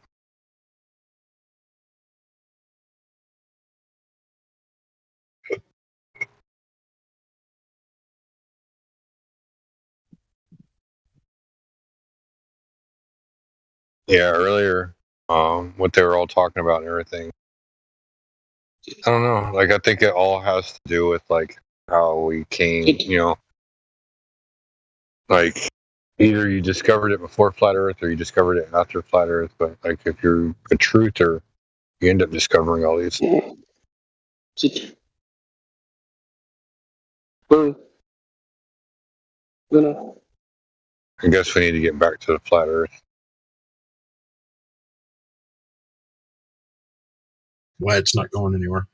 yeah, earlier, what they were all talking about and everything. I don't know. Like, I think it all has to do with like how we came. Like, either you discovered it before Flat Earth or you discovered it after Flat Earth. But like, if you're a truther, you end up discovering all these. I guess we need to get back to the Flat Earth. Why it's not going anywhere?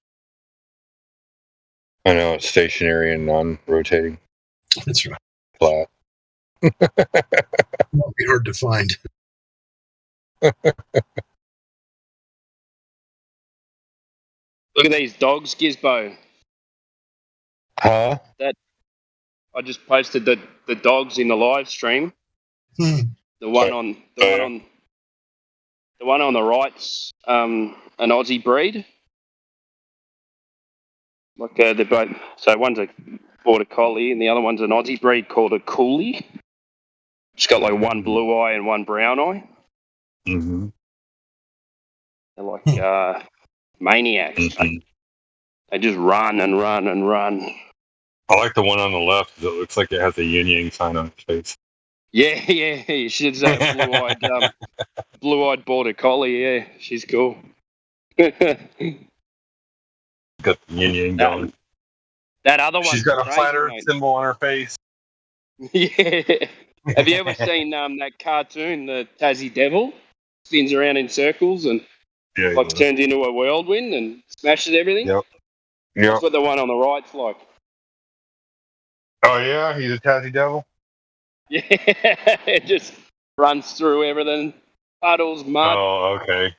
I know it's stationary and non-rotating. That's right. Flat. Won't be hard to find. Look at these dogs, Gizbo. Huh? That I just posted the dogs in the live stream. The one on the right's an Aussie breed. Like they're both. So one's a border collie and the other one's an Aussie breed called a Coolie. It's got like one blue eye and one brown eye. Mm-hmm. They're like maniacs. Mm-hmm. They just run and run and run. I like the one on the left because it looks like it has a yin yang sign on its face. Yeah, you should say blue-eyed border collie. Yeah, she's cool. Got the yin yang going. That other one. She's got a flat Earth symbol on her face. Yeah. Have you ever seen that cartoon, the Tassie Devil? Spins around in circles and turns into a whirlwind and smashes everything. Yep. That's what the one on the right's like. Oh yeah, he's a Tassie Devil. Yeah, it just runs through everything, puddles, mud. Oh, okay.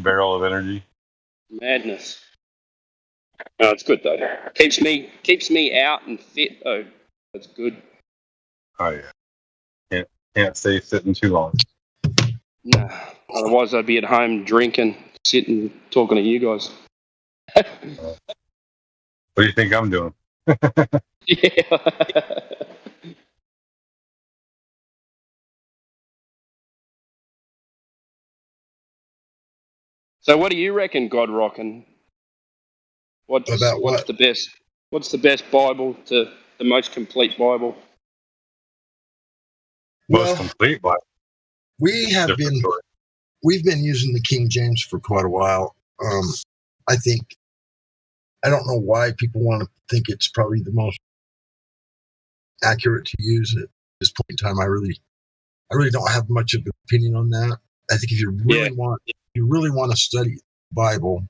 Barrel of energy. Madness. No, it's good though. Keeps me out and fit though. That's good. Oh yeah. Can't stay sitting too long. No, otherwise I'd be at home drinking, sitting, talking to you guys. What do you think I'm doing? Yeah. So, what do you reckon, God Rockin'? What's the best? What's the best Bible to the most complete Bible? Most complete Bible. We've been using the King James for quite a while. I don't know why people want to think it's probably the most accurate to use at this point in time. I really don't have much of an opinion on that. I think if you really want to study the Bible,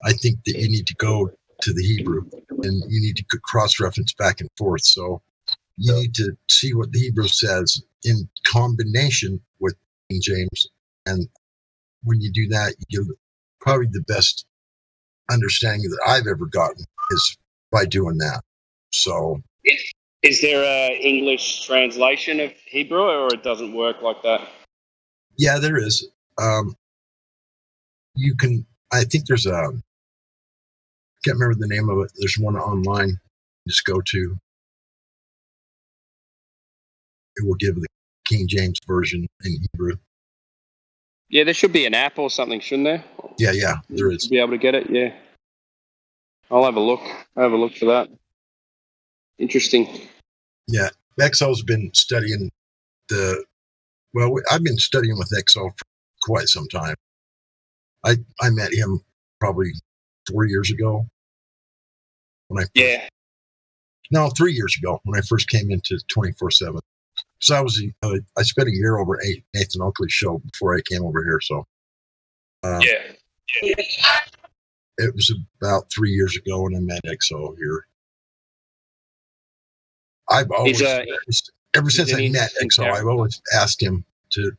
I think that you need to go to the Hebrew, and you need to cross-reference back and forth. So you need to see what the Hebrew says in combination with King James, and when you do that, you get probably the best understanding that I've ever gotten is by doing that. So, is there a English translation of Hebrew, or it doesn't work like that? yeah, there is. You can. I think there's a. Can't remember the name of it. There's one online. Just go to. It will give the King James version in Hebrew. Yeah, there should be an app or something, shouldn't there? Yeah, there is. To be able to get it, yeah. I'll have a look. I'll have a look for that. Interesting. Yeah, Exo's been studying I've been studying with Exo for quite some time. I met him probably 4 years ago. When 3 years ago when I first came into 24/7. So I spent a year over at Nathan Oakley's show before I came over here. So it was about 3 years ago when I met Exo here. I've always, ever since I met Exo, I've always asked him to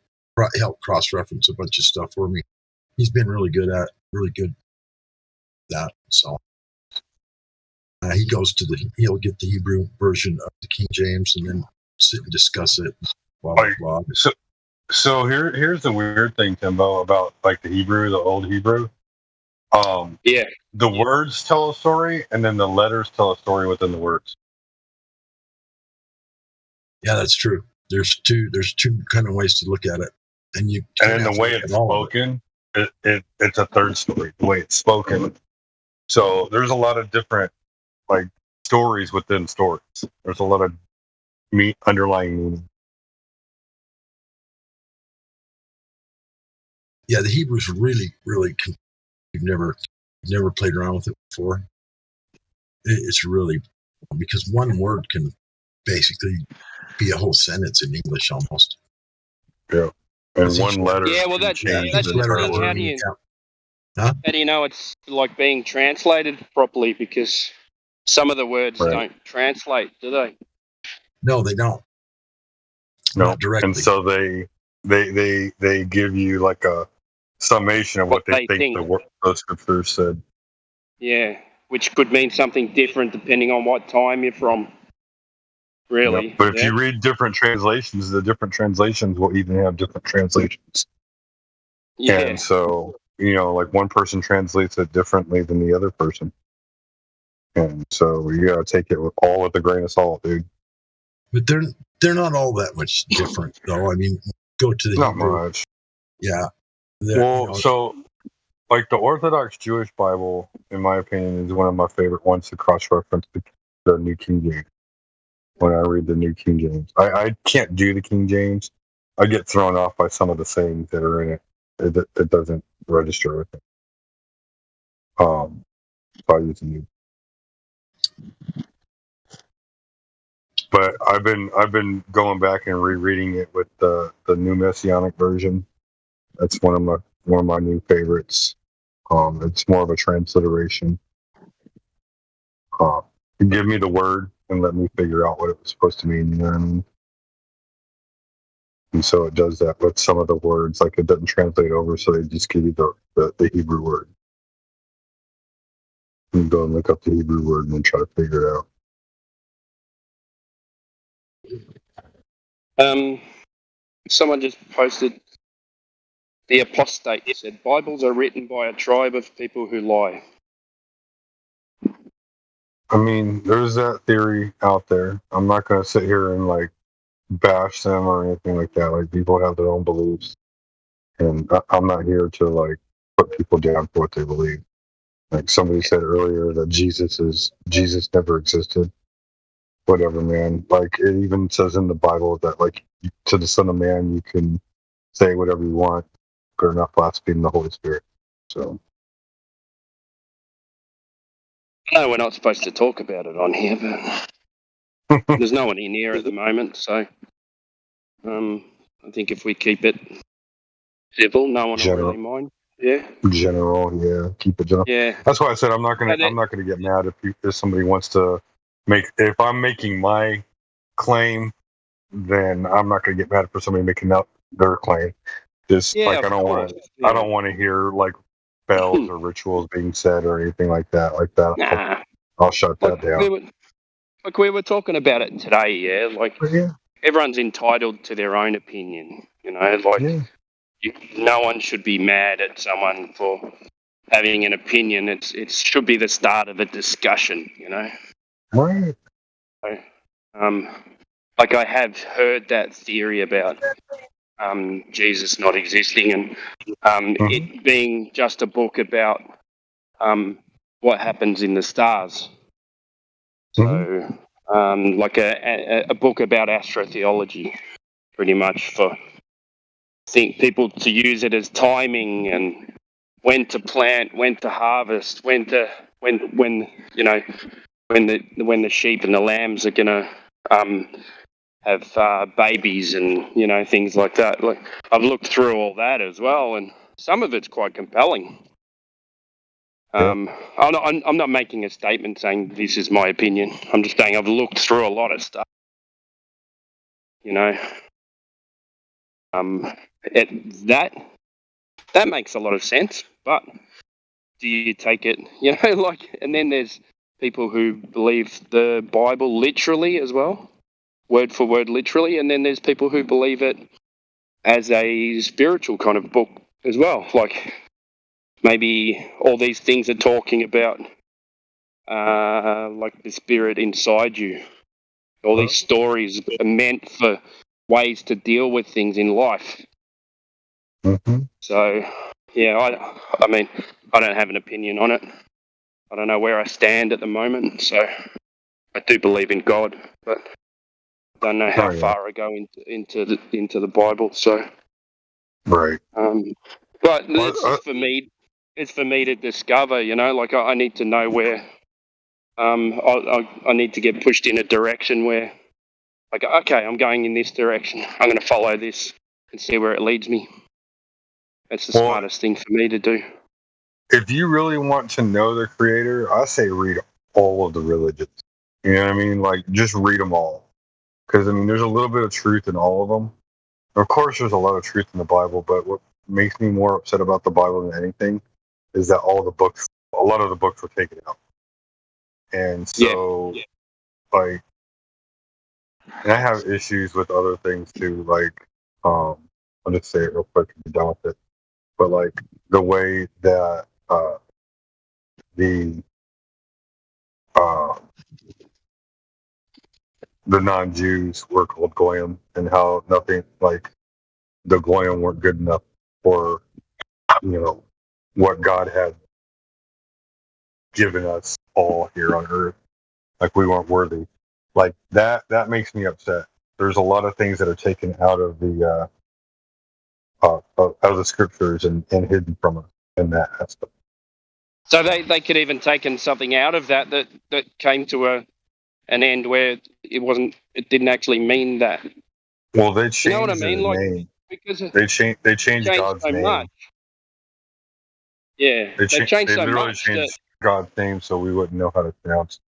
help cross-reference a bunch of stuff for me. He's been really good at that. So he'll get the Hebrew version of the King James and then sit and discuss it. Blah, blah, blah. So here's the weird thing, Timbo, about like the Hebrew, the old Hebrew. The words tell a story, and then the letters tell a story within the words. Yeah, that's true. There's two kind of ways to look at it, and then the way it's spoken, it's a third story. The way it's spoken. So there's a lot of different like stories within stories. There's a lot of underlying meaning. Yeah, the Hebrew's really, really. You've never played around with it before. It's really because one word can basically be a whole sentence in English almost. Yeah, and one letter. Yeah, well, that's the thing. How do you know it's like being translated properly? Because some of the words don't translate, do they? No, they don't. No, not directly. And so they give you like a summation of what they think the scriptures said. Yeah, which could mean something different depending on what time you're from. Really. Yeah. But if you read different translations, the different translations will even have different translations. Yeah. And so, like one person translates it differently than the other person. And so you gotta take it all with a grain of salt, dude. But they're not all that much different, though. I mean, go to the not Hebrew. Much. Yeah. Well, so like the Orthodox Jewish Bible, in my opinion, is one of my favorite ones to cross-reference the New King James. When I read the New King James, I can't do the King James. I get thrown off by some of the sayings that are in it. It doesn't register with me. So I use the New. But I've been going back and rereading it with the New Messianic version. That's one of my new favorites. It's more of a transliteration. Give me the word and let me figure out what it was supposed to mean. You know what I mean? And so it does that with some of the words. Like it doesn't translate over, so they just give you the Hebrew word. You go and look up the Hebrew word and then try to figure it out. Someone just posted. The Apostate said, Bibles are written by a tribe of people who lie. I mean, there's that theory out there. I'm not going to sit here and like bash them or anything like that. Like people have their own beliefs, and I'm not here to like put people down for what they believe. Like somebody said earlier that Jesus never existed. Whatever, man. Like it even says in the Bible that like to the Son of Man you can say whatever you want, but not blaspheme the Holy Spirit. So. No, we're not supposed to talk about it on here, but there's no one in here at the moment, so I think if we keep it civil, no one will really mind. Yeah. General, yeah, keep it general. Yeah. That's why I said I'm not gonna get mad if somebody wants to if I'm making my claim, then I'm not gonna get mad for somebody making out their claim. Just Yeah, like of course. I don't want to hear like bells or rituals being said or anything like that. Nah. I'll shut that down. We were talking about it today, yeah. Like Yeah. everyone's entitled to their own opinion, you know. Like no one should be mad at someone for having an opinion. It should be the start of a discussion, you know. Right. So, like I have heard that theory about Jesus not existing and it being just a book about what happens in the stars. So, like a book about astrotheology, pretty much for people to use it as timing and when to plant, when to harvest, when you know when the sheep and the lambs are gonna have babies and you know things like that. Like I've looked through all that as well, and some of it's quite compelling. I'm not making a statement saying this is my opinion. I'm just saying I've looked through a lot of stuff. You know, that makes a lot of sense. But do you take it? You know, like, and then there's people who believe the Bible literally as well, word for word literally, and then there's people who believe it as a spiritual kind of book as well. Like maybe all these things are talking about like the spirit inside you. All these stories are meant for ways to deal with things in life. So, yeah, I mean, I don't have an opinion on it. I don't know where I stand at the moment. So, I do believe in God, but I don't know how far I go into the Bible. So, right. But it's just for me. It's for me to discover. You know, like I need to know where. I need to get pushed in a direction where, like, okay, I'm going in this direction. I'm going to follow this and see where it leads me. That's the smartest thing for me to do. If you really want to know the Creator, I say read all of the religions. You know what I mean? Like, just read them all. Because, I mean, there's a little bit of truth in all of them. Of course, there's a lot of truth in the Bible, but what makes me more upset about the Bible than anything is that a lot of the books were taken out. And so, like, and I have issues with other things too. Like, I'll just say it real quick and be done with it. But like the way that the non-Jews were called goyim, and how nothing like the goyim weren't good enough for what God had given us all here on earth. Like we weren't worthy. Like that makes me upset. There's a lot of things that are taken out of the out of the scriptures and hidden from us in that aspect. So they could even taken something out of that came to an end where it didn't actually mean that. Well, they changed you know what I mean? Like name. Because they changed God's so name. Much. Yeah, they changed so literally much. Changed God's name so we wouldn't know how to pronounce it.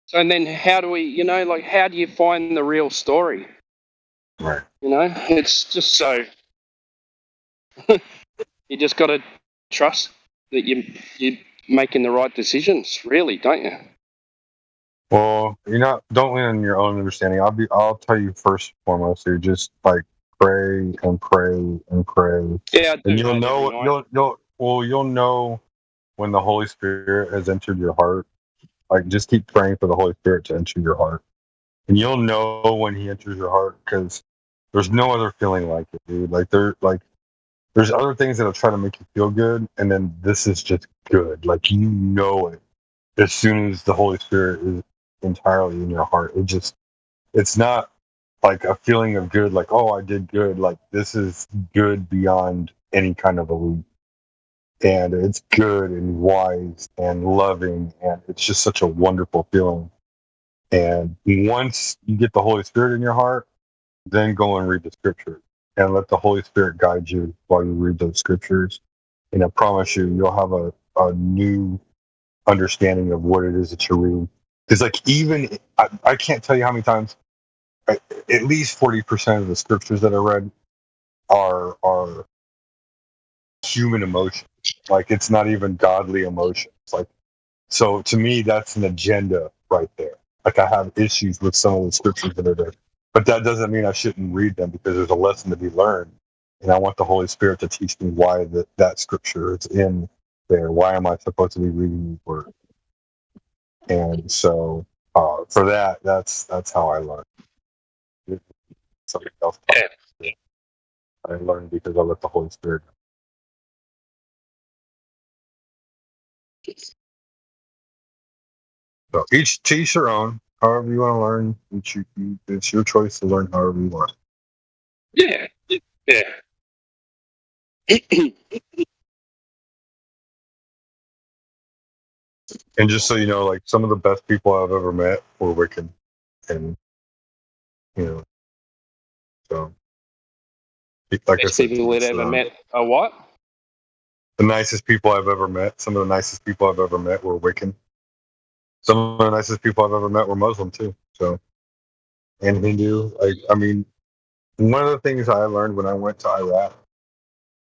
So and then how do we, how do you find the real story? Right. It's just so you just got to trust that you're making the right decisions, really, don't you? Well, don't lean on your own understanding. I'll tell you first and foremost. You just like pray and pray and pray. Yeah, I do and you'll know you'll know when the Holy Spirit has entered your heart. Like just keep praying for the Holy Spirit to enter your heart, and you'll know when He enters your heart because there's no other feeling like it, dude. Like there's other things that'll try to make you feel good, and then this is just good. Like you know it as soon as the Holy Spirit is entirely in your heart. It's not like a feeling of good, like, oh, I did good. Like this is good beyond any kind of belief. And it's good and wise and loving, and it's just such a wonderful feeling. And once you get the Holy Spirit in your heart, then go and read the scripture. and let the Holy Spirit guide you while you read those scriptures. And I promise you, you'll have a new understanding of what it is that you're reading. Because, like, even I can't tell you how many times, at least 40% of the scriptures that I read are human emotions. Like, it's not even godly emotions. Like, so to me, that's an agenda right there. Like, I have issues with some of the scriptures that are there, but that doesn't mean I shouldn't read them, because there's a lesson to be learned, and I want the Holy Spirit to teach me why that scripture is in there. Why am I supposed to be reading these words? And so for that's how I learn. Somebody else taught me. I learned because I let the Holy Spirit. So each teach their own. However you want to learn, it's your choice to learn however you want. Yeah. Yeah. And just so you know, like, some of the best people I've ever met were Wiccan, and so like I said, People that ever met a what? the nicest people I've ever met. Some of the nicest people I've ever met were Wiccan. Some of the nicest people I've ever met were Muslim too. So, and Hindu. I mean, one of the things I learned when I went to Iraq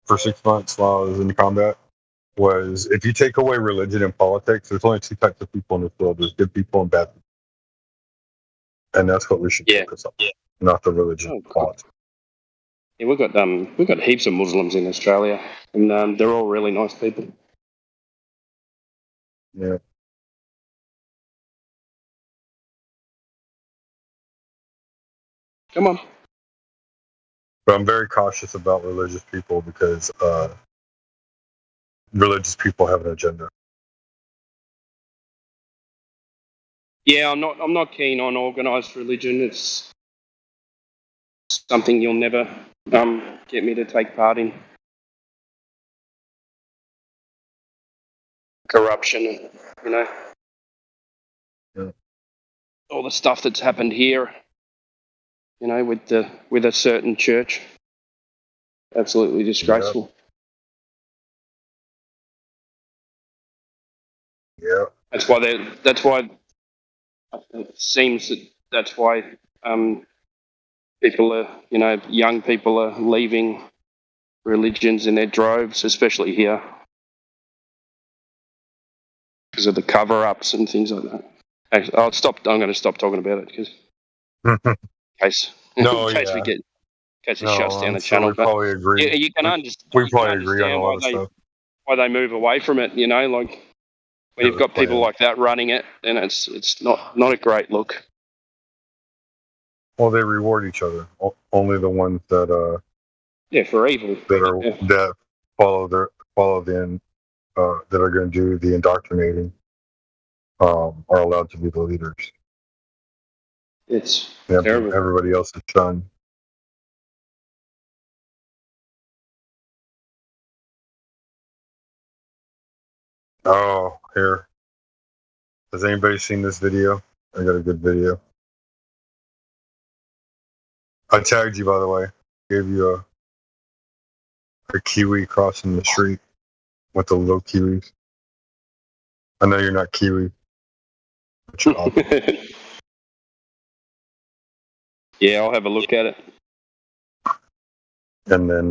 for 6 months while I was in combat was, if you take away religion and politics, there's only two types of people in this world. There's good people and bad people. And that's what we should focus on, not the religion and politics. Yeah, we've got heaps of Muslims in Australia, and they're all really nice people. Yeah. Come on. But I'm very cautious about religious people, because religious people have an agenda. Yeah, I'm not keen on organised religion. It's something you'll never get me to take part in. Corruption, all the stuff that's happened here, with a certain church. Absolutely disgraceful. Yeah. That's why it seems that's why people are, young people are leaving religions in their droves, especially here, because of the cover-ups and things like that. Actually, I'm going to stop talking about it, because in case we shuts down the channel. We probably agree. You can understand. We probably agree on a lot of stuff. Why they move away from it, like when you've got people like that running it, then it's not a great look. Well, they reward each other. Only the ones that for evil that follow the that are going to do the indoctrinating are allowed to be the leaders. It's terrible. Everybody else is shunned. Oh, here. Has anybody seen this video? I got a good video. I tagged you, by the way. Gave you a Kiwi crossing the street with the little Kiwis. I know you're not Kiwi. But you're awesome. Yeah, I'll have a look at it. And then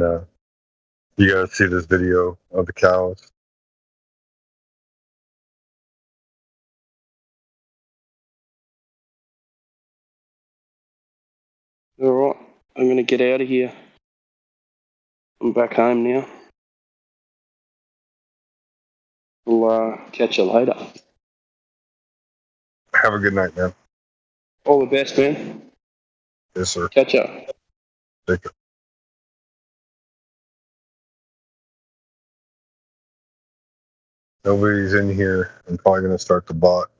you gotta see this video of the cows. All right, I'm going to get out of here. I'm back home now. We'll catch you later. Have a good night, man. All the best, man. Yes, sir. Catch up. Take care. Nobody's in here. I'm probably going to start the bot.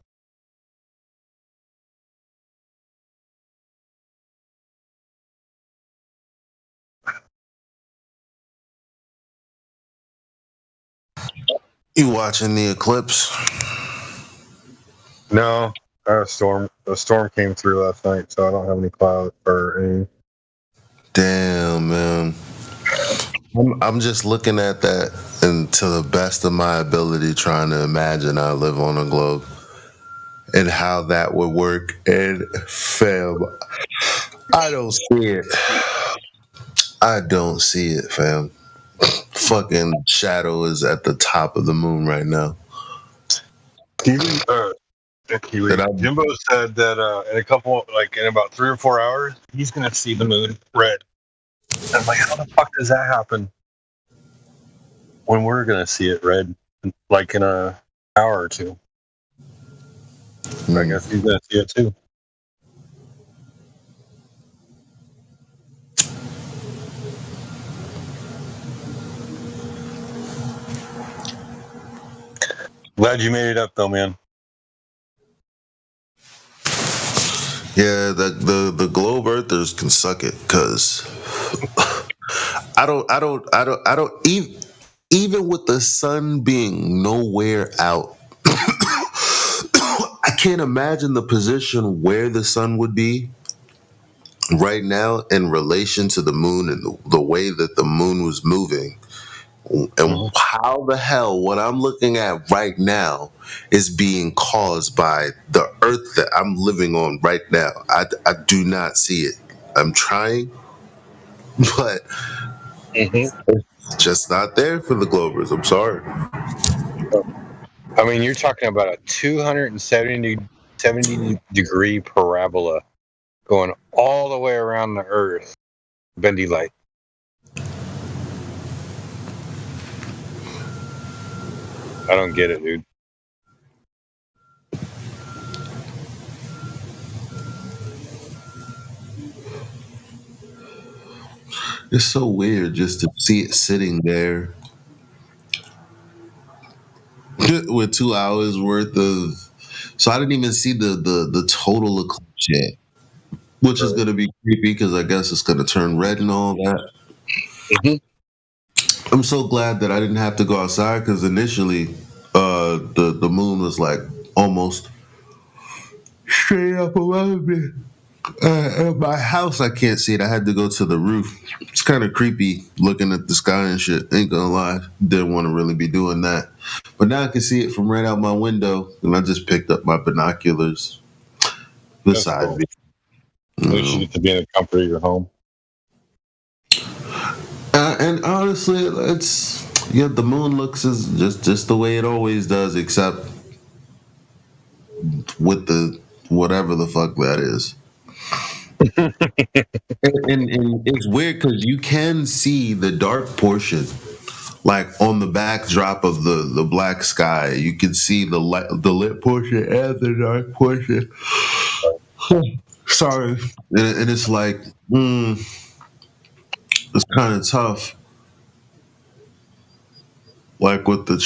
You watching the eclipse? No, a storm came through last night, so I don't have any cloud or any. Damn, man. I'm just looking at that and to the best of my ability trying to imagine I live on a globe and how that would work. And fam, I don't see it. I don't see it, fam. Fucking Shadow is at the top of the moon right now. Jimbo said that in a couple, like in about 3 or 4 hours, he's gonna see the moon red. I'm like, how the fuck does that happen? When we're gonna see it red, like in an hour or two. I guess he's gonna see it too. Glad you made it up, though, man. Yeah, the globe earthers can suck it, cause I don't even with the sun being nowhere out, I can't imagine the position where the sun would be right now in relation to the moon and the way that the moon was moving. And how the hell what I'm looking at right now is being caused by the earth that I'm living on right now. I do not see it. I'm trying, but it's just not there for the Globers. I'm sorry. I mean, you're talking about a 270 degree parabola going all the way around the Earth. Bendy light. I don't get it, dude. It's so weird just to see it sitting there with 2 hours worth of. So I didn't even see the total eclipse yet, which is going to be creepy because I guess it's going to turn red and all that. I'm so glad that I didn't have to go outside because initially the moon was like almost straight up above me. At my house, I can't see it. I had to go to the roof. It's kind of creepy looking at the sky and shit. Ain't gonna lie. Didn't want to really be doing that. But now I can see it from right out my window. And I just picked up my binoculars beside me. At least you get to be in the comfort of your home. And honestly, the moon looks as just the way it always does, except with the whatever the fuck that is. and it's weird because you can see the dark portion, like on the backdrop of the black sky. You can see the lit portion and the dark portion. Sorry, and it's like it's kind of tough. Like with the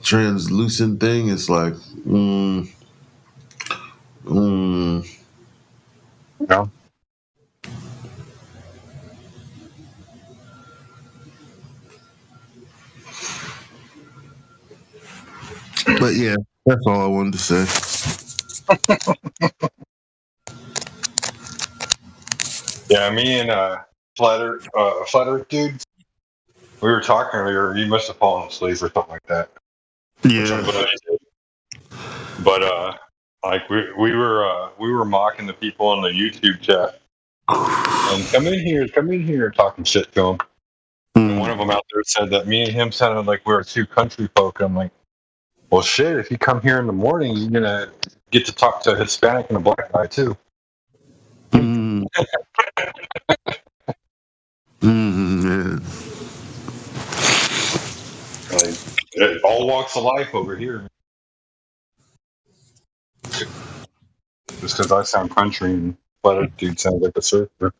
translucent thing, it's like No. But yeah, that's all I wanted to say. Yeah, me and Flat Earth dude, we were talking earlier. You must have fallen asleep or something like that. Yeah. But like we were mocking the people on the YouTube chat. And come in here, talking shit to them. And one of them out there said that me and him sounded like we were two country folk. I'm like, well, shit, if you come here in the morning, you're gonna get to talk to a Hispanic and a black guy too. Like, all walks of life over here. Just because I sound country and Flat Earth dude sounds like a surfer.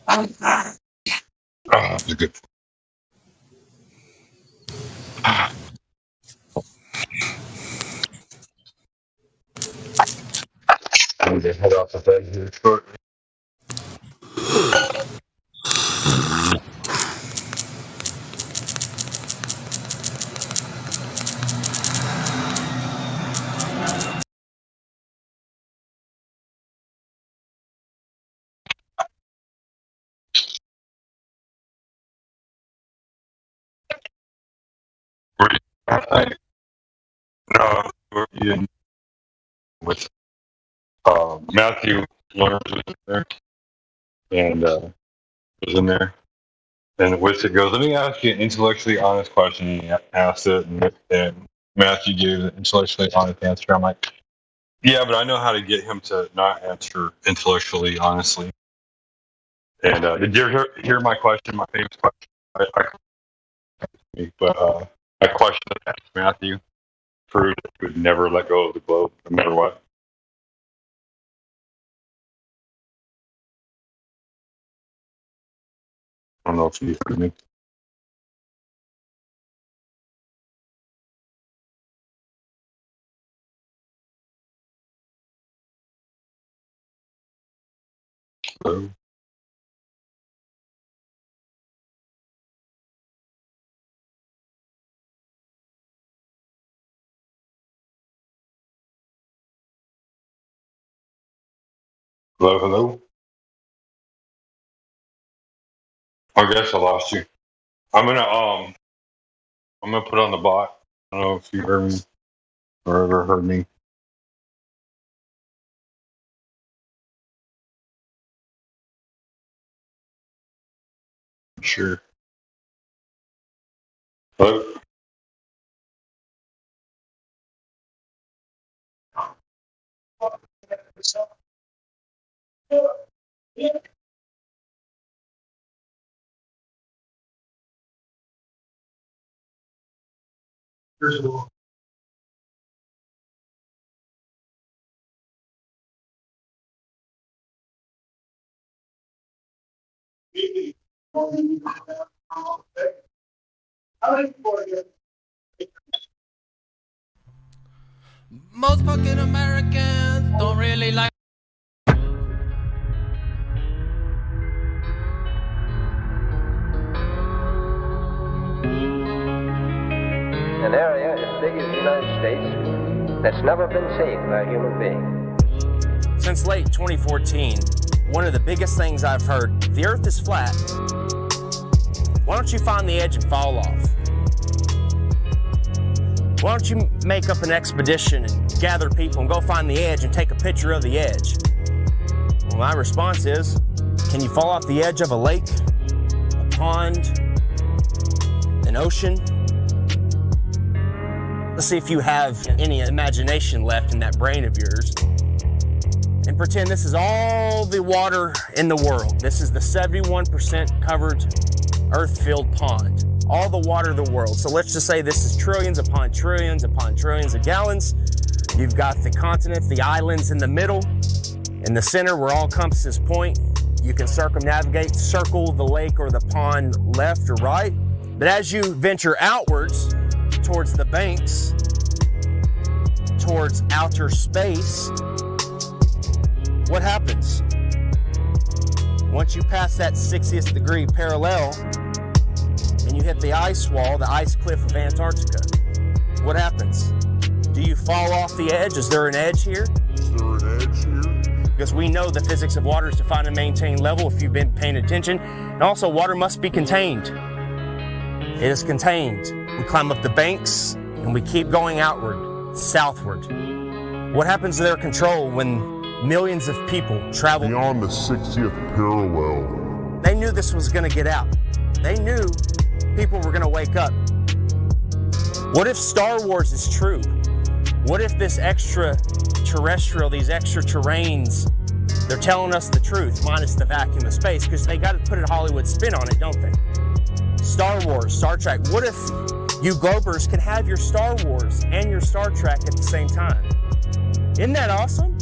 Oh, it's good. I need to head off the bed here shortly. No, we're in with Matthew Lawrence was in there, and was in there. And Winston goes, "Let me ask you an intellectually honest question." And he asked it, and Matthew gave an intellectually honest answer. I'm like, "Yeah, but I know how to get him to not answer intellectually honestly." And did you hear my question? My famous question. My question that asked Matthew proved that he would never let go of the globe, no matter what. I don't know if you heard me. Hello? Hello, hello? I guess I lost you. I'm gonna put on the bot. I don't know if you heard me or ever heard me. Sure. Hello? Most fucking Americans don't really like. An area as big as the United States that's never been seen by a human being. Since late 2014, one of the biggest things I've heard, the earth is flat. Why don't you find the edge and fall off? Why don't you make up an expedition and gather people and go find the edge and take a picture of the edge? Well, my response is, can you fall off the edge of a lake, a pond, an ocean? Let's see if you have any imagination left in that brain of yours. And pretend this is all the water in the world. This is the 71% covered earth-filled pond. All the water of the world. So let's just say this is trillions upon trillions upon trillions of gallons. You've got the continents, the islands in the middle, in the center where all compasses point. You can circumnavigate, circle the lake or the pond left or right. But as you venture outwards towards the banks, towards outer space, what happens? Once you pass that 60th degree parallel and you hit the ice wall, the ice cliff of Antarctica, what happens? Do you fall off the edge? Is there an edge here? Because we know the physics of water is defined and maintained level if you've been paying attention. And also water must be contained. It is contained. We climb up the banks and we keep going outward, southward. What happens to their control when millions of people travel beyond the 60th parallel? They knew this was going to get out. They knew people were going to wake up. What if Star Wars is true? What if this extraterrestrial, these extra terrains, they're telling us the truth, minus the vacuum of space, because they got to put a Hollywood spin on it, don't they? Star Wars, Star Trek. What if you Globers can have your Star Wars and your Star Trek at the same time? Isn't that awesome?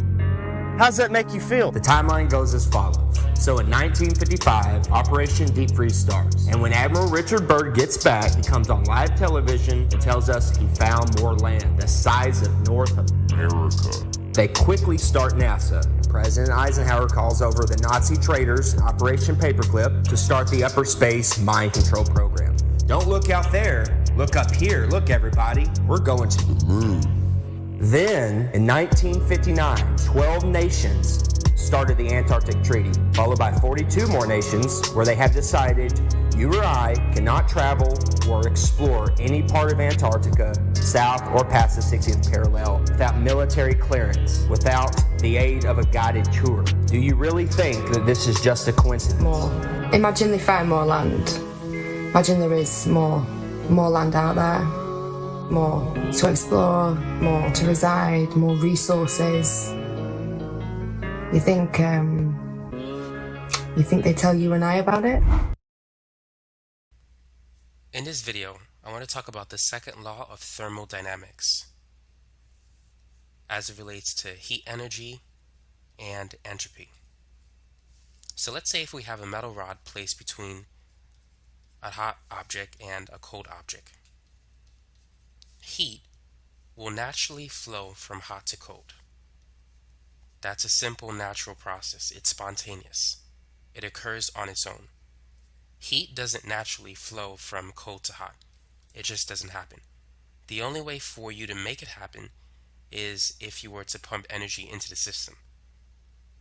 How does that make you feel? The timeline goes as follows. So in 1955, Operation Deep Freeze starts. And when Admiral Richard Byrd gets back, he comes on live television and tells us he found more land the size of North America. They quickly start NASA. President Eisenhower calls over the Nazi traitors, Operation Paperclip, to start the upper space mind control program. Don't look out there. Look up here. Look, everybody. We're going to the moon. Then, in 1959, 12 nations started the Antarctic Treaty, followed by 42 more nations where they have decided you or I cannot travel or explore any part of Antarctica south or past the 60th parallel without military clearance, without the aid of a guided tour. Do you really think that this is just a coincidence? More. Imagine they find more land. Imagine there is more land out there. More to explore, more to reside, more resources. You think they tell you and I about it? In this video, I want to talk about the second law of thermodynamics as it relates to heat energy and entropy. So let's say if we have a metal rod placed between a hot object and a cold object. Heat will naturally flow from hot to cold. That's a simple natural process. It's spontaneous. It occurs on its own. Heat doesn't naturally flow from cold to hot. It just doesn't happen. The only way for you to make it happen is if you were to pump energy into the system.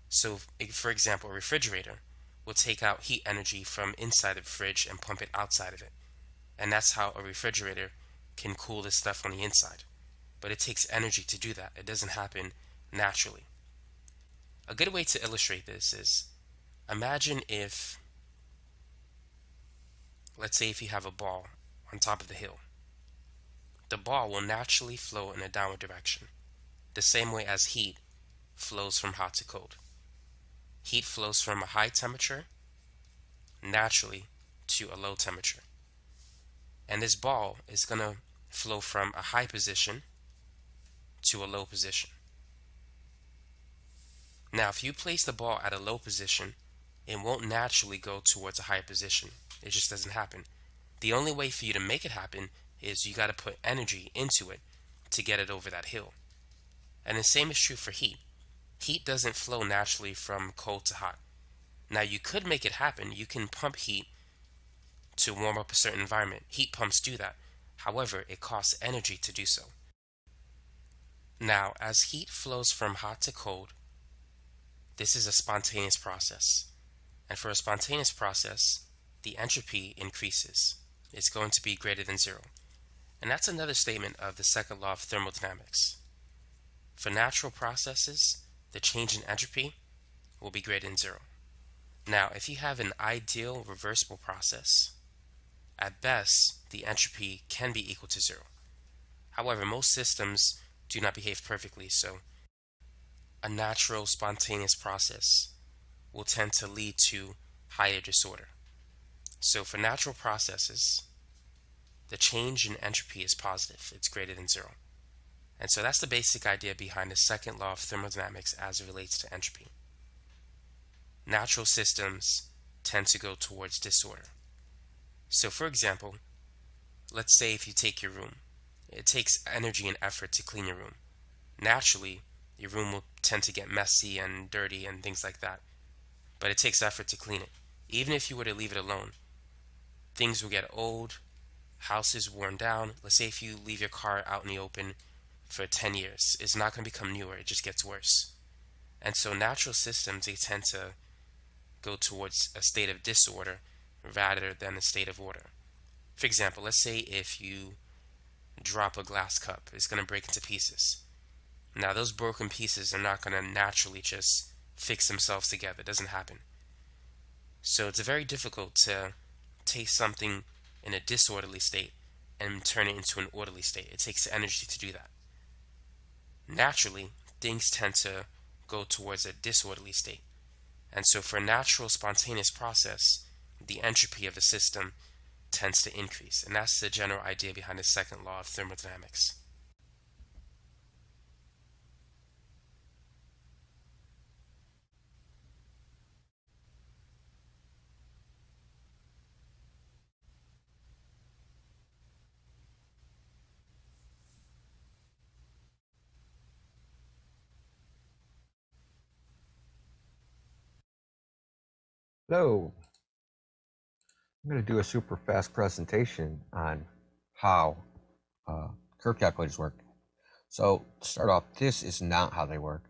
So, for example, a refrigerator will take out heat energy from inside the fridge and pump it outside of it. And that's how a refrigerator can cool the stuff on the inside. But it takes energy to do that. It doesn't happen naturally. A good way to illustrate this is, imagine if, let's say if you have a ball on top of the hill. The ball will naturally flow in a downward direction, the same way as heat flows from hot to cold. Heat flows from a high temperature naturally to a low temperature. And this ball is going to flow from a high position to a low position. Now, if you place the ball at a low position, it won't naturally go towards a higher position. It just doesn't happen. The only way for you to make it happen is you got to put energy into it to get it over that hill. And the same is true for heat. Heat doesn't flow naturally from cold to hot. Now, you could make it happen. You can pump heat to warm up a certain environment. Heat pumps do that. However, it costs energy to do so. Now, as heat flows from hot to cold, this is a spontaneous process. And for a spontaneous process, the entropy increases. It's going to be greater than zero. And that's another statement of the second law of thermodynamics. For natural processes, the change in entropy will be greater than zero. Now, if you have an ideal reversible process, at best, the entropy can be equal to zero. However, most systems do not behave perfectly, so a natural spontaneous process will tend to lead to higher disorder. So for natural processes, the change in entropy is positive. It's greater than zero. And so that's the basic idea behind the second law of thermodynamics as it relates to entropy. Natural systems tend to go towards disorder. So for example, let's say if you take your room, it takes energy and effort to clean your room. Naturally, your room will tend to get messy and dirty and things like that. But it takes effort to clean it. Even if you were to leave it alone, things will get old, houses worn down. Let's say if you leave your car out in the open for 10 years, it's not going to become newer, it just gets worse. And so natural systems, they tend to go towards a state of disorder rather than a state of order. For example, let's say if you drop a glass cup, it's going to break into pieces. Now those broken pieces are not going to naturally just fix themselves together. It doesn't happen. So it's very difficult to take something in a disorderly state and turn it into an orderly state. It takes energy to do that. Naturally, things tend to go towards a disorderly state. And so for a natural spontaneous process, the entropy of a system tends to increase. And that's the general idea behind the second law of thermodynamics. Hello. I'm going to do a super fast presentation on how curve calculators work. So to start off, this is not how they work.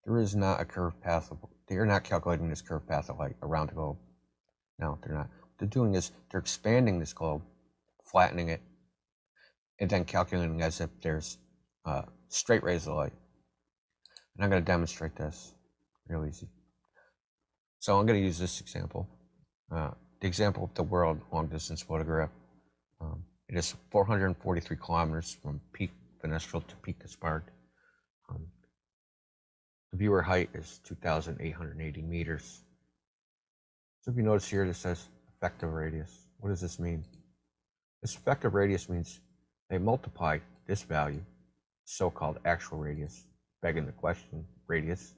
There is not a curve path they're not calculating this curved path of light around the globe. No, they're not. What they're doing is they're expanding this globe, flattening it, and then calculating as if there's straight rays of light. And I'm going to demonstrate this real easy. So I'm going to use this example, the example of the world long distance photograph. It is 443 kilometers from Peak Fenestrel to Peak Gaspard. The viewer height is 2,880 meters. So if you notice here, this says effective radius. What does this mean? This effective radius means they multiply this value, so-called actual radius, begging the question, radius,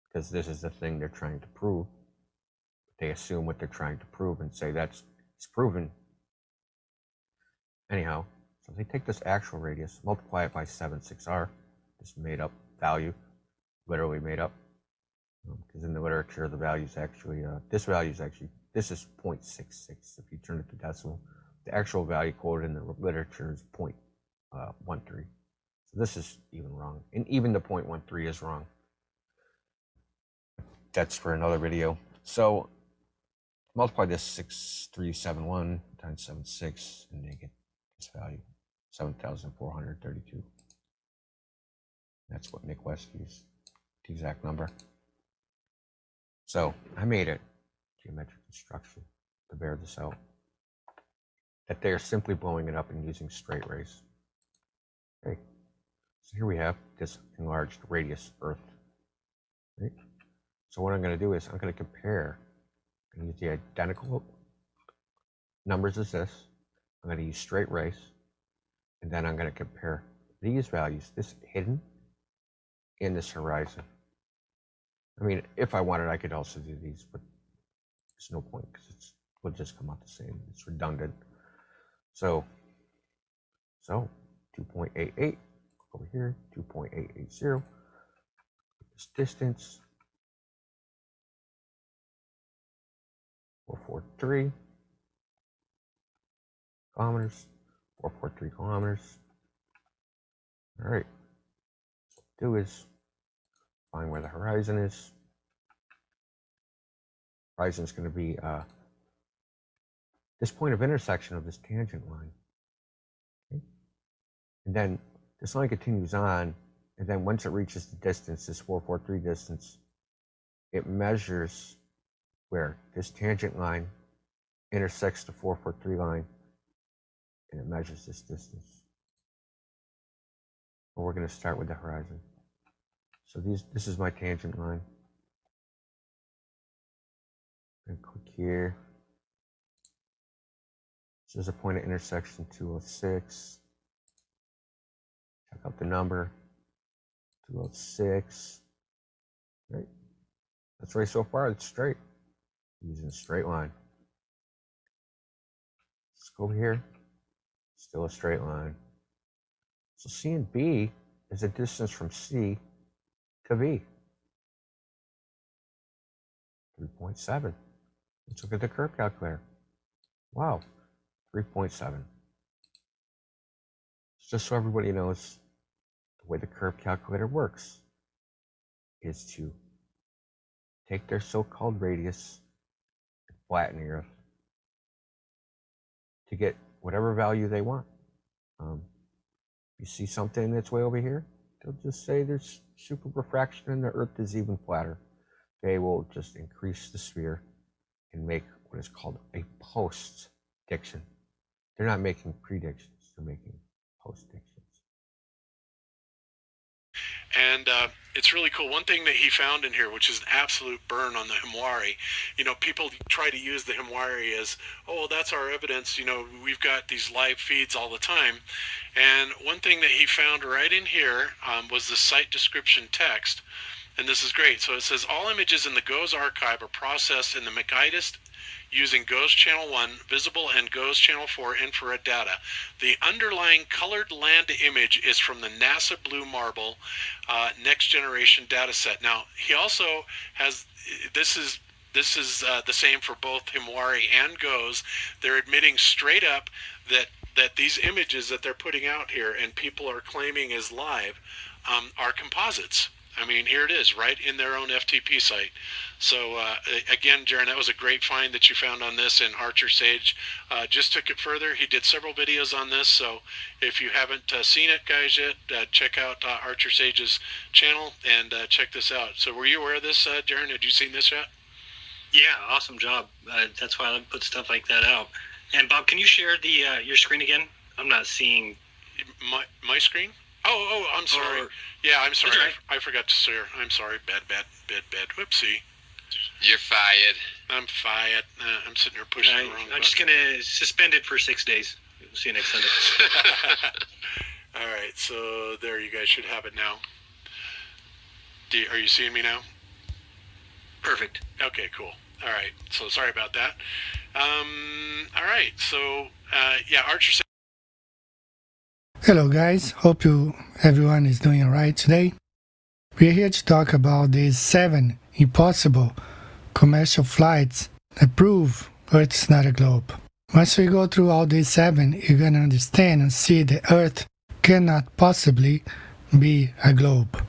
because this is the thing they're trying to prove. They assume what they're trying to prove and say it's proven. Anyhow, so they take this actual radius, multiply it by 76R, this made up value, literally made up, because in the literature the value is actually, this is 0.66 if you turn it to decimal. The actual value quoted in the literature is 0.13. So this is even wrong, and even the 0.13 is wrong. That's for another video. So multiply this 6371 times 76 and you get this value, 7,432. That's what Nick West used, the exact number. So I made it geometric construction to bear this out, that they are simply blowing it up and using straight rays. Okay, so here we have this enlarged radius Earth. Right? So what I'm going to do is I'm going to compare, I'm going to use the identical numbers as this. I'm going to use straight rays, and then I'm going to compare these values, this hidden and this horizon. I mean, if I wanted, I could also do these, but there's no point because it will just come out the same. It's redundant. So 2.88 over here, 2.880. This distance, 443 kilometers, 443 kilometers. All right. So what we'll do is find where the horizon is. Horizon is going to be this point of intersection of this tangent line. Okay? And then this line continues on, and then once it reaches the distance, this 443 distance, it measures where this tangent line intersects the 443 line, and it measures this distance. But we're going to start with the horizon. So this is my tangent line. And click here. This is a point of intersection 206. Check out the number 206. Right. That's right so far. It's straight. Using a straight line. Let's go over here. Still a straight line. So C and B is the distance from C to B. 3.7. Let's look at the curve calculator. Wow, 3.7. Just so everybody knows, the way the curve calculator works is to take their so-called radius and flatten the Earth to get whatever value they want. You see something that's way over here, they'll just say there's super refraction and the Earth is even flatter. They will just increase the sphere and make what is called a post-diction. They're not making predictions, they're making post-dictions. And it's really cool. One thing that he found in here, which is an absolute burn on the Himwari, you know, people try to use the Himwari as, oh, that's our evidence, you know, we've got these live feeds all the time. And one thing that he found right in here was the site description text. And this is great. So it says, all images in the GOES archive are processed in the McIDIS using GOES Channel 1, Visible, and GOES Channel 4 infrared data. The underlying colored land image is from the NASA Blue Marble Next Generation dataset. Now, he also has, this is the same for both Himwari and GOES. They're admitting straight up that these images that they're putting out here and people are claiming is live are composites. I mean, here it is, right in their own FTP site. So again, Jaron, that was a great find that you found on this, and Archer Sage just took it further. He did several videos on this, so if you haven't seen it, guys, yet, check out Archer Sage's channel and check this out. So were you aware of this, Jaron? Had you seen this yet? Yeah, awesome job. That's why I put stuff like that out. And Bob, can you share the your screen again? I'm not seeing my screen. Oh, I'm sorry. Yeah, I'm sorry. Right. I forgot to share. I'm sorry. Bad. Whoopsie. You're fired. I'm fired. I'm sitting here pushing the wrong button. I'm just gonna suspend it for 6 days. We'll see you next Sunday. All right, so there, you guys should have it now. Are you seeing me now? Perfect. Okay, cool. All right, so sorry about that. All right, so yeah, Archer. Hello guys, hope everyone is doing alright today. We're here to talk about these 7 impossible commercial flights that prove Earth is not a globe. Once we go through all these 7, you're gonna understand and see that Earth cannot possibly be a globe.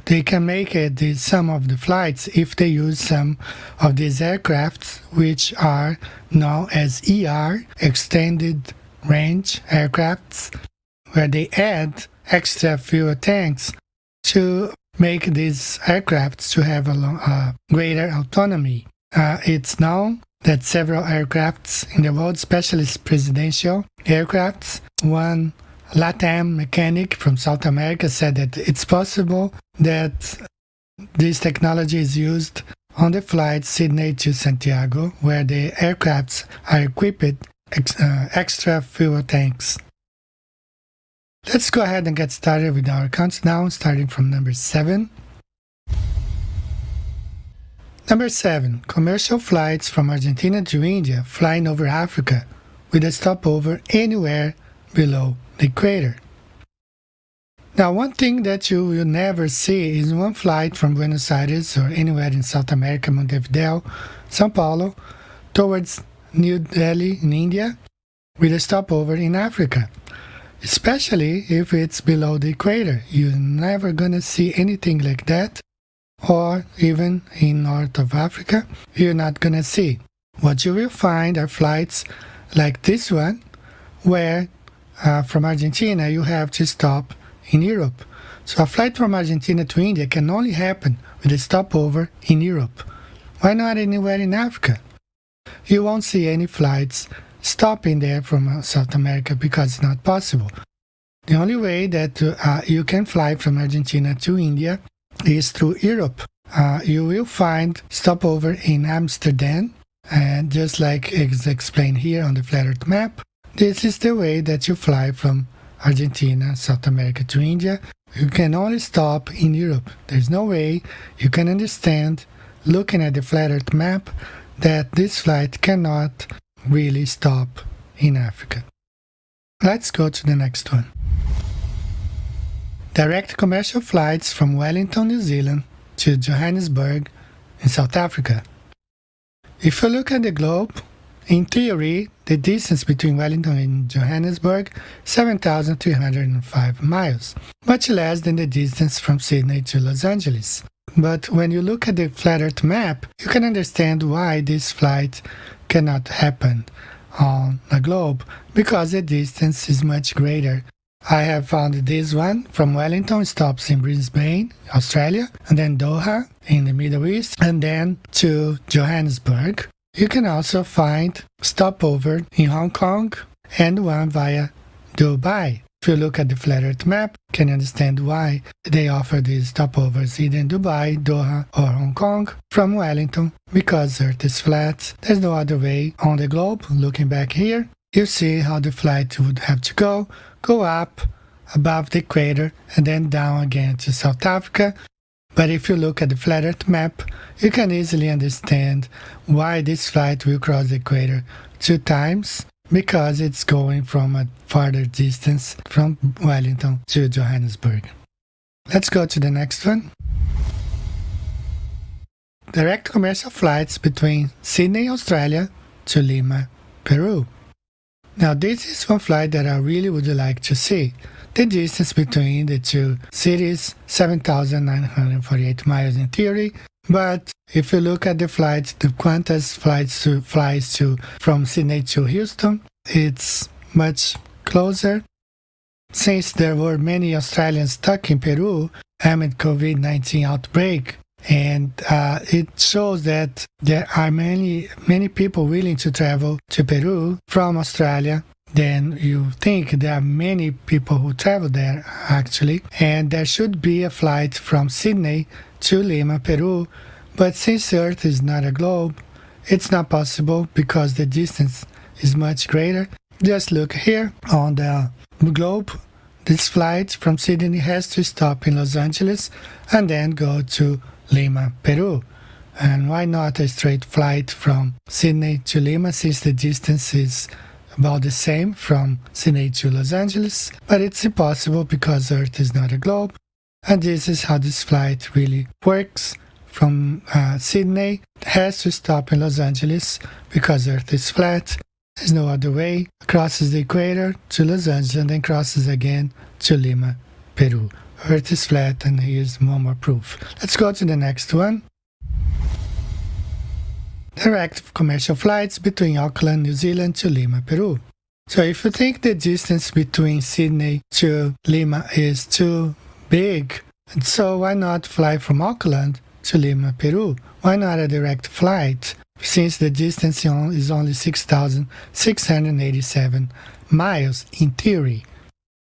They can make it some of the flights if they use some of these aircrafts, which are known as ER, extended range aircrafts, where they add extra fuel tanks to make these aircrafts to have a greater autonomy. It's known that several aircrafts in the world, especially presidential aircrafts, one LATAM mechanic from South America said that it's possible that this technology is used on the flight Sydney to Santiago, where the aircrafts are equipped extra fuel tanks. Let's go ahead and get started with our countdown, starting from number 7. Number 7. Commercial flights from Argentina to India flying over Africa with a stopover anywhere below the equator. Now, one thing that you will never see is one flight from Buenos Aires or anywhere in South America, Montevideo, São Paulo, towards New Delhi in India with a stopover in Africa. Especially if it's below the equator. You're never gonna see anything like that, or even in north of Africa, you're not gonna see. What you will find are flights like this one, where from Argentina you have to stop in Europe. So a flight from Argentina to India can only happen with a stopover in Europe. Why not anywhere in Africa? You won't see any flights stopping there from South America because it's not possible. The only way that you can fly from Argentina to India is through Europe. You will find stopover in Amsterdam, and just like is explained here on the flat Earth map, this is the way that you fly from Argentina, South America to India. You can only stop in Europe. There's no way you can understand, looking at the flat Earth map, that this flight cannot really stop in Africa. Let's go to the next one. Direct commercial flights from Wellington, New Zealand to Johannesburg in South Africa. If you look at the globe, in theory, the distance between Wellington and Johannesburg is 7,305 miles, much less than the distance from Sydney to Los Angeles. But when you look at the flat Earth map, you can understand why this flight cannot happen on a globe, because the distance is much greater. I have found this one from Wellington, stops in Brisbane, Australia, and then Doha in the Middle East, and then to Johannesburg. You can also find stopover in Hong Kong and one via Dubai. If you look at the flat Earth map, you can understand why they offer these stopovers either in Dubai, Doha, or Hong Kong from Wellington, because Earth is flat. There's no other way on the globe. Looking back here, you see how the flight would have to go up above the equator and then down again to South Africa. But if you look at the flat Earth map, you can easily understand why this flight will cross the equator 2 times, because it's going from a farther distance from Wellington to Johannesburg. Let's go to the next one. Direct commercial flights between Sydney, Australia to Lima, Peru. Now this is one flight that I really would like to see. The distance between the two cities, 7,948 miles in theory, but if you look at the flights, the Qantas flies from Sydney to Houston, it's much closer. Since there were many Australians stuck in Peru amid COVID-19 outbreak, and it shows that there are many people willing to travel to Peru from Australia. Then you think there are many people who travel there actually, and there should be a flight from Sydney to Lima, Peru, but since Earth is not a globe, it's not possible because the distance is much greater. Just look here on the globe. This flight from Sydney has to stop in Los Angeles and then go to Lima, Peru. And why not a straight flight from Sydney to Lima, since the distance is about the same from Sydney to Los Angeles, but it's impossible because Earth is not a globe. And this is how this flight really works. From Sydney, it has to stop in Los Angeles because Earth is flat. There's no other way. Crosses the equator to Los Angeles and then crosses again to Lima, Peru. Earth is flat, and here's one more proof. Let's go to the next one. Direct commercial flights between Auckland, New Zealand to Lima, Peru. So if you think the distance between Sydney to Lima is too big, so why not fly from Auckland to Lima, Peru? Why not a direct flight, since the distance is only 6,687 miles in theory?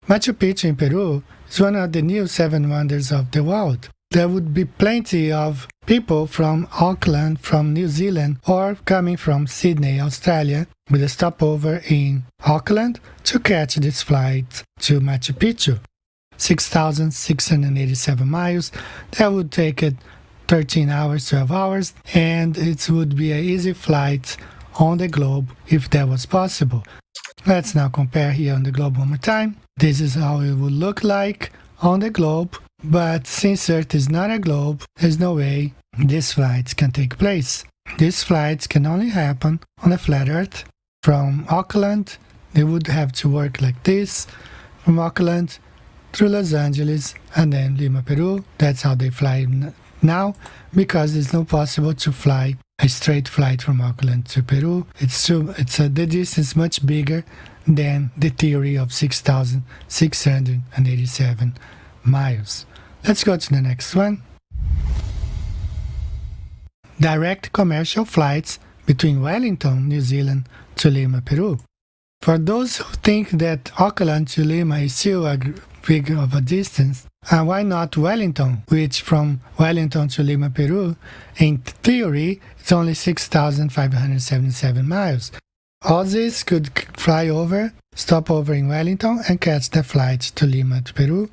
Machu Picchu in Peru is one of the new 7 wonders of the world. There would be plenty of people from Auckland, from New Zealand, or coming from Sydney, Australia, with a stopover in Auckland to catch this flight to Machu Picchu. 6,687 miles. That would take it 13 hours, 12 hours, and it would be an easy flight on the globe if that was possible. Let's now compare here on the globe one more time. This is how it would look like on the globe, but since Earth is not a globe, there's no way these flights can take place. These flights can only happen on a flat Earth. From Auckland, they would have to work like this, from Auckland through Los Angeles and then Lima, Peru. That's how they fly now, because it's not possible to fly a straight flight from Auckland to Peru. The distance much bigger than the theory of 6,687 miles. Let's go to the next one. Direct commercial flights between Wellington, New Zealand to Lima, Peru. For those who think that Auckland to Lima is still a big of a distance, why not Wellington, which from Wellington to Lima, Peru, in theory, it's only 6,577 miles. Aussies could fly over, stop over in Wellington, and catch the flight to Lima, to Peru.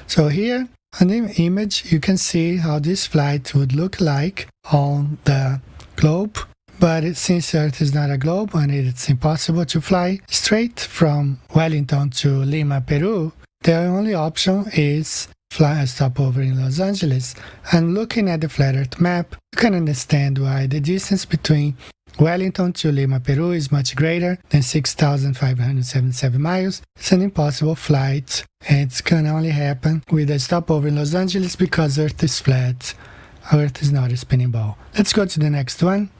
So here, on the image, you can see how this flight would look like on the globe. But since Earth is not a globe and it's impossible to fly straight from Wellington to Lima, Peru, the only option is fly a stopover in Los Angeles. And looking at the flat Earth map, you can understand why the distance between Wellington to Lima, Peru is much greater than 6,577 miles. It's an impossible flight, and it can only happen with a stopover in Los Angeles because Earth is flat. Earth is not a spinning ball. Let's go to the next one.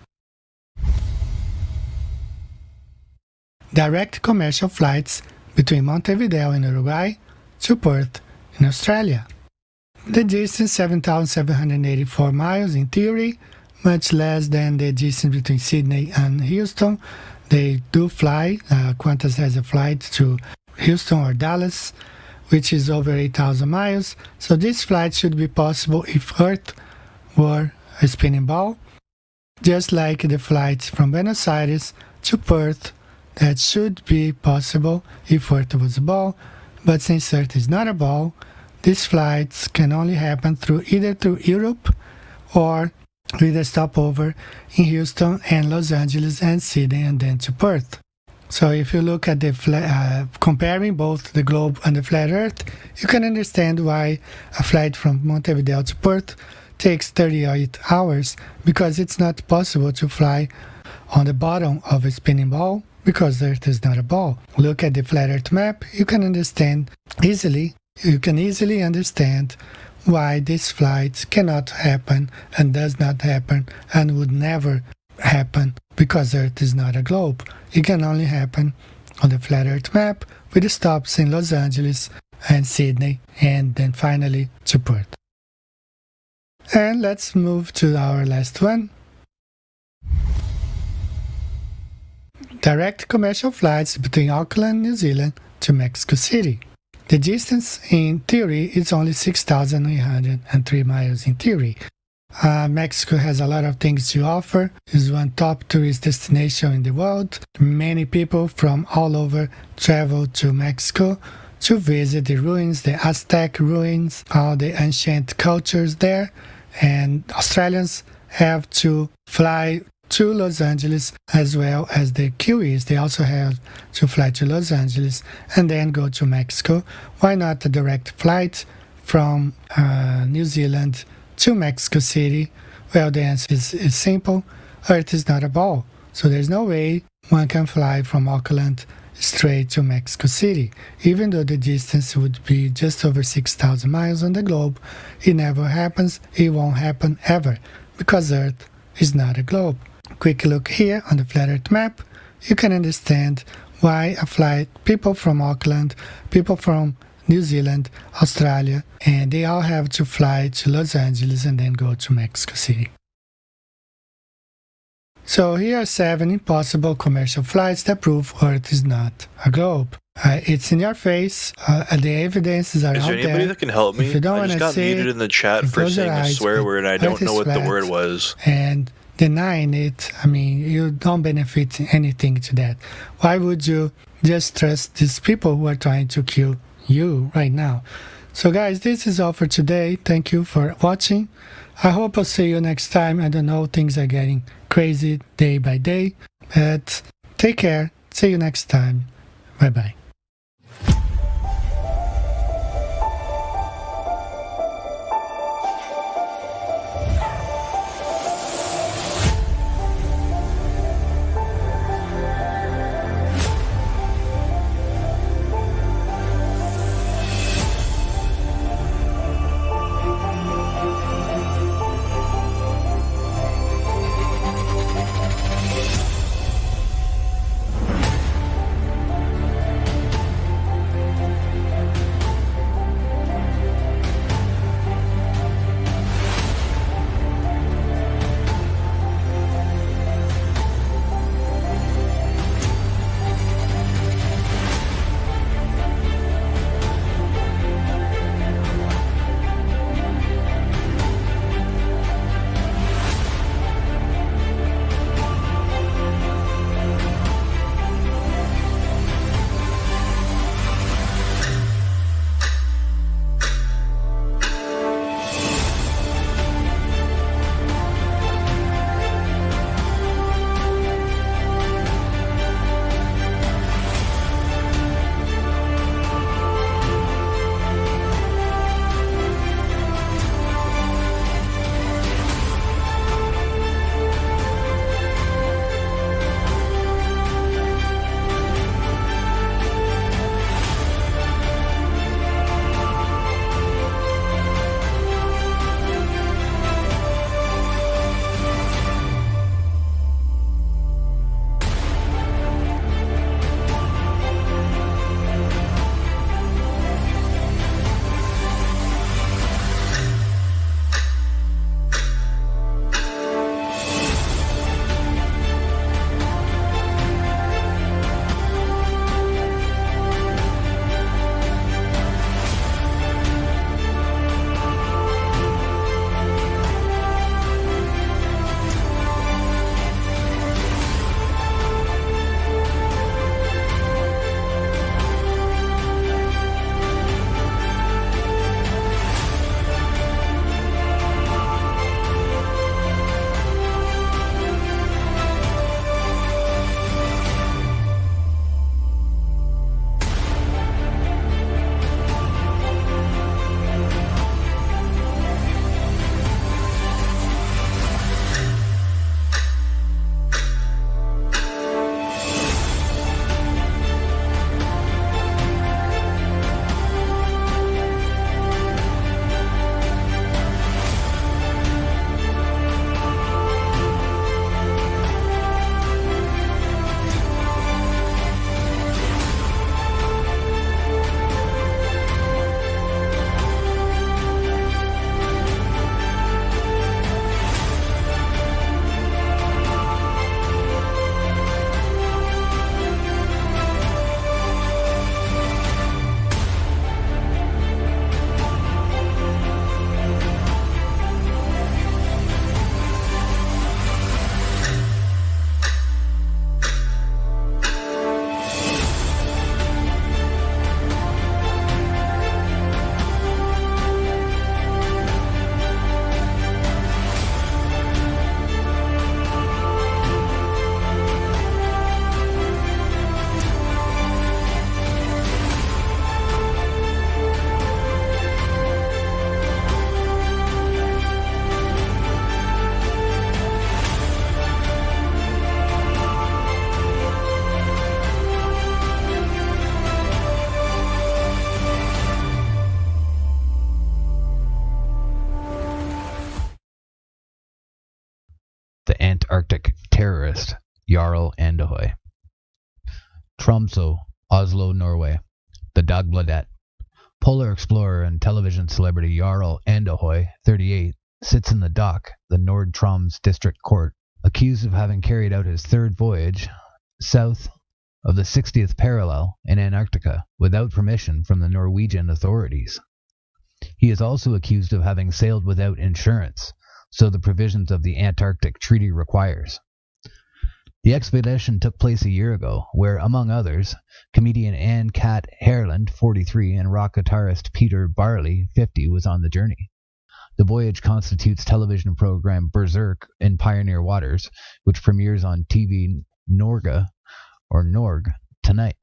Direct commercial flights between Montevideo in Uruguay to Perth in Australia. The distance 7,784 miles in theory, much less than the distance between Sydney and Houston. They do fly. Qantas has a flight to Houston or Dallas, which is over 8,000 miles. So this flight should be possible if Earth were a spinning ball. Just like the flights from Buenos Aires to Perth, that should be possible if Earth was a ball. But since Earth is not a ball, these flights can only happen either through Europe or with a stopover in Houston and Los Angeles and Sydney and then to Perth. So if you look at the comparing both the globe and the flat Earth, you can understand why a flight from Montevideo to Perth takes 38 hours, because it's not possible to fly on the bottom of a spinning ball because the Earth is not a ball. Look at the flat Earth map, you can easily understand why these flights cannot happen and does not happen and would never happen because Earth is not a globe. It can only happen on the flat Earth map with the stops in Los Angeles and Sydney and then finally to Perth. And let's move to our last one. Direct commercial flights between Auckland, New Zealand to Mexico City. The distance in theory is only 6,803 miles in theory. Mexico has a lot of things to offer. It's one top tourist destination in the world. Many people from all over travel to Mexico to visit the ruins, the Aztec ruins, all the ancient cultures there. And Australians have to fly to Los Angeles as well as the Kiwis. They also have to fly to Los Angeles and then go to Mexico. Why not a direct flight from New Zealand to Mexico City? Well, the answer is simple. Earth is not a ball. So there's no way one can fly from Auckland straight to Mexico City. Even though the distance would be just over 6,000 miles on the globe, it never happens. It won't happen ever because Earth is not a globe. Quick look here on the flat Earth map. You can understand why a flight, people from Auckland, people from New Zealand, Australia, and they all have to fly to Los Angeles and then go to Mexico City. So here are 7 impossible commercial flights that prove Earth is not a globe. It's in your face. The evidences are out there. Is there anybody that can help me? If you don't I want just to got see muted in the chat for close your saying a eyes, swear but word and I Earth don't know is what the flat, word was. And denying it, I mean, you don't benefit anything to that. Why would you just trust these people who are trying to kill you right now? So guys, this is all for today. Thank you for watching. I hope I'll see you next time. I don't know, things are getting crazy day by day, but take care. See you next time. Bye bye. Antarctic terrorist Jarl Andahoy. Tromsø, Oslo, Norway. The Dagbladet. Polar explorer and television celebrity Jarl Andahoy, 38, sits in the dock, the Nord-Troms District Court, accused of having carried out his third voyage south of the 60th parallel in Antarctica without permission from the Norwegian authorities. He is also accused of having sailed without insurance, so the provisions of the Antarctic Treaty requires. The expedition took place a year ago, where, among others, comedian Anne-Kat Herland, 43, and rock guitarist Peter Barley, 50, was on the journey. The voyage constitutes television program Berserk in Pioneer Waters, which premieres on TV Norge tonight.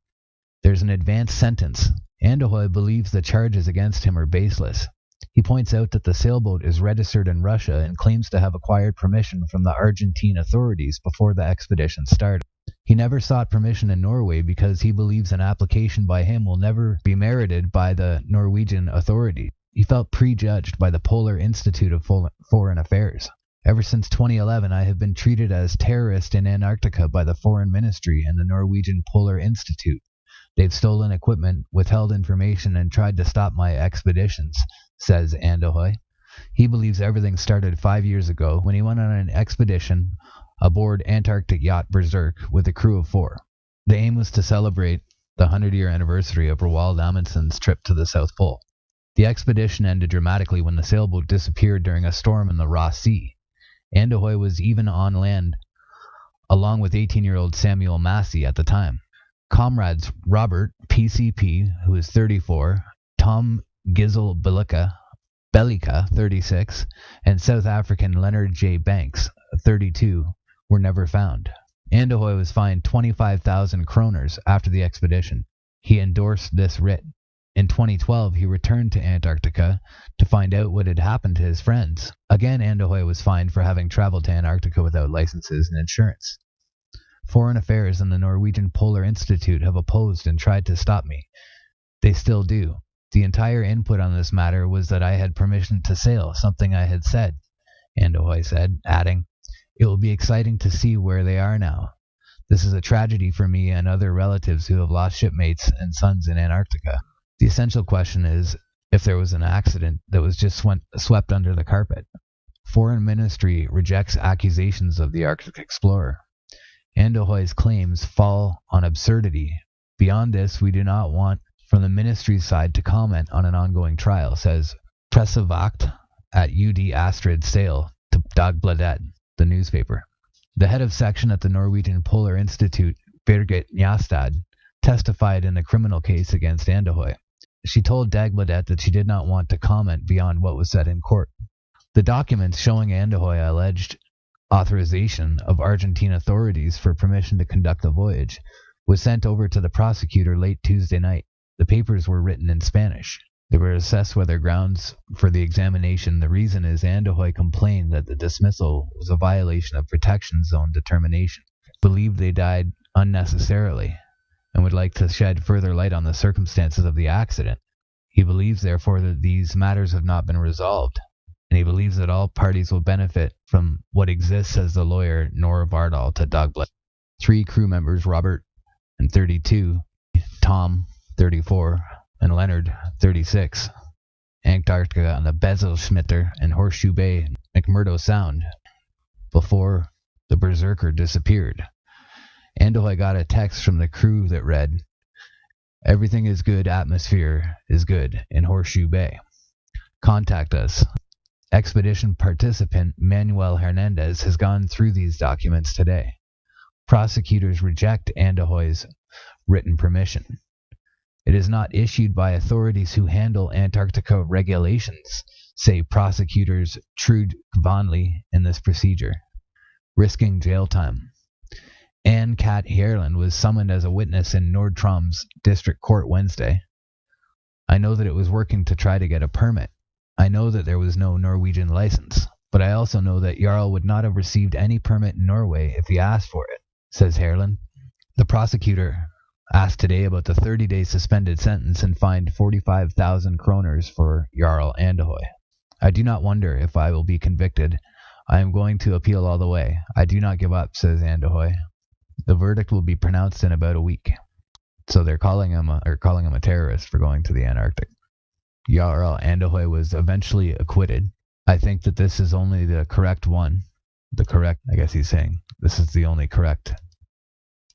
There's an advance sentence. Andahoy believes the charges against him are baseless. He points out that the sailboat is registered in Russia and claims to have acquired permission from the Argentine authorities before the expedition started. He never sought permission in Norway because he believes an application by him will never be merited by the Norwegian authorities. He felt prejudged by the Polar Institute of Foreign Affairs. Ever since 2011, I have been treated as terrorist in Antarctica by the Foreign Ministry and the Norwegian Polar Institute. They've stolen equipment, withheld information, and tried to stop my expeditions, says Andahoy. He believes everything started 5 years ago when he went on an expedition aboard Antarctic yacht Berserk with a crew of 4. The aim was to celebrate the 100-year anniversary of Roald Amundsen's trip to the South Pole. The expedition ended dramatically when the sailboat disappeared during a storm in the Ross Sea. Andahoy was even on land, along with 18-year-old Samuel Massey at the time. Comrades Robert PCP, who is 34, Tom Gizel Bellica, 36, and South African Leonard J. Banks, 32, were never found. Andahoy was fined 25,000 kroners after the expedition. He endorsed this writ. In 2012, he returned to Antarctica to find out what had happened to his friends. Again, Andahoy was fined for having traveled to Antarctica without licenses and insurance. Foreign Affairs and the Norwegian Polar Institute have opposed and tried to stop me. They still do. The entire input on this matter was that I had permission to sail, something I had said, Andahoy said, adding, "It will be exciting to see where they are now. This is a tragedy for me and other relatives who have lost shipmates and sons in Antarctica. The essential question is if there was an accident that was just swept under the carpet." Foreign Ministry rejects accusations of the Arctic explorer. Andahoy's claims fall on absurdity. Beyond this, we do not want from the ministry's side to comment on an ongoing trial, says Pressevakt at UD Astrid Sail to Dagbladet, the newspaper. The head of section at the Norwegian Polar Institute, Birgit Njastad, testified in the criminal case against Andahoy. She told Dagbladet that she did not want to comment beyond what was said in court. The documents showing Andahoy alleged authorization of Argentine authorities for permission to conduct the voyage was sent over to the prosecutor late Tuesday night. The papers were written in Spanish. They were assessed whether grounds for the examination. The reason is Andahoy complained that the dismissal was a violation of protection zone determination, believed they died unnecessarily, and would like to shed further light on the circumstances of the accident. He believes, therefore, that these matters have not been resolved, and he believes that all parties will benefit from what exists, says the lawyer Nora Vardal to Dagbladet. 3 crew members, Robert and 32, Tom, 34, and Leonard, 36, Antarctica on the Bezelschmitter and Horseshoe Bay, McMurdo Sound, before the Berserker disappeared. Andahoy got a text from the crew that read, "Everything is good, atmosphere is good in Horseshoe Bay. Contact us." Expedition participant Manuel Hernandez has gone through these documents today. Prosecutors reject Andahoy's written permission. It is not issued by authorities who handle Antarctica regulations, say prosecutors Trude Vonley in this procedure, risking jail time. Anne-Kat Herland was summoned as a witness in Nord-Troms District Court Wednesday. "I know that it was working to try to get a permit. I know that there was no Norwegian license, but I also know that Jarl would not have received any permit in Norway if he asked for it," says Herland. The prosecutor asked today about the 30-day suspended sentence and fined 45,000 kroners for Jarl Andahoy. "I do not wonder if I will be convicted. I am going to appeal all the way. I do not give up, says Andahoy. The verdict will be pronounced in about a week. So they're calling him a terrorist for going to the Antarctic. Jarl Andahoy was eventually acquitted. I think that this is only the correct one. I guess he's saying this is the only correct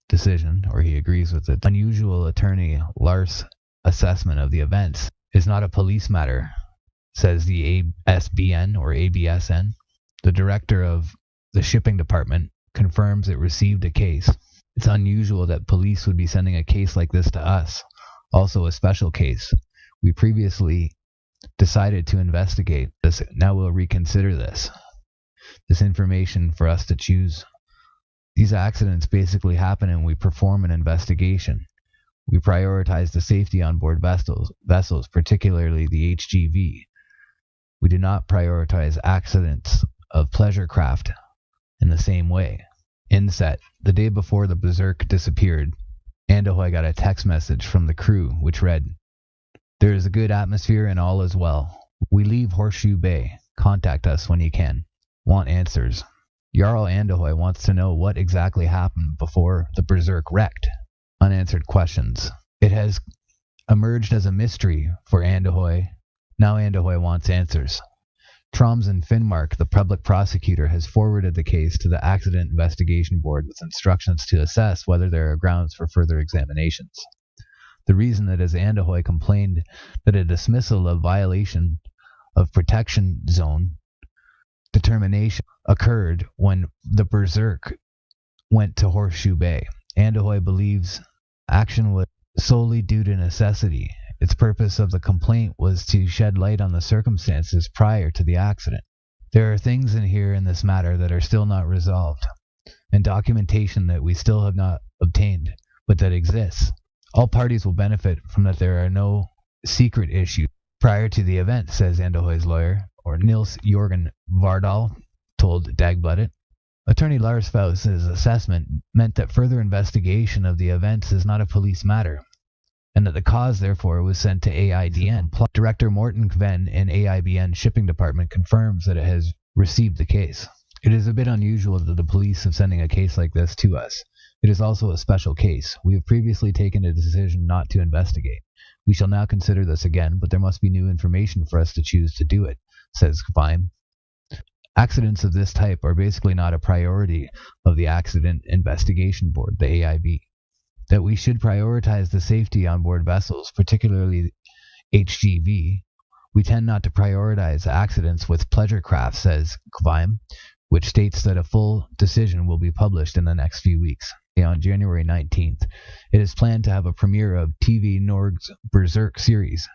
decision, or he agrees with it. Unusual attorney Lars' assessment of the events is not a police matter, says the ASBN or ABSN. The director of the shipping department confirms it received a case. It's unusual that police would be sending a case like this to us, also a special case. We previously decided to investigate this. Now we'll reconsider this information for us to choose. These accidents basically happen and we perform an investigation. We prioritize the safety on board vessels, particularly the HGV. We do not prioritize accidents of pleasure craft in the same way. Inset. The day before the Berserk disappeared, Andahoy got a text message from the crew which read, "There is a good atmosphere and all is well. We leave Horseshoe Bay. Contact us when you can. Want answers." Jarl Andahoy wants to know what exactly happened before the Berserk wrecked. Unanswered questions. It has emerged as a mystery for Andahoy. Now Andahoy wants answers. Troms and Finnmark, the public prosecutor, has forwarded the case to the Accident Investigation Board with instructions to assess whether there are grounds for further examinations. The reason that as Andahoy complained that a dismissal of violation of protection zone determination occurred when the Berserk went to Horseshoe Bay. Andahoy believes action was solely due to necessity. Its purpose of the complaint was to shed light on the circumstances prior to the accident. There are things in here in this matter that are still not resolved, and documentation that we still have not obtained, but that exists. All parties will benefit from that there are no secret issues prior to the event, says Andahoy's lawyer, or Nils Jorgen Vardal, told Dagbladet. Attorney Lars Faust's assessment meant that further investigation of the events is not a police matter, and that the cause, therefore, was sent to AIDN. Director Morten Kven in AIBN Shipping Department confirms that it has received the case. It is a bit unusual that the police have sending a case like this to us. It is also a special case. We have previously taken a decision not to investigate. We shall now consider this again, but there must be new information for us to choose to do it, says Kvime. Accidents of this type are basically not a priority of the Accident Investigation Board, the AIB. That we should prioritize the safety on board vessels, particularly HGV. We tend not to prioritize accidents with pleasure craft, says Kvime, which states that a full decision will be published in the next few weeks. On January 19th, it is planned to have a premiere of TV Norg's Berserk series.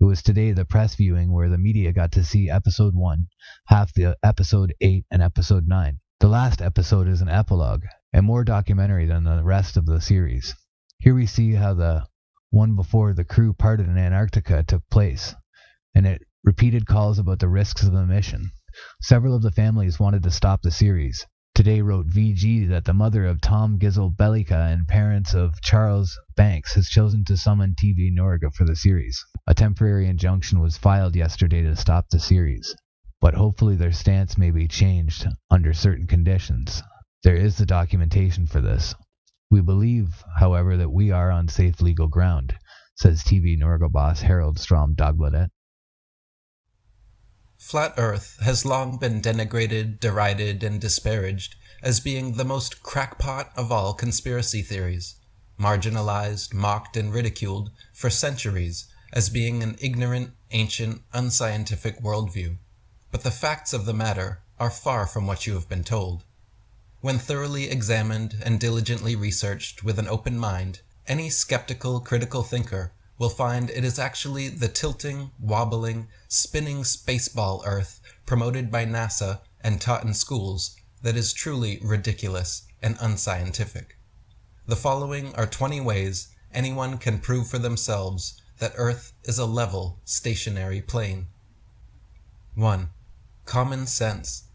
It was today the press viewing where the media got to see episode 1, half the episode 8 and episode 9. The last episode is an epilogue, and more documentary than the rest of the series. Here we see how the one before the crew parted in Antarctica took place, and it repeated calls about the risks of the mission. Several of the families wanted to stop the series. Today wrote VG that the mother of Tom Gizzle Bellica and parents of Charles Banks has chosen to summon TV Norge for the series. A temporary injunction was filed yesterday to stop the series, but hopefully their stance may be changed under certain conditions. There is the documentation for this. We believe, however, that we are on safe legal ground, says TV Norge boss Harold Strom Dagbladet. Flat Earth has long been denigrated, derided, and disparaged as being the most crackpot of all conspiracy theories, marginalized, mocked, and ridiculed for centuries as being an ignorant, ancient, unscientific worldview. But the facts of the matter are far from what you have been told. When thoroughly examined and diligently researched with an open mind, any skeptical, critical thinker will find it is actually the tilting, wobbling, spinning spaceball Earth promoted by NASA and taught in schools that is truly ridiculous and unscientific. The following are 20 ways anyone can prove for themselves that Earth is a level, stationary plane. 1. Common sense.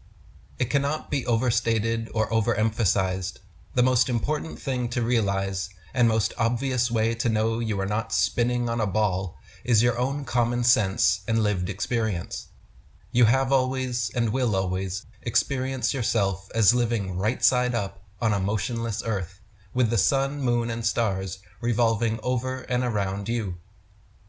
It cannot be overstated or overemphasized. The most important thing to realize and most obvious way to know you are not spinning on a ball is your own common sense and lived experience. You have always and will always experience yourself as living right side up on a motionless earth, with the sun, moon, and stars revolving over and around you.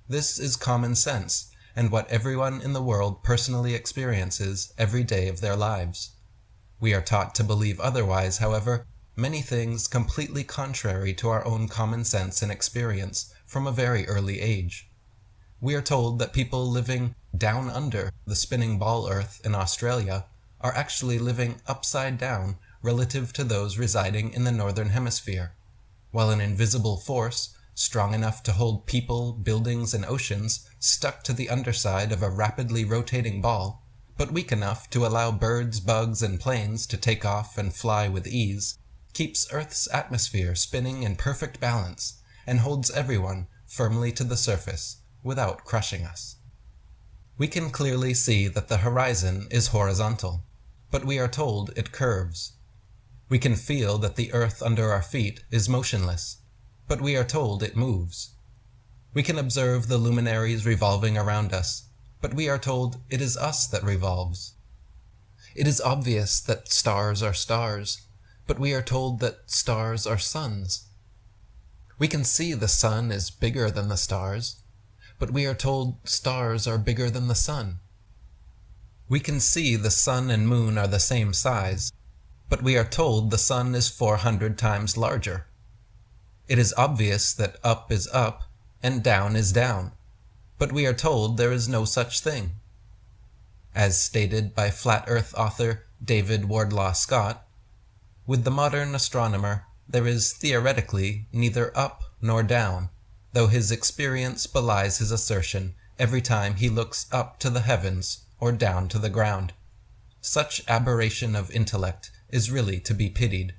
This is common sense, and what everyone in the world personally experiences every day of their lives. We are taught to believe otherwise, however, many things completely contrary to our own common sense and experience from a very early age. We are told that people living down under the spinning ball Earth in Australia are actually living upside down relative to those residing in the northern hemisphere, while an invisible force, strong enough to hold people, buildings, and oceans stuck to the underside of a rapidly rotating ball, but weak enough to allow birds, bugs, and planes to take off and fly with ease, keeps Earth's atmosphere spinning in perfect balance and holds everyone firmly to the surface without crushing us. We can clearly see that the horizon is horizontal, but we are told it curves. We can feel that the earth under our feet is motionless, but we are told it moves. We can observe the luminaries revolving around us, but we are told it is us that revolves. It is obvious that stars are stars, but we are told that stars are suns. We can see the sun is bigger than the stars, but we are told stars are bigger than the sun. We can see the sun and moon are the same size, but we are told the sun is 400 times larger. It is obvious that up is up and down is down, but we are told there is no such thing. As stated by flat earth author David Wardlaw Scott, with the modern astronomer there is theoretically neither up nor down, though his experience belies his assertion every time he looks up to the heavens or down to the ground. Such aberration of intellect is really to be pitied.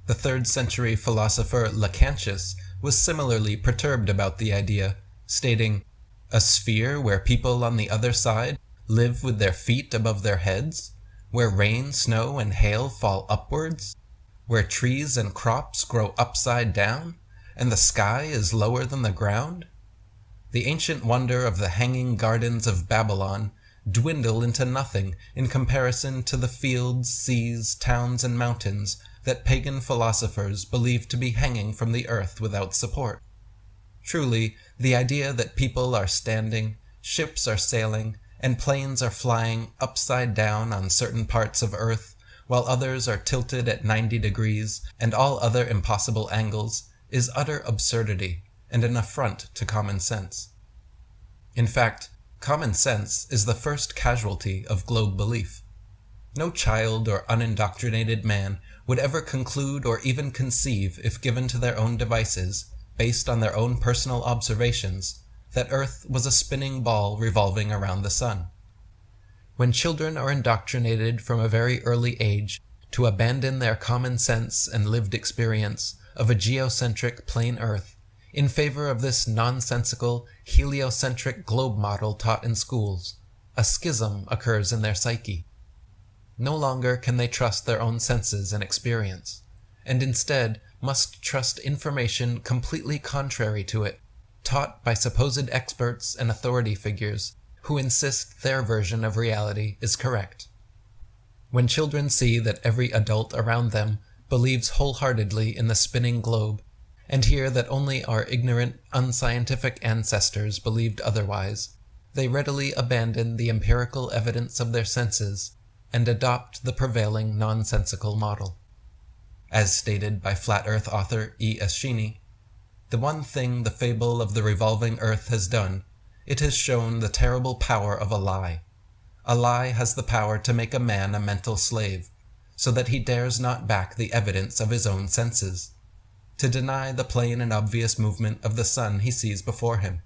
The 3rd century philosopher Lactantius was similarly perturbed about the idea, stating, "A sphere where people on the other side live with their feet above their heads, where rain, snow, and hail fall upwards, where trees and crops grow upside down, and the sky is lower than the ground? The ancient wonder of the hanging gardens of Babylon dwindle into nothing in comparison to the fields, seas, towns, and mountains that pagan philosophers believe to be hanging from the earth without support. Truly, the idea that people are standing, ships are sailing, and planes are flying upside down on certain parts of earth, while others are tilted at 90 degrees and all other impossible angles, is utter absurdity and an affront to common sense. In fact, common sense is the first casualty of globe belief. No child or unindoctrinated man would ever conclude or even conceive, if given to their own devices, based on their own personal observations, that Earth was a spinning ball revolving around the sun. When children are indoctrinated from a very early age to abandon their common sense and lived experience of a geocentric plain Earth in favor of this nonsensical, heliocentric globe model taught in schools, a schism occurs in their psyche. No longer can they trust their own senses and experience, and instead must trust information completely contrary to it, taught by supposed experts and authority figures who insist their version of reality is correct. When children see that every adult around them believes wholeheartedly in the spinning globe, and hear that only our ignorant, unscientific ancestors believed otherwise, they readily abandon the empirical evidence of their senses and adopt the prevailing nonsensical model. As stated by flat earth author E. Eschini, the one thing the fable of the revolving earth has done, it has shown the terrible power of a lie. A lie has the power to make a man a mental slave, so that he dares not back the evidence of his own senses, to deny the plain and obvious movement of the sun he sees before him.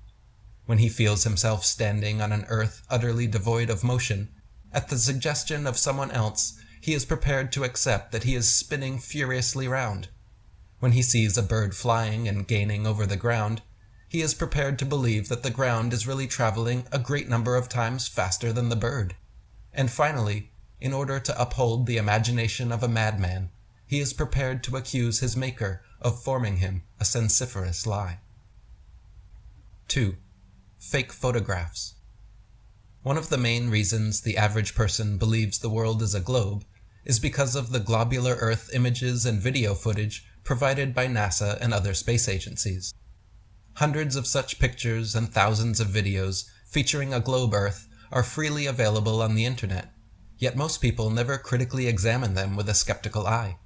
When he feels himself standing on an earth utterly devoid of motion, at the suggestion of someone else, he is prepared to accept that he is spinning furiously round. When he sees a bird flying and gaining over the ground, he is prepared to believe that the ground is really traveling a great number of times faster than the bird. And finally, in order to uphold the imagination of a madman, he is prepared to accuse his maker of forming him a sensiferous lie. 2. Fake photographs. One of the main reasons the average person believes the world is a globe is because of the globular Earth images and video footage provided by NASA and other space agencies. Hundreds of such pictures and thousands of videos featuring a globe Earth are freely available on the internet, yet most people never critically examine them with a skeptical eye.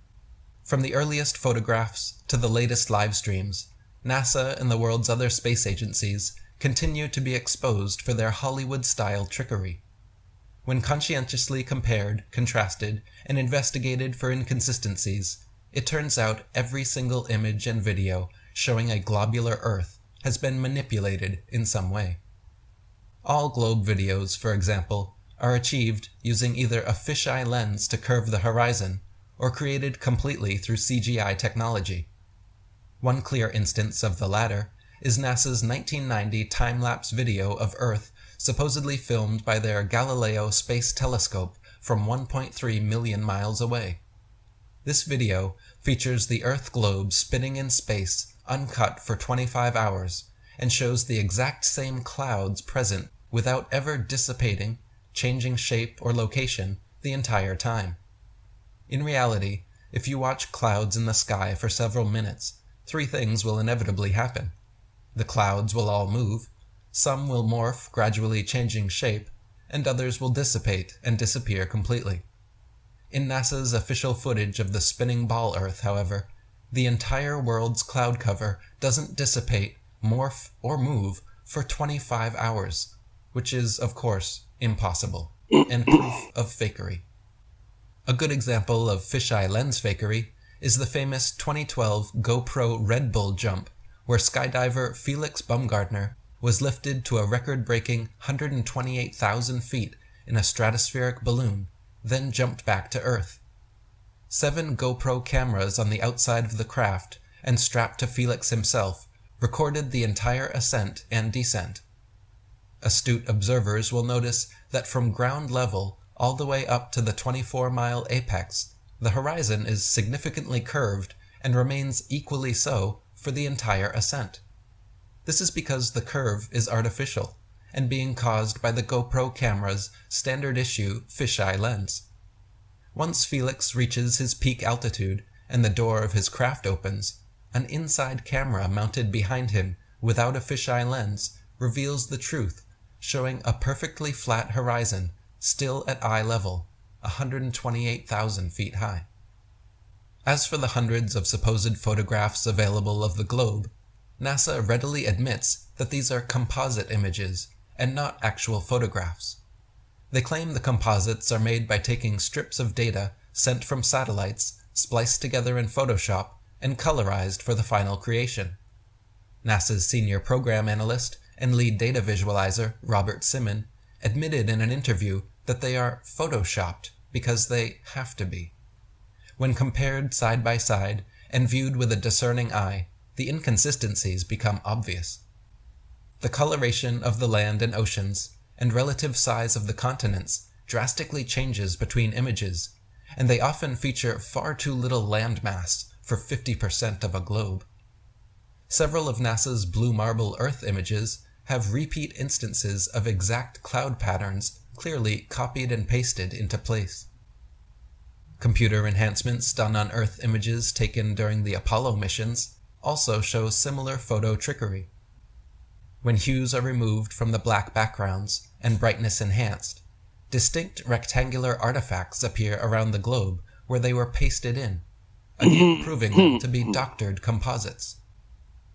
From the earliest photographs to the latest live streams, NASA and the world's other space agencies continue to be exposed for their Hollywood-style trickery. When conscientiously compared, contrasted, and investigated for inconsistencies, it turns out every single image and video showing a globular Earth has been manipulated in some way. All globe videos, for example, are achieved using either a fisheye lens to curve the horizon or created completely through CGI technology. One clear instance of the latter is NASA's 1990 time-lapse video of Earth supposedly filmed by their Galileo Space Telescope from 1.3 million miles away. This video features the Earth globe spinning in space uncut for 25 hours and shows the exact same clouds present without ever dissipating, changing shape or location the entire time. In reality, if you watch clouds in the sky for several minutes, three things will inevitably happen. The clouds will all move, some will morph, gradually changing shape, and others will dissipate and disappear completely. In NASA's official footage of the spinning ball Earth, however, the entire world's cloud cover doesn't dissipate, morph, or move for 25 hours, which is, of course, impossible, and proof of fakery. A good example of fisheye lens fakery is the famous 2012 GoPro Red Bull jump, where skydiver Felix Baumgartner was lifted to a record-breaking 128,000 feet in a stratospheric balloon, then jumped back to Earth. 7 GoPro cameras on the outside of the craft and strapped to Felix himself recorded the entire ascent and descent. Astute observers will notice that from ground level all the way up to the 24-mile apex, the horizon is significantly curved and remains equally so for the entire ascent. This is because the curve is artificial and being caused by the GoPro camera's standard-issue fisheye lens. Once Felix reaches his peak altitude and the door of his craft opens, an inside camera mounted behind him without a fisheye lens reveals the truth, showing a perfectly flat horizon still at eye level, 128,000 feet high. As for the hundreds of supposed photographs available of the globe, NASA readily admits that these are composite images and not actual photographs. They claim the composites are made by taking strips of data sent from satellites, spliced together in Photoshop, and colorized for the final creation. NASA's senior program analyst and lead data visualizer, Robert Simon, admitted in an interview that they are photoshopped because they have to be. When compared side by side and viewed with a discerning eye, the inconsistencies become obvious. The coloration of the land and oceans and relative size of the continents drastically changes between images, and they often feature far too little land mass for 50% of a globe. Several of NASA's blue marble Earth images have repeat instances of exact cloud patterns clearly copied and pasted into place. Computer enhancements done on Earth images taken during the Apollo missions also show similar photo trickery. When hues are removed from the black backgrounds and brightness enhanced, distinct rectangular artifacts appear around the globe where they were pasted in, again proving them to be doctored composites.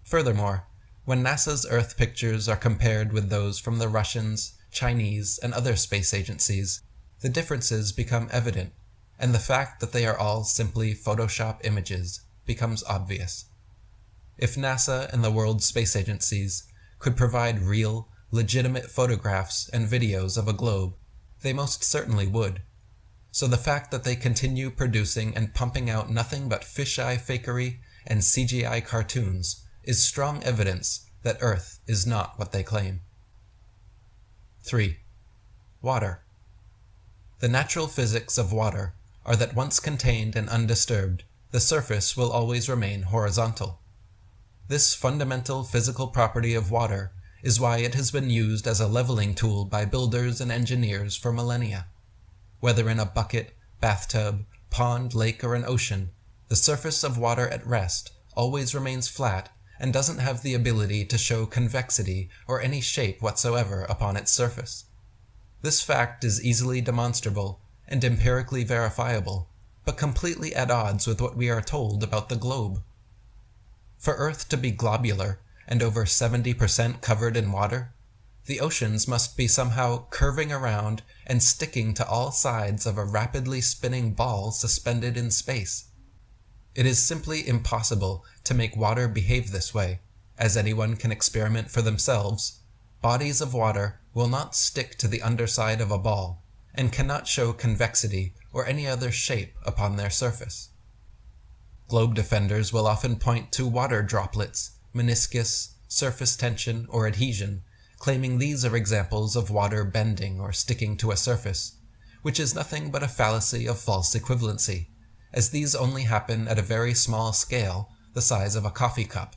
Furthermore, when NASA's Earth pictures are compared with those from the Russians, Chinese, and other space agencies, the differences become evident, and the fact that they are all simply Photoshop images becomes obvious. If NASA and the world's space agencies could provide real, legitimate photographs and videos of a globe, they most certainly would. So the fact that they continue producing and pumping out nothing but fisheye fakery and CGI cartoons is strong evidence that Earth is not what they claim. 3. Water. The natural physics of water are that once contained and undisturbed, the surface will always remain horizontal. This fundamental physical property of water is why it has been used as a leveling tool by builders and engineers for millennia. Whether in a bucket, bathtub, pond, lake, or an ocean, the surface of water at rest always remains flat and doesn't have the ability to show convexity or any shape whatsoever upon its surface. This fact is easily demonstrable and empirically verifiable, but completely at odds with what we are told about the globe. For Earth to be globular and over 70% covered in water, the oceans must be somehow curving around and sticking to all sides of a rapidly spinning ball suspended in space. It is simply impossible to make water behave this way. As anyone can experiment for themselves, bodies of water will not stick to the underside of a ball and cannot show convexity or any other shape upon their surface. Globe defenders will often point to water droplets, meniscus, surface tension, or adhesion, claiming these are examples of water bending or sticking to a surface, which is nothing but a fallacy of false equivalency, as these only happen at a very small scale, the size of a coffee cup.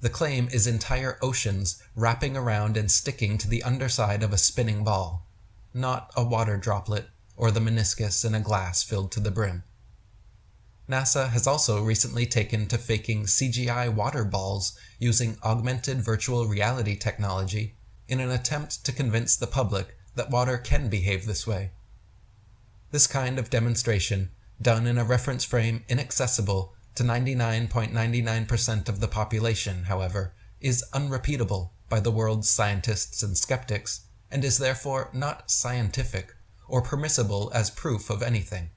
The claim is entire oceans wrapping around and sticking to the underside of a spinning ball, not a water droplet or the meniscus in a glass filled to the brim. NASA has also recently taken to faking CGI water balls using augmented virtual reality technology in an attempt to convince the public that water can behave this way. This kind of demonstration, done in a reference frame inaccessible to 99.99% of the population, however, is unrepeatable by the world's scientists and skeptics, and is therefore not scientific or permissible as proof of anything.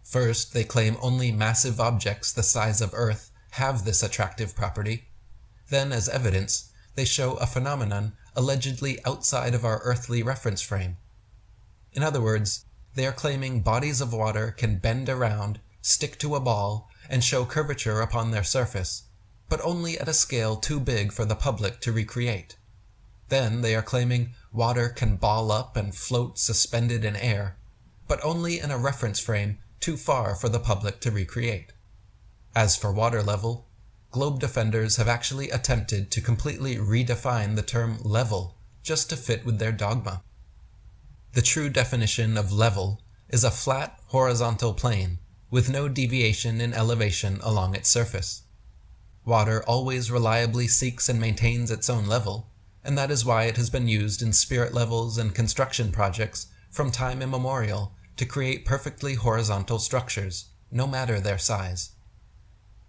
First, they claim only massive objects the size of Earth have this attractive property. Then, as evidence, they show a phenomenon allegedly outside of our earthly reference frame. In other words, they are claiming bodies of water can bend around, stick to a ball, and show curvature upon their surface, but only at a scale too big for the public to recreate. Then they are claiming water can ball up and float suspended in air, but only in a reference frame too far for the public to recreate. As for water level, globe defenders have actually attempted to completely redefine the term level just to fit with their dogma. The true definition of level is a flat horizontal plane with no deviation in elevation along its surface. Water always reliably seeks and maintains its own level, and that is why it has been used in spirit levels and construction projects from time immemorial to create perfectly horizontal structures, no matter their size.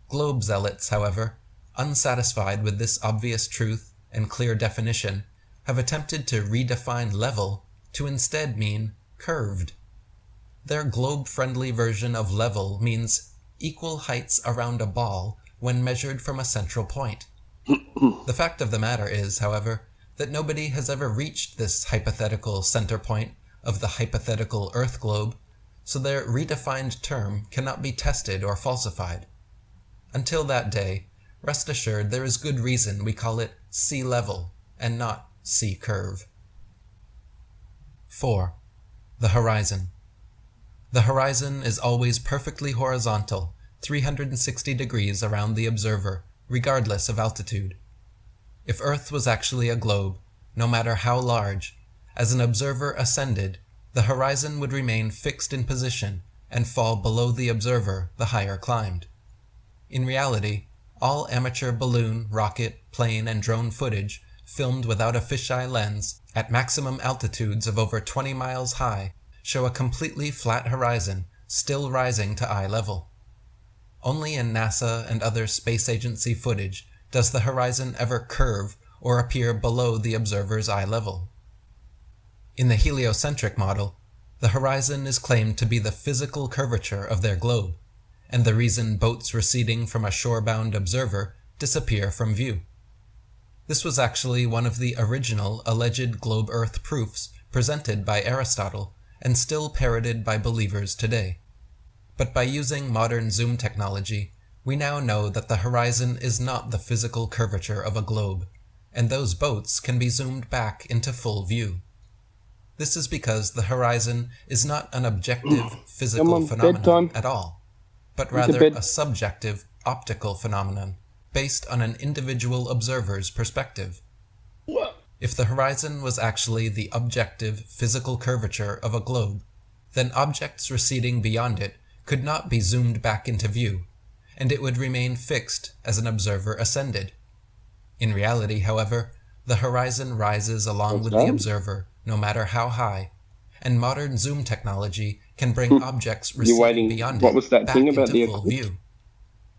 Globe zealots, however, unsatisfied with this obvious truth and clear definition, have attempted to redefine level to instead mean curved. Their globe-friendly version of level means equal heights around a ball when measured from a central point. The fact of the matter is, however, that nobody has ever reached this hypothetical center point of the hypothetical Earth globe, so their redefined term cannot be tested or falsified. Until that day, rest assured there is good reason we call it sea level and not sea curve. 4. The horizon. The horizon is always perfectly horizontal, 360 degrees around the observer, regardless of altitude. If Earth was actually a globe, no matter how large, as an observer ascended, the horizon would remain fixed in position and fall below the observer the higher climbed. In reality, all amateur balloon, rocket, plane, and drone footage filmed without a fisheye lens at maximum altitudes of over 20 miles high show a completely flat horizon still rising to eye level. Only in NASA and other space agency footage does the horizon ever curve or appear below the observer's eye level. In the heliocentric model, the horizon is claimed to be the physical curvature of their globe, and the reason boats receding from a shore-bound observer disappear from view. This was actually one of the original alleged globe Earth proofs presented by Aristotle and still parroted by believers today. But by using modern zoom technology, we now know that the horizon is not the physical curvature of a globe, and those boats can be zoomed back into full view. This is because the horizon is not an objective physical phenomenon at all, but rather a subjective optical phenomenon based on an individual observer's perspective. If the horizon was actually the objective physical curvature of a globe, then objects receding beyond it could not be zoomed back into view, and it would remain fixed as an observer ascended. In reality, however, the horizon rises along with the observer, no matter how high, and modern zoom technology can bring objects receding beyond it back into full view.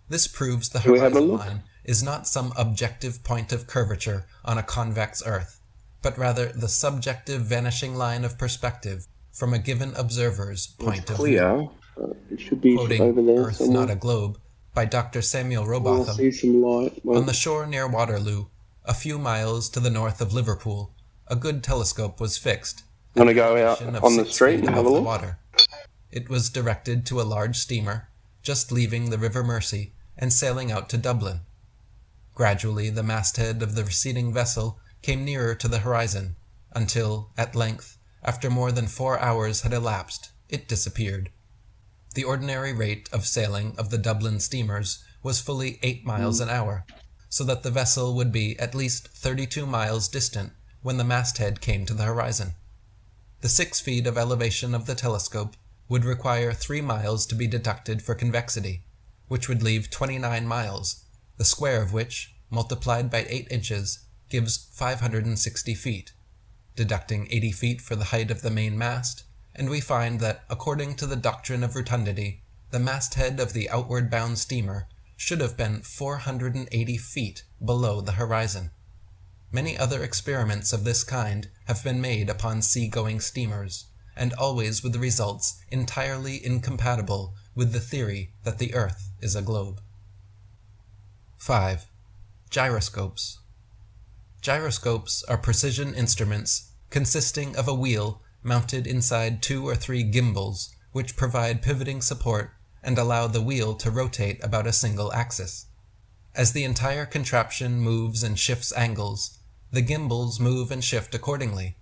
This proves the horizon line is not some objective point of curvature on a convex Earth, but rather the subjective vanishing line of perspective from a given observer's point of view. It should be Quoting over there Earth, somewhere. Not a Globe by Dr. Samuel I Robotham, see some light. on the shore near Waterloo, a few miles to the north of Liverpool, a good telescope was fixed. Want to go out on the street and have a look? Water. It was directed to a large steamer, just leaving the River Mersey and sailing out to Dublin. Gradually, the masthead of the receding vessel came nearer to the horizon, until, at length, after more than 4 hours had elapsed, it disappeared. The ordinary rate of sailing of the Dublin steamers was fully 8 miles an hour, so that the vessel would be at least 32 miles distant when the masthead came to the horizon. The 6 feet of elevation of the telescope would require 3 miles to be deducted for convexity, which would leave 29 miles, the square of which, multiplied by 8 inches, gives 560 feet, deducting 80 feet for the height of the main mast, and we find that, according to the doctrine of rotundity, the masthead of the outward-bound steamer should have been 480 feet below the horizon. Many other experiments of this kind have been made upon sea-going steamers, and always with the results entirely incompatible with the theory that the Earth is a globe. 5. Gyroscopes. Gyroscopes are precision instruments consisting of a wheel mounted inside 2 or 3 gimbals, which provide pivoting support and allow the wheel to rotate about a single axis. As the entire contraption moves and shifts angles, the gimbals move and shift accordingly,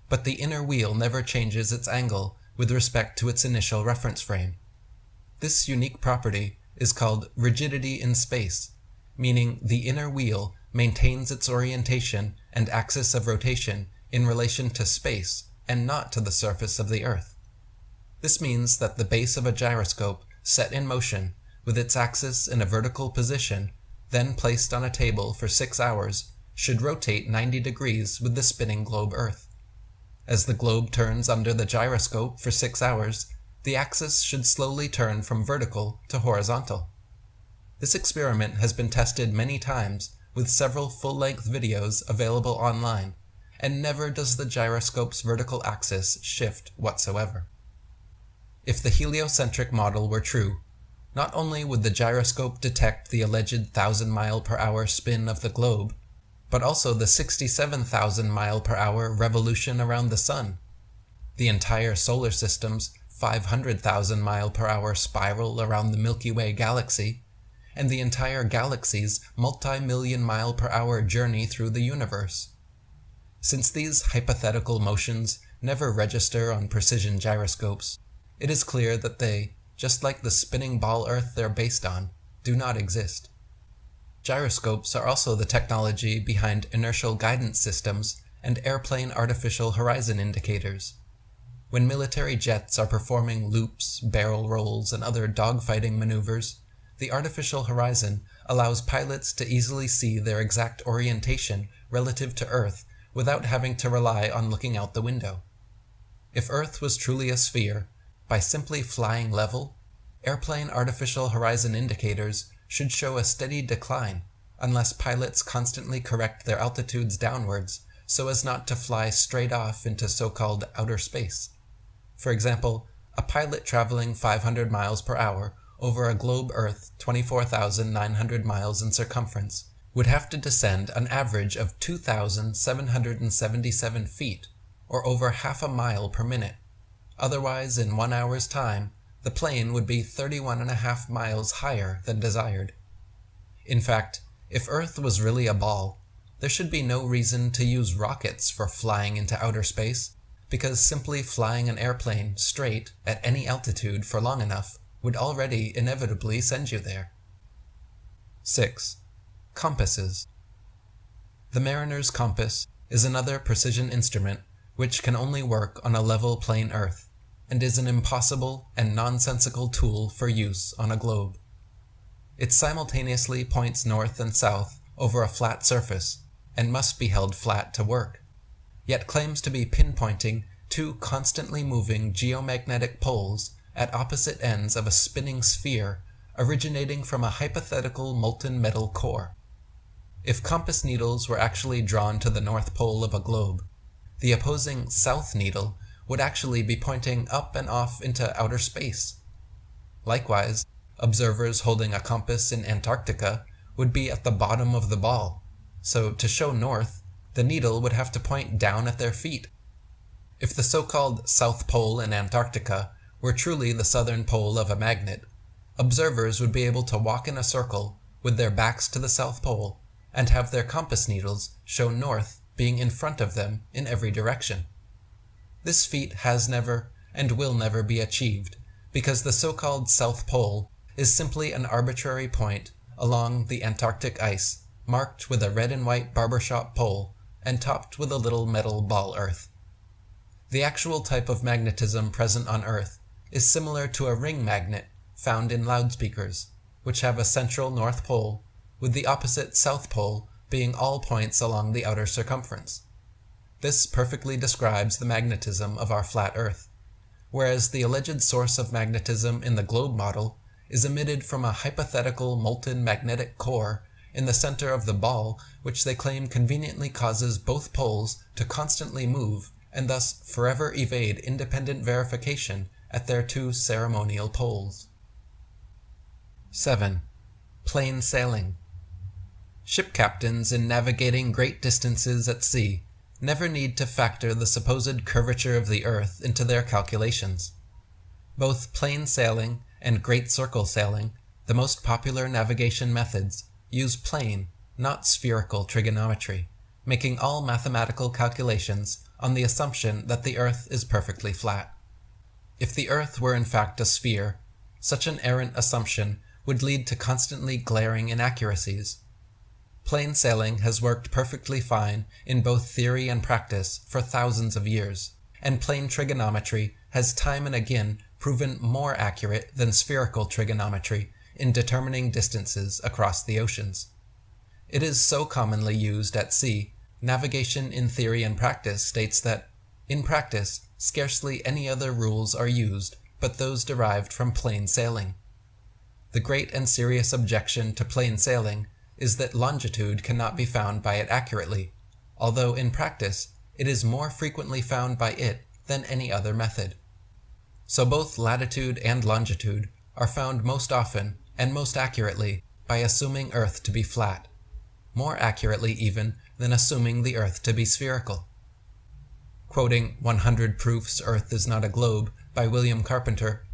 but the inner wheel never changes its angle with respect to its initial reference frame. This unique property is called rigidity in space, meaning the inner wheel maintains its orientation and axis of rotation in relation to space and not to the surface of the Earth. This means that the base of a gyroscope set in motion with its axis in a vertical position, then placed on a table for 6 hours, should rotate 90 degrees with the spinning globe Earth. As the globe turns under the gyroscope for 6 hours, the axis should slowly turn from vertical to horizontal. This experiment has been tested many times with several full-length videos available online, and never does the gyroscope's vertical axis shift whatsoever. If the heliocentric model were true, not only would the gyroscope detect the alleged 1,000-mile-per-hour spin of the globe, but also the 67,000-mile-per-hour revolution around the Sun, the entire solar system's 500,000-mile-per-hour spiral around the Milky Way galaxy, and the entire galaxy's multi-million-mile-per-hour journey through the universe. Since these hypothetical motions never register on precision gyroscopes, it is clear that they, just like the spinning ball Earth they're based on, do not exist. Gyroscopes are also the technology behind inertial guidance systems and airplane artificial horizon indicators. When military jets are performing loops, barrel rolls, and other dogfighting maneuvers, the artificial horizon allows pilots to easily see their exact orientation relative to Earth without having to rely on looking out the window. If Earth was truly a sphere, by simply flying level, airplane artificial horizon indicators should show a steady decline unless pilots constantly correct their altitudes downwards so as not to fly straight off into so-called outer space. For example, a pilot traveling 500 miles per hour over a globe Earth 24,900 miles in circumference would have to descend an average of 2,777 feet, or over half a mile per minute. Otherwise, in 1 hour's time, the plane would be 31.5 miles higher than desired. In fact, if Earth was really a ball, there should be no reason to use rockets for flying into outer space, because simply flying an airplane straight at any altitude for long enough would already inevitably send you there. 6. Compasses. The mariner's compass, is another precision instrument which can only work on a level plane Earth, and is an impossible and nonsensical tool for use on a globe. It simultaneously points north and south over a flat surface, and must be held flat to work, yet claims to be pinpointing two constantly moving geomagnetic poles at opposite ends of a spinning sphere originating from a hypothetical molten metal core. If compass needles were actually drawn to the North Pole of a globe, the opposing south needle would actually be pointing up and off into outer space. Likewise, observers holding a compass in Antarctica would be at the bottom of the ball, so to show north, the needle would have to point down at their feet. If the so-called South Pole in Antarctica were truly the southern pole of a magnet, observers would be able to walk in a circle with their backs to the South Pole and have their compass needles show north being in front of them in every direction. This feat has never and will never be achieved because the so-called South Pole is simply an arbitrary point along the Antarctic ice marked with a red and white barbershop pole and topped with a little metal ball earth. The actual type of magnetism present on Earth is similar to a ring magnet found in loudspeakers, which have a central North Pole, with the opposite South Pole being all points along the outer circumference. This perfectly describes the magnetism of our flat Earth, whereas the alleged source of magnetism in the globe model is emitted from a hypothetical molten magnetic core in the center of the ball, which they claim conveniently causes both poles to constantly move and thus forever evade independent verification at their two ceremonial poles. 7. Plain sailing. Ship captains in navigating great distances at sea never need to factor the supposed curvature of the Earth into their calculations. Both plain sailing and great circle sailing, the most popular navigation methods, use plane, not spherical trigonometry, making all mathematical calculations on the assumption that the Earth is perfectly flat. If the Earth were in fact a sphere, such an errant assumption would lead to constantly glaring inaccuracies. Plain sailing has worked perfectly fine in both theory and practice for thousands of years, and plane trigonometry has time and again proven more accurate than spherical trigonometry in determining distances across the oceans. It is so commonly used at sea, Navigation in Theory and Practice states that, in practice, scarcely any other rules are used but those derived from plain sailing. The great and serious objection to plain sailing is that longitude cannot be found by it accurately, although in practice it is more frequently found by it than any other method. So both latitude and longitude are found most often and most accurately by assuming Earth to be flat, more accurately even than assuming the Earth to be spherical. Quoting 100 Proofs Earth is Not a Globe by William Carpenter,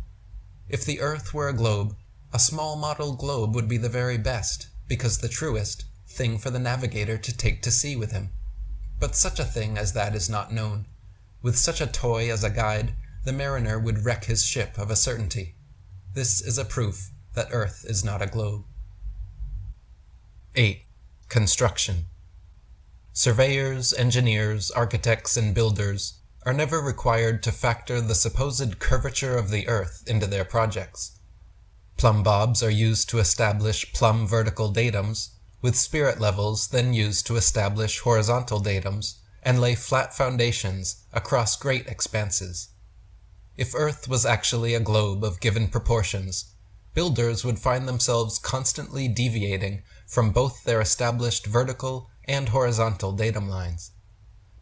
"If the Earth were a globe, a small model globe would be the very best, because the truest, thing for the navigator to take to sea with him. But such a thing as that is not known. With such a toy as a guide, the mariner would wreck his ship of a certainty. This is a proof that Earth is not a globe." 8. Construction. Surveyors, engineers, architects, and builders are never required to factor the supposed curvature of the Earth into their projects. Plumb bobs are used to establish plumb vertical datums, with spirit levels then used to establish horizontal datums and lay flat foundations across great expanses. If Earth was actually a globe of given proportions, builders would find themselves constantly deviating from both their established vertical and horizontal datum lines.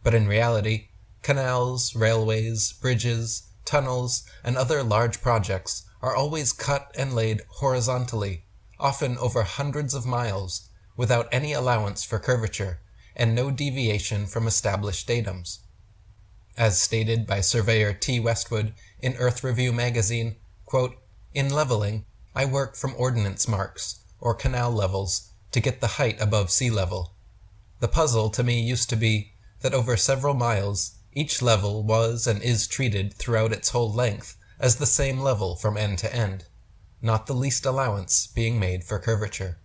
But in reality, canals, railways, bridges, tunnels, and other large projects are always cut and laid horizontally, often over hundreds of miles, without any allowance for curvature, and no deviation from established datums. As stated by surveyor T. Westwood in Earth Review magazine, quote, "In leveling, I work from ordnance marks, or canal levels, to get the height above sea level. The puzzle to me used to be that over several miles, each level was and is treated throughout its whole length as the same level from end to end, not the least allowance being made for curvature."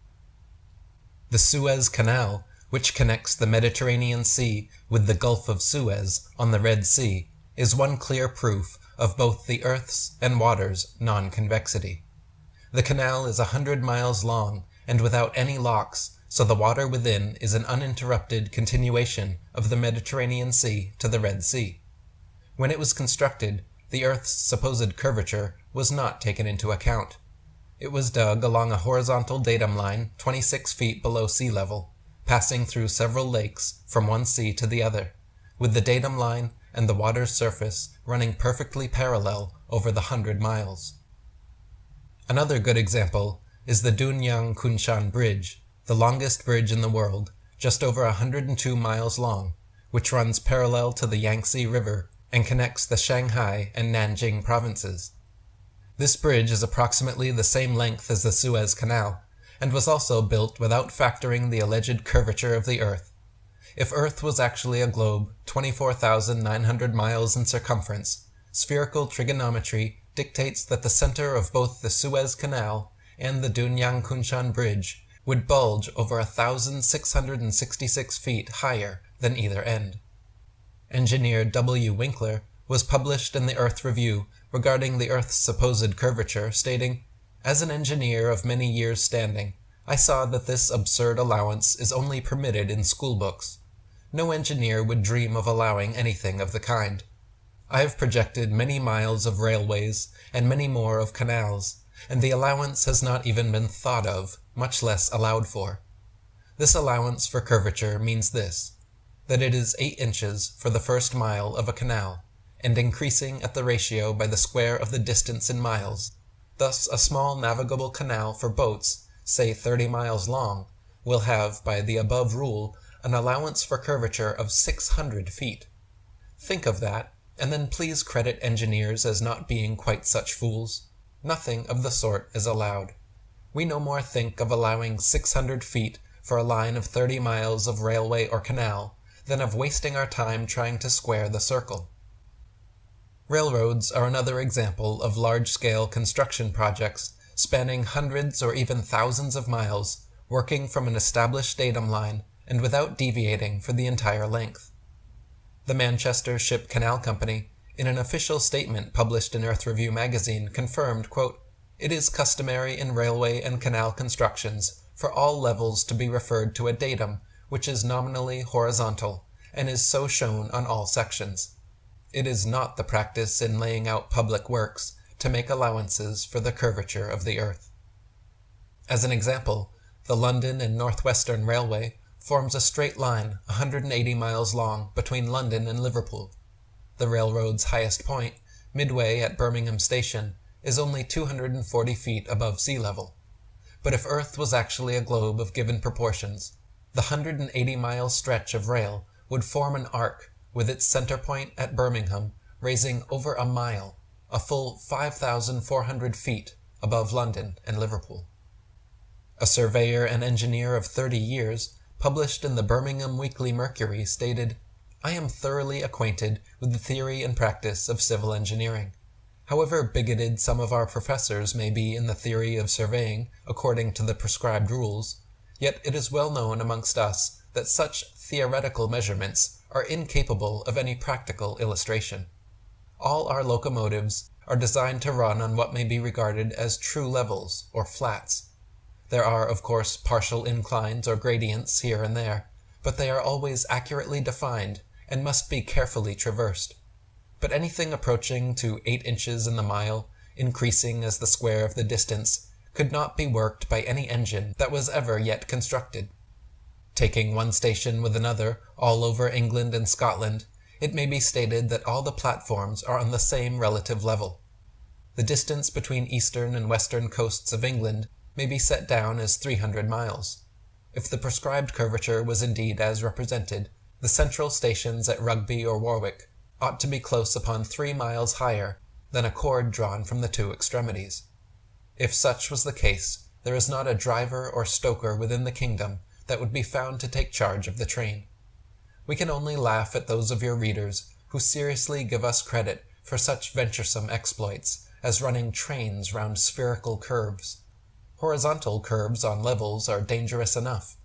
The Suez Canal, which connects the Mediterranean Sea with the Gulf of Suez on the Red Sea, is one clear proof of both the Earth's and water's non-convexity. The canal is 100 miles long and without any locks, so the water within is an uninterrupted continuation of the Mediterranean Sea to the Red Sea. When it was constructed, the Earth's supposed curvature was not taken into account. It was dug along a horizontal datum line 26 feet below sea level, passing through several lakes from one sea to the other, with the datum line and the water's surface running perfectly parallel over the 100 miles. Another good example is the Dunyang Kunshan Bridge, the longest bridge in the world, just over 102 miles long, which runs parallel to the Yangtze River and connects the Shanghai and Nanjing provinces. This bridge is approximately the same length as the Suez Canal, and was also built without factoring the alleged curvature of the Earth. If Earth was actually a globe 24,900 miles in circumference, spherical trigonometry dictates that the center of both the Suez Canal and the Dunyang Kunshan Bridge would bulge over 1,666 feet higher than either end. Engineer W. Winkler was published in the Earth Review regarding the Earth's supposed curvature, stating, "As an engineer of many years' standing, I saw that this absurd allowance is only permitted in school books. No engineer would dream of allowing anything of the kind. I have projected many miles of railways and many more of canals, and the allowance has not even been thought of, much less allowed for. This allowance for curvature means this, that it is 8 inches for the first mile of a canal, and increasing at the ratio by the square of the distance in miles. Thus a small navigable canal for boats, say 30 miles long, will have, by the above rule, an allowance for curvature of 600 feet. Think of that, and then please credit engineers as not being quite such fools. Nothing of the sort is allowed. We no more think of allowing 600 feet for a line of 30 miles of railway or canal than of wasting our time trying to square the circle. Railroads are another example of large-scale construction projects spanning hundreds or even thousands of miles, working from an established datum line and without deviating for the entire length. The Manchester Ship Canal Company, in an official statement published in Earth Review magazine, confirmed, quote, "It is customary in railway and canal constructions for all levels to be referred to a datum which is nominally horizontal, and is so shown on all sections. It is not the practice in laying out public works to make allowances for the curvature of the Earth." As an example, the London and North Western Railway forms a straight line 180 miles long between London and Liverpool. The railroad's highest point, midway at Birmingham Station, is only 240 feet above sea level. But if Earth was actually a globe of given proportions, the 180-mile stretch of rail would form an arc with its center point at Birmingham raising over a mile, a full 5,400 feet above London and Liverpool. A surveyor and engineer of 30 years, published in the Birmingham Weekly Mercury, stated, "I am thoroughly acquainted with the theory and practice of civil engineering. However bigoted some of our professors may be in the theory of surveying according to the prescribed rules, yet it is well known amongst us that such theoretical measurements are incapable of any practical illustration. All our locomotives are designed to run on what may be regarded as true levels or flats. There are, of course, partial inclines or gradients here and there, but they are always accurately defined and must be carefully traversed. But anything approaching to 8 inches in the mile, increasing as the square of the distance, could not be worked by any engine that was ever yet constructed. Taking one station with another all over England and Scotland, it may be stated that all the platforms are on the same relative level. The distance between eastern and western coasts of England may be set down as 300 miles. If the prescribed curvature was indeed as represented, the central stations at Rugby or Warwick ought to be close upon 3 miles higher than a cord drawn from the 2 extremities. If such was the case, there is not a driver or stoker within the kingdom that would be found to take charge of the train. We can only laugh at those of your readers who seriously give us credit for such venturesome exploits as running trains round spherical curves. Horizontal curves on levels are dangerous enough.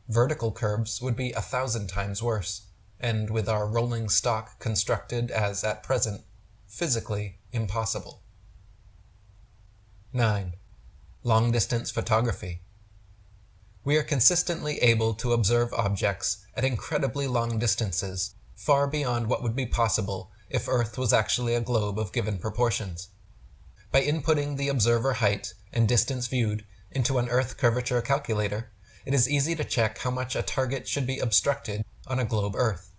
Vertical curves would be 1,000 times worse. and with our rolling stock constructed as at present, physically impossible. 9. Long-distance photography. We are consistently able to observe objects at incredibly long distances, far beyond what would be possible if Earth was actually a globe of given proportions. By inputting the observer height and distance viewed into an Earth curvature calculator, it is easy to check how much a target should be obstructed on a globe Earth.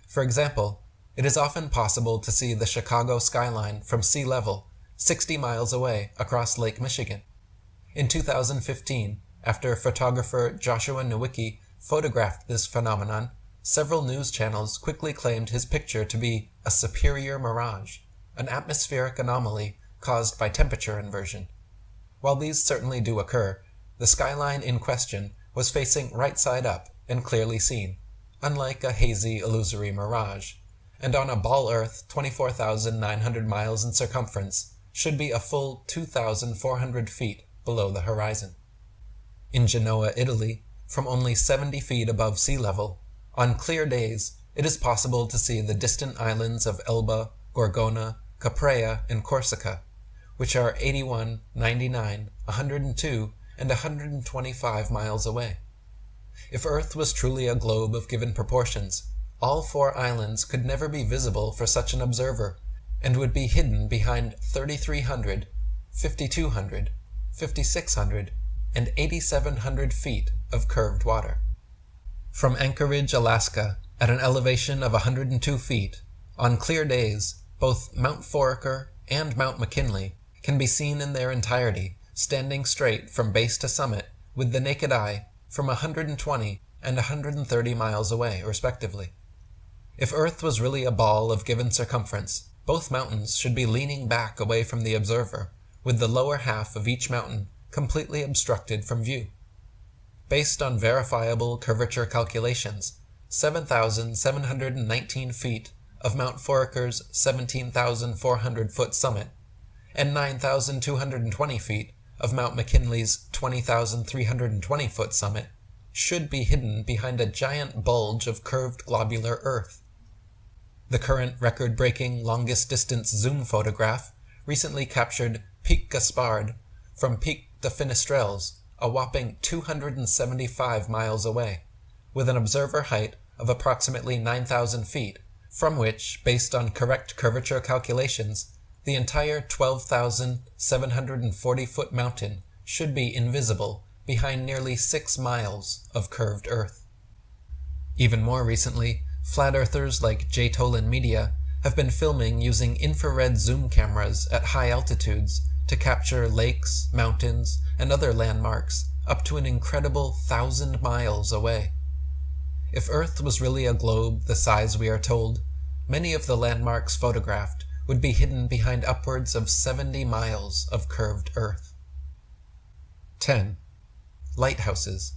For example, it is often possible to see the Chicago skyline from sea level 60 miles away across Lake Michigan. In 2015, after photographer Joshua Nowicki photographed this phenomenon, several news channels quickly claimed his picture to be a superior mirage, an atmospheric anomaly caused by temperature inversion. While these certainly do occur, the skyline in question was facing right side up and clearly seen, unlike a hazy, illusory mirage, and on a ball Earth 24,900 miles in circumference should be a full 2,400 feet below the horizon. In Genoa, Italy, from only 70 feet above sea level, on clear days it is possible to see the distant islands of Elba, Gorgona, Caprea, and Corsica, which are 81, 99, 102, and 125 miles away. If Earth was truly a globe of given proportions, all 4 islands could never be visible for such an observer, and would be hidden behind 3,300, 5,200, 5,600, and 8,700 feet of curved water. From Anchorage, Alaska, at an elevation of 102 feet, on clear days, both Mount Foraker and Mount McKinley can be seen in their entirety, standing straight from base to summit with the naked eye from 120 and 130 miles away, respectively. If Earth was really a ball of given circumference, both mountains should be leaning back away from the observer, with the lower half of each mountain completely obstructed from view. Based on verifiable curvature calculations, 7,719 feet of Mount Foraker's 17,400-foot summit and 9,220 feet of Mount McKinley's 20,320-foot summit should be hidden behind a giant bulge of curved globular Earth. The current record-breaking longest-distance zoom photograph recently captured Pic Gaspard from Pic de Finestrelles, a whopping 275 miles away, with an observer height of approximately 9,000 feet, from which, based on correct curvature calculations, the entire 12,740-foot mountain should be invisible behind nearly 6 miles of curved Earth. Even more recently, flat earthers like J. Tolan Media have been filming using infrared zoom cameras at high altitudes to capture lakes, mountains, and other landmarks up to an incredible 1,000 miles away. If Earth was really a globe the size we are told, many of the landmarks photographed would be hidden behind upwards of 70 miles of curved Earth. 10. Lighthouses.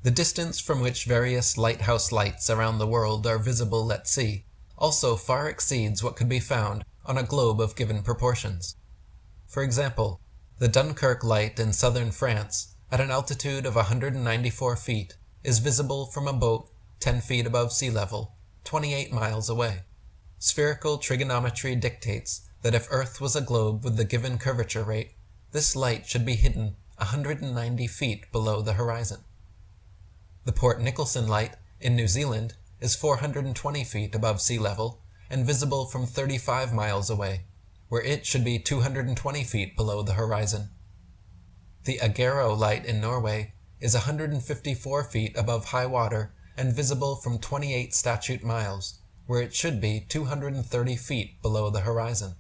The distance from which various lighthouse lights around the world are visible at sea also far exceeds what could be found on a globe of given proportions. For example, the Dunkirk light in southern France, at an altitude of 194 feet, is visible from a boat 10 feet above sea level, 28 miles away. Spherical trigonometry dictates that if Earth was a globe with the given curvature rate, this light should be hidden 190 feet below the horizon. The Port Nicholson light in New Zealand is 420 feet above sea level and visible from 35 miles away, where it should be 220 feet below the horizon. The Agero light in Norway is 154 feet above high water and visible from 28 statute miles, where it should be 230 feet below the horizon.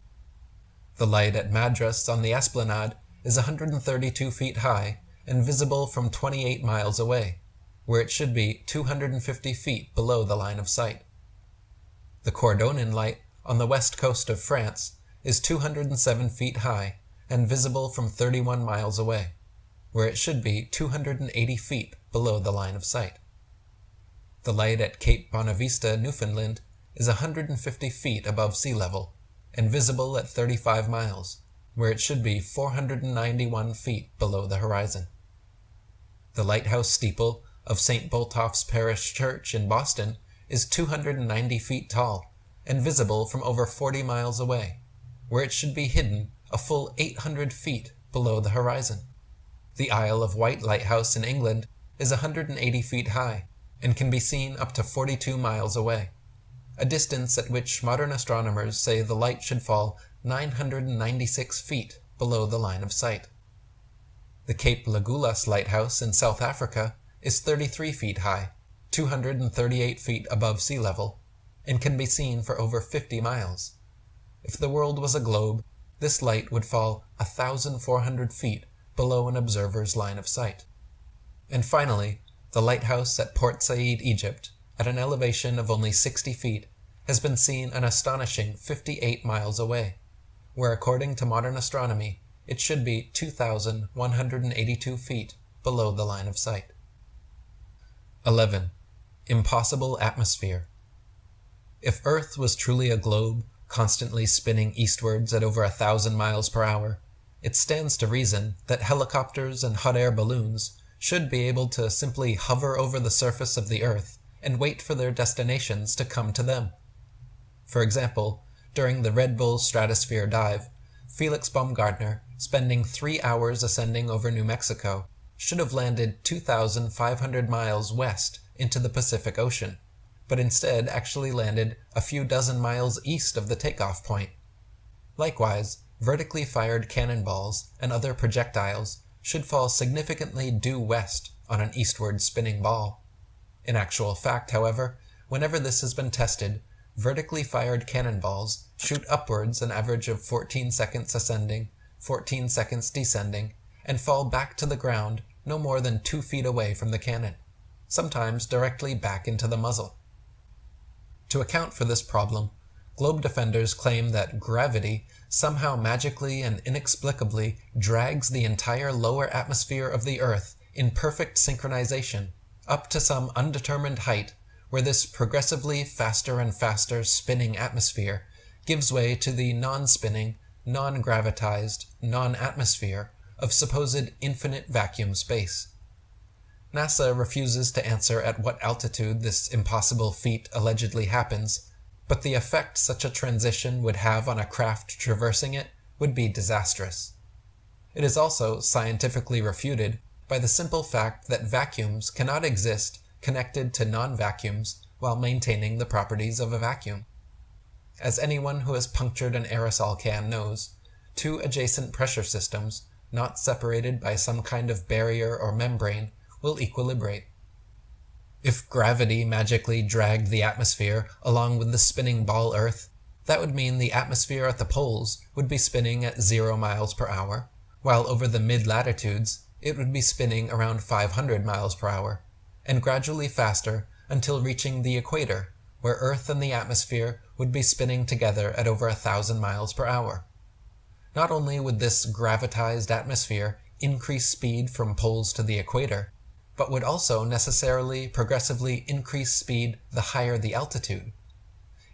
The light at Madras on the Esplanade is 132 feet high and visible from 28 miles away, where it should be 250 feet below the line of sight. The Cordonin light on the west coast of France is 207 feet high and visible from 31 miles away, where it should be 280 feet below the line of sight. The light at Cape Bonavista, Newfoundland, is 150 feet above sea level and visible at 35 miles, where it should be 491 feet below the horizon. The lighthouse steeple of St. Botolph's Parish Church in Boston is 290 feet tall and visible from over 40 miles away, where it should be hidden a full 800 feet below the horizon. The Isle of Wight lighthouse in England is 180 feet high and can be seen up to 42 miles away, a distance at which modern astronomers say the light should fall 996 feet below the line of sight. The Cape Legulas lighthouse in South Africa is 33 feet high, 238 feet above sea level, and can be seen for over 50 miles. If the world was a globe, this light would fall 1,400 feet below an observer's line of sight. And finally, the lighthouse at Port Said, Egypt, at an elevation of only 60 feet, has been seen an astonishing 58 miles away, where according to modern astronomy, it should be 2,182 feet below the line of sight. 11. Impossible atmosphere. If Earth was truly a globe, constantly spinning eastwards at over 1,000 miles per hour, it stands to reason that helicopters and hot air balloons should be able to simply hover over the surface of the Earth and wait for their destinations to come to them. For example, during the Red Bull Stratosphere dive, Felix Baumgartner, spending 3 hours ascending over New Mexico, should have landed 2,500 miles west into the Pacific Ocean, but instead actually landed a few dozen miles east of the takeoff point. Likewise, vertically fired cannonballs and other projectiles should fall significantly due west on an eastward spinning ball. In actual fact, however, whenever this has been tested, vertically fired cannonballs shoot upwards an average of 14 seconds ascending, 14 seconds descending, and fall back to the ground no more than 2 feet away from the cannon, sometimes directly back into the muzzle. To account for this problem, globe defenders claim that gravity somehow magically and inexplicably drags the entire lower atmosphere of the Earth in perfect synchronization up to some undetermined height, where this progressively faster and faster spinning atmosphere gives way to the non-spinning, non-gravitized, non-atmosphere of supposed infinite vacuum space. NASA refuses to answer at what altitude this impossible feat allegedly happens, but the effect such a transition would have on a craft traversing it would be disastrous. It is also scientifically refuted by the simple fact that vacuums cannot exist connected to non-vacuums while maintaining the properties of a vacuum. As anyone who has punctured an aerosol can knows, two adjacent pressure systems, not separated by some kind of barrier or membrane, will equilibrate. If gravity magically dragged the atmosphere along with the spinning ball Earth, that would mean the atmosphere at the poles would be spinning at 0 miles per hour, while over the mid-latitudes it would be spinning around 500 miles per hour, and gradually faster until reaching the equator, where Earth and the atmosphere would be spinning together at over 1,000 miles per hour. Not only would this gravitized atmosphere increase speed from poles to the equator, but would also necessarily progressively increase speed the higher the altitude.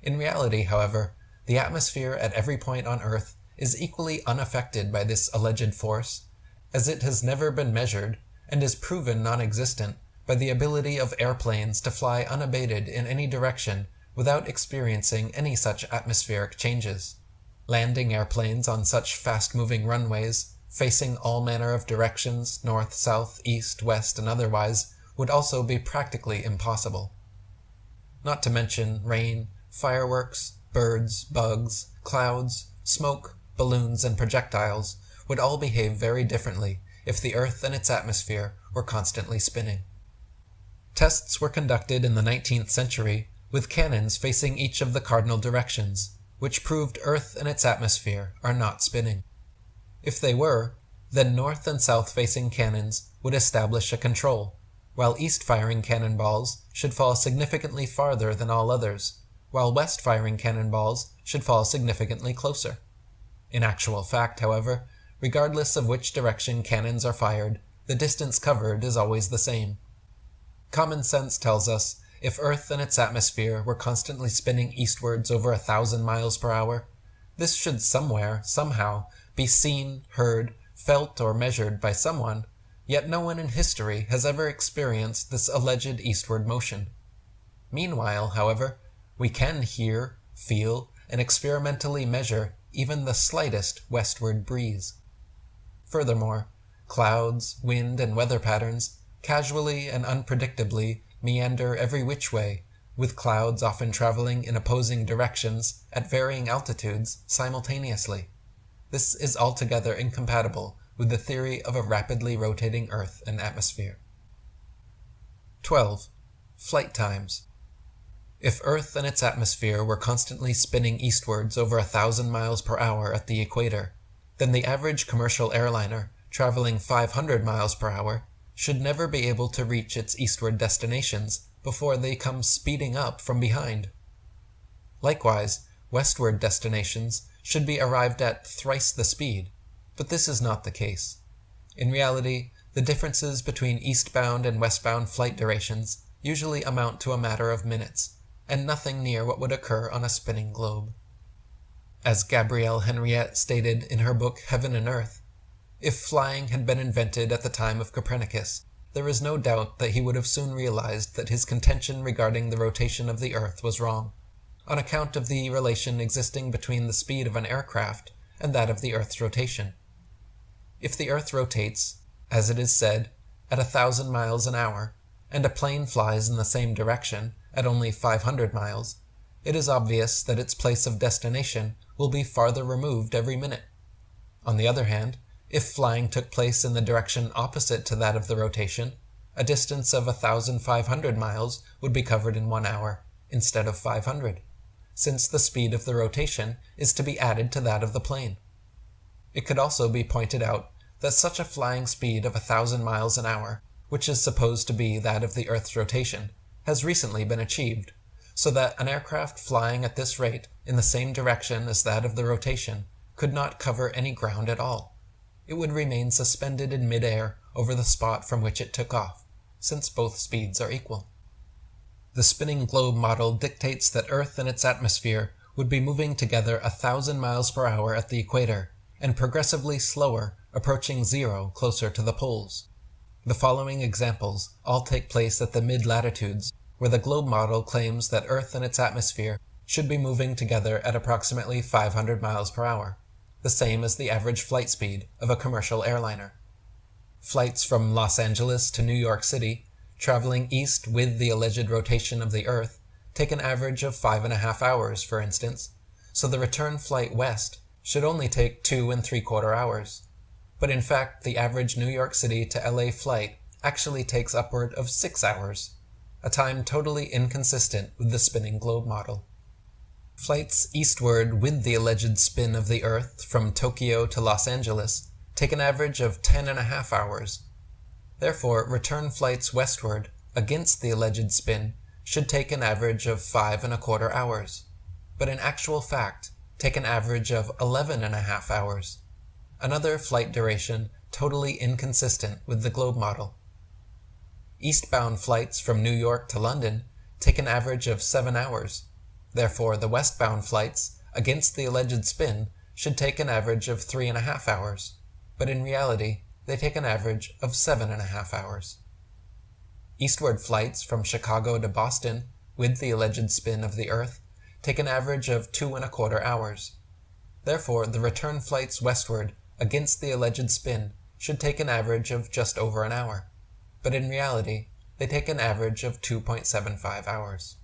In reality, however, the atmosphere at every point on Earth is equally unaffected by this alleged force, as it has never been measured and is proven non-existent by the ability of airplanes to fly unabated in any direction without experiencing any such atmospheric changes. Landing airplanes on such fast-moving runways, facing all manner of directions, north, south, east, west, and otherwise, would also be practically impossible. Not to mention rain, fireworks, birds, bugs, clouds, smoke, balloons, and projectiles would all behave very differently if the Earth and its atmosphere were constantly spinning. Tests were conducted in the 19th century with cannons facing each of the cardinal directions, which proved Earth and its atmosphere are not spinning. If they were, then north and south-facing cannons would establish a control, while east-firing cannonballs should fall significantly farther than all others, while west-firing cannonballs should fall significantly closer. In actual fact, however, regardless of which direction cannons are fired, the distance covered is always the same. Common sense tells us if Earth and its atmosphere were constantly spinning eastwards over 1,000 miles per hour, this should somewhere, somehow, be seen, heard, felt, or measured by someone, yet no one in history has ever experienced this alleged eastward motion. Meanwhile, however, we can hear, feel, and experimentally measure even the slightest westward breeze. Furthermore, clouds, wind, and weather patterns casually and unpredictably meander every which way, with clouds often traveling in opposing directions at varying altitudes simultaneously. This is altogether incompatible with the theory of a rapidly rotating Earth and atmosphere. 12. Flight times. If Earth and its atmosphere were constantly spinning eastwards over 1,000 miles per hour at the equator, then the average commercial airliner traveling 500 miles per hour should never be able to reach its eastward destinations before they come speeding up from behind. Likewise, westward destinations should be arrived at thrice the speed, but this is not the case. In reality, the differences between eastbound and westbound flight durations usually amount to a matter of minutes, and nothing near what would occur on a spinning globe. As Gabrielle Henriette stated in her book Heaven and Earth, if flying had been invented at the time of Copernicus, there is no doubt that he would have soon realized that his contention regarding the rotation of the Earth was wrong, on account of the relation existing between the speed of an aircraft and that of the Earth's rotation. If the Earth rotates, as it is said, at 1,000 miles an hour, and a plane flies in the same direction at only 500 miles, it is obvious that its place of destination will be farther removed every minute. On the other hand, if flying took place in the direction opposite to that of the rotation, a distance of 1,500 miles would be covered in 1 hour, instead of 500, since the speed of the rotation is to be added to that of the plane. It could also be pointed out that such a flying speed of 1,000 miles an hour, which is supposed to be that of the Earth's rotation, has recently been achieved, so that an aircraft flying at this rate in the same direction as that of the rotation could not cover any ground at all. It would remain suspended in mid-air over the spot from which it took off, since both speeds are equal. The spinning globe model dictates that Earth and its atmosphere would be moving together 1,000 miles per hour at the equator, and progressively slower, approaching zero closer to the poles. The following examples all take place at the mid-latitudes, where the globe model claims that Earth and its atmosphere should be moving together at approximately 500 miles per hour, the same as the average flight speed of a commercial airliner. Flights from Los Angeles to New York City, traveling east with the alleged rotation of the Earth, take an average of 5.5 hours, for instance, so the return flight west should only take 2 3/4 hours. But in fact, the average New York City to LA flight actually takes upward of 6 hours, a time totally inconsistent with the spinning globe model. Flights eastward with the alleged spin of the Earth from Tokyo to Los Angeles take an average of 10.5 hours. Therefore, return flights westward against the alleged spin should take an average of 5.25 hours, but in actual fact take an average of 11.5 hours. Another flight duration totally inconsistent with the globe model. Eastbound flights from New York to London take an average of 7 hours. Therefore, the westbound flights against the alleged spin should take an average of 3.5 hours, but in reality, they take an average of 7.5 hours. Eastward flights from Chicago to Boston with the alleged spin of the Earth take an average of 2.25 hours. Therefore, the return flights westward against the alleged spin should take an average of just over an hour, but in reality, they take an average of 2.75 hours.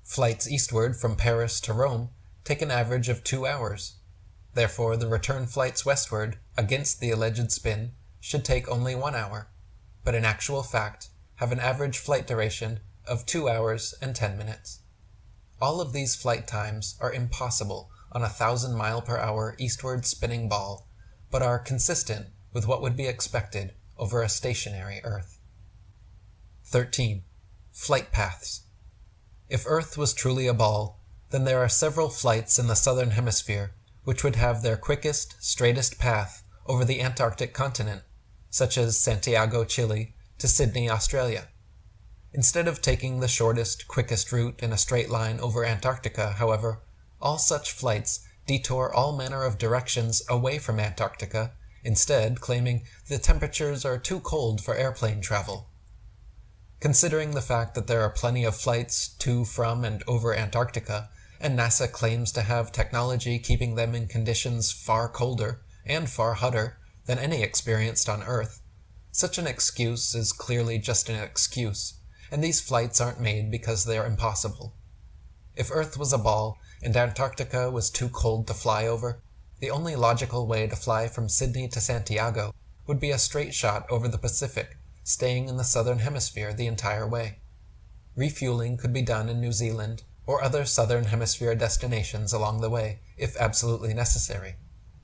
Flights eastward from Paris to Rome take an average of 2 hours. Therefore, the return flights westward against the alleged spin should take only 1 hour, but in actual fact have an average flight duration of 2 hours and 10 minutes. All of these flight times are impossible on a 1,000-mile-per-hour eastward spinning ball, but are consistent with what would be expected over a stationary Earth. 13. Flight paths. If Earth was truly a ball, then there are several flights in the southern hemisphere which would have their quickest, straightest path over the Antarctic continent, such as Santiago, Chile, to Sydney, Australia. Instead of taking the shortest, quickest route in a straight line over Antarctica, however, all such flights detour all manner of directions away from Antarctica, instead claiming the temperatures are too cold for airplane travel. Considering the fact that there are plenty of flights to, from, and over Antarctica, and NASA claims to have technology keeping them in conditions far colder and far hotter than any experienced on Earth, such an excuse is clearly just an excuse, and these flights aren't made because they're impossible. If Earth was a ball and Antarctica was too cold to fly over, the only logical way to fly from Sydney to Santiago would be a straight shot over the Pacific, staying in the southern hemisphere the entire way. Refueling could be done in New Zealand or other southern hemisphere destinations along the way, if absolutely necessary.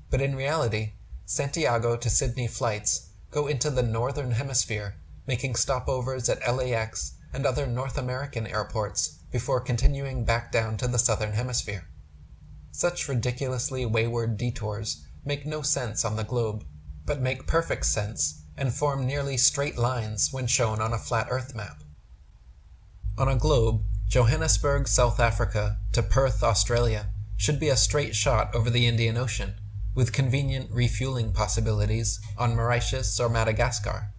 But in reality, Santiago to Sydney flights go into the northern hemisphere, making stopovers at LAX and other North American airports before continuing back down to the southern hemisphere. Such ridiculously wayward detours make no sense on the globe, but make perfect sense and form nearly straight lines when shown on a flat Earth map. On a globe, Johannesburg, South Africa to Perth, Australia should be a straight shot over the Indian Ocean, with convenient refueling possibilities on Mauritius or Madagascar.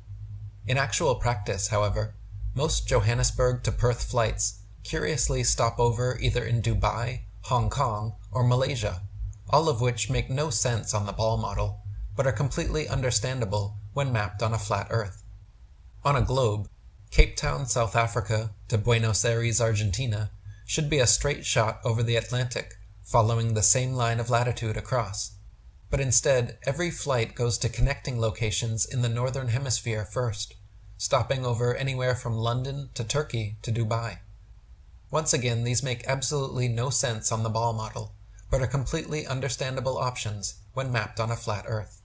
In actual practice, however, most Johannesburg to Perth flights curiously stop over either in Dubai, Hong Kong, or Malaysia, all of which make no sense on the ball model, but are completely understandable when mapped on a flat Earth. On a globe, Cape Town, South Africa to Buenos Aires, Argentina should be a straight shot over the Atlantic, following the same line of latitude across. But instead, every flight goes to connecting locations in the northern hemisphere first, stopping over anywhere from London to Turkey to Dubai. Once again, these make absolutely no sense on the ball model, but are completely understandable options when mapped on a flat Earth.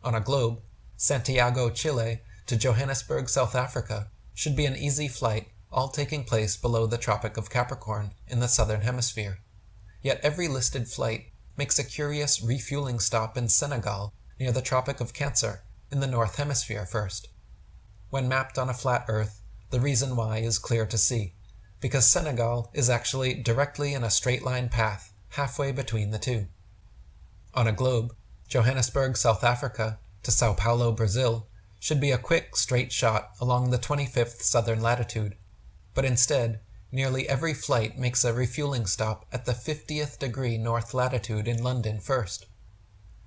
On a globe, Santiago, Chile to Johannesburg, South Africa should be an easy flight, all taking place below the Tropic of Capricorn in the southern hemisphere. Yet every listed flight makes a curious refueling stop in Senegal near the Tropic of Cancer in the north hemisphere first. When mapped on a flat Earth, the reason why is clear to see, because Senegal is actually directly in a straight line path halfway between the two. On a globe, Johannesburg, South Africa to Sao Paulo, Brazil should be a quick straight shot along the 25th southern latitude, but instead, nearly every flight makes a refueling stop at the 50th degree north latitude in London first.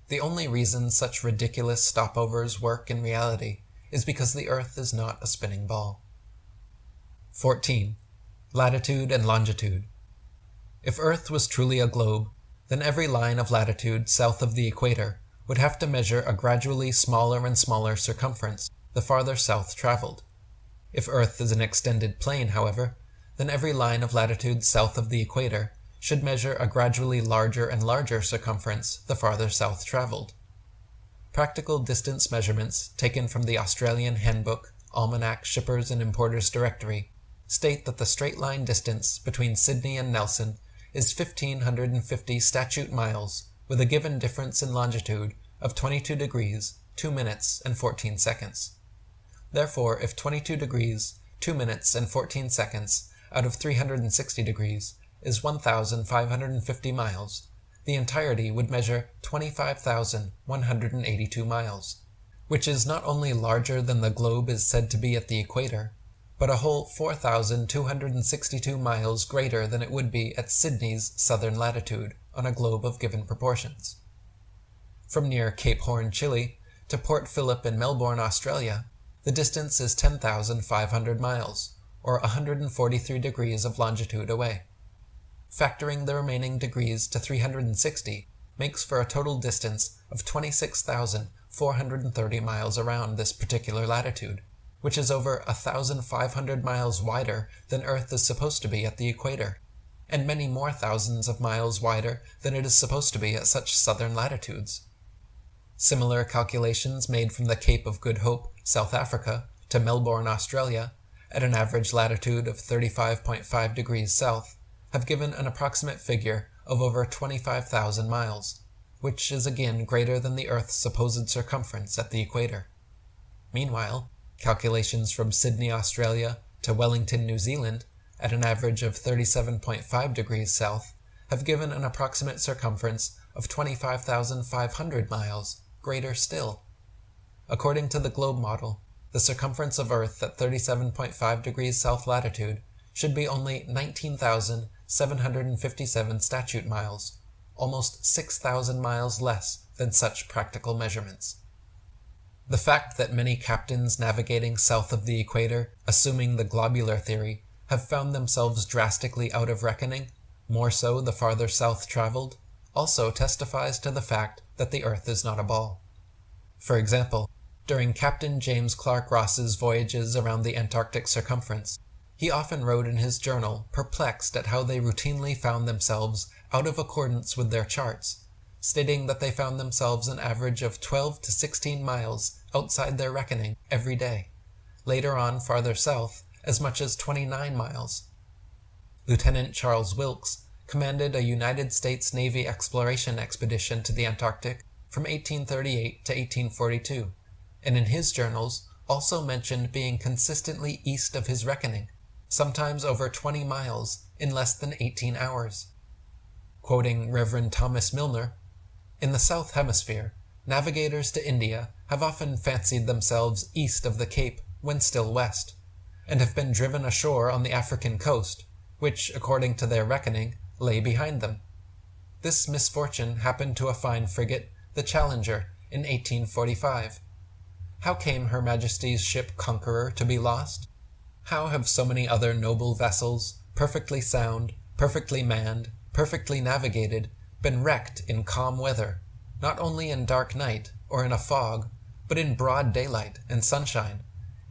The only reason such ridiculous stopovers work in reality is because the Earth is not a spinning ball. 14. Latitude and longitude. If Earth was truly a globe, then every line of latitude south of the equator would have to measure a gradually smaller and smaller circumference the farther south traveled. If Earth is an extended plane, however, then every line of latitude south of the equator should measure a gradually larger and larger circumference the farther south traveled. Practical distance measurements taken from the Australian Handbook, Almanac, Shippers and Importers Directory state that the straight line distance between Sydney and Nelson is 1,550 statute miles with a given difference in longitude of 22 degrees, 2 minutes, and 14 seconds. Therefore, if 22 degrees, 2 minutes, and 14 seconds out of 360 degrees is 1,550 miles, the entirety would measure 25,182 miles, which is not only larger than the globe is said to be at the equator, but a whole 4,262 miles greater than it would be at Sydney's southern latitude on a globe of given proportions. From near Cape Horn, Chile, to Port Phillip in Melbourne, Australia, the distance is 10,500 miles, or 143 degrees of longitude away. Factoring the remaining degrees to 360 makes for a total distance of 26,430 miles around this particular latitude, which is over 1,500 miles wider than Earth is supposed to be at the equator, and many more thousands of miles wider than it is supposed to be at such southern latitudes. Similar calculations made from the Cape of Good Hope, South Africa, to Melbourne, Australia, at an average latitude of 35.5 degrees south, have given an approximate figure of over 25,000 miles, which is again greater than the Earth's supposed circumference at the equator. Meanwhile, calculations from Sydney, Australia, to Wellington, New Zealand, at an average of 37.5 degrees south, have given an approximate circumference of 25,500 miles, greater still. According to the globe model, the circumference of Earth at 37.5 degrees south latitude should be only 19,757 statute miles, almost 6,000 miles less than such practical measurements. The fact that many captains navigating south of the equator, assuming the globular theory, have found themselves drastically out of reckoning, more so the farther south traveled, also testifies to the fact that the Earth is not a ball. For example, during Captain James Clark Ross's voyages around the Antarctic circumference, he often wrote in his journal perplexed at how they routinely found themselves out of accordance with their charts, stating that they found themselves an average of 12 to 16 miles outside their reckoning every day. Later on, farther south, as much as 29 miles. Lieutenant Charles Wilkes commanded a United States Navy exploration expedition to the Antarctic from 1838 to 1842, and in his journals also mentioned being consistently east of his reckoning, sometimes over 20 miles in less than 18 hours. Quoting Reverend Thomas Milner, "In the South Hemisphere, navigators to India have often fancied themselves east of the Cape when still west, and have been driven ashore on the African coast, which, according to their reckoning, lay behind them. This misfortune happened to a fine frigate, the Challenger, in 1845. How came Her Majesty's ship Conqueror to be lost? How have so many other noble vessels, perfectly sound, perfectly manned, perfectly navigated, been wrecked in calm weather, not only in dark night or in a fog, but in broad daylight and sunshine,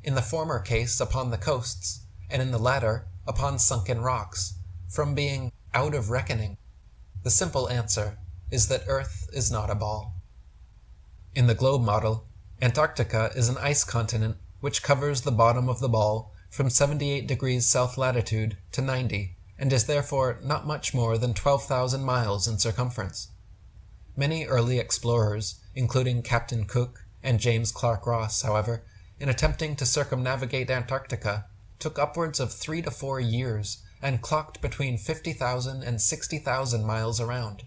in the former case upon the coasts, and in the latter upon sunken rocks, from being out of reckoning? The simple answer is that Earth is not a ball." In the globe model, Antarctica is an ice continent which covers the bottom of the ball from 78 degrees south latitude to 90, and is therefore not much more than 12,000 miles in circumference. Many early explorers, including Captain Cook and James Clark Ross, however, in attempting to circumnavigate Antarctica, took upwards of 3 to 4 years and clocked between 50,000 and 60,000 miles around.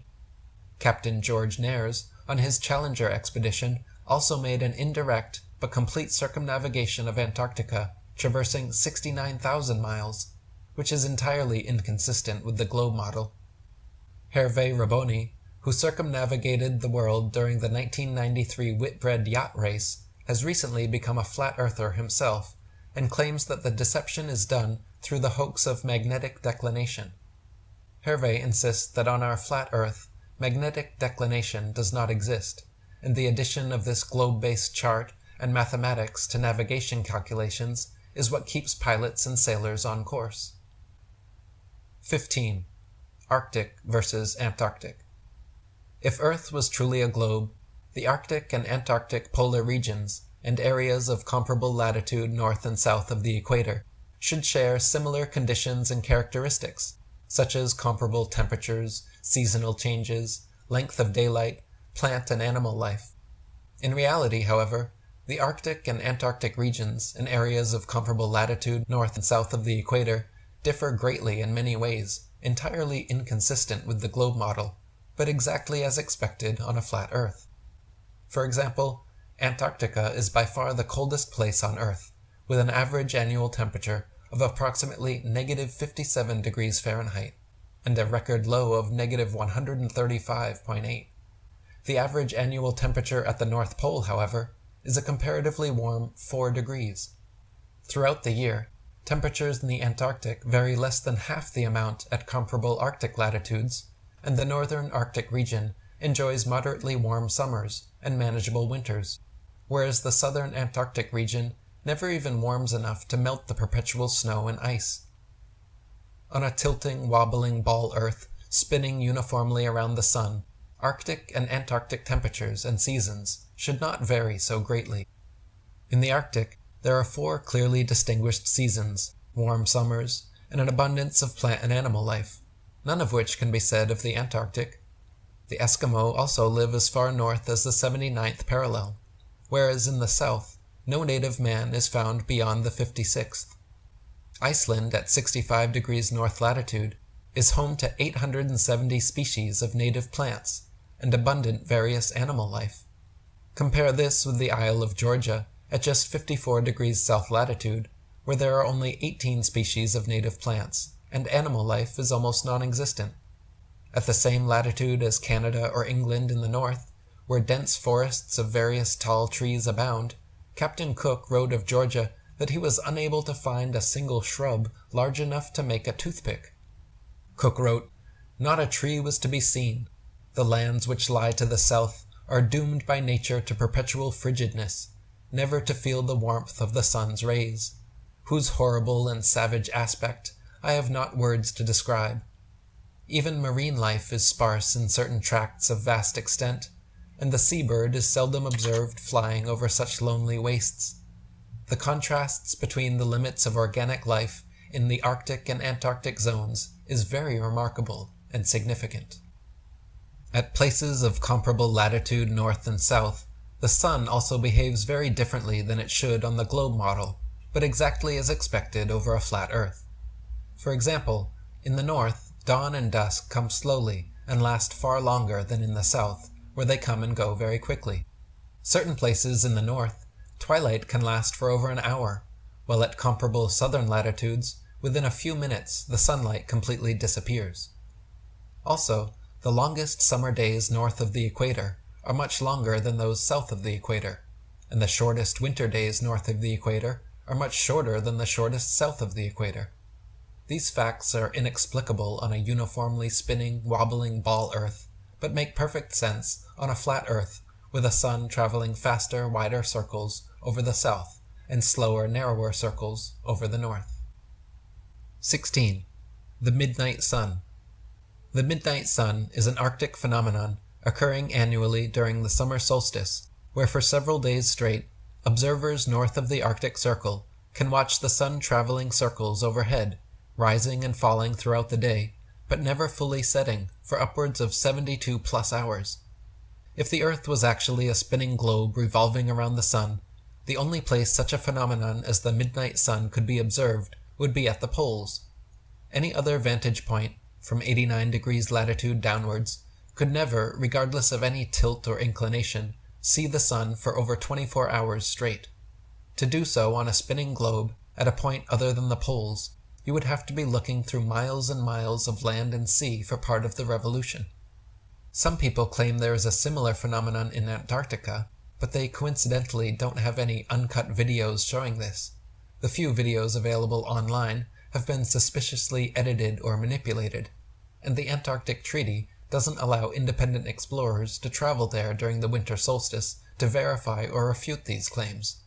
Captain George Nares, on his Challenger expedition, also made an indirect but complete circumnavigation of Antarctica, traversing 69,000 miles, which is entirely inconsistent with the globe model. Hervé Raboni, who circumnavigated the world during the 1993 Whitbread yacht race, has recently become a flat earther himself, and claims that the deception is done through the hoax of magnetic declination. Hervé insists that on our flat Earth, magnetic declination does not exist, and the addition of this globe-based chart and mathematics to navigation calculations is what keeps pilots and sailors on course. 15. Arctic versus Antarctic. If Earth was truly a globe, the Arctic and Antarctic polar regions and areas of comparable latitude north and south of the equator should share similar conditions and characteristics, such as comparable temperatures, seasonal changes, length of daylight, plant and animal life. In reality, however, the Arctic and Antarctic regions and areas of comparable latitude north and south of the equator differ greatly in many ways, entirely inconsistent with the globe model, but exactly as expected on a flat Earth. For example, Antarctica is by far the coldest place on Earth, with an average annual temperature of approximately -57 degrees Fahrenheit, and a record low of -135.8. The average annual temperature at the North Pole, however, is a comparatively warm 4 degrees. Throughout the year, temperatures in the Antarctic vary less than half the amount at comparable Arctic latitudes, and the northern Arctic region enjoys moderately warm summers and manageable winters, whereas the southern Antarctic region never even warms enough to melt the perpetual snow and ice. On a tilting, wobbling ball Earth spinning uniformly around the sun, Arctic and Antarctic temperatures and seasons should not vary so greatly. In the Arctic, there are 4 clearly distinguished seasons, warm summers, and an abundance of plant and animal life, none of which can be said of the Antarctic. The Eskimo also live as far north as the 79th parallel, whereas in the south, no native man is found beyond the 56th. Iceland, at 65 degrees north latitude, is home to 870 species of native plants and abundant various animal life. Compare this with the Isle of Georgia at just 54 degrees south latitude, where there are only 18 species of native plants, and animal life is almost non-existent. At the same latitude as Canada or England in the north, where dense forests of various tall trees abound, Captain Cook wrote of Georgia that he was unable to find a single shrub large enough to make a toothpick. Cook wrote, "Not a tree was to be seen. The lands which lie to the south are doomed by nature to perpetual frigidness, never to feel the warmth of the sun's rays, whose horrible and savage aspect I have not words to describe. Even marine life is sparse in certain tracts of vast extent, and the seabird is seldom observed flying over such lonely wastes. The contrasts between the limits of organic life in the Arctic and Antarctic zones is very remarkable and significant." At places of comparable latitude north and south, the sun also behaves very differently than it should on the globe model, but exactly as expected over a flat Earth. For example, in the north, dawn and dusk come slowly and last far longer than in the south, where they come and go very quickly. Certain places in the north, twilight can last for over an hour, while at comparable southern latitudes, within a few minutes the sunlight completely disappears. Also, the longest summer days north of the equator are much longer than those south of the equator, and the shortest winter days north of the equator are much shorter than the shortest south of the equator. These facts are inexplicable on a uniformly spinning, wobbling ball Earth, but make perfect sense on a flat Earth with a sun traveling faster, wider circles over the south and slower, narrower circles over the north. 16. The Midnight Sun. The midnight sun is an Arctic phenomenon occurring annually during the summer solstice, where for several days straight, observers north of the Arctic Circle can watch the sun traveling circles overhead, rising and falling throughout the day, but never fully setting for upwards of 72 plus hours. If the Earth was actually a spinning globe revolving around the sun, the only place such a phenomenon as the midnight sun could be observed would be at the poles. Any other vantage point, from 89 degrees latitude downwards, could never, regardless of any tilt or inclination, see the sun for over 24 hours straight. To do so on a spinning globe, at a point other than the poles, you would have to be looking through miles and miles of land and sea for part of the revolution. Some people claim there is a similar phenomenon in Antarctica, but they coincidentally don't have any uncut videos showing this. The few videos available online have been suspiciously edited or manipulated, and the Antarctic Treaty doesn't allow independent explorers to travel there during the winter solstice to verify or refute these claims.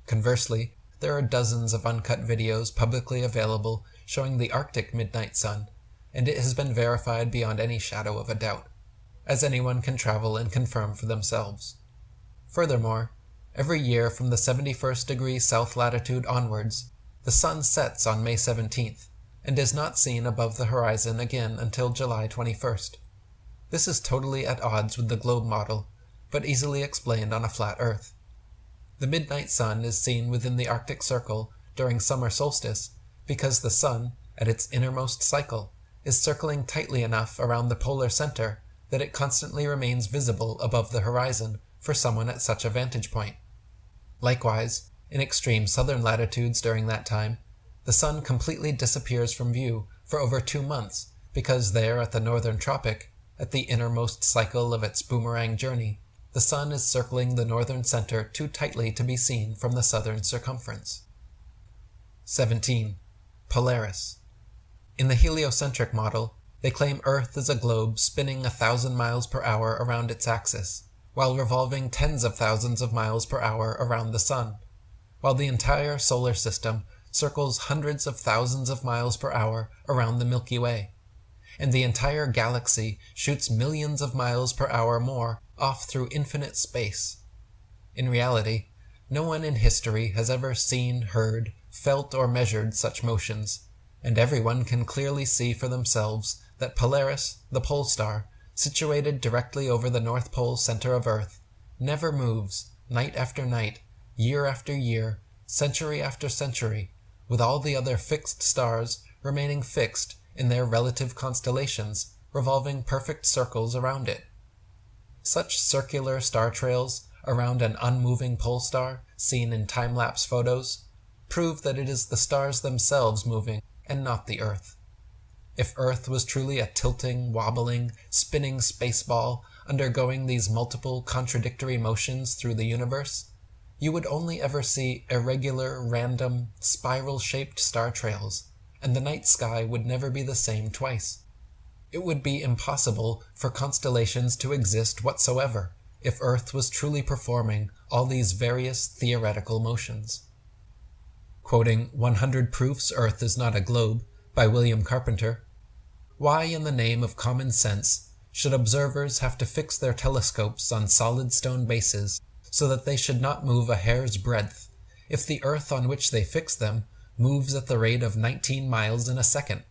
Conversely, there are dozens of uncut videos publicly available showing the Arctic midnight sun, and it has been verified beyond any shadow of a doubt, as anyone can travel and confirm for themselves. Furthermore, every year from the 71st degree south latitude onwards, the sun sets on May 17th, and is not seen above the horizon again until July 21st. This is totally at odds with the globe model, but easily explained on a flat Earth. The midnight sun is seen within the Arctic Circle during summer solstice because the sun, at its innermost cycle, is circling tightly enough around the polar center that it constantly remains visible above the horizon for someone at such a vantage point. Likewise, in extreme southern latitudes during that time, the sun completely disappears from view for over 2 months because there at the northern tropic, at the innermost cycle of its boomerang journey, the sun is circling the northern center too tightly to be seen from the southern circumference. 17. Polaris. In the heliocentric model, they claim Earth is a globe spinning 1,000 miles per hour around its axis, while revolving tens of thousands of miles per hour around the sun, while the entire solar system circles hundreds of thousands of miles per hour around the Milky Way, and the entire galaxy shoots millions of miles per hour more off through infinite space. In reality, no one in history has ever seen, heard, felt, or measured such motions, and everyone can clearly see for themselves that Polaris, the pole star, situated directly over the North Pole center of Earth, never moves, night after night, year after year, century after century, with all the other fixed stars remaining fixed in their relative constellations, revolving perfect circles around it. Such circular star trails around an unmoving pole star seen in time-lapse photos prove that it is the stars themselves moving and not the Earth. If Earth was truly a tilting, wobbling, spinning space ball undergoing these multiple contradictory motions through the universe, you would only ever see irregular, random, spiral-shaped star trails, and the night sky would never be the same twice. It would be impossible for constellations to exist whatsoever if Earth was truly performing all these various theoretical motions. Quoting 100 Proofs Earth is Not a Globe by William Carpenter, "Why in the name of common sense should observers have to fix their telescopes on solid stone bases so that they should not move a hair's breadth, if the Earth on which they fix them moves at the rate of 19 miles in a second?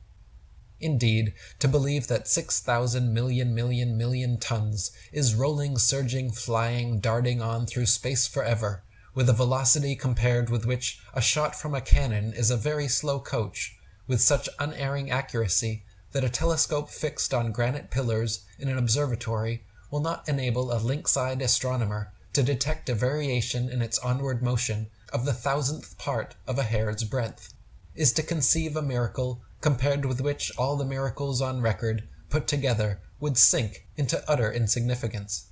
Indeed, to believe that 6,000 million tons is rolling, surging, flying, darting on through space forever, with a velocity compared with which a shot from a cannon is a very slow coach, with such unerring accuracy that a telescope fixed on granite pillars in an observatory will not enable a lynx-eyed astronomer to detect a variation in its onward motion of the 1,000th part of a hair's breadth, is to conceive a miracle compared with which all the miracles on record put together would sink into utter insignificance.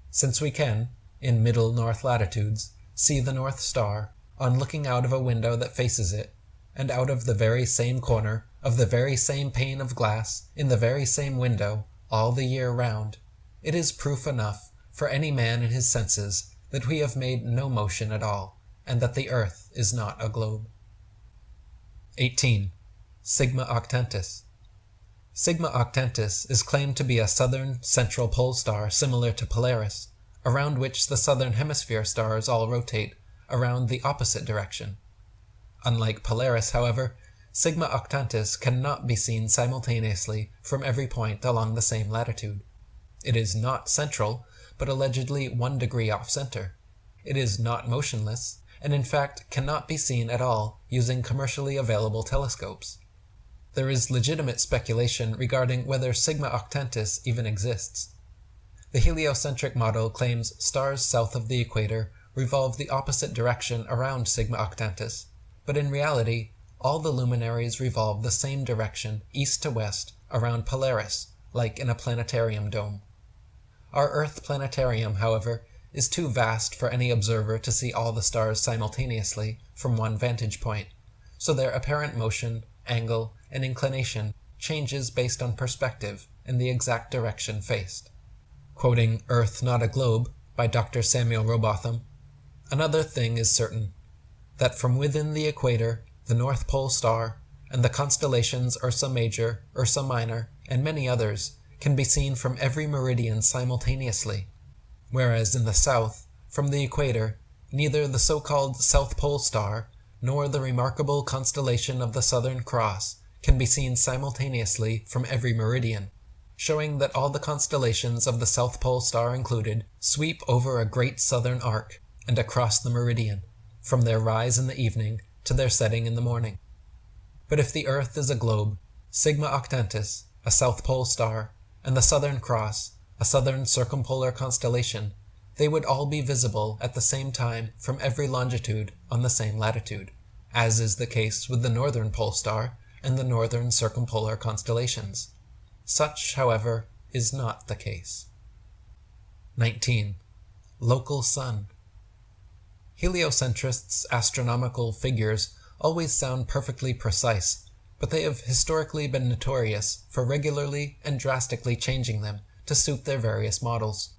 Since we can, in middle north latitudes, see the North Star on looking out of a window that faces it, and out of the very same corner of the very same pane of glass in the very same window all the year round, it is proof enough for any man in his senses that we have made no motion at all, and that the Earth is not a globe." 18. Sigma Octantis. Sigma Octantis is claimed to be a southern central pole star similar to Polaris, around which the southern hemisphere stars all rotate around the opposite direction. Unlike Polaris, however, Sigma Octantis cannot be seen simultaneously from every point along the same latitude. It is not central, but allegedly 1 degree off-center. It is not motionless, and in fact cannot be seen at all using commercially available telescopes. There is legitimate speculation regarding whether Sigma Octantis even exists. The heliocentric model claims stars south of the equator revolve the opposite direction around Sigma Octantis, but in reality, all the luminaries revolve the same direction east to west around Polaris, like in a planetarium dome. Our Earth planetarium, however, is too vast for any observer to see all the stars simultaneously from one vantage point, so their apparent motion, angle, and inclination changes based on perspective and the exact direction faced. Quoting Earth Not a Globe by Dr. Samuel Robotham, "Another thing is certain, that from within the equator, the North Pole star, and the constellations Ursa Major, Ursa Minor, and many others, can be seen from every meridian simultaneously, whereas in the south, from the equator, neither the so-called South Pole star nor the remarkable constellation of the Southern Cross can be seen simultaneously from every meridian, showing that all the constellations of the South Pole star included sweep over a great southern arc and across the meridian, from their rise in the evening to their setting in the morning. But if the Earth is a globe, Sigma Octantis, a South Pole star, and the Southern Cross, a southern circumpolar constellation, they would all be visible at the same time from every longitude on the same latitude, as is the case with the Northern Pole star and the northern circumpolar constellations. Such, however, is not the case. 19. Local Sun. Heliocentrists' astronomical figures always sound perfectly precise, but they have historically been notorious for regularly and drastically changing them to suit their various models.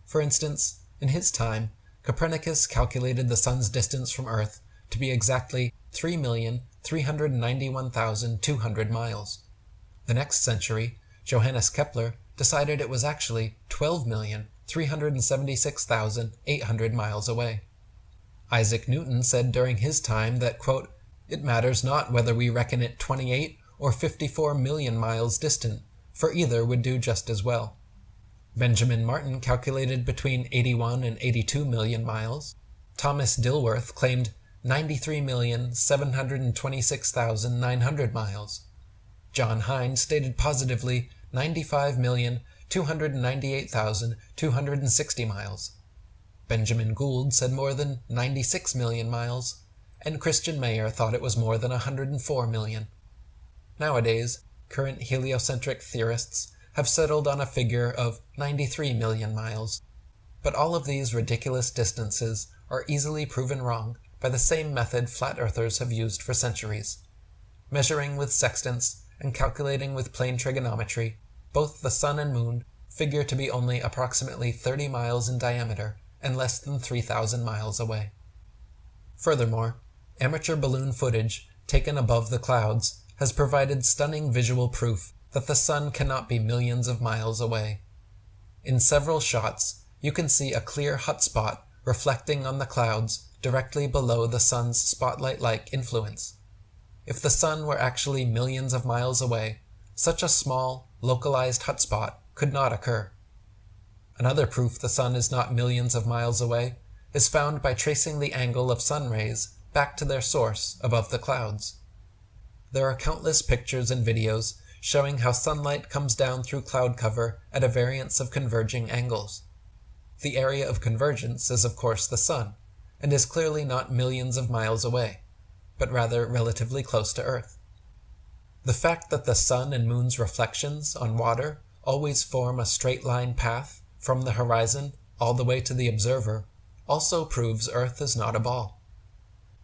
For instance, in his time, Copernicus calculated the sun's distance from Earth to be exactly 3,391,200 miles. The next century, Johannes Kepler decided it was actually 12,376,800 miles away. Isaac Newton said during his time that, quote, "It matters not whether we reckon it 28 or 54 million miles distant, for either would do just as well." Benjamin Martin calculated between 81 and 82 million miles. Thomas Dilworth claimed 93,726,900 miles. John Hind stated positively 95,298,260 miles. Benjamin Gould said more than 96 million miles, and Christian Mayer thought it was more than 104 million. Nowadays, current heliocentric theorists have settled on a figure of 93 million miles, but all of these ridiculous distances are easily proven wrong by the same method flat earthers have used for centuries. Measuring with sextants and calculating with plane trigonometry, both the sun and moon figure to be only approximately 30 miles in diameter and less than 3,000 miles away. Furthermore, amateur balloon footage taken above the clouds has provided stunning visual proof that the sun cannot be millions of miles away. In several shots, you can see a clear hot spot reflecting on the clouds directly below the sun's spotlight-like influence. If the sun were actually millions of miles away, such a small, localized hot spot could not occur. Another proof the sun is not millions of miles away is found by tracing the angle of sun rays back to their source above the clouds. There are countless pictures and videos showing how sunlight comes down through cloud cover at a variance of converging angles. The area of convergence is of course the sun, and is clearly not millions of miles away, but rather relatively close to Earth. The fact that the sun and moon's reflections on water always form a straight line path from the horizon all the way to the observer also proves Earth is not a ball.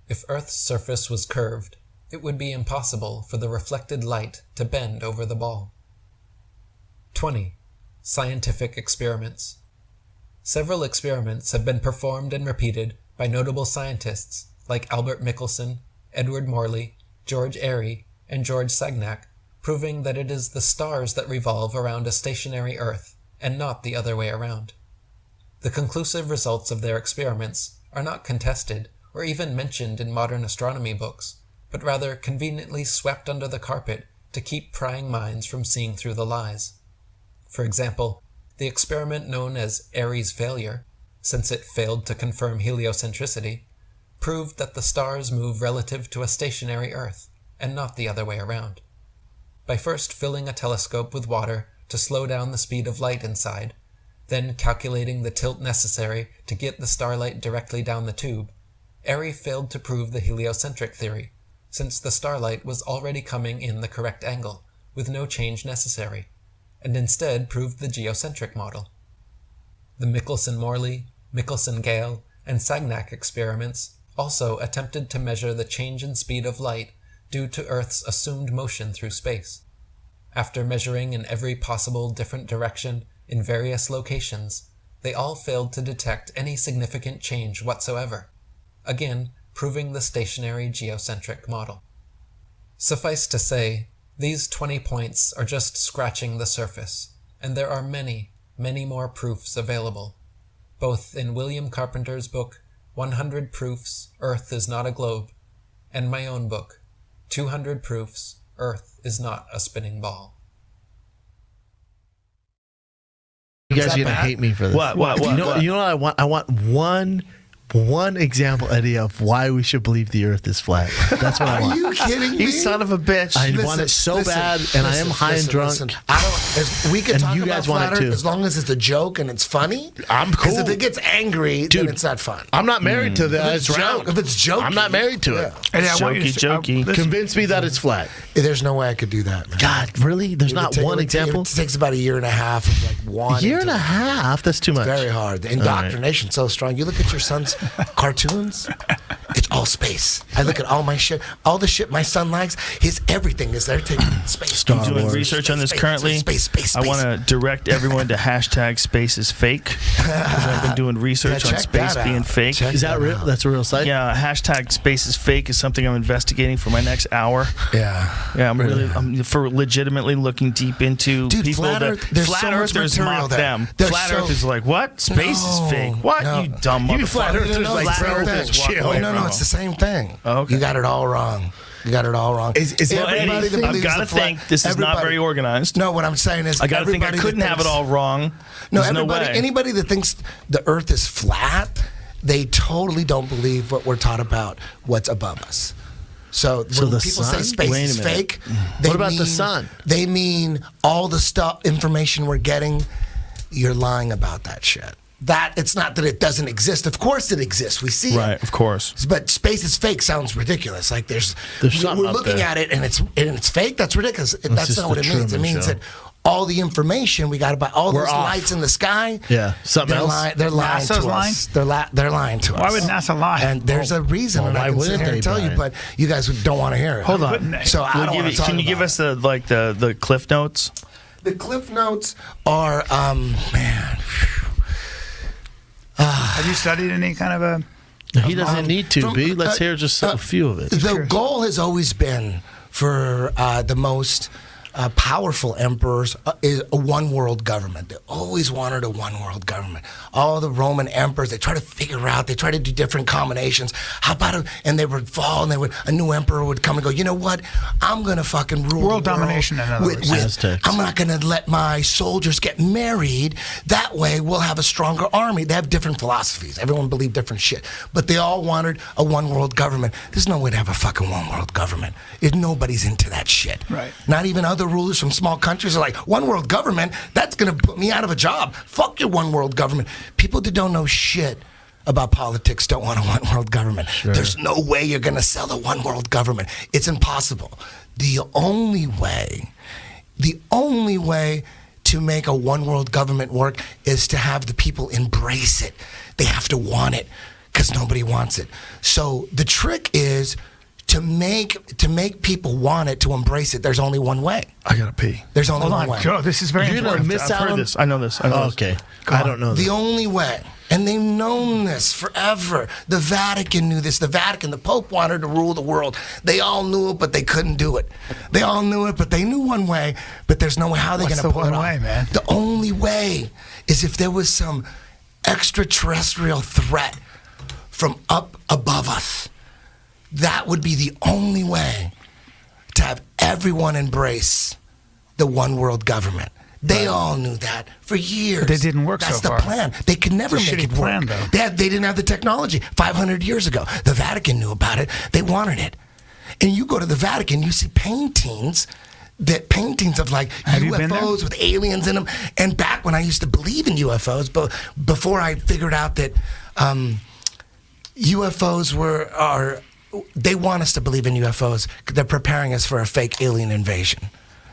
If Earth's surface was curved, it would be impossible for the reflected light to bend over the ball. 20. Scientific experiments. Several experiments have been performed and repeated by notable scientists like Albert Michelson, Edward Morley, George Airy, and George Sagnac, proving that it is the stars that revolve around a stationary Earth, and not the other way around. The conclusive results of their experiments are not contested or even mentioned in modern astronomy books, but rather conveniently swept under the carpet to keep prying minds from seeing through the lies. For example, the experiment known as Airy's failure, since it failed to confirm heliocentricity, proved that the stars move relative to a stationary Earth, and not the other way around. By first filling a telescope with water to slow down the speed of light inside, then calculating the tilt necessary to get the starlight directly down the tube, Airy failed to prove the heliocentric theory, since the starlight was already coming in the correct angle, with no change necessary, and instead proved the geocentric model. The Michelson-Morley, Michelson-Gale, and Sagnac experiments also attempted to measure the change in speed of light due to Earth's assumed motion through space. After measuring in every possible different direction in various locations, they all failed to detect any significant change whatsoever, again proving the stationary geocentric model. Suffice to say, these 20 points are just scratching the surface, and there are many, many more proofs available, both in William Carpenter's book, 100 Proofs Earth is Not a Globe, and my own book, 200 Proofs Earth is Not a Spinning Ball. You guys are gonna hate me for this. What? You know what I want? I want one example, Eddie, of why we should believe the Earth is flat. That's what I want. Are you kidding me? You son of a bitch! I want it so bad, and I am high and drunk. We can talk you about guys want flat it Earth too. as long as it's a joke and it's funny. I'm cool. Because if it gets angry, then it's not fun. I'm not married to that. If it's jokey, I'm not married to it. And I want you to- Jokey. Convince me that it's flat. There's no way I could do that, man. God, really? There's not one example? It takes about a year and a half of like one. Year and a half? That's too much. Very hard. The indoctrination's so strong. You look at your son's cartoons, it's all space. I look at all my shit, all the shit my son likes, everything is there taking space. I'm doing research on this currently. Space. I want to direct everyone to hashtag space is fake. I've been doing research on space being fake. Is that real? That's a real site? Yeah, hashtag space is fake is something I'm investigating for my next hour. Yeah. I'm for legitimately looking deep into people flat that Earth, there's flat so much earthers material mock there. them. There's Flat so- Earth is like, what? Space is fake. What? No. You dumb You flat motherfucker. earthers like Flat Earth earthers is walk chill. away No, from it's the them. same thing. Okay. You got it all wrong. Is Well, everybody Eddie, that I've believes got to the flat- think this is not everybody- very organized. No, what I'm saying is I got to think I everybody that couldn't have it thinks- all wrong. No, There's no everybody, way. anybody that thinks the Earth is flat, they totally don't believe what we're taught about what's above us. So when the people sun? say space Wait a is minute. fake, What about the sun? They mean all the information we're getting. You're lying about that shit. that it's not that it doesn't exist. Of course it exists. We see it. Right, of course. But space is fake sounds ridiculous. Like There's we're something up looking there. at it and it's fake. That's ridiculous. That's just not what the it means. It Truman means Show. that all the information we got about all We're those off. lights in the sky. Yeah, something they're else. They're lying NASA's to lying? us. They're lying to us. Why would NASA lie? And there's a reason, and why I can sit wouldn't here they, and tell you, Brian? but you guys don't want to hear it. Hold on. So I don't want to talk Can you give about us the cliff notes? The cliff notes are, man. Have you studied any kind of a? He doesn't need to, B. Let's hear just a few of it. The goal has always been for the most powerful emperors is a one world government. They always wanted a one world government. All the Roman emperors, they try to figure out, they try to do different combinations. How about and they would fall, and a new emperor would come and go, you know what? I'm going to fucking rule World the world domination, in other words. Aztecs. I'm not going to let my soldiers get married. That way we'll have a stronger army. They have different philosophies. Everyone believed different shit. But they all wanted a one world government. There's no way to have a fucking one world government. Nobody's into that shit. Right. Not even other rulers from small countries are like, one world government? That's going to put me out of a job. Fuck your one world government. People that don't know shit about politics don't want a one world government. Sure. There's no way you're going to sell a one world government. It's impossible. The only way to make a one world government work is to have the people embrace it. They have to want it because nobody wants it. So the trick is to make people want it, to embrace it. There's only one way. I gotta pee. There's only Hold one on, way. Joe. This is very You're gonna important. miss I've out heard on this. I know this. Okay. I don't know The that. only way, and they've known this forever. The Vatican knew this. The Vatican, the Pope wanted to rule the world. They all knew it, but they couldn't do it. They all knew it, but they knew one way, but there's no way how they're going What's to the pull it one off. way, man? The only way is if there was some extraterrestrial threat from up above us. That would be the only way to have everyone embrace the one world government. They all knew that for years. But they didn't work That's so far. the plan. They could never It's a make shitty it work. plan, though. They didn't have the technology 500 years ago. The Vatican knew about it. They wanted it. And you go to the Vatican, you see paintings of like Have you been there? UFOs with aliens in them. And back when I used to believe in UFOs, but before I figured out that UFOs they want us to believe in UFOs. They're preparing us for a fake alien invasion.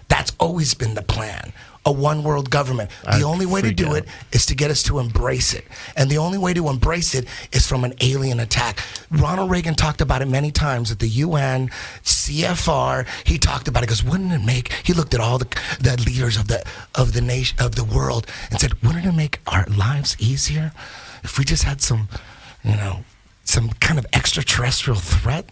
That's always been the plan. A one world government. The only way to do it is to get us to embrace it. And the only way to embrace it is from an alien attack. Ronald Reagan talked about it many times at the UN, CFR. He talked about it because wouldn't it make, he looked at all the leaders of the nation, of the world, and said, wouldn't it make our lives easier if we just had some kind of extraterrestrial threat?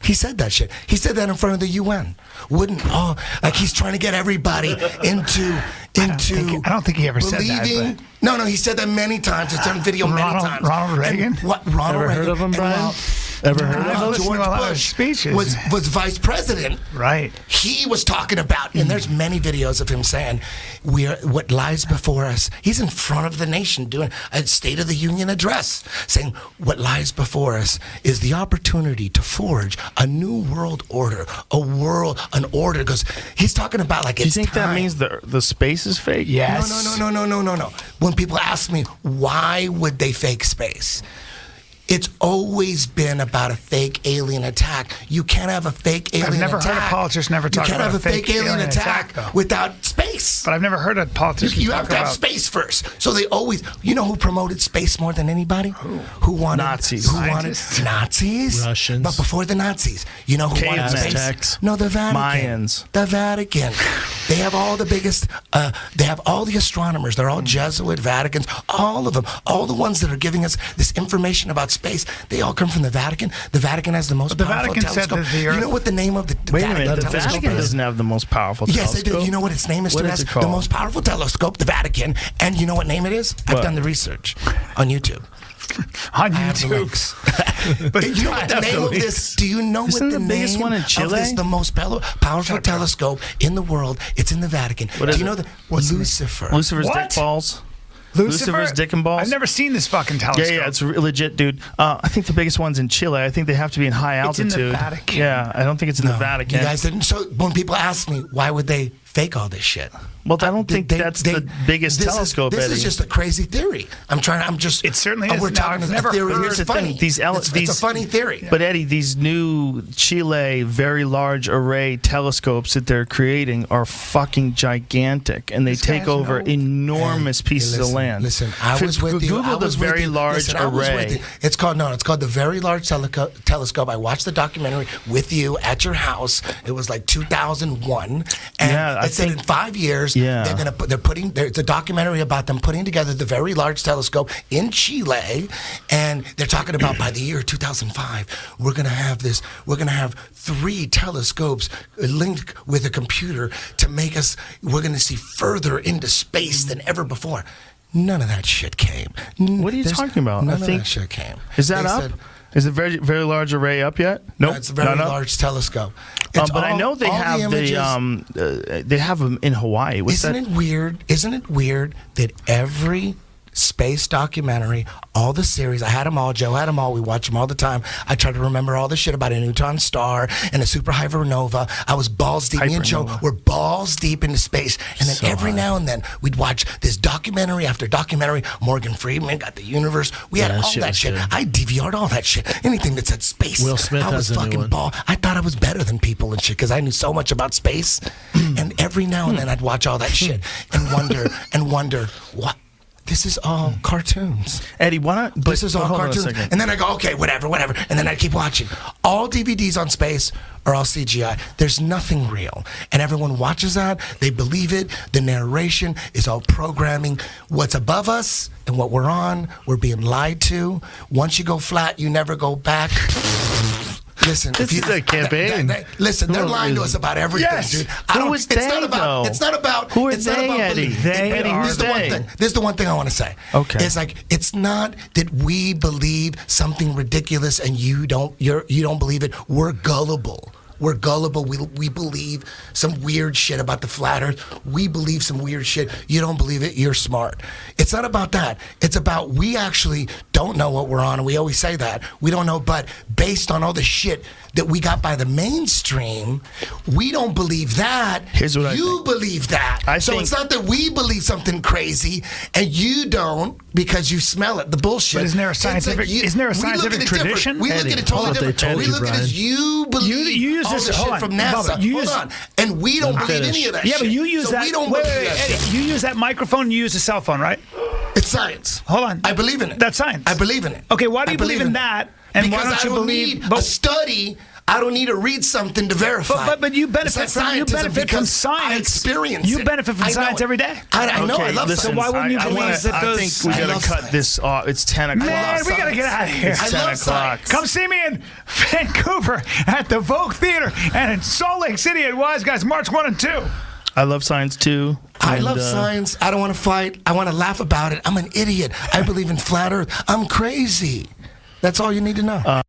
He said that shit. He said that in front of the UN. Like he's trying to get everybody into I don't think he ever said believing. that. No, he said that many times. It's on video many times. Ronald Reagan? Ronald Ever Reagan. heard of him, Brian? Ever heard I've of him? listened to a lot of Bush speeches. was vice president. Right. He was talking about, and there's many videos of him saying, what lies before us. He's in front of the nation doing a State of the Union address, saying what lies before us is the opportunity to forge a new world order, an order. Because he's talking about like Do you it's think time. that means the space is fake? Yes. No. When people ask me why would they fake space, it's always been about a fake alien attack. You can't have a fake alien attack. I've never heard a politician ever talk You can't about have a fake alien attack though. without space. But I've never heard a politician You talk have to have about space first. So they always, you know who promoted space more than anybody? Who wanted Nazis. Who wanted Nazis? Russians. But before the Nazis, you know who wanted space? Aztecs. No, the Vatican. Mayans. The Vatican. They have all the biggest. They have all the astronomers. They're all Jesuit Vaticans. All of them. All the ones that are giving us this information about space. They all come from the Vatican. The Vatican has the most The powerful Vatican said telescope. that the Earth- You know what the name of the Wait a Vatican minute. The telescope Vatican is? doesn't have the most powerful Yes, telescope. they do. You know what its name is? What Too, is it guys? called? The most powerful telescope, the Vatican. And you know what name it is? I've What? done the research on YouTube. on I have the YouTube. links. But you know what the name of this? Do you know Isn't what the the biggest name one in of Chile? this? The most powerful telescope in the world. It's in the Vatican. What Do is you it? know the Lucifer? Lucifer's What? dick balls. Lucifer? Lucifer's dick and balls. I've never seen this fucking telescope. Yeah, it's legit, dude. I think the biggest one's in Chile. I think they have to be in high It's in altitude. the Vatican. Yeah, I don't think it's in the Vatican. You guys didn't. So when people ask me why would they fake all this shit. Well, I don't think that's the biggest telescope. This Eddie. is just a crazy theory. It certainly is. We're talking I've a never theory. heard It's the funny. thing. It's a funny theory. But Eddie, these new Chile Very Large Array telescopes that they're creating are fucking gigantic, and they take over enormous pieces of land. Listen, I was with you. Google the Very Large Array. It's called the Very Large Telescope. I watched the documentary with you at your house. It was like 2001, and it said in 5 years it's a documentary about them putting together the Very Large Telescope in Chile, and they're talking about by the year 2005 we're gonna have 3 telescopes linked with a computer to make us. We're gonna see further into space than ever before. None of that shit came. What are you talking about? None of that shit came. Is that They up? said- Is the Very Large Array up yet? No, it's a very large telescope. But I know they have they have them in Hawaii. Isn't it weird? Isn't it weird that every space documentary, all the series, I had them all. Joe had them all. We watch them all the time. I try to remember all the shit about a neutron star and a superhypernova. I was balls deep. Me and Joe were balls deep into space. And then every now and then we'd watch this documentary after documentary. Morgan Freeman got the universe. We had all that shit. I DVR'd all that shit. Anything that said space. Will Smith I was has a new fucking one. ball. I thought I was better than people and shit because I knew so much about space. And every now and then I'd watch all that shit and wonder what. This is all cartoons. Eddie, why not? This is all hold on a cartoons. second. And then I go, okay, whatever. And then I keep watching. All DVDs on space are all CGI. There's nothing real. And everyone watches that. They believe it. The narration is all programming. What's above us and what we're on, we're being lied to. Once you go flat, you never go back. Listen, This is a campaign. Listen, they're lying to us about everything, Yes. dude. Who is they, though? It's not about. Who are it's not they, about Eddie? belief. Eddie, Here's who's the one they? thing. This is the one thing I want to say. Okay. It's like it's not that we believe something ridiculous and you don't believe it. We're gullible. We're gullible. We believe some weird shit about the flat earth. We believe some weird shit. You don't believe it, you're smart. It's not about that. It's about we actually don't know what we're on, and we always say that. We don't know, but based on all the shit that we got by the mainstream, we don't believe that. Here's what you believe that. So it's not that we believe something crazy and you don't because you smell it, the bullshit. But isn't there a It's like scientific? you- isn't there a we look at scientific it different. tradition? We look at it totally different. We look at it as you believe You use all this the hold shit on, from NASA. Bubba, you Hold use- on. And we don't believe any of that Yeah, shit. but you use So that. we don't wait, believe wait, that Eddie, shit. you use that microphone. And you use a cell phone, right? It's science. Hold on. I believe in it. That's science. I believe in it. Okay, why do I you believe in that? And because why don't you I don't believe? need a study. I don't need to read something to verify. But you It's benefit not from scientism because science. I experience You it. benefit from I know science it. every day. I know. I love listen, So why wouldn't you I believe wanna- that I those? think we I gotta love cut science. this off. It's 10 o'clock. Man, we gotta get out of here. It's I 10 love o'clock. science. Come see me in Vancouver at the Vogue Theater and in Salt Lake City at Wise Guys, March 1 and 2. I love science too. I love science. I don't want to fight. I want to laugh about it. I'm an idiot. I believe in flat Earth. I'm crazy. That's all you need to know.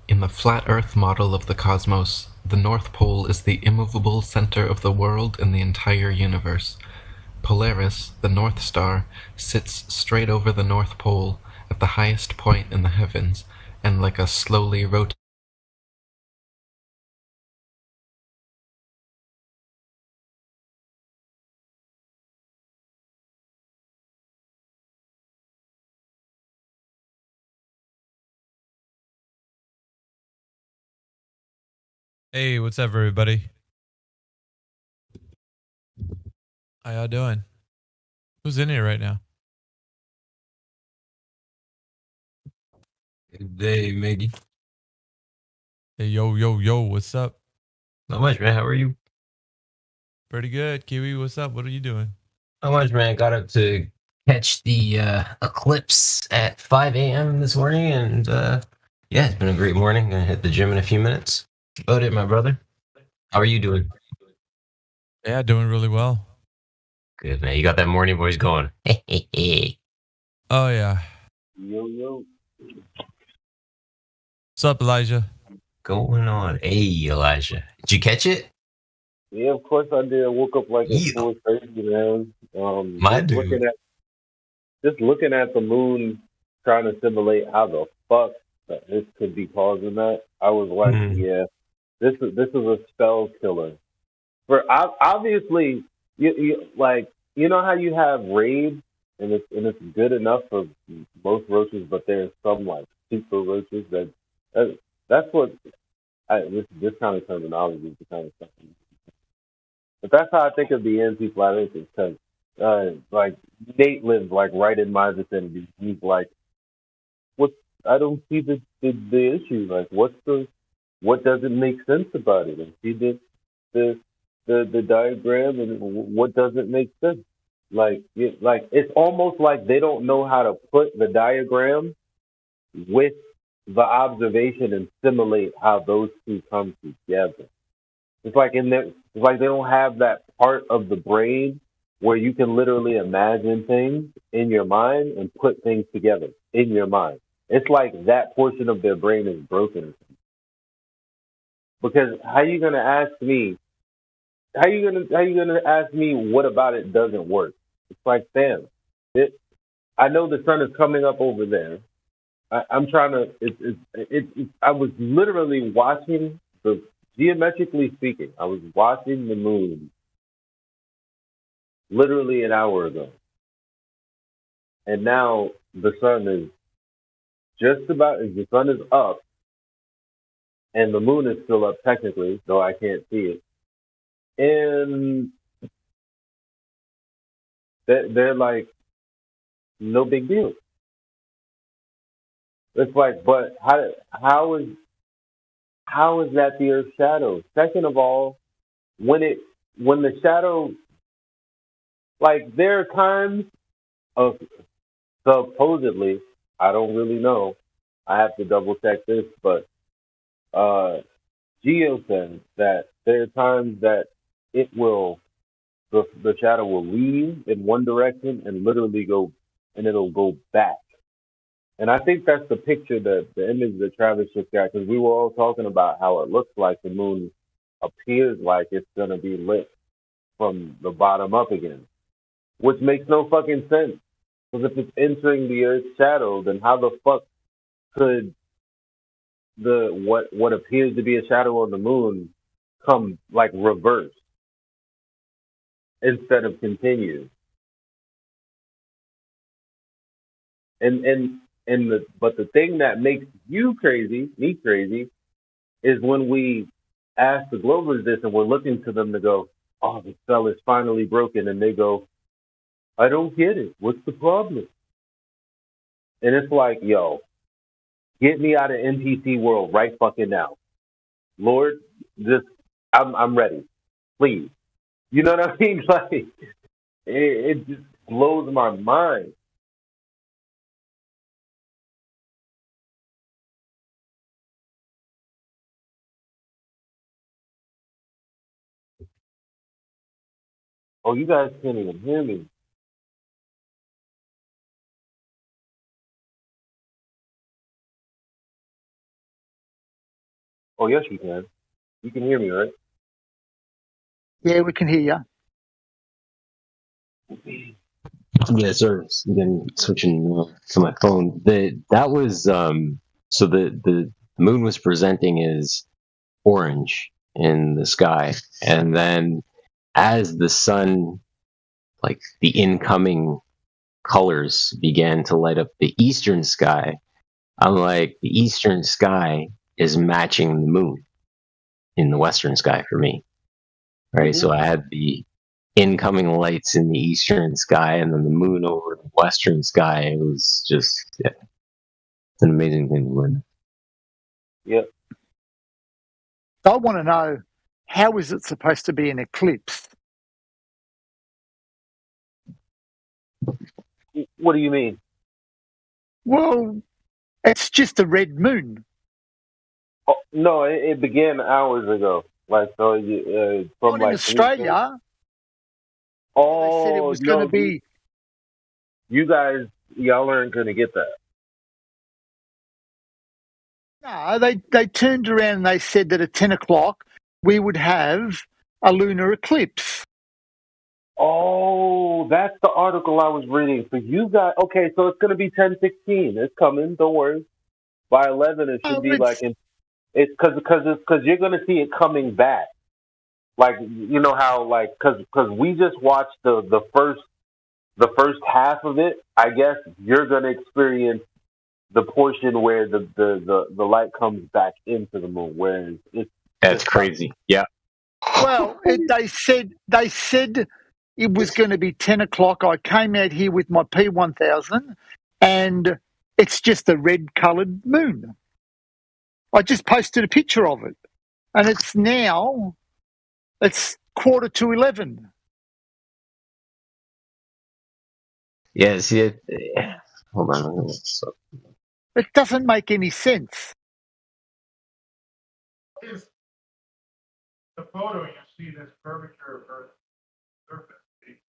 In the flat Earth model of the cosmos, the North Pole is the immovable center of the world and the entire universe. Polaris, the North Star, sits straight over the North Pole at the highest point in the heavens, and like a slowly rotating Hey, what's up, everybody? How y'all doing? Who's in here right now? Good day, Miggy. Hey, yo, what's up? Not much, man. How are you? Pretty good. Kiwi, what's up? What are you doing? Not much, man. Got up to catch the eclipse at 5 a.m. this morning, and yeah, it's been a great morning. Gonna hit the gym in a few minutes. About it, my brother. How are you doing? Yeah, doing really well. Good, man. You got that morning voice going. Oh yeah. Yo. What's up, Elijah? Going on. Hey, Elijah. Did you catch it? Yeah, of course I did. I woke up like a fool crazy, man. My Just looking at the moon, trying to simulate how the fuck that this could be causing that. I was like, yeah, this is a spell killer. For obviously, you know how you have raids and it's good enough for most roaches, but there's some like super roaches that's what this kind of terminology is the kind of stuff. But that's how I think of the anti-flat earthers, because like Nate lives like right in my vicinity. He's like, I don't see the issue. Like, what doesn't make sense about it? I see the diagram, and what doesn't make sense. Like it's almost like they don't know how to put the diagram with the observation and simulate how those two come together. It's like they don't have that part of the brain where you can literally imagine things in your mind and put things together in your mind. It's like that portion of their brain is broken. Because how you gonna ask me what about it doesn't work? It's like, Sam, I know the sun is coming up over there. I'm trying to. I was literally watching geometrically speaking, I was watching the moon literally an hour ago, and now the sun is the sun is up, and the moon is still up technically, though I can't see it. And they're like, no big deal. It's like, but how is that the Earth's shadow? Second of all, when the shadow, like, there are times of, supposedly, I don't really know, I have to double check this, but Geo says that there are times that the shadow will leave in one direction and literally it'll go back. And I think that's the picture, the image that Travis just got, because we were all talking about how it looks like the moon appears like it's going to be lit from the bottom up again, which makes no fucking sense. Because if it's entering the Earth's shadow, then how the fuck could what appears to be a shadow on the moon come like reverse instead of continue? But the thing that makes me crazy, is when we ask the Globers this and we're looking to them to go, oh, the spell is finally broken, and they go, I don't get it. What's the problem? And it's like, yo, get me out of NPC world right fucking now. Lord, I'm ready. Please. You know what I mean? Like, it just blows my mind. Oh, you guys can't even hear me. Oh, yes, you can. You can hear me, right? Yeah, we can hear you. Yeah, sorry. Again, switching to my phone. That was so the moon was presenting as orange in the sky, and then as the sun, like the incoming colors began to light up the eastern sky, I'm like, the eastern sky is matching the moon in the western sky for me, right? So I had the incoming lights in the eastern sky and then the moon over the western sky. It was just, yeah, it's an amazing thing to win. Yep. I want to know, how is it supposed to be an eclipse? What do you mean? Well, it's just a red moon. Oh, no, it began hours ago. Like, so from Not in Australia. Oh, they said it was going to be. You guys y'all aren't going to get that. No, they turned around and they said that at 10 o'clock we would have a lunar eclipse. Oh, that's the article I was reading. So you got okay. So it's going to be 10:16. It's coming. Don't worry. By 11, it should be like it's because you're going to see it coming back. Like you know how like because we just watched the first half of it. I guess you're going to experience the portion where the light comes back into the moon, whereas that's crazy. Yeah. Well, they said it was going to be 10 o'clock. I came out here with my P1000, and it's just a red-coloured moon. I just posted a picture of it, and it's 11:15. Yeah. See it. Hold on. It doesn't make any sense. Is the photo you see this curvature of Earth's surface?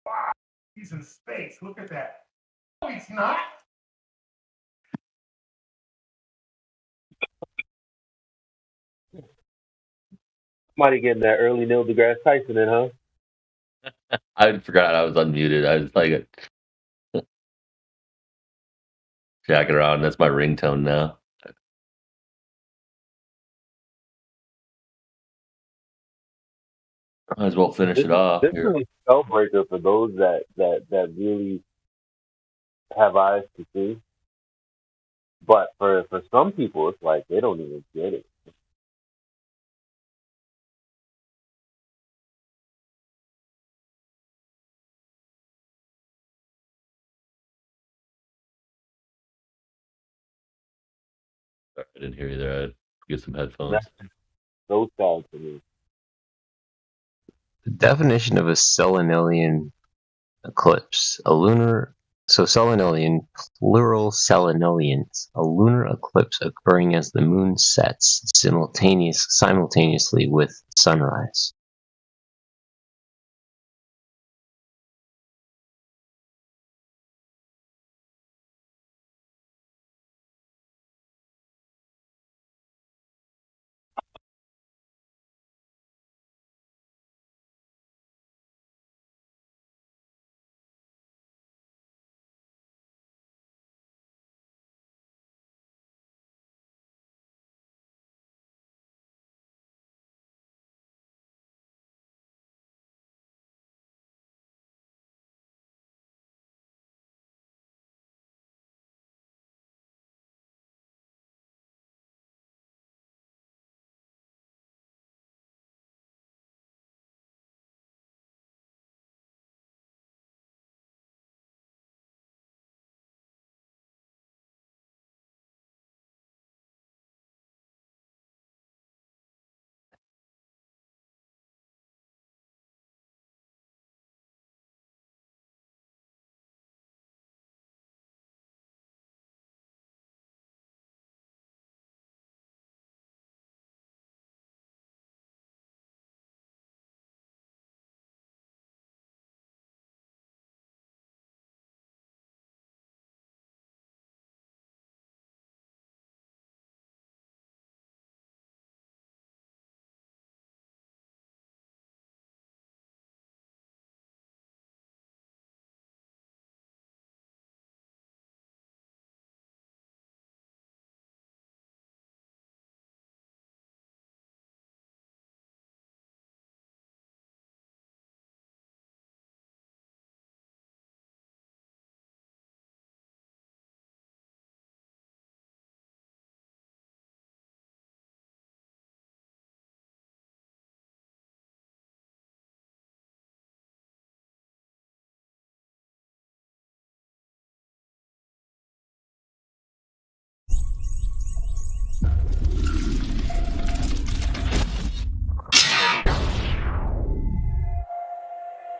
Wow, he's in space. Look at that. No, he's not. Somebody getting that early Neil deGrasse Tyson in, huh? I forgot I was unmuted. I was like jacking around. That's my ringtone now. Might as well finish it off. This Here. is a spellbreaker for those that really have eyes to see. But for some people, it's like they don't even get it. Sorry, I didn't hear you there. I'd get some headphones. So sad to me. The definition of a selenilian eclipse, selenilian, plural selenilians, a lunar eclipse occurring as the moon sets simultaneously with sunrise.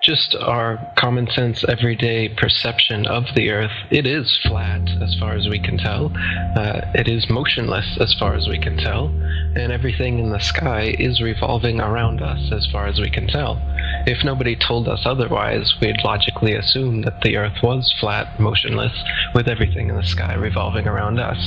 Just our common sense, everyday perception of the Earth, it is flat as far as we can tell. It is motionless as far as we can tell. And everything in the sky is revolving around us as far as we can tell. if nobody told us otherwise, we'd logically assume that the Earth was flat, motionless, with everything in the sky revolving around us.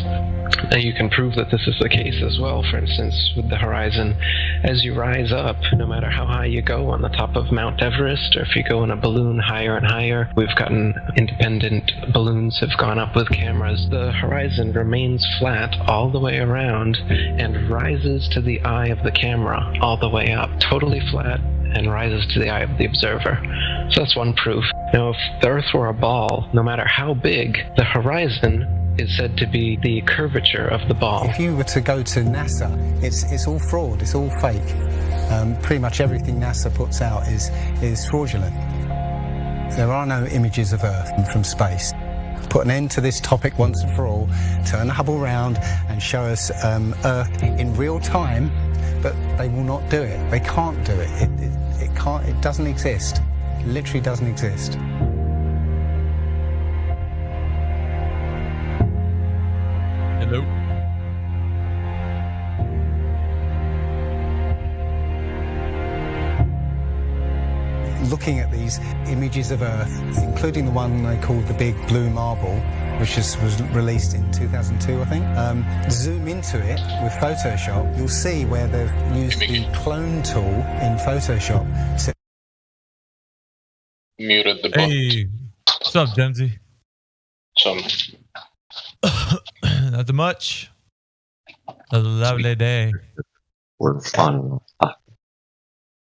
Now you can prove that this is the case as well, for instance, with the horizon. As you rise up, no matter how high you go on the top of Mount Everest, or if you go in a balloon higher and higher, we've gotten independent balloons have gone up with cameras. The horizon remains flat all the way around and rises to the eye of the camera all the way up, totally flat, and rises to the eye of the observer. So that's one proof. Now, if the Earth were a ball, no matter how big, the horizon is said to be the curvature of the ball. If you were to go to NASA, it's all fraud, it's all fake. Pretty much everything NASA puts out is fraudulent. There are no images of Earth from space. Put an end to this topic once and for all, turn the Hubble round and show us Earth in real time, but they will not do it. They can't do it. It can't. It doesn't exist. It literally doesn't exist. Hello. Looking at these images of Earth, including the one they called the Big Blue Marble, which was released in 2002, I think. Zoom into it with Photoshop, you'll see where they've used the clone tool in Photoshop to... Muted the bot. Hey, what's up, Dempsey? Not much. A lovely day. We're fun.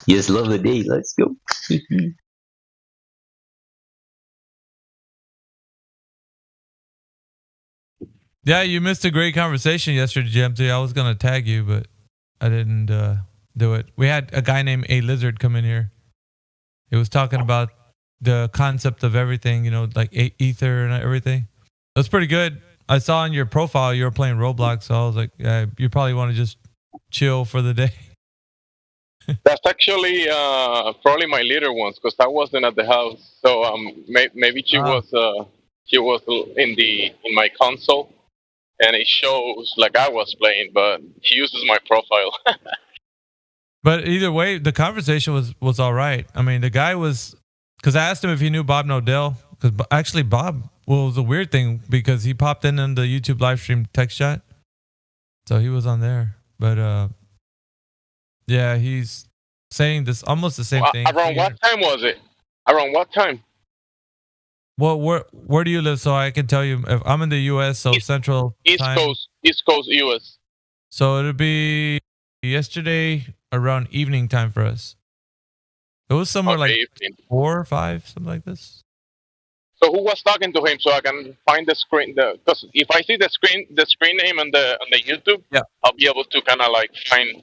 Yes, lovely day. Let's go. Yeah, you missed a great conversation yesterday, Dempsey. I was gonna tag you, but I didn't do it. We had a guy named A Lizard come in here. He was talking about the concept of everything, you know, like ether and everything. That's pretty good. I saw on your profile you were playing Roblox, so I was like, yeah, you probably want to just chill for the day. That's actually probably my little ones, because I wasn't at the house. So maybe she was in my console, and it shows like I was playing, but she uses my profile. But either way, the conversation was all right. I mean, the guy was, because I asked him if he knew Bob Nodell, because actually Bob, well, it was a weird thing because he popped in the YouTube live stream text chat, so he was on there. But yeah, he's saying this almost the same thing. Around what time was it? Around what time? Well, where do you live? So I can tell you. If I'm in the U.S., so Central time. East Coast, U.S. So it'll be yesterday around evening time for us. It was somewhere like evening. 4 or 5, something like this. So who was talking to him so I can find the screen? Because if I see the screen name on the YouTube, yeah, I'll be able to kind of like find.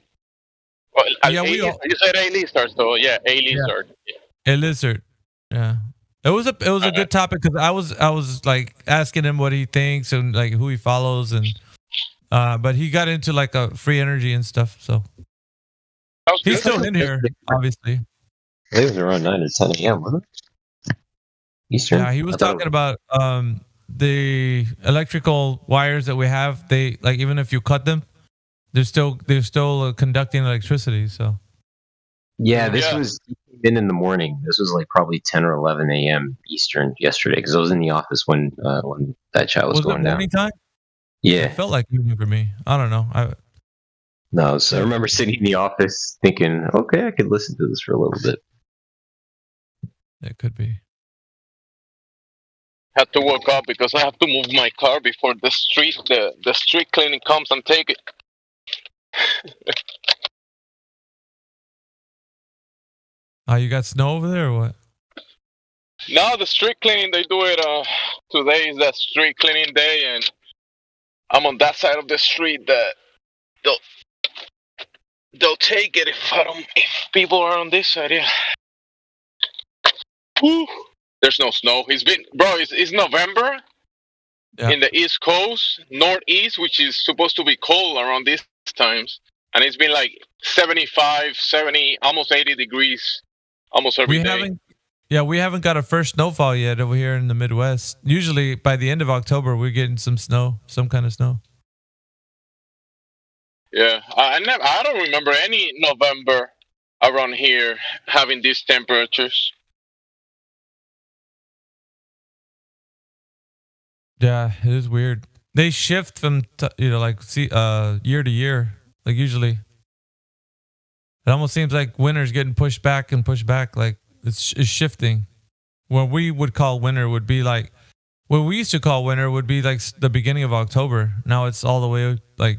Well, yeah, you said A Lizard, so yeah, A Lizard. Yeah. A Lizard. Yeah. It was a good topic because I was like asking him what he thinks and like who he follows, and but he got into like a free energy and stuff. So he's still in here, obviously. It was around 9 or 10 a.m., wasn't it? Eastern. Yeah, he was talking about the electrical wires that we have. They like even if you cut them, they're still conducting electricity. So yeah, this was in the morning. This was like probably 10 or 11 a.m. Eastern yesterday because I was in the office when that chat was going it morning down. Time? Yeah, it felt like evening for me. I don't know. No, so I remember sitting in the office thinking, okay, I could listen to this for a little bit. It could be. Had to wake up because I have to move my car before the street cleaning comes and take it. You got snow over there or what? No, the street cleaning, they do it, today is the street cleaning day, and I'm on that side of the street that they'll take it if people are on this side, yeah. Whew. There's no snow. It's November in the East Coast, Northeast, which is supposed to be cold around these times, and it's been like 75, 70, almost 80 degrees almost every day. We haven't got a first snowfall yet over here in the Midwest. Usually by the end of October, we're getting some snow, some kind of snow. Yeah, I don't remember any November around here having these temperatures. Yeah, it is weird. They shift from year to year. Like usually, it almost seems like winter's getting pushed back and pushed back. Like it's shifting. What we would call winter would be like what we used to call winter would be like the beginning of October. Now it's all the way like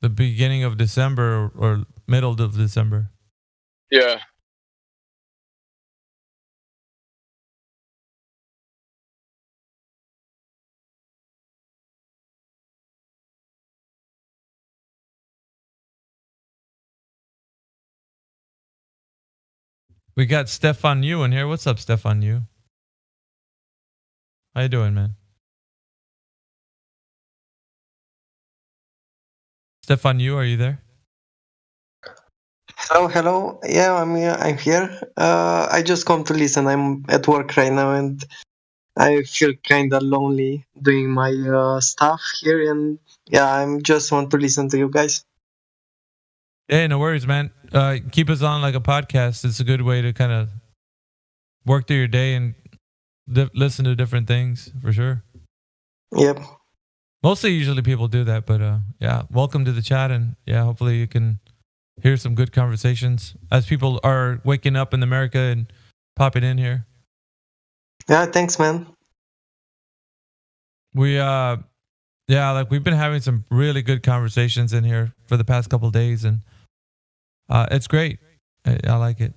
the beginning of December or middle of December. Yeah. We got Stefan Yu in here. What's up, Stefan Yu? How you doing, man? Stefan Yu, are you there? Hello. Yeah, I'm here. I just come to listen. I'm at work right now, and I feel kind of lonely doing my stuff here. And yeah, I'm just want to listen to you guys. Hey, no worries, man. Keep us on like a podcast. It's a good way to kind of work through your day and listen to different things for sure. Yep. Mostly, usually people do that, but yeah, welcome to the chat, and yeah, hopefully you can hear some good conversations as people are waking up in America and popping in here. Yeah, thanks, man. We've been having some really good conversations in here for the past couple of days, and it's great. I like it.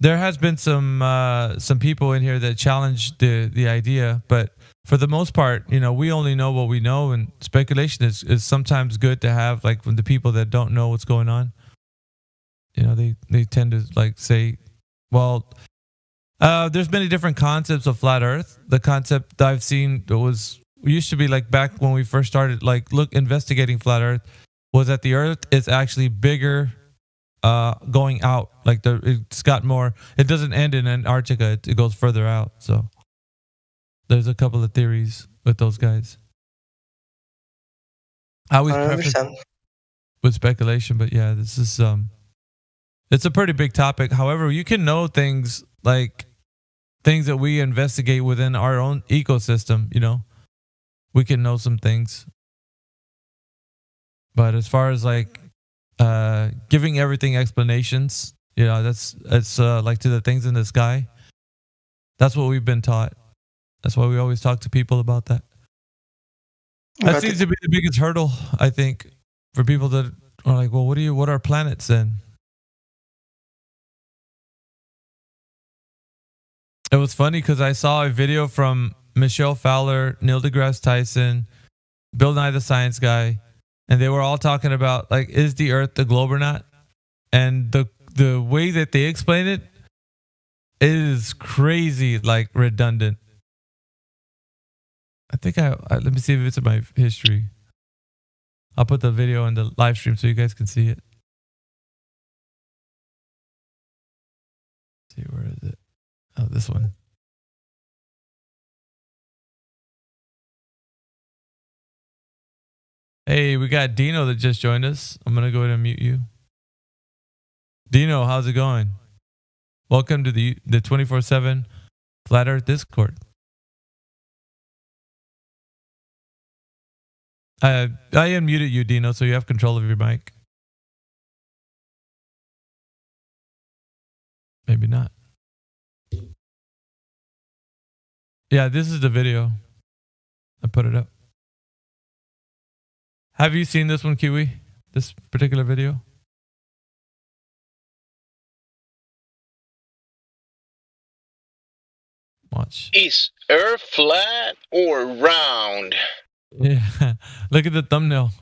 There has been some people in here that challenged the idea, but for the most part, we only know what we know, and speculation is sometimes good to have. Like when the people that don't know what's going on, they tend to like say, well, there's many different concepts of flat Earth. The concept that I've seen used to be like back when we first started investigating flat Earth was that the Earth is actually bigger going out. Like it's got more. It doesn't end in Antarctica. It goes further out. So there's a couple of theories with those guys. I always preface with speculation, but yeah, this is it's a pretty big topic. However, you can know things like things that we investigate within our own ecosystem. We can know some things, but as far as like giving everything explanations, that's like to the things in the sky. That's what we've been taught. That's why we always talk to people about that. That seems to be the biggest hurdle, I think, for people that are like, well, what are planets then? It was funny because I saw a video from Michelle Fowler, Neil deGrasse Tyson, Bill Nye the Science Guy, and they were all talking about like, is the Earth the globe or not? And the way that they explain it is crazy, like redundant. I think let me see if it's in my history. I'll put the video in the live stream so you guys can see it. Let's see, where is it? Oh, this one. Hey, we got Dino that just joined us. I'm going to go ahead and mute you. Dino, how's it going? Welcome to the 24/7 Flat Earth Discord. I unmuted you, Dino, so you have control of your mic. Maybe not. Yeah, this is the video. I put it up. Have you seen this one, Kiwi? This particular video? Watch. Is Earth flat or round? Yeah. Look at the thumbnail.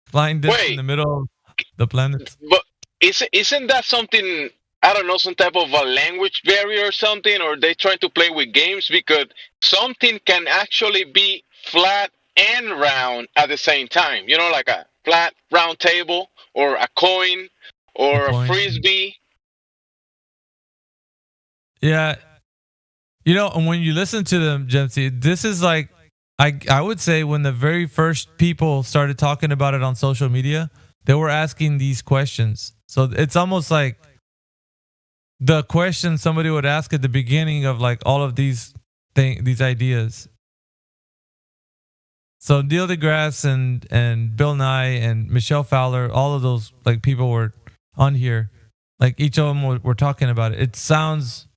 Flying disc in the middle of the planet. But isn't that something, I don't know, some type of a language barrier or something? Or they trying to play with games? Because something can actually be flat and round at the same time. Like a flat round table or a coin or a frisbee. Yeah. And when you listen to them, Jemsy, this is like, I would say when the very first people started talking about it on social media, they were asking these questions. So it's almost like the question somebody would ask at the beginning of like all of these ideas. So Neil deGrasse and Bill Nye and Michelle Fowler, all of those like people were on here. Like each of them were talking about it. It sounds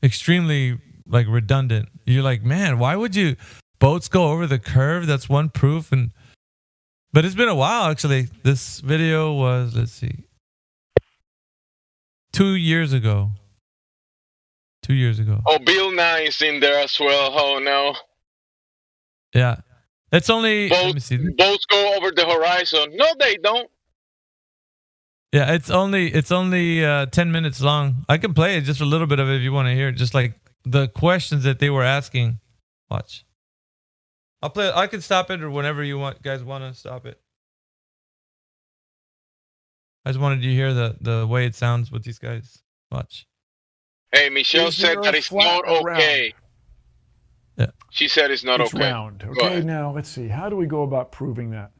extremely like redundant. You're like, man, why would you boats go over the curve? That's one proof. But it's been a while actually. This video was, let's see, 2 years ago. 2 years ago. Oh, Bill Nye is in there as well. Oh no. Yeah. It's only boats go over the horizon. No, they don't. Yeah, it's only 10 minutes long. I can play it just a little bit of it if you want to hear it. Just like the questions that they were asking. Watch. I'll play it. I can stop it or whenever you guys want to stop it. I just wanted you to hear the way it sounds with these guys. Watch. Hey, Michelle said that it's not okay. Yeah. She said it's not It's okay. round. Go Okay, ahead. now let's see. How do we go about proving that?